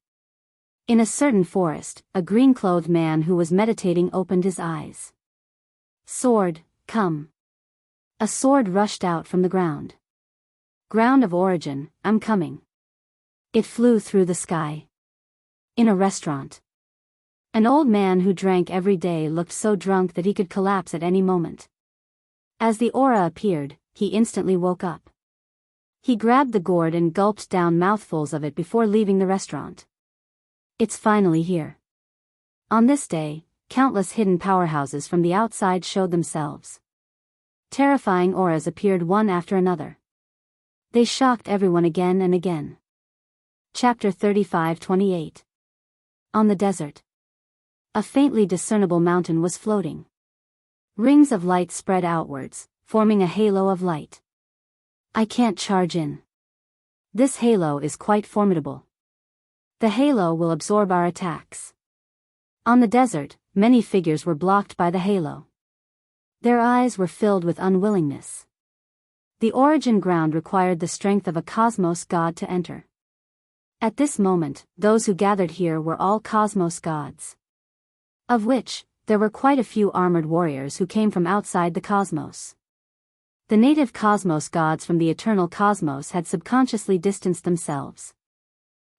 In a certain forest, a green-clothed man who was meditating opened his eyes. Sword, come. A sword rushed out from the ground. Ground of origin, I'm coming. It flew through the sky. In a restaurant. An old man who drank every day looked so drunk that he could collapse at any moment. As the aura appeared, he instantly woke up. He grabbed the gourd and gulped down mouthfuls of it before leaving the restaurant. It's finally here. On this day, countless hidden powerhouses from the outside showed themselves. Terrifying auras appeared one after another. They shocked everyone again and again. Chapter 35-28. On the desert. A faintly discernible mountain was floating. Rings of light spread outwards, forming a halo of light. I can't charge in. This halo is quite formidable. The halo will absorb our attacks. On the desert, many figures were blocked by the halo. Their eyes were filled with unwillingness. The origin ground required the strength of a cosmos god to enter. At this moment, those who gathered here were all cosmos gods. Of which, there were quite a few armored warriors who came from outside the cosmos. The native cosmos gods from the eternal cosmos had subconsciously distanced themselves.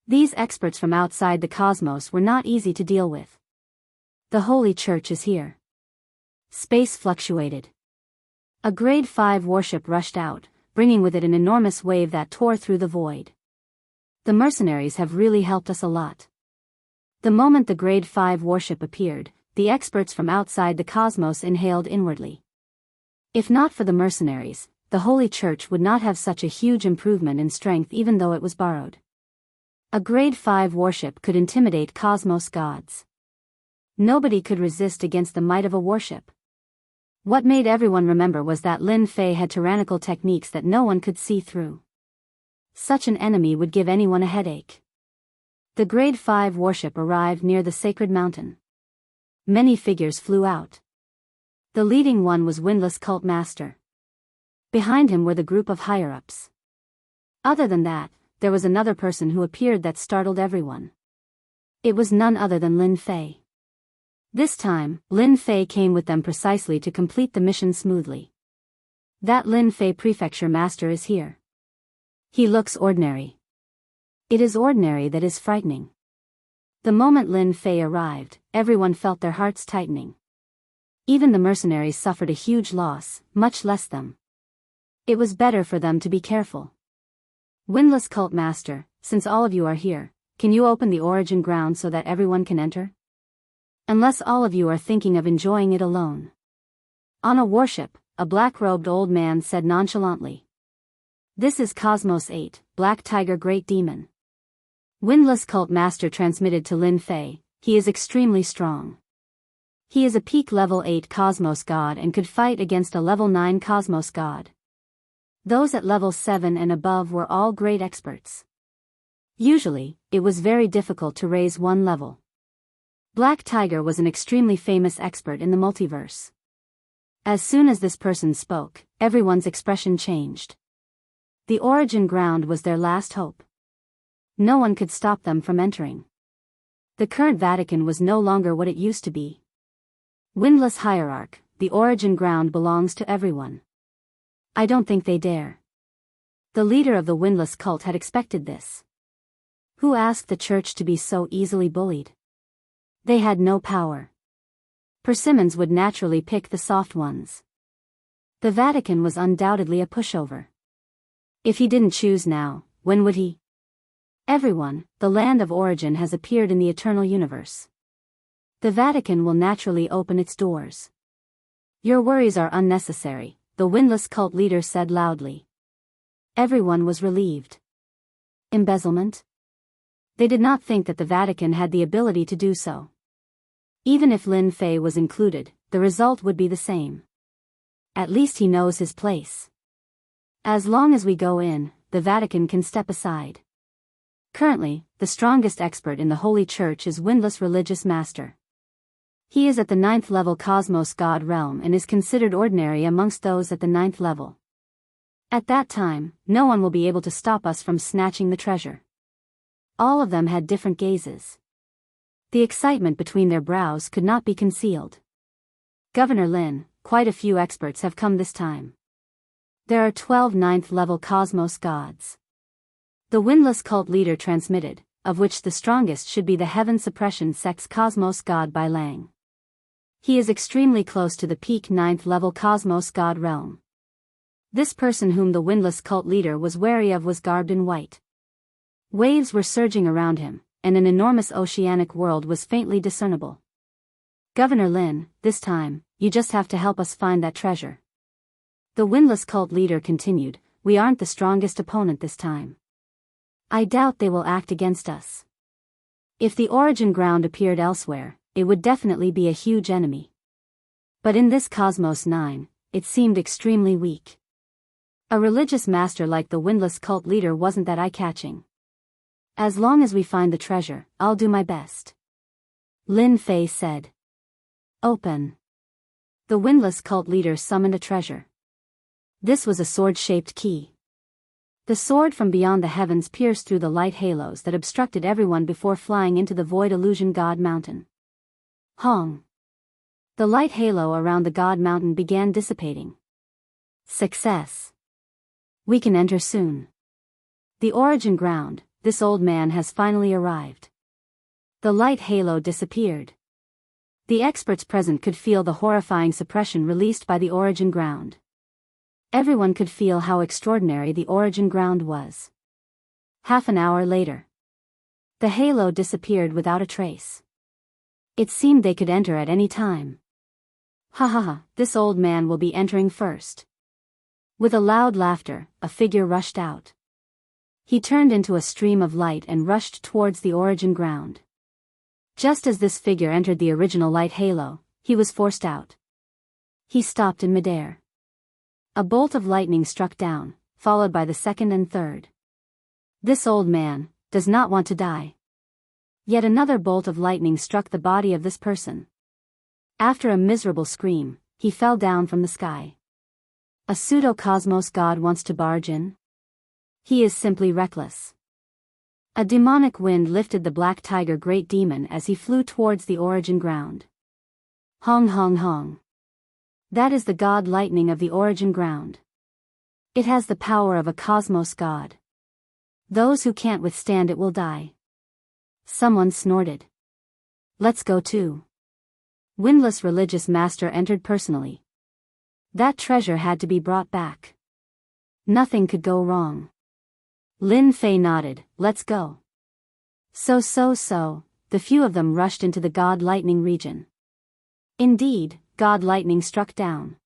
These experts from outside the cosmos were not easy to deal with. The Holy Church is here. Space fluctuated. A grade 5 warship rushed out, bringing with it an enormous wave that tore through the void. The mercenaries have really helped us a lot. The moment the grade 5 warship appeared, the experts from outside the cosmos inhaled inwardly. If not for the mercenaries, the Holy Church would not have such a huge improvement in strength even though it was borrowed. A grade 5 warship could intimidate cosmos gods. Nobody could resist against the might of a warship. What made everyone remember was that Lin Fei had tyrannical techniques that no one could see through. Such an enemy would give anyone a headache. The grade 5 warship arrived near the sacred mountain. Many figures flew out. The leading one was Windless Cult Master. Behind him were the group of higher-ups. Other than that, there was another person who appeared that startled everyone. It was none other than Lin Fei. This time, Lin Fei came with them precisely to complete the mission smoothly. That Lin Fei Prefecture Master is here. He looks ordinary. It is ordinary that is frightening. The moment Lin Fei arrived, everyone felt their hearts tightening. Even the mercenaries suffered a huge loss, much less them. It was better for them to be careful. Windless Cult Master, since all of you are here, can you open the origin ground so that everyone can enter? Unless all of you are thinking of enjoying it alone. On a warship, a black-robed old man said nonchalantly. This is Cosmos 8, Black Tiger Great Demon. Windless Cult Master transmitted to Lin Fei, he is extremely strong. He is a peak level 8 Cosmos God and could fight against a level 9 Cosmos God. Those at level 7 and above were all great experts. Usually, it was very difficult to raise one level. Black Tiger was an extremely famous expert in the multiverse. As soon as this person spoke, everyone's expression changed. The origin ground was their last hope. No one could stop them from entering. The current Vatican was no longer what it used to be. Windless Hierarch, the origin ground belongs to everyone. I don't think they dare. The leader of the Windless cult had expected this. Who asked the church to be so easily bullied? They had no power. Persimmons would naturally pick the soft ones. The Vatican was undoubtedly a pushover. If he didn't choose now, when would he? Everyone, the land of origin has appeared in the eternal universe. The Vatican will naturally open its doors. Your worries are unnecessary, the Windless cult leader said loudly. Everyone was relieved. Embezzlement? They did not think that the Vatican had the ability to do so. Even if Lin Fei was included, the result would be the same. At least he knows his place. As long as we go in, the Vatican can step aside. Currently, the strongest expert in the Holy Church is Windless Religious Master. He is at the 9th level Cosmos God realm and is considered ordinary amongst those at the 9th level. At that time, no one will be able to stop us from snatching the treasure. All of them had different gazes. The excitement between their brows could not be concealed. Governor Lin, quite a few experts have come this time. There are 12 9th level Cosmos gods. The Windless cult leader transmitted, of which the strongest should be the Heaven Suppression Sect's Cosmos God Bai Lang. He is extremely close to the peak 9th level Cosmos God realm. This person whom the Windless cult leader was wary of was garbed in white. Waves were surging around him, and an enormous oceanic world was faintly discernible. Governor Lin, this time, you just have to help us find that treasure. The Windless cult leader continued, we aren't the strongest opponent this time. I doubt they will act against us. If the origin ground appeared elsewhere, it would definitely be a huge enemy. But in this Cosmos 9, it seemed extremely weak. A religious master like the Windless cult leader wasn't that eye-catching. As long as we find the treasure, I'll do my best. Lin Fei said. Open. The Windless cult leader summoned a treasure. This was a sword-shaped key. The sword from beyond the heavens pierced through the light halos that obstructed everyone before flying into the void illusion God Mountain. Hong. The light halo around the God Mountain began dissipating. Success. We can enter soon. The origin ground, this old man has finally arrived. The light halo disappeared. The experts present could feel the horrifying suppression released by the origin ground. Everyone could feel how extraordinary the origin ground was. Half an hour later, the halo disappeared without a trace. It seemed they could enter at any time. Ha ha ha, this old man will be entering first. With a loud laughter, a figure rushed out. He turned into a stream of light and rushed towards the origin ground. Just as this figure entered the original light halo, he was forced out. He stopped in midair. A bolt of lightning struck down, followed by the second and third. This old man does not want to die. Yet another bolt of lightning struck the body of this person. After a miserable scream, he fell down from the sky. A pseudo-cosmos god wants to barge in? He is simply reckless. A demonic wind lifted the black tiger great demon as he flew towards the origin ground. Hong hong hong. That is the god lightning of the origin ground. It has the power of a cosmos god. Those who can't withstand it will die. Someone snorted. Let's go too. Windless religious master entered personally. That treasure had to be brought back. Nothing could go wrong. Lin Fei nodded. Let's go. So, the few of them rushed into the God Lightning region. Indeed, God Lightning struck down.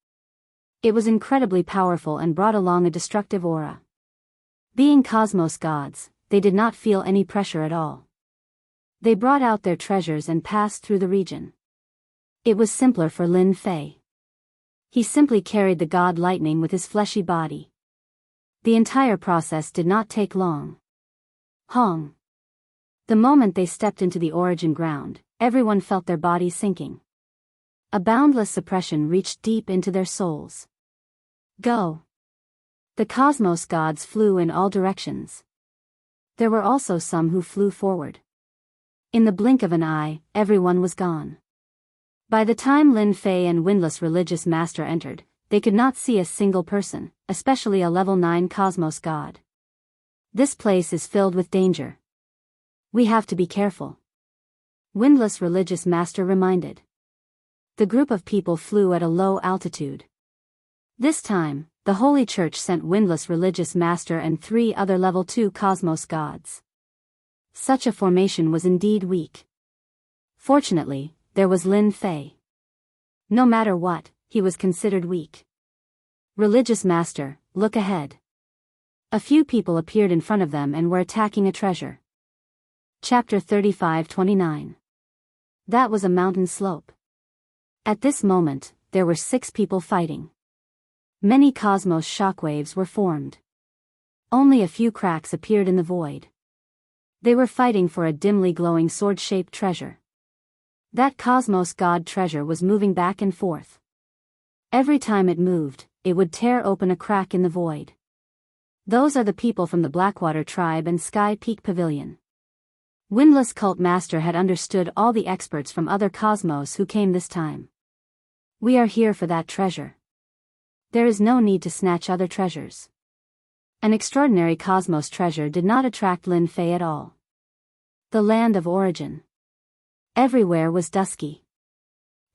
It was incredibly powerful and brought along a destructive aura. Being cosmos gods, they did not feel any pressure at all. They brought out their treasures and passed through the region. It was simpler for Lin Fei. He simply carried the God Lightning with his fleshy body. The entire process did not take long. Hong. The moment they stepped into the origin ground, everyone felt their bodies sinking. A boundless suppression reached deep into their souls. Go. The cosmos gods flew in all directions. There were also some who flew forward. In the blink of an eye, everyone was gone. By the time Lin Fei and Windless religious master entered, they could not see a single person, especially a level 9 cosmos god. This place is filled with danger. We have to be careful. Windless religious master reminded. The group of people flew at a low altitude. This time, the Holy Church sent Windless religious master and 3 other level 2 cosmos gods. Such a formation was indeed weak. Fortunately, there was Lin Fei. No matter what, he was considered weak. Religious master, look ahead. A few people appeared in front of them and were attacking a treasure. Chapter 35-29. That was a mountain slope. At this moment, there were 6 people fighting. Many cosmos shockwaves were formed. Only a few cracks appeared in the void. They were fighting for a dimly glowing sword-shaped treasure. That cosmos god treasure was moving back and forth. Every time it moved, it would tear open a crack in the void. Those are the people from the Blackwater tribe and Sky Peak Pavilion. Windless Cult Master had understood all the experts from other cosmos who came this time. We are here for that treasure. There is no need to snatch other treasures. An extraordinary cosmos treasure did not attract Lin Fei at all. The land of origin. Everywhere was dusky.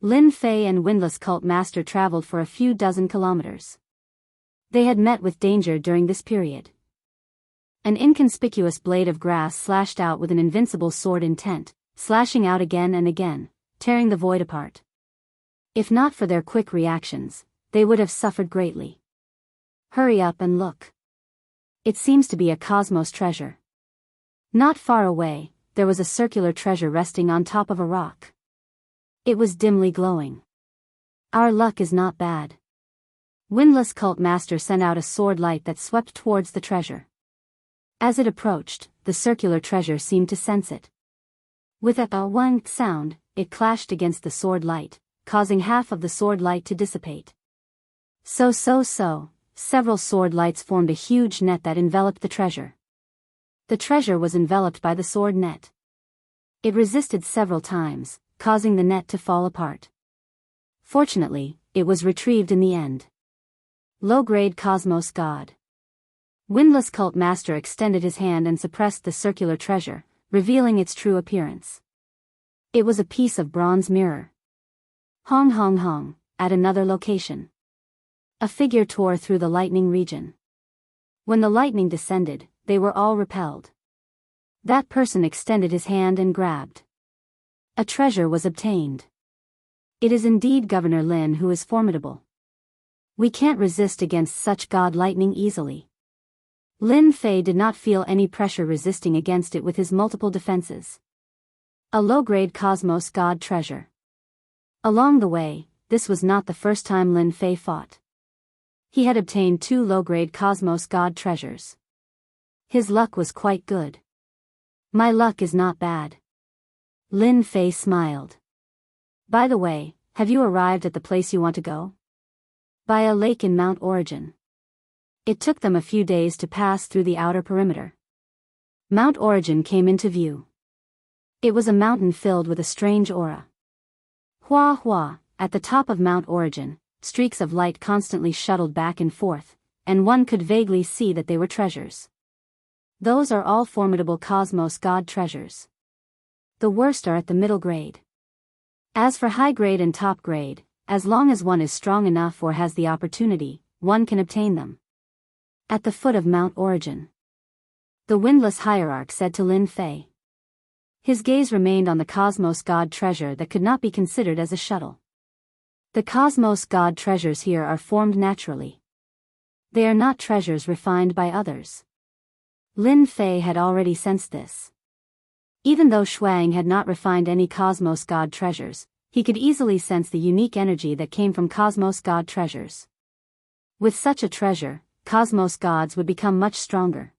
Lin Fei and Windless Cult Master traveled for a few dozen kilometers. They had met with danger during this period. An inconspicuous blade of grass slashed out with an invincible sword intent, slashing out again and again, tearing the void apart. If not for their quick reactions, they would have suffered greatly. Hurry up and look. It seems to be a cosmos treasure. Not far away, there was a circular treasure resting on top of a rock. It was dimly glowing. Our luck is not bad. Windless Cult Master sent out a sword light that swept towards the treasure. As it approached, the circular treasure seemed to sense it. With a "wang" sound, it clashed against the sword light, causing half of the sword light to dissipate. Several sword lights formed a huge net that enveloped the treasure. The treasure was enveloped by the sword net. It resisted several times, causing the net to fall apart. Fortunately, it was retrieved in the end. Low-grade Cosmos God. Windless Cult Master extended his hand and suppressed the circular treasure, revealing its true appearance. It was a piece of bronze mirror. Hong, at another location. A figure tore through the lightning region. When the lightning descended, they were all repelled. That person extended his hand and grabbed. A treasure was obtained. It is indeed Governor Lin who is formidable. We can't resist against such god lightning easily. Lin Fei did not feel any pressure resisting against it with his multiple defenses. A low-grade Cosmos God treasure. Along the way, this was not the first time Lin Fei fought. He had obtained 2 low-grade Cosmos God treasures. His luck was quite good. My luck is not bad. Lin Fei smiled. By the way, have you arrived at the place you want to go? By a lake in Mount Origin. It took them a few days to pass through the outer perimeter. Mount Origin came into view. It was a mountain filled with a strange aura. Hua, at the top of Mount Origin, streaks of light constantly shuttled back and forth, and one could vaguely see that they were treasures. Those are all formidable Cosmos God treasures. The worst are at the middle grade. As for high grade and top grade, as long as one is strong enough or has the opportunity, one can obtain them. At the foot of Mount Origin, the windless hierarch said to Lin Fei. His gaze remained on the Cosmos God treasure that could not be considered as a shuttle. The Cosmos God treasures here are formed naturally. They are not treasures refined by others. Lin Fei had already sensed this. Even though Shuang had not refined any Cosmos God treasures, he could easily sense the unique energy that came from Cosmos God treasures. With such a treasure, Cosmos gods would become much stronger.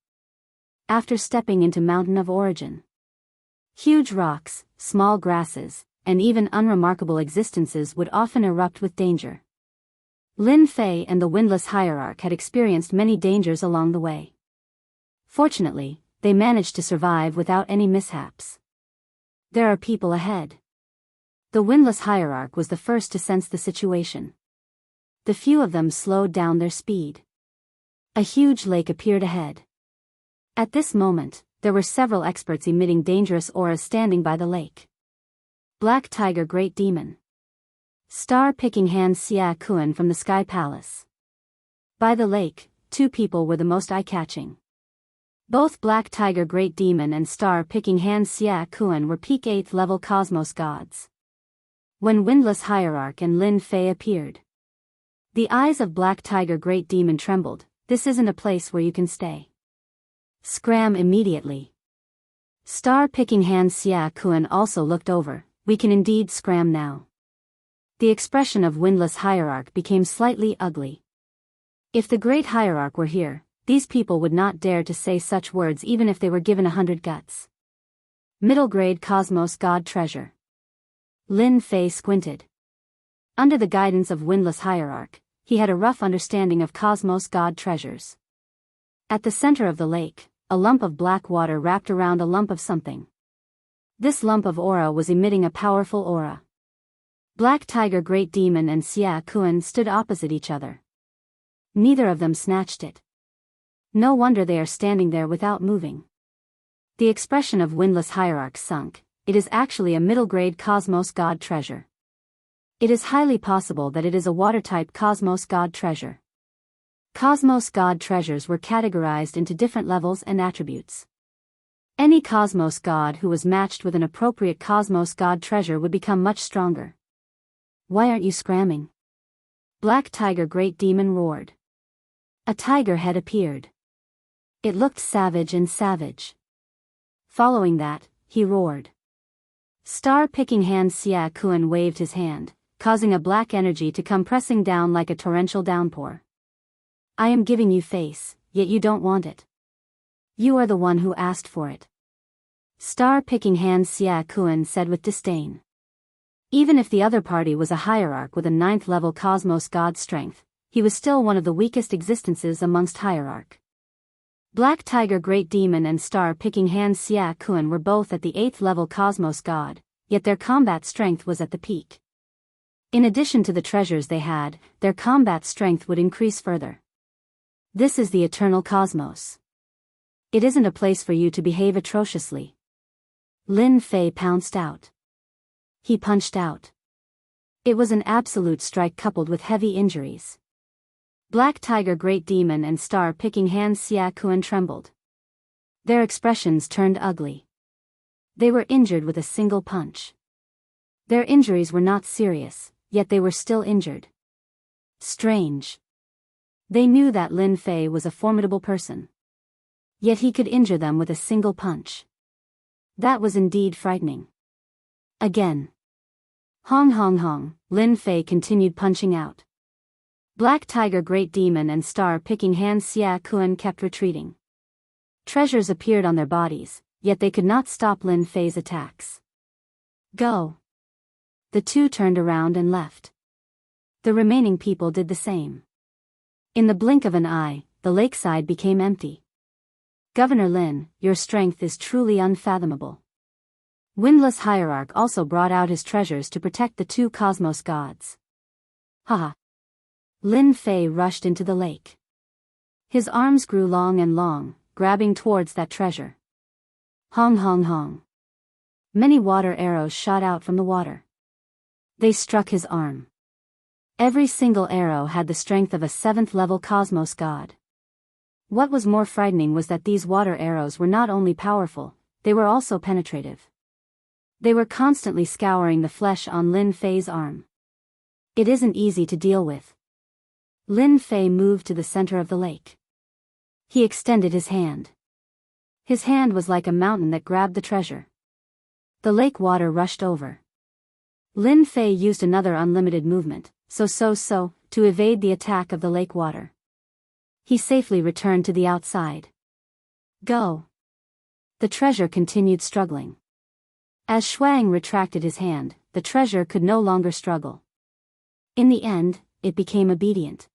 After stepping into Mountain of Origin, huge rocks, small grasses, and even unremarkable existences would often erupt with danger. Lin Fei and the windless hierarch had experienced many dangers along the way. Fortunately, they managed to survive without any mishaps. There are people ahead. The windless hierarch was the first to sense the situation. The few of them slowed down their speed. A huge lake appeared ahead. At this moment, there were several experts emitting dangerous auras standing by the lake. Black Tiger Great Demon. Star-picking hand Xia Kuan from the Sky Palace. By the lake, two people were the most eye-catching. Both Black Tiger Great Demon and Star-picking hand Xia Kuan were peak 8th level Cosmos gods. When Windless Hierarch and Lin Fei appeared, the eyes of Black Tiger Great Demon trembled. This isn't a place where you can stay. Scram immediately. Star-picking hand Xia Kuan also looked over. We can indeed scram now. The expression of Windless Hierarch became slightly ugly. If the Great Hierarch were here, these people would not dare to say such words even if they were given 100 guts. Middle grade Cosmos God treasure. Lin Fei squinted. Under the guidance of Windless Hierarch, he had a rough understanding of Cosmos God treasures. At the center of the lake, a lump of black water wrapped around a lump of something. This lump of aura was emitting a powerful aura. Black Tiger Great Demon and Xia Kuan stood opposite each other. Neither of them snatched it. No wonder they are standing there without moving. The expression of Windless Hierarch sunk. It is actually a middle-grade Cosmos God treasure. It is highly possible that it is a water-type Cosmos God treasure. Cosmos God treasures were categorized into different levels and attributes. Any Cosmos God who was matched with an appropriate Cosmos God treasure would become much stronger. Why aren't you scramming? Black Tiger Great Demon roared. A tiger head appeared. It looked savage and savage. Following that, he roared. Star-picking hand Xia Kuan waved his hand, causing a black energy to come pressing down like a torrential downpour. I am giving you face, yet you don't want it. You are the one who asked for it. Star-picking hand Xia Kuan said with disdain. Even if the other party was a hierarch with a 9th level Cosmos God strength, he was still one of the weakest existences amongst hierarch. Black Tiger Great Demon and Star-picking hand Xia Kuan were both at the 8th level Cosmos God, yet their combat strength was at the peak. In addition to the treasures they had, their combat strength would increase further. This is the eternal cosmos. It isn't a place for you to behave atrociously. Lin Fei pounced out. He punched out. It was an absolute strike coupled with heavy injuries. Black Tiger Great Demon and Star-picking hand Xia Kuan trembled. Their expressions turned ugly. They were injured with a single punch. Their injuries were not serious, yet they were still injured. Strange. They knew that Lin Fei was a formidable person. Yet he could injure them with a single punch. That was indeed frightening. Again. Hong hong hong, Lin Fei continued punching out. Black Tiger Great Demon and Star-picking hand Xia Kuan kept retreating. Treasures appeared on their bodies, yet they could not stop Lin Fei's attacks. Go. The two turned around and left. The remaining people did the same. In the blink of an eye, the lakeside became empty. Governor Lin, your strength is truly unfathomable. Windless Hierarch also brought out his treasures to protect the two Cosmos gods. Haha. Lin Fei rushed into the lake. His arms grew long and long, grabbing towards that treasure. Hong hong hong. Many water arrows shot out from the water. They struck his arm. Every single arrow had the strength of a 7th-level cosmos god. What was more frightening was that these water arrows were not only powerful, they were also penetrative. They were constantly scouring the flesh on Lin Fei's arm. It isn't easy to deal with. Lin Fei moved to the center of the lake. He extended his hand. His hand was like a mountain that grabbed the treasure. The lake water rushed over. Lin Fei used another unlimited movement, to evade the attack of the lake water. He safely returned to the outside. Go. The treasure continued struggling. As Shuang retracted his hand, the treasure could no longer struggle. In the end, it became obedient.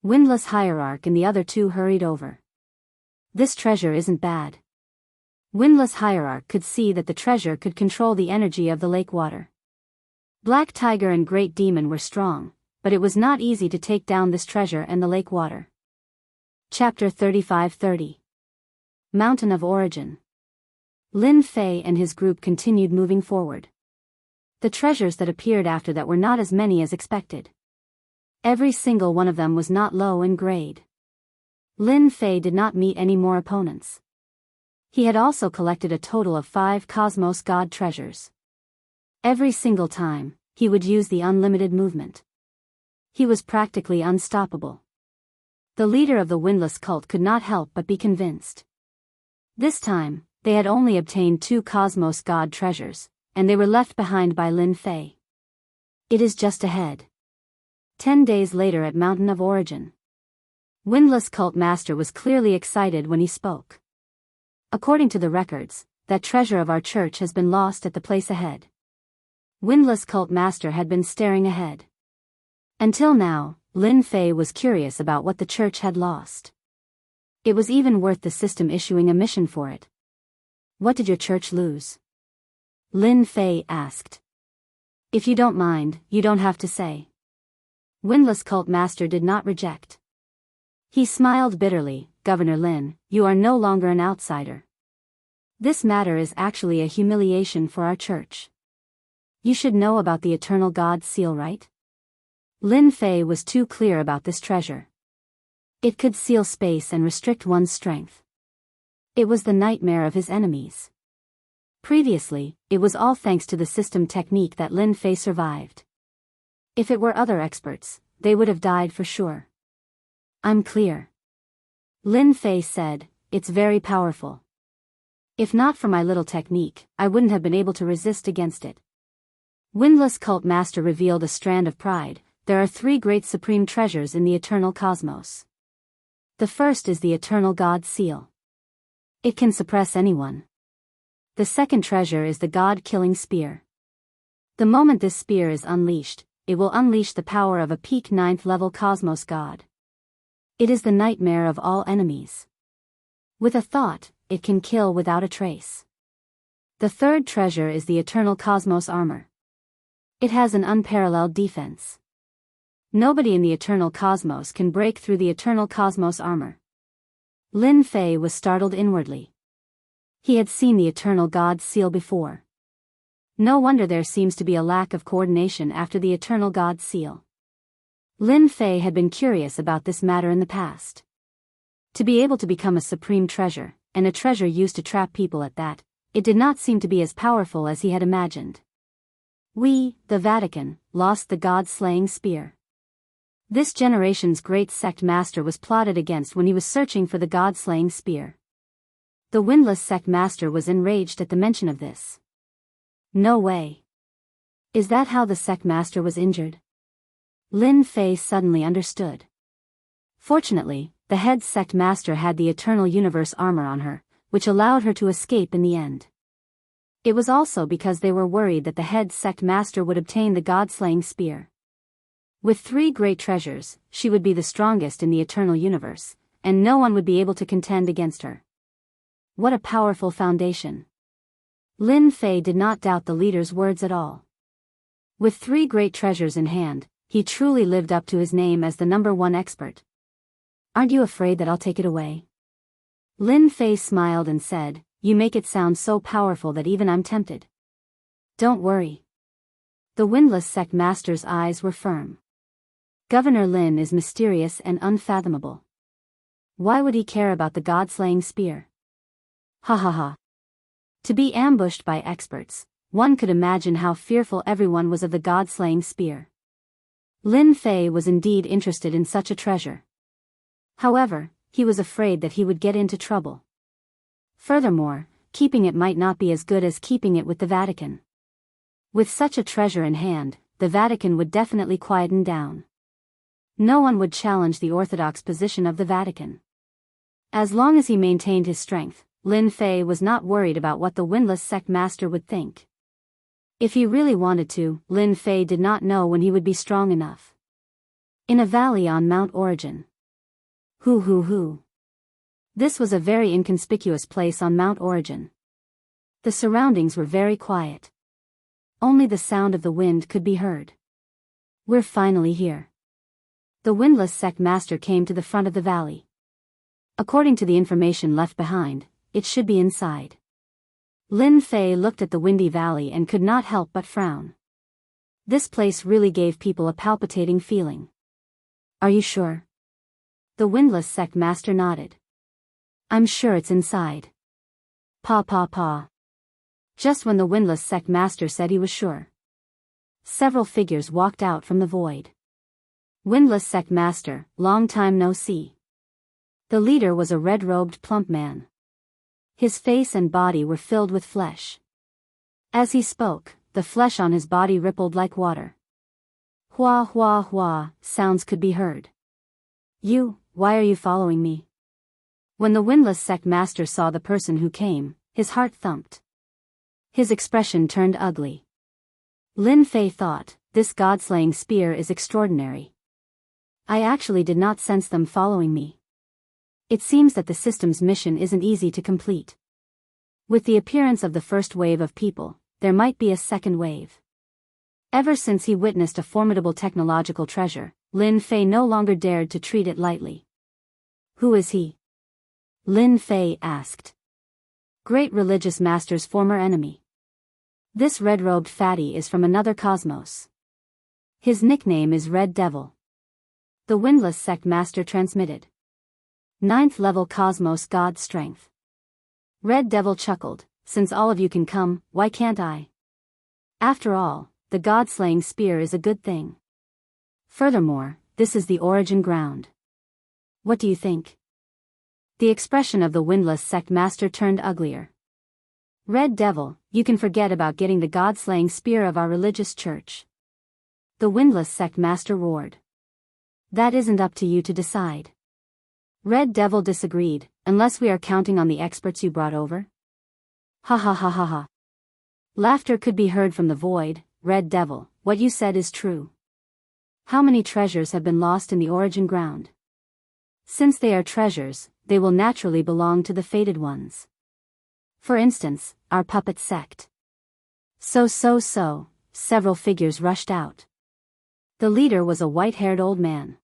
Windless Hierarch and the other two hurried over. This treasure isn't bad. Windless Hierarch could see that the treasure could control the energy of the lake water. Black Tiger and Great Demon were strong, but it was not easy to take down this treasure and the lake water. Chapter 35-30. Mountain of Origin. Lin Fei and his group continued moving forward. The treasures that appeared after that were not as many as expected. Every single one of them was not low in grade. Lin Fei did not meet any more opponents. He had also collected a total of 5 Cosmos God treasures. Every single time, he would use the unlimited movement. He was practically unstoppable. The leader of the Windless cult could not help but be convinced. This time, they had only obtained 2 Cosmos God treasures, and they were left behind by Lin Fei. It is just ahead. 10 days later at Mountain of Origin. Windless Cult Master was clearly excited when he spoke. According to the records, that treasure of our church has been lost at the place ahead. Windless Cult Master had been staring ahead. Until now, Lin Fei was curious about what the church had lost. It was even worth the system issuing a mission for it. What did your church lose? Lin Fei asked. If you don't mind, you don't have to say. Windless Cult Master did not reject. He smiled bitterly. Governor Lin, you are no longer an outsider. This matter is actually a humiliation for our church. You should know about the Eternal God seal, right? Lin Fei was too clear about this treasure. It could seal space and restrict one's strength. It was the nightmare of his enemies. Previously, it was all thanks to the system technique that Lin Fei survived. If it were other experts, they would have died for sure. I'm clear. Lin Fei said, it's very powerful. If not for my little technique, I wouldn't have been able to resist against it. Windless Cult Master revealed a strand of pride. There are 3 great supreme treasures in the eternal cosmos. The first is the Eternal God Seal. It can suppress anyone. The second treasure is the God-killing spear. The moment this spear is unleashed, it will unleash the power of a peak 9th-level cosmos god. It is the nightmare of all enemies. With a thought, it can kill without a trace. The third treasure is the Eternal Cosmos Armor. It has an unparalleled defense. Nobody in the Eternal Cosmos can break through the Eternal Cosmos Armor. Lin Fei was startled inwardly. He had seen the Eternal God seal before. No wonder there seems to be a lack of coordination after the Eternal God seal. Lin Fei had been curious about this matter in the past. To be able to become a supreme treasure, and a treasure used to trap people at that, it did not seem to be as powerful as he had imagined. We, the Vatican, lost the God-slaying spear. This generation's great sect master was plotted against when he was searching for the God-slaying spear. The Windless sect master was enraged at the mention of this. No way. Is that how the sect master was injured? Lin Fei suddenly understood. Fortunately, the head sect master had the Eternal Universe armor on her, which allowed her to escape in the end. It was also because they were worried that the head sect master would obtain the God-slaying spear. With 3 great treasures, she would be the strongest in the Eternal Universe, and no one would be able to contend against her. What a powerful foundation. Lin Fei did not doubt the leader's words at all. With 3 great treasures in hand, he truly lived up to his name as the #1 expert. Aren't you afraid that I'll take it away? Lin Fei smiled and said, you make it sound so powerful that even I'm tempted. Don't worry. The windless sect master's eyes were firm. Governor Lin is mysterious and unfathomable. Why would he care about the god-slaying spear? Ha ha ha. To be ambushed by experts, one could imagine how fearful everyone was of the god-slaying spear. Lin Fei was indeed interested in such a treasure. However, he was afraid that he would get into trouble. Furthermore, keeping it might not be as good as keeping it with the Vatican. With such a treasure in hand, the Vatican would definitely quieten down. No one would challenge the orthodox position of the Vatican. As long as he maintained his strength, Lin Fei was not worried about what the windless sect master would think. If he really wanted to, Lin Fei did not know when he would be strong enough. In a valley on Mount Origin. Hoo. This was a very inconspicuous place on Mount Origin. The surroundings were very quiet. Only the sound of the wind could be heard. We're finally here. The windless sect master came to the front of the valley. According to the information left behind, it should be inside. Lin Fei looked at the windy valley and could not help but frown. This place really gave people a palpitating feeling. Are you sure? The windless sect master nodded. I'm sure it's inside. Pa. Just when the windless sect master said he was sure, several figures walked out from the void. Windless sect master, long time no see. The leader was a red-robed plump man. His face and body were filled with flesh. As he spoke, the flesh on his body rippled like water. Hua, sounds could be heard. Why are you following me? When the windless sect master saw the person who came, his heart thumped. His expression turned ugly. Lin Fei thought, this god-slaying spear is extraordinary. I actually did not sense them following me. It seems that the system's mission isn't easy to complete. With the appearance of the first wave of people, there might be a second wave. Ever since he witnessed a formidable technological treasure, Lin Fei no longer dared to treat it lightly. Who is he? Lin Fei asked. Great religious master's former enemy. This red-robed fatty is from another cosmos. His nickname is Red Devil. The windless sect master transmitted. 9th level cosmos god strength. Red Devil chuckled, since all of you can come, why can't I? After all, the god-slaying spear is a good thing. Furthermore, this is the origin ground. What do you think? The expression of the windless sect master turned uglier. Red Devil, you can forget about getting the god-slaying spear of our religious church. The windless sect master roared. That isn't up to you to decide. Red Devil disagreed, unless we are counting on the experts you brought over. Ha. Laughter could be heard from the void. Red Devil, what you said is true. How many treasures have been lost in the origin ground? Since they are treasures, they will naturally belong to the fated ones. For instance, our puppet sect. So, several figures rushed out. The leader was a white-haired old man.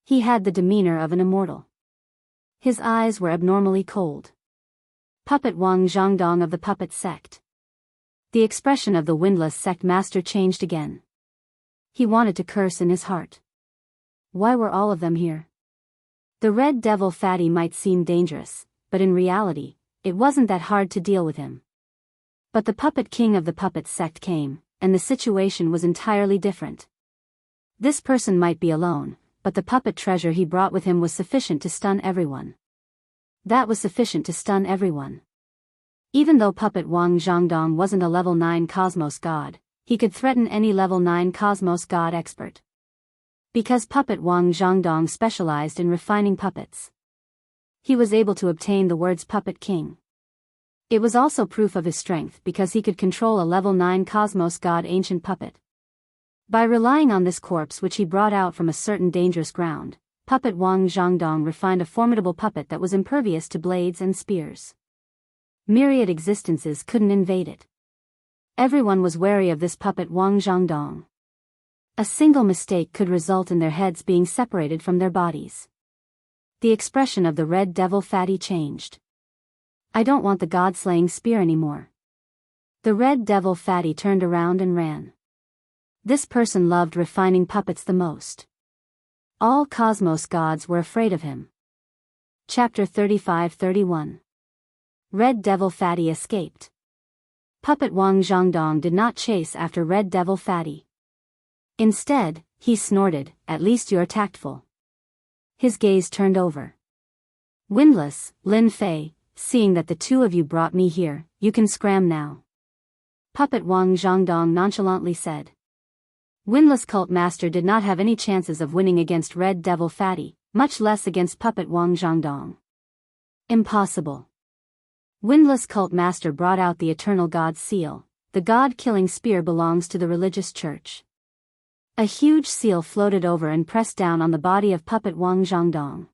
He had the demeanor of an immortal. His eyes were abnormally cold. Puppet Wang Zhangdong of the puppet sect. The expression of the windless sect master changed again. He wanted to curse in his heart. Why were all of them here? The Red Devil fatty might seem dangerous, but in reality, it wasn't that hard to deal with him. But the puppet king of the puppet sect came, and the situation was entirely different. This person might be alone, but the puppet treasure he brought with him was sufficient to stun everyone. That was sufficient to stun everyone. Even though puppet Wang Zhangdong wasn't a level 9 cosmos god, he could threaten any level 9 cosmos god expert. Because puppet Wang Zhangdong specialized in refining puppets, he was able to obtain the words puppet king. It was also proof of his strength because he could control a level 9 cosmos god ancient puppet. By relying on this corpse which he brought out from a certain dangerous ground, puppet Wang Zhangdong refined a formidable puppet that was impervious to blades and spears. Myriad existences couldn't invade it. Everyone was wary of this puppet Wang Zhangdong. A single mistake could result in their heads being separated from their bodies. The expression of the Red Devil fatty changed. I don't want the god-slaying spear anymore. The Red Devil fatty turned around and ran. This person loved refining puppets the most. All cosmos gods were afraid of him. Chapter 35-31. Red Devil Fatty escaped. Puppet Wang Zhongdong did not chase after Red Devil Fatty. Instead, he snorted, "At least you're tactful." His gaze turned over. "Windless, Lin Fei, seeing that the two of you brought me here, you can scram now," Puppet Wang Zhongdong nonchalantly said. Windless Cult Master did not have any chances of winning against Red Devil Fatty, much less against Puppet Wang Zhongdong. Impossible. Windless Cult Master brought out the Eternal God's seal. The God-killing spear belongs to the religious church. A huge seal floated over and pressed down on the body of Puppet Wang Zhongdong.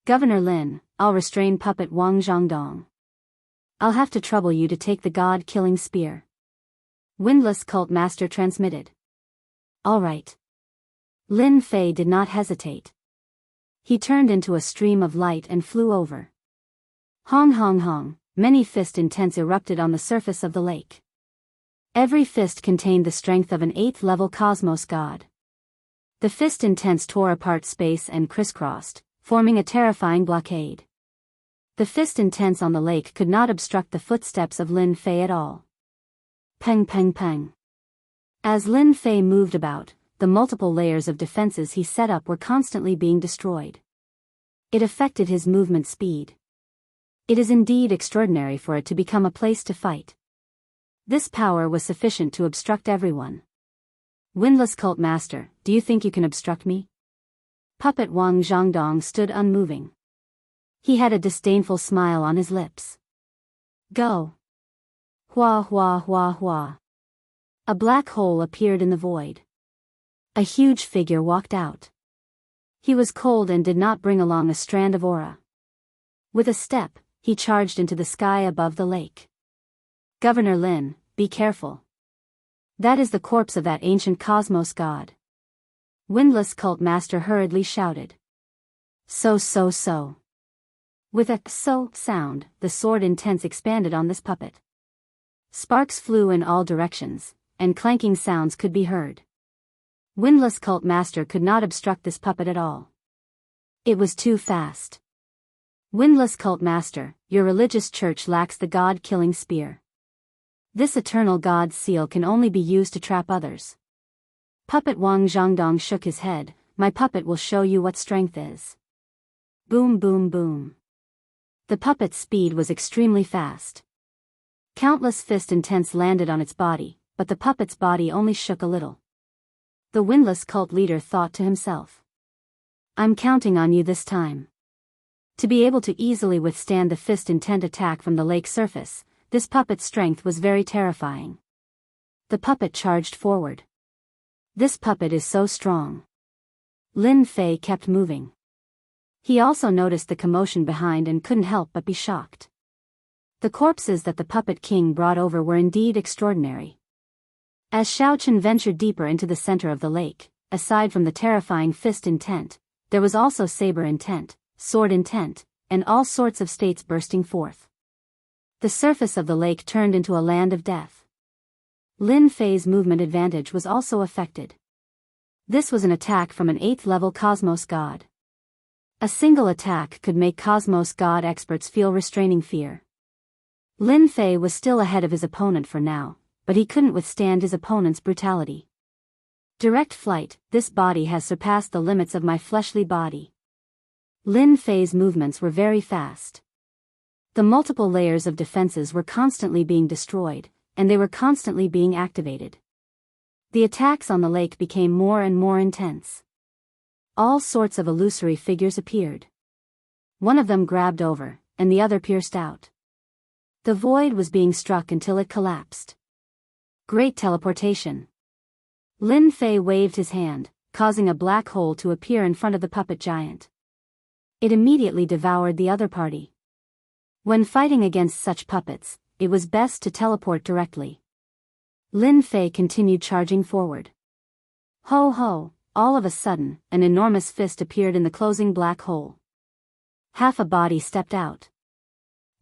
"Governor Lin, I'll restrain Puppet Wang Zhongdong. I'll have to trouble you to take the God-killing spear," Windless Cult Master transmitted. "All right." Lin Fei did not hesitate. He turned into a stream of light and flew over. Hong hong hong, many fist intents erupted on the surface of the lake. Every fist contained the strength of an 8th-level cosmos god. The fist intents tore apart space and crisscrossed, forming a terrifying blockade. The fist intents on the lake could not obstruct the footsteps of Lin Fei at all. Peng peng peng. As Lin Fei moved about, the multiple layers of defenses he set up were constantly being destroyed. It affected his movement speed. It is indeed extraordinary for it to become a place to fight. This power was sufficient to obstruct everyone. "Windless Cult Master, do you think you can obstruct me?" Puppet Wang Zhongdong stood unmoving. He had a disdainful smile on his lips. "Go." Hua hua hua hua. A black hole appeared in the void. A huge figure walked out. He was cold and did not bring along a strand of aura. With a step, he charged into the sky above the lake. "Governor Lin, be careful. That is the corpse of that ancient cosmos god," Windless Cult Master hurriedly shouted. So. With a "so" sound, the sword intents expanded on this puppet. Sparks flew in all directions, and clanking sounds could be heard. Windless Cult Master could not obstruct this puppet at all. It was too fast. "Windless Cult Master, your religious church lacks the God-killing spear. This eternal God's seal can only be used to trap others." Puppet Wang Zhongdong shook his head. "My puppet will show you what strength is." Boom boom boom. The puppet's speed was extremely fast. Countless fist intents landed on its body, but the puppet's body only shook a little. The Windless Cult leader thought to himself, "I'm counting on you this time." To be able to easily withstand the fist intent attack from the lake surface, this puppet's strength was very terrifying. The puppet charged forward. "This puppet is so strong." Lin Fei kept moving. He also noticed the commotion behind and couldn't help but be shocked. The corpses that the Puppet King brought over were indeed extraordinary. As Xiaochen ventured deeper into the center of the lake, aside from the terrifying fist intent, there was also saber intent, sword intent, and all sorts of states bursting forth. The surface of the lake turned into a land of death. Lin Fei's movement advantage was also affected. This was an attack from an 8th-level Cosmos God. A single attack could make Cosmos God experts feel restraining fear. Lin Fei was still ahead of his opponent for now, but he couldn't withstand his opponent's brutality. "Direct flight, this body has surpassed the limits of my fleshly body." Lin Fei's movements were very fast. The multiple layers of defenses were constantly being destroyed, and they were constantly being activated. The attacks on the lake became more and more intense. All sorts of illusory figures appeared. One of them grabbed over, and the other pierced out. The void was being struck until it collapsed. Great teleportation. Lin Fei waved his hand, causing a black hole to appear in front of the puppet giant. It immediately devoured the other party. When fighting against such puppets, it was best to teleport directly. Lin Fei continued charging forward. Ho ho, all of a sudden, an enormous fist appeared in the closing black hole. Half a body stepped out.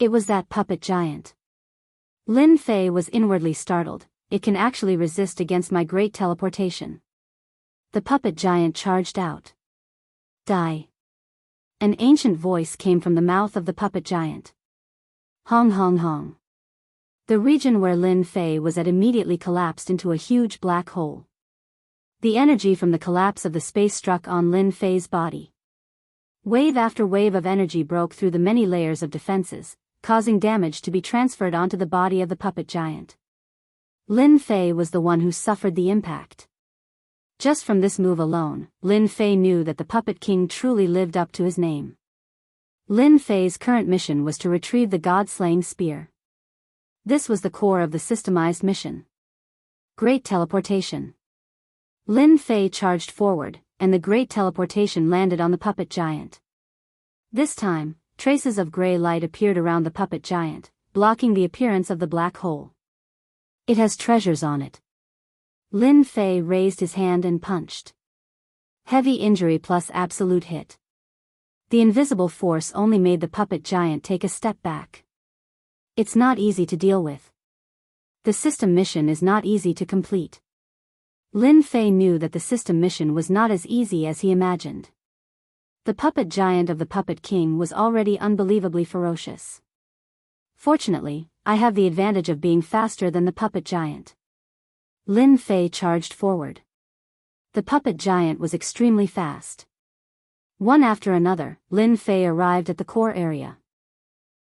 It was that puppet giant. Lin Fei was inwardly startled, it can actually resist against my great teleportation. The puppet giant charged out. Die. An ancient voice came from the mouth of the puppet giant. Hong hong hong. The region where Lin Fei was at immediately collapsed into a huge black hole. The energy from the collapse of the space struck on Lin Fei's body. Wave after wave of energy broke through the many layers of defenses, causing damage to be transferred onto the body of the puppet giant. Lin Fei was the one who suffered the impact. Just from this move alone, Lin Fei knew that the Puppet King truly lived up to his name. Lin Fei's current mission was to retrieve the god-slaying spear. This was the core of the systemized mission. Great teleportation. Lin Fei charged forward, and the great teleportation landed on the puppet giant. This time, traces of gray light appeared around the puppet giant, blocking the appearance of the black hole. It has treasures on it. Lin Fei raised his hand and punched. Heavy injury plus absolute hit. The invisible force only made the puppet giant take a step back. It's not easy to deal with. The system mission is not easy to complete. Lin Fei knew that the system mission was not as easy as he imagined. The puppet giant of the Puppet King was already unbelievably ferocious. Fortunately, I have the advantage of being faster than the puppet giant. Lin Fei charged forward. The puppet giant was extremely fast. One after another, Lin Fei arrived at the core area.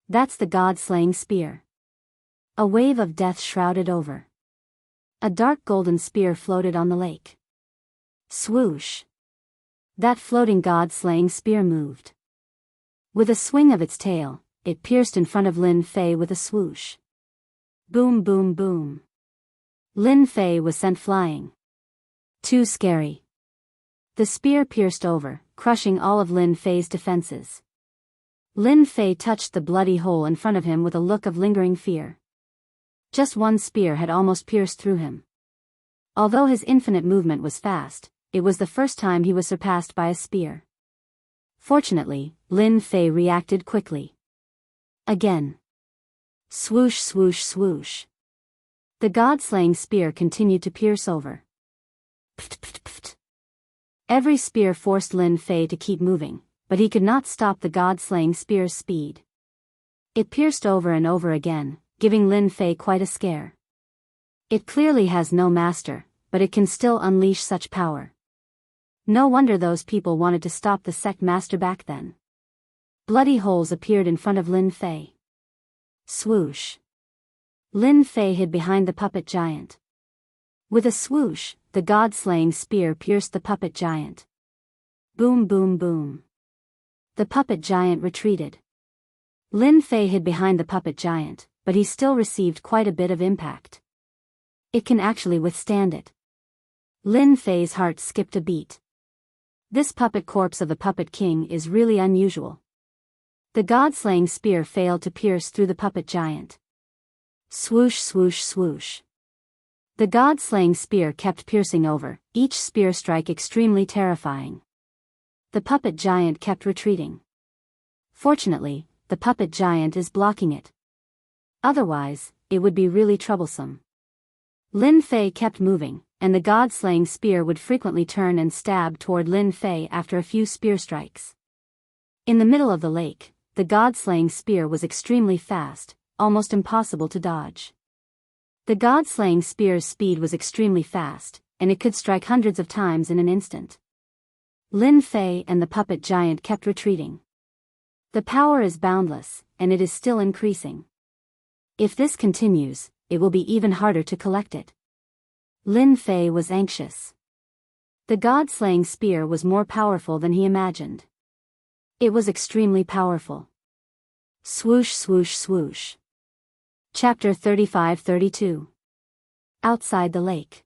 That's the god-slaying spear. A wave of death shrouded over. A dark golden spear floated on the lake. Swoosh. That floating god-slaying spear moved. With a swing of its tail, it pierced in front of Lin Fei with a swoosh. Boom boom boom. Lin Fei was sent flying. Too scary. The spear pierced over, crushing all of Lin Fei's defenses. Lin Fei touched the bloody hole in front of him with a look of lingering fear. Just one spear had almost pierced through him. Although his infinite movement was fast, it was the first time he was surpassed by a spear. Fortunately, Lin Fei reacted quickly. Again. Swoosh swoosh swoosh. The god-slaying spear continued to pierce over. Pft pft pft. Every spear forced Lin Fei to keep moving, but he could not stop the god-slaying spear's speed. It pierced over and over again, giving Lin Fei quite a scare. It clearly has no master, but it can still unleash such power. No wonder those people wanted to stop the sect master back then. Bloody holes appeared in front of Lin Fei. Swoosh. Lin Fei hid behind the puppet giant. With a swoosh, the god-slaying spear pierced the puppet giant. Boom boom boom. The puppet giant retreated. Lin Fei hid behind the puppet giant, but he still received quite a bit of impact. It can actually withstand it. Lin Fei's heart skipped a beat. This puppet corpse of the Puppet King is really unusual. The god-slaying spear failed to pierce through the puppet giant. Swoosh swoosh swoosh. The god-slaying spear kept piercing over, each spear strike extremely terrifying. The puppet giant kept retreating. Fortunately, the puppet giant is blocking it. Otherwise, it would be really troublesome. Lin Fei kept moving, and the god-slaying spear would frequently turn and stab toward Lin Fei after a few spear strikes. In the middle of the lake, the god-slaying spear was extremely fast, almost impossible to dodge. The god-slaying spear's speed was extremely fast, and it could strike hundreds of times in an instant. Lin Fei and the puppet giant kept retreating. The power is boundless, and it is still increasing. If this continues, it will be even harder to collect it. Lin Fei was anxious. The god-slaying spear was more powerful than he imagined. It was extremely powerful. Swoosh swoosh swoosh. Chapter 35-32. Outside the lake.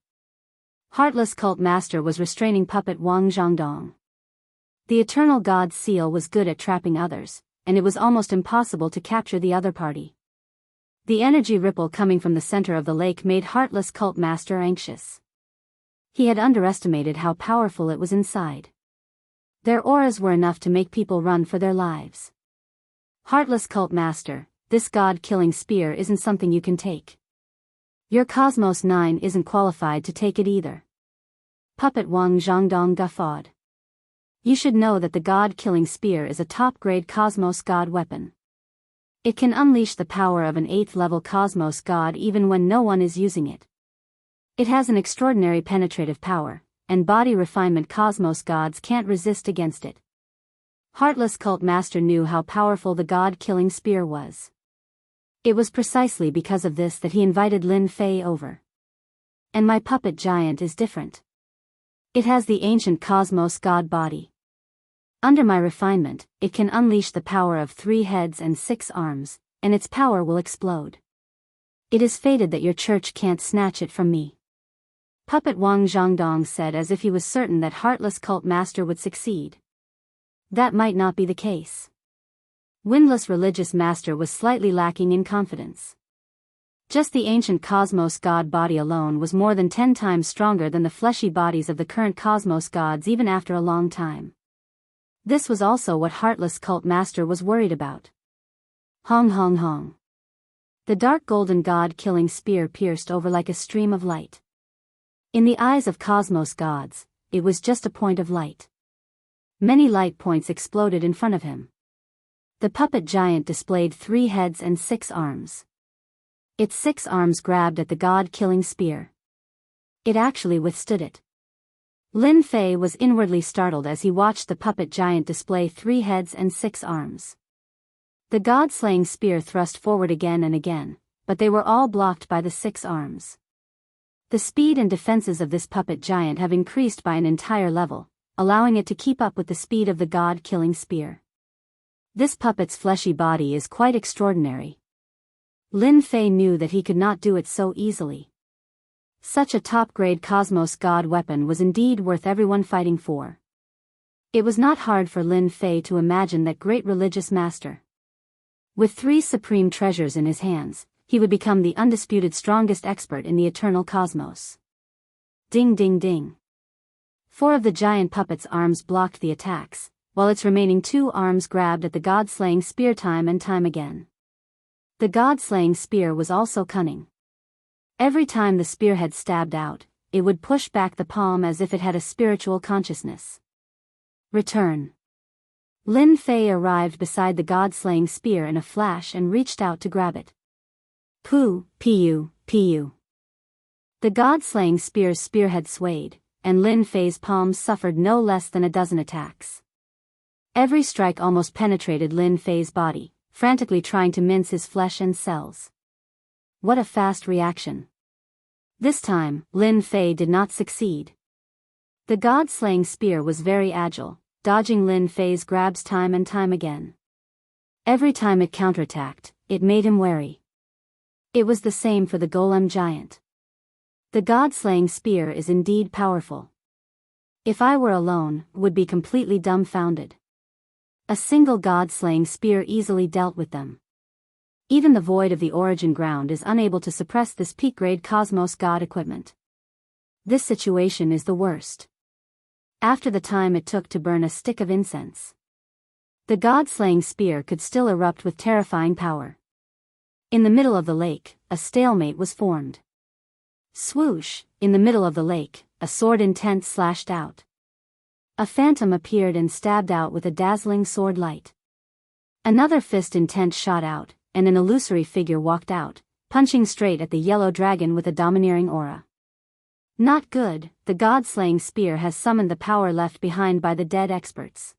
Heartless cult master was restraining puppet Wang Zhangdong. The eternal god's seal was good at trapping others, and it was almost impossible to capture the other party. The energy ripple coming from the center of the lake made Heartless cult master anxious. He had underestimated how powerful it was inside. Their auras were enough to make people run for their lives. Heartless cult master, this god-killing spear isn't something you can take. Your Cosmos 9 isn't qualified to take it either. Puppet Wang Zhangdong guffawed. You should know that the god-killing spear is a top-grade Cosmos god weapon. It can unleash the power of an 8th-level Cosmos god even when no one is using it. It has an extraordinary penetrative power, and body refinement Cosmos gods can't resist against it. Heartless Cult Master knew how powerful the god-killing spear was. It was precisely because of this that he invited Lin Fei over. And my puppet giant is different. It has the ancient Cosmos god body. Under my refinement, it can unleash the power of 3 heads and 6 arms, and its power will explode. It is fated that your church can't snatch it from me. Puppet Wang Zhangdong said as if he was certain that Heartless Cult Master would succeed. That might not be the case. Windless Religious Master was slightly lacking in confidence. Just the ancient Cosmos god body alone was more than 10 times stronger than the fleshy bodies of the current Cosmos gods even after a long time. This was also what Heartless Cult Master was worried about. Hong hong hong. The dark golden god-killing spear pierced over like a stream of light. In the eyes of Cosmos gods, it was just a point of light. Many light points exploded in front of him. The puppet giant displayed 3 heads and 6 arms. Its 6 arms grabbed at the god-killing spear. It actually withstood it. Lin Fei was inwardly startled as he watched the puppet giant display 3 heads and 6 arms. The god-slaying spear thrust forward again and again, but they were all blocked by the 6 arms. The speed and defenses of this puppet giant have increased by an entire level, allowing it to keep up with the speed of the god-killing spear. This puppet's fleshy body is quite extraordinary. Lin Fei knew that he could not do it so easily. Such a top-grade Cosmos god weapon was indeed worth everyone fighting for. It was not hard for Lin Fei to imagine that great religious master. With 3 supreme treasures in his hands, he would become the undisputed strongest expert in the eternal cosmos. Ding ding ding. 4 of the giant puppet's arms blocked the attacks, while its remaining 2 arms grabbed at the god-slaying spear time and time again. The god-slaying spear was also cunning. Every time the spearhead stabbed out, it would push back the palm as if it had a spiritual consciousness. Return. Lin Fei arrived beside the god-slaying spear in a flash and reached out to grab it. Pu. The god-slaying spear's spearhead swayed, and Lin Fei's palms suffered no less than a dozen attacks. Every strike almost penetrated Lin Fei's body, frantically trying to mince his flesh and cells. What a fast reaction. This time, Lin Fei did not succeed. The god-slaying spear was very agile, dodging Lin Fei's grabs time and time again. Every time it counterattacked, it made him wary. It was the same for the golem giant. The god-slaying spear is indeed powerful. If I were alone, would be completely dumbfounded. A single god-slaying spear easily dealt with them. Even the void of the origin ground is unable to suppress this peak-grade Cosmos god equipment. This situation is the worst. After the time it took to burn a stick of incense, the god-slaying spear could still erupt with terrifying power. In the middle of the lake, a stalemate was formed. Swoosh! In the middle of the lake, a sword intent slashed out. A phantom appeared and stabbed out with a dazzling sword light. Another fist intent shot out, and an illusory figure walked out, punching straight at the yellow dragon with a domineering aura. Not good, the god-slaying spear has summoned the power left behind by the dead experts.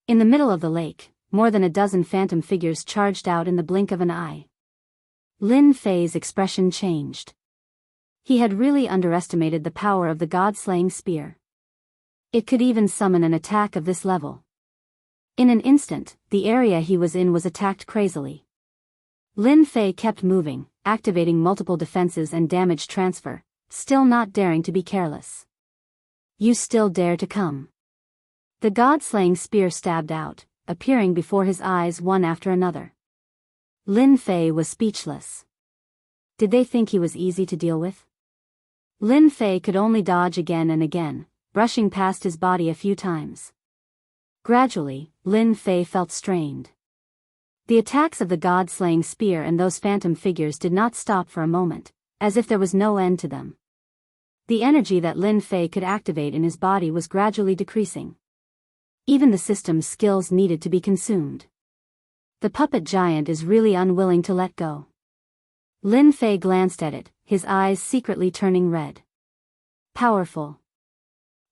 In the middle of the lake, more than a dozen phantom figures charged out in the blink of an eye. Lin Fei's expression changed. He had really underestimated the power of the god-slaying spear. It could even summon an attack of this level. In an instant, the area he was in was attacked crazily. Lin Fei kept moving, activating multiple defenses and damage transfer, still not daring to be careless. You still dare to come? The god-slaying spear stabbed out, appearing before his eyes one after another. Lin Fei was speechless. Did they think he was easy to deal with? Lin Fei could only dodge again and again, brushing past his body a few times. Gradually, Lin Fei felt strained. The attacks of the god-slaying spear and those phantom figures did not stop for a moment, as if there was no end to them. The energy that Lin Fei could activate in his body was gradually decreasing. Even the system's skills needed to be consumed. The puppet giant is really unwilling to let go. Lin Fei glanced at it, his eyes secretly turning red. Powerful.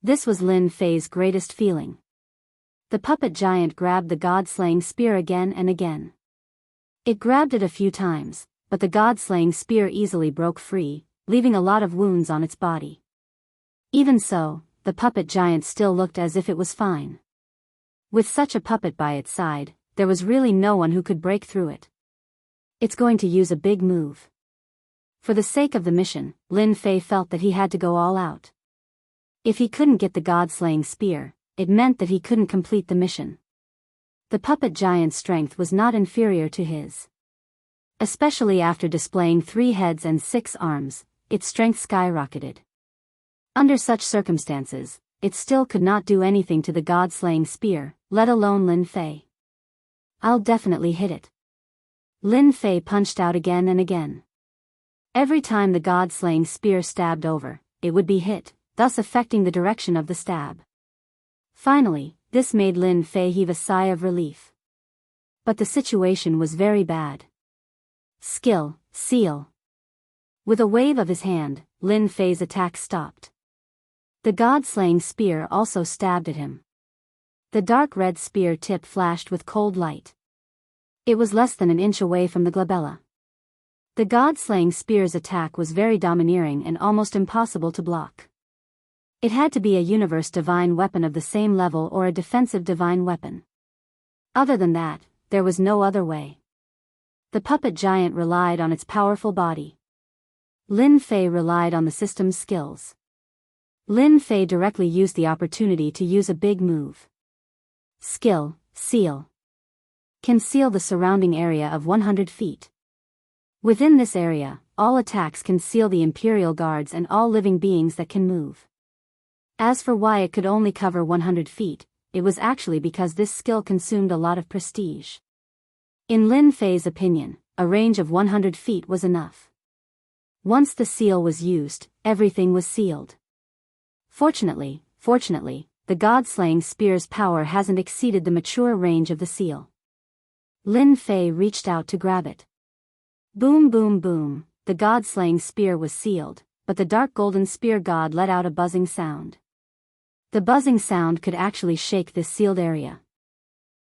This was Lin Fei's greatest feeling. The puppet giant grabbed the god-slaying spear again and again. It grabbed it a few times, but the god-slaying spear easily broke free, leaving a lot of wounds on its body. Even so, the puppet giant still looked as if it was fine. With such a puppet by its side, there was really no one who could break through it. It's going to use a big move. For the sake of the mission, Lin Fei felt that he had to go all out. If he couldn't get the god-slaying spear, it meant that he couldn't complete the mission. The puppet giant's strength was not inferior to his. Especially after displaying 3 heads and 6 arms, its strength skyrocketed. Under such circumstances, it still could not do anything to the god-slaying spear, let alone Lin Fei. I'll definitely hit it. Lin Fei punched out again and again. Every time the god-slaying spear stabbed over, it would be hit, thus affecting the direction of the stab. Finally, this made Lin Fei heave a sigh of relief. But the situation was very bad. Skill, seal. With a wave of his hand, Lin Fei's attack stopped. The god-slaying spear also stabbed at him. The dark red spear tip flashed with cold light. It was less than an inch away from the glabella. The god-slaying spear's attack was very domineering and almost impossible to block. It had to be a universe divine weapon of the same level or a defensive divine weapon. Other than that, there was no other way. The puppet giant relied on its powerful body. Lin Fei relied on the system's skills. Lin Fei directly used the opportunity to use a big move. Skill, seal. Can seal the surrounding area of 100 feet. Within this area, all attacks can seal the Imperial Guards and all living beings that can move. As for why it could only cover 100 feet, it was actually because this skill consumed a lot of prestige. In Lin Fei's opinion, a range of 100 feet was enough. Once the seal was used, everything was sealed. Fortunately, the god-slaying spear's power hasn't exceeded the mature range of the seal. Lin Fei reached out to grab it. Boom boom boom, the god-slaying spear was sealed, but the dark golden spear god let out a buzzing sound. The buzzing sound could actually shake this sealed area.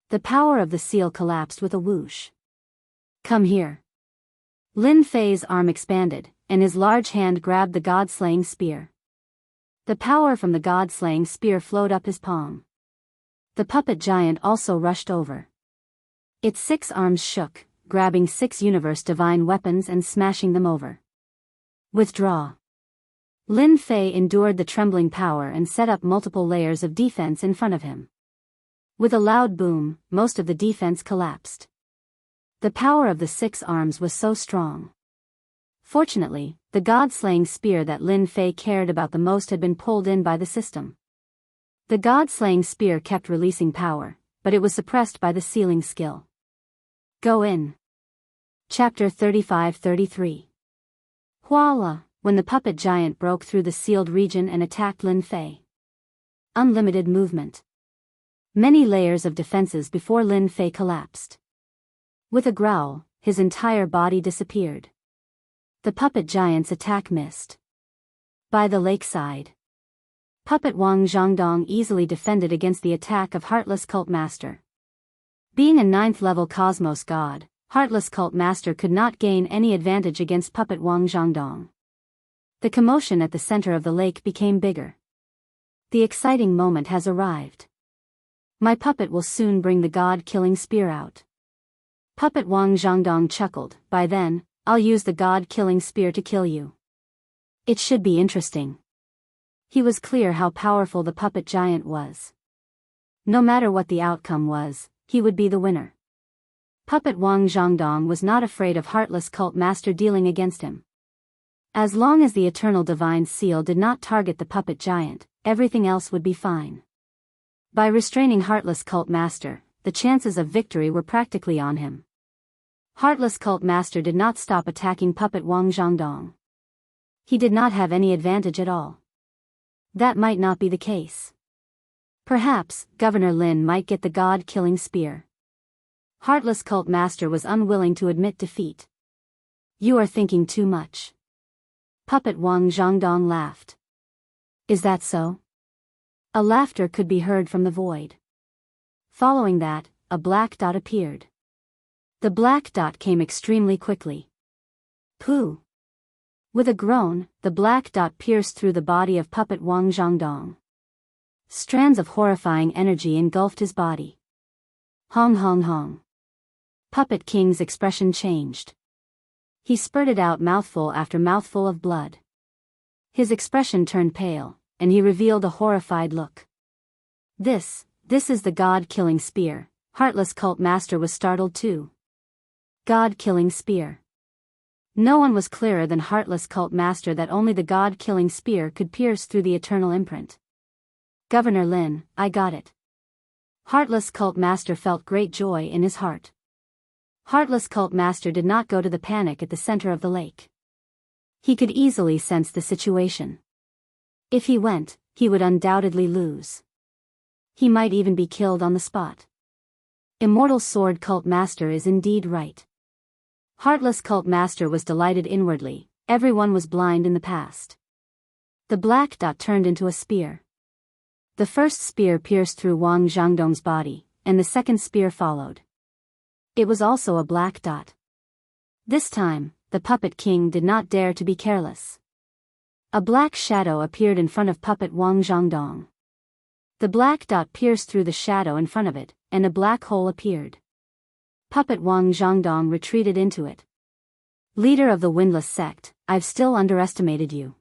The power of the seal collapsed with a whoosh. Come here. Lin Fei's arm expanded, and his large hand grabbed the god-slaying spear. The power from the god-slaying spear flowed up his palm. The puppet giant also rushed over. Its 6 arms shook, grabbing 6 universe divine weapons and smashing them over. Withdraw. Lin Fei endured the trembling power and set up multiple layers of defense in front of him. With a loud boom, most of the defense collapsed. The power of the 6 arms was so strong. Fortunately, the god-slaying spear that Lin Fei cared about the most had been pulled in by the system. The god-slaying spear kept releasing power, but it was suppressed by the sealing skill. Go in. Chapter 35-33. Voila! When the puppet giant broke through the sealed region and attacked Lin Fei. Unlimited movement. Many layers of defenses before Lin Fei collapsed. With a growl, his entire body disappeared. The puppet giant's attack missed. By the lakeside. Puppet Wang Zhangdong easily defended against the attack of Heartless Cult Master. Being a 9th level Cosmos god, Heartless Cult Master could not gain any advantage against Puppet Wang Zhangdong. The commotion at the center of the lake became bigger. The exciting moment has arrived. My puppet will soon bring the god-killing spear out. Puppet Wang Zhangdong chuckled. By then, I'll use the god-killing spear to kill you. It should be interesting. He was clear how powerful the puppet giant was. No matter what the outcome was, he would be the winner. Puppet Wang Zhangdong was not afraid of Heartless Cult Master dealing against him. As long as the Eternal Divine Seal did not target the puppet giant, everything else would be fine. By restraining Heartless Cult Master, the chances of victory were practically on him. Heartless Cult Master did not stop attacking Puppet Wang Zhangdong. He did not have any advantage at all. That might not be the case. Perhaps, Governor Lin might get the god-killing spear. Heartless Cult Master was unwilling to admit defeat. You are thinking too much. Puppet Wang Zhangdong laughed. Is that so? A laughter could be heard from the void. Following that, a black dot appeared. The black dot came extremely quickly. Pooh! With a groan, the black dot pierced through the body of Puppet Wang Zhangdong. Strands of horrifying energy engulfed his body. Hong hong hong. Puppet King's expression changed. He spurted out mouthful after mouthful of blood. His expression turned pale, and he revealed a horrified look. This is the god-killing spear. Heartless Cult Master was startled too. God-killing spear. No one was clearer than Heartless Cult Master that only the god-killing spear could pierce through the eternal imprint. Governor Lin, I got it. Heartless Cult Master felt great joy in his heart. Heartless Cult Master did not go to the panic at the center of the lake. He could easily sense the situation. If he went, he would undoubtedly lose. He might even be killed on the spot. Immortal Sword Cult Master is indeed right. Heartless Cult Master was delighted inwardly. Everyone was blind in the past. The black dot turned into a spear. The first spear pierced through Wang Zhangdong's body, and the second spear followed. It was also a black dot. This time, the Puppet King did not dare to be careless. A black shadow appeared in front of Puppet Wang Zhangdong. The black dot pierced through the shadow in front of it, and a black hole appeared. Puppet Wang Zhangdong retreated into it. Leader of the Windless Sect, I've still underestimated you.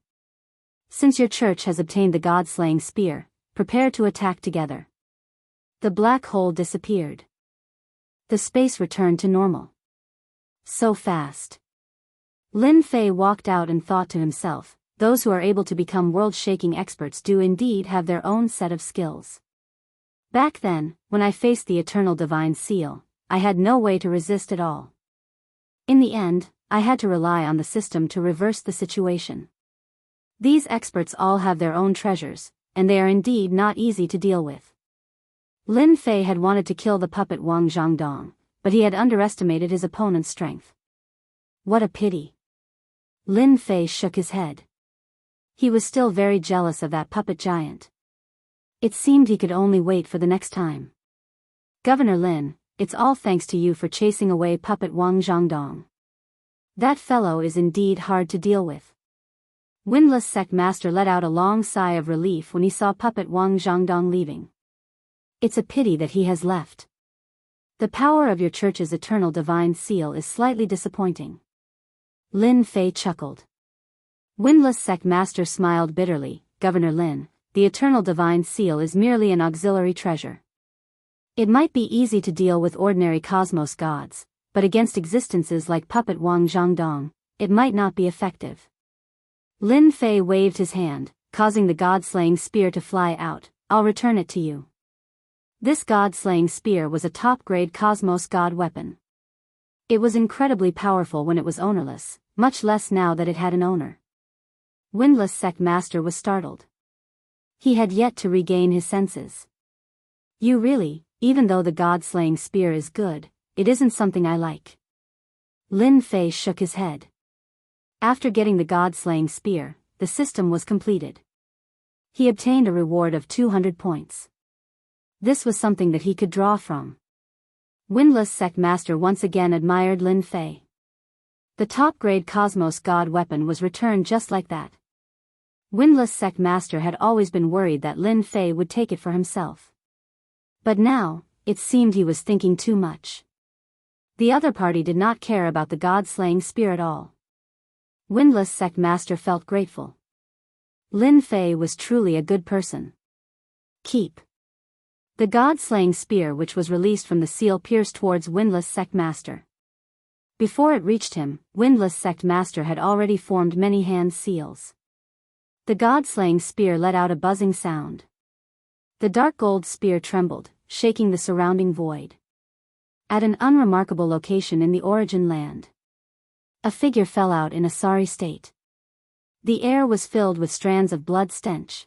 Since your church has obtained the god-slaying spear, prepare to attack together. The black hole disappeared. The space returned to normal. So fast. Lin Fei walked out and thought to himself, those who are able to become world-shaking experts do indeed have their own set of skills. Back then, when I faced the Eternal Divine Seal, I had no way to resist at all. In the end, I had to rely on the system to reverse the situation. These experts all have their own treasures, and they are indeed not easy to deal with. Lin Fei had wanted to kill the puppet Wang Zhangdong, but he had underestimated his opponent's strength. What a pity. Lin Fei shook his head. He was still very jealous of that puppet giant. It seemed he could only wait for the next time. Governor Lin, it's all thanks to you for chasing away puppet Wang Zhangdong. That fellow is indeed hard to deal with. Windless Sect Master let out a long sigh of relief when he saw puppet Wang Zhangdong leaving. It's a pity that he has left. The power of your church's eternal divine seal is slightly disappointing. Lin Fei chuckled. Windless Sect Master smiled bitterly. Governor Lin, the eternal divine seal is merely an auxiliary treasure. It might be easy to deal with ordinary cosmos gods, but against existences like puppet Wang Zhangdong, it might not be effective. Lin Fei waved his hand, causing the god-slaying spear to fly out. I'll return it to you. This god-slaying spear was a top-grade cosmos god weapon. It was incredibly powerful when it was ownerless, much less now that it had an owner. Windless Sect Master was startled. He had yet to regain his senses. You really, even though the god-slaying spear is good, it isn't something I like. Lin Fei shook his head. After getting the god-slaying spear, the system was completed. He obtained a reward of 200 points. This was something that he could draw from. Windless Sect Master once again admired Lin Fei. The top-grade Cosmos God weapon was returned just like that. Windless Sect Master had always been worried that Lin Fei would take it for himself. But now, it seemed he was thinking too much. The other party did not care about the god-slaying spear at all. Windless Sect Master felt grateful. Lin Fei was truly a good person. Keep. The god-slaying spear which was released from the seal pierced towards Windless Sect Master. Before it reached him, Windless Sect Master had already formed many hand seals. The god-slaying spear let out a buzzing sound. The dark gold spear trembled, shaking the surrounding void. At an unremarkable location in the origin land, a figure fell out in a sorry state. The air was filled with strands of blood stench.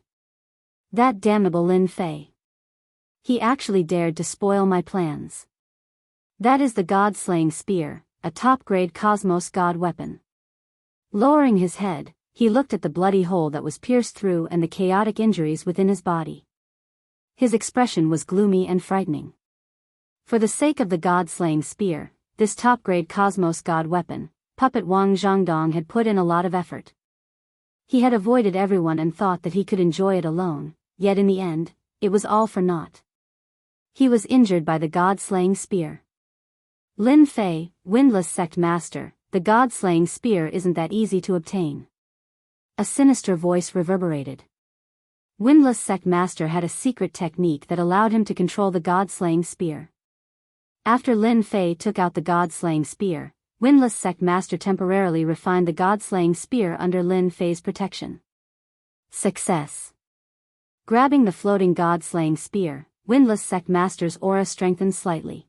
That damnable Lin Fei. He actually dared to spoil my plans. That is the god-slaying spear, a top-grade cosmos god weapon. Lowering his head, he looked at the bloody hole that was pierced through and the chaotic injuries within his body. His expression was gloomy and frightening. For the sake of the god-slaying spear, this top-grade cosmos god weapon, Puppet Wang Zhangdong had put in a lot of effort. He had avoided everyone and thought that he could enjoy it alone, yet in the end, it was all for naught. He was injured by the god-slaying spear. Lin Fei, Windless Sect Master, the god-slaying spear isn't that easy to obtain. A sinister voice reverberated. Windless Sect Master had a secret technique that allowed him to control the god-slaying spear. After Lin Fei took out the god-slaying spear, Windless Sect Master temporarily refined the god-slaying spear under Lin Fei's protection. Success. Grabbing the floating god-slaying spear, Windless Sect Master's aura strengthened slightly.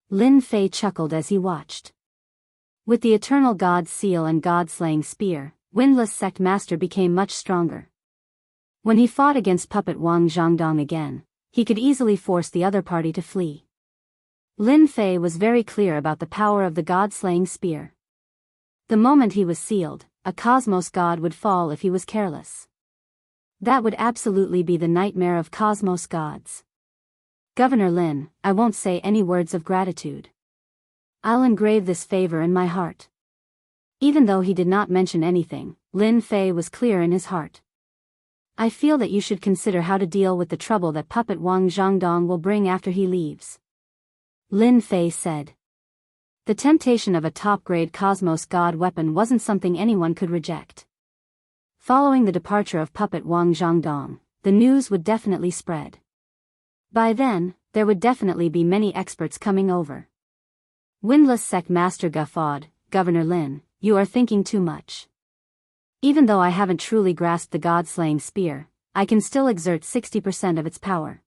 Lin Fei chuckled as he watched. With the Eternal God's Seal and god-slaying spear, Windless Sect Master became much stronger. When he fought against Puppet Wang Zhangdong again, he could easily force the other party to flee. Lin Fei was very clear about the power of the god-slaying spear. The moment he was sealed, a cosmos god would fall if he was careless. That would absolutely be the nightmare of cosmos gods. Governor Lin, I won't say any words of gratitude. I'll engrave this favor in my heart. Even though he did not mention anything, Lin Fei was clear in his heart. I feel that you should consider how to deal with the trouble that Puppet Wang Zhangdong will bring after he leaves. Lin Fei said. The temptation of a top-grade cosmos god weapon wasn't something anyone could reject. Following the departure of Puppet Wang Zhangdong, the news would definitely spread. By then, there would definitely be many experts coming over. Windless Sect Master guffawed, Governor Lin, you are thinking too much. Even though I haven't truly grasped the god-slaying spear, I can still exert 60% of its power.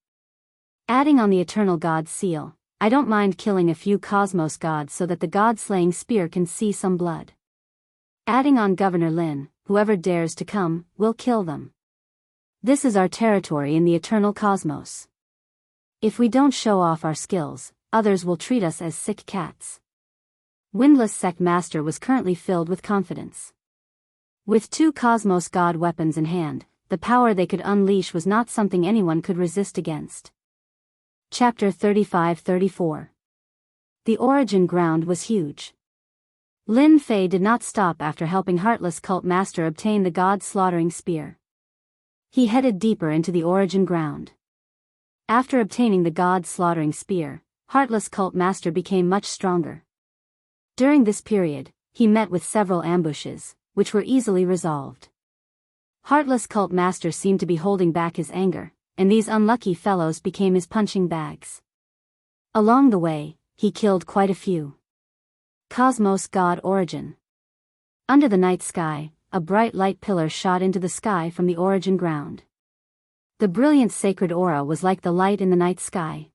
Adding on the Eternal God's Seal, I don't mind killing a few cosmos gods so that the god-slaying spear can see some blood. Adding on Governor Lin, whoever dares to come, will kill them. This is our territory in the eternal cosmos. If we don't show off our skills, others will treat us as sick cats. Windless Sect Master was currently filled with confidence. With two cosmos god weapons in hand, the power they could unleash was not something anyone could resist against. Chapter 35-34. The origin ground was huge. Lin Fei did not stop after helping Heartless Cult Master obtain the god-slaughtering spear. He headed deeper into the origin ground. After obtaining the god-slaughtering spear, Heartless Cult Master became much stronger. During this period, he met with several ambushes, which were easily resolved. Heartless Cult Master seemed to be holding back his anger, and these unlucky fellows became his punching bags. Along the way, he killed quite a few. Cosmos God Origin. Under the night sky, a bright light pillar shot into the sky from the origin ground. The brilliant sacred aura was like the light in the night sky.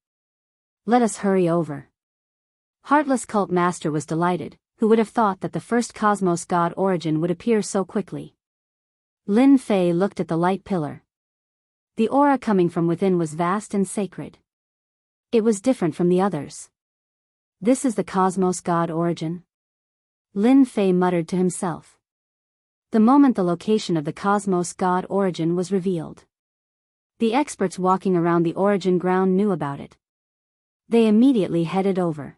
Let us hurry over. Heartless Cult Master was delighted, who would have thought that the first Cosmos God Origin would appear so quickly. Lin Fei looked at the light pillar. The aura coming from within was vast and sacred. It was different from the others. This is the Cosmos God Origin? Lin Fei muttered to himself. The moment the location of the Cosmos God Origin was revealed, the experts walking around the origin ground knew about it. They immediately headed over.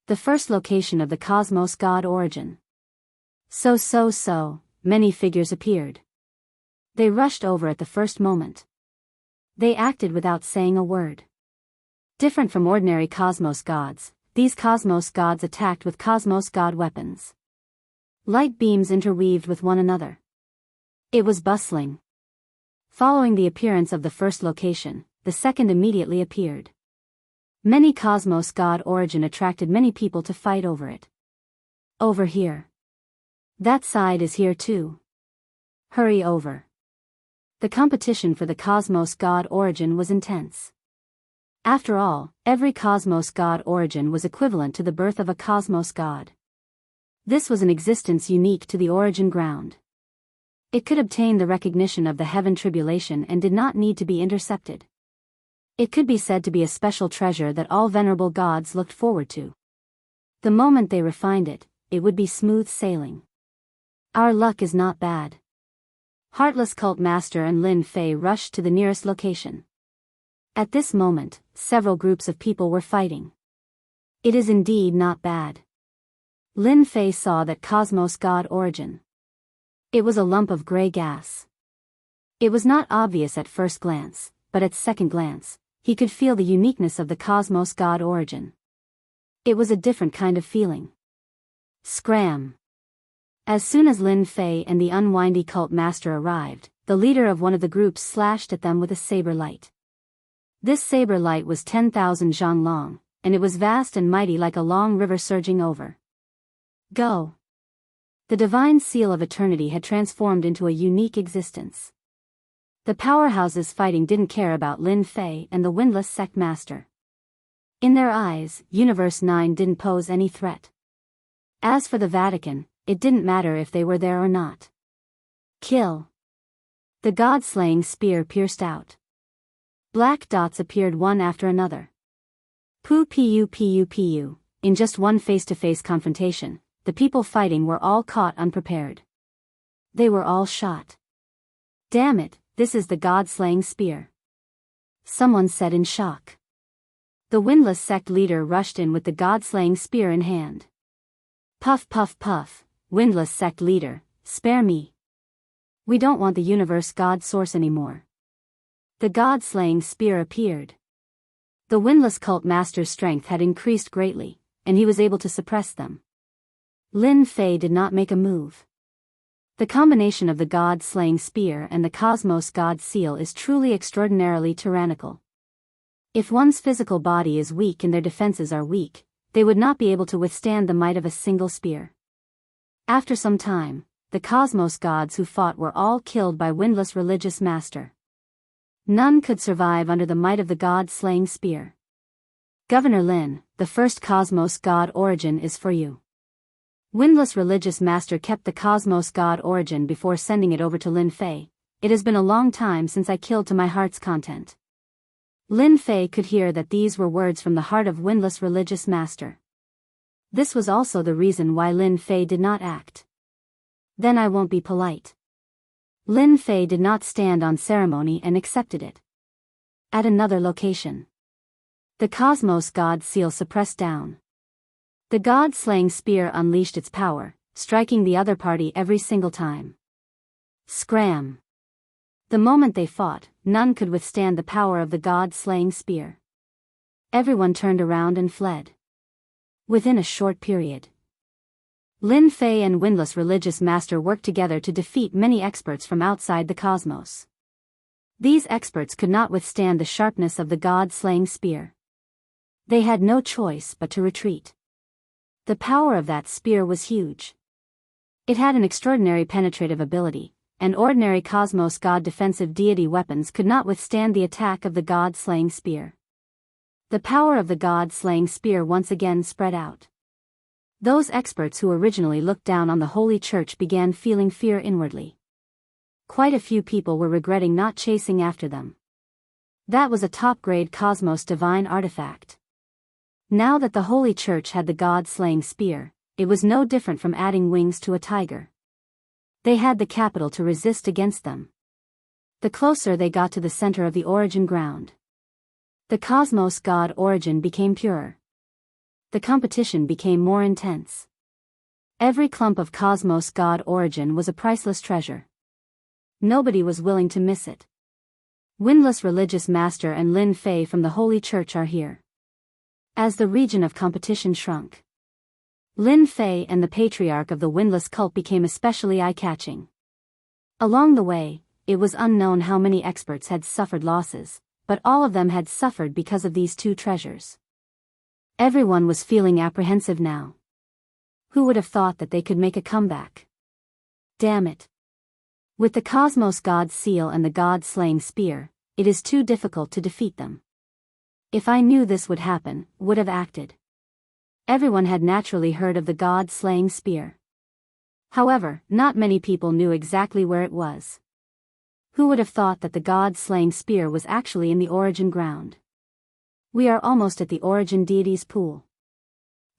The first location of the Cosmos God Origin. So, many figures appeared. They rushed over at the first moment. They acted without saying a word. Different from ordinary Cosmos gods, these Cosmos gods attacked with Cosmos God weapons. Light beams interweaved with one another. It was bustling. Following the appearance of the first location, the second immediately appeared. Many Cosmos God Origin attracted many people to fight over it. Over here. That side is here too. Hurry over. The competition for the Cosmos God Origin was intense. After all, every Cosmos God Origin was equivalent to the birth of a Cosmos God. This was an existence unique to the origin ground. It could obtain the recognition of the heaven tribulation and did not need to be intercepted. It could be said to be a special treasure that all venerable gods looked forward to. The moment they refined it, it would be smooth sailing. Our luck is not bad. Heartless Cult Master and Lin Fei rushed to the nearest location. At this moment, several groups of people were fighting. It is indeed not bad. Lin Fei saw that cosmos god origin. It was a lump of gray gas. It was not obvious at first glance, but at second glance, he could feel the uniqueness of the cosmos god origin. It was a different kind of feeling. Scram! As soon as Lin Fei and the unwindy cult master arrived, the leader of one of the groups slashed at them with a saber light. This saber light was 10,000 zhang long, and it was vast and mighty like a long river surging over. Go! The divine seal of eternity had transformed into a unique existence. The powerhouses fighting didn't care about Lin Fei and the windless sect master. In their eyes, Universe 9 didn't pose any threat. As for the Vatican, it didn't matter if they were there or not. Kill! The god-slaying spear pierced out. Black dots appeared one after another. Pu. In just one face-to-face confrontation, the people fighting were all caught unprepared. They were all shot. Damn it, this is the god-slaying spear. Someone said in shock. The windless sect leader rushed in with the god-slaying spear in hand. Puff puff puff, windless sect leader, spare me. We don't want the universe god source anymore. The god-slaying spear appeared. The windless cult master's strength had increased greatly, and he was able to suppress them. Lin Fei did not make a move. The combination of the god-slaying spear and the cosmos god seal is truly extraordinarily tyrannical. If one's physical body is weak and their defenses are weak, they would not be able to withstand the might of a single spear. After some time, the cosmos gods who fought were all killed by windless religious master. None could survive under the might of the god-slaying spear. Governor Lin, the first cosmos god origin is for you. Windless religious master kept the cosmos god origin before sending it over to Lin Fei. It has been a long time since I killed to my heart's content. Lin Fei could hear that these were words from the heart of windless religious master. This was also the reason why Lin Fei did not act. Then I won't be polite. Lin Fei did not stand on ceremony and accepted it. At another location. The cosmos god seal suppressed down. The god-slaying spear unleashed its power, striking the other party every single time. Scram! The moment they fought, none could withstand the power of the god-slaying spear. Everyone turned around and fled. Within a short period, Lin Fei and windless religious master worked together to defeat many experts from outside the cosmos. These experts could not withstand the sharpness of the god-slaying spear. They had no choice but to retreat. The power of that spear was huge. It had an extraordinary penetrative ability, and ordinary cosmos god defensive deity weapons could not withstand the attack of the god-slaying spear. The power of the god-slaying spear once again spread out. Those experts who originally looked down on the Holy Church began feeling fear inwardly. Quite a few people were regretting not chasing after them. That was a top-grade cosmos divine artifact. Now that the Holy Church had the god-slaying spear, it was no different from adding wings to a tiger. They had the capital to resist against them. The closer they got to the center of the origin ground, the cosmos god origin became purer. The competition became more intense. Every clump of cosmos god origin was a priceless treasure. Nobody was willing to miss it. Windless religious master and Lin Fei from the Holy Church are here. As the region of competition shrunk, Lin Fei and the patriarch of the windless cult became especially eye-catching. Along the way, it was unknown how many experts had suffered losses, but all of them had suffered because of these two treasures. Everyone was feeling apprehensive now. Who would have thought that they could make a comeback? Damn it. With the cosmos god seal and the god-slaying spear, it is too difficult to defeat them. If I knew this would happen, would have acted. Everyone had naturally heard of the god-slaying spear. However, not many people knew exactly where it was. Who would have thought that the god-slaying spear was actually in the origin ground? We are almost at the origin deity's pool.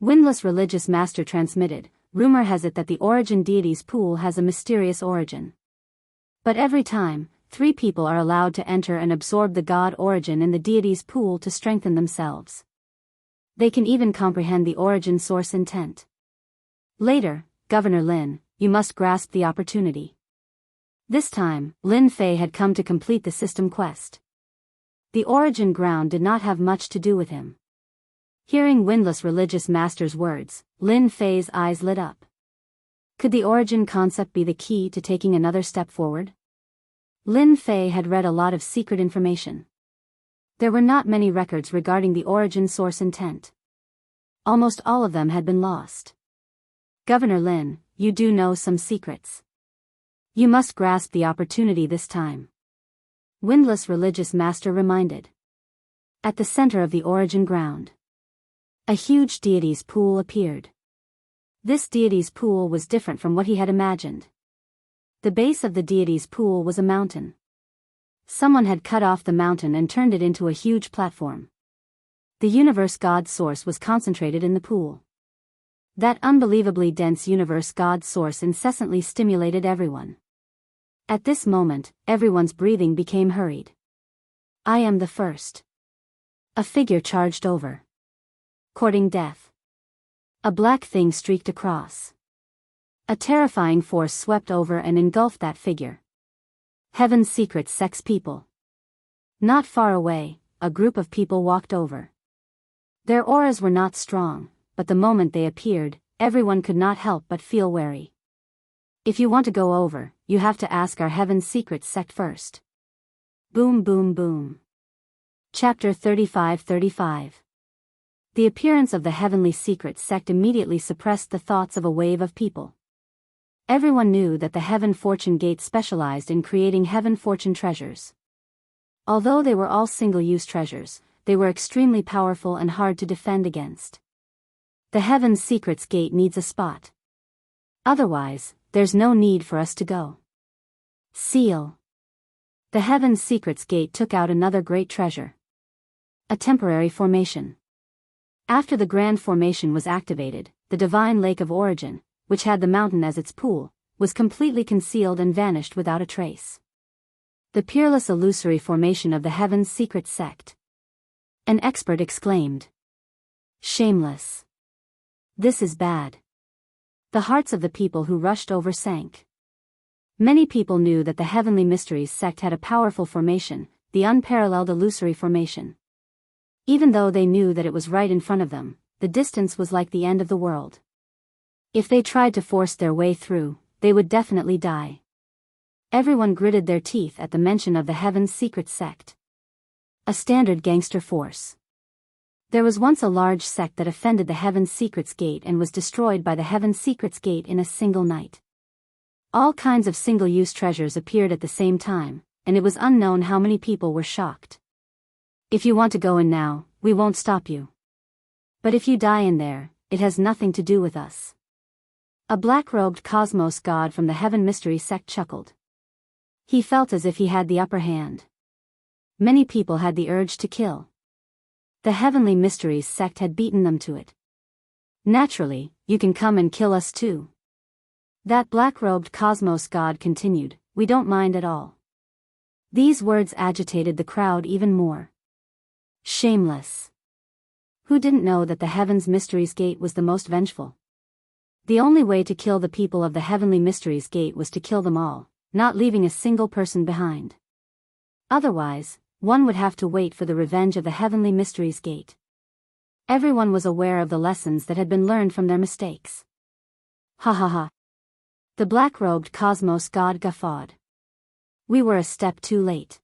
Windless religious master transmitted, rumor has it that the origin deity's pool has a mysterious origin. But every time, 3 people are allowed to enter and absorb the god origin in the deity's pool to strengthen themselves. They can even comprehend the origin source intent. Later, Governor Lin, you must grasp the opportunity. This time, Lin Fei had come to complete the system quest. The origin ground did not have much to do with him. Hearing Windless religious master's words, Lin Fei's eyes lit up. Could the origin concept be the key to taking another step forward? Lin Fei had read a lot of secret information. There were not many records regarding the origin source intent. Almost all of them had been lost. Governor Lin, you do know some secrets. You must grasp the opportunity this time. Windless religious master reminded. At the center of the origin ground, a huge deity's pool appeared. This deity's pool was different from what he had imagined. The base of the deity's pool was a mountain. Someone had cut off the mountain and turned it into a huge platform. The universe God source was concentrated in the pool. That unbelievably dense universe God source incessantly stimulated everyone. At this moment, everyone's breathing became hurried. I am the first. A figure charged over. Courting death. A black thing streaked across. A terrifying force swept over and engulfed that figure. Heaven's secret sex people. Not far away, a group of people walked over. Their auras were not strong, but the moment they appeared, everyone could not help but feel wary. If you want to go over, you have to ask our Heaven's secret sect first. Boom boom boom. Chapter 35. The appearance of the Heavenly Secret Sect immediately suppressed the thoughts of a wave of people. Everyone knew that the Heaven Fortune Gate specialized in creating Heaven Fortune treasures. Although they were all single-use treasures, they were extremely powerful and hard to defend against. The Heaven Secrets Gate needs a spot. Otherwise, there's no need for us to go. Seal. The Heaven Secrets Gate took out another great treasure. A temporary formation. After the grand formation was activated, the divine lake of origin, which had the mountain as its pool, was completely concealed and vanished without a trace. The peerless illusory formation of the Heaven's secret sect. An expert exclaimed. Shameless. This is bad. The hearts of the people who rushed over sank. Many people knew that the Heavenly Mysteries sect had a powerful formation, the unparalleled illusory formation. Even though they knew that it was right in front of them, the distance was like the end of the world. If they tried to force their way through, they would definitely die. Everyone gritted their teeth at the mention of the Heaven's secret sect. A standard gangster force. There was once a large sect that offended the Heaven's Secrets Gate and was destroyed by the Heaven's Secrets Gate in a single night. All kinds of single-use treasures appeared at the same time, and it was unknown how many people were shocked. If you want to go in now, we won't stop you. But if you die in there, it has nothing to do with us. A black-robed cosmos god from the Heaven Mystery sect chuckled. He felt as if he had the upper hand. Many people had the urge to kill. The Heavenly Mysteries sect had beaten them to it. Naturally, you can come and kill us too. That black-robed cosmos god continued, we don't mind at all. These words agitated the crowd even more. Shameless. Who didn't know that the Heaven's Mysteries Gate was the most vengeful? The only way to kill the people of the Heavenly Mysteries Gate was to kill them all, not leaving a single person behind. Otherwise, one would have to wait for the revenge of the Heavenly Mysteries Gate. Everyone was aware of the lessons that had been learned from their mistakes. Ha ha ha. The black-robed cosmos god guffawed. We were a step too late.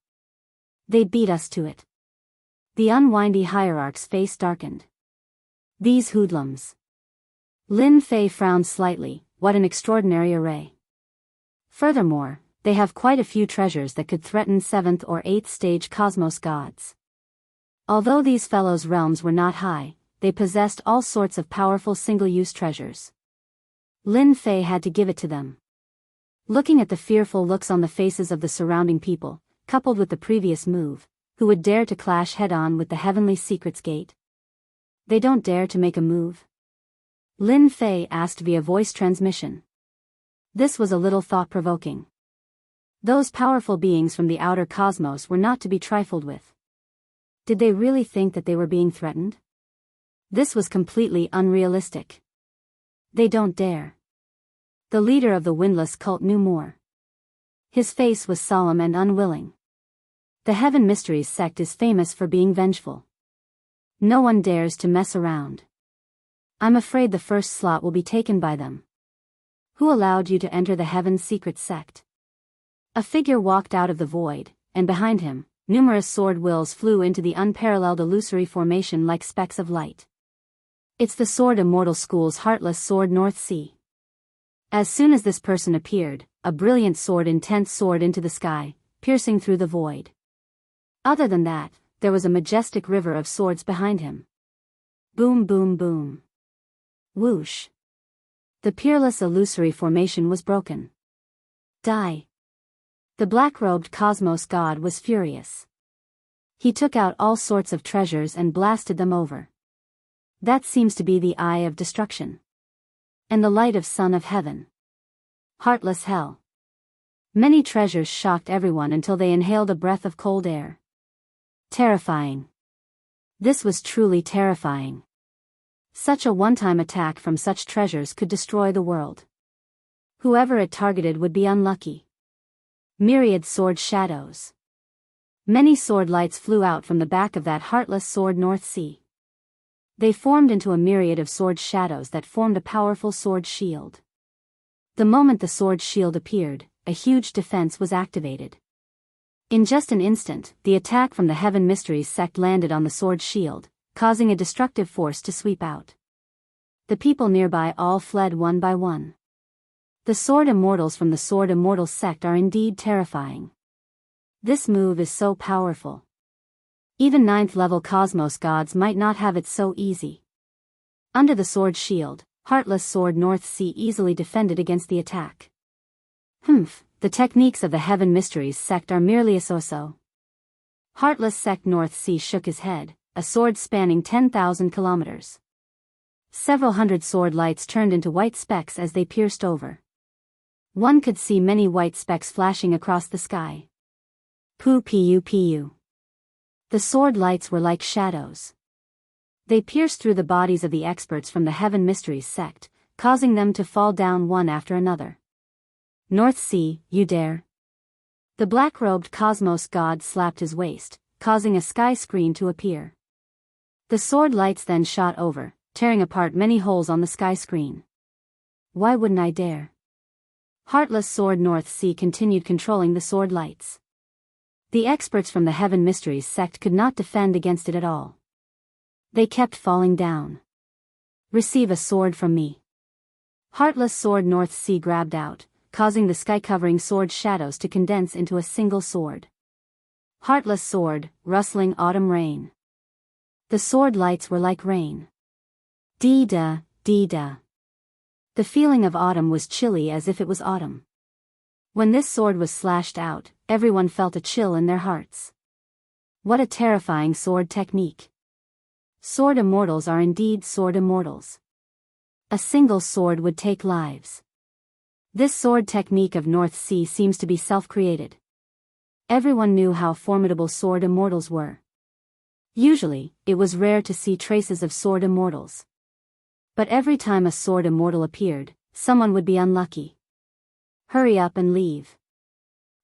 They beat us to it. The unwindy hierarch's face darkened. These hoodlums. Lin Fei frowned slightly, what an extraordinary array. Furthermore, they have quite a few treasures that could threaten 7th or 8th stage cosmos gods. Although these fellows' realms were not high, they possessed all sorts of powerful single-use treasures. Lin Fei had to give it to them. Looking at the fearful looks on the faces of the surrounding people, coupled with the previous move, who would dare to clash head-on with the Heavenly Secrets Gate? They don't dare to make a move? Lin Fei asked via voice transmission. This was a little thought-provoking. Those powerful beings from the outer cosmos were not to be trifled with. Did they really think that they were being threatened? This was completely unrealistic. They don't dare. The leader of the Windless cult knew more. His face was solemn and unwilling. The Heaven Mysteries sect is famous for being vengeful. No one dares to mess around. I'm afraid the first slot will be taken by them. Who allowed you to enter the Heaven Secret sect? A figure walked out of the void, and behind him, numerous sword wills flew into the unparalleled illusory formation like specks of light. It's the Sword Immortal School's Heartless Sword North Sea. As soon as this person appeared, a brilliant sword intense soared into the sky, piercing through the void. Other than that, there was a majestic river of swords behind him. Boom boom boom. Whoosh. The peerless illusory formation was broken. Die. The black-robed cosmos god was furious. He took out all sorts of treasures and blasted them over. That seems to be the eye of destruction. And the light of Son of Heaven. Heartless hell. Many treasures shocked everyone until they inhaled a breath of cold air. Terrifying. This was truly terrifying. Such a one-time attack from such treasures could destroy the world. Whoever it targeted would be unlucky. Myriad sword shadows. Many sword lights flew out from the back of that heartless sword North Sea. They formed into a myriad of sword shadows that formed a powerful sword shield. The moment the sword shield appeared, a huge defense was activated. In just an instant, the attack from the Heaven Mysteries sect landed on the sword shield, causing a destructive force to sweep out. The people nearby all fled one by one. The Sword Immortals from the Sword Immortals sect are indeed terrifying. This move is so powerful. Even 9th-level Cosmos gods might not have it so easy. Under the sword shield, Heartless Sword North Sea easily defended against the attack. The techniques of the Heaven Mysteries sect are merely a so-so. Heartless Sect North Sea shook his head, a sword spanning 10,000 kilometers. Several hundred sword lights turned into white specks as they pierced over. One could see many white specks flashing across the sky. Pu. The sword lights were like shadows. They pierced through the bodies of the experts from the Heaven Mysteries sect, causing them to fall down one after another. North Sea, you dare? The black-robed Cosmos god slapped his waist, causing a sky screen to appear. The sword lights then shot over, tearing apart many holes on the sky screen. Why wouldn't I dare? Heartless Sword North Sea continued controlling the sword lights. The experts from the Heaven Mysteries sect could not defend against it at all. They kept falling down. Receive a sword from me. Heartless Sword North Sea grabbed out, causing the sky-covering sword shadows to condense into a single sword. Heartless Sword, rustling autumn rain. The sword lights were like rain. Dee-da, dee-da. The feeling of autumn was chilly as if it was autumn. When this sword was slashed out, everyone felt a chill in their hearts. What a terrifying sword technique. Sword Immortals are indeed Sword Immortals. A single sword would take lives. This sword technique of North Sea seems to be self-created. Everyone knew how formidable Sword Immortals were. Usually, it was rare to see traces of Sword Immortals. But every time a Sword Immortal appeared, someone would be unlucky. Hurry up and leave.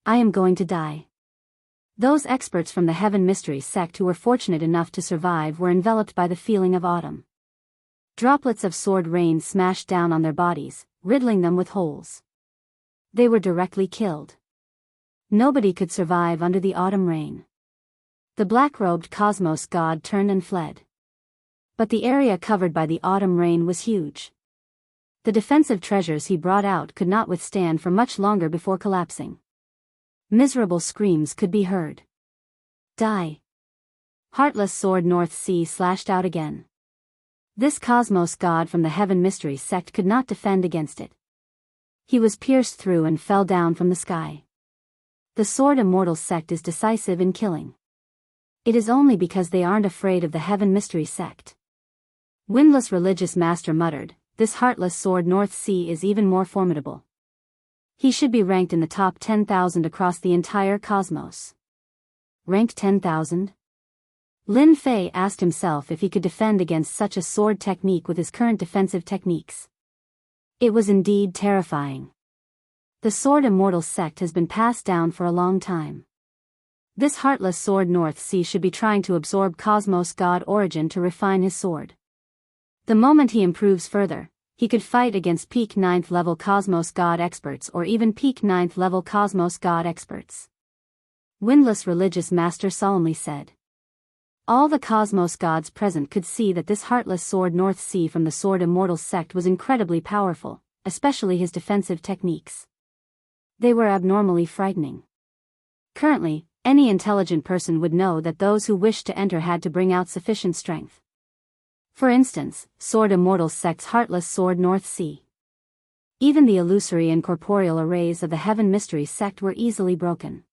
I am going to die. Those experts from the Heaven Mysteries sect who were fortunate enough to survive were enveloped by the feeling of autumn. Droplets of sword rain smashed down on their bodies, riddling them with holes. They were directly killed. Nobody could survive under the autumn rain. The black-robed Cosmos god turned and fled. But the area covered by the autumn rain was huge. The defensive treasures he brought out could not withstand for much longer before collapsing. Miserable screams could be heard. Die. Heartless Sword North Sea slashed out again. This cosmos god from the Heaven Mystery sect could not defend against it. He was pierced through and fell down from the sky. The Sword Immortal sect is decisive in killing. It is only because they aren't afraid of the Heaven Mystery sect. Windless Religious Master muttered, this heartless Sword North Sea is even more formidable. He should be ranked in the top 10,000 across the entire cosmos. Rank 10,000? Lin Fei asked himself if he could defend against such a sword technique with his current defensive techniques. It was indeed terrifying. The Sword Immortal sect has been passed down for a long time. This heartless Sword North Sea should be trying to absorb Cosmos God Origin to refine his sword. The moment he improves further, he could fight against peak 9th level Cosmos God experts or even peak 9th level Cosmos God experts. Windless Religious Master solemnly said. All the Cosmos gods present could see that this heartless Sword North Sea from the Sword Immortal sect was incredibly powerful, especially his defensive techniques. They were abnormally frightening. Currently, any intelligent person would know that those who wished to enter had to bring out sufficient strength. For instance, Sword Immortal sect's heartless Sword North Sea. Even the illusory and corporeal arrays of the Heaven Mystery sect were easily broken.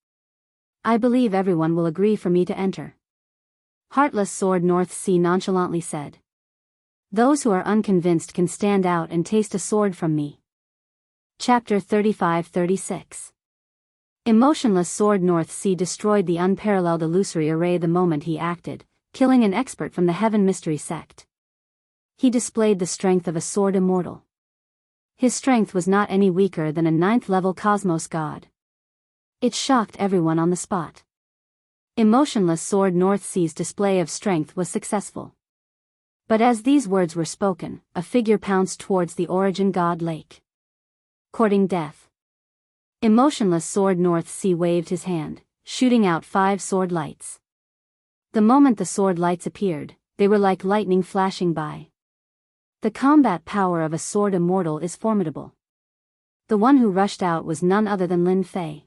I believe everyone will agree for me to enter. Heartless Sword North Sea nonchalantly said. Those who are unconvinced can stand out and taste a sword from me. Chapter 35-36. Emotionless Sword North Sea destroyed the unparalleled illusory array the moment he acted, killing an expert from the Heaven Mystery sect. He displayed the strength of a Sword Immortal. His strength was not any weaker than a 9th level Cosmos God. It shocked everyone on the spot. Emotionless Sword North Sea's display of strength was successful. But as these words were spoken, a figure pounced towards the Origin God Lake. Courting death. Emotionless Sword North Sea waved his hand, shooting out 5 sword lights. The moment the sword lights appeared, they were like lightning flashing by. The combat power of a Sword Immortal is formidable. The one who rushed out was none other than Lin Fei.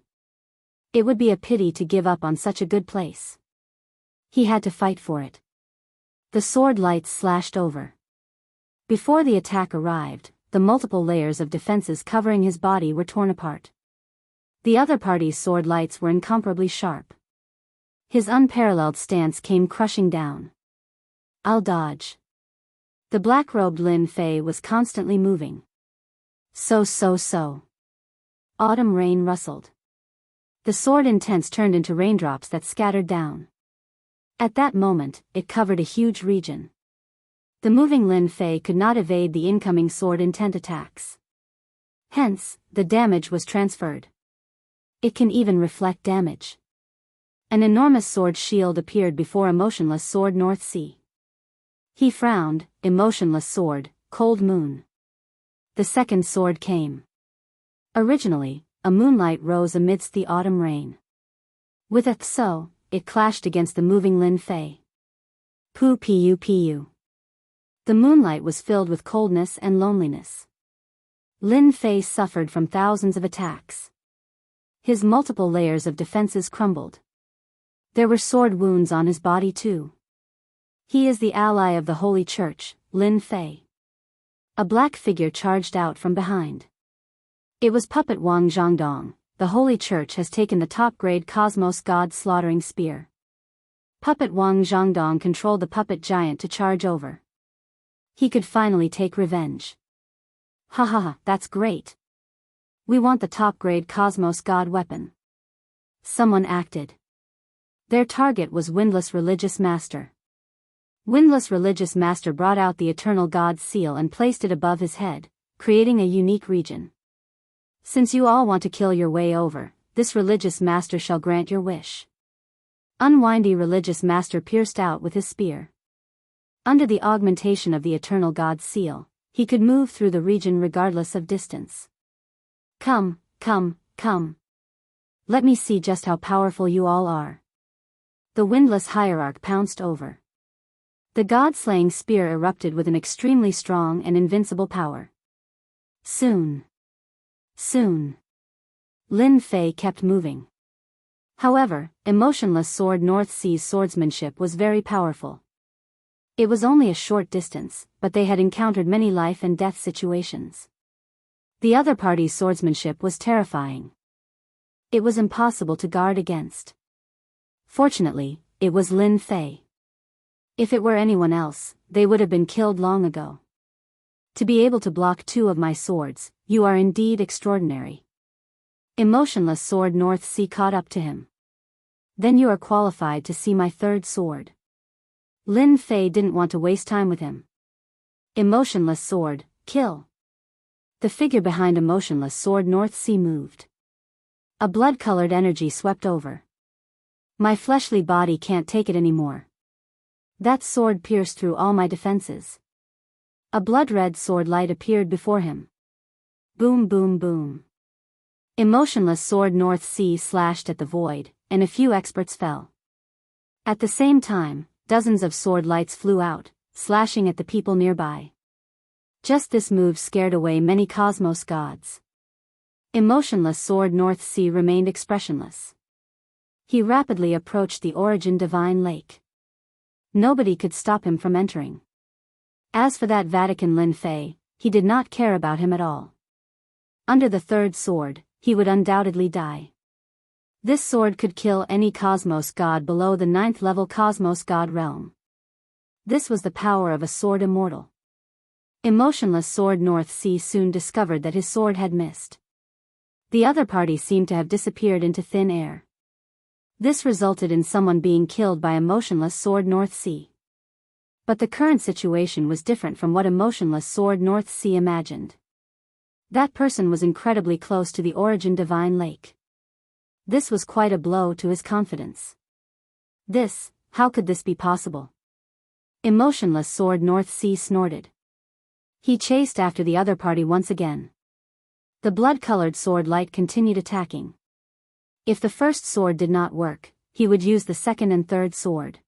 It would be a pity to give up on such a good place. He had to fight for it. The sword lights slashed over. Before the attack arrived, the multiple layers of defenses covering his body were torn apart. The other party's sword lights were incomparably sharp. His unparalleled stance came crushing down. I'll dodge. The black-robed Lin Fei was constantly moving. So. Autumn rain rustled. The sword intense turned into raindrops that scattered down. At that moment, it covered a huge region. The moving Lin Fei could not evade the incoming sword intent attacks. Hence, the damage was transferred. It can even reflect damage. An enormous sword shield appeared before Emotionless Sword North Sea. He frowned, Emotionless Sword, Cold Moon. The second sword came. Originally, a moonlight rose amidst the autumn rain. With a so, it clashed against the moving Lin Fei. Pu. The moonlight was filled with coldness and loneliness. Lin Fei suffered from thousands of attacks. His multiple layers of defenses crumbled. There were sword wounds on his body too. He is the ally of the Holy Church, Lin Fei. A black figure charged out from behind. It was Puppet Wang Zhangdong. The Holy Church has taken the top-grade Cosmos God slaughtering spear. Puppet Wang Zhangdong controlled the puppet giant to charge over. He could finally take revenge. Ha, that's great. We want the top-grade Cosmos God weapon. Someone acted. Their target was Windless Religious Master. Windless Religious Master brought out the Eternal God's seal and placed it above his head, creating a unique region. Since you all want to kill your way over, this Religious Master shall grant your wish. Unwindy Religious Master pierced out with his spear. Under the augmentation of the Eternal God's seal, he could move through the region regardless of distance. Come. Let me see just how powerful you all are. The Windless Hierarch pounced over. The god-slaying spear erupted with an extremely strong and invincible power. Soon. Lin Fei kept moving. However, Emotionless Sword North Sea's swordsmanship was very powerful. It was only a short distance, but they had encountered many life and death situations. The other party's swordsmanship was terrifying. It was impossible to guard against. Fortunately, it was Lin Fei. If it were anyone else, they would have been killed long ago. To be able to block 2 of my swords, you are indeed extraordinary. Emotionless Sword North Sea caught up to him. Then you are qualified to see my 3rd sword. Lin Fei didn't want to waste time with him. Emotionless Sword, kill. The figure behind Emotionless Sword North Sea moved. A blood-colored energy swept over. My fleshly body can't take it anymore. That sword pierced through all my defenses. A blood-red sword light appeared before him. Boom boom boom. Emotionless Sword North Sea slashed at the void, and a few experts fell. At the same time, dozens of sword lights flew out, slashing at the people nearby. Just this move scared away many cosmos gods. Emotionless Sword North Sea remained expressionless. He rapidly approached the Origin Divine Lake. Nobody could stop him from entering. As for that Vatican Lin Fei, he did not care about him at all. Under the 3rd sword, he would undoubtedly die. This sword could kill any cosmos god below the 9th level cosmos god realm. This was the power of a sword immortal. Emotionless Sword North Sea soon discovered that his sword had missed. The other party seemed to have disappeared into thin air. This resulted in someone being killed by Emotionless Sword North Sea. But the current situation was different from what Emotionless Sword North Sea imagined. That person was incredibly close to the Origin Divine Lake. This was quite a blow to his confidence. How could this be possible? Emotionless Sword North Sea snorted. He chased after the other party once again. The blood-colored sword light continued attacking. If the first sword did not work, he would use the 2nd and 3rd sword.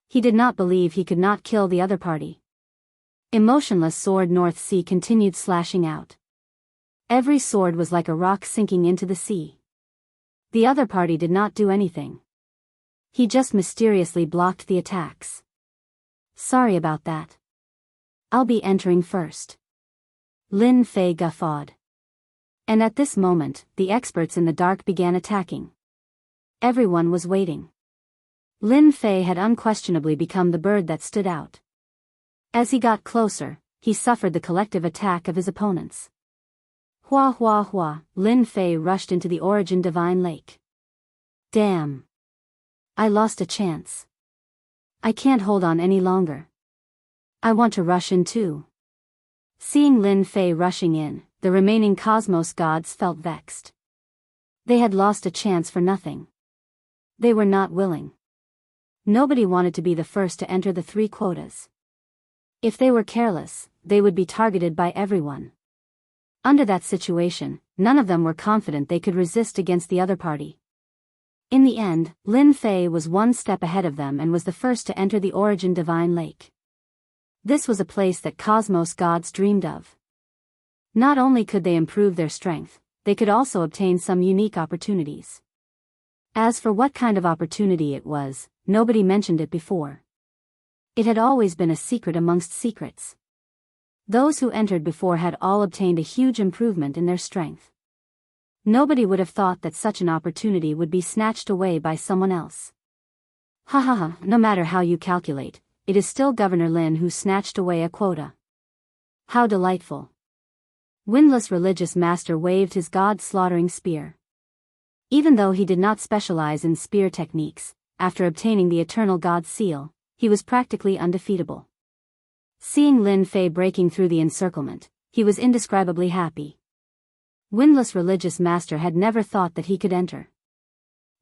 He did not believe he could not kill the other party. Emotionless Sword North Sea continued slashing out. Every sword was like a rock sinking into the sea. The other party did not do anything. He just mysteriously blocked the attacks. Sorry about that. I'll be entering first. Lin Fei guffawed. And at this moment, the experts in the dark began attacking. Everyone was waiting. Lin Fei had unquestionably become the bird that stood out. As he got closer, he suffered the collective attack of his opponents. Hua hua hua, Lin Fei rushed into the Origin Divine Lake. Damn. I lost a chance. I can't hold on any longer. I want to rush in too. Seeing Lin Fei rushing in, the remaining cosmos gods felt vexed. They had lost a chance for nothing. They were not willing. Nobody wanted to be the first to enter the 3 quotas. If they were careless, they would be targeted by everyone. Under that situation, none of them were confident they could resist against the other party. In the end, Lin Fei was 1 step ahead of them and was the first to enter the Origin Divine Lake. This was a place that cosmos gods dreamed of. Not only could they improve their strength, they could also obtain some unique opportunities. As for what kind of opportunity it was, nobody mentioned it before. It had always been a secret amongst secrets. Those who entered before had all obtained a huge improvement in their strength. Nobody would have thought that such an opportunity would be snatched away by someone else. Ha ha ha, no matter how you calculate, it is still Governor Lin who snatched away a quota. How delightful. Windless Religious Master waved his god-slaughtering spear. Even though he did not specialize in spear techniques, after obtaining the Eternal God Seal, he was practically undefeatable. Seeing Lin Fei breaking through the encirclement, he was indescribably happy. Windless Religious Master had never thought that he could enter.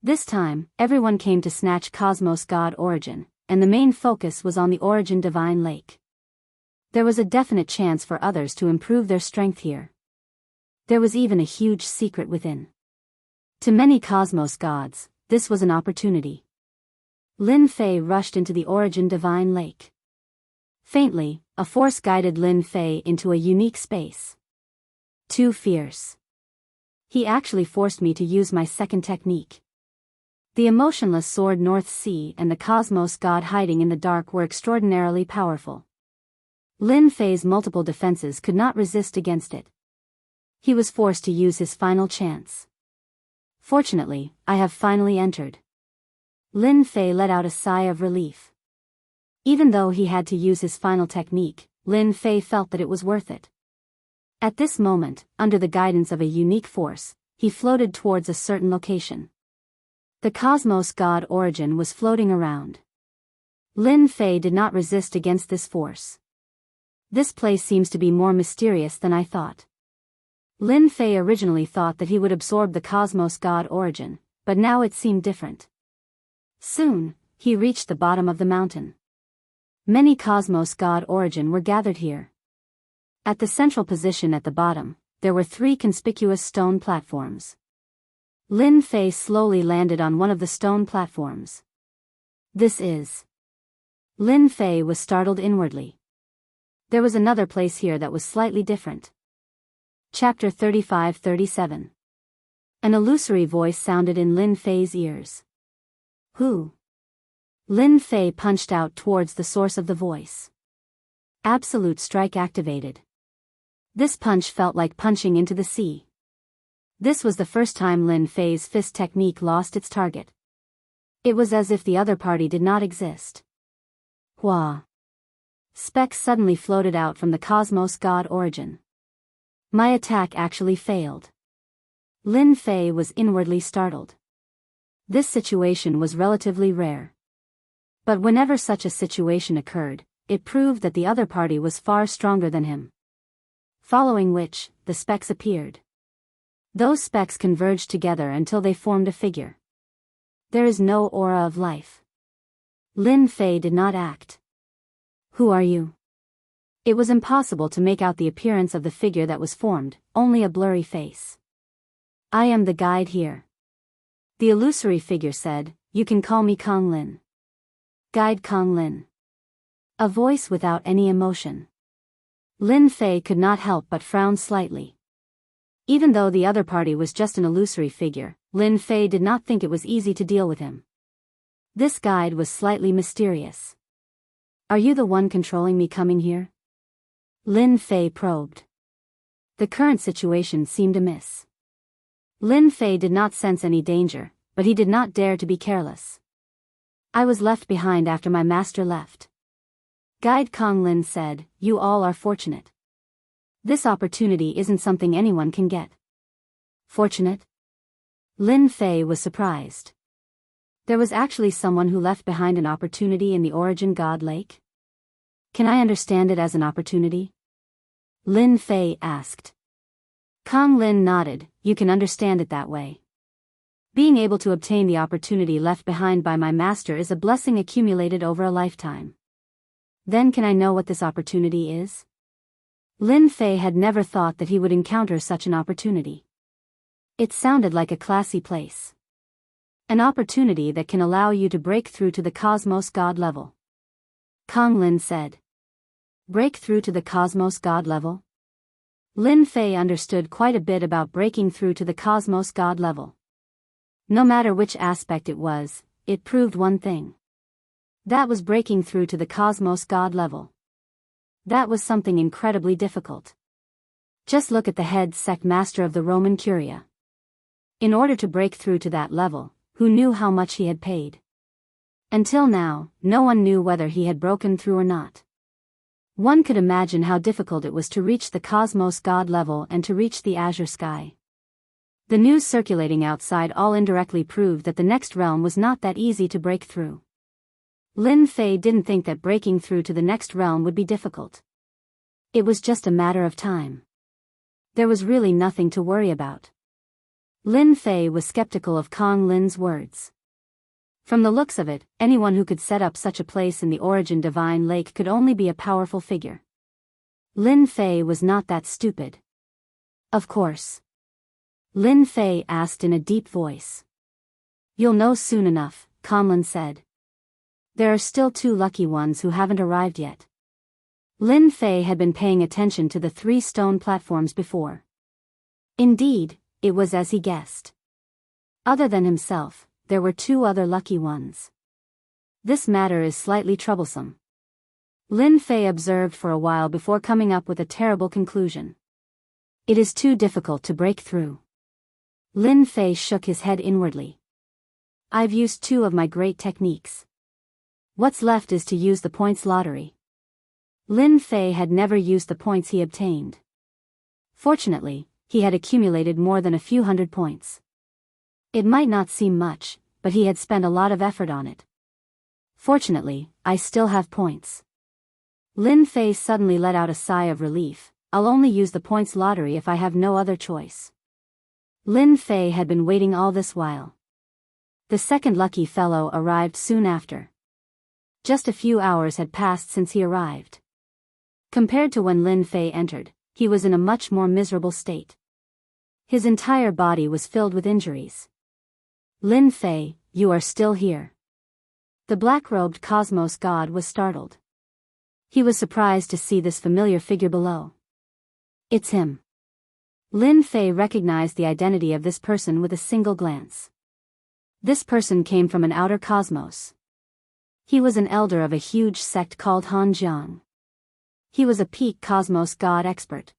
This time, everyone came to snatch Cosmos God Origin, and the main focus was on the Origin Divine Lake. There was a definite chance for others to improve their strength here. There was even a huge secret within. To many Cosmos gods, this was an opportunity. Lin Fei rushed into the Origin Divine Lake. Faintly, a force guided Lin Fei into a unique space. Too fierce. He actually forced me to use my second technique. The emotionless sword North Sea and the cosmos god hiding in the dark were extraordinarily powerful. Lin Fei's multiple defenses could not resist against it. He was forced to use his final chance. Fortunately, I have finally entered. Lin Fei let out a sigh of relief. Even though he had to use his final technique, Lin Fei felt that it was worth it. At this moment, under the guidance of a unique force, he floated towards a certain location. The cosmos god Origin was floating around. Lin Fei did not resist against this force. This place seems to be more mysterious than I thought. Lin Fei originally thought that he would absorb the cosmos god Origin, but now it seemed different. Soon, he reached the bottom of the mountain. Many cosmos god Origin were gathered here. At the central position at the bottom, there were 3 conspicuous stone platforms. Lin Fei slowly landed on one of the stone platforms. This is... Lin Fei was startled inwardly. There was another place here that was slightly different. Chapter 35-37. An illusory voice sounded in Lin Fei's ears. Who? Lin Fei punched out towards the source of the voice. Absolute strike activated. This punch felt like punching into the sea. This was the first time Lin Fei's fist technique lost its target. It was as if the other party did not exist. Hua! Specks suddenly floated out from the cosmos god Origin. My attack actually failed. Lin Fei was inwardly startled. This situation was relatively rare. But whenever such a situation occurred, it proved that the other party was far stronger than him. Following which, the specks appeared. Those specks converged together until they formed a figure. There is no aura of life. Lin Fei did not act. Who are you? It was impossible to make out the appearance of the figure that was formed, only a blurry face. I am the guide here. The illusory figure said, you can call me Kong Lin. Guide Kong Lin. A voice without any emotion. Lin Fei could not help but frown slightly. Even though the other party was just an illusory figure, Lin Fei did not think it was easy to deal with him. This guide was slightly mysterious. Are you the one controlling me coming here? Lin Fei probed. The current situation seemed amiss. Lin Fei did not sense any danger, but he did not dare to be careless. I was left behind after my master left. Guide Kong Lin said, you all are fortunate. This opportunity isn't something anyone can get. Fortunate? Lin Fei was surprised. There was actually someone who left behind an opportunity in the Origin God Lake? Can I understand it as an opportunity? Lin Fei asked. Kong Lin nodded, you can understand it that way. Being able to obtain the opportunity left behind by my master is a blessing accumulated over a lifetime. Then can I know what this opportunity is? Lin Fei had never thought that he would encounter such an opportunity. It sounded like a classy place. An opportunity that can allow you to break through to the cosmos god level. Kong Lin said. Break through to the cosmos god level? Lin Fei understood quite a bit about breaking through to the cosmos god level. No matter which aspect it was, it proved one thing. That was breaking through to the cosmos god level. That was something incredibly difficult. Just look at the head sect master of the Roman Curia. In order to break through to that level, who knew how much he had paid? Until now, no one knew whether he had broken through or not. One could imagine how difficult it was to reach the cosmos god level and to reach the azure sky. The news circulating outside all indirectly proved that the next realm was not that easy to break through. Lin Fei didn't think that breaking through to the next realm would be difficult. It was just a matter of time. There was really nothing to worry about. Lin Fei was skeptical of Kong Lin's words. From the looks of it, anyone who could set up such a place in the Origin Divine Lake could only be a powerful figure. Lin Fei was not that stupid. Of course. Lin Fei asked in a deep voice. You'll know soon enough, Kong Lin said. There are still 2 lucky ones who haven't arrived yet. Lin Fei had been paying attention to the 3 stone platforms before. Indeed, it was as he guessed. Other than himself, there were 2 other lucky ones. This matter is slightly troublesome. Lin Fei observed for a while before coming up with a terrible conclusion. It is too difficult to break through. Lin Fei shook his head inwardly. I've used 2 of my great techniques. What's left is to use the points lottery. Lin Fei had never used the points he obtained. Fortunately, he had accumulated more than a few hundred points. It might not seem much, but he had spent a lot of effort on it. Fortunately, I still have points. Lin Fei suddenly let out a sigh of relief. I'll only use the points lottery if I have no other choice. Lin Fei had been waiting all this while. The second lucky fellow arrived soon after. Just a few hours had passed since he arrived. Compared to when Lin Fei entered, he was in a much more miserable state. His entire body was filled with injuries. Lin Fei, you are still here. The black-robed cosmos god was startled. He was surprised to see this familiar figure below. It's him. Lin Fei recognized the identity of this person with a single glance. This person came from an outer cosmos. He was an elder of a huge sect called Hanjiang. He was a peak cosmos god expert.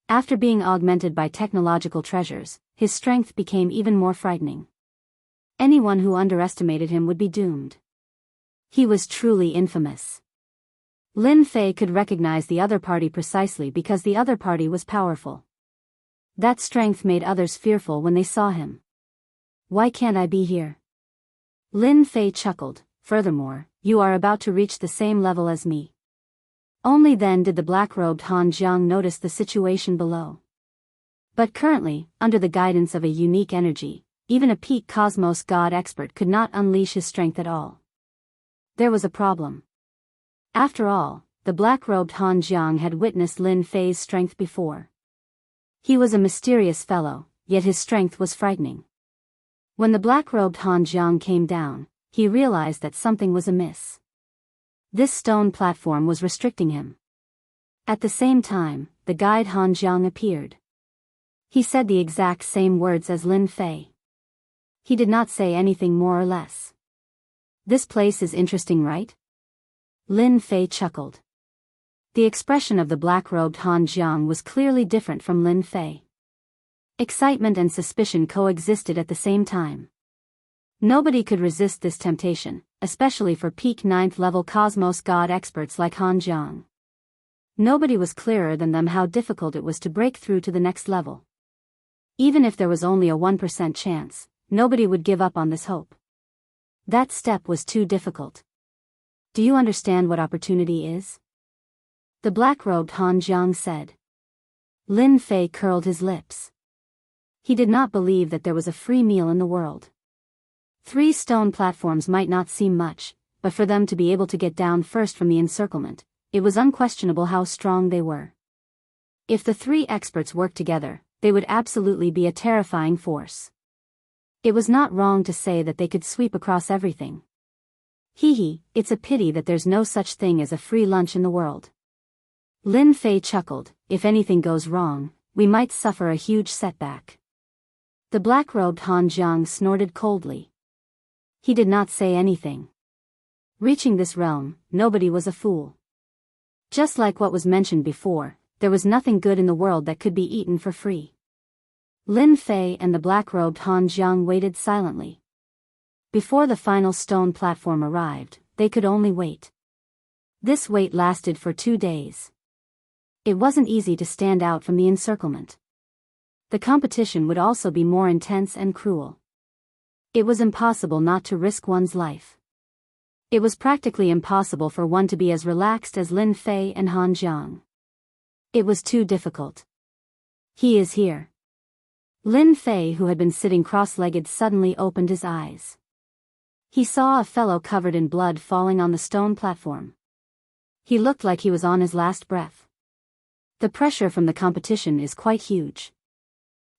After being augmented by technological treasures, his strength became even more frightening. Anyone who underestimated him would be doomed. He was truly infamous. Lin Fei could recognize the other party precisely because the other party was powerful. That strength made others fearful when they saw him. Why can't I be here? Lin Fei chuckled. Furthermore, you are about to reach the same level as me. Only then did the black-robed Han Jiang notice the situation below. But currently, under the guidance of a unique energy, even a peak cosmos god expert could not unleash his strength at all. There was a problem. After all, the black-robed Han Jiang had witnessed Lin Fei's strength before. He was a mysterious fellow, yet his strength was frightening. When the black-robed Han Jiang came down, he realized that something was amiss. This stone platform was restricting him. At the same time, the guide Han Jiang appeared. He said the exact same words as Lin Fei. He did not say anything more or less. This place is interesting, right? Lin Fei chuckled. The expression of the black-robed Han Jiang was clearly different from Lin Fei. Excitement and suspicion coexisted at the same time. Nobody could resist this temptation, especially for peak 9th level cosmos god experts like Han Jiang. Nobody was clearer than them how difficult it was to break through to the next level. Even if there was only a 1% chance, nobody would give up on this hope. That step was too difficult. Do you understand what opportunity is? The black-robed Han Jiang said. Lin Fei curled his lips. He did not believe that there was a free meal in the world. 3 stone platforms might not seem much, but for them to be able to get down first from the encirclement, it was unquestionable how strong they were. If the 3 experts worked together, they would absolutely be a terrifying force. It was not wrong to say that they could sweep across everything. Hee, it's a pity that there's no such thing as a free lunch in the world. Lin Fei chuckled. If anything goes wrong, we might suffer a huge setback. The black-robed Han Jiang snorted coldly. He did not say anything. Reaching this realm, nobody was a fool. Just like what was mentioned before, there was nothing good in the world that could be eaten for free. Lin Fei and the black-robed Han Jiang waited silently. Before the final stone platform arrived, they could only wait. This wait lasted for 2 days. It wasn't easy to stand out from the encirclement. The competition would also be more intense and cruel. It was impossible not to risk one's life. It was practically impossible for one to be as relaxed as Lin Fei and Han Jiang. It was too difficult. He is here. Lin Fei, who had been sitting cross-legged, suddenly opened his eyes. He saw a fellow covered in blood falling on the stone platform. He looked like he was on his last breath. The pressure from the competition is quite huge.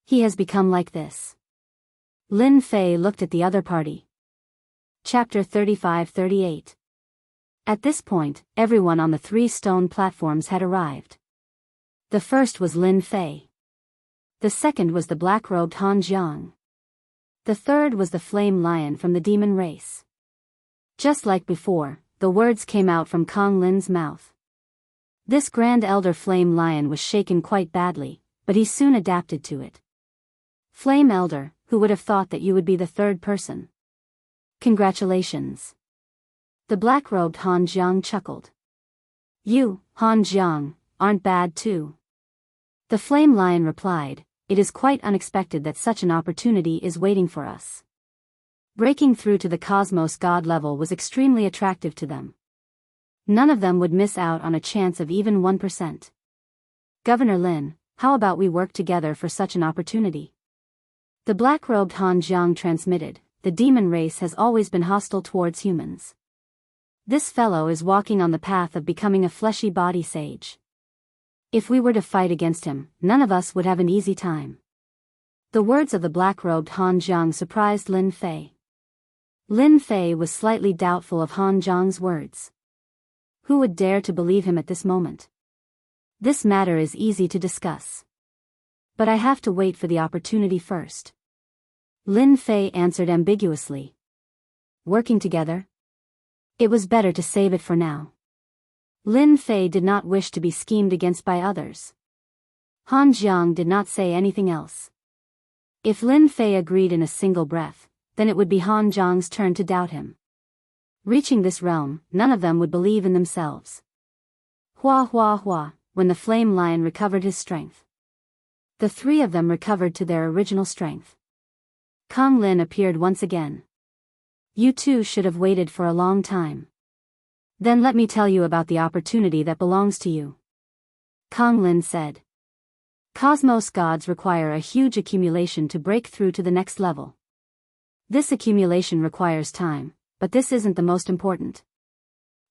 He has become like this. Lin Fei looked at the other party. Chapter 35-38. At this point, everyone on the 3 stone platforms had arrived. The first was Lin Fei. The second was the black-robed Han Jiang. The third was the flame lion from the demon race. Just like before, the words came out from Kong Lin's mouth. This grand elder flame lion was shaken quite badly, but he soon adapted to it. Flame elder, who would have thought that you would be the third person? Congratulations. The black-robed Han Jiang chuckled. You, Han Jiang, aren't bad too. The flame lion replied, it is quite unexpected that such an opportunity is waiting for us. Breaking through to the cosmos god level was extremely attractive to them. None of them would miss out on a chance of even 1%. Governor Lin, how about we work together for such an opportunity? The black-robed Han Jiang transmitted, the demon race has always been hostile towards humans. This fellow is walking on the path of becoming a fleshy body sage. If we were to fight against him, none of us would have an easy time. The words of the black-robed Han Jiang surprised Lin Fei. Lin Fei was slightly doubtful of Han Jiang's words. Who would dare to believe him at this moment? This matter is easy to discuss. But I have to wait for the opportunity first. Lin Fei answered ambiguously. Working together? It was better to save it for now. Lin Fei did not wish to be schemed against by others. Han Jiang did not say anything else. If Lin Fei agreed in a single breath, then it would be Han Jiang's turn to doubt him. Reaching this realm, none of them would believe in themselves. Hua hua hua, when the flame lion recovered his strength. The three of them recovered to their original strength. Kong Lin appeared once again. You two should have waited for a long time. Then let me tell you about the opportunity that belongs to you. Kong Lin said. Cosmos gods require a huge accumulation to break through to the next level. This accumulation requires time, but this isn't the most important.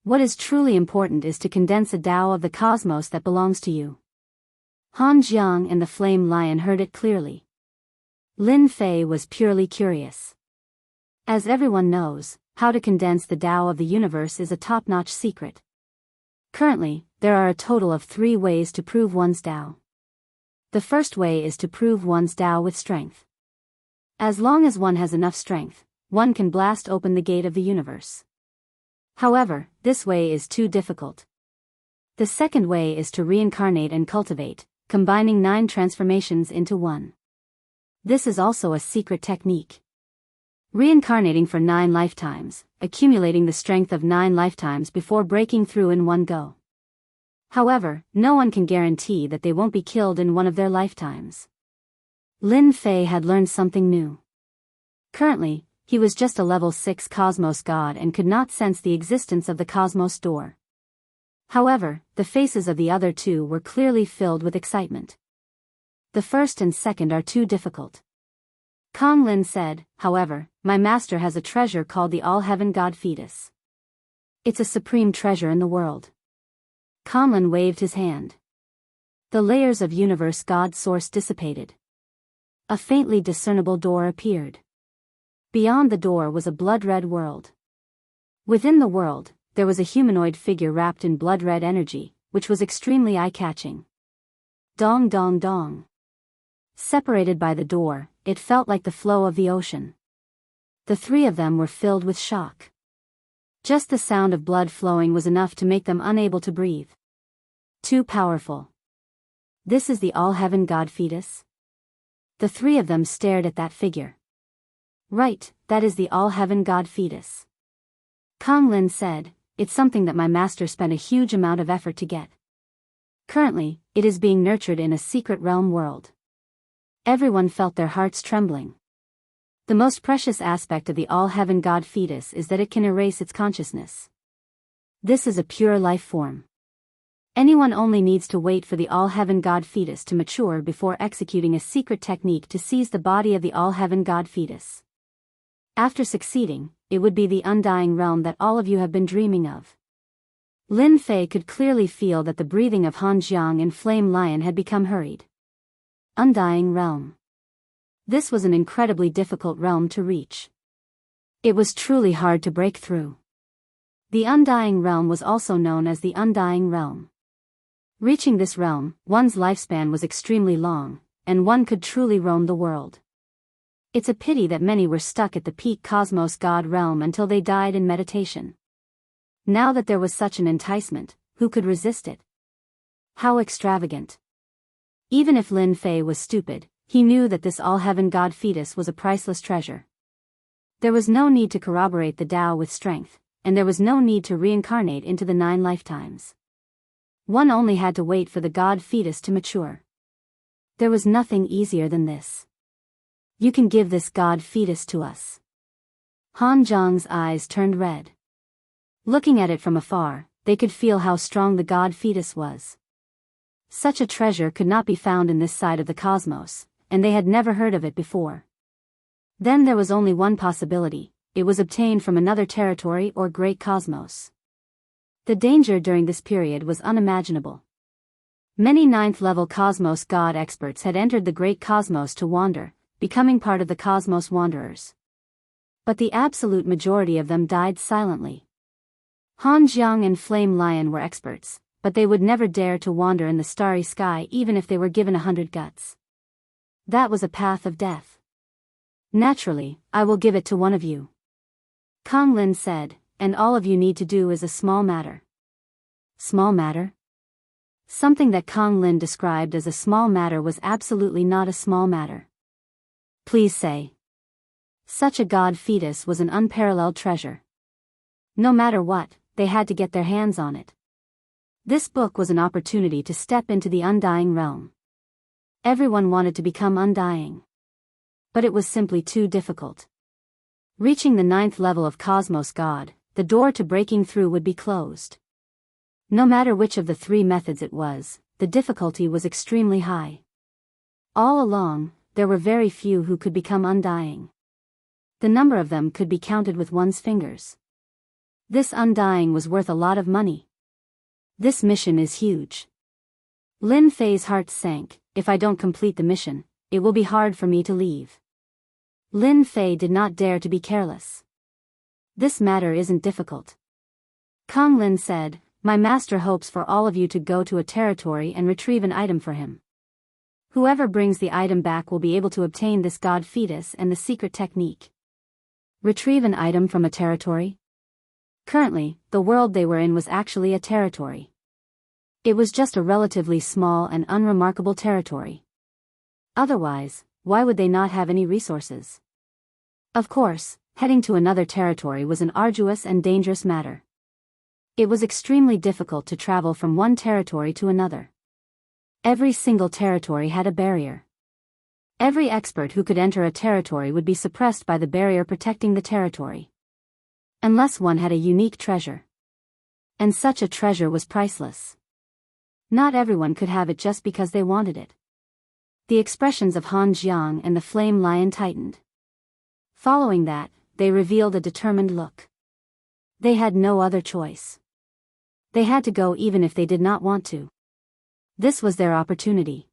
What is truly important is to condense a Tao of the cosmos that belongs to you. Han Jiang and the flame lion heard it clearly. Lin Fei was purely curious. As everyone knows, how to condense the Tao of the universe is a top-notch secret. Currently, there are a total of 3 ways to prove one's Tao. The first way is to prove one's Tao with strength. As long as one has enough strength, one can blast open the gate of the universe. However, this way is too difficult. The second way is to reincarnate and cultivate, combining 9 transformations into one. This is also a secret technique. Reincarnating for 9 lifetimes, accumulating the strength of 9 lifetimes before breaking through in one go. However, no one can guarantee that they won't be killed in one of their lifetimes. Lin Fei had learned something new. Currently, he was just a level 6 cosmos god and could not sense the existence of the cosmos door. However, the faces of the other 2 were clearly filled with excitement. The first and second are too difficult. Kong Lin said, however, my master has a treasure called the All-Heaven God Fetus. It's a supreme treasure in the world. Kong Lin waved his hand. The layers of universe God source dissipated. A faintly discernible door appeared. Beyond the door was a blood-red world. Within the world, there was a humanoid figure wrapped in blood-red energy, which was extremely eye-catching. Dong dong dong. Separated by the door, it felt like the flow of the ocean. The 3 of them were filled with shock. Just the sound of blood flowing was enough to make them unable to breathe. Too powerful. This is the All-Heaven God Fetus? The 3 of them stared at that figure. Right, that is the All-Heaven God Fetus. Kong Lin said, it's something that my master spent a huge amount of effort to get. Currently, it is being nurtured in a secret realm world. Everyone felt their hearts trembling. The most precious aspect of the All-Heaven God Fetus is that it can erase its consciousness. This is a pure life form. Anyone only needs to wait for the All-Heaven God Fetus to mature before executing a secret technique to seize the body of the All-Heaven God Fetus. After succeeding, it would be the undying realm that all of you have been dreaming of. Lin Fei could clearly feel that the breathing of Han Jiang and Flame Lion had become hurried. Undying realm. This was an incredibly difficult realm to reach. It was truly hard to break through. The undying realm was also known as the undying realm. Reaching this realm, one's lifespan was extremely long, and one could truly roam the world. It's a pity that many were stuck at the peak cosmos god realm until they died in meditation. Now that there was such an enticement, who could resist it? How extravagant. Even if Lin Fei was stupid, he knew that this all-heaven god fetus was a priceless treasure. There was no need to corroborate the Tao with strength, and there was no need to reincarnate into the 9 lifetimes. One only had to wait for the god fetus to mature. There was nothing easier than this. You can give this god fetus to us. Han Zhang's eyes turned red. Looking at it from afar, they could feel how strong the god fetus was. Such a treasure could not be found in this side of the cosmos, and they had never heard of it before. Then there was only one possibility: it was obtained from another territory or great cosmos. The danger during this period was unimaginable. Many 9th-level cosmos god experts had entered the great cosmos to wander, becoming part of the cosmos wanderers. But the absolute majority of them died silently. Han Jiang and Flame Lion were experts, but they would never dare to wander in the starry sky even if they were given 100 guts. That was a path of death. Naturally, I will give it to one of you. Kang Lin said, and all of you need to do is a small matter. Small matter? Something that Kang Lin described as a small matter was absolutely not a small matter. Please say. Such a god fetus was an unparalleled treasure. No matter what, they had to get their hands on it. This book was an opportunity to step into the undying realm. Everyone wanted to become undying. But it was simply too difficult. Reaching the 9th level of Cosmos God, the door to breaking through would be closed. No matter which of the 3 methods it was, the difficulty was extremely high. All along, there were very few who could become undying. The number of them could be counted with one's fingers. This undying was worth a lot of money. This mission is huge. Lin Fei's heart sank. If I don't complete the mission, it will be hard for me to leave. Lin Fei did not dare to be careless. This matter isn't difficult. Kang Lin said, my master hopes for all of you to go to a territory and retrieve an item for him. Whoever brings the item back will be able to obtain this god fetus and the secret technique. Retrieve an item from a territory? Currently, the world they were in was actually a territory. It was just a relatively small and unremarkable territory. Otherwise, why would they not have any resources? Of course, heading to another territory was an arduous and dangerous matter. It was extremely difficult to travel from one territory to another. Every single territory had a barrier. Every expert who could enter a territory would be suppressed by the barrier protecting the territory. Unless one had a unique treasure. And such a treasure was priceless. Not everyone could have it just because they wanted it. The expressions of Han Jiang and the Flame Lion tightened. Following that, they revealed a determined look. They had no other choice. They had to go even if they did not want to. This was their opportunity.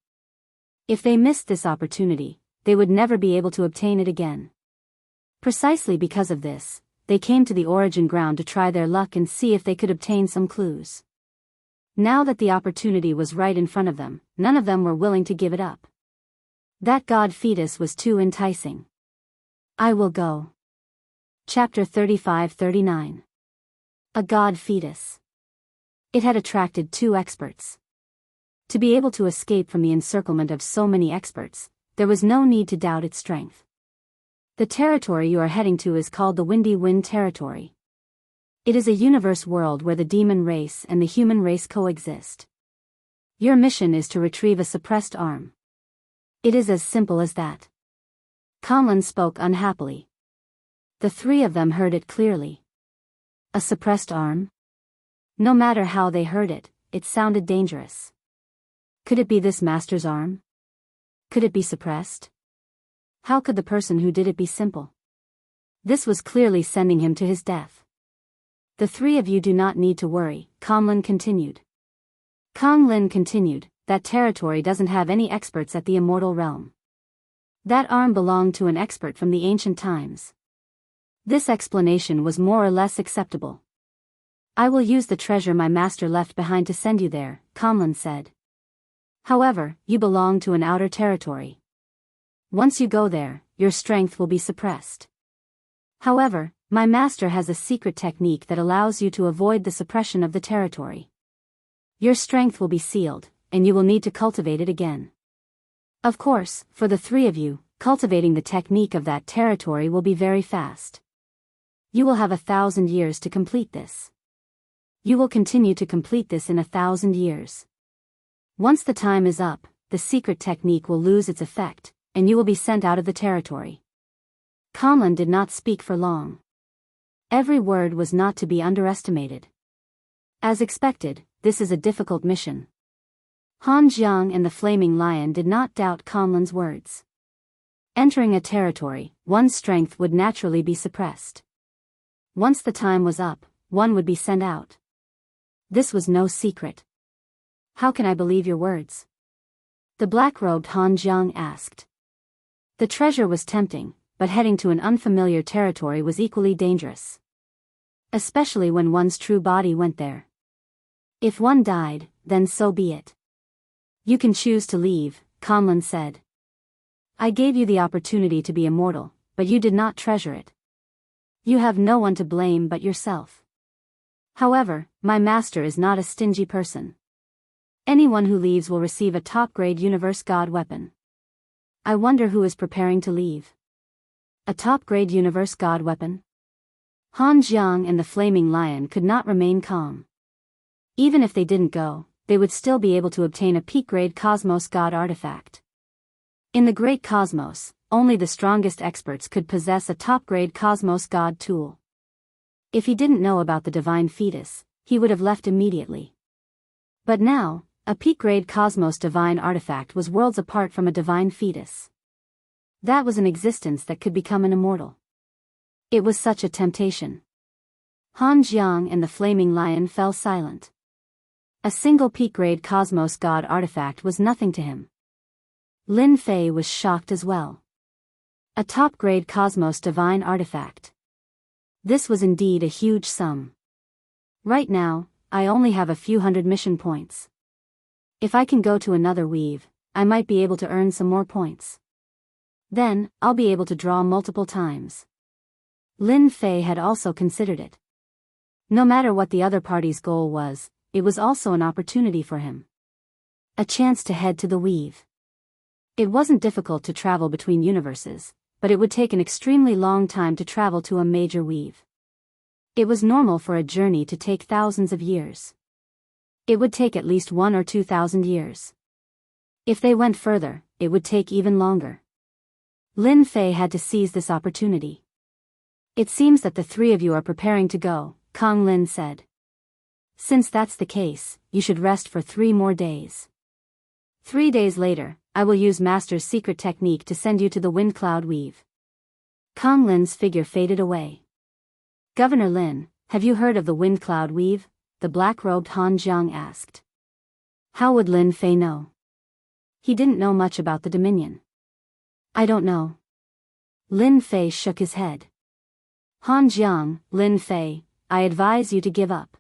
If they missed this opportunity, they would never be able to obtain it again. Precisely because of this, they came to the origin ground to try their luck and see if they could obtain some clues. Now that the opportunity was right in front of them, none of them were willing to give it up. That god fetus was too enticing. I will go. Chapter 35-39. A god fetus. It had attracted 2 experts. To be able to escape from the encirclement of so many experts, there was no need to doubt its strength. The territory you are heading to is called the Windy Wind Territory. It is a universe world where the demon race and the human race coexist. Your mission is to retrieve a suppressed arm. It is as simple as that. Conlon spoke unhappily. The 3 of them heard it clearly. A suppressed arm? No matter how they heard it, it sounded dangerous. Could it be this master's arm? Could it be suppressed? How could the person who did it be simple? This was clearly sending him to his death. The 3 of you do not need to worry, Conlon continued. Kang Lin continued, that territory doesn't have any experts at the immortal realm. That arm belonged to an expert from the ancient times. This explanation was more or less acceptable. I will use the treasure my master left behind to send you there, Conlon said. However, you belong to an outer territory. Once you go there, your strength will be suppressed. However, my master has a secret technique that allows you to avoid the suppression of the territory. Your strength will be sealed, and you will need to cultivate it again. Of course, for the three of you, cultivating the technique of that territory will be very fast. You will have 1,000 years to complete this. You will continue to complete this in 1,000 years. Once the time is up, the secret technique will lose its effect, and you will be sent out of the territory. Conlin did not speak for long. Every word was not to be underestimated. As expected, this is a difficult mission. Han Jiang and the Flaming Lion did not doubt Conlin's words. Entering a territory, one's strength would naturally be suppressed. Once the time was up, one would be sent out. This was no secret. How can I believe your words? The black-robed Han Jiang asked. The treasure was tempting, but heading to an unfamiliar territory was equally dangerous. Especially when one's true body went there. If one died, then so be it. You can choose to leave, Conlin said. I gave you the opportunity to be immortal, but you did not treasure it. You have no one to blame but yourself. However, my master is not a stingy person. Anyone who leaves will receive a top-grade Universe God weapon. I wonder who is preparing to leave. A top-grade Universe God weapon? Han Jiang and the Flaming Lion could not remain calm. Even if they didn't go, they would still be able to obtain a peak-grade Cosmos God artifact. In the Great Cosmos, only the strongest experts could possess a top-grade Cosmos God tool. If he didn't know about the Divine Fetus, he would have left immediately. But now, a peak-grade Cosmos Divine artifact was worlds apart from a Divine Fetus. That was an existence that could become an immortal. It was such a temptation. Han Jiang and the Flaming Lion fell silent. A single peak-grade Cosmos God artifact was nothing to him. Lin Fei was shocked as well. A top-grade Cosmos Divine artifact. This was indeed a huge sum. Right now, I only have a few hundred mission points. If I can go to another weave, I might be able to earn some more points. Then, I'll be able to draw multiple times. Lin Fei had also considered it. No matter what the other party's goal was, it was also an opportunity for him. A chance to head to the weave. It wasn't difficult to travel between universes, but it would take an extremely long time to travel to a major weave. It was normal for a journey to take thousands of years. It would take at least 1,000 or 2,000 years. If they went further, it would take even longer. Lin Fei had to seize this opportunity. It seems that the three of you are preparing to go, Kong Lin said. Since that's the case, you should rest for 3 more days. 3 days later, I will use Master's secret technique to send you to the Wind Cloud Weave. Kong Lin's figure faded away. Governor Lin, have you heard of the Wind Cloud Weave? The black-robed Han Jiang asked. How would Lin Fei know? He didn't know much about the Dominion. I don't know. Lin Fei shook his head. Han Jiang, Lin Fei, I advise you to give up.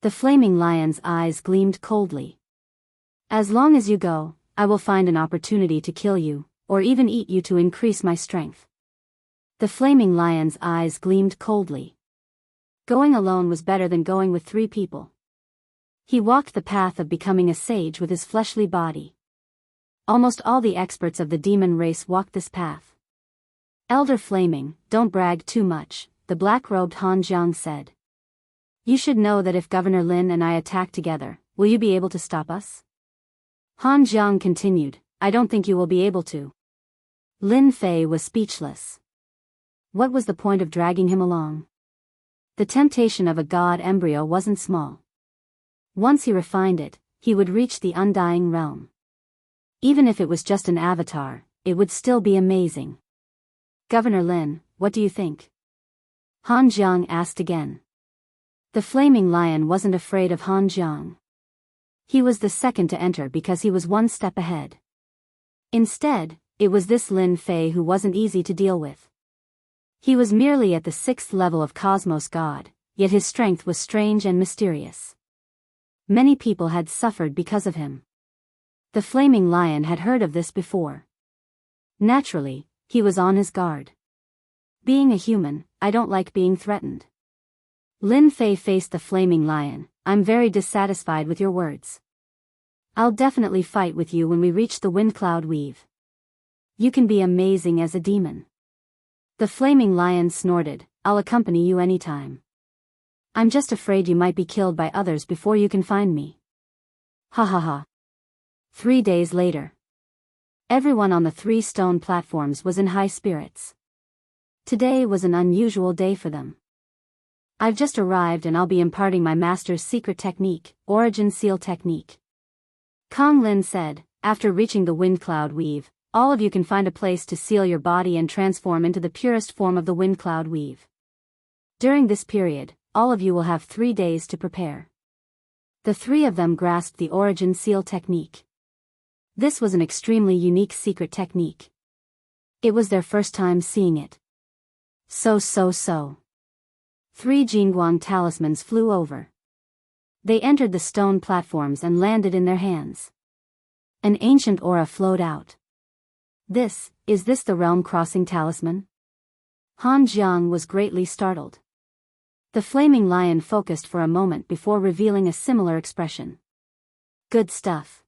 The Flaming Lion's eyes gleamed coldly. As long as you go, I will find an opportunity to kill you, or even eat you to increase my strength. The Flaming Lion's eyes gleamed coldly. Going alone was better than going with 3 people. He walked the path of becoming a sage with his fleshly body. Almost all the experts of the demon race walked this path. Elder Flaming, don't brag too much, the black-robed Han Jiang said. You should know that if Governor Lin and I attack together, will you be able to stop us? Han Jiang continued, I don't think you will be able to. Lin Fei was speechless. What was the point of dragging him along? The temptation of a god embryo wasn't small. Once he refined it, he would reach the undying realm. Even if it was just an avatar, it would still be amazing. Governor Lin, what do you think? Han Jiang asked again. The Flaming Lion wasn't afraid of Han Jiang. He was the second to enter because he was 1 step ahead. Instead, it was this Lin Fei who wasn't easy to deal with. He was merely at the 6th level of Cosmos God, yet his strength was strange and mysterious. Many people had suffered because of him. The Flaming Lion had heard of this before. Naturally, he was on his guard. Being a human, I don't like being threatened. Lin Fei faced the flaming lion. I'm very dissatisfied with your words. I'll definitely fight with you when we reach the wind cloud weave. You can be amazing as a demon. The flaming lion snorted, I'll accompany you anytime. I'm just afraid you might be killed by others before you can find me. Ha ha ha. 3 days later. Everyone on the 3 stone platforms was in high spirits. Today was an unusual day for them. I've just arrived and I'll be imparting my master's secret technique, Origin Seal Technique. Kong Lin said, after reaching the wind cloud weave, all of you can find a place to seal your body and transform into the purest form of the wind cloud weave. During this period, all of you will have 3 days to prepare. The 3 of them grasped the Origin Seal Technique. This was an extremely unique secret technique. It was their first time seeing it. So. 3 Jingguang talismans flew over. They entered the stone platforms and landed in their hands. An ancient aura flowed out. Is this the realm-crossing talisman? Han Jiang was greatly startled. The flaming lion focused for a moment before revealing a similar expression. Good stuff.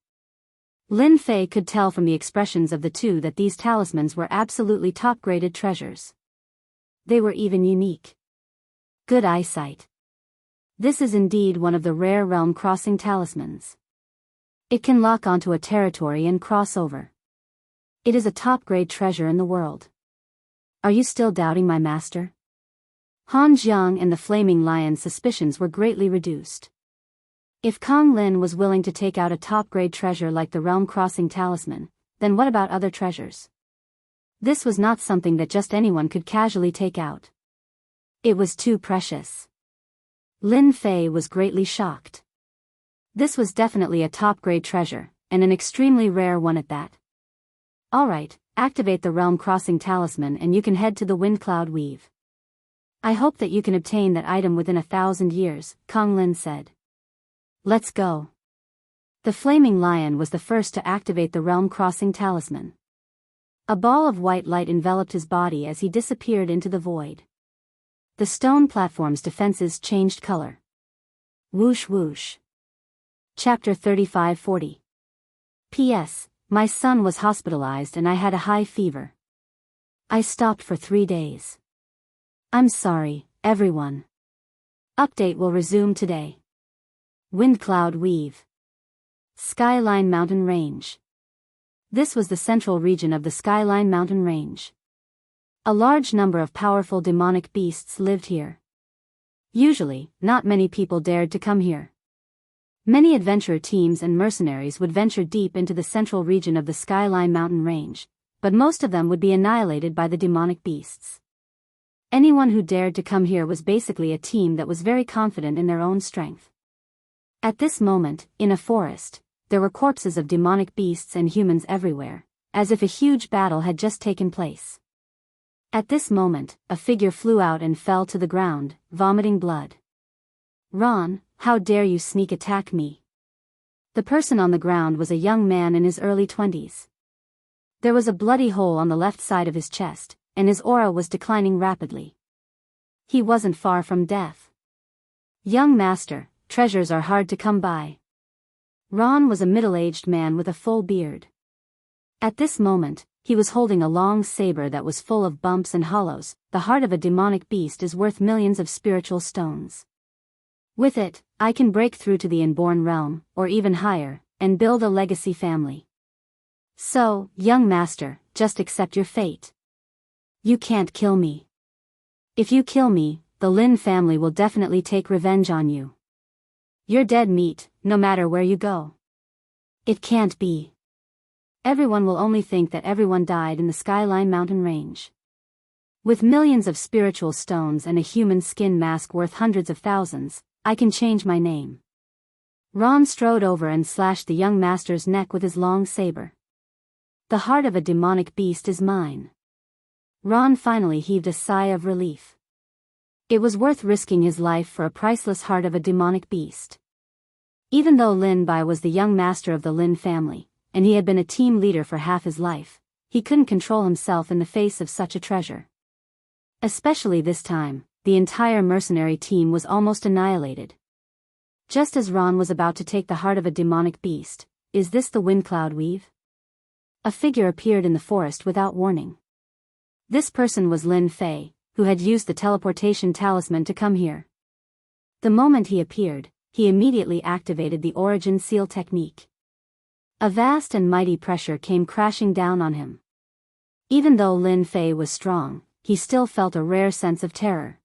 Lin Fei could tell from the expressions of the 2 that these talismans were absolutely top-graded treasures. They were even unique. Good eyesight. This is indeed one of the rare realm-crossing talismans. It can lock onto a territory and cross over. It is a top-grade treasure in the world. Are you still doubting my master? Han Jiang and the flaming lion's suspicions were greatly reduced. If Kong Lin was willing to take out a top-grade treasure like the realm-crossing talisman, then what about other treasures? This was not something that just anyone could casually take out. It was too precious. Lin Fei was greatly shocked. This was definitely a top-grade treasure, and an extremely rare one at that. Alright, activate the realm-crossing talisman and you can head to the wind cloud weave. I hope that you can obtain that item within 1,000 years, Kong Lin said. Let's go. The flaming lion was the first to activate the realm-crossing talisman. A ball of white light enveloped his body as he disappeared into the void. The stone platform's defenses changed color. Whoosh whoosh. Chapter 35-40. P.S. My son was hospitalized and I had a high fever. I stopped for 3 days. I'm sorry, everyone. Update will resume today. Wind cloud weave. Skyline Mountain Range. This was the central region of the Skyline Mountain Range. A large number of powerful demonic beasts lived here. Usually, not many people dared to come here. Many adventurer teams and mercenaries would venture deep into the central region of the Skyline Mountain Range, but most of them would be annihilated by the demonic beasts. Anyone who dared to come here was basically a team that was very confident in their own strength. At this moment, in a forest, there were corpses of demonic beasts and humans everywhere, as if a huge battle had just taken place. At this moment, a figure flew out and fell to the ground, vomiting blood. Ron, how dare you sneak attack me? The person on the ground was a young man in his early 20s. There was a bloody hole on the left side of his chest, and his aura was declining rapidly. He wasn't far from death. Young master, treasures are hard to come by. Ron was a middle-aged man with a full beard. At this moment, he was holding a long saber that was full of bumps and hollows. The heart of a demonic beast is worth millions of spiritual stones. With it, I can break through to the inborn realm, or even higher, and build a legacy family. So, young master, just accept your fate. You can't kill me. If you kill me, the Lin family will definitely take revenge on you. You're dead meat, no matter where you go. It can't be. Everyone will only think that everyone died in the Skyline Mountain Range. With millions of spiritual stones and a human skin mask worth hundreds of thousands, I can change my name. Ron strode over and slashed the young master's neck with his long saber. The heart of a demonic beast is mine. Ron finally heaved a sigh of relief. It was worth risking his life for a priceless heart of a demonic beast. Even though Lin Bai was the young master of the Lin family, and he had been a team leader for half his life, he couldn't control himself in the face of such a treasure. Especially this time, the entire mercenary team was almost annihilated. Just as Ron was about to take the heart of a demonic beast, "Is this the Windcloud Weave?" a figure appeared in the forest without warning. This person was Lin Fei, who had used the teleportation talisman to come here. The moment he appeared, he immediately activated the Origin Seal technique. A vast and mighty pressure came crashing down on him. Even though Lin Fei was strong, he still felt a rare sense of terror.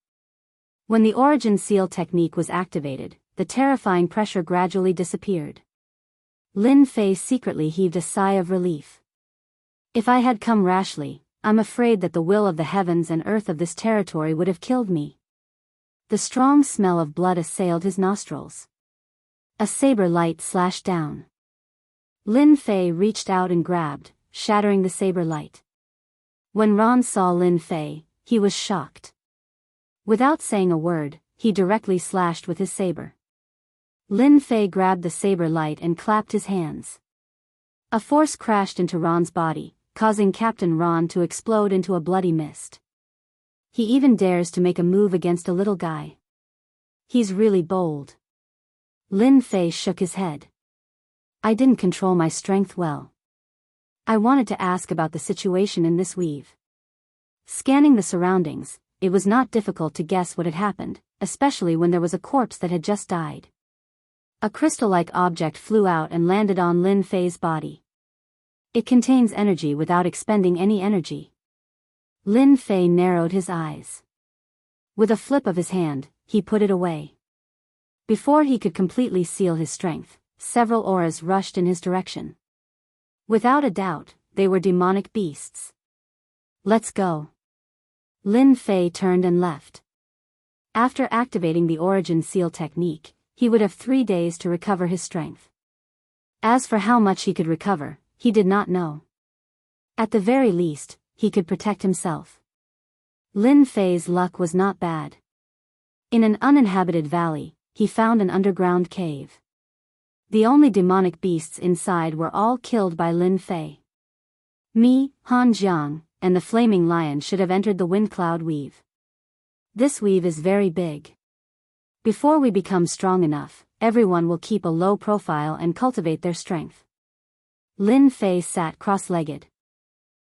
When the Origin Seal technique was activated, the terrifying pressure gradually disappeared. Lin Fei secretly heaved a sigh of relief. "If I had come rashly, I'm afraid that the will of the heavens and earth of this territory would have killed me." The strong smell of blood assailed his nostrils. A saber light slashed down. Lin Fei reached out and grabbed, shattering the saber light. When Ron saw Lin Fei, he was shocked. Without saying a word, he directly slashed with his saber. Lin Fei grabbed the saber light and clapped his hands. A force crashed into Ron's body, causing Captain Ron to explode into a bloody mist. He even dares to make a move against a little guy. He's really bold. Lin Fei shook his head. "I didn't control my strength well. I wanted to ask about the situation in this weave." Scanning the surroundings, it was not difficult to guess what had happened, especially when there was a corpse that had just died. A crystal-like object flew out and landed on Lin Fei's body. It contains energy without expending any energy. Lin Fei narrowed his eyes. With a flip of his hand, he put it away. Before he could completely seal his strength, several auras rushed in his direction. Without a doubt, they were demonic beasts. "Let's go." Lin Fei turned and left. After activating the Origin Seal technique, he would have 3 days to recover his strength. As for how much he could recover, he did not know. At the very least, he could protect himself. Lin Fei's luck was not bad. In an uninhabited valley, he found an underground cave. The only demonic beasts inside were all killed by Lin Fei. Mi, Han Jiang, and the flaming lion should have entered the Windcloud Weave. This weave is very big. Before we become strong enough, everyone will keep a low profile and cultivate their strength. Lin Fei sat cross-legged.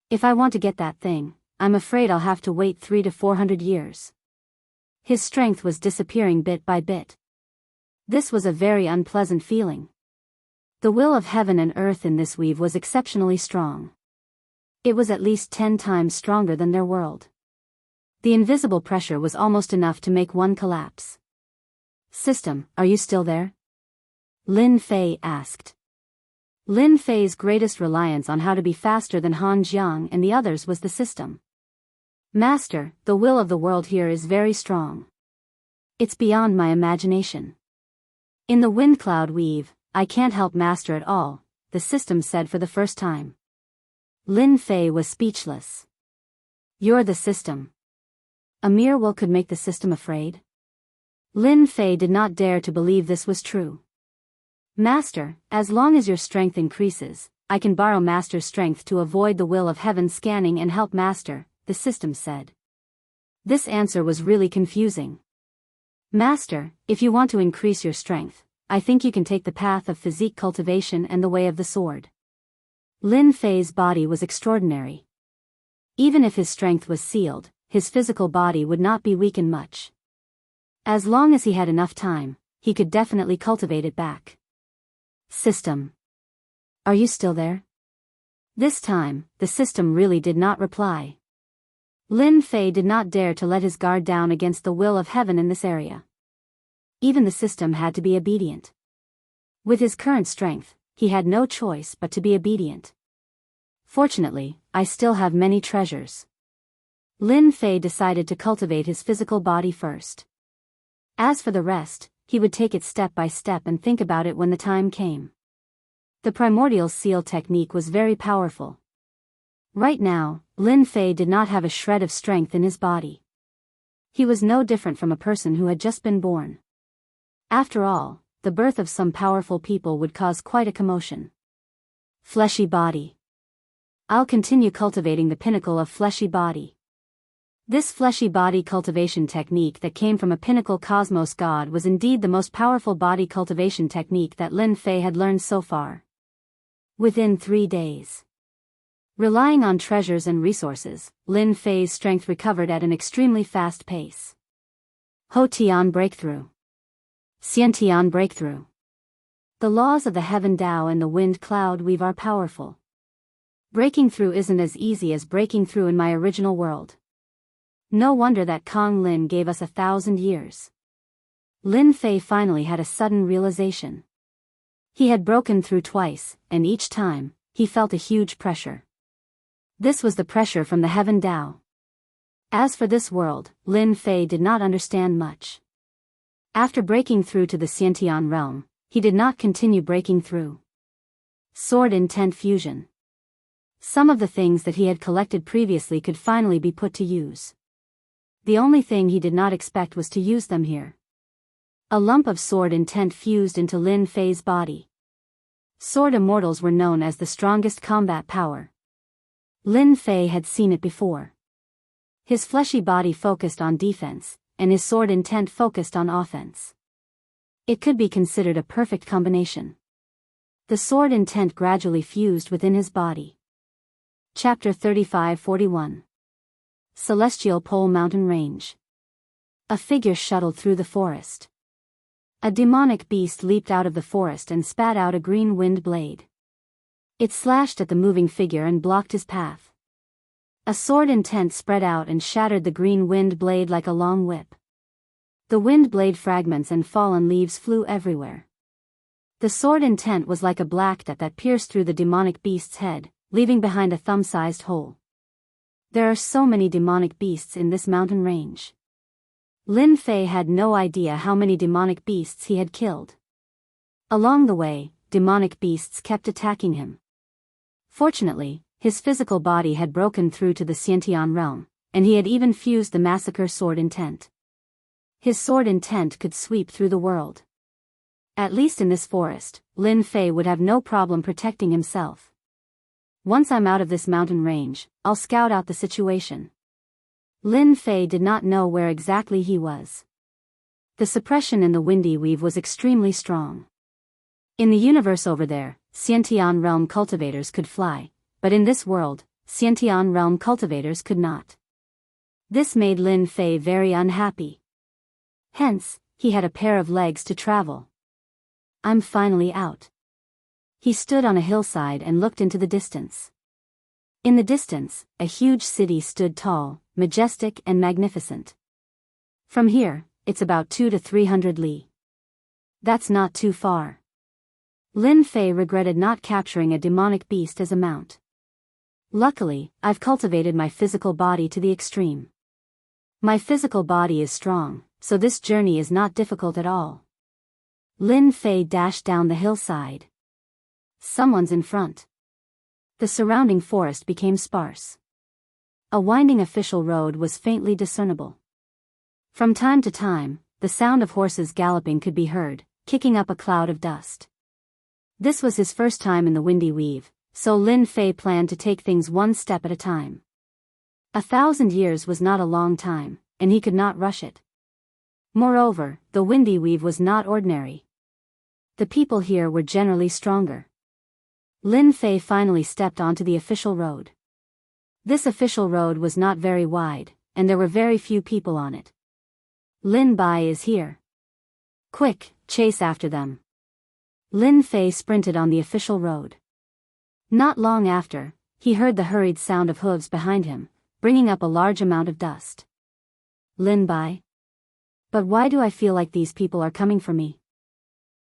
"If I want to get that thing, I'm afraid I'll have to wait 300 to 400 years. His strength was disappearing bit by bit. This was a very unpleasant feeling. The will of heaven and earth in this weave was exceptionally strong. It was at least 10 times stronger than their world. The invisible pressure was almost enough to make one collapse. "System, are you still there?" Lin Fei asked. Lin Fei's greatest reliance on how to be faster than Han Jiang and the others was the system. "Master, the will of the world here is very strong. It's beyond my imagination. In the Windcloud Weave, I can't help Master at all," the system said for the first time. Lin Fei was speechless. "You're the system. A mere will could make the system afraid?" Lin Fei did not dare to believe this was true. "Master, as long as your strength increases, I can borrow Master's strength to avoid the will of heaven scanning and help Master," the system said. This answer was really confusing. "Master, if you want to increase your strength, I think you can take the path of physique cultivation and the way of the sword." Lin Fei's body was extraordinary. Even if his strength was sealed, his physical body would not be weakened much. As long as he had enough time, he could definitely cultivate it back. "System. Are you still there?" This time, the system really did not reply. Lin Fei did not dare to let his guard down against the will of heaven in this area. Even the system had to be obedient. With his current strength, he had no choice but to be obedient. "Fortunately, I still have many treasures." Lin Fei decided to cultivate his physical body first. As for the rest, he would take it step by step and think about it when the time came. The primordial seal technique was very powerful. Right now, Lin Fei did not have a shred of strength in his body. He was no different from a person who had just been born. After all, the birth of some powerful people would cause quite a commotion. Fleshy body. I'll continue cultivating the pinnacle of fleshy body. This fleshy body cultivation technique that came from a pinnacle cosmos god was indeed the most powerful body cultivation technique that Lin Fei had learned so far. Within 3 days. Relying on treasures and resources, Lin Fei's strength recovered at an extremely fast pace. Ho Tian Breakthrough. Xian Tian Breakthrough. The laws of the heaven Tao and the wind cloud weave are powerful. Breaking through isn't as easy as breaking through in my original world. No wonder that Kong Lin gave us 1,000 years. Lin Fei finally had a sudden realization. He had broken through twice, and each time, he felt a huge pressure. This was the pressure from the heaven Tao. As for this world, Lin Fei did not understand much. After breaking through to the Xiantian realm, he did not continue breaking through. Sword intent fusion. Some of the things that he had collected previously could finally be put to use. The only thing he did not expect was to use them here. A lump of sword intent fused into Lin Fei's body. Sword immortals were known as the strongest combat power. Lin Fei had seen it before. His fleshy body focused on defense, and his sword intent focused on offense. It could be considered a perfect combination. The sword intent gradually fused within his body. Chapter 35-41. Celestial Pole Mountain Range. A figure shuttled through the forest. A demonic beast leaped out of the forest and spat out a green wind blade. It slashed at the moving figure and blocked his path. A sword intent spread out and shattered the green wind blade like a long whip. The wind blade fragments and fallen leaves flew everywhere. The sword intent was like a black dot that pierced through the demonic beast's head, leaving behind a thumb-sized hole. There are so many demonic beasts in this mountain range. Lin Fei had no idea how many demonic beasts he had killed. Along the way, demonic beasts kept attacking him. Fortunately, his physical body had broken through to the Xiantian realm, and he had even fused the massacre sword intent. His sword intent could sweep through the world. At least in this forest, Lin Fei would have no problem protecting himself. Once I'm out of this mountain range, I'll scout out the situation. Lin Fei did not know where exactly he was. The suppression in the windy weave was extremely strong. In the universe over there, Xiantian realm cultivators could fly, but in this world, Xiantian realm cultivators could not. This made Lin Fei very unhappy. Hence, he had a pair of legs to travel. I'm finally out. He stood on a hillside and looked into the distance. In the distance, a huge city stood tall, majestic and magnificent. From here, it's about 200 to 300 li. That's not too far. Lin Fei regretted not capturing a demonic beast as a mount. Luckily, I've cultivated my physical body to the extreme. My physical body is strong, so this journey is not difficult at all. Lin Fei dashed down the hillside. Someone's in front. The surrounding forest became sparse. A winding official road was faintly discernible. From time to time, the sound of horses galloping could be heard, kicking up a cloud of dust. This was his first time in the windy weave, so Lin Fei planned to take things one step at a time. 1,000 years was not a long time, and he could not rush it. Moreover, the windy weave was not ordinary. The people here were generally stronger. Lin Fei finally stepped onto the official road. This official road was not very wide, and there were very few people on it. Lin Bai is here. Quick, chase after them. Lin Fei sprinted on the official road. Not long after, he heard the hurried sound of hooves behind him, bringing up a large amount of dust. Lin Bai? But why do I feel like these people are coming for me?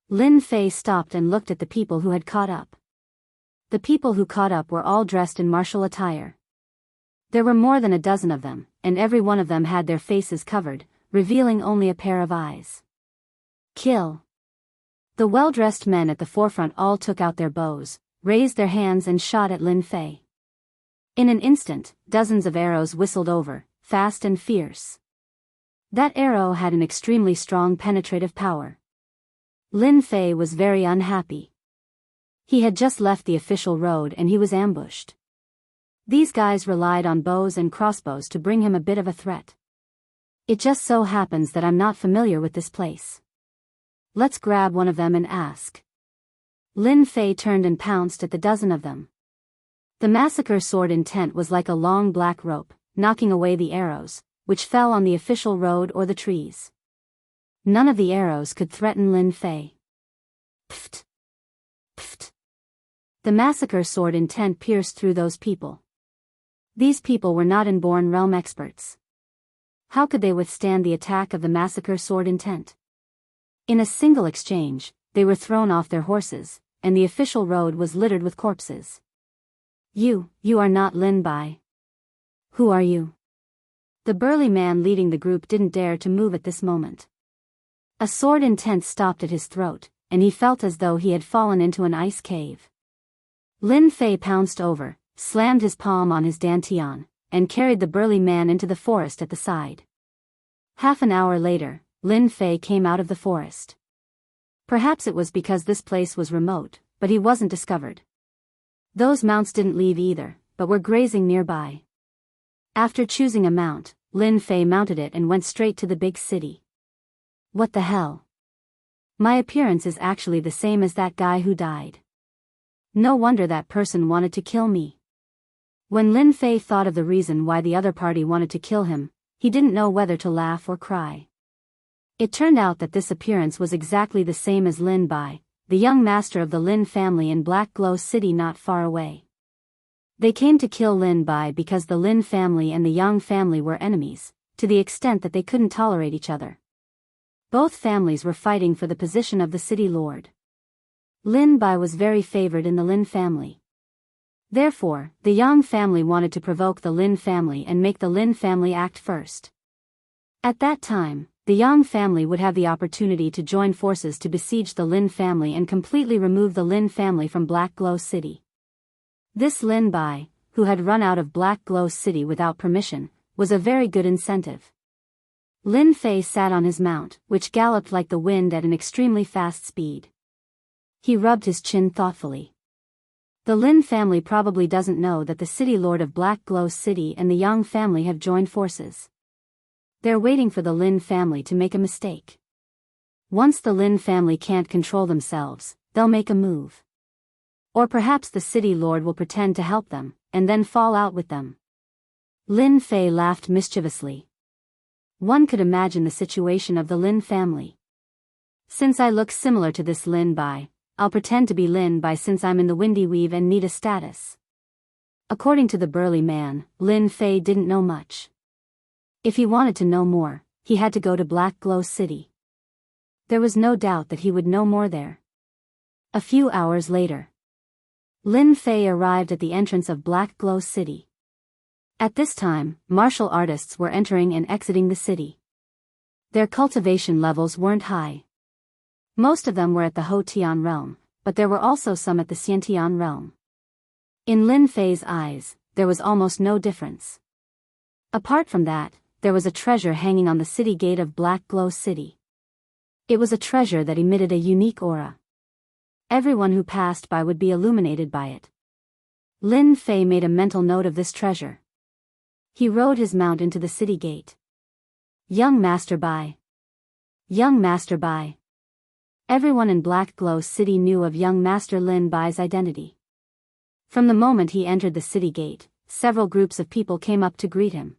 Lin Fei stopped and looked at the people who had caught up. The people who caught up were all dressed in martial attire. There were more than a dozen of them, and every one of them had their faces covered, revealing only a pair of eyes. Kill. The well-dressed men at the forefront all took out their bows, raised their hands and shot at Lin Fei. In an instant, dozens of arrows whistled over, fast and fierce. That arrow had an extremely strong penetrative power. Lin Fei was very unhappy. He had just left the official road and he was ambushed. These guys relied on bows and crossbows to bring him a bit of a threat. It just so happens that I'm not familiar with this place. Let's grab one of them and ask. Lin Fei turned and pounced at the dozen of them. The massacre sword intent was like a long black rope, knocking away the arrows, which fell on the official road or the trees. None of the arrows could threaten Lin Fei. Pfft! Pfft! The massacre sword intent pierced through those people. These people were not inborn realm experts. How could they withstand the attack of the massacre sword intent? In a single exchange, they were thrown off their horses, and the official road was littered with corpses. You are not Lin Bai. Who are you? The burly man leading the group didn't dare to move at this moment. A sword intent stopped at his throat, and he felt as though he had fallen into an ice cave. Lin Fei pounced over, slammed his palm on his dantian, and carried the burly man into the forest at the side. Half an hour later, Lin Fei came out of the forest. Perhaps it was because this place was remote, but he wasn't discovered. Those mounts didn't leave either, but were grazing nearby. After choosing a mount, Lin Fei mounted it and went straight to the big city. What the hell? My appearance is actually the same as that guy who died. No wonder that person wanted to kill me. When Lin Fei thought of the reason why the other party wanted to kill him, he didn't know whether to laugh or cry. It turned out that this appearance was exactly the same as Lin Bai, the young master of the Lin family in Black Glow City not far away. They came to kill Lin Bai because the Lin family and the Yang family were enemies, to the extent that they couldn't tolerate each other. Both families were fighting for the position of the city lord. Lin Bai was very favored in the Lin family. Therefore, the Yang family wanted to provoke the Lin family and make the Lin family act first. At that time, the Yang family would have the opportunity to join forces to besiege the Lin family and completely remove the Lin family from Black Glow City. This Lin Bai, who had run out of Black Glow City without permission, was a very good incentive. Lin Fei sat on his mount, which galloped like the wind at an extremely fast speed. He rubbed his chin thoughtfully. The Lin family probably doesn't know that the city lord of Black Glow City and the Yang family have joined forces. They're waiting for the Lin family to make a mistake. Once the Lin family can't control themselves, they'll make a move. Or perhaps the city lord will pretend to help them, and then fall out with them. Lin Fei laughed mischievously. One could imagine the situation of the Lin family. Since I look similar to this Lin Bai, I'll pretend to be Lin Bai since I'm in the Windy Weave and need a status. According to the burly man, Lin Fei didn't know much. If he wanted to know more, he had to go to Black Glow City. There was no doubt that he would know more there. A few hours later, Lin Fei arrived at the entrance of Black Glow City. At this time, martial artists were entering and exiting the city. Their cultivation levels weren't high. Most of them were at the Hotian realm, but there were also some at the Xiantian realm. In Lin Fei's eyes, there was almost no difference. Apart from that, there was a treasure hanging on the city gate of Black Glow City. It was a treasure that emitted a unique aura. Everyone who passed by would be illuminated by it. Lin Fei made a mental note of this treasure. He rode his mount into the city gate. Young Master Bai. Young Master Bai. Everyone in Black Glow City knew of young Master Lin Bai's identity. From the moment he entered the city gate, several groups of people came up to greet him.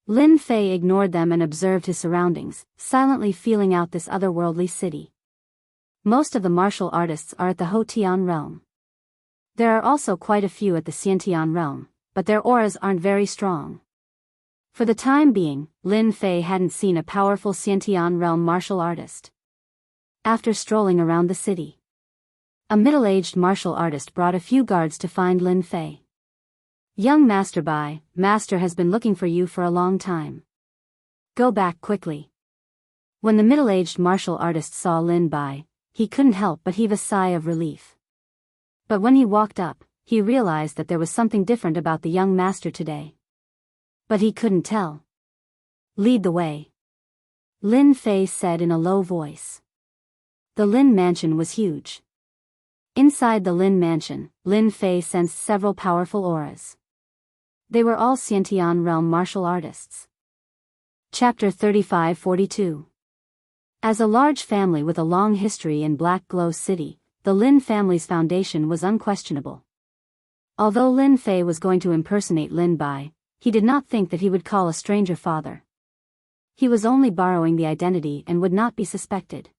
Lin Fei ignored them and observed his surroundings, silently feeling out this otherworldly city. Most of the martial artists are at the Hotian realm. There are also quite a few at the Xiantian realm, but their auras aren't very strong. For the time being, Lin Fei hadn't seen a powerful Xiantian realm martial artist. After strolling around the city, a middle-aged martial artist brought a few guards to find Lin Fei. Young Master Bai, Master has been looking for you for a long time. Go back quickly. When the middle-aged martial artist saw Lin Bai, he couldn't help but heave a sigh of relief. But when he walked up, he realized that there was something different about the young master today. But he couldn't tell. Lead the way, Lin Fei said in a low voice. The Lin mansion was huge. Inside the Lin mansion, Lin Fei sensed several powerful auras. They were all Xiantian realm martial artists. Chapter 35-42. As a large family with a long history in Black Glow City, the Lin family's foundation was unquestionable. Although Lin Fei was going to impersonate Lin Bai, he did not think that he would call a stranger father. He was only borrowing the identity and would not be suspected.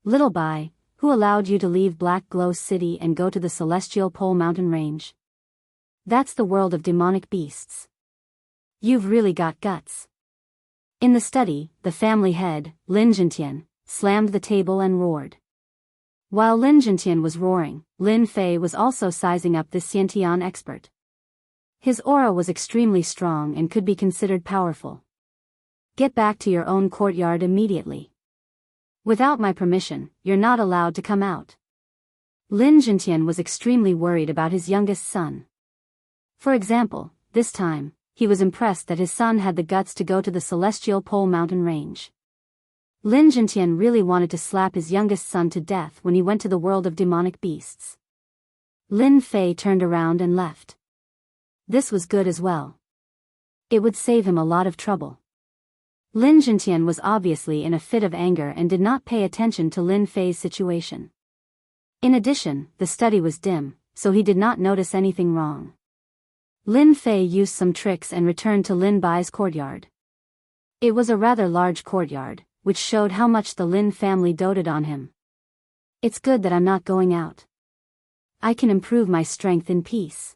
Little Bai, who allowed you to leave Black Glow City and go to the Celestial Pole Mountain Range? That's the world of demonic beasts. You've really got guts. In the study, the family head, Lin Jintian, slammed the table and roared. While Lin Jintian was roaring, Lin Fei was also sizing up this Xiantian expert. His aura was extremely strong and could be considered powerful. Get back to your own courtyard immediately. Without my permission, you're not allowed to come out. Lin Jintian was extremely worried about his youngest son. For example, this time, he was impressed that his son had the guts to go to the Celestial Pole Mountain Range. Lin Jintian really wanted to slap his youngest son to death when he went to the world of demonic beasts. Lin Fei turned around and left. This was good as well. It would save him a lot of trouble. Lin Jintian was obviously in a fit of anger and did not pay attention to Lin Fei's situation. In addition, the study was dim, so he did not notice anything wrong. Lin Fei used some tricks and returned to Lin Bai's courtyard. It was a rather large courtyard, which showed how much the Lin family doted on him. It's good that I'm not going out. I can improve my strength in peace.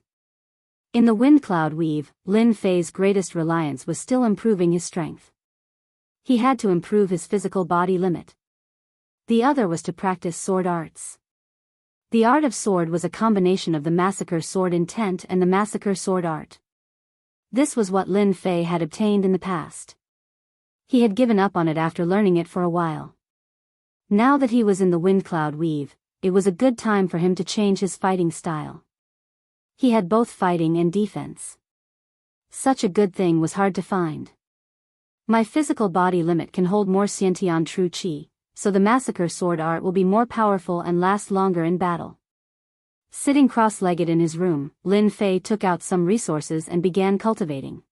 In the wind cloud weave, Lin Fei's greatest reliance was still improving his strength. He had to improve his physical body limit. The other was to practice sword arts. The art of sword was a combination of the massacre sword intent and the massacre sword art. This was what Lin Fei had obtained in the past. He had given up on it after learning it for a while. Now that he was in the wind cloud weave, it was a good time for him to change his fighting style. He had both fighting and defense. Such a good thing was hard to find. My physical body limit can hold more Xiantian true qi, so the massacre sword art will be more powerful and last longer in battle. Sitting cross-legged in his room, Lin Fei took out some resources and began cultivating.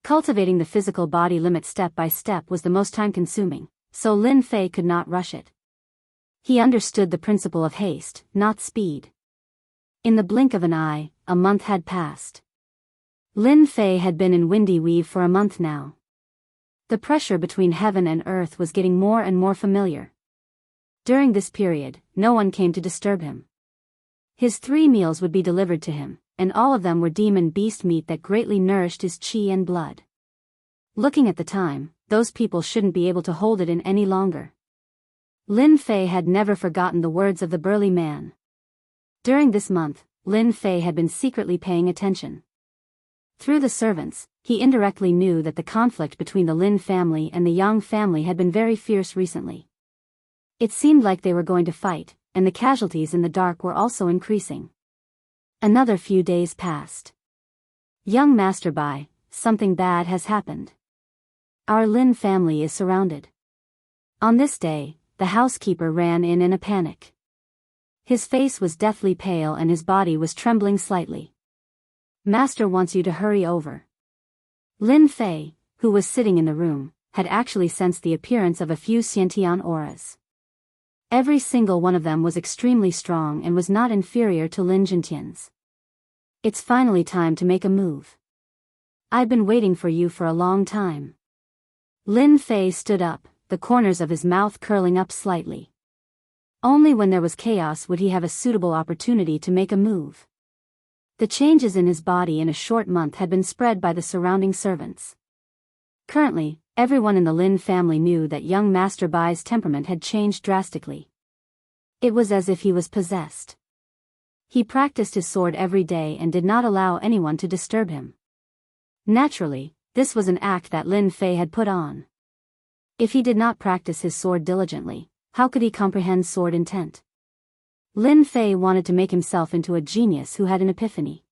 Cultivating the physical body limit step by step was the most time-consuming, so Lin Fei could not rush it. He understood the principle of haste, not speed. In the blink of an eye, a month had passed. Lin Fei had been in Windy Weave for a month now. The pressure between heaven and earth was getting more and more familiar. During this period, no one came to disturb him. His 3 meals would be delivered to him, and all of them were demon beast meat that greatly nourished his chi and blood. Looking at the time, those people shouldn't be able to hold it in any longer. Lin Fei had never forgotten the words of the burly man. During this month, Lin Fei had been secretly paying attention. Through the servants, he indirectly knew that the conflict between the Lin family and the Yang family had been very fierce recently. It seemed like they were going to fight, and the casualties in the dark were also increasing. Another few days passed. Young Master Bai, something bad has happened. Our Lin family is surrounded. On this day, the housekeeper ran in a panic. His face was deathly pale and his body was trembling slightly. Master wants you to hurry over. Lin Fei, who was sitting in the room, had actually sensed the appearance of a few Xiantian auras. Every single one of them was extremely strong and was not inferior to Lin Jintian's. It's finally time to make a move. I've been waiting for you for a long time. Lin Fei stood up, the corners of his mouth curling up slightly. Only when there was chaos would he have a suitable opportunity to make a move. The changes in his body in a short month had been spread by the surrounding servants. Currently, everyone in the Lin family knew that young Master Bai's temperament had changed drastically. It was as if he was possessed. He practiced his sword every day and did not allow anyone to disturb him. Naturally, this was an act that Lin Fei had put on. If he did not practice his sword diligently, how could he comprehend sword intent? Lin Fei wanted to make himself into a genius who had an epiphany.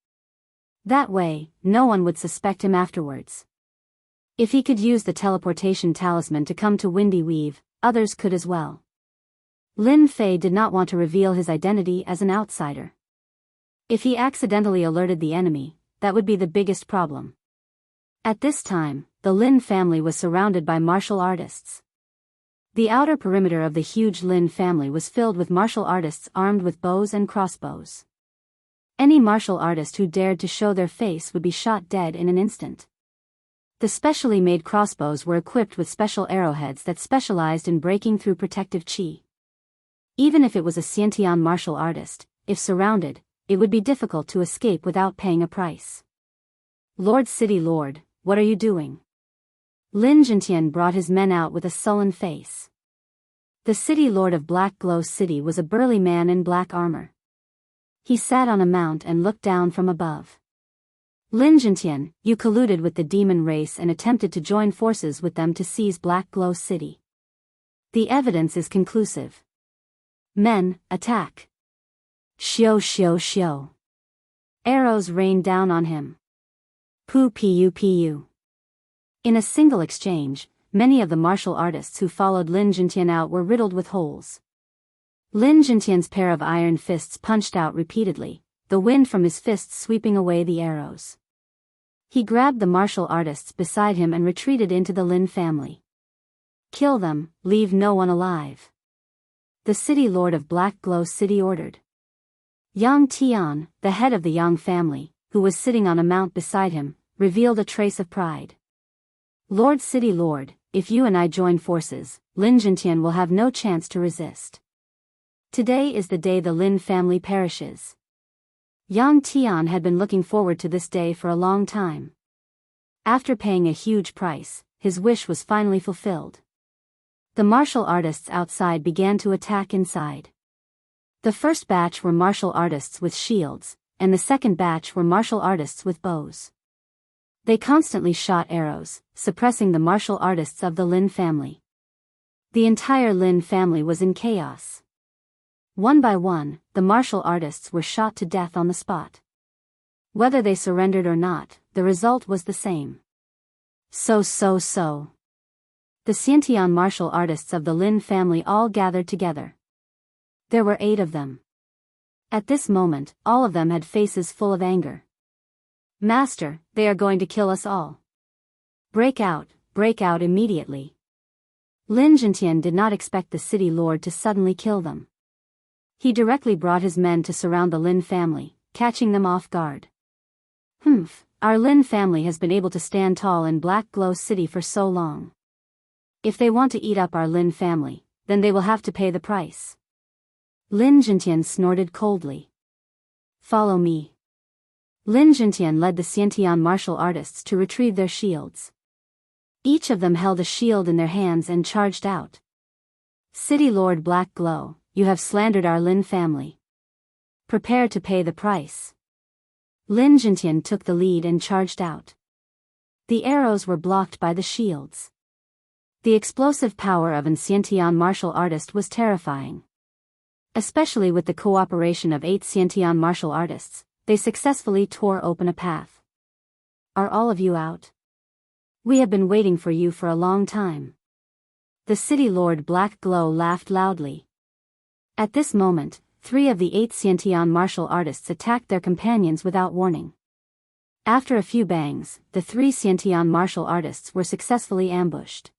That way, no one would suspect him afterwards. If he could use the teleportation talisman to come to Windy Weave, others could as well. Lin Fei did not want to reveal his identity as an outsider. If he accidentally alerted the enemy, that would be the biggest problem. At this time, the Lin family was surrounded by martial artists. The outer perimeter of the huge Lin family was filled with martial artists armed with bows and crossbows. Any martial artist who dared to show their face would be shot dead in an instant. The specially made crossbows were equipped with special arrowheads that specialized in breaking through protective chi. Even if it was a Xiantian martial artist, if surrounded, it would be difficult to escape without paying a price. Lord City Lord, what are you doing? Lin Jintian brought his men out with a sullen face. The city lord of Black Glow City was a burly man in black armor. He sat on a mount and looked down from above. Lin Jintian, you colluded with the demon race and attempted to join forces with them to seize Black Glow City. The evidence is conclusive. Men, attack. Xiao xiao xiao. Arrows rained down on him. Pu pu pu. In a single exchange, many of the martial artists who followed Lin Jintian out were riddled with holes. Lin Jintian's pair of iron fists punched out repeatedly, the wind from his fists sweeping away the arrows. He grabbed the martial artists beside him and retreated into the Lin family. Kill them, leave no one alive. The city lord of Black Glow City ordered. Yang Tian, the head of the Yang family, who was sitting on a mount beside him, revealed a trace of pride. Lord City Lord, if you and I join forces, Lin Jintian will have no chance to resist. Today is the day the Lin family perishes. Yang Tian had been looking forward to this day for a long time. After paying a huge price, his wish was finally fulfilled. The martial artists outside began to attack inside. The first batch were martial artists with shields, and the second batch were martial artists with bows. They constantly shot arrows, suppressing the martial artists of the Lin family. The entire Lin family was in chaos. One by one, the martial artists were shot to death on the spot. Whether they surrendered or not, the result was the same. So. The Xiantian martial artists of the Lin family all gathered together. There were 8 of them. At this moment, all of them had faces full of anger. Master, they are going to kill us all. Break out immediately. Lin Jintian did not expect the city lord to suddenly kill them. He directly brought his men to surround the Lin family, catching them off guard. Our Lin family has been able to stand tall in Black Glow City for so long. If they want to eat up our Lin family, then they will have to pay the price. Lin Jintian snorted coldly. Follow me. Lin Jintian led the Xiantian martial artists to retrieve their shields. Each of them held a shield in their hands and charged out. City Lord Black Glow, you have slandered our Lin family. Prepare to pay the price. Lin Jintian took the lead and charged out. The arrows were blocked by the shields. The explosive power of an Xiantian martial artist was terrifying. Especially with the cooperation of 8 Xiantian martial artists, they successfully tore open a path. Are all of you out? We have been waiting for you for a long time. The city lord Black Glow laughed loudly. At this moment, 3 of the 8 Xiantian martial artists attacked their companions without warning. After a few bangs, the 3 Xiantian martial artists were successfully ambushed.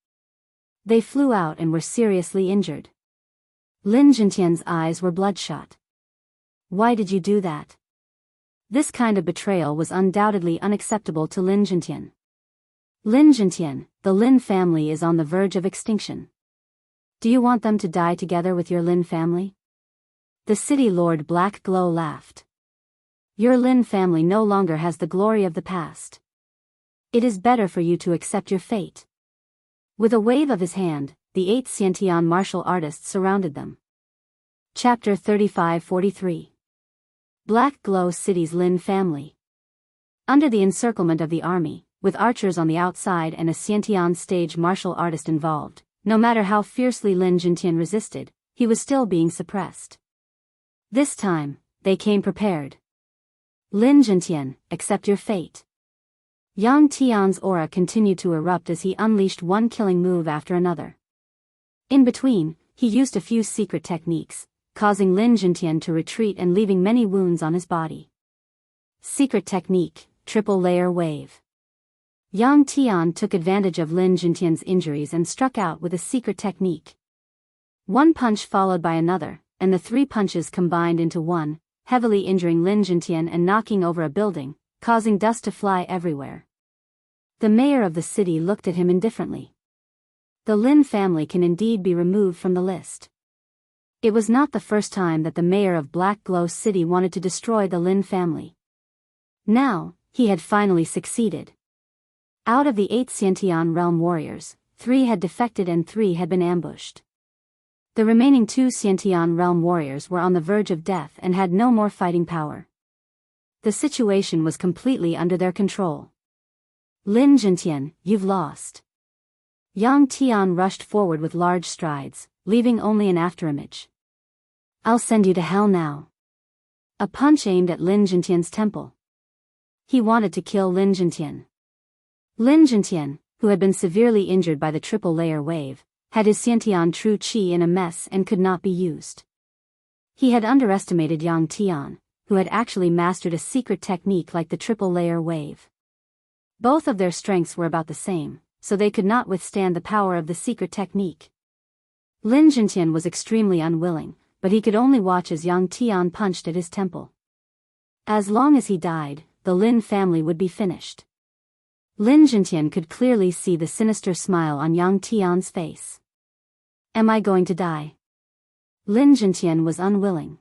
They flew out and were seriously injured. Lin Jintian's eyes were bloodshot. Why did you do that? This kind of betrayal was undoubtedly unacceptable to Lin Jintian. Lin Jintian, the Lin family is on the verge of extinction. Do you want them to die together with your Lin family? The city lord Black Glow laughed. Your Lin family no longer has the glory of the past. It is better for you to accept your fate. With a wave of his hand, the 8 Xiantian martial artists surrounded them. Chapter 35-43. Black Glow City's Lin family. Under the encirclement of the army, with archers on the outside and a Xiantian stage martial artist involved, no matter how fiercely Lin Jintian resisted, he was still being suppressed. This time, they came prepared. Lin Jintian, accept your fate. Yang Tian's aura continued to erupt as he unleashed one killing move after another. In between, he used a few secret techniques, causing Lin Jintian to retreat and leaving many wounds on his body. Secret technique, triple layer wave. Yang Tian took advantage of Lin Jintian's injuries and struck out with a secret technique. One punch followed by another, and the three punches combined into one, heavily injuring Lin Jintian and knocking over a building, causing dust to fly everywhere. The mayor of the city looked at him indifferently. The Lin family can indeed be removed from the list. It was not the first time that the mayor of Black Glow City wanted to destroy the Lin family. Now, he had finally succeeded. Out of the 8 Xiantian realm warriors, 3 had defected and 3 had been ambushed. The remaining 2 Xiantian realm warriors were on the verge of death and had no more fighting power. The situation was completely under their control. Lin Jintian, you've lost. Yang Tian rushed forward with large strides, leaving only an afterimage. I'll send you to hell now. A punch aimed at Lin Jintian's temple. He wanted to kill Lin Jintian. Lin Jintian, who had been severely injured by the triple layer wave, had his Xiantian true qi in a mess and could not be used. He had underestimated Yang Tian, who had actually mastered a secret technique like the triple layer wave. Both of their strengths were about the same, so they could not withstand the power of the secret technique. Lin Jintian was extremely unwilling, but he could only watch as Yang Tian punched at his temple. As long as he died, the Lin family would be finished. Lin Jintian could clearly see the sinister smile on Yang Tian's face. Am I going to die? Lin Jintian was unwilling.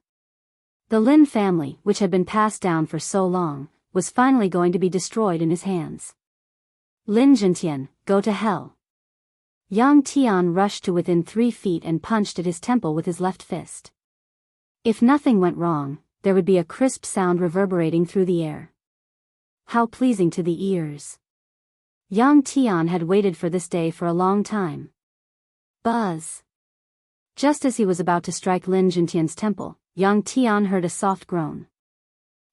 The Lin family, which had been passed down for so long, was finally going to be destroyed in his hands. Lin Jintian, go to hell. Yang Tian rushed to within 3 feet and punched at his temple with his left fist. If nothing went wrong, there would be a crisp sound reverberating through the air. How pleasing to the ears. Yang Tian had waited for this day for a long time. Buzz. Just as he was about to strike Lin Jintian's temple, Yang Tian heard a soft groan.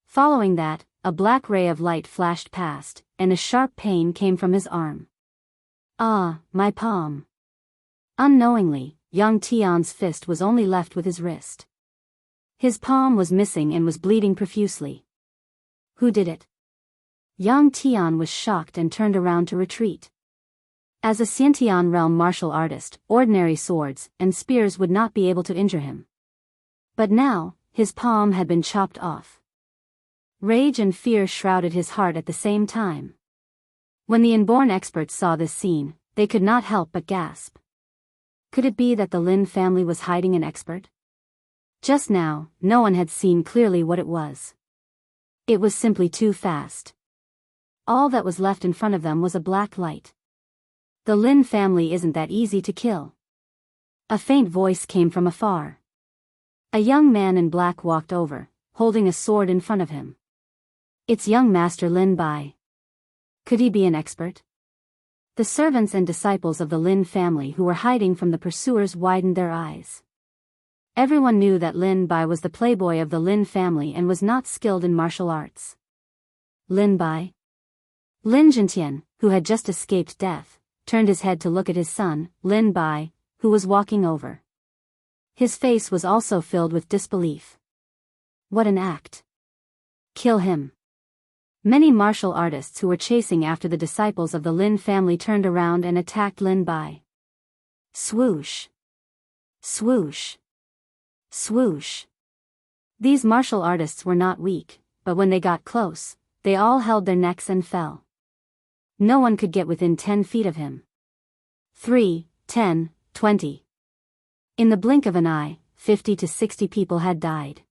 Following that, a black ray of light flashed past, and a sharp pain came from his arm. Ah, my palm. Unknowingly, Yang Tian's fist was only left with his wrist. His palm was missing and was bleeding profusely. Who did it? Yang Tian was shocked and turned around to retreat. As a Xiantian realm martial artist, ordinary swords and spears would not be able to injure him. But now, his palm had been chopped off. Rage and fear shrouded his heart at the same time. When the inborn experts saw this scene, they could not help but gasp. Could it be that the Lin family was hiding an expert? Just now, no one had seen clearly what it was. It was simply too fast. All that was left in front of them was a black light. The Lin family isn't that easy to kill. A faint voice came from afar. A young man in black walked over, holding a sword in front of him. It's young Master Lin Bai. Could he be an expert? The servants and disciples of the Lin family who were hiding from the pursuers widened their eyes. Everyone knew that Lin Bai was the playboy of the Lin family and was not skilled in martial arts. Lin Bai? Lin Jintian, who had just escaped death, turned his head to look at his son, Lin Bai, who was walking over. His face was also filled with disbelief. What an act. Kill him. Many martial artists who were chasing after the disciples of the Lin family turned around and attacked Lin Bai. Swoosh. Swoosh. Swoosh. These martial artists were not weak, but when they got close, they all held their necks and fell. No one could get within 10 feet of him. 3, 10, 20. In the blink of an eye, 50 to 60 people had died.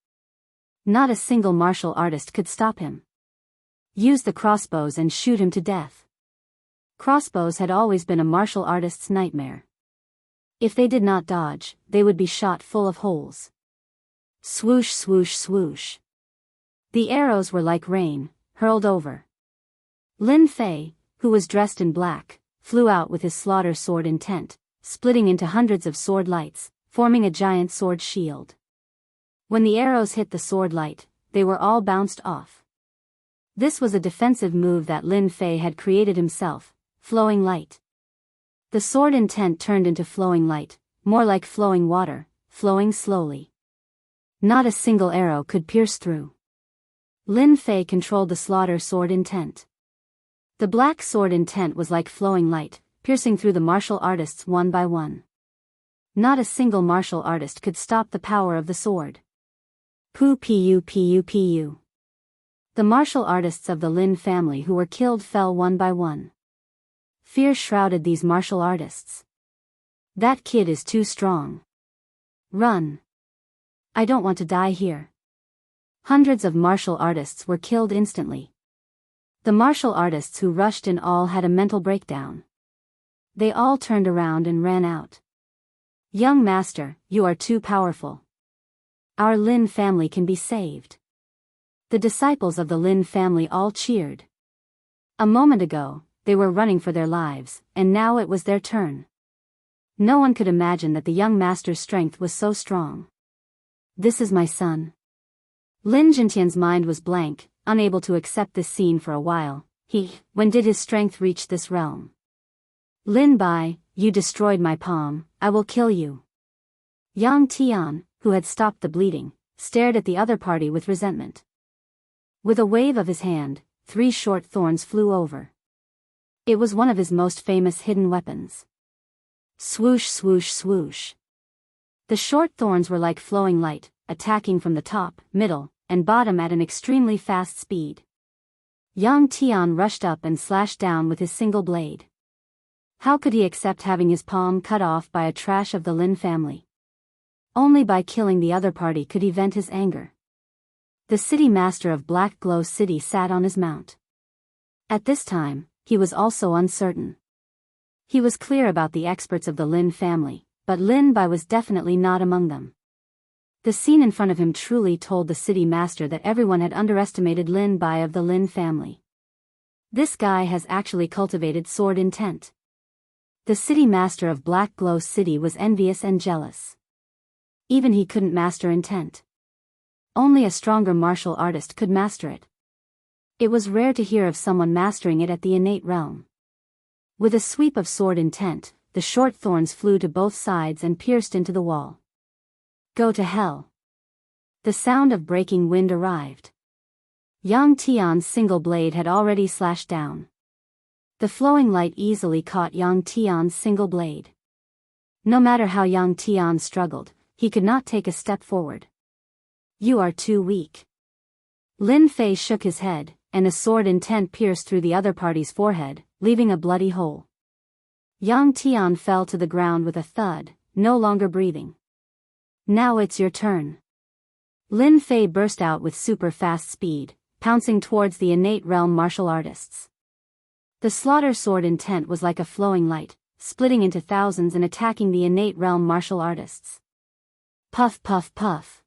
Not a single martial artist could stop him. Use the crossbows and shoot him to death. Crossbows had always been a martial artist's nightmare. If they did not dodge, they would be shot full of holes. Swoosh, swoosh, swoosh. The arrows were like rain, hurled over. Lin Fei, who was dressed in black, flew out with his slaughter sword intent, splitting into hundreds of sword lights, forming a giant sword shield. When the arrows hit the sword light, they were all bounced off. This was a defensive move that Lin Fei had created himself, flowing light. The sword intent turned into flowing light, more like flowing water, flowing slowly. Not a single arrow could pierce through. Lin Fei controlled the slaughter sword intent. The black sword intent was like flowing light, piercing through the martial artists one by one. Not a single martial artist could stop the power of the sword. Pu. The martial artists of the Lin family who were killed fell one by one. Fear shrouded these martial artists. That kid is too strong. Run. I don't want to die here. Hundreds of martial artists were killed instantly. The martial artists who rushed in all had a mental breakdown. They all turned around and ran out. Young master, you are too powerful. Our Lin family can be saved. The disciples of the Lin family all cheered. A moment ago, they were running for their lives, and now it was their turn. No one could imagine that the young master's strength was so strong. This is my son. Lin Jintian's mind was blank, unable to accept this scene for a while. When did his strength reach this realm? Lin Bai, you destroyed my palm, I will kill you. Yang Tian, who had stopped the bleeding, stared at the other party with resentment. With a wave of his hand, 3 short thorns flew over. It was one of his most famous hidden weapons. Swoosh swoosh swoosh. The short thorns were like flowing light, attacking from the top, middle, and bottom at an extremely fast speed. Yang Tian rushed up and slashed down with his single blade. How could he accept having his palm cut off by a trash of the Lin family? Only by killing the other party could he vent his anger. The city master of Black Glow City sat on his mount. At this time, he was also uncertain. He was clear about the experts of the Lin family, but Lin Bai was definitely not among them. The scene in front of him truly told the city master that everyone had underestimated Lin Bai of the Lin family. This guy has actually cultivated sword intent. The city master of Black Glow City was envious and jealous. Even he couldn't master intent. Only a stronger martial artist could master it. It was rare to hear of someone mastering it at the innate realm. With a sweep of sword intent, the short thorns flew to both sides and pierced into the wall. Go to hell. The sound of breaking wind arrived. Yang Tian's single blade had already slashed down. The flowing light easily caught Yang Tian's single blade. No matter how Yang Tian struggled, he could not take a step forward. You are too weak. Lin Fei shook his head, and the sword intent pierced through the other party's forehead, leaving a bloody hole. Yang Tian fell to the ground with a thud, no longer breathing. Now it's your turn. Lin Fei burst out with super fast speed, pouncing towards the innate realm martial artists. The slaughter sword intent was like a flowing light, splitting into thousands and attacking the innate realm martial artists. Puff puff puff.